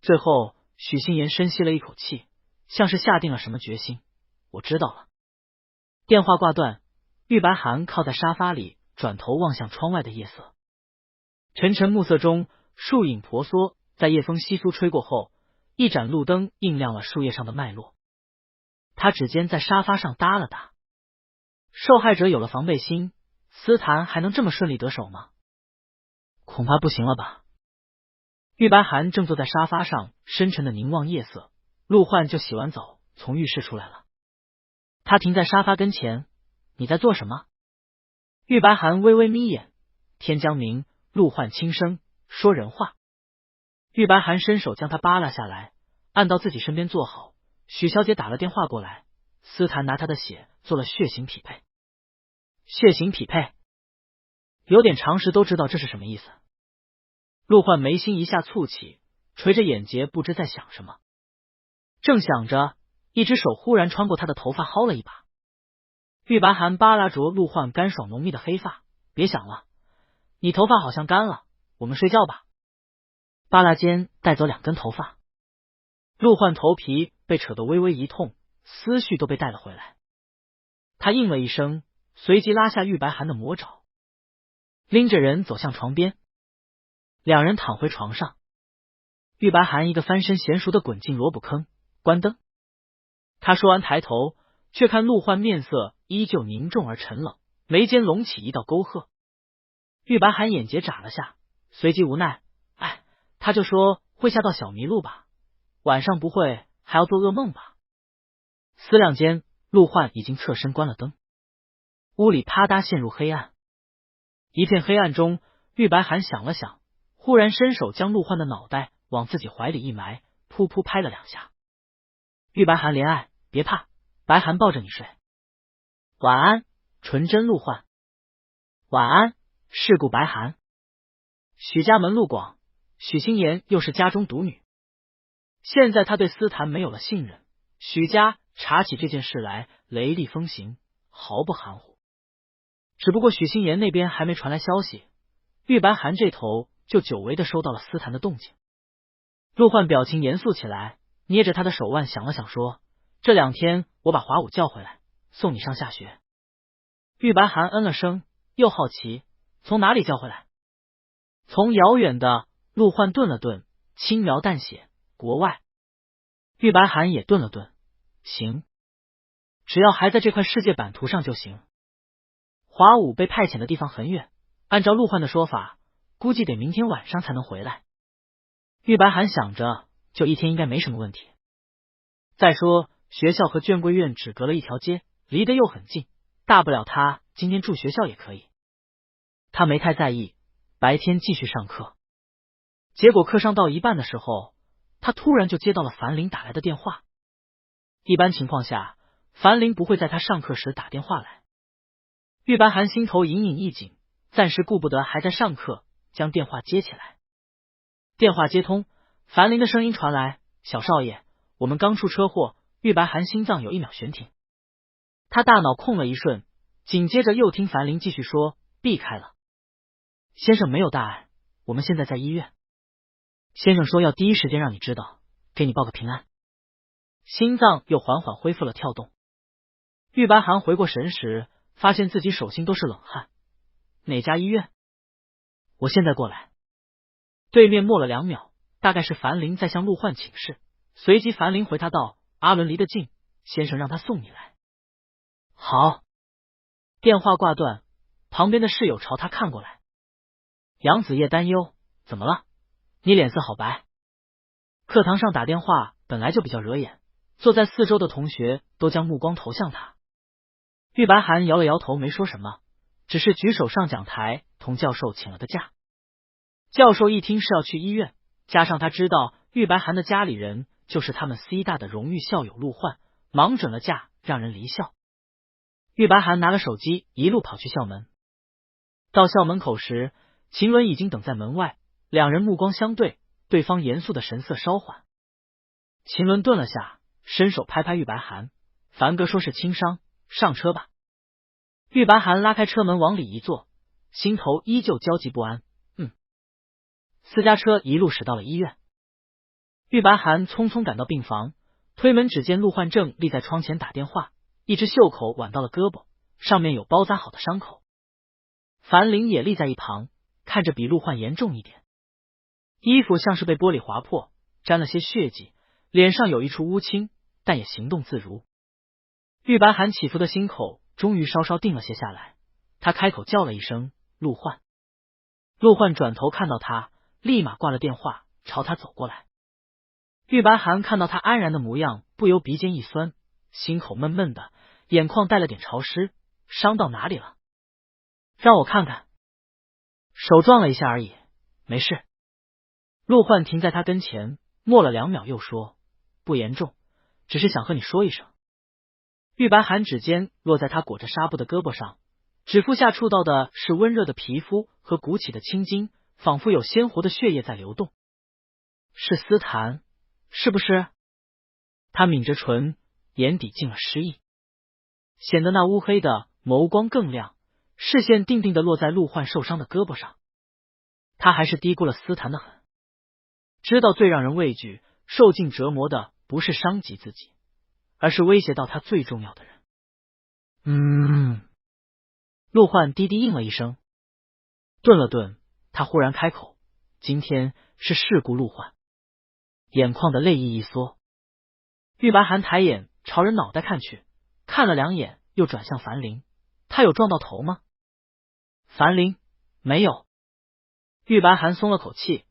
Speaker 1: 最后许心言深吸了一口气，像是下定了什么决心：我知道了。电话挂断，玉白寒靠在沙发里，转头望向窗外的夜色。沉沉暮色中，树影婆娑，在夜风窸窣吹过后，一盏路灯映亮了树叶上的脉络。他指尖在沙发上搭了搭。受害者有了防备心，斯坦还能这么顺利得手吗？恐怕不行了吧。玉白寒正坐在沙发上，深沉的凝望夜色。陆焕就洗完澡从浴室出来了，他停在沙发跟前：你在做什么？玉白寒微微眯眼。天将明，陆焕轻声说人话。玉白寒伸手将他扒拉下来，按到自己身边坐好。许小姐打了电话过来，斯坦拿他的血做了血型匹配。血型匹配，有点常识都知道这是什么意思。陆焕眉心一下蹙起，垂着眼睫不知在想什么。正想着，一只手忽然穿过他的头发薅了一把。玉白寒扒拉着陆焕干爽浓密的黑发，别想了，你头发好像干了，我们睡觉吧。扒拉间带走2根头发，陆焕头皮被扯得微微一痛，思绪都被带了回来。他应了一声，随即拉下玉白寒的魔爪，拎着人走向床边。两人躺回床上，玉白寒一个翻身娴熟的滚进萝卜坑，关灯。他说完抬头，却看陆焕面色依旧凝重而沉冷，眉间隆起一道沟壑。玉白寒眼睫眨了下，随即无奈，他就说会吓到小麋鹿吧，晚上不会还要做噩梦吧。思量间，陆焕已经侧身关了灯，屋里啪嗒陷入黑暗。一片黑暗中，玉白寒想了想，忽然伸手将陆焕的脑袋往自己怀里一埋，噗噗拍了2下。玉白寒怜爱，别怕，白寒抱着你睡。晚安，纯真陆焕。晚安，世故白寒。许家门路广，许心妍又是家中独女，现在他对司坛没有了信任，许家查起这件事来雷厉风行，毫不含糊。只不过许心妍那边还没传来消息，玉白寒这头就久违的收到了司坛的动静。陆焕表情严肃起来，捏着他的手腕想了想说，这2天我把华武叫回来，送你上下学。玉白寒嗯了声，又好奇从哪里叫回来。从遥远的。陆焕顿了顿，轻描淡写，国外。玉白寒也顿了顿，行，只要还在这块世界版图上就行。华武被派遣的地方很远，按照陆焕的说法，估计得明天晚上才能回来。玉白寒想着，就1天应该没什么问题。再说学校和眷贵院只隔了一条街，离得又很近，大不了他今天住学校也可以。他没太在意，白天继续上课。结果课上到一半的时候，他突然就接到了樊玲打来的电话。一般情况下，樊玲不会在他上课时打电话来。玉白寒心头隐隐一紧，暂时顾不得还在上课，将电话接起来。电话接通，樊玲的声音传来：“小少爷，我们刚出车祸。”玉白寒心脏有1秒悬停，他大脑空了一瞬，紧接着又听樊玲继续说：“避开了，先生没有大碍，我们现在在医院。先生说要第一时间让你知道，给你报个平安。”心脏又缓缓恢复了跳动。玉白寒回过神时，发现自己手心都是冷汗。哪家医院？我现在过来。对面默了2秒，大概是樊玲在向陆焕请示。随即樊玲回他道：“阿伦离得近，先生让他送你来。”好。电话挂断，旁边的室友朝他看过来。杨子叶担忧：“怎么了？你脸色好白。”课堂上打电话本来就比较惹眼，坐在四周的同学都将目光投向他。玉白寒摇了摇头，没说什么，只是举手上讲台同教授请了个假。教授一听是要去医院，加上他知道玉白寒的家里人就是他们 C 大的荣誉校友陆焕，忙准了假让人离校。玉白寒拿了手机一路跑去校门。到校门口时，秦伦已经等在门外，两人目光相对，对方严肃的神色稍缓。秦伦顿了下，伸手拍拍玉白寒：“樊哥说是轻伤，上车吧。”玉白寒拉开车门往里一坐，心头依旧焦急不安。私家车一路驶到了医院。玉白寒匆匆赶到病房，推门只见陆焕正立在窗前打电话，一只袖口挽到了胳膊，上面有包扎好的伤口。樊玲也立在一旁，看着比陆焕严重一点，衣服像是被玻璃划破，沾了些血迹，脸上有一处乌青，但也行动自如。玉白寒起伏的心口终于稍稍定了些下来，他开口叫了一声：“陆焕。”陆焕转头看到他，立马挂了电话，朝他走过来。玉白寒看到他安然的模样，不由鼻尖一酸，心口闷闷的，眼眶带了点潮湿。伤到哪里了？让我看看。手撞了一下而已，没事。陆焕停在他跟前，默了2秒，又说：“不严重，只是想和你说一声。”玉白寒指尖落在他裹着纱布的胳膊上，指腹下触到的是温热的皮肤和鼓起的青筋，仿佛有鲜活的血液在流动。是斯坦，是不是？他抿着唇，眼底进了失意。显得那乌黑的眸光更亮，视线定定的落在陆焕受伤的胳膊上。他还是低估了斯坦的狠，知道最让人畏惧、受尽折磨的不是伤及自己，而是威胁到他最重要的人。陆焕低低应了一声，顿了顿，他忽然开口：“今天是事故。”陆焕眼眶的泪意一缩，玉白寒抬眼朝人脑袋看去，看了两眼，又转向樊玲：“他有撞到头吗？”樊玲：“没有。”玉白寒松了口气，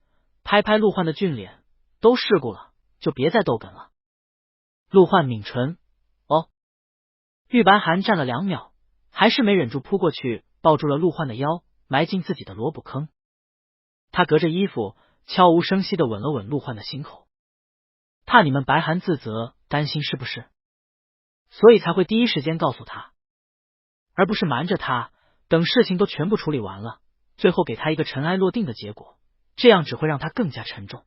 Speaker 1: 拍拍陆焕的俊脸：“都事故了，就别再逗哏了。”陆焕抿唇：“哦。”玉白寒站了2秒，还是没忍住扑过去，抱住了陆焕的腰，埋进自己的萝卜坑。他隔着衣服悄无声息的吻了吻陆焕的心口，怕你们白寒自责，担心是不是？所以才会第一时间告诉他，而不是瞒着他，等事情都全部处理完了，最后给他一个尘埃落定的结果，这样只会让他更加沉重。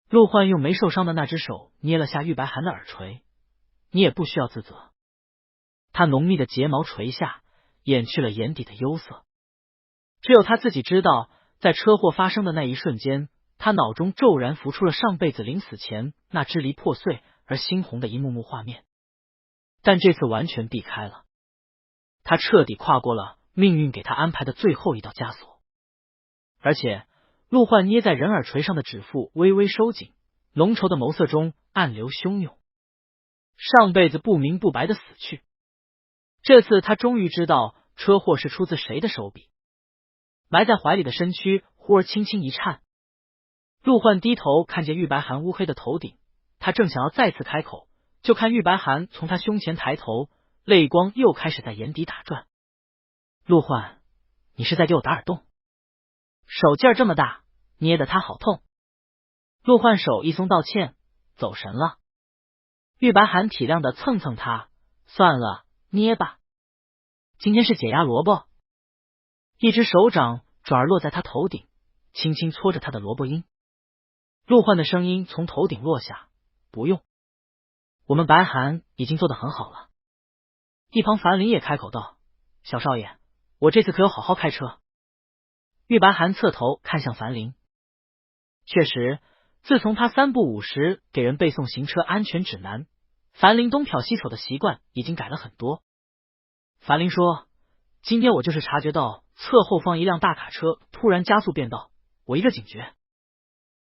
Speaker 1: 陆焕用没受伤的那只手捏了下玉白寒的耳垂：“你也不需要自责。”他浓密的睫毛垂下，掩去了眼底的忧色。只有他自己知道，在车祸发生的那一瞬间，他脑中骤然浮出了上辈子临死前那支离破碎而猩红的一幕幕画面，但这次完全避开了。他彻底跨过了命运给他安排的最后一道枷锁。而且陆焕捏在人耳垂上的指腹微微收紧，浓稠的眸色中暗流汹涌。上辈子不明不白的死去，这次他终于知道车祸是出自谁的手笔。埋在怀里的身躯忽而轻轻一颤，陆焕低头看见玉白寒乌黑的头顶，他正想要再次开口，就看玉白寒从他胸前抬头，泪光又开始在眼底打转。陆焕，你是在给我打耳洞？手劲儿这么大，捏得他好痛。陆焕手一松道歉，走神了。玉白寒体谅的蹭蹭他，算了，捏吧。今天是解压萝卜。一只手掌转而落在他头顶，轻轻搓着他的萝卜缨。陆焕的声音从头顶落下：“不用，我们白寒已经做得很好了。”一旁樊玲也开口道：“小少爷，我这次可有好好开车。”玉白寒侧头看向樊玲，确实，自从他3不5时给人背诵行车安全指南，樊玲东瞟西瞅的习惯已经改了很多。樊玲说：“今天我就是察觉到侧后方一辆大卡车突然加速变道，我一个警觉，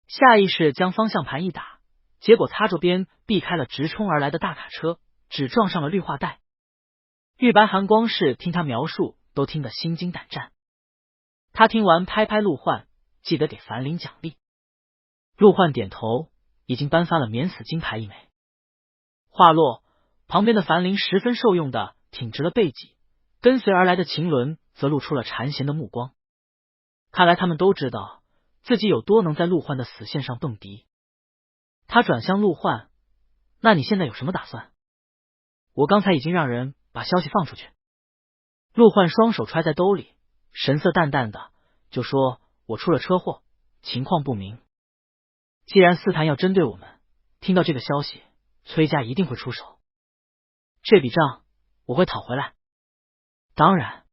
Speaker 1: 下意识将方向盘一打，结果擦着边避开了直冲而来的大卡车，只撞上了绿化带。”玉白寒光是听他描述都听得心惊胆战。他听完拍拍陆焕，记得给樊玲奖励。陆焕点头，已经颁发了免死金牌1枚。话落，旁边的樊玲十分受用的挺直了背脊，跟随而来的秦伦则露出了馋咸的目光。看来他们都知道自己有多能在陆焕的死线上蹦迪。他转向陆焕：“那你现在有什么打算？”“我刚才已经让人把消息放出去。”陆焕双手揣在兜里，神色淡淡的就说：“我出了车祸，情况不明。既然斯坦要针对我们，听到这个消息，崔家一定会出手。这笔账我会讨回来。”“当然。”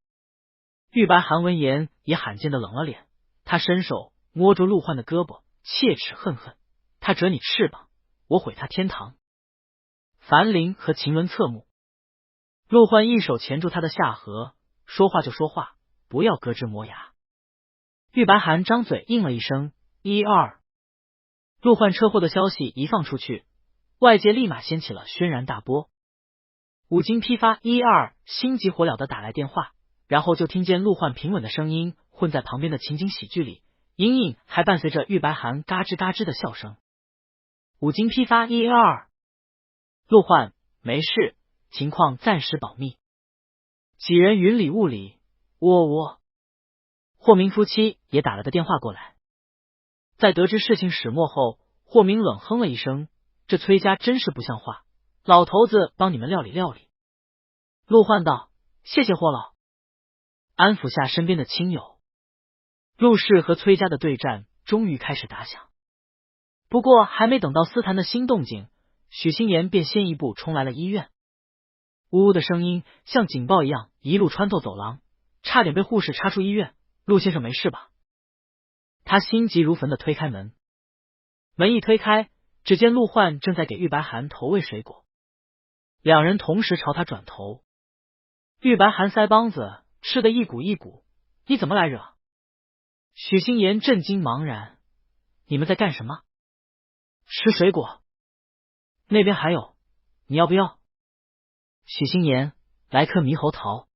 Speaker 1: 玉白寒闻言也罕见的冷了脸，他伸手摸着陆焕的胳膊，切齿恨恨：“他折你翅膀，我毁他天堂。”樊玲和秦伦侧目，陆焕一手钳住他的下颌：“说话就说话，不要咯吱磨牙。”玉白寒张嘴应了一声：“1、2。”陆焕车祸的消息一放出去，外界立马掀起了轩然大波。五金批发1、2心急火燎的打来电话，然后就听见陆焕平稳的声音混在旁边的情景喜剧里，隐隐还伴随着玉白寒嘎吱嘎吱的笑声。五金批发1、2。陆焕：“没事，情况暂时保密。”几人云里雾里，喔喔。霍明夫妻也打了个电话过来。在得知事情始末后，霍明冷哼了一声：“这崔家真是不像话，老头子帮你们料理料理。”陆焕道：“谢谢霍老。”安抚下身边的亲友。陆氏和崔家的对战终于开始打响。不过还没等到斯坦的新动静，许新言便先一步冲来了医院。呜呜的声音像警报一样一路穿透走廊，差点被护士插出医院。陆先生没事吧？他心急如焚的推开门，门一推开，只见陆焕正在给玉白涵投喂水果，两人同时朝他转头。玉白涵腮帮子吃得一鼓一鼓，你怎么来惹？许心言震惊茫然，你们在干什么？吃水果，那边还有，你要不要？许心言，来颗猕猴桃。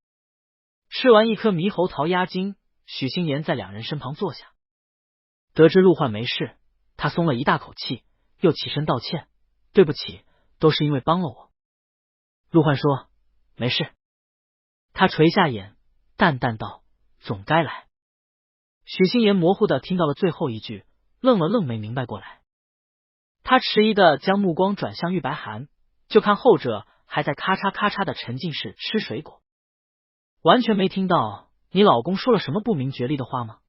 Speaker 1: 吃完一颗猕猴桃压惊，许心言在两人身旁坐下。得知陆焕没事，他松了一大口气，又起身道歉，对不起，都是因为帮了我。陆焕说没事。他垂下眼，淡淡道，总该来。许心言模糊的听到了最后一句，愣了愣没明白过来。他迟疑的将目光转向玉白涵，就看后者还在咔嚓咔嚓的沉浸式吃水果，完全没听到你老公说了什么不明觉厉的话吗？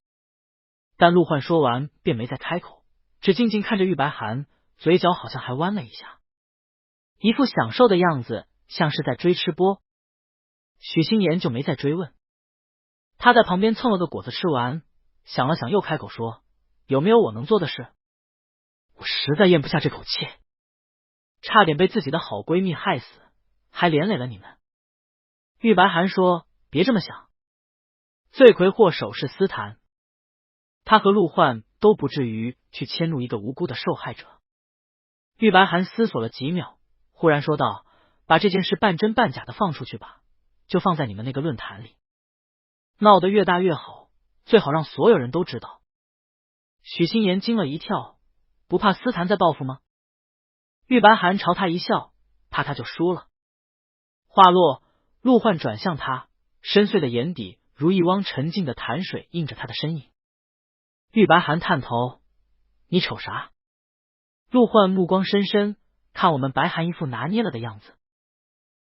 Speaker 1: 但陆焕说完便没再开口，只静静看着玉白涵，嘴角好像还弯了一下，一副享受的样子，像是在追吃播。许心言就没再追问，他在旁边蹭了个果子吃完，想了想又开口说，有没有我能做的事？我实在咽不下这口气，差点被自己的好闺蜜害死，还连累了你们。玉白涵说，别这么想，罪魁祸首是司坛，他和陆焕都不至于去迁怒一个无辜的受害者。玉白涵思索了几秒，忽然说道，把这件事半真半假的放出去吧，就放在你们那个论坛里，闹得越大越好，最好让所有人都知道。许心言惊了一跳，不怕司坛在报复吗？玉白涵朝他一笑，怕他就输了。话落，陆焕转向他，深邃的眼底如一汪沉静的潭水映着他的身影。玉白涵探头，你瞅啥？陆焕目光深深看我们白涵一副拿捏了的样子。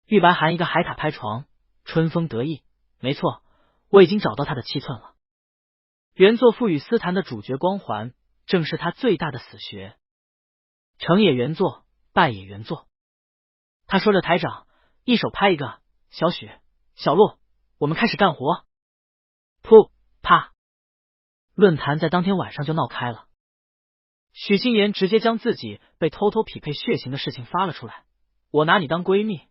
Speaker 1: 玉白涵一个海獭拍床，春风得意，没错，我已经找到他的七寸了。原作赋予司坛的主角光环，正是他最大的死穴。成也原作，败也原作。他说着抬掌，一手拍一个，小许、小洛，我们开始干活。噗啪，论坛在当天晚上就闹开了。许心言直接将自己被偷偷匹配血型的事情发了出来，我拿你当闺蜜，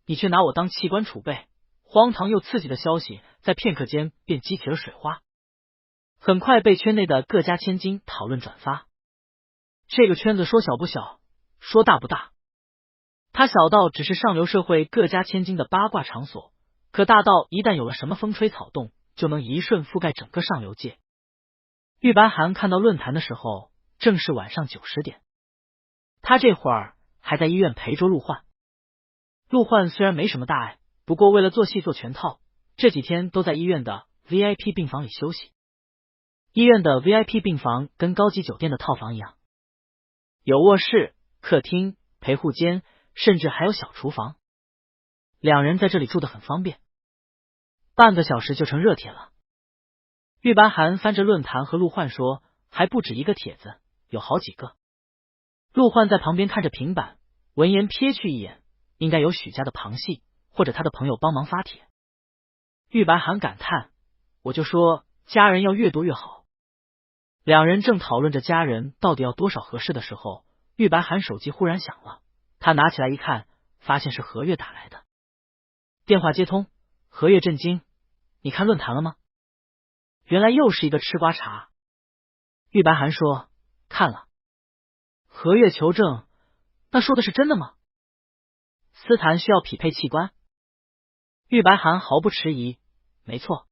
Speaker 1: 你却拿我当器官储备，荒唐又刺激的消息在片刻间便激起了水花，很快被圈内的各家千金讨论转发。这个圈子说小不小，说大不大，它小到只是上流社会各家千金的八卦场所，可大到一旦有了什么风吹草动，就能一瞬覆盖整个上流界。玉白涵看到论坛的时候，正是晚上9、10点，他这会儿还在医院陪着陆焕。陆焕虽然没什么大碍，不过为了做戏做全套，这几天都在医院的 VIP 病房里休息。医院的 VIP 病房跟高级酒店的套房一样，有卧室、客厅、陪护间，甚至还有小厨房。两人在这里住得很方便，半个小时就成热帖了。玉白涵翻着论坛和陆焕说，还不止一个帖子，有好几个。陆焕在旁边看着平板，闻言瞥去一眼，应该有许家的旁系或者他的朋友帮忙发帖。玉白涵感叹，我就说家人要越多越好。两人正讨论着家人到底要多少合适的时候，玉白涵手机忽然响了，他拿起来一看，发现是何月打来的。电话接通，何月震惊，你看论坛了吗？原来又是一个吃瓜茶。玉白涵说，看了。何月求证，那说的是真的吗？司坛需要匹配器官？玉白涵毫不迟疑，没错，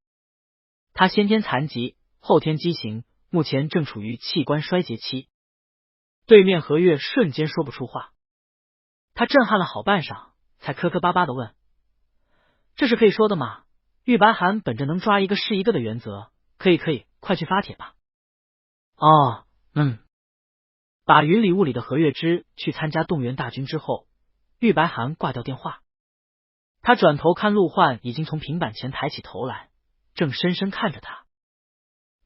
Speaker 1: 他先天残疾，后天畸形，目前正处于器官衰竭期。对面何月瞬间说不出话，他震撼了好半晌，才磕磕巴巴的问，这是可以说的吗？玉白涵本着能抓一个是一个的原则，可以，快去发帖吧。哦，把云里雾里的何月之去参加动员大军之后，玉白涵挂掉电话，他转头看陆焕已经从平板前抬起头来，正深深看着他。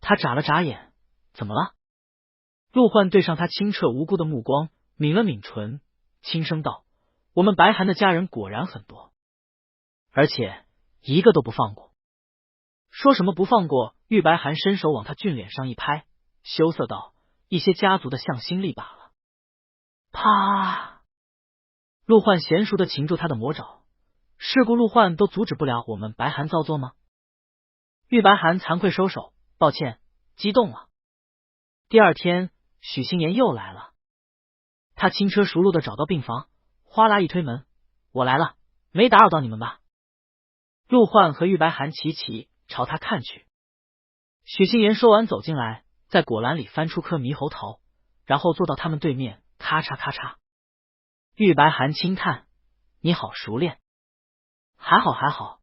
Speaker 1: 他眨了眨眼，怎么了？陆焕对上他清澈无辜的目光，抿了抿唇，轻声道，我们白涵的家人果然很多。而且一个都不放过。说什么不放过？玉白寒伸手往他俊脸上一拍，羞涩道：“一些家族的向心力罢了。”啪！陆焕娴熟的擒住他的魔爪，是故陆焕都阻止不了我们白寒造作吗？玉白寒惭愧收手，抱歉，激动了。第二天，许新言又来了，他轻车熟路的找到病房，哗啦一推门：“我来了，没打扰到你们吧？”陆焕和玉白寒齐齐朝他看去。许新言说完走进来，在果篮里翻出颗猕猴桃，然后坐到他们对面，咔嚓咔嚓。玉白寒轻叹：“你好熟练。”“还好还好。”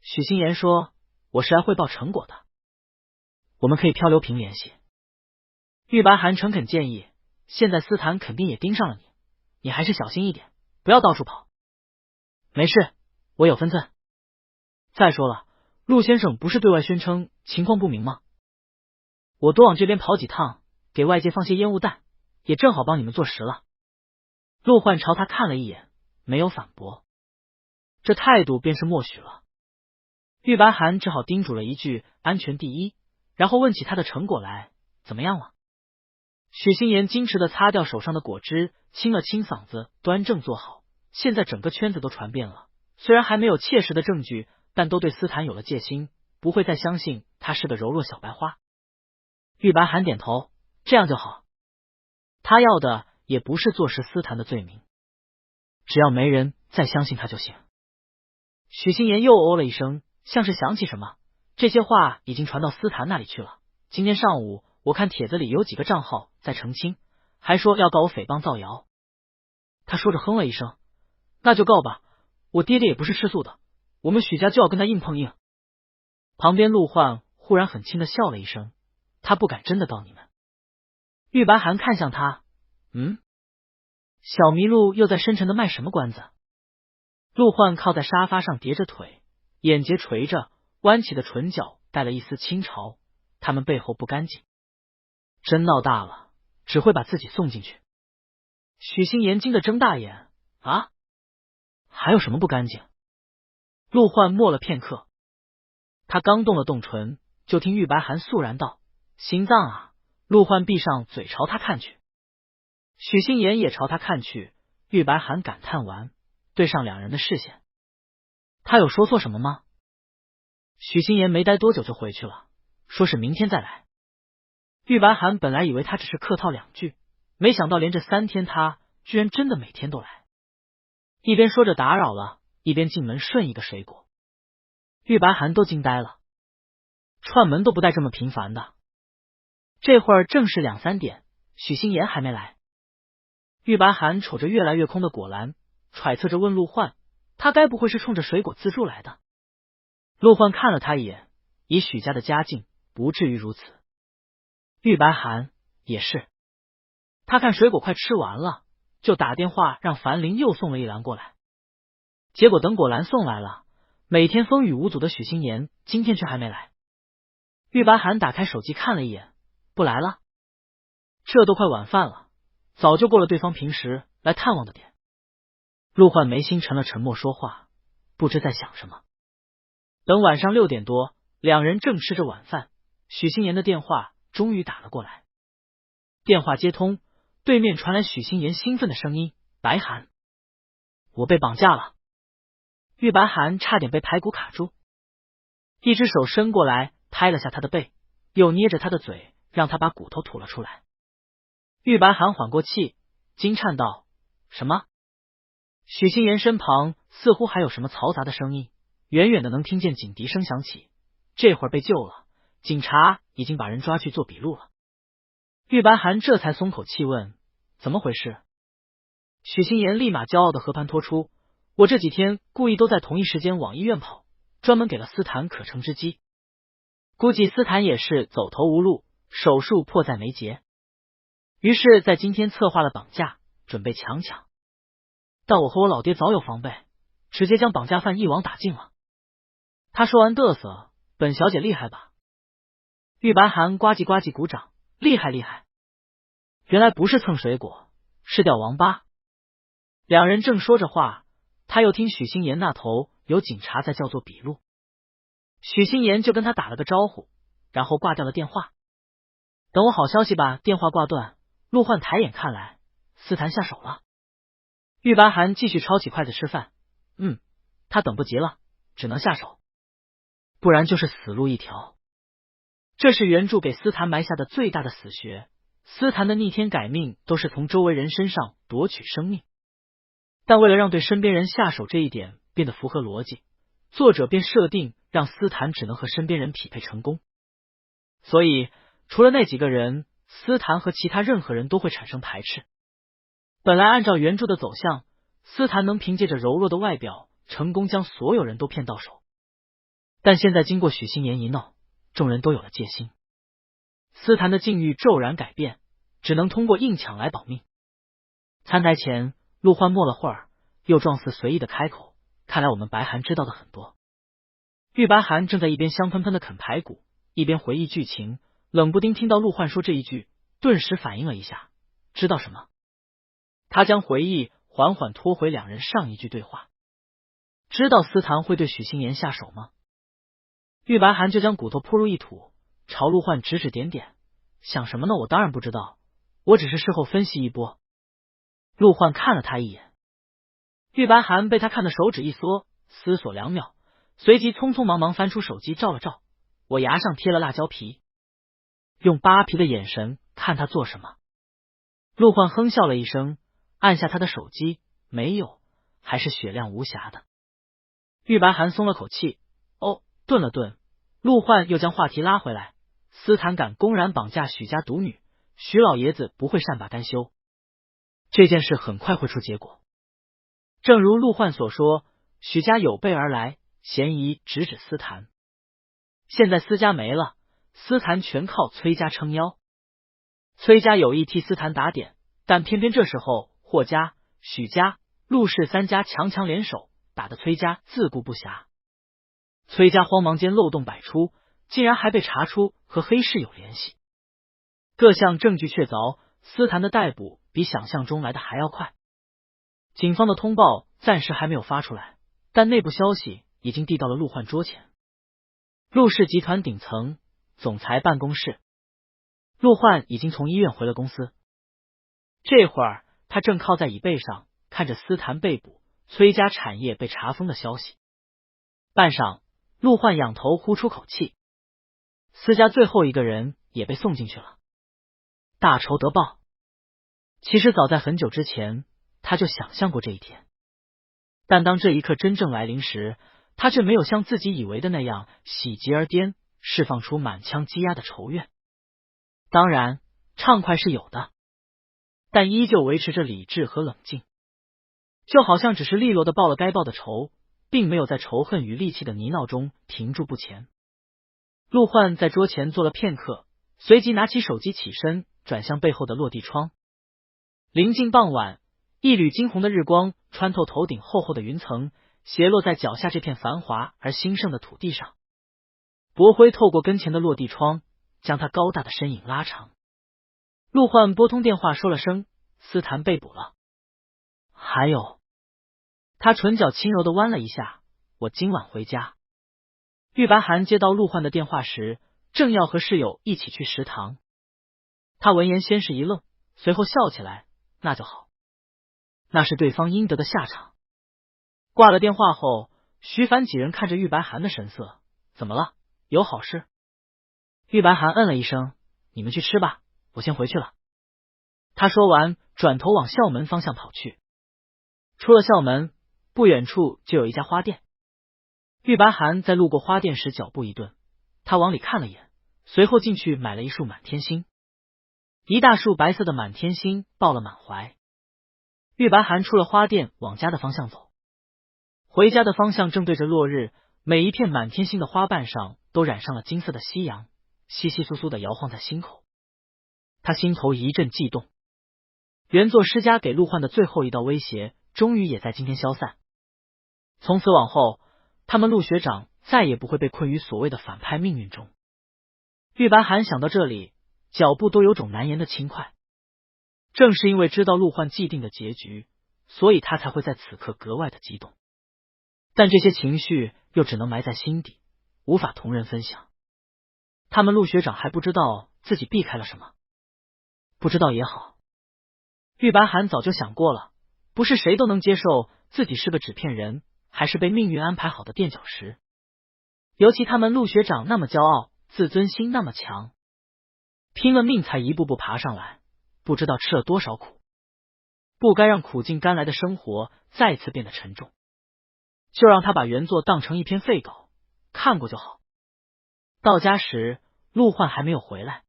Speaker 1: 许新言说：“我是来汇报成果的，我们可以漂流瓶联系。”玉白寒诚恳建议：“现在斯坦肯定也盯上了你，你还是小心一点，不要到处跑。”“没事，我有分寸。再说了，陆先生不是对外宣称情况不明吗？我多往这边跑几趟，给外界放些烟雾弹，也正好帮你们做实了。”陆焕朝他看了一眼，没有反驳，这态度便是默许了。玉白寒只好叮嘱了一句安全第一，然后问起他的成果来：“怎么样了？”许新言矜持的擦掉手上的果汁，清了清嗓子，端正坐好。现在整个圈子都传遍了，虽然还没有切实的证据，但都对斯坦有了戒心，不会再相信他是个柔弱小白花。玉白寒点头，这样就好。他要的也不是坐实斯坦的罪名，只要没人再相信他就行。许新言又哦了一声，像是想起什么，这些话已经传到斯坦那里去了。今天上午我看帖子里有几个账号在澄清，还说要告我诽谤造谣。他说着哼了一声：“那就告吧，我爹爹也不是吃素的，我们许家就要跟他硬碰硬。”旁边陆焕忽然很轻的笑了一声：“他不敢真的告你们。”玉白寒看向他：“小麋鹿又在深沉的卖什么关子？”陆焕靠在沙发上叠着腿，眼睫垂着，弯起的唇角带了一丝轻潮。他们背后不干净，真闹大了，只会把自己送进去。许新言惊得睁大眼：“啊，还有什么不干净？”陆焕默了片刻，他刚动了动唇，就听玉白寒肃然道：“心脏啊！”陆焕闭上嘴朝他看去，许新言也朝他看去。玉白寒感叹完，对上两人的视线：“他有说错什么吗？”许新言没待多久就回去了，说是明天再来。玉白寒本来以为他只是客套两句，没想到连着3天他居然真的每天都来。一边说着打扰了，一边进门顺一个水果。玉白寒都惊呆了，串门都不带这么频繁的。这会儿正是2、3点，许新言还没来。玉白寒瞅着越来越空的果篮，揣测着问陆焕：“他该不会是冲着水果自助来的？”陆焕看了他一眼，以许家的家境，不至于如此。玉白寒也是，他看水果快吃完了，就打电话让樊玲又送了一篮过来。结果等果篮送来了，每天风雨无阻的许新言今天却还没来。玉白寒打开手机看了一眼，不来了。这都快晚饭了，早就过了对方平时来探望的点。陆焕眉心沉了沉，默说话，不知在想什么。等晚上6点多，两人正吃着晚饭，许新言的电话终于打了过来。电话接通，对面传来许新言兴奋的声音：“白寒，我被绑架了！”玉白寒差点被排骨卡住，一只手伸过来拍了下他的背，又捏着他的嘴，让他把骨头吐了出来。玉白寒缓过气，惊颤道：“什么？”许新言身旁似乎还有什么嘈杂的声音，远远的能听见警笛声响起。这会儿被救了，警察已经把人抓去做笔录了。玉白寒这才松口气问：“怎么回事？”许新言立马骄傲的和盘托出：“我这几天故意都在同一时间往医院跑，专门给了斯坦可乘之机。估计斯坦也是走投无路，手术迫在眉睫，于是在今天策划了绑架，准备强抢。但我和我老爹早有防备，直接将绑架犯一网打尽了。”他说完嘚瑟：“本小姐厉害吧？”玉白寒呱唧呱唧鼓掌：“厉害厉害！原来不是蹭水果，是钓王八。”两人正说着话，他又听许心言那头有警察在叫做笔录，许心言就跟他打了个招呼，然后挂掉了电话。等我好消息吧。电话挂断，陆焕抬眼看来，司坛下手了。玉白涵继续抄起筷子吃饭，他等不及了，只能下手，不然就是死路一条。这是原著给司坛埋下的最大的死穴，司坛的逆天改命都是从周围人身上夺取生命，但为了让对身边人下手这一点变得符合逻辑，作者便设定让司坛只能和身边人匹配成功。所以除了那几个人，司坛和其他任何人都会产生排斥。本来按照原著的走向，司坛能凭借着柔弱的外表成功将所有人都骗到手，但现在经过许心言一闹，众人都有了戒心，司坛的境遇骤然改变，只能通过硬抢来保命。餐台前，陆焕默了会儿，又状似随意的开口，看来我们白涵知道的很多。玉白涵正在一边香喷喷的啃排骨，一边回忆剧情，冷不丁听到陆焕说这一句，顿时反应了一下，知道什么？他将回忆缓缓拖回两人上一句对话。知道司坛会对许心言下手吗？玉白涵就将骨头扑入一吐，朝陆焕指指点点，想什么呢？我当然不知道，我只是事后分析一波。陆焕看了他一眼，玉白涵被他看的手指一缩，思索2秒，随即匆匆忙忙翻出手机照了照，我牙上贴了辣椒皮，用扒皮的眼神看他做什么。陆焕哼笑了一声，按下他的手机，没有，还是雪亮无瑕的。玉白涵松了口气，顿了顿，陆焕又将话题拉回来，司坛敢公然绑架许家独女，许老爷子不会善罢甘休，这件事很快会出结果。正如陆焕所说，许家有备而来，嫌疑直指司坛。现在司家没了，司坛全靠崔家撑腰。崔家有意替司坛打点，但偏偏这时候霍家、许家、陆氏3家强强联手，打得崔家自顾不暇。崔家慌忙间漏洞百出，竟然还被查出和黑市有联系，各项证据确凿，司坛的逮捕比想象中来的还要快。警方的通报暂时还没有发出来，但内部消息已经递到了陆焕桌前。陆氏集团顶层总裁办公室，陆焕已经从医院回了公司，这会儿他正靠在椅背上，看着司坛被捕、崔家产业被查封的消息。半晌，陆焕仰头呼出口气，司家最后一个人也被送进去了，大仇得报。其实早在很久之前，他就想象过这一天，但当这一刻真正来临时，他却没有像自己以为的那样喜极而巅，释放出满腔积压的仇怨。当然，畅快是有的，但依旧维持着理智和冷静，就好像只是利落的报了该报的仇，并没有在仇恨与戾气的泥淖中停住不前。陆焕在桌前坐了片刻，随即拿起手机起身，转向背后的落地窗。临近傍晚，一缕金红的日光穿透头顶厚厚的云层，斜落在脚下这片繁华而兴盛的土地上。薄辉透过跟前的落地窗，将他高大的身影拉长。陆焕拨通电话说了声司坛被捕了，还有，他唇角轻柔的弯了一下，我今晚回家。玉白涵接到陆焕的电话时，正要和室友一起去食堂。他闻言先是一愣，随后笑起来，那就好，那是对方应得的下场。挂了电话后，徐凡几人看着玉白涵的神色，怎么了？有好事？玉白涵嗯了一声，你们去吃吧，我先回去了。他说完，转头往校门方向跑去。出了校门，不远处就有一家花店。玉白涵在路过花店时脚步一顿，他往里看了眼，随后进去买了一束满天星。一大束白色的满天星抱了满怀。玉白涵出了花店，往家的方向走。回家的方向正对着落日，每一片满天星的花瓣上都染上了金色的夕阳，窸窸窣窣的摇晃在心口。他心头一阵悸动，原作施加给陆焕的最后一道威胁，终于也在今天消散。从此往后，他们陆学长再也不会被困于所谓的反派命运中。玉白涵想到这里，脚步都有种难言的轻快。正是因为知道陆焕既定的结局，所以他才会在此刻格外的激动。但这些情绪又只能埋在心底，无法同人分享。他们陆学长还不知道自己避开了什么，不知道也好。玉白寒早就想过了，不是谁都能接受自己是个纸片人，还是被命运安排好的垫脚石。尤其他们陆学长那么骄傲，自尊心那么强，拼了命才一步步爬上来，不知道吃了多少苦，不该让苦尽甘来的生活再次变得沉重，就让他把原作当成一篇废稿，看过就好。到家时，陆焕还没有回来。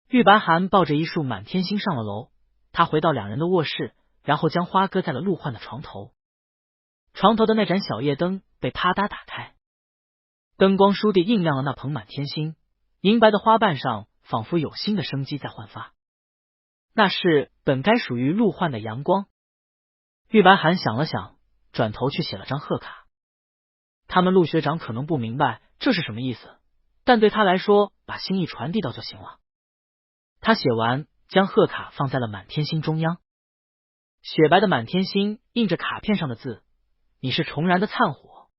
Speaker 1: 玉白寒抱着一束满天星上了楼，他回到两人的卧室，然后将花搁在了陆焕的床头。床头的那盏小夜灯被啪嗒打开，灯光倏地映亮了那捧满天星，银白的花瓣上仿佛有新的生机在焕发。那是本该属于陆焕的阳光。玉白寒想了想，转头去写了张贺卡。他们陆学长可能不明白这是什么意思，但对他来说，把心意传递到就行了。他写完，将贺卡放在了满天星中央。雪白的满天星印着卡片上的字：你是重燃的灿火，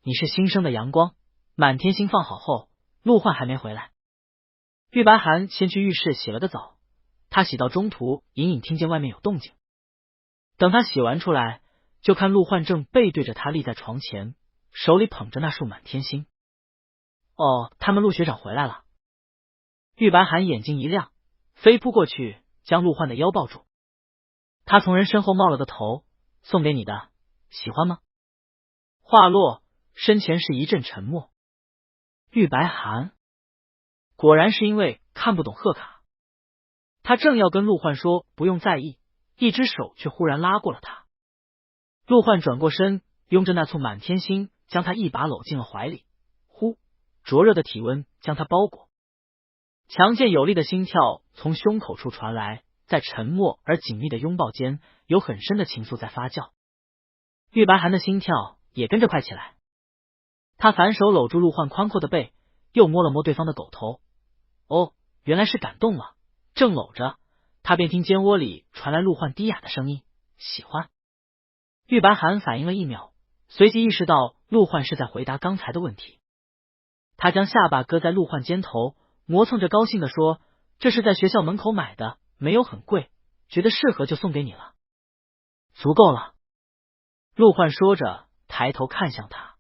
Speaker 1: 你是新生的阳光。满天星放好后，陆焕还没回来。玉白寒先去浴室洗了个澡，他洗到中途隐隐听见外面有动静。等他洗完出来，就看陆焕正背对着他立在床前，手里捧着那束满天星。哦，他们陆学长回来了。玉白寒眼睛一亮，飞扑过去将陆焕的腰抱住。他从人身后冒了个头：送给你的，喜欢吗？话落，身前是一阵沉默。玉白寒果然是因为看不懂贺卡，他正要跟陆焕说不用在意，一只手却忽然拉过了他。陆焕转过身，拥着那簇满天星，将他一把搂进了怀里。呼，灼热的体温将他包裹，强健有力的心跳从胸口处传来，在沉默而紧密的拥抱间，有很深的情愫在发酵。玉白寒的心跳也跟着快起来，他反手搂住陆焕宽阔的背，又摸了摸对方的狗头。哦，原来是感动了。正搂着，他便听肩窝里传来陆焕低哑的声音：喜欢。玉白寒反应了一秒，随即意识到陆焕是在回答刚才的问题。他将下巴搁在陆焕肩头，磨蹭着高兴地说：这是在学校门口买的，没有很贵，觉得适合就送给你了。足够了。陆焕说着抬头看向他。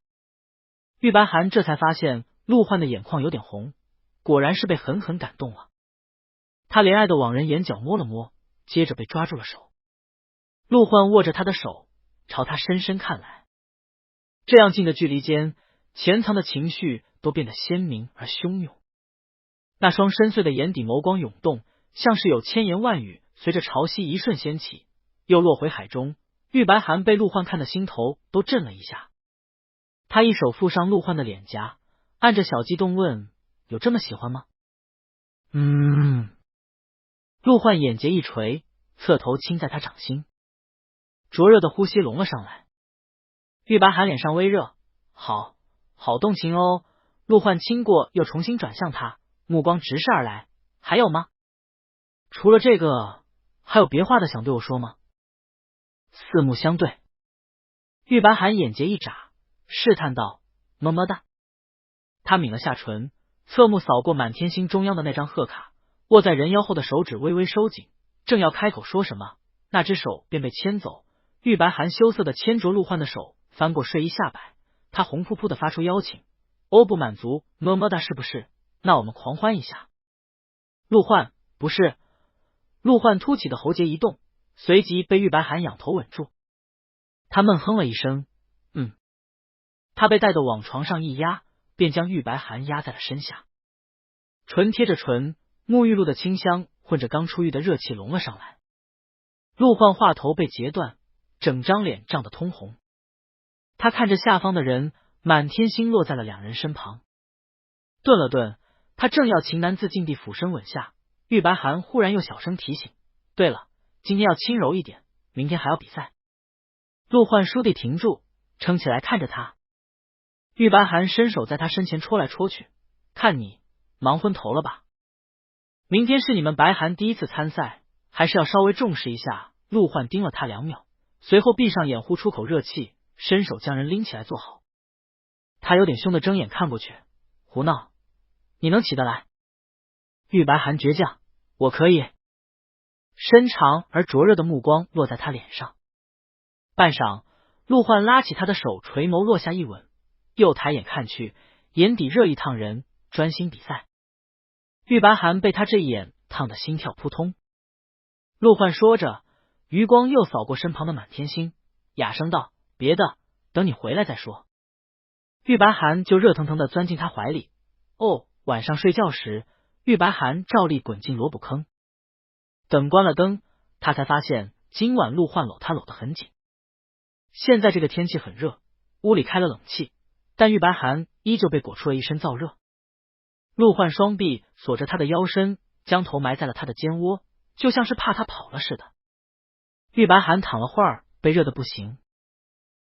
Speaker 1: 玉白寒这才发现陆焕的眼眶有点红，果然是被狠狠感动了。他怜爱的往人眼角摸了摸，接着被抓住了手。陆焕握着他的手，朝他深深看来。这样近的距离间，潜藏的情绪都变得鲜明而汹涌。那双深邃的眼底眸光涌动，像是有千言万语随着潮汐一瞬掀起，又落回海中。玉白寒被陆焕看的心头都震了一下。他一手附上陆焕的脸颊，按着小激动问：有这么喜欢吗？陆焕眼睫一垂，侧头亲在他掌心，灼热的呼吸笼了上来。玉白寒脸上微热，好动情哦。陆焕亲过又重新转向他，目光直视而来。还有吗？除了这个，还有别话的想对我说吗？四目相对，玉白寒眼睫一眨，试探道：么么哒。他抿了下唇，侧目扫过满天星中央的那张贺卡，握在人腰后的手指微微收紧，正要开口说什么，那只手便被牵走。玉白寒羞涩的牵着陆焕的手，翻过睡衣下摆，他红扑扑的发出邀请：哦，不满足，么么哒是不是？那我们狂欢一下。陆焕，不是。陆焕凸起的喉结一动，随即被玉白寒仰头吻住。他闷哼了一声，他被带到往床上一压，便将玉白寒压在了身下，唇贴着唇，沐浴露的清香混着刚出浴的热气笼了上来。陆焕话头被截断，整张脸涨得通红。他看着下方的人，满天星落在了两人身旁。顿了顿，他正要情难自禁地俯身吻下，玉白寒忽然又小声提醒：对了，今天要轻柔一点，明天还要比赛。陆焕倏地停住，撑起来看着他。玉白寒伸手在他身前戳来戳去：看你忙昏头了吧？明天是你们白寒第一次参赛，还是要稍微重视一下。陆焕盯了他2秒，随后闭上眼呼出口热气，伸手将人拎起来坐好。他有点凶的睁眼看过去，胡闹，你能起得来？玉白寒倔强，我可以。深长而灼热的目光落在他脸上。半晌，陆焕拉起他的手，垂眸落下一吻，又抬眼看去，眼底热意烫人，专心比赛。玉白寒被他这一眼烫得心跳扑通。陆焕说着，余光又扫过身旁的满天星，哑声道：“别的，等你回来再说。”玉白寒就热腾腾的钻进他怀里。晚上睡觉时，玉白寒照例滚进萝卜坑。等关了灯，他才发现今晚陆焕搂他搂得很紧。现在这个天气很热，屋里开了冷气，但玉白寒依旧被裹出了一身燥热。陆焕双臂锁着他的腰身，将头埋在了他的肩窝，就像是怕他跑了似的。玉白寒躺了会儿，被热得不行。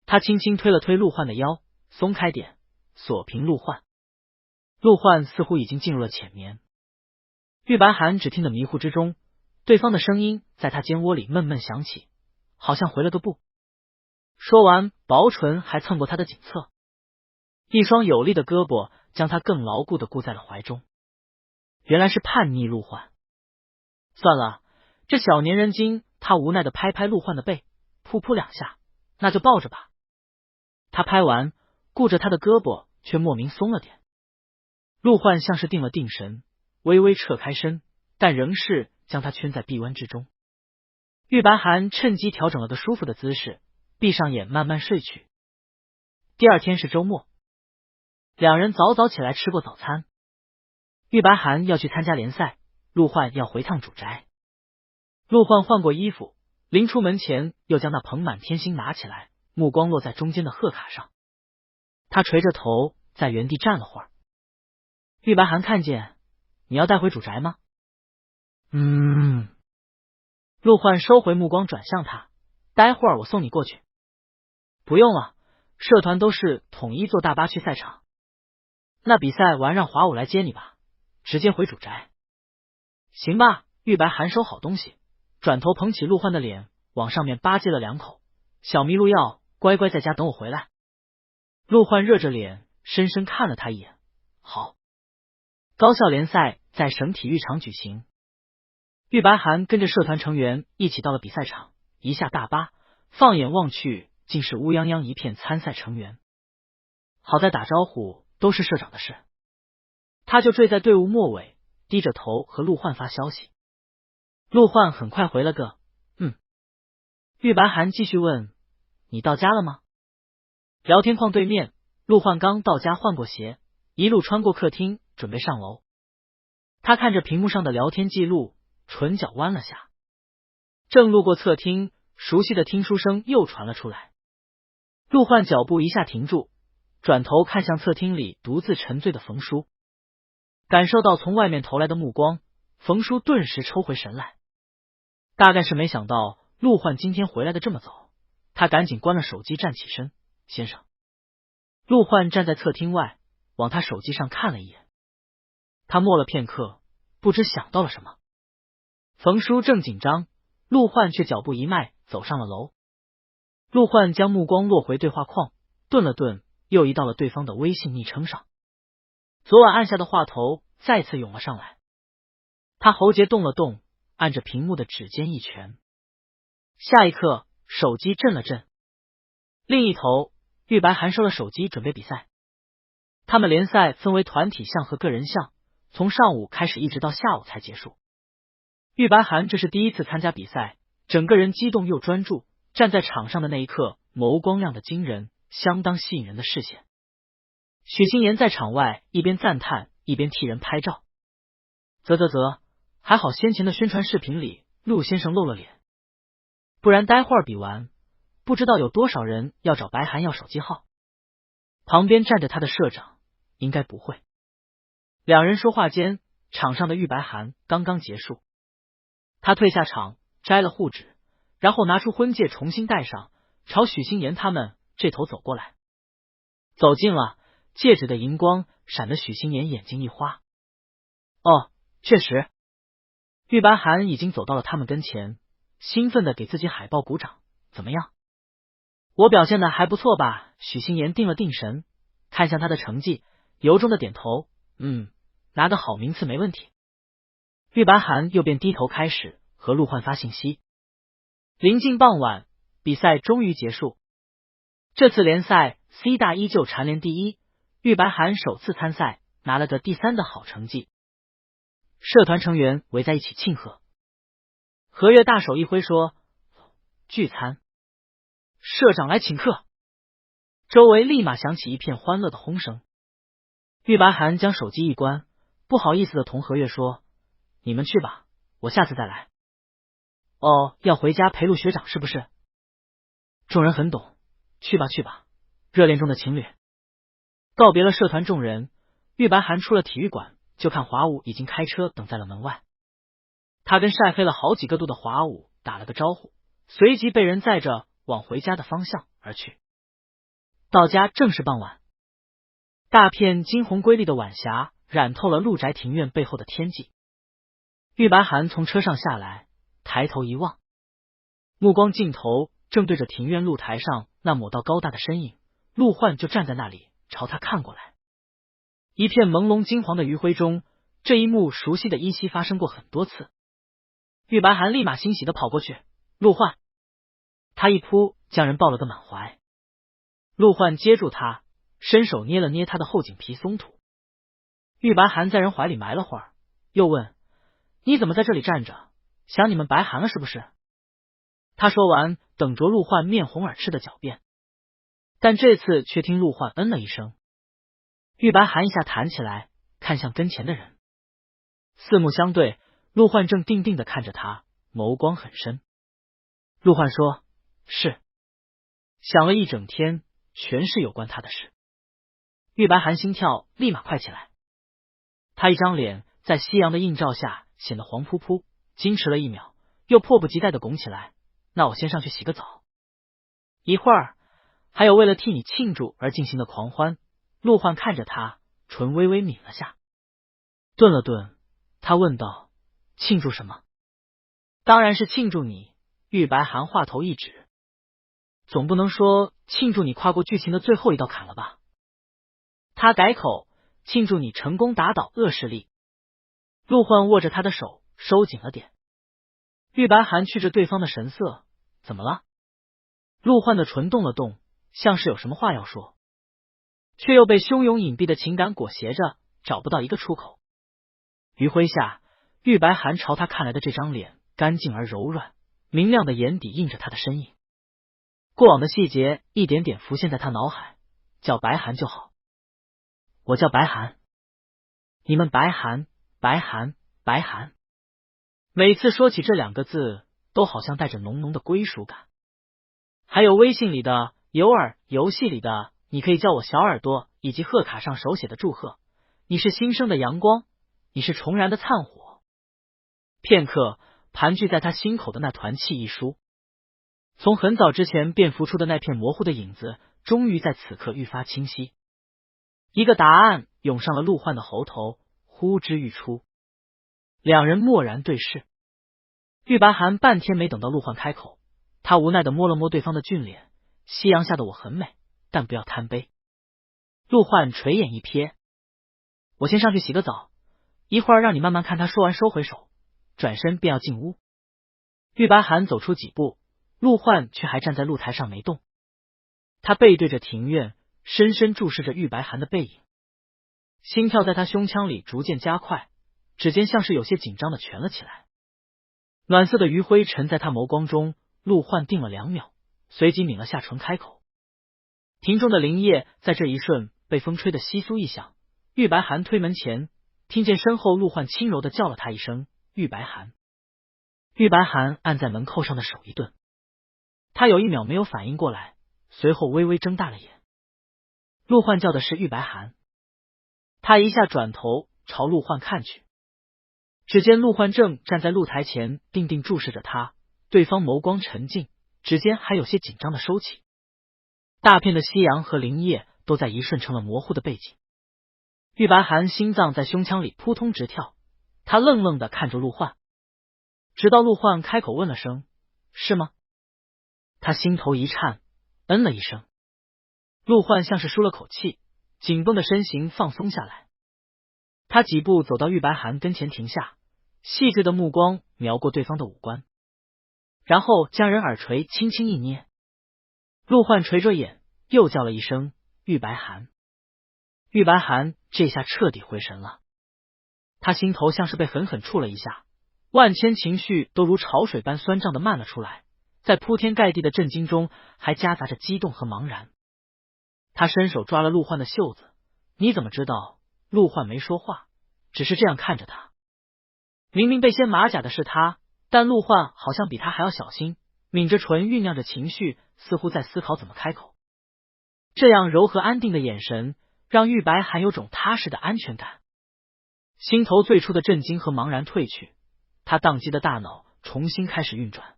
Speaker 1: 他轻轻推了推陆焕的腰，松开点，锁平陆焕。陆焕似乎已经进入了浅眠。玉白寒只听得迷糊之中，对方的声音在他肩窝里闷闷响起，好像回了个不。说完，薄唇还蹭过他的颈侧，一双有力的胳膊将他更牢固地固在了怀中。原来是叛逆陆焕。算了，这小年人精。他无奈地拍拍陆焕的背，噗噗两下，那就抱着吧。他拍完，顾着他的胳膊，却莫名松了点。陆焕像是定了定神，微微侧开身，但仍是将他圈在臂弯之中。玉白寒趁机调整了个舒服的姿势，闭上眼慢慢睡去。第二天是周末，两人早早起来吃过早餐。玉白寒要去参加联赛，陆焕要回趟主宅。陆焕换过衣服，临出门前又将那捧满天星拿起来，目光落在中间的贺卡上。他垂着头在原地站了会儿。玉白寒看见，你要带回主宅吗？陆焕收回目光转向他，待会儿我送你过去。不用了，社团都是统一坐大巴去赛场。那比赛完让华武来接你吧，直接回主宅。行吧。玉白寒收好东西，转头捧起陆焕的脸，往上面吧唧了2口。小麋鹿要乖乖在家等我回来。陆焕热着脸，深深看了他一眼。好。高校联赛在省体育场举行，玉白寒跟着社团成员一起到了比赛场，一下大巴，放眼望去，竟是乌泱泱一片参赛成员。好在打招呼都是社长的事，他就坠在队伍末尾，低着头和陆焕发消息。陆焕很快回了个玉白寒继续问，你到家了吗？聊天框对面，陆焕刚到家换过鞋，一路穿过客厅准备上楼。他看着屏幕上的聊天记录，唇角弯了下。正路过侧厅，熟悉的听书声又传了出来。陆焕脚步一下停住，转头看向侧厅里独自沉醉的冯叔，感受到从外面投来的目光，冯叔顿时抽回神来。大概是没想到陆焕今天回来的这么早，他赶紧关了手机站起身，先生。陆焕站在侧厅外，往他手机上看了一眼。他默了片刻，不知想到了什么。冯叔正紧张，陆焕却脚步一迈走上了楼。陆焕将目光落回对话框，顿了顿，又移到了对方的微信昵称上。昨晚按下的话头再次涌了上来，他喉结动了动，按着屏幕的指尖一拳。下一刻，手机震了震。另一头，玉白寒收了手机准备比赛。他们联赛分为团体项和个人项，从上午开始一直到下午才结束。玉白寒这是第一次参加比赛，整个人激动又专注，站在场上的那一刻，眸光亮得惊人，相当吸引人的视线。许新言在场外一边赞叹一边替人拍照。啧，还好先前的宣传视频里陆先生露了脸，不然待会儿比完，不知道有多少人要找白寒要手机号。旁边站着他的社长，应该不会。两人说话间，场上的玉白寒刚刚结束。他退下场，摘了护指，然后拿出婚戒重新戴上，朝许新言他们这头走过来。走近了，戒指的荧光闪得许新言眼睛一花。哦，确实。玉白寒已经走到了他们跟前，兴奋地给自己海报鼓掌。怎么样？我表现的还不错吧？许心言定了定神，看向他的成绩，由衷的点头，拿个好名次没问题。玉白涵又便低头开始和陆焕发信息。临近傍晚，比赛终于结束。这次联赛 C 大依旧蝉联第一，玉白涵首次参赛，拿了个第3的好成绩。社团成员围在一起庆贺。何月大手一挥说：“聚餐，社长来请客。”周围立马响起一片欢乐的轰声。玉白涵将手机一关，不好意思的同何月说：“你们去吧，我下次再来。”哦，要回家陪陆学长是不是？众人很懂，去吧去吧，热恋中的情侣。告别了社团众人，玉白涵出了体育馆，就看华武已经开车等在了门外。他跟晒黑了好几个度的华武打了个招呼，随即被人载着往回家的方向而去。到家正是傍晚，大片金红瑰丽的晚霞染透了陆宅庭院背后的天际。玉白涵从车上下来，抬头一望，目光镜头正对着庭院露台上那抹道高大的身影，陆焕就站在那里朝他看过来。一片朦胧金黄的余晖中，这一幕熟悉的依稀发生过很多次。玉白涵立马欣喜的跑过去，陆焕，他一扑将人抱了个满怀。陆焕接住他，伸手捏了捏他的后颈皮松土。玉白涵在人怀里埋了会儿，又问：“你怎么在这里站着？想你们白涵了是不是？”他说完，等着陆焕面红耳赤的狡辩，但这次却听陆焕嗯了一声。玉白涵一下弹起来，看向跟前的人，四目相对，陆焕正定定的看着他，眸光很深。陆焕说：“是。”想了一整天，全是有关他的事。玉白涵心跳立马快起来，他一张脸在夕阳的映照下显得黄扑扑，矜持了一秒，又迫不及待的拱起来：“那我先上去洗个澡。”一会儿，还有为了替你庆祝而进行的狂欢。陆焕看着他，唇微微抿了下，顿了顿，他问道：“庆祝什么？”“当然是庆祝你。”玉白涵话头一指，“总不能说庆祝你跨过剧情的最后一道坎了吧？”他改口：“庆祝你成功打倒恶势力。”陆焕握着他的手收紧了点。玉白涵觑着对方的神色：“怎么了？”陆焕的唇动了动，像是有什么话要说，却又被汹涌隐蔽的情感裹挟着，找不到一个出口。余晖下，玉白涵朝他看来的这张脸，干净而柔软，明亮的眼底映着他的身影。过往的细节一点点浮现在他脑海，叫白涵就好。我叫白涵，你们白涵，白涵，白涵。每次说起这2个字，都好像带着浓浓的归属感。还有微信里的有耳，游戏里的你可以叫我小耳朵，以及贺卡上手写的祝贺：“你是新生的阳光，你是重燃的灿火。”片刻，盘踞在他心口的那团气一疏，从很早之前便浮出的那片模糊的影子，终于在此刻愈发清晰。一个答案涌上了陆焕的喉头，呼之欲出。两人默然对视。玉白涵半天没等到陆焕开口，他无奈的摸了摸对方的俊脸：“夕阳下的我很美，但不要贪杯。”陆焕垂眼一瞥：“我先上去洗个澡，一会儿让你慢慢看。”他说完收回手，转身便要进屋。玉白涵走出几步，陆焕却还站在露台上没动。他背对着庭院，深深注视着玉白涵的背影，心跳在他胸腔里逐渐加快，指尖像是有些紧张的蜷了起来。暖色的余晖沉在他眸光中，陆焕定了2秒，随即抿了下唇开口。庭中的林叶在这一瞬被风吹得窸窣一响。玉白涵推门前，听见身后陆焕轻柔的叫了他一声：“玉白涵。”玉白涵按在门扣上的手一顿，他有1秒没有反应过来，随后微微睁大了眼。陆焕叫的是玉白涵，他一下转头朝陆焕看去，只见陆焕正站在露台前，定定注视着他，对方眸光沉静，指尖还有些紧张的收起。大片的夕阳和林叶都在一瞬成了模糊的背景。玉白涵心脏在胸腔里扑通直跳，他愣愣的看着陆焕，直到陆焕开口问了声：“是吗？”他心头一颤：“嗯了一声。陆焕像是舒了口气，紧绷的身形放松下来。他几步走到玉白寒跟前停下，细致的目光瞄过对方的五官，然后将人耳垂轻轻一捏。陆焕垂着眼，又叫了一声玉白寒。玉白寒这下彻底回神了，他心头像是被狠狠触了一下，万千情绪都如潮水般酸胀的漫了出来，在铺天盖地的震惊中还夹杂着激动和茫然。他伸手抓了陆焕的袖子，你怎么知道？陆焕没说话，只是这样看着他。明明被掀马甲的是他，但陆焕好像比他还要小心，抿着唇酝酿着情绪，似乎在思考怎么开口。这样柔和安定的眼神让玉白寒有种踏实的安全感，心头最初的震惊和茫然褪去，他宕机的大脑重新开始运转。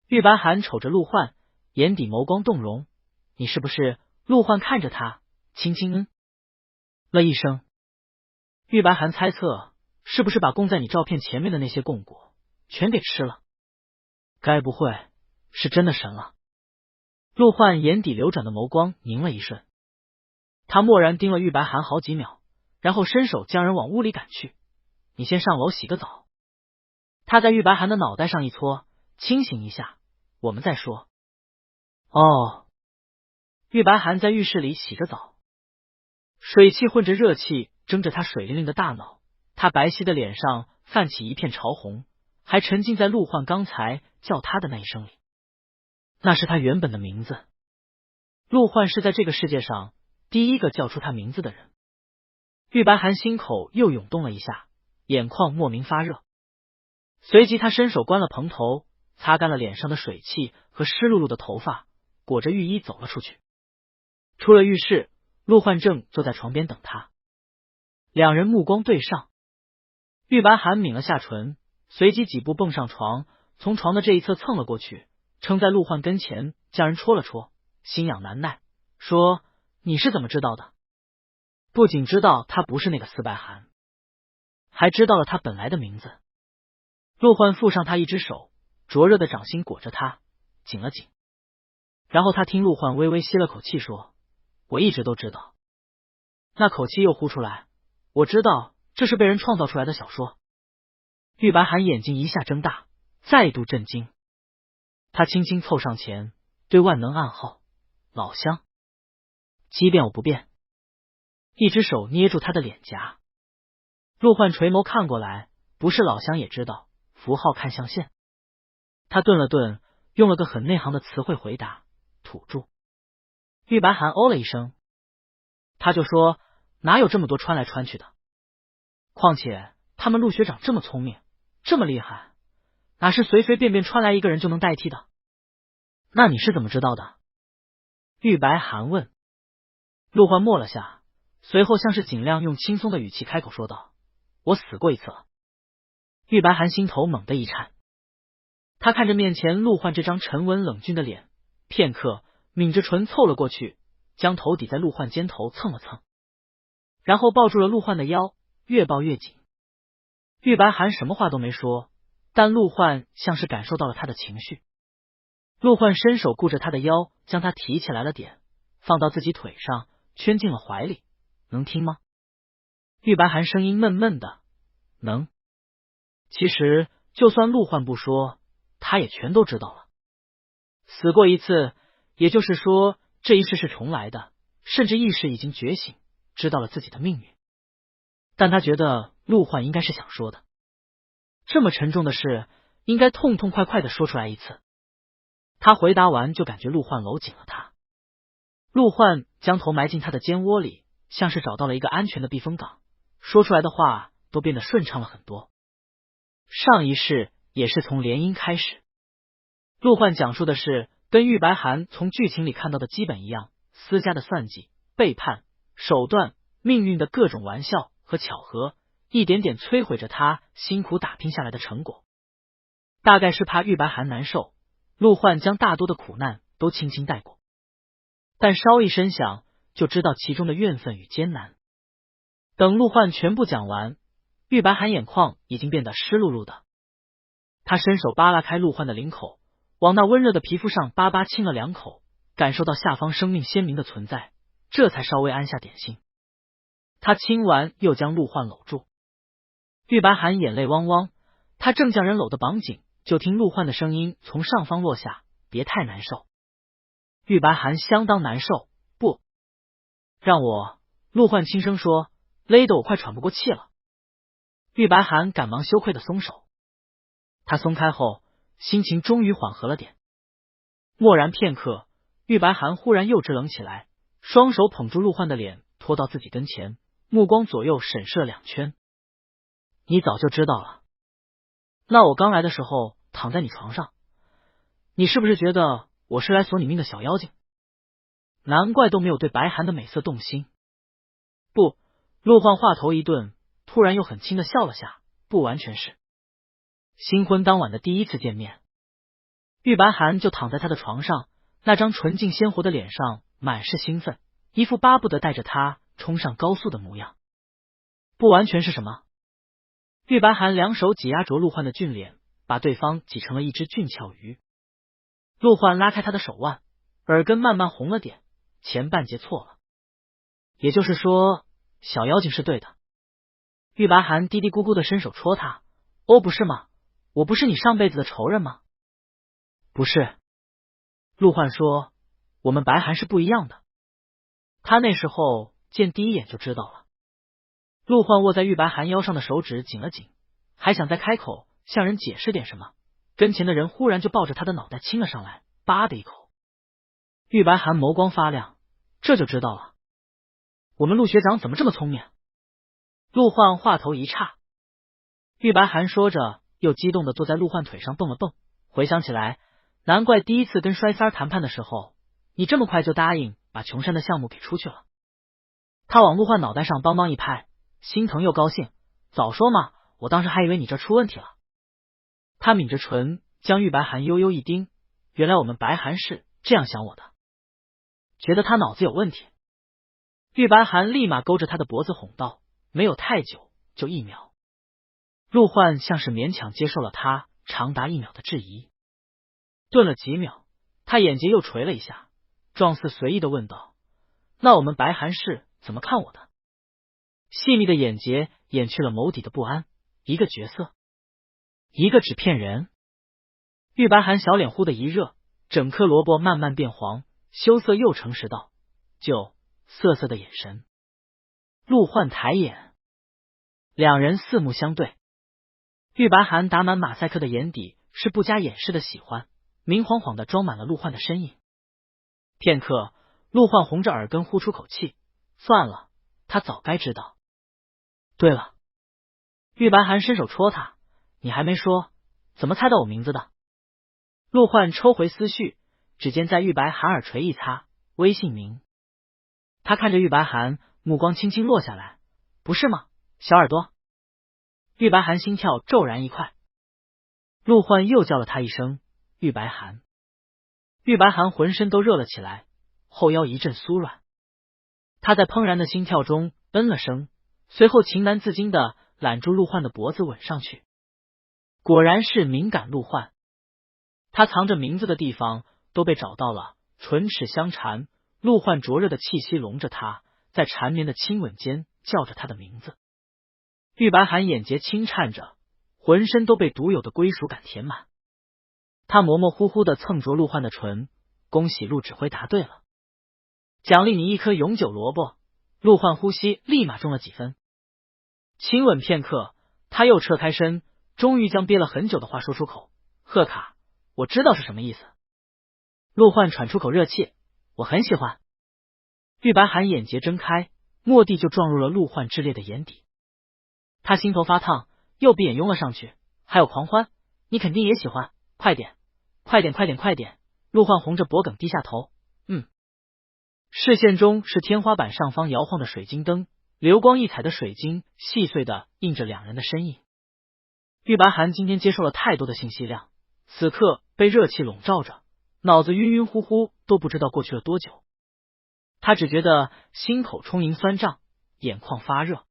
Speaker 1: 玉白寒瞅着陆焕，眼底眸光动容，你是不是？陆焕看着他，轻轻了一声。玉白寒猜测，是不是把供在你照片前面的那些供果全给吃了？该不会是真的神了？陆焕眼底流转的眸光凝了一瞬，他默然盯了玉白寒好几秒，然后伸手将人往屋里赶去。你先上楼洗个澡。他在玉白寒的脑袋上一搓，清醒一下，我们再说。哦。玉白寒在浴室里洗着澡，水汽混着热气蒸着他水灵灵的大脑，他白皙的脸上泛起一片潮红，还沉浸在陆焕刚才叫他的那一声里。那是他原本的名字。陆焕是在这个世界上第一个叫出他名字的人。玉白寒心口又涌动了一下，眼眶莫名发热，随即他伸手关了蓬头，擦干了脸上的水汽和湿漉漉的头发，裹着浴衣走了出去。出了浴室，陆焕正坐在床边等他，两人目光对上。玉白寒抿了下唇，随即几步蹦上床，从床的这一侧蹭了过去，撑在陆焕跟前，将人戳了戳，心痒难耐，说：“你是怎么知道的？”不仅知道他不是那个司白寒，还知道了他本来的名字。陆焕附上他一只手，灼热的掌心裹着他，紧了紧。然后他听陆焕微微吸了口气，说：“我一直都知道。”那口气又呼出来，我知道这是被人创造出来的小说。玉白寒眼睛一下睁大，再度震惊。他轻轻凑上前，对万能暗号：“老乡，即便我不变。”一只手捏住他的脸颊。陆焕垂眸看过来，不是老乡也知道，符号看象限。他顿了顿，用了个很内行的词汇回答：“土著。”玉白寒哦了一声，他就说：“哪有这么多穿来穿去的？况且他们陆学长这么聪明，这么厉害，哪是随随便便穿来一个人就能代替的？那你是怎么知道的？”玉白寒问。陆焕默了下，随后像是尽量用轻松的语气开口说道：“我死过一次了。”玉白寒心头猛地一颤，他看着面前陆焕这张沉稳冷峻的脸，片刻抿着唇凑了过去，将头抵在陆焕肩头蹭了蹭，然后抱住了陆焕的腰，越抱越紧。玉白寒什么话都没说，但陆焕像是感受到了他的情绪。陆焕伸手顾着他的腰，将他提起来了点，放到自己腿上，圈进了怀里。能听吗？玉白寒声音闷闷的，能。其实就算陆焕不说，他也全都知道了。死过一次，也就是说这一世是重来的，甚至意识已经觉醒，知道了自己的命运。但他觉得陆焕应该是想说的，这么沉重的事应该痛痛快快的说出来一次。他回答完就感觉陆焕搂紧了他，陆焕将头埋进他的肩窝里，像是找到了一个安全的避风港，说出来的话都变得顺畅了很多。上一世也是从联姻开始，陆焕讲述的是跟玉白寒从剧情里看到的基本一样，私家的算计、背叛、手段、命运的各种玩笑和巧合，一点点摧毁着他辛苦打拼下来的成果。大概是怕玉白寒难受，陆焕将大多的苦难都轻轻带过，但稍一声响就知道其中的怨愤与艰难。等陆焕全部讲完，玉白寒眼眶已经变得湿漉漉的，他伸手扒拉开陆焕的领口，往那温热的皮肤上巴巴亲了两口，感受到下方生命鲜明的存在，这才稍微安下点心。他亲完，又将陆焕搂住。玉白寒眼泪汪汪，他正将人搂得绑紧，就听陆焕的声音从上方落下：“别太难受。”玉白寒相当难受，不让我。陆焕轻声说，勒得我快喘不过气了。玉白寒赶忙羞愧的松手。他松开后，心情终于缓和了点。默然片刻，玉白寒忽然又支棱起来，双手捧住陆焕的脸，拖到自己跟前，目光左右审视了2圈。你早就知道了。那我刚来的时候躺在你床上，你是不是觉得我是来索你命的小妖精？难怪都没有对白寒的美色动心。不，陆焕话头一顿，突然又很轻的笑了下，不完全是。新婚当晚的第一次见面，玉白寒就躺在他的床上，那张纯净鲜活的脸上满是兴奋，一副巴不得带着他冲上高速的模样。不完全是什么？玉白寒两手挤压着陆焕的俊脸，把对方挤成了一只俊俏鱼。陆焕拉开他的手腕，耳根慢慢红了点，前半截错了。也就是说，小妖精是对的。玉白寒嘀嘀咕咕的伸手戳他，哦，不是吗？我不是你上辈子的仇人吗？不是。陆焕说，我们白寒是不一样的。他那时候见第一眼就知道了。陆焕握在玉白寒腰上的手指紧了紧，还想再开口向人解释点什么，跟前的人忽然就抱着他的脑袋亲了上来，叭的一口。玉白寒眸光发亮，这就知道了。我们陆学长怎么这么聪明？陆焕话头一岔。玉白寒说着，又激动的坐在陆焕腿上蹦了蹦，回想起来，难怪第一次跟衰三谈判的时候，你这么快就答应把琼山的项目给出去了。他往陆焕脑袋上邦邦一拍，心疼又高兴，早说嘛，我当时还以为你这出问题了。他抿着唇，将玉白寒悠悠一盯，原来我们白寒是这样想我的，觉得他脑子有问题。玉白寒立马勾着他的脖子哄道，没有太久，就1秒。陆焕像是勉强接受了他长达1秒的质疑，顿了几秒，他眼睫又垂了一下，状似随意的问道，那我们白寒是怎么看我的？细密的眼睫掩去了眸底的不安，一个角色，一个纸片人。玉白寒小脸忽的一热，整颗萝卜慢慢变黄，羞涩又诚实道，就涩涩的眼神。陆焕抬眼，两人四目相对。玉白寒打满马赛克的眼底是不加掩饰的喜欢，明晃晃的装满了陆焕的身影。片刻，陆焕红着耳根呼出口气，算了，他早该知道。对了，玉白寒伸手戳他，你还没说，怎么猜到我名字的？陆焕抽回思绪，指尖在玉白寒耳垂一擦，微姓名。他看着玉白寒，目光轻轻落下来，不是吗，小耳朵？玉白寒心跳骤然一快。陆焕又叫了他一声玉白寒。玉白寒浑身都热了起来，后腰一阵酥软。他在怦然的心跳中嗯了声，随后情难自禁的揽住陆焕的脖子吻上去。果然是敏感陆焕，他藏着名字的地方都被找到了，唇齿相缠，陆焕灼热的气息笼着他，在缠绵的亲吻间叫着他的名字。玉白寒眼睫轻颤着，浑身都被独有的归属感填满。他模模糊糊的蹭着陆焕的唇，恭喜陆指挥答对了，奖励你一颗永久萝卜。陆焕呼吸立马重了几分。亲吻片刻，他又撤开身，终于将憋了很久的话说出口，贺卡，我知道是什么意思。陆焕喘出口热气，我很喜欢。玉白寒眼睫睁开，蓦地就撞入了陆焕炽烈的眼底。他心头发烫，右臂眼拥了上去，还有狂欢，你肯定也喜欢，快点快点快点快点。陆焕红着脖颈低下头，视线中是天花板上方摇晃的水晶灯，流光溢彩的水晶细碎的映着两人的身影。玉白寒今天接受了太多的信息量，此刻被热气笼罩着，脑子晕晕乎乎，都不知道过去了多久。他只觉得心口充盈酸胀，眼眶发热，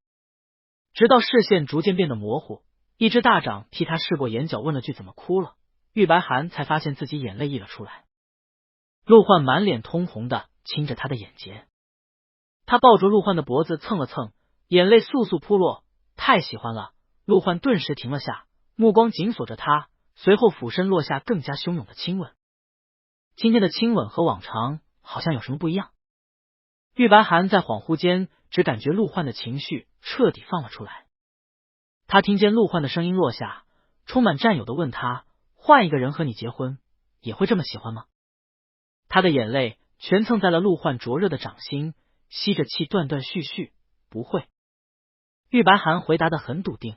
Speaker 1: 直到视线逐渐变得模糊，一只大掌替他试过眼角，问了句怎么哭了，玉白寒才发现自己眼泪溢了出来。陆焕满脸通红的亲着他的眼睫，他抱住陆焕的脖子蹭了蹭，眼泪簌簌扑落，太喜欢了。陆焕顿时停了下，目光紧锁着他，随后俯身落下更加汹涌的亲吻。今天的亲吻和往常好像有什么不一样。玉白寒在恍惚间只感觉陆焕的情绪彻底放了出来。他听见陆焕的声音落下，充满占有的问他，换一个人和你结婚也会这么喜欢吗？他的眼泪全蹭在了陆焕灼热的掌心，吸着气断断续续，不会。玉白寒回答得很笃定，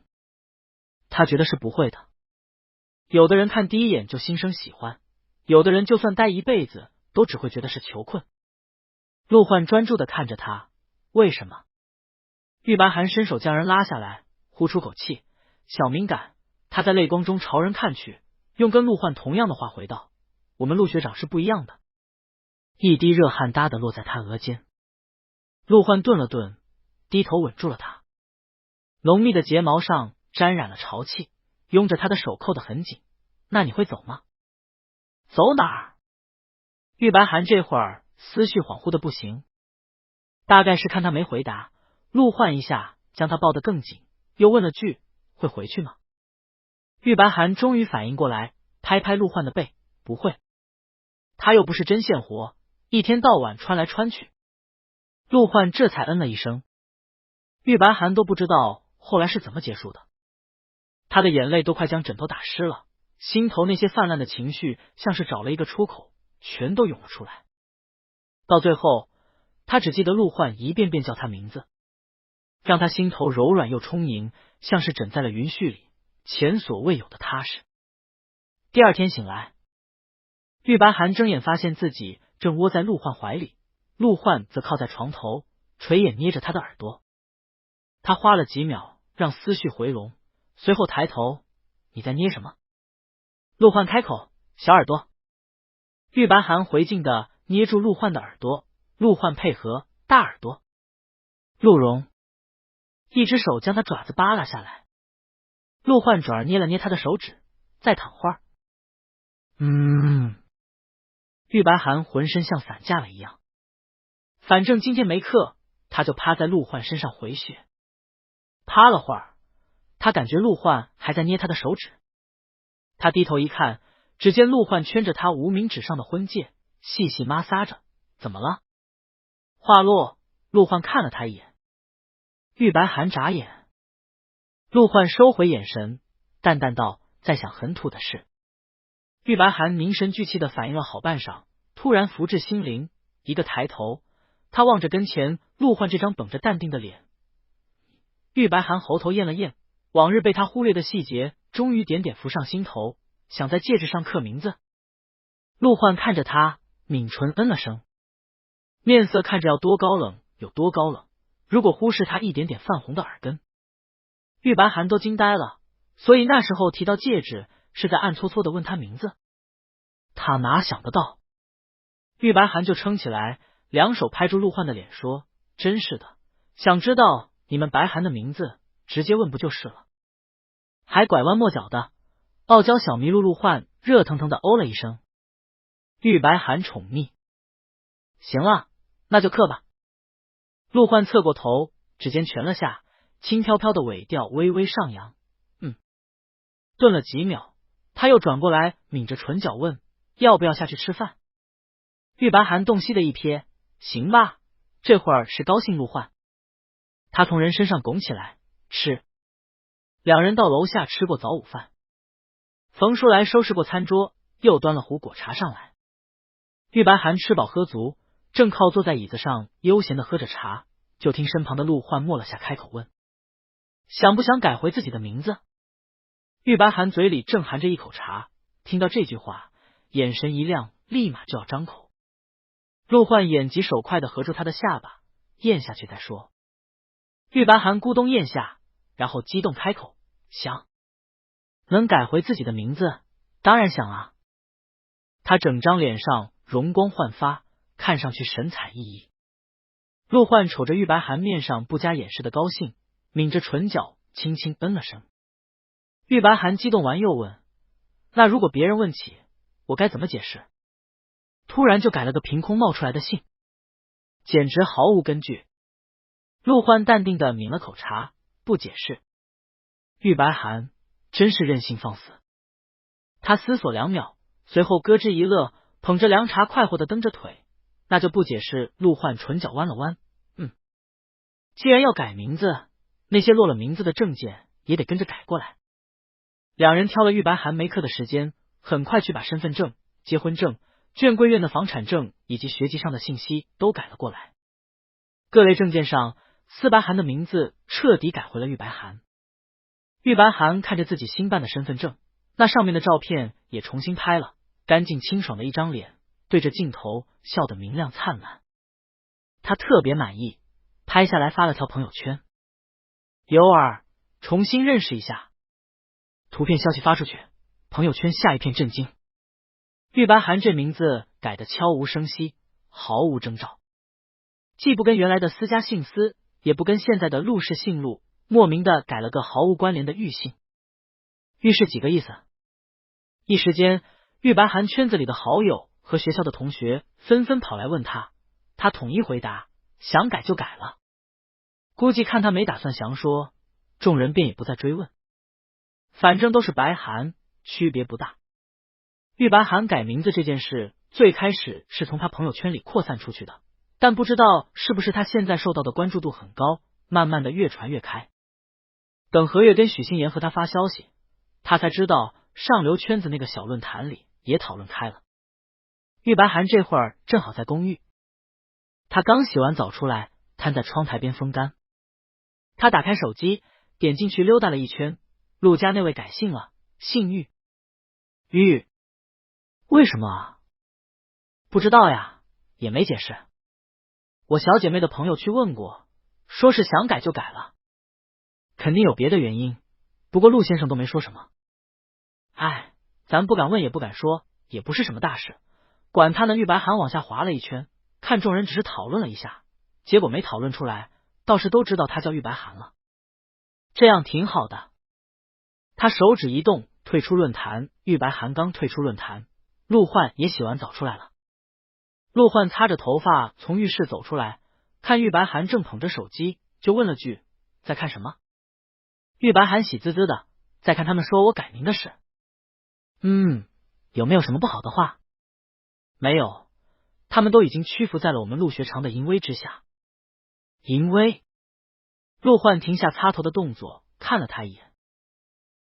Speaker 1: 他觉得是不会的。有的人看第一眼就心生喜欢，有的人就算待一辈子都只会觉得是囚困。陆焕专注的看着他，为什么？玉白寒伸手将人拉下来，呼出口气，小敏感。他在泪光中朝人看去，用跟陆焕同样的话回道，我们陆学长是不一样的。一滴热汗哒的落在他额间。陆焕顿了顿，低头吻住了他，浓密的睫毛上沾染了潮气，拥着他的手扣得很紧。那你会走吗？走哪儿？玉白寒这会儿思绪恍惚的不行，大概是看他没回答，陆焕一下将他抱得更紧，又问了句，会回去吗？玉白寒终于反应过来，拍拍陆焕的背，不会。他又不是针线活，一天到晚穿来穿去。陆焕这才嗯了一声。玉白寒都不知道后来是怎么结束的，他的眼泪都快将枕头打湿了，心头那些泛滥的情绪像是找了一个出口，全都涌了出来。到最后，他只记得陆焕一遍遍叫他名字，让他心头柔软又充盈，像是枕在了云絮里，前所未有的踏实。第二天醒来，玉白寒睁眼发现自己正窝在陆焕怀里，陆焕则靠在床头，垂眼捏着他的耳朵。他花了几秒让思绪回笼，随后抬头，你在捏什么？陆焕开口，小耳朵。玉白寒回敬的捏住陆焕的耳朵，陆焕配合，大耳朵。陆荣一只手将他爪子扒拉下来，陆焕转而捏了捏他的手指，再躺会儿。玉白寒浑身像散架了一样，反正今天没课，他就趴在陆焕身上回血。趴了会儿，他感觉陆焕还在捏他的手指，他低头一看，只见陆焕圈着他无名指上的婚戒，细细摩挲着。怎么了？话落，陆焕看了他一眼。玉白寒眨眼，陆焕收回眼神，淡淡道，在想很土的事。玉白寒凝神聚气的反应了好半晌，突然福至心灵，一个抬头，他望着跟前陆焕这张绷着淡定的脸。玉白寒喉头咽了咽，往日被他忽略的细节终于点点浮上心头，想在戒指上刻名字。陆焕看着他，抿唇嗯了声，面色看着要多高冷有多高冷，如果忽视他一点点泛红的耳根，玉白寒都惊呆了。所以那时候提到戒指，是在暗搓搓的问他名字。他哪想得到？玉白寒就撑起来，两手拍住陆焕的脸说，真是的，想知道你们白寒的名字，直接问不就是了？还拐弯抹角的，傲娇小麋鹿陆焕热腾腾的哦了一声。玉白寒宠溺，行了，那就刻吧。陆焕侧过头，指尖蜷了下，轻飘飘的尾调微微上扬。顿了几秒，他又转过来，抿着唇角问，要不要下去吃饭？玉白寒洞悉的一瞥，行吧，这会儿是高兴陆焕。他从人身上拱起来，吃。两人到楼下吃过早午饭，冯叔来收拾过餐桌，又端了壶果茶上来。玉白寒吃饱喝足，正靠坐在椅子上悠闲的喝着茶，就听身旁的陆焕默了下，开口问，想不想改回自己的名字？玉白寒嘴里正含着一口茶，听到这句话，眼神一亮，立马就要张口。陆焕眼疾手快的合住他的下巴，咽下去再说。玉白寒咕咚咽下，然后激动开口，想。能改回自己的名字，当然想啊。他整张脸上容光焕发，看上去神采奕奕。陆焕瞅着玉白寒面上不加掩饰的高兴，抿着唇角轻轻嗯了声。玉白寒激动完又问，那如果别人问起，我该怎么解释？突然就改了个凭空冒出来的姓，简直毫无根据。陆焕淡定的抿了口茶，不解释。玉白寒真是任性放肆。他思索2秒，随后咯吱一乐，捧着凉茶快活的蹬着腿。那就不解释。陆焕唇角弯了弯，既然要改名字，那些落了名字的证件也得跟着改过来。两人挑了玉白寒没课的时间，很快去把身份证、结婚证、眷归院的房产证以及学籍上的信息都改了过来。各类证件上，司白寒的名字彻底改回了玉白寒。玉白寒看着自己新办的身份证，那上面的照片也重新拍了，干净清爽的一张脸，对着镜头笑得明亮灿烂。他特别满意，拍下来发了条朋友圈。尤尔，重新认识一下。图片消息发出去，朋友圈下一片震惊。玉白寒这名字改得悄无声息，毫无征兆，既不跟原来的司家姓司，也不跟现在的陆氏姓陆，莫名的改了个毫无关联的玉姓。玉是几个意思？一时间，玉白寒圈子里的好友和学校的同学纷纷跑来问他，他统一回答，想改就改了。估计看他没打算详说，众人便也不再追问，反正都是白寒，区别不大。玉白寒改名字这件事最开始是从他朋友圈里扩散出去的，但不知道是不是他现在受到的关注度很高，慢慢的越传越开。等何月跟许心言和他发消息，他才知道上流圈子那个小论坛里也讨论开了。玉白寒这会儿正好在公寓，他刚洗完澡出来，瘫在窗台边风干。他打开手机，点进去溜达了一圈，陆家那位改姓了，姓玉。玉？为什么啊？不知道呀，也没解释。我小姐妹的朋友去问过，说是想改就改了，肯定有别的原因，不过陆先生都没说什么。哎，咱不敢问也不敢说，也不是什么大事。管他呢。玉白寒往下滑了一圈，看众人只是讨论了一下，结果没讨论出来，倒是都知道他叫玉白寒了。这样挺好的。他手指一动，退出论坛。玉白寒刚退出论坛，陆焕也洗完澡出来了。陆焕擦着头发从浴室走出来，看玉白寒正捧着手机，就问了句，在看什么？玉白寒喜滋滋的，在看他们说我改名的事。有没有什么不好的话？没有，他们都已经屈服在了我们陆学长的淫威之下。淫威？陆焕停下擦头的动作，看了他一眼。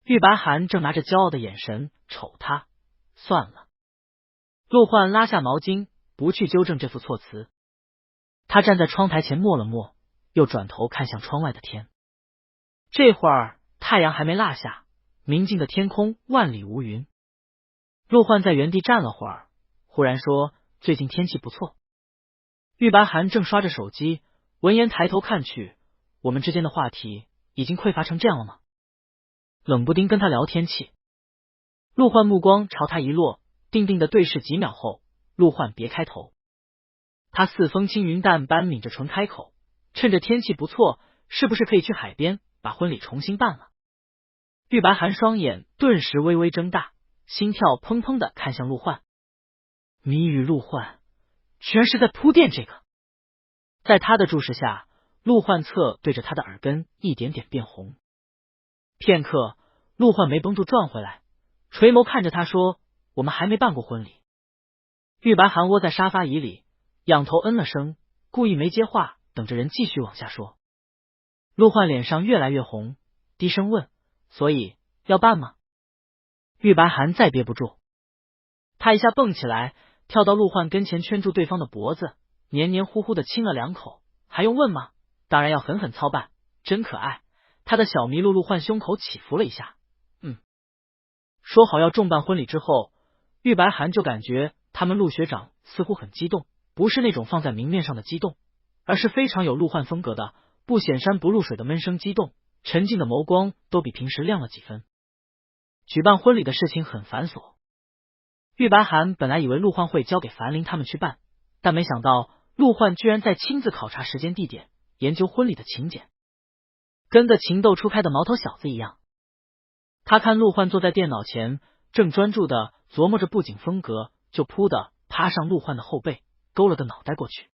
Speaker 1: 玉白寒正拿着骄傲的眼神瞅他，算了。陆焕拉下毛巾，不去纠正这副措辞。他站在窗台前默了默，又转头看向窗外的天。这会儿太阳还没落下，明净的天空万里无云。陆焕在原地站了会儿，忽然说，最近天气不错。玉白寒正刷着手机，闻言抬头看去，我们之间的话题已经匮乏成这样了吗？冷不丁跟他聊天气。陆焕目光朝他一落，定定的对视几秒后，陆焕别开头。他似风轻云淡般抿着唇开口，趁着天气不错，是不是可以去海边把婚礼重新办了？玉白寒双眼顿时微微睁大，心跳砰砰的看向陆焕。谜语陆焕居然是在铺垫这个。在他的注视下，陆焕侧对着他的耳根一点点变红。片刻，陆焕没绷住转回来，垂眸看着他说，我们还没办过婚礼。玉白寒窝在沙发椅里，仰头嗯了声，故意没接话，等着人继续往下说。陆焕脸上越来越红，低声问，所以要办吗？玉白寒再憋不住，他一下蹦起来，跳到陆焕跟前，圈住对方的脖子，黏黏糊糊的亲了2口。还用问吗？当然要狠狠操办，真可爱。他的小麋鹿陆焕胸口起伏了一下。说好要重办婚礼之后，玉白寒就感觉他们陆学长似乎很激动，不是那种放在明面上的激动，而是非常有陆焕风格的不显山不露水的闷声激动，沉静的眸光都比平时亮了几分。举办婚礼的事情很繁琐，玉白寒本来以为陆焕会交给樊玲他们去办，但没想到陆焕居然在亲自考察时间地点，研究婚礼的请柬，跟个情窦初开的毛头小子一样。他看陆焕坐在电脑前，正专注的琢磨着布景风格，就扑的趴上陆焕的后背，勾了个脑袋过去。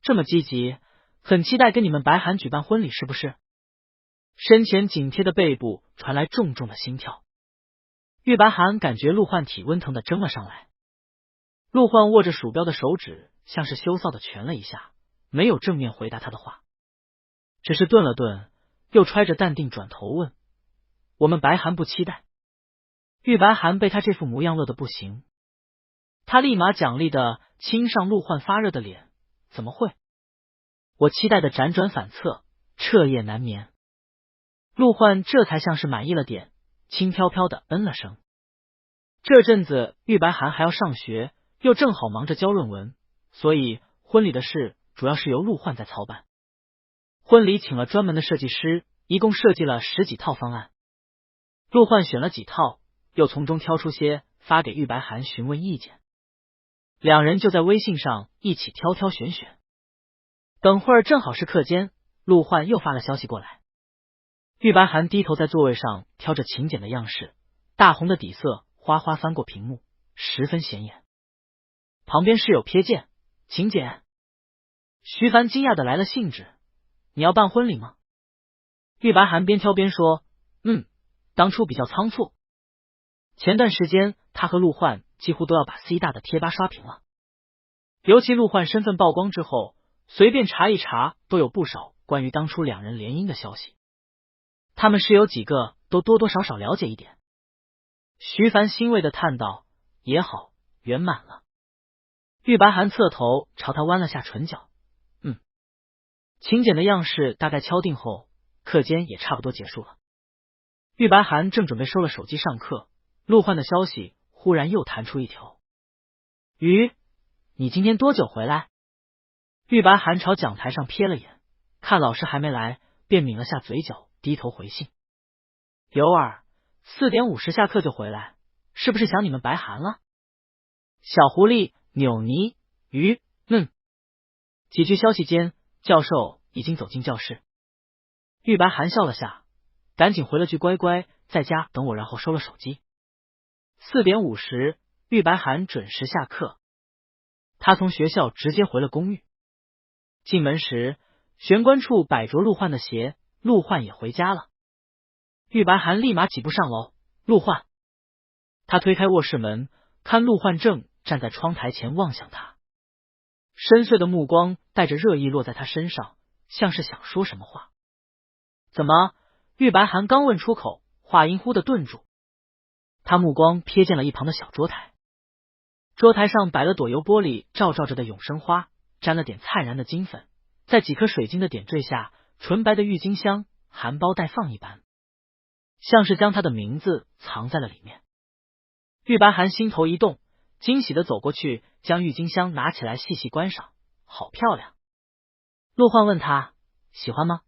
Speaker 1: 这么积极，很期待跟你们白涵举办婚礼是不是？身前紧贴的背部传来重重的心跳。玉白涵感觉陆焕体温腾的蒸了上来。陆焕握着鼠标的手指像是羞臊的蜷了一下，没有正面回答他的话，只是顿了顿，又揣着淡定转头问：我们白涵不期待？玉白涵被他这副模样乐得不行，他立马奖励的亲上陆焕发热的脸：怎么会？我期待的辗转反侧，彻夜难眠。陆焕这才像是满意了点，轻飘飘的嗯了声。这阵子玉白涵还要上学，又正好忙着交论文，所以婚礼的事主要是由陆焕在操办。婚礼请了专门的设计师，一共设计了10几套方案。陆焕选了几套，又从中挑出些发给玉白涵询问意见。两人就在微信上一起挑挑选选。等会儿正好是课间，陆焕又发了消息过来。玉白涵低头在座位上挑着请柬的样式，大红的底色哗哗翻过屏幕，十分显眼。旁边室友瞥见，请柬。徐凡惊讶的来了兴致：你要办婚礼吗？玉白涵边挑边说：当初比较仓促，前段时间他和陆焕几乎都要把 C 大的贴吧刷屏了。尤其陆焕身份曝光之后，随便查一查都有不少关于当初两人联姻的消息，他们室友几个都多多少少了解一点。徐凡欣慰的叹道：也好，圆满了。玉白涵侧头朝他弯了下唇角：请柬的样式大概敲定后，课间也差不多结束了。玉白涵正准备收了手机上课，陆焕的消息忽然又弹出一条：鱼，你今天多久回来？玉白涵朝讲台上瞥了眼，看老师还没来，便抿了下嘴角，低头回信：尤儿，4点50下课就回来，是不是想你们白涵了？小狐狸、扭泥、鱼，几句消息间，教授已经走进教室。玉白涵笑了下，赶紧回了句乖乖在家等我，然后收了手机。4点50，玉白涵准时下课。他从学校直接回了公寓。进门时，玄关处摆着陆焕的鞋，陆焕也回家了。玉白涵立马几步上楼：陆焕。他推开卧室门，看陆焕正站在窗台前望向他，深邃的目光带着热意落在他身上，像是想说什么话。怎么？玉白涵刚问出口，话音忽的顿住。他目光瞥见了一旁的小桌台，桌台上摆了朵由玻璃照着的永生花，沾了点灿然的金粉，在几颗水晶的点缀下，纯白的郁金香含苞待放一般，像是将他的名字藏在了里面。玉白涵心头一动，惊喜的走过去，将郁金香拿起来细细观赏，好漂亮。陆焕问他喜欢吗？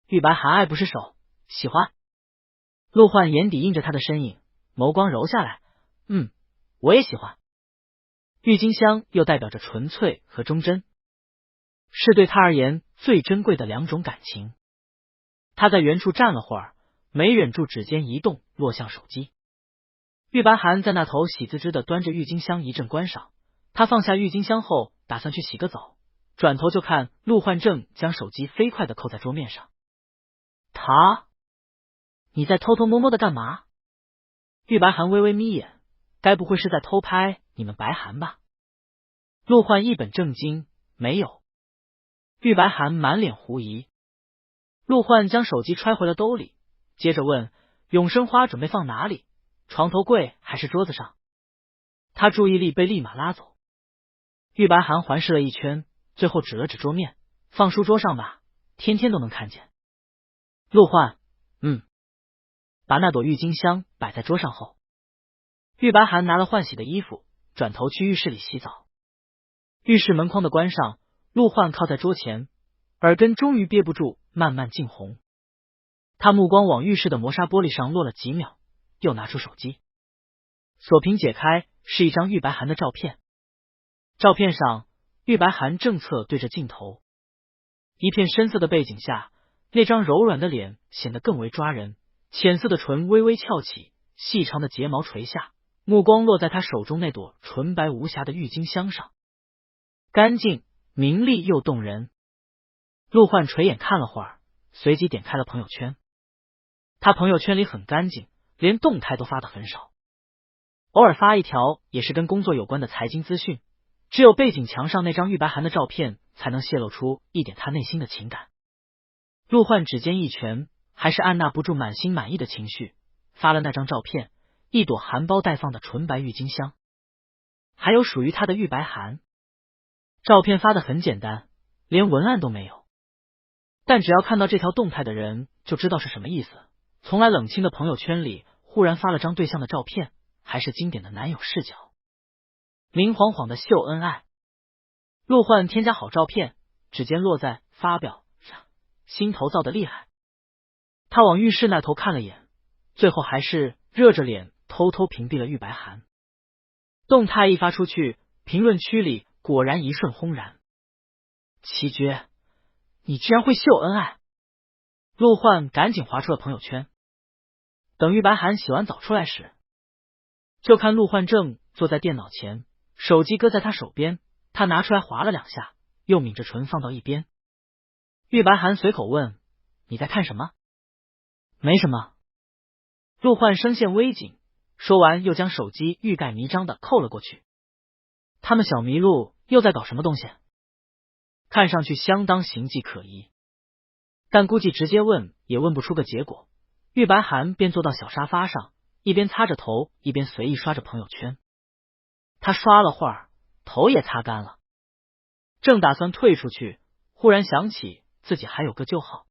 Speaker 1: 玉白涵爱不释手，喜欢。陆焕眼底映着他的身影，眸光揉下来，我也喜欢。郁金香又代表着纯粹和忠贞，是对他而言最珍贵的两种感情。他在原处站了会儿，没忍住指尖一动，落向手机。玉白涵在那头喜滋滋的端着郁金香一阵观赏，他放下郁金香后打算去洗个澡，转头就看陆焕正将手机飞快的扣在桌面上。你在偷偷摸摸的干嘛？玉白涵微微眯眼，该不会是在偷拍你们白涵吧？陆焕一本正经，没有。玉白涵满脸狐疑。陆焕将手机揣回了兜里，接着问：永生花准备放哪里？床头柜还是桌子上？他注意力被立马拉走。玉白涵环视了一圈，最后指了指桌面：放书桌上吧，天天都能看见。陆焕，把那朵郁金香摆在桌上后，玉白涵拿了换洗的衣服，转头去浴室里洗澡。浴室门框的关上，陆焕靠在桌前，耳根终于憋不住，慢慢进红。他目光往浴室的磨砂玻璃上落了几秒，又拿出手机，锁屏解开，是一张玉白涵的照片。照片上，玉白涵正侧对着镜头，一片深色的背景下，那张柔软的脸显得更为抓人，浅色的唇微微翘起，细长的睫毛垂下，目光落在他手中那朵纯白无瑕的郁金香上，干净、明丽又动人。陆焕垂眼看了会儿，随即点开了朋友圈。他朋友圈里很干净，连动态都发的很少，偶尔发一条也是跟工作有关的财经资讯，只有背景墙上那张玉白涵的照片才能泄露出一点他内心的情感。陆焕指尖一拳，还是按捺不住满心满意的情绪，发了那张照片，一朵含苞待放的纯白郁金香，还有属于他的玉白涵。照片发的很简单，连文案都没有，但只要看到这条动态的人就知道是什么意思。从来冷清的朋友圈里忽然发了张对象的照片，还是经典的男友视角，明晃晃的秀恩爱。陆焕添加好照片，指尖落在发表上，心头燥得厉害。他往浴室那头看了眼，最后还是热着脸偷偷屏蔽了玉白涵。动态一发出去，评论区里果然一瞬轰然。奇绝，你居然会秀恩爱！陆焕赶紧划出了朋友圈。等玉白涵洗完澡出来时，就看陆焕正坐在电脑前，手机搁在他手边，他拿出来划了2下，又抿着唇放到一边。玉白涵随口问：“你在看什么？”“没什么。”陆焕声线微紧，说完又将手机欲盖弥彰的扣了过去。他们小麋鹿又在搞什么东西？看上去相当形迹可疑，但估计直接问也问不出个结果。玉白涵便坐到小沙发上，一边擦着头，一边随意刷着朋友圈。他刷了会儿，头也擦干了，正打算退出去，忽然想起自己还有个旧号，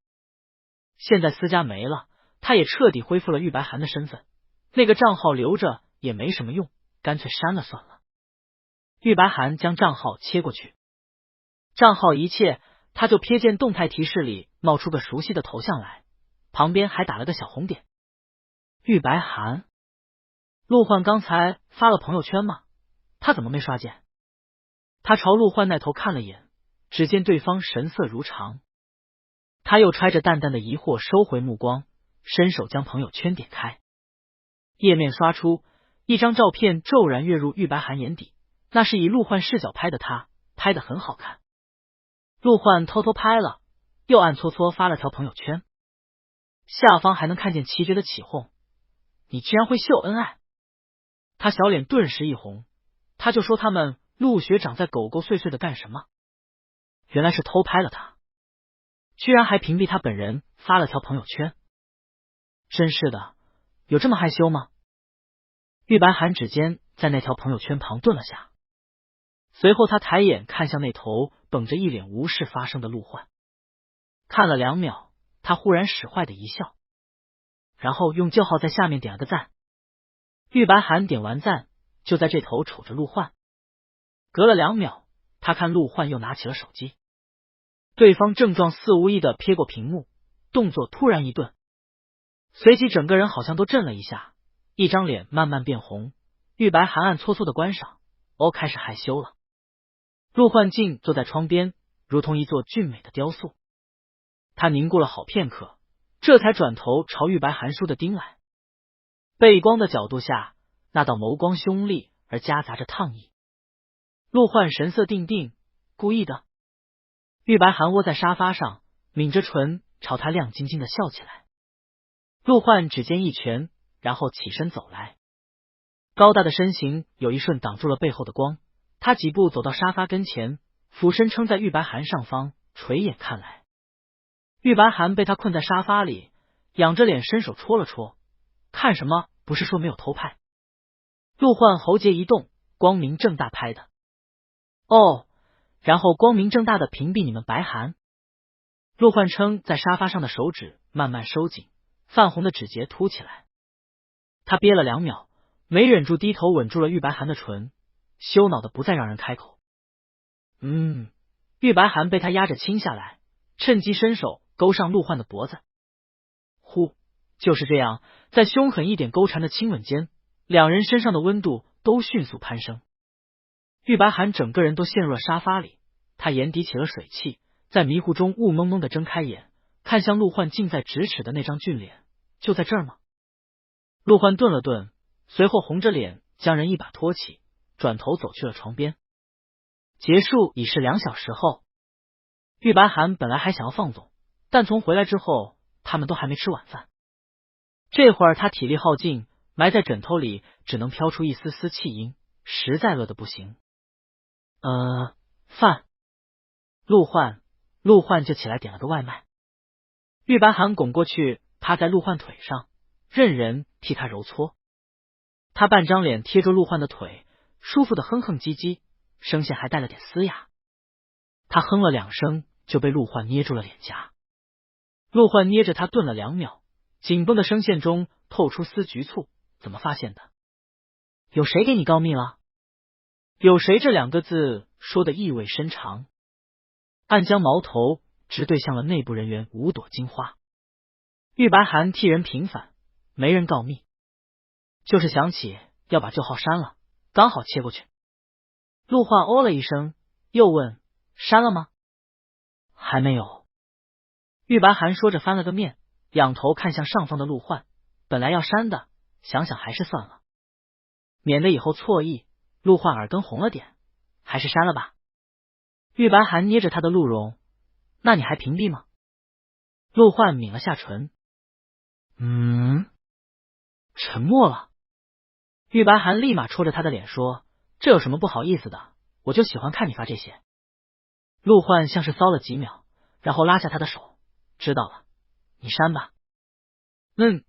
Speaker 1: 现在私家没了，他也彻底恢复了玉白涵的身份，那个账号留着也没什么用，干脆删了算了。玉白涵将账号切过去，账号一切，他就瞥见动态提示里冒出个熟悉的头像来，旁边还打了个小红点。玉白涵，陆焕刚才发了朋友圈吗？他怎么没刷见？他朝陆焕那头看了眼，只见对方神色如常，他又揣着淡淡的疑惑收回目光，伸手将朋友圈点开，页面刷出一张照片，骤然跃入玉白涵眼底，那是以陆焕视角拍的他，拍得很好看。陆焕偷偷拍了，又暗搓搓发了条朋友圈，下方还能看见奇绝的起哄：“你居然会秀恩爱！”他小脸顿时一红，他就说他们陆学长在狗狗碎碎的干什么？原来是偷拍了他，居然还屏蔽他本人，发了条朋友圈。真是的，有这么害羞吗？玉白涵指尖在那条朋友圈旁顿了下，随后他抬眼看向那头绷着一脸无事发生的陆焕，看了2秒，他忽然使坏的一笑，然后用旧号在下面点了个赞。玉白涵点完赞，就在这头瞅着陆焕。隔了2秒，他看陆焕又拿起了手机，对方症状似无意的瞥过屏幕，动作突然一顿，随即整个人好像都震了一下，一张脸慢慢变红。玉白涵暗搓搓的关上，开始害羞了。陆焕静坐在窗边，如同一座俊美的雕塑。他凝固了好片刻，这才转头朝玉白涵输的盯来。背光的角度下，那道眸光凶厉而夹杂着烫意。陆焕神色定定，故意的。玉白涵窝在沙发上，抿着唇朝他亮晶晶的笑起来。陆焕指尖一拳，然后起身走来，高大的身形有一瞬挡住了背后的光。他几步走到沙发跟前，俯身撑在玉白涵上方，垂眼看来。玉白涵被他困在沙发里，仰着脸伸手戳了戳，看什么？不是说没有偷拍？陆焕喉结一动，光明正大拍的。然后光明正大的屏蔽你们白涵。陆焕撑在沙发上的手指慢慢收紧，泛红的指节凸起来。他憋了2秒，没忍住低头吻住了玉白涵的唇，羞恼的不再让人开口。玉白涵被他压着亲下来，趁机伸手勾上陆焕的脖子。就是这样，在凶狠一点勾缠的亲吻间，两人身上的温度都迅速攀升。玉白涵整个人都陷入了沙发里，他眼底起了水汽，在迷糊中雾蒙蒙的睁开眼，看向陆焕近在咫尺的那张俊脸。就在这儿吗？陆焕顿了顿，随后红着脸将人一把拖起，转头走去了床边。结束已是2小时后，玉白寒本来还想要放纵，但从回来之后，他们都还没吃晚饭。这会儿他体力耗尽，埋在枕头里只能飘出一丝丝气音，实在饿得不行。饭。陆焕就起来点了个外卖。玉白寒拱过去，趴在陆焕腿上，任人替他揉搓。他半张脸贴着陆焕的腿，舒服的哼哼唧唧，声线还带了点嘶哑。他哼了2声，就被陆焕捏住了脸颊。陆焕捏着他顿了2秒，紧绷的声线中透出丝局促。怎么发现的？有谁给你告密了？有谁这2个字说的意味深长，暗将矛头直对向了内部人员5朵金花。玉白寒替人平反，没人告密，就是想起要把旧号删了，刚好切过去。陆焕哦了一声，又问：删了吗？还没有。玉白寒说着翻了个面，仰头看向上方的陆焕，本来要删的，想想还是算了，免得以后错意。陆焕耳根红了点，还是删了吧。玉白寒捏着他的鹿茸，那你还屏蔽吗？陆焕抿了下唇，沉默了。玉白寒立马戳着他的脸说：这有什么不好意思的，我就喜欢看你发这些。陆焕像是骚了几秒，然后拉下他的手，知道了，你删吧。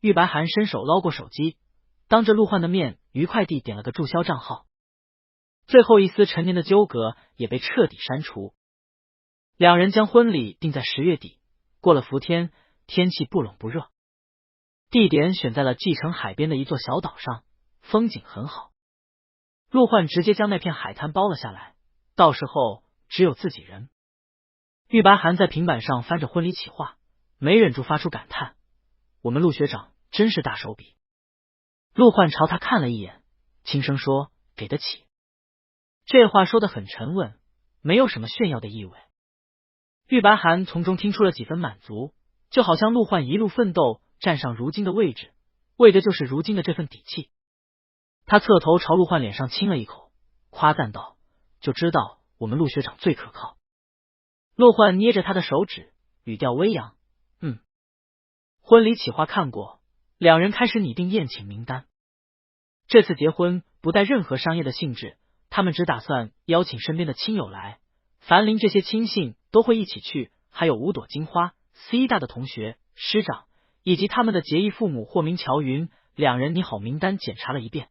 Speaker 1: 玉白寒伸手捞过手机，当着陆焕的面愉快地点了个注销账号。最后一丝陈年的纠葛也被彻底删除。2人将婚礼定在10月底，过了伏天，天气不冷不热，地点选在了蓟城海边的一座小岛上，风景很好。陆焕直接将那片海滩包了下来，到时候只有自己人。玉白寒在平板上翻着婚礼企划，没忍住发出感叹：我们陆学长真是大手笔。陆焕朝他看了一眼，轻声说：给得起。这话说得很沉稳，没有什么炫耀的意味。玉白寒从中听出了几分满足，就好像陆焕一路奋斗站上如今的位置，为的就是如今的这份底气。他侧头朝陆焕脸上亲了一口，夸赞道：就知道我们陆学长最可靠。陆焕捏着他的手指，语调微扬：婚礼企划看过，2人开始拟定宴请名单。这次结婚不带任何商业的性质，他们只打算邀请身边的亲友来，樊林这些亲信都会一起去，还有5朵金花、C 大的同学、师长，以及他们的结义父母霍明、乔云。2人拟好名单，检查了一遍。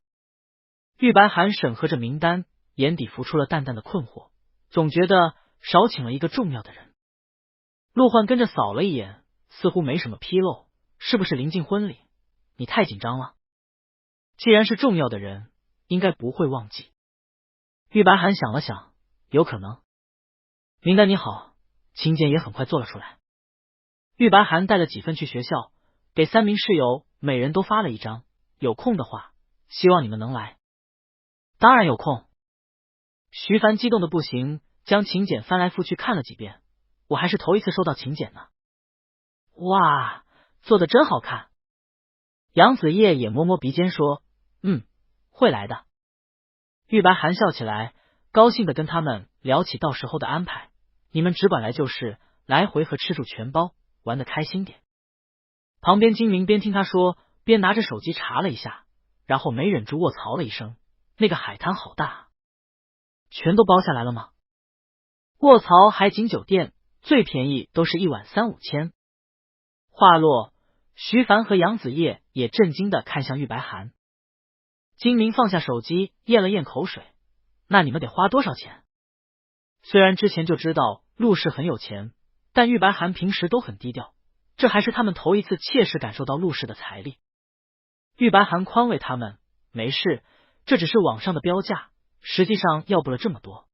Speaker 1: 玉白寒审核着名单，眼底浮出了淡淡的困惑，总觉得少请了一个重要的人。陆焕跟着扫了一眼，似乎没什么纰漏，是不是临近婚礼，你太紧张了？既然是重要的人，应该不会忘记。玉白寒想了想，有可能。名单拟好，请柬也很快做了出来。玉白寒带了几份去学校，给3名室友每人都发了一张，有空的话，希望你们能来。当然有空。徐凡激动的不行，将请柬翻来覆去看了几遍，我还是头一次收到请柬呢。哇，做的真好看。杨子叶也摸摸鼻尖说：会来的。玉白寒笑起来，高兴的跟他们聊起到时候的安排，你们只管来就是，来回和吃住全包，玩得开心点。旁边金明边听他说，边拿着手机查了一下，然后没忍住卧槽了一声，那个海滩好大啊，全都包下来了吗？卧槽海景酒店最便宜都是1晚3-5千。话落，徐凡和杨子叶也震惊的看向玉白寒。金明放下手机，咽了咽口水，那你们得花多少钱？虽然之前就知道陆氏很有钱，但玉白寒平时都很低调，这还是他们头一次切实感受到陆氏的财力。玉白寒宽慰他们，没事，这只是网上的标价，实际上要不了这么多。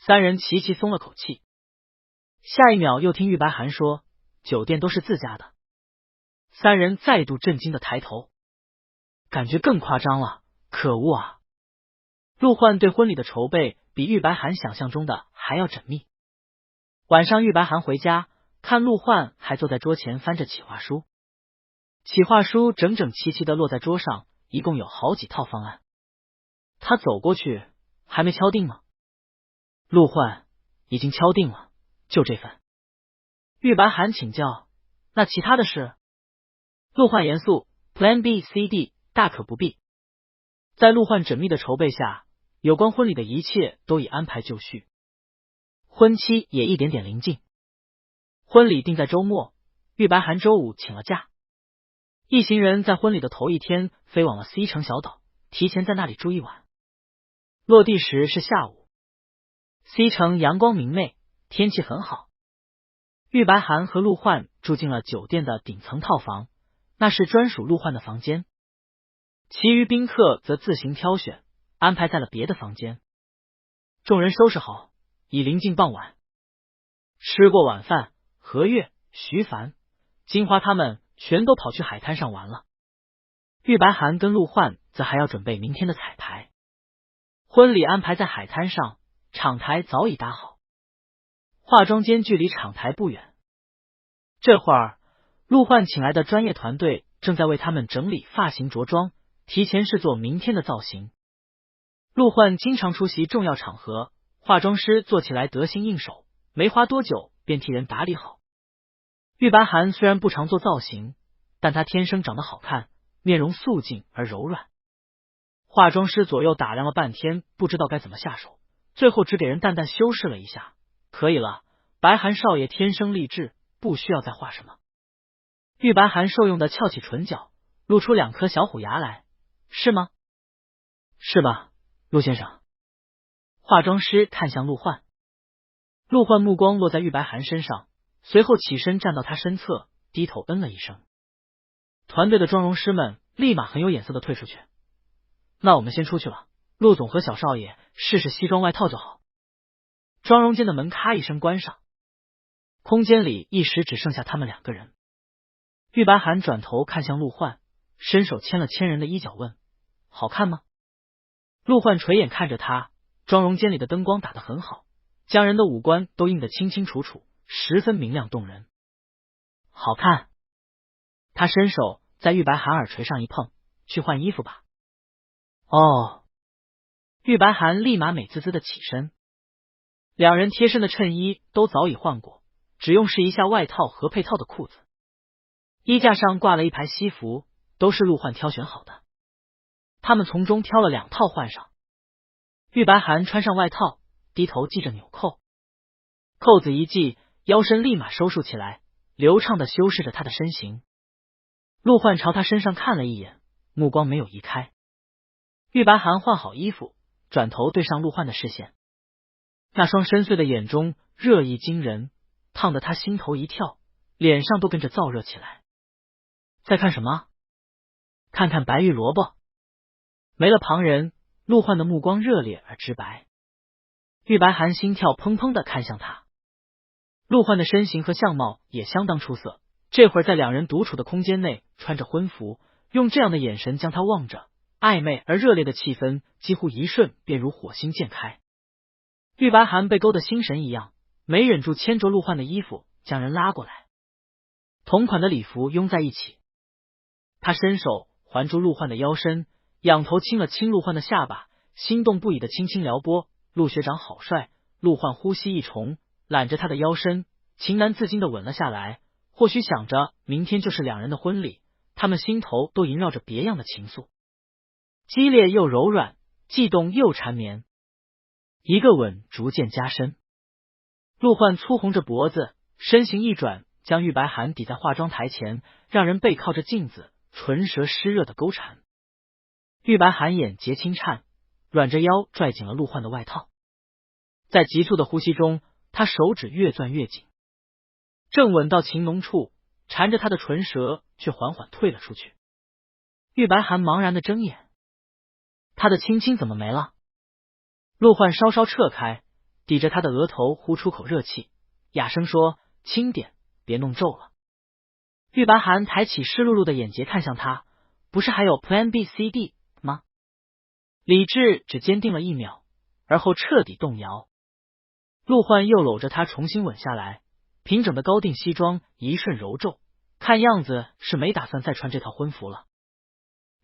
Speaker 1: 3人齐齐松了口气。下一秒又听玉白寒说，酒店都是自家的。3人再度震惊的抬头，感觉更夸张了，可恶啊！陆焕对婚礼的筹备比玉白寒想象中的还要缜密。晚上玉白寒回家，看陆焕还坐在桌前翻着企划书。企划书整整齐齐的落在桌上，一共有好几套方案。他走过去，还没敲定吗？陆焕，已经敲定了，就这份。玉白寒请教，那其他的事？陆焕严肃 ，Plan B、C、D 大可不必。在陆焕缜密的筹备下，有关婚礼的一切都已安排就绪，婚期也一点点临近。婚礼定在周末，玉白寒周五请了假。一行人在婚礼的头一天飞往了 C 城小岛，提前在那里住一晚。落地时是下午。C 城阳光明媚，天气很好。玉白寒和陆焕住进了酒店的顶层套房，那是专属陆焕的房间。其余宾客则自行挑选，安排在了别的房间。众人收拾好，已临近傍晚。吃过晚饭，何月、徐凡、金花他们全都跑去海滩上玩了。玉白寒跟陆焕则还要准备明天的彩排。婚礼安排在海滩上，场台早已搭好。化妆间距离场台不远。这会儿，陆焕请来的专业团队正在为他们整理发型着装，提前试做明天的造型。陆焕经常出席重要场合，化妆师做起来得心应手，没花多久便替人打理好。玉白寒虽然不常做造型，但他天生长得好看，面容素净而柔软。化妆师左右打量了半天，不知道该怎么下手，最后只给人淡淡修饰了一下，可以了，白寒少爷天生丽质，不需要再画什么。玉白寒受用的翘起唇角，露出2颗小虎牙来，是吗？是吧，陆先生。化妆师看向陆焕，陆焕目光落在玉白寒身上，随后起身站到他身侧，低头嗯了一声。团队的妆容师们立马很有眼色的退出去。那我们先出去了，陆总和小少爷试试西装外套就好。妆容间的门咔一声关上，空间里一时只剩下他们2个人。玉白寒转头看向陆焕，伸手牵了牵人的衣角，问：好看吗？陆焕垂眼看着他，妆容间里的灯光打得很好，将人的五官都映得清清楚楚，十分明亮动人。好看。他伸手在玉白寒耳垂上一碰，去换衣服吧。哦。玉白寒立马美滋滋的起身。2人贴身的衬衣都早已换过，只用试一下外套和配套的裤子。衣架上挂了一排西服，都是陆焕挑选好的。他们从中挑了2套换上。玉白寒穿上外套，低头系着纽扣，扣子一系，腰身立马收束起来，流畅的修饰着他的身形。陆焕朝他身上看了一眼，目光没有移开。玉白寒换好衣服，转头对上陆焕的视线，那双深邃的眼中热意惊人，烫得他心头一跳，脸上都跟着燥热起来。在看什么？看看白玉萝卜。没了旁人，陆焕的目光热烈而直白。玉白寒心跳砰砰的看向他。陆焕的身形和相貌也相当出色，这会儿在2人独处的空间内穿着婚服，用这样的眼神将他望着，暧昧而热烈的气氛几乎一瞬便如火星溅开。玉白寒被勾得心神一样，没忍住牵着陆焕的衣服，将人拉过来。同款的礼服拥在一起，他伸手环住陆焕的腰身，仰头亲了亲陆焕的下巴，心动不已的轻轻撩拨。陆学长好帅。陆焕呼吸一重，揽着他的腰身，情难自禁的吻了下来。或许想着明天就是2人的婚礼，他们心头都萦绕着别样的情愫，激烈又柔软，悸动又缠绵。一个吻逐渐加深。陆焕粗红着脖子，身形一转，将玉白寒抵在化妆台前，让人背靠着镜子，唇舌湿热的勾缠。玉白寒眼睫轻颤，软着腰拽紧了陆焕的外套。在急促的呼吸中，他手指越攥越紧，正吻到情浓处，缠着他的唇舌却缓缓退了出去。玉白寒茫然的睁眼，他的亲亲怎么没了？陆焕稍稍撤开，抵着他的额头呼出口热气，哑声说：轻点，别弄皱了。玉白寒抬起湿漉漉的眼睫看向他，不是还有 Plan B C D 吗？理智只坚定了1秒，而后彻底动摇。陆焕又搂着他重新吻下来，平整的高定西装一瞬揉皱，看样子是没打算再穿这套婚服了。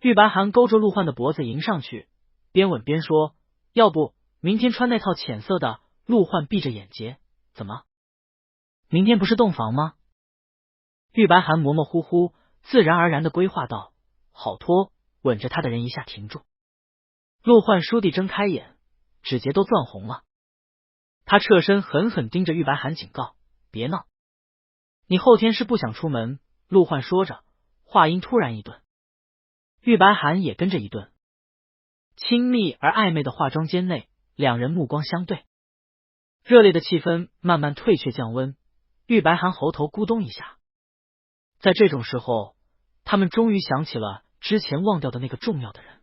Speaker 1: 玉白寒勾着陆焕的脖子迎上去，边吻边说：“要不明天穿那套浅色的。”陆焕闭着眼睫，怎么？明天不是洞房吗？玉白寒模模糊糊，自然而然的规划道：“好脱。”吻着他的人一下停住。陆焕倏地睁开眼，指节都攥红了。他侧身狠狠盯着玉白寒，警告：“别闹！你后天是不想出门。”陆焕说着，话音突然一顿，玉白寒也跟着一顿。亲密而暧昧的化妆间内，两人目光相对，热烈的气氛慢慢退却降温。玉白寒喉头咕咚一下，在这种时候，他们终于想起了之前忘掉的那个重要的人。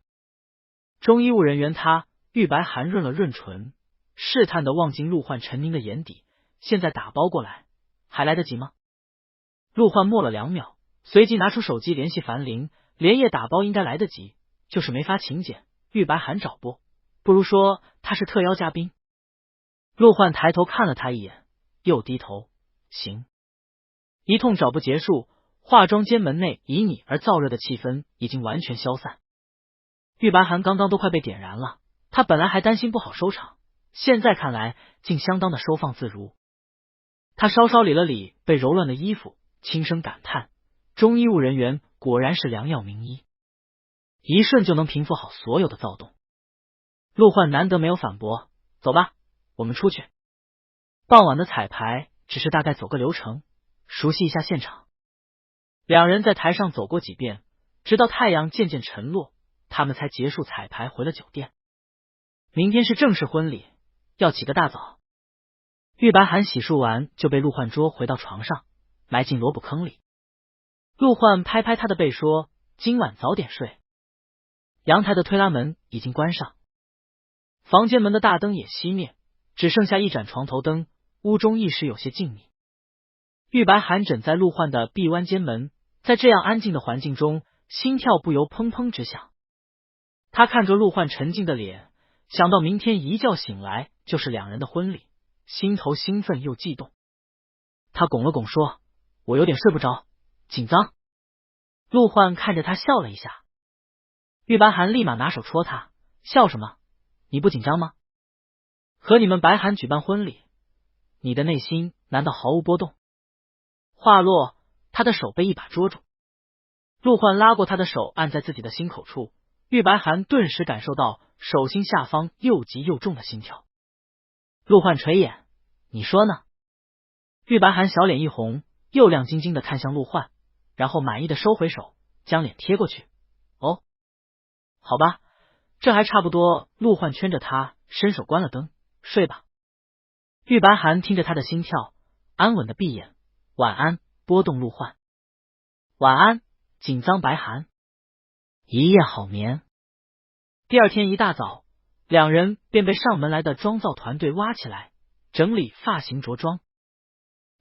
Speaker 1: 中医务人员他，玉白寒润了润唇，试探的望进陆焕沉凝的眼底，现在打包过来还来得及吗？陆焕默了2秒，随即拿出手机联系樊玲，连夜打包应该来得及，就是没发请柬，玉白寒找不如说他是特邀嘉宾。陆焕抬头看了他一眼，又低头，行。一通找不结束，化妆间门内旖旎而燥热的气氛已经完全消散。玉白寒刚刚都快被点燃了，他本来还担心不好收场，现在看来竟相当的收放自如。他稍稍理了理被揉乱的衣服，轻声感叹：中医务人员果然是良药名医，一瞬就能平复好所有的躁动。陆焕难得没有反驳，走吧，我们出去。傍晚的彩排只是大概走个流程，熟悉一下现场。两人在台上走过几遍，直到太阳渐渐沉落，他们才结束彩排，回了酒店。明天是正式婚礼，要起个大早。玉白寒洗漱完就被陆焕捉回到床上，埋进萝卜坑里。陆焕拍拍他的背说：“今晚早点睡。”阳台的推拉门已经关上，房间门的大灯也熄灭，只剩下一盏床头灯，屋中一时有些静谧。玉白寒枕在陆焕的臂弯间门，在这样安静的环境中，心跳不由砰砰直响。他看着陆焕沉静的脸，想到明天一觉醒来就是两人的婚礼，心头兴奋又悸动。他拱了拱说：“我有点睡不着，紧张。”陆焕看着他笑了一下。玉白寒立马拿手戳他：“笑什么？你不紧张吗？和你们白寒举办婚礼，你的内心难道毫无波动？”话落，他的手被一把捉住。陆焕拉过他的手，按在自己的心口处。玉白寒顿时感受到手心下方又急又重的心跳。陆焕垂眼：“你说呢？”玉白寒小脸一红，又亮晶晶的看向陆焕，然后满意的收回手，将脸贴过去。“哦，好吧，这还差不多。”陆焕圈着他，伸手关了灯，“睡吧。”玉白寒听着他的心跳，安稳的闭眼。“晚安，波动陆焕。”“晚安，紧张白寒。”一夜好眠。第二天一大早，两人便被上门来的妆造团队挖起来，整理发型着装。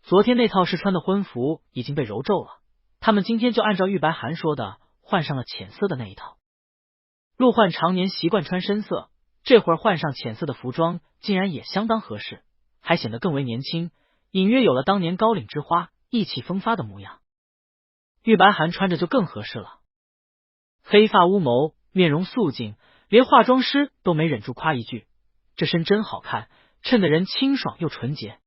Speaker 1: 昨天那套试穿的婚服已经被揉皱了，他们今天就按照玉白寒说的换上了浅色的那一套。陆焕常年习惯穿深色，这会儿换上浅色的服装，竟然也相当合适，还显得更为年轻，隐约有了当年高岭之花意气风发的模样。玉白寒穿着就更合适了，黑发乌眸，面容素净，连化妆师都没忍住夸一句：“这身真好看，衬得人清爽又纯洁。”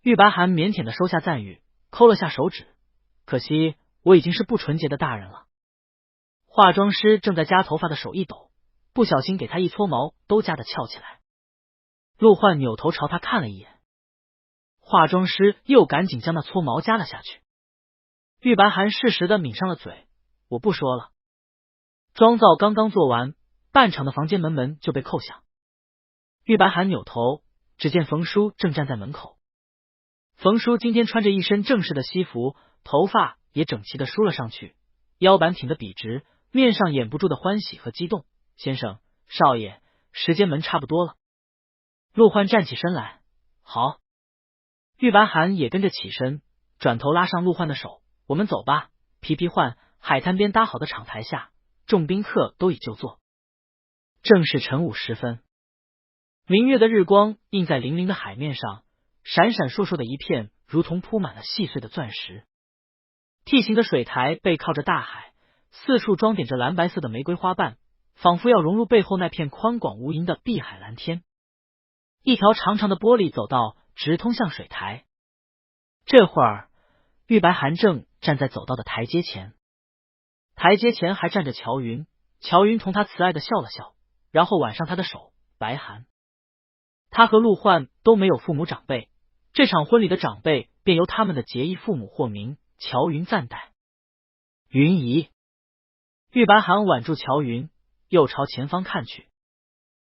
Speaker 1: 玉白寒腼腆的收下赞誉，抠了下手指：“可惜我已经是不纯洁的大人了。”化妆师正在夹头发的手一抖，不小心给他一撮毛都夹得翘起来。陆焕扭头朝他看了一眼，化妆师又赶紧将那撮毛夹了下去。玉白寒适时的抿上了嘴：“我不说了。”妆造刚刚做完，半场的房间门就被扣响。玉白寒扭头，只见冯叔正站在门口。冯叔今天穿着一身正式的西服，头发也整齐的梳了上去，腰板挺得笔直，面上掩不住的欢喜和激动。“先生，少爷，时间门差不多了。”陆焕站起身来：“好。”玉白寒也跟着起身，转头拉上陆焕的手：“我们走吧。”皮皮换海滩边搭好的场台下，众宾客都已就座。正是晨午时分，明月的日光映在粼粼的海面上，闪闪烁烁的一片，如同铺满了细碎的钻石。T 型的水台背靠着大海，四处装点着蓝白色的玫瑰花瓣，仿佛要融入背后那片宽广无垠的碧海蓝天。一条长长的玻璃走道直通向水台。这会儿，玉白寒正站在走道的台阶前，台阶前还站着乔云。乔云同他慈爱的笑了笑，然后挽上他的手。白寒，他和陆焕都没有父母长辈，这场婚礼的长辈便由他们的结义父母或名乔云暂代。云姨，玉白寒挽住乔云，又朝前方看去。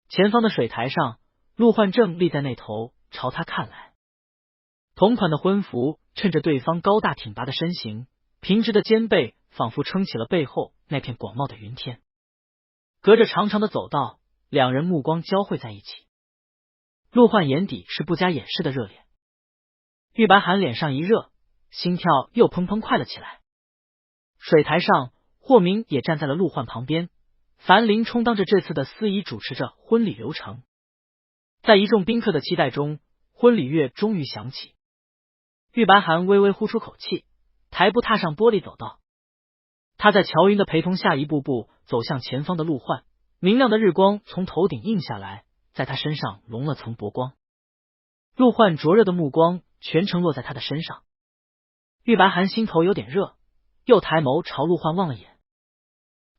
Speaker 1: 前方的水台上，陆焕正立在那头，朝他看来。同款的婚服衬着对方高大挺拔的身形，平直的肩背仿佛撑起了背后那片广袤的云天。隔着长长的走道，两人目光交汇在一起。陆焕眼底是不加掩饰的热烈，玉白寒脸上一热，心跳又砰砰快了起来。水台上，霍明也站在了陆焕旁边，樊玲充当着这次的司仪，主持着婚礼流程。在一众宾客的期待中，婚礼乐终于响起。玉白寒微微呼出口气，抬步踏上玻璃走道。他在乔云的陪同下一步步走向前方的陆焕，明亮的日光从头顶映下来，在他身上笼了层薄光。陆焕灼热的目光全程落在他的身上。玉白寒心头有点热，又抬眸朝陆焕望了眼。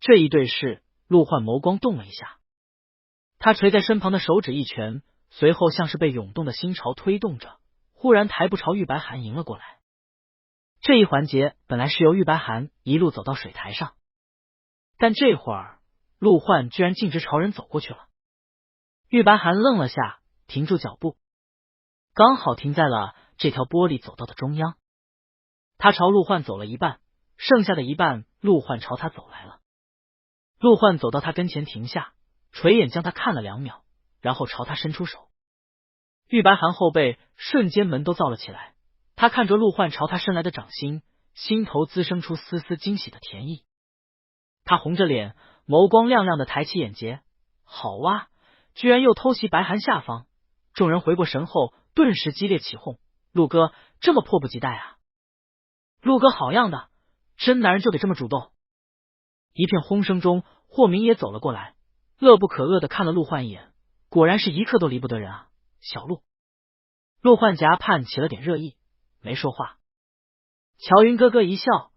Speaker 1: 这一对视，陆焕眸光动了一下，他垂在身旁的手指一拳，随后像是被涌动的心潮推动着，忽然抬步朝玉白寒迎了过来。这一环节本来是由玉白寒一路走到水台上，但这会儿陆焕居然径直朝人走过去了。玉白寒愣了下，停住脚步，刚好停在了这条玻璃走道的中央。他朝陆焕走了一半，剩下的一半陆焕朝他走来了。陆焕走到他跟前停下，垂眼将他看了2秒，然后朝他伸出手。玉白寒后背瞬间门都燥了起来，他看着陆焕朝他伸来的掌心，心头滋生出丝丝惊喜的甜意。他红着脸，眸光亮亮的抬起眼睫，好哇，居然又偷袭白寒下方。众人回过神后，顿时激烈起哄，陆哥这么迫不及待啊！陆哥好样的，真男人就得这么主动。一片轰声中，霍明也走了过来，乐不可遏的看了陆焕一眼，果然是一刻都离不得人啊，小陆。陆焕颊畔起了点热意，没说话。乔云咯咯一笑，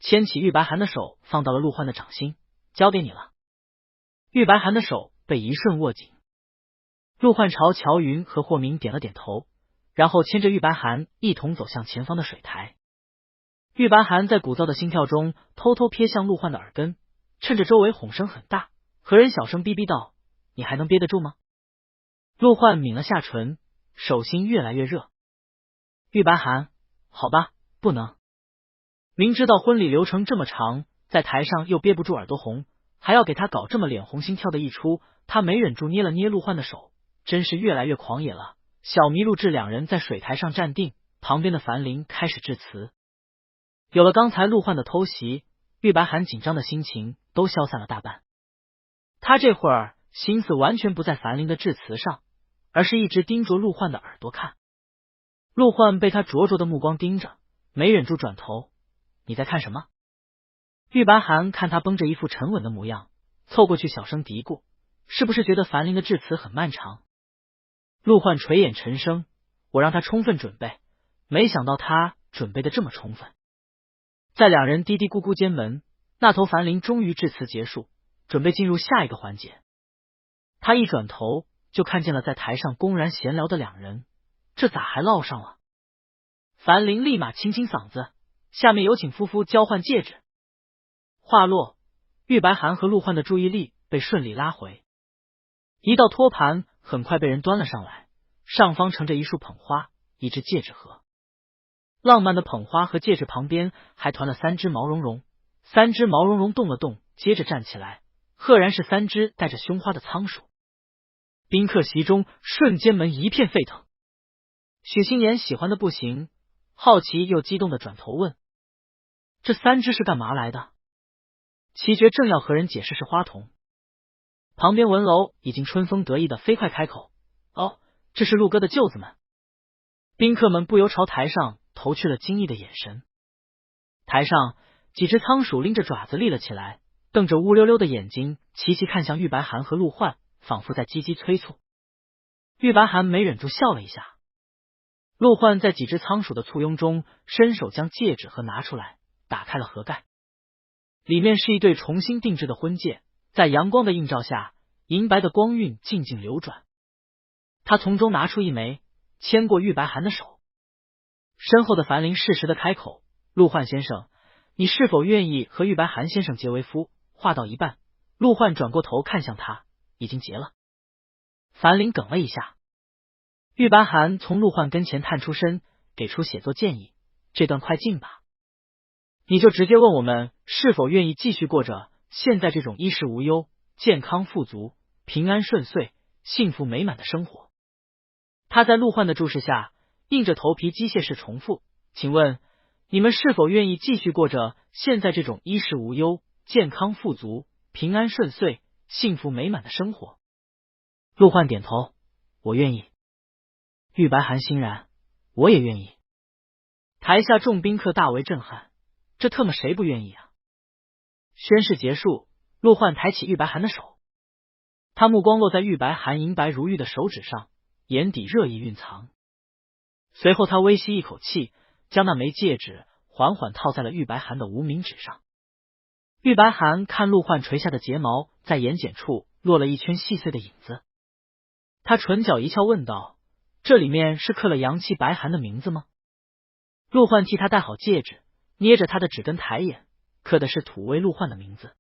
Speaker 1: 牵起玉白寒的手放到了陆焕的掌心，交给你了。玉白寒的手被一瞬握紧。陆焕朝乔云和霍明点了点头，然后牵着玉白寒一同走向前方的水台。玉白寒在鼓噪的心跳中偷偷瞥向陆焕的耳根，趁着周围哄声很大，和人小声逼逼道：你还能憋得住吗？陆焕抿了下唇，手心越来越热。玉白寒，好吧，不能。明知道婚礼流程这么长，在台上又憋不住耳朵红，还要给他搞这么脸红心跳的一出，他没忍住捏了捏陆焕的手，真是越来越狂野了。小麋鹿志两人在水台上站定，旁边的樊玲开始致辞。有了刚才陆焕的偷袭，玉白寒紧张的心情都消散了大半。他这会儿心思完全不在樊玲的致辞上，而是一直盯着陆焕的耳朵看。陆焕被他灼灼的目光盯着，没忍住转头，你在看什么？玉白寒看他绷着一副沉稳的模样，凑过去小声嘀咕，是不是觉得樊玲的致辞很漫长？陆焕垂眼沉声，我让他充分准备，没想到他准备的这么充分。在两人嘀嘀咕咕间门，那头樊玲终于致辞结束，准备进入下一个环节。他一转头就看见了在台上公然闲聊的两人，这咋还落上了？樊玲立马清清嗓子，下面有请夫妇交换戒指。话落，玉白寒和陆焕的注意力被顺利拉回。一道托盘很快被人端了上来，上方盛着一束捧花，一只戒指盒。浪漫的捧花和戒指旁边还团了3只毛茸茸，3只毛茸茸动了动，接着站起来，赫然是3只带着胸花的仓鼠。宾客席中瞬间门一片沸腾。许新年喜欢的不行，好奇又激动的转头问：这3只是干嘛来的？齐爵正要和人解释是花童，旁边文楼已经春风得意的飞快开口：哦，这是陆哥的舅子们。宾客们不由朝台上投去了惊异的眼神。台上几只仓鼠拎着爪子立了起来，瞪着乌溜溜的眼睛，齐齐看向玉白寒和陆焕，仿佛在积极催促。玉白寒没忍住笑了一下。陆焕在几只仓鼠的簇拥中，伸手将戒指盒拿出来，打开了盒盖，里面是一对重新定制的婚戒，在阳光的映照下，银白的光晕静静流转。他从中拿出一枚，牵过玉白寒的手。身后的樊林适时的开口：“陆焕先生，你是否愿意和玉白寒先生结为夫？”话到一半，陆焕转过头看向他：“已经结了。”樊林哽了一下。玉白寒从陆焕跟前探出身，给出写作建议：“这段快进吧，你就直接问我们是否愿意继续过着现在这种衣食无忧、健康富足、平安顺遂、幸福美满的生活。”他在陆焕的注视下，硬着头皮机械式重复：“请问你们是否愿意继续过着现在这种衣食无忧、健康富足、平安顺遂、幸福美满的生活？”陆焕点头：“我愿意。”玉白寒欣然：“我也愿意。”台下众宾客大为震撼，这特么谁不愿意啊？宣誓结束，陆焕抬起玉白寒的手，他目光落在玉白寒银白如玉的手指上，眼底热意蕴藏。随后他微吸一口气，将那枚戒指缓缓套在了玉白寒的无名指上。玉白寒看陆焕垂下的睫毛在眼睑处落了一圈细碎的影子，他唇角一翘问道：“这里面是刻了阳气白寒的名字吗？”陆焕替他戴好戒指，捏着他的指根抬眼，刻的是土卫陆焕的名字。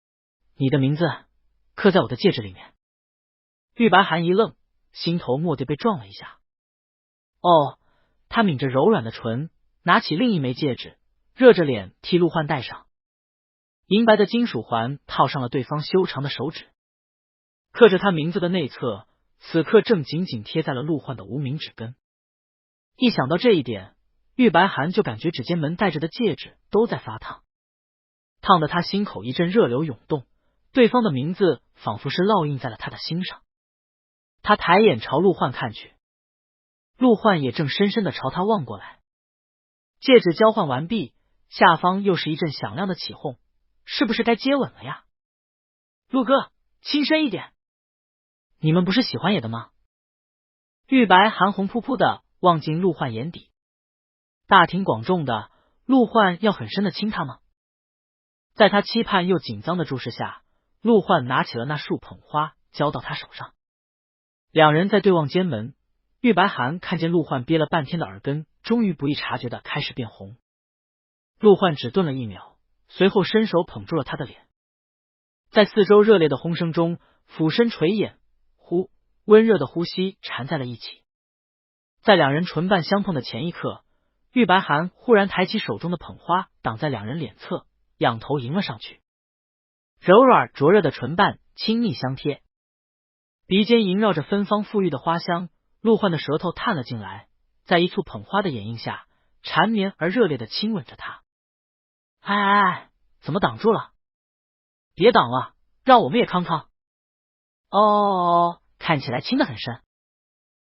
Speaker 1: “你的名字刻在我的戒指里面。”玉白寒一愣，心头蓦地被撞了一下。哦，他抿着柔软的唇，拿起另一枚戒指，热着脸替陆焕戴上。银白的金属环套上了对方修长的手指，刻着他名字的内侧此刻正紧紧贴在了陆焕的无名指根。一想到这一点，玉白寒就感觉指尖门戴着的戒指都在发烫，烫得他心口一阵热流涌动，对方的名字仿佛是烙印在了他的心上。他抬眼朝陆焕看去，陆焕也正深深的朝他望过来。戒指交换完毕，下方又是一阵响亮的起哄：“是不是该接吻了呀？陆哥，轻声一点，你们不是喜欢野的吗？”玉白寒红扑扑的望进陆焕眼底，大庭广众的，陆焕要很深的亲他吗？在他期盼又紧张的注视下，陆焕拿起了那束捧花，交到他手上。两人在对望间门，玉白寒看见陆焕憋了半天的耳根，终于不易察觉的开始变红。陆焕只顿了一秒，随后伸手捧住了他的脸，在四周热烈的轰声中，俯身垂眼，温热的呼吸缠在了一起。在两人唇瓣相碰的前一刻，玉白寒忽然抬起手中的捧花，挡在两人脸侧，仰头迎了上去。柔软灼热的唇瓣亲密相贴，鼻尖萦绕着芬芳馥郁的花香，陆焕的舌头探了进来，在一簇捧花的掩映下，缠绵而热烈的亲吻着他。“哎，怎么挡住了？别挡了，让我们也康康。”“哦，看起来亲得很深。”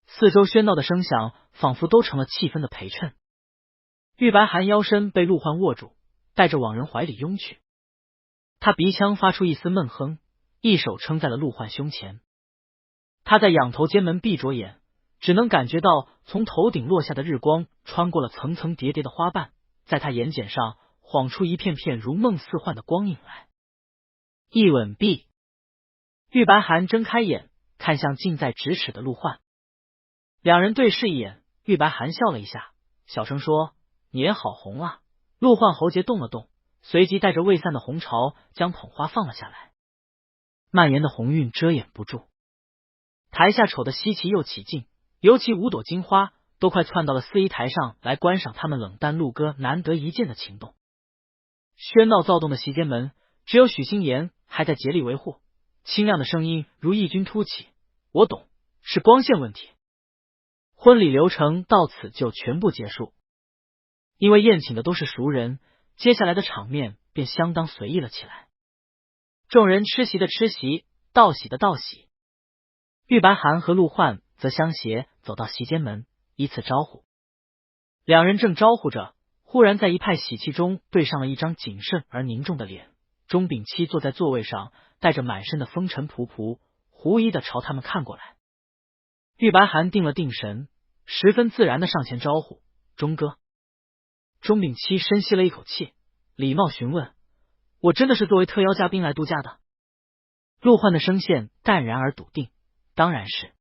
Speaker 1: 四周喧闹的声响仿佛都成了气氛的陪衬。玉白寒腰身被陆焕握住，带着往人怀里拥去。他鼻腔发出一丝闷哼，一手撑在了陆焕胸前。他在仰头间门闭着眼，只能感觉到从头顶落下的日光穿过了层层叠叠的花瓣，在他眼睑上晃出一片片如梦似幻的光影来。一吻毕，玉白寒睁开眼，看向近在咫尺的陆焕。两人对视一眼，玉白寒笑了一下，小声说：“你脸好红啊。”陆焕喉结动了动，随即带着未散的红潮将捧花放了下来。蔓延的红晕遮掩不住，台下瞅得稀奇又起劲，尤其5朵金花都快窜到了司仪台上来观赏他们冷淡陆歌难得一见的情动。喧闹躁动的席间门，只有许心言还在竭力维护，清亮的声音如异军突起：“我懂，是光线问题。”婚礼流程到此就全部结束。因为宴请的都是熟人，接下来的场面便相当随意了起来。众人吃席的吃席，道喜的道喜。玉白寒和陆焕则相携走到席间门，依次招呼。两人正招呼着，忽然在一派喜气中对上了一张谨慎而凝重的脸，钟秉期坐在座位上，带着满身的风尘仆仆，狐疑的朝他们看过来。玉白寒定了定神，十分自然的上前招呼：“钟哥。”钟秉期深吸了一口气，礼貌询问：“我真的是作为特邀嘉宾来度假的？”陆焕的声线淡然而笃定：“当然是。”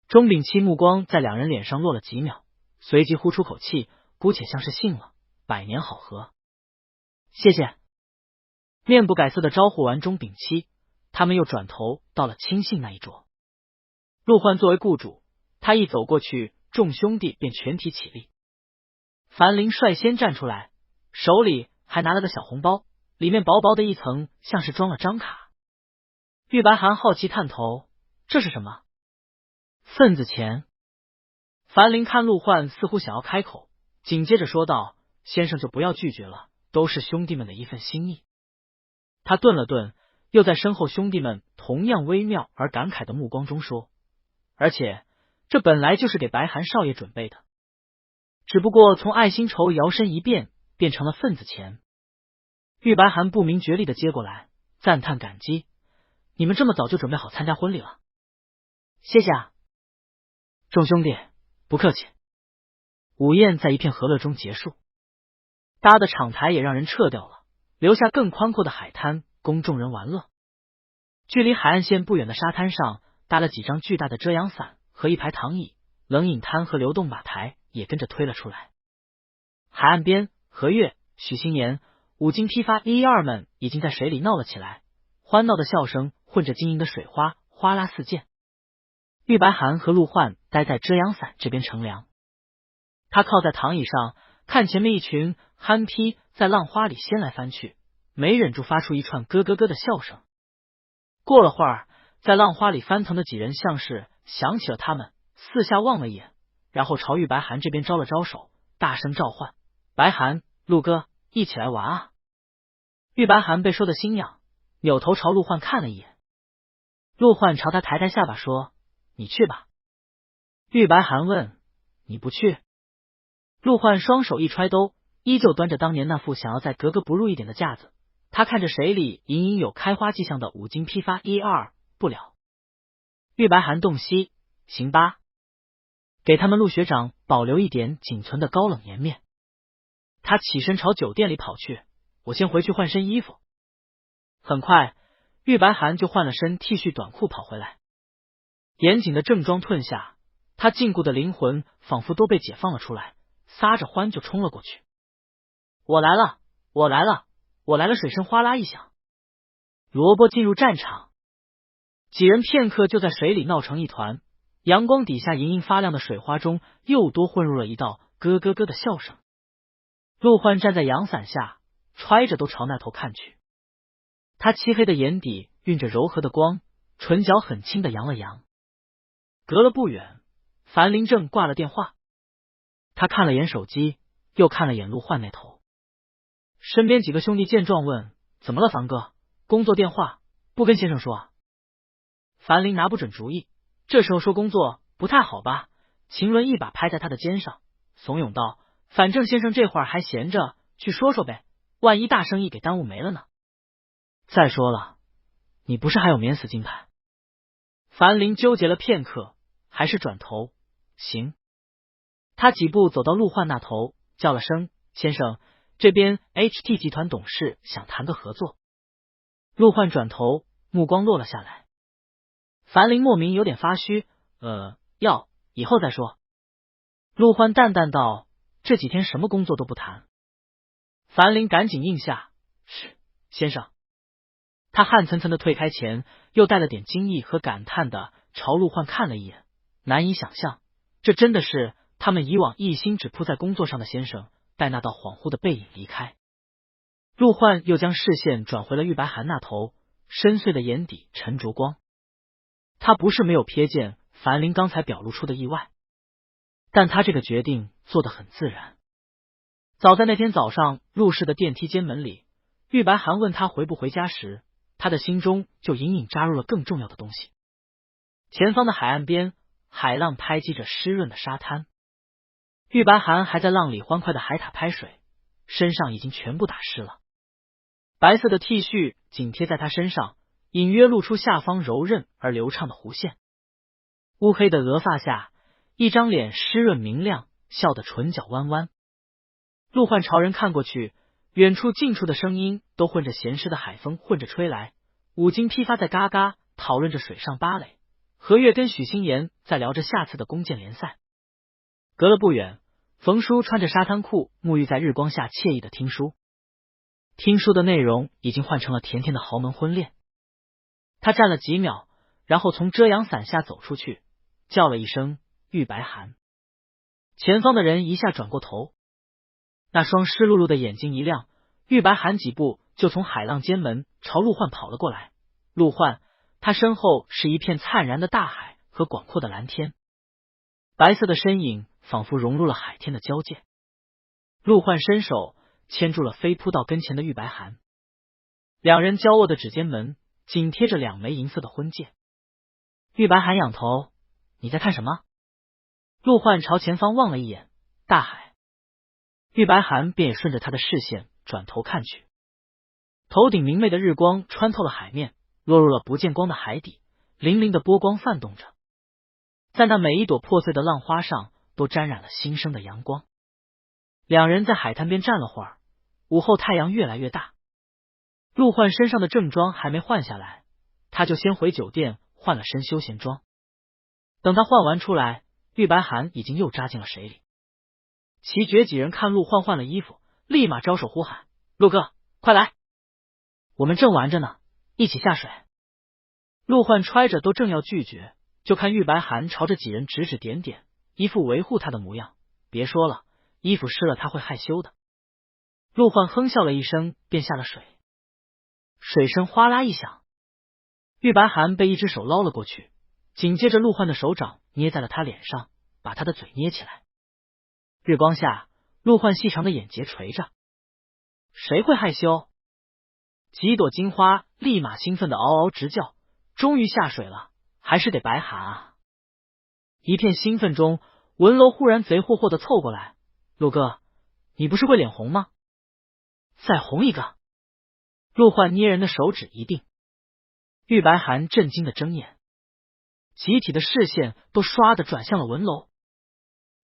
Speaker 1: 钟秉期目光在两人脸上落了几秒，随即呼出口气，姑且像是信了，百年好合。谢谢。面不改色的招呼完钟秉期，他们又转头到了亲信那一桌。陆焕作为雇主，他一走过去，众兄弟便全体起立。樊林率先站出来，手里还拿了个小红包，里面薄薄的一层，像是装了张卡。玉白寒好奇探头，这是什么？份子钱。樊林看陆焕似乎想要开口，紧接着说道：“先生就不要拒绝了，都是兄弟们的一份心意。”他顿了顿，又在身后兄弟们同样微妙而感慨的目光中说：“而且这本来就是给白寒少爷准备的，只不过从爱新绸摇身一变，变成了份子钱。”玉白寒不明觉厉的接过来，赞叹感激：“你们这么早就准备好参加婚礼了？谢谢啊。”众兄弟不客气。午宴在一片和乐中结束，搭的场台也让人撤掉了，留下更宽阔的海滩供众人玩乐。距离海岸线不远的沙滩上搭了几张巨大的遮阳伞和一排躺椅，冷饮摊和流动吧台也跟着推了出来。海岸边，何月、许新年、五金批发一二们已经在水里闹了起来，欢闹的笑声混着晶莹的水花，哗啦四溅。玉白寒和陆焕待在遮阳伞这边乘凉，他靠在躺椅上，看前面一群憨批在浪花里掀来翻去，没忍住发出一串咯咯咯的笑声。过了会儿，在浪花里翻腾的几人像是想起了他们，四下望了一眼，然后朝玉白寒这边招了招手，大声召唤：“白寒、陆哥，一起来玩啊！”玉白寒被说的心痒，扭头朝陆焕看了一眼。陆焕朝他抬抬下巴说：“你去吧。”玉白寒问：“你不去？”陆焕双手一揣兜，依旧端着当年那副想要再格格不入一点的架子。他看着水里隐隐有开花迹象的五金批发一二，不了。玉白寒洞悉，行吧，给他们陆学长保留一点仅存的高冷颜面。他起身朝酒店里跑去，我先回去换身衣服。很快，玉白寒就换了身 T 恤短裤跑回来。严谨的正装褪下，他禁锢的灵魂仿佛都被解放了出来，撒着欢就冲了过去。我来了，我来了，我来了！水声哗啦一响，萝卜进入战场。几人片刻就在水里闹成一团，阳光底下莹莹发亮的水花中又多混入了一道咯咯咯的笑声。陆焕站在阳伞下，揣着都朝那头看去。他漆黑的眼底晕着柔和的光，唇角很轻的扬了扬。隔了不远，樊林正挂了电话，他看了眼手机，又看了眼陆焕那头。身边几个兄弟见状问：“怎么了，樊哥？工作电话不跟先生说啊？”樊林拿不准主意，这时候说工作不太好吧？秦伦一把拍在他的肩上，怂恿道：“反正先生这会儿还闲着，去说说呗，万一大生意给耽误没了呢？再说了，你不是还有免死金牌？”樊林纠结了片刻，还是转头：“行。”他几步走到陆焕那头，叫了声：“先生，这边 HT 集团董事想谈个合作。”陆焕转头，目光落了下来。樊林莫名有点发虚：“要以后再说。”陆焕淡淡道：“这几天什么工作都不谈。”樊林赶紧应下：“是，先生。”他汗涔涔的退开前，又带了点惊异和感叹的朝陆焕看了一眼，难以想象，这真的是他们以往一心只扑在工作上的先生带那道恍惚的背影离开。陆焕又将视线转回了玉白寒那头，深邃的眼底沉着光。他不是没有瞥见樊林刚才表露出的意外，但他这个决定做得很自然。早在那天早上入室的电梯间门里，玉白寒问他回不回家时，他的心中就隐隐扎入了更重要的东西。前方的海岸边，海浪拍击着湿润的沙滩，玉白寒还在浪里欢快的海獭拍水，身上已经全部打湿了。白色的 T 恤紧贴在他身上，隐约露出下方柔韧而流畅的弧线。乌黑的额发下，一张脸湿润明亮，笑得唇角弯弯。陆焕朝人看过去，远处近处的声音都混着咸湿的海风混着吹来，五金批发在嘎嘎讨论着水上芭蕾，何月跟许心言在聊着下次的弓箭联赛。隔了不远，冯叔穿着沙滩裤沐浴在日光下惬意的听书。听书的内容已经换成了甜甜的豪门婚恋。他站了几秒，然后从遮阳伞下走出去，叫了一声玉白寒。前方的人一下转过头，那双湿漉漉的眼睛一亮，玉白寒几步就从海浪间门朝陆焕跑了过来。陆焕，他身后是一片灿然的大海和广阔的蓝天，白色的身影仿佛融入了海天的交界。陆焕伸手牵住了飞扑到跟前的玉白寒，两人交握的指尖门紧贴着两枚银色的婚戒。玉白寒仰头，你在看什么？陆焕朝前方望了一眼，大海。玉白寒便也顺着他的视线转头看去，头顶明媚的日光穿透了海面，落入了不见光的海底，粼粼的波光泛动着，在那每一朵破碎的浪花上都沾染了新生的阳光。两人在海滩边站了会儿，午后太阳越来越大。陆焕身上的正装还没换下来，他就先回酒店换了身休闲装。等他换完出来，玉白寒已经又扎进了水里。齐觉几人看陆焕换了衣服，立马招手呼喊：陆哥，快来！我们正玩着呢，一起下水。陆焕揣着都正要拒绝，就看玉白寒朝着几人指指点点，一副维护他的模样。别说了，衣服湿了他会害羞的。陆焕哼笑了一声，便下了水。水声哗啦一响，玉白寒被一只手捞了过去，紧接着陆焕的手掌捏在了他脸上，把他的嘴捏起来。日光下，陆焕细长的眼睫垂着。谁会害羞？几朵金花立马兴奋的嗷嗷直叫，终于下水了，还是得白寒啊！一片兴奋中，文楼忽然贼霍霍的凑过来：陆哥，你不是会脸红吗？再红一个！陆焕捏人的手指一定。玉白寒震惊的睁眼，集体的视线都唰的转向了文楼，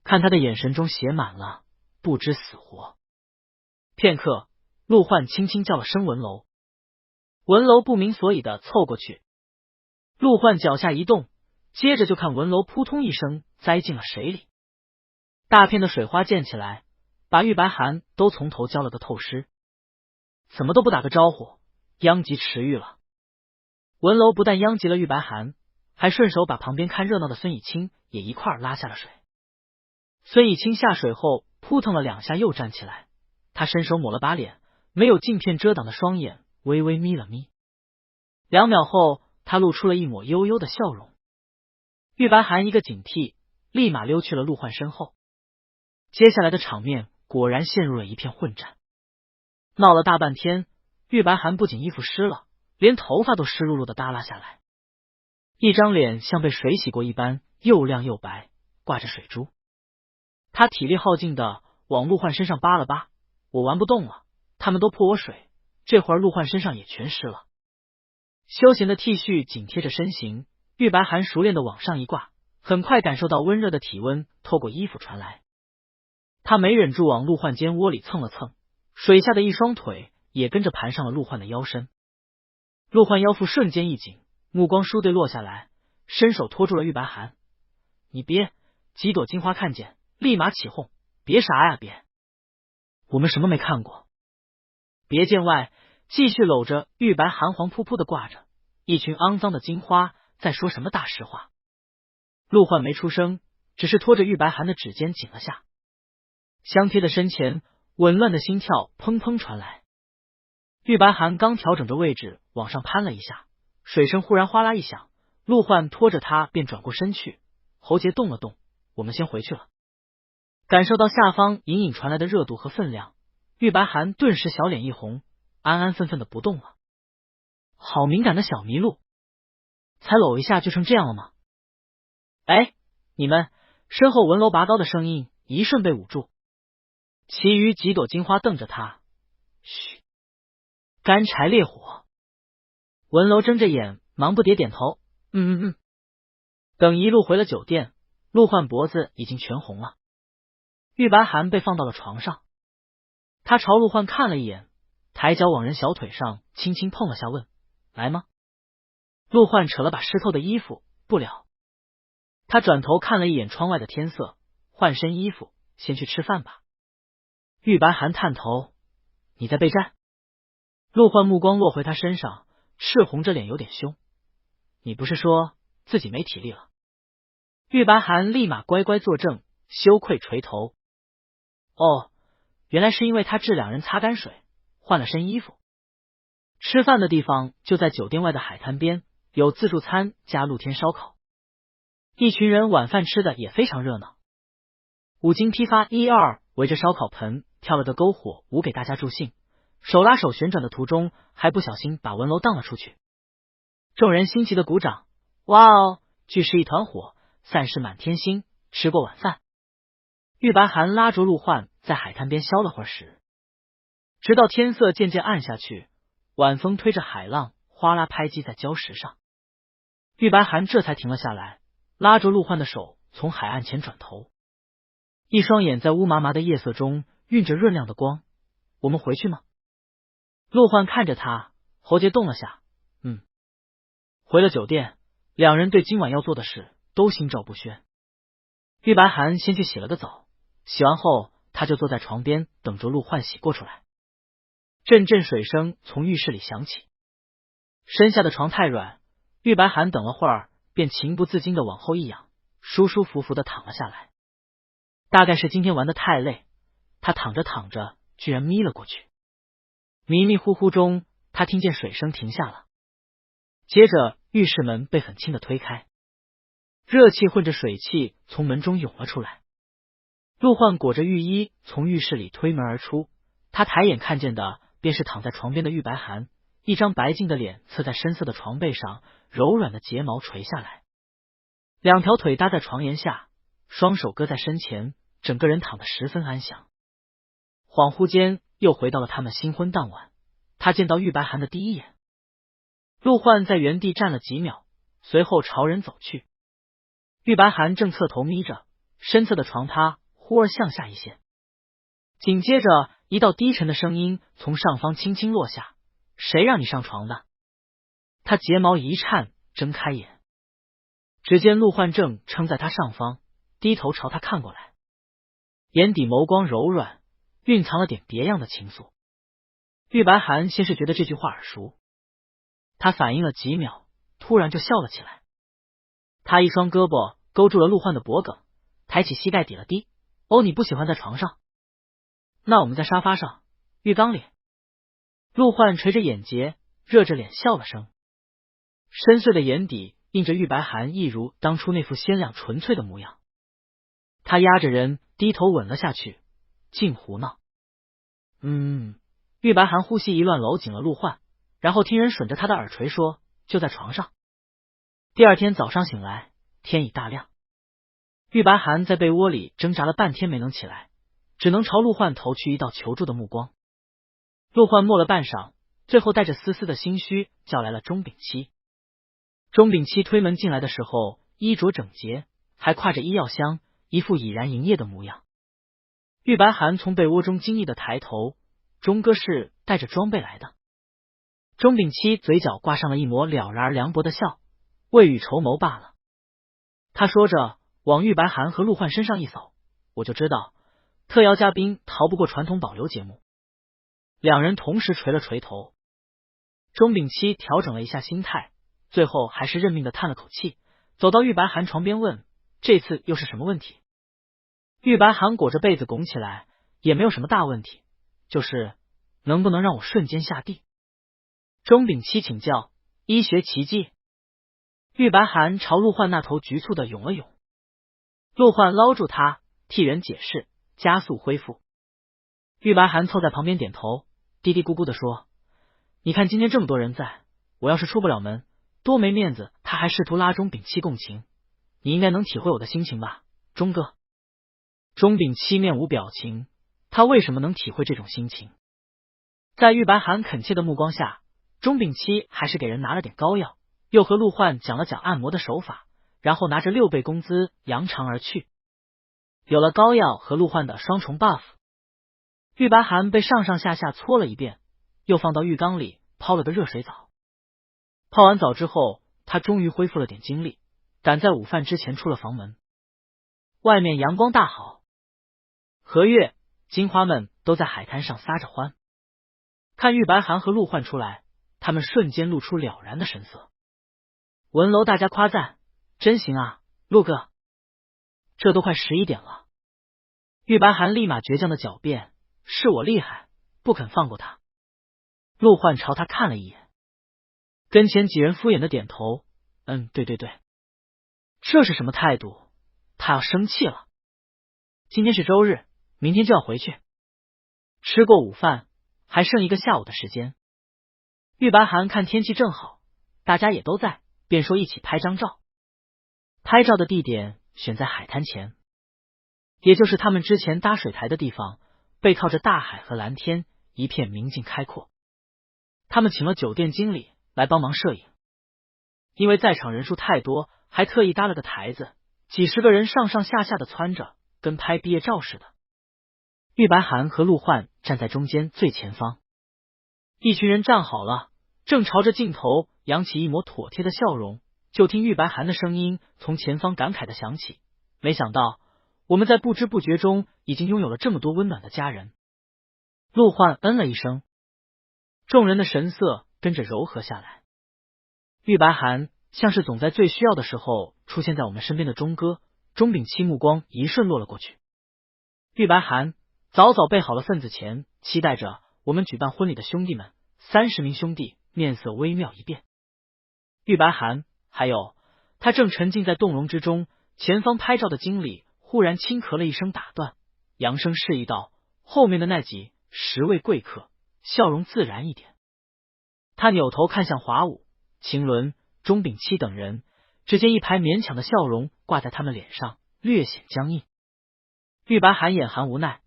Speaker 1: 看他的眼神中写满了不知死活。片刻，陆焕轻轻叫了声文楼，文楼不明所以的凑过去。陆焕脚下一动，接着就看文楼扑通一声栽进了水里，大片的水花溅起来，把玉白寒都从头浇了个透湿。怎么都不打个招呼，殃及池鱼了。文楼不但殃及了玉白寒，还顺手把旁边看热闹的孙以清也一块拉下了水。孙以清下水后扑腾了两下又站起来，他伸手抹了把脸，没有镜片遮挡的双眼微微眯了眯。2秒后，他露出了一抹悠悠的笑容。玉白寒一个警惕，立马溜去了陆焕身后。接下来的场面果然陷入了一片混战。闹了大半天，玉白寒不仅衣服湿了，连头发都湿漉漉的耷拉下来，一张脸像被水洗过一般，又亮又白，挂着水珠。他体力耗尽的往陆焕身上扒了扒，我玩不动了，他们都泼我水，这会儿陆焕身上也全湿了。休闲的 T 恤紧贴着身形，玉白寒熟练的往上一挂，很快感受到温热的体温透过衣服传来。他没忍住往陆焕肩窝里蹭了蹭，水下的一双腿也跟着盘上了陆焕的腰身。陆焕腰腹瞬间一紧，目光倏地落下来，伸手拖住了玉白寒。你别！几朵金花看见立马起哄，别啥呀别！我们什么没看过？别见外，继续搂着玉白寒黄扑扑的挂着，一群肮脏的金花在说什么大实话。陆焕没出声，只是拖着玉白寒的指尖紧了下，相贴的身前，紊乱的心跳砰砰传来。玉白寒刚调整着位置往上攀了一下，水声忽然哗啦一响，陆焕拖着他便转过身去，喉结动了动，我们先回去了。感受到下方隐隐传来的热度和分量，玉白寒顿时小脸一红，安安分分的不动了。好敏感的小麋鹿，才搂一下就成这样了吗？哎，你们！身后文楼拔刀的声音一瞬被捂住，其余几朵金花瞪着他。嘘！干柴烈火。文楼睁着眼，忙不迭点头，等一路回了酒店，陆焕脖子已经全红了。玉白寒被放到了床上，他朝陆焕看了一眼，抬脚往人小腿上轻轻碰了下，问：来吗？陆焕扯了把湿透的衣服，不了。他转头看了一眼窗外的天色，换身衣服，先去吃饭吧。玉白寒探头：你在备战？陆焕目光落回他身上，赤红着脸，有点凶。你不是说自己没体力了？玉白寒立马乖乖坐正，羞愧垂头。哦，原来是因为他治两人擦干水，换了身衣服。吃饭的地方就在酒店外的海滩边，有自助餐加露天烧烤。一群人晚饭吃的也非常热闹。五金批发1、2围着烧烤盆跳了个篝火舞给大家助兴，手拉手旋转的途中还不小心把文楼荡了出去。众人欣喜的鼓掌，哇哦，聚是一团火，散是满天星。吃过晚饭，玉白寒拉着陆焕在海滩边消了会儿时，直到天色渐渐暗下去，晚风推着海浪哗啦拍击在礁石上，玉白寒这才停了下来，拉着陆焕的手从海岸前转头，一双眼在乌麻麻的夜色中晕着润亮的光。我们回去吗？陆焕看着他，喉结动了下。回了酒店，两人对今晚要做的事都心照不宣。玉白寒先去洗了个澡，洗完后他就坐在床边等着陆焕洗过出来。阵阵水声从浴室里响起，身下的床太软，玉白寒等了会儿便情不自禁的往后一仰，舒舒服服的躺了下来。大概是今天玩得太累，他躺着躺着居然眯了过去。迷迷糊糊中，他听见水声停下了，接着浴室门被很轻的推开，热气混着水汽从门中涌了出来。陆焕裹着浴衣从浴室里推门而出，他抬眼看见的便是躺在床边的玉白寒，一张白净的脸侧在深色的床背上，柔软的睫毛垂下来，两条腿搭在床沿下，双手搁在身前，整个人躺得十分安详。恍惚间又回到了他们新婚当晚，他见到玉白寒的第一眼。陆焕在原地站了几秒，随后朝人走去。玉白寒正侧头眯着，身侧的床榻忽而向下一陷，紧接着一道低沉的声音从上方轻轻落下：谁让你上床的？他睫毛一颤，睁开眼，只见陆焕正撑在他上方，低头朝他看过来，眼底眸光柔软，蕴藏了点别样的情愫。玉白寒先是觉得这句话耳熟，他反应了几秒，突然就笑了起来。他一双胳膊勾住了陆焕的脖颈，抬起膝盖抵了低。哦，你不喜欢在床上？那我们在沙发上，浴缸里。陆焕垂着眼睫，热着脸笑了声，深邃的眼底映着玉白寒一如当初那副鲜亮纯粹的模样。他压着人低头吻了下去，净胡闹。玉白寒呼吸一乱，搂紧了陆焕，然后听人吮着他的耳垂说：就在床上。第二天早上醒来，天已大亮。玉白寒在被窝里挣扎了半天没能起来，只能朝陆焕投去一道求助的目光。陆焕默了半晌，最后带着丝丝的心虚叫来了钟炳七。钟炳七推门进来的时候衣着整洁，还挎着医药箱，一副已然营业的模样。玉白寒从被窝中惊异的抬头，钟哥是带着装备来的。钟炳七嘴角挂上了一抹了然而凉薄的笑，未雨绸缪罢了。他说着往玉白寒和陆焕身上一扫，我就知道特邀嘉宾逃不过传统保留节目。两人同时垂了垂头。钟炳七调整了一下心态，最后还是认命的叹了口气，走到玉白寒床边问：这次又是什么问题？玉白寒裹着被子拱起来，也没有什么大问题，就是能不能让我瞬间下地？钟炳七请教：医学奇迹？玉白寒朝陆焕那头局促的涌了涌，陆焕捞住他，替人解释，加速恢复。玉白寒凑在旁边点头，嘀嘀咕咕的说：你看今天这么多人在，我要是出不了门，多没面子。他还试图拉钟炳七共情，你应该能体会我的心情吧，钟哥。钟炳七面无表情，他为什么能体会这种心情？在玉白寒恳切的目光下，钟秉期还是给人拿了点膏药，又和陆焕讲了讲按摩的手法，然后拿着6倍工资扬长而去。有了膏药和陆焕的双重 buff， 玉白寒被上上下下搓了一遍，又放到浴缸里泡了个热水澡。泡完澡之后，他终于恢复了点精力，赶在午饭之前出了房门。外面阳光大好，何月、金花们都在海滩上撒着欢。看玉白寒和陆焕出来，他们瞬间露出了然的神色。文楼大家夸赞：“真行啊，陆哥！这都快11点了。”玉白寒立马倔强的狡辩：“是我厉害，不肯放过他。”陆焕朝他看了一眼，跟前几人敷衍的点头：“对对对。”这是什么态度？他要生气了。今天是周日，明天就要回去。吃过午饭，还剩1个下午的时间。玉白寒看天气正好，大家也都在，便说一起拍张照。拍照的地点选在海滩前，也就是他们之前搭水台的地方，背靠着大海和蓝天，一片明净开阔。他们请了酒店经理来帮忙摄影，因为在场人数太多，还特意搭了个台子，几十个人上上下下的窜着，跟拍毕业照似的。玉白寒和陆焕站在中间最前方，一群人站好了，正朝着镜头扬起一抹妥帖的笑容，就听玉白寒的声音从前方感慨的响起：“没想到我们在不知不觉中已经拥有了这么多温暖的家人。”陆焕了一声，众人的神色跟着柔和下来。玉白寒像是总在最需要的时候出现在我们身边的钟哥。钟秉期目光一瞬落了过去。玉白寒早早备好了份子钱，期待着我们举办婚礼的兄弟们，30名兄弟面色微妙一变。玉白寒还有他正沉浸在动容之中，前方拍照的经理忽然轻咳了一声打断，扬声示意道：“后面的那10位贵客，笑容自然一点。”他扭头看向华武、秦伦、钟秉期等人，只见一排勉强的笑容挂在他们脸上，略显僵硬。玉白寒眼含无奈，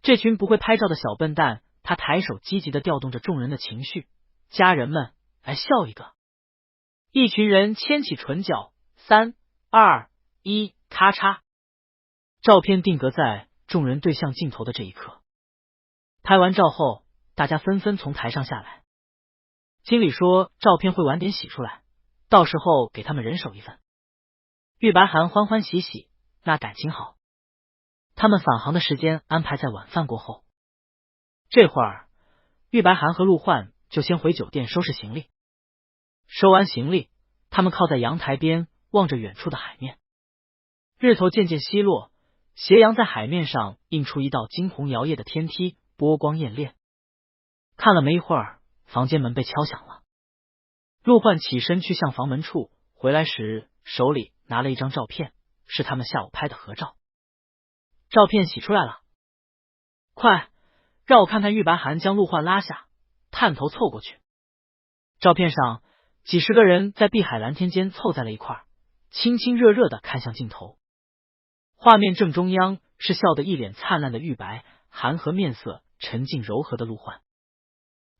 Speaker 1: 这群不会拍照的小笨蛋。他抬手积极的调动着众人的情绪：“家人们，来笑一个！”一群人牵起唇角，3、2、1，咔嚓！照片定格在众人对向镜头的这一刻。拍完照后，大家纷纷从台上下来。经理说照片会晚点洗出来，到时候给他们人手一份。玉白寒欢欢喜喜，那感情好。他们返航的时间安排在晚饭过后。这会儿，玉白寒和陆焕就先回酒店收拾行李。收完行李，他们靠在阳台边，望着远处的海面。日头渐渐西落，斜阳在海面上映出一道惊鸿摇曳的天梯，波光艳艳。看了没一会儿，房间门被敲响了。陆焕起身去向房门处，回来时手里拿了一张照片，是他们下午拍的合照。照片洗出来了，快让我看看。玉白寒将陆焕拉下，探头凑过去。照片上几十个人在碧海蓝天间凑在了一块，亲亲热热的看向镜头。画面正中央是笑得一脸灿烂的玉白寒和面色沉静柔和的陆焕。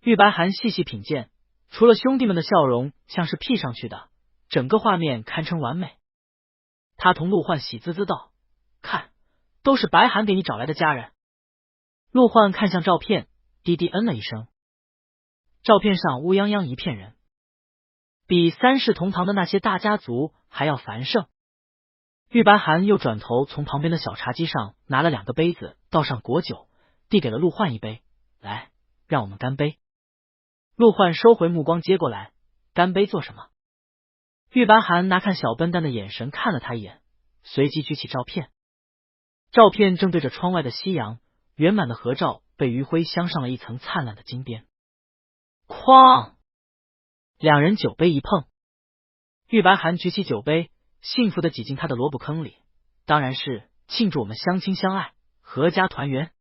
Speaker 1: 玉白寒细细品鉴，除了兄弟们的笑容像是 P 上去的，整个画面堪称完美。他同陆焕喜滋滋道：“看，都是白寒给你找来的家人。”陆焕看向照片，低低了一声。照片上乌泱泱一片人，比3世同堂的那些大家族还要繁盛。玉白寒又转头从旁边的小茶几上拿了2个杯子，倒上果酒，递给了陆焕一杯：“来，让我们干杯。”陆焕收回目光接过来：“干杯做什么？”玉白寒拿看小笨蛋的眼神看了他一眼，随即举起照片。照片正对着窗外的夕阳，圆满的合照被余晖镶上了一层灿烂的金边。哐！两人酒杯一碰，玉白寒举起酒杯，幸福的挤进他的萝卜坑里，当然是庆祝我们相亲相爱，阖家团圆。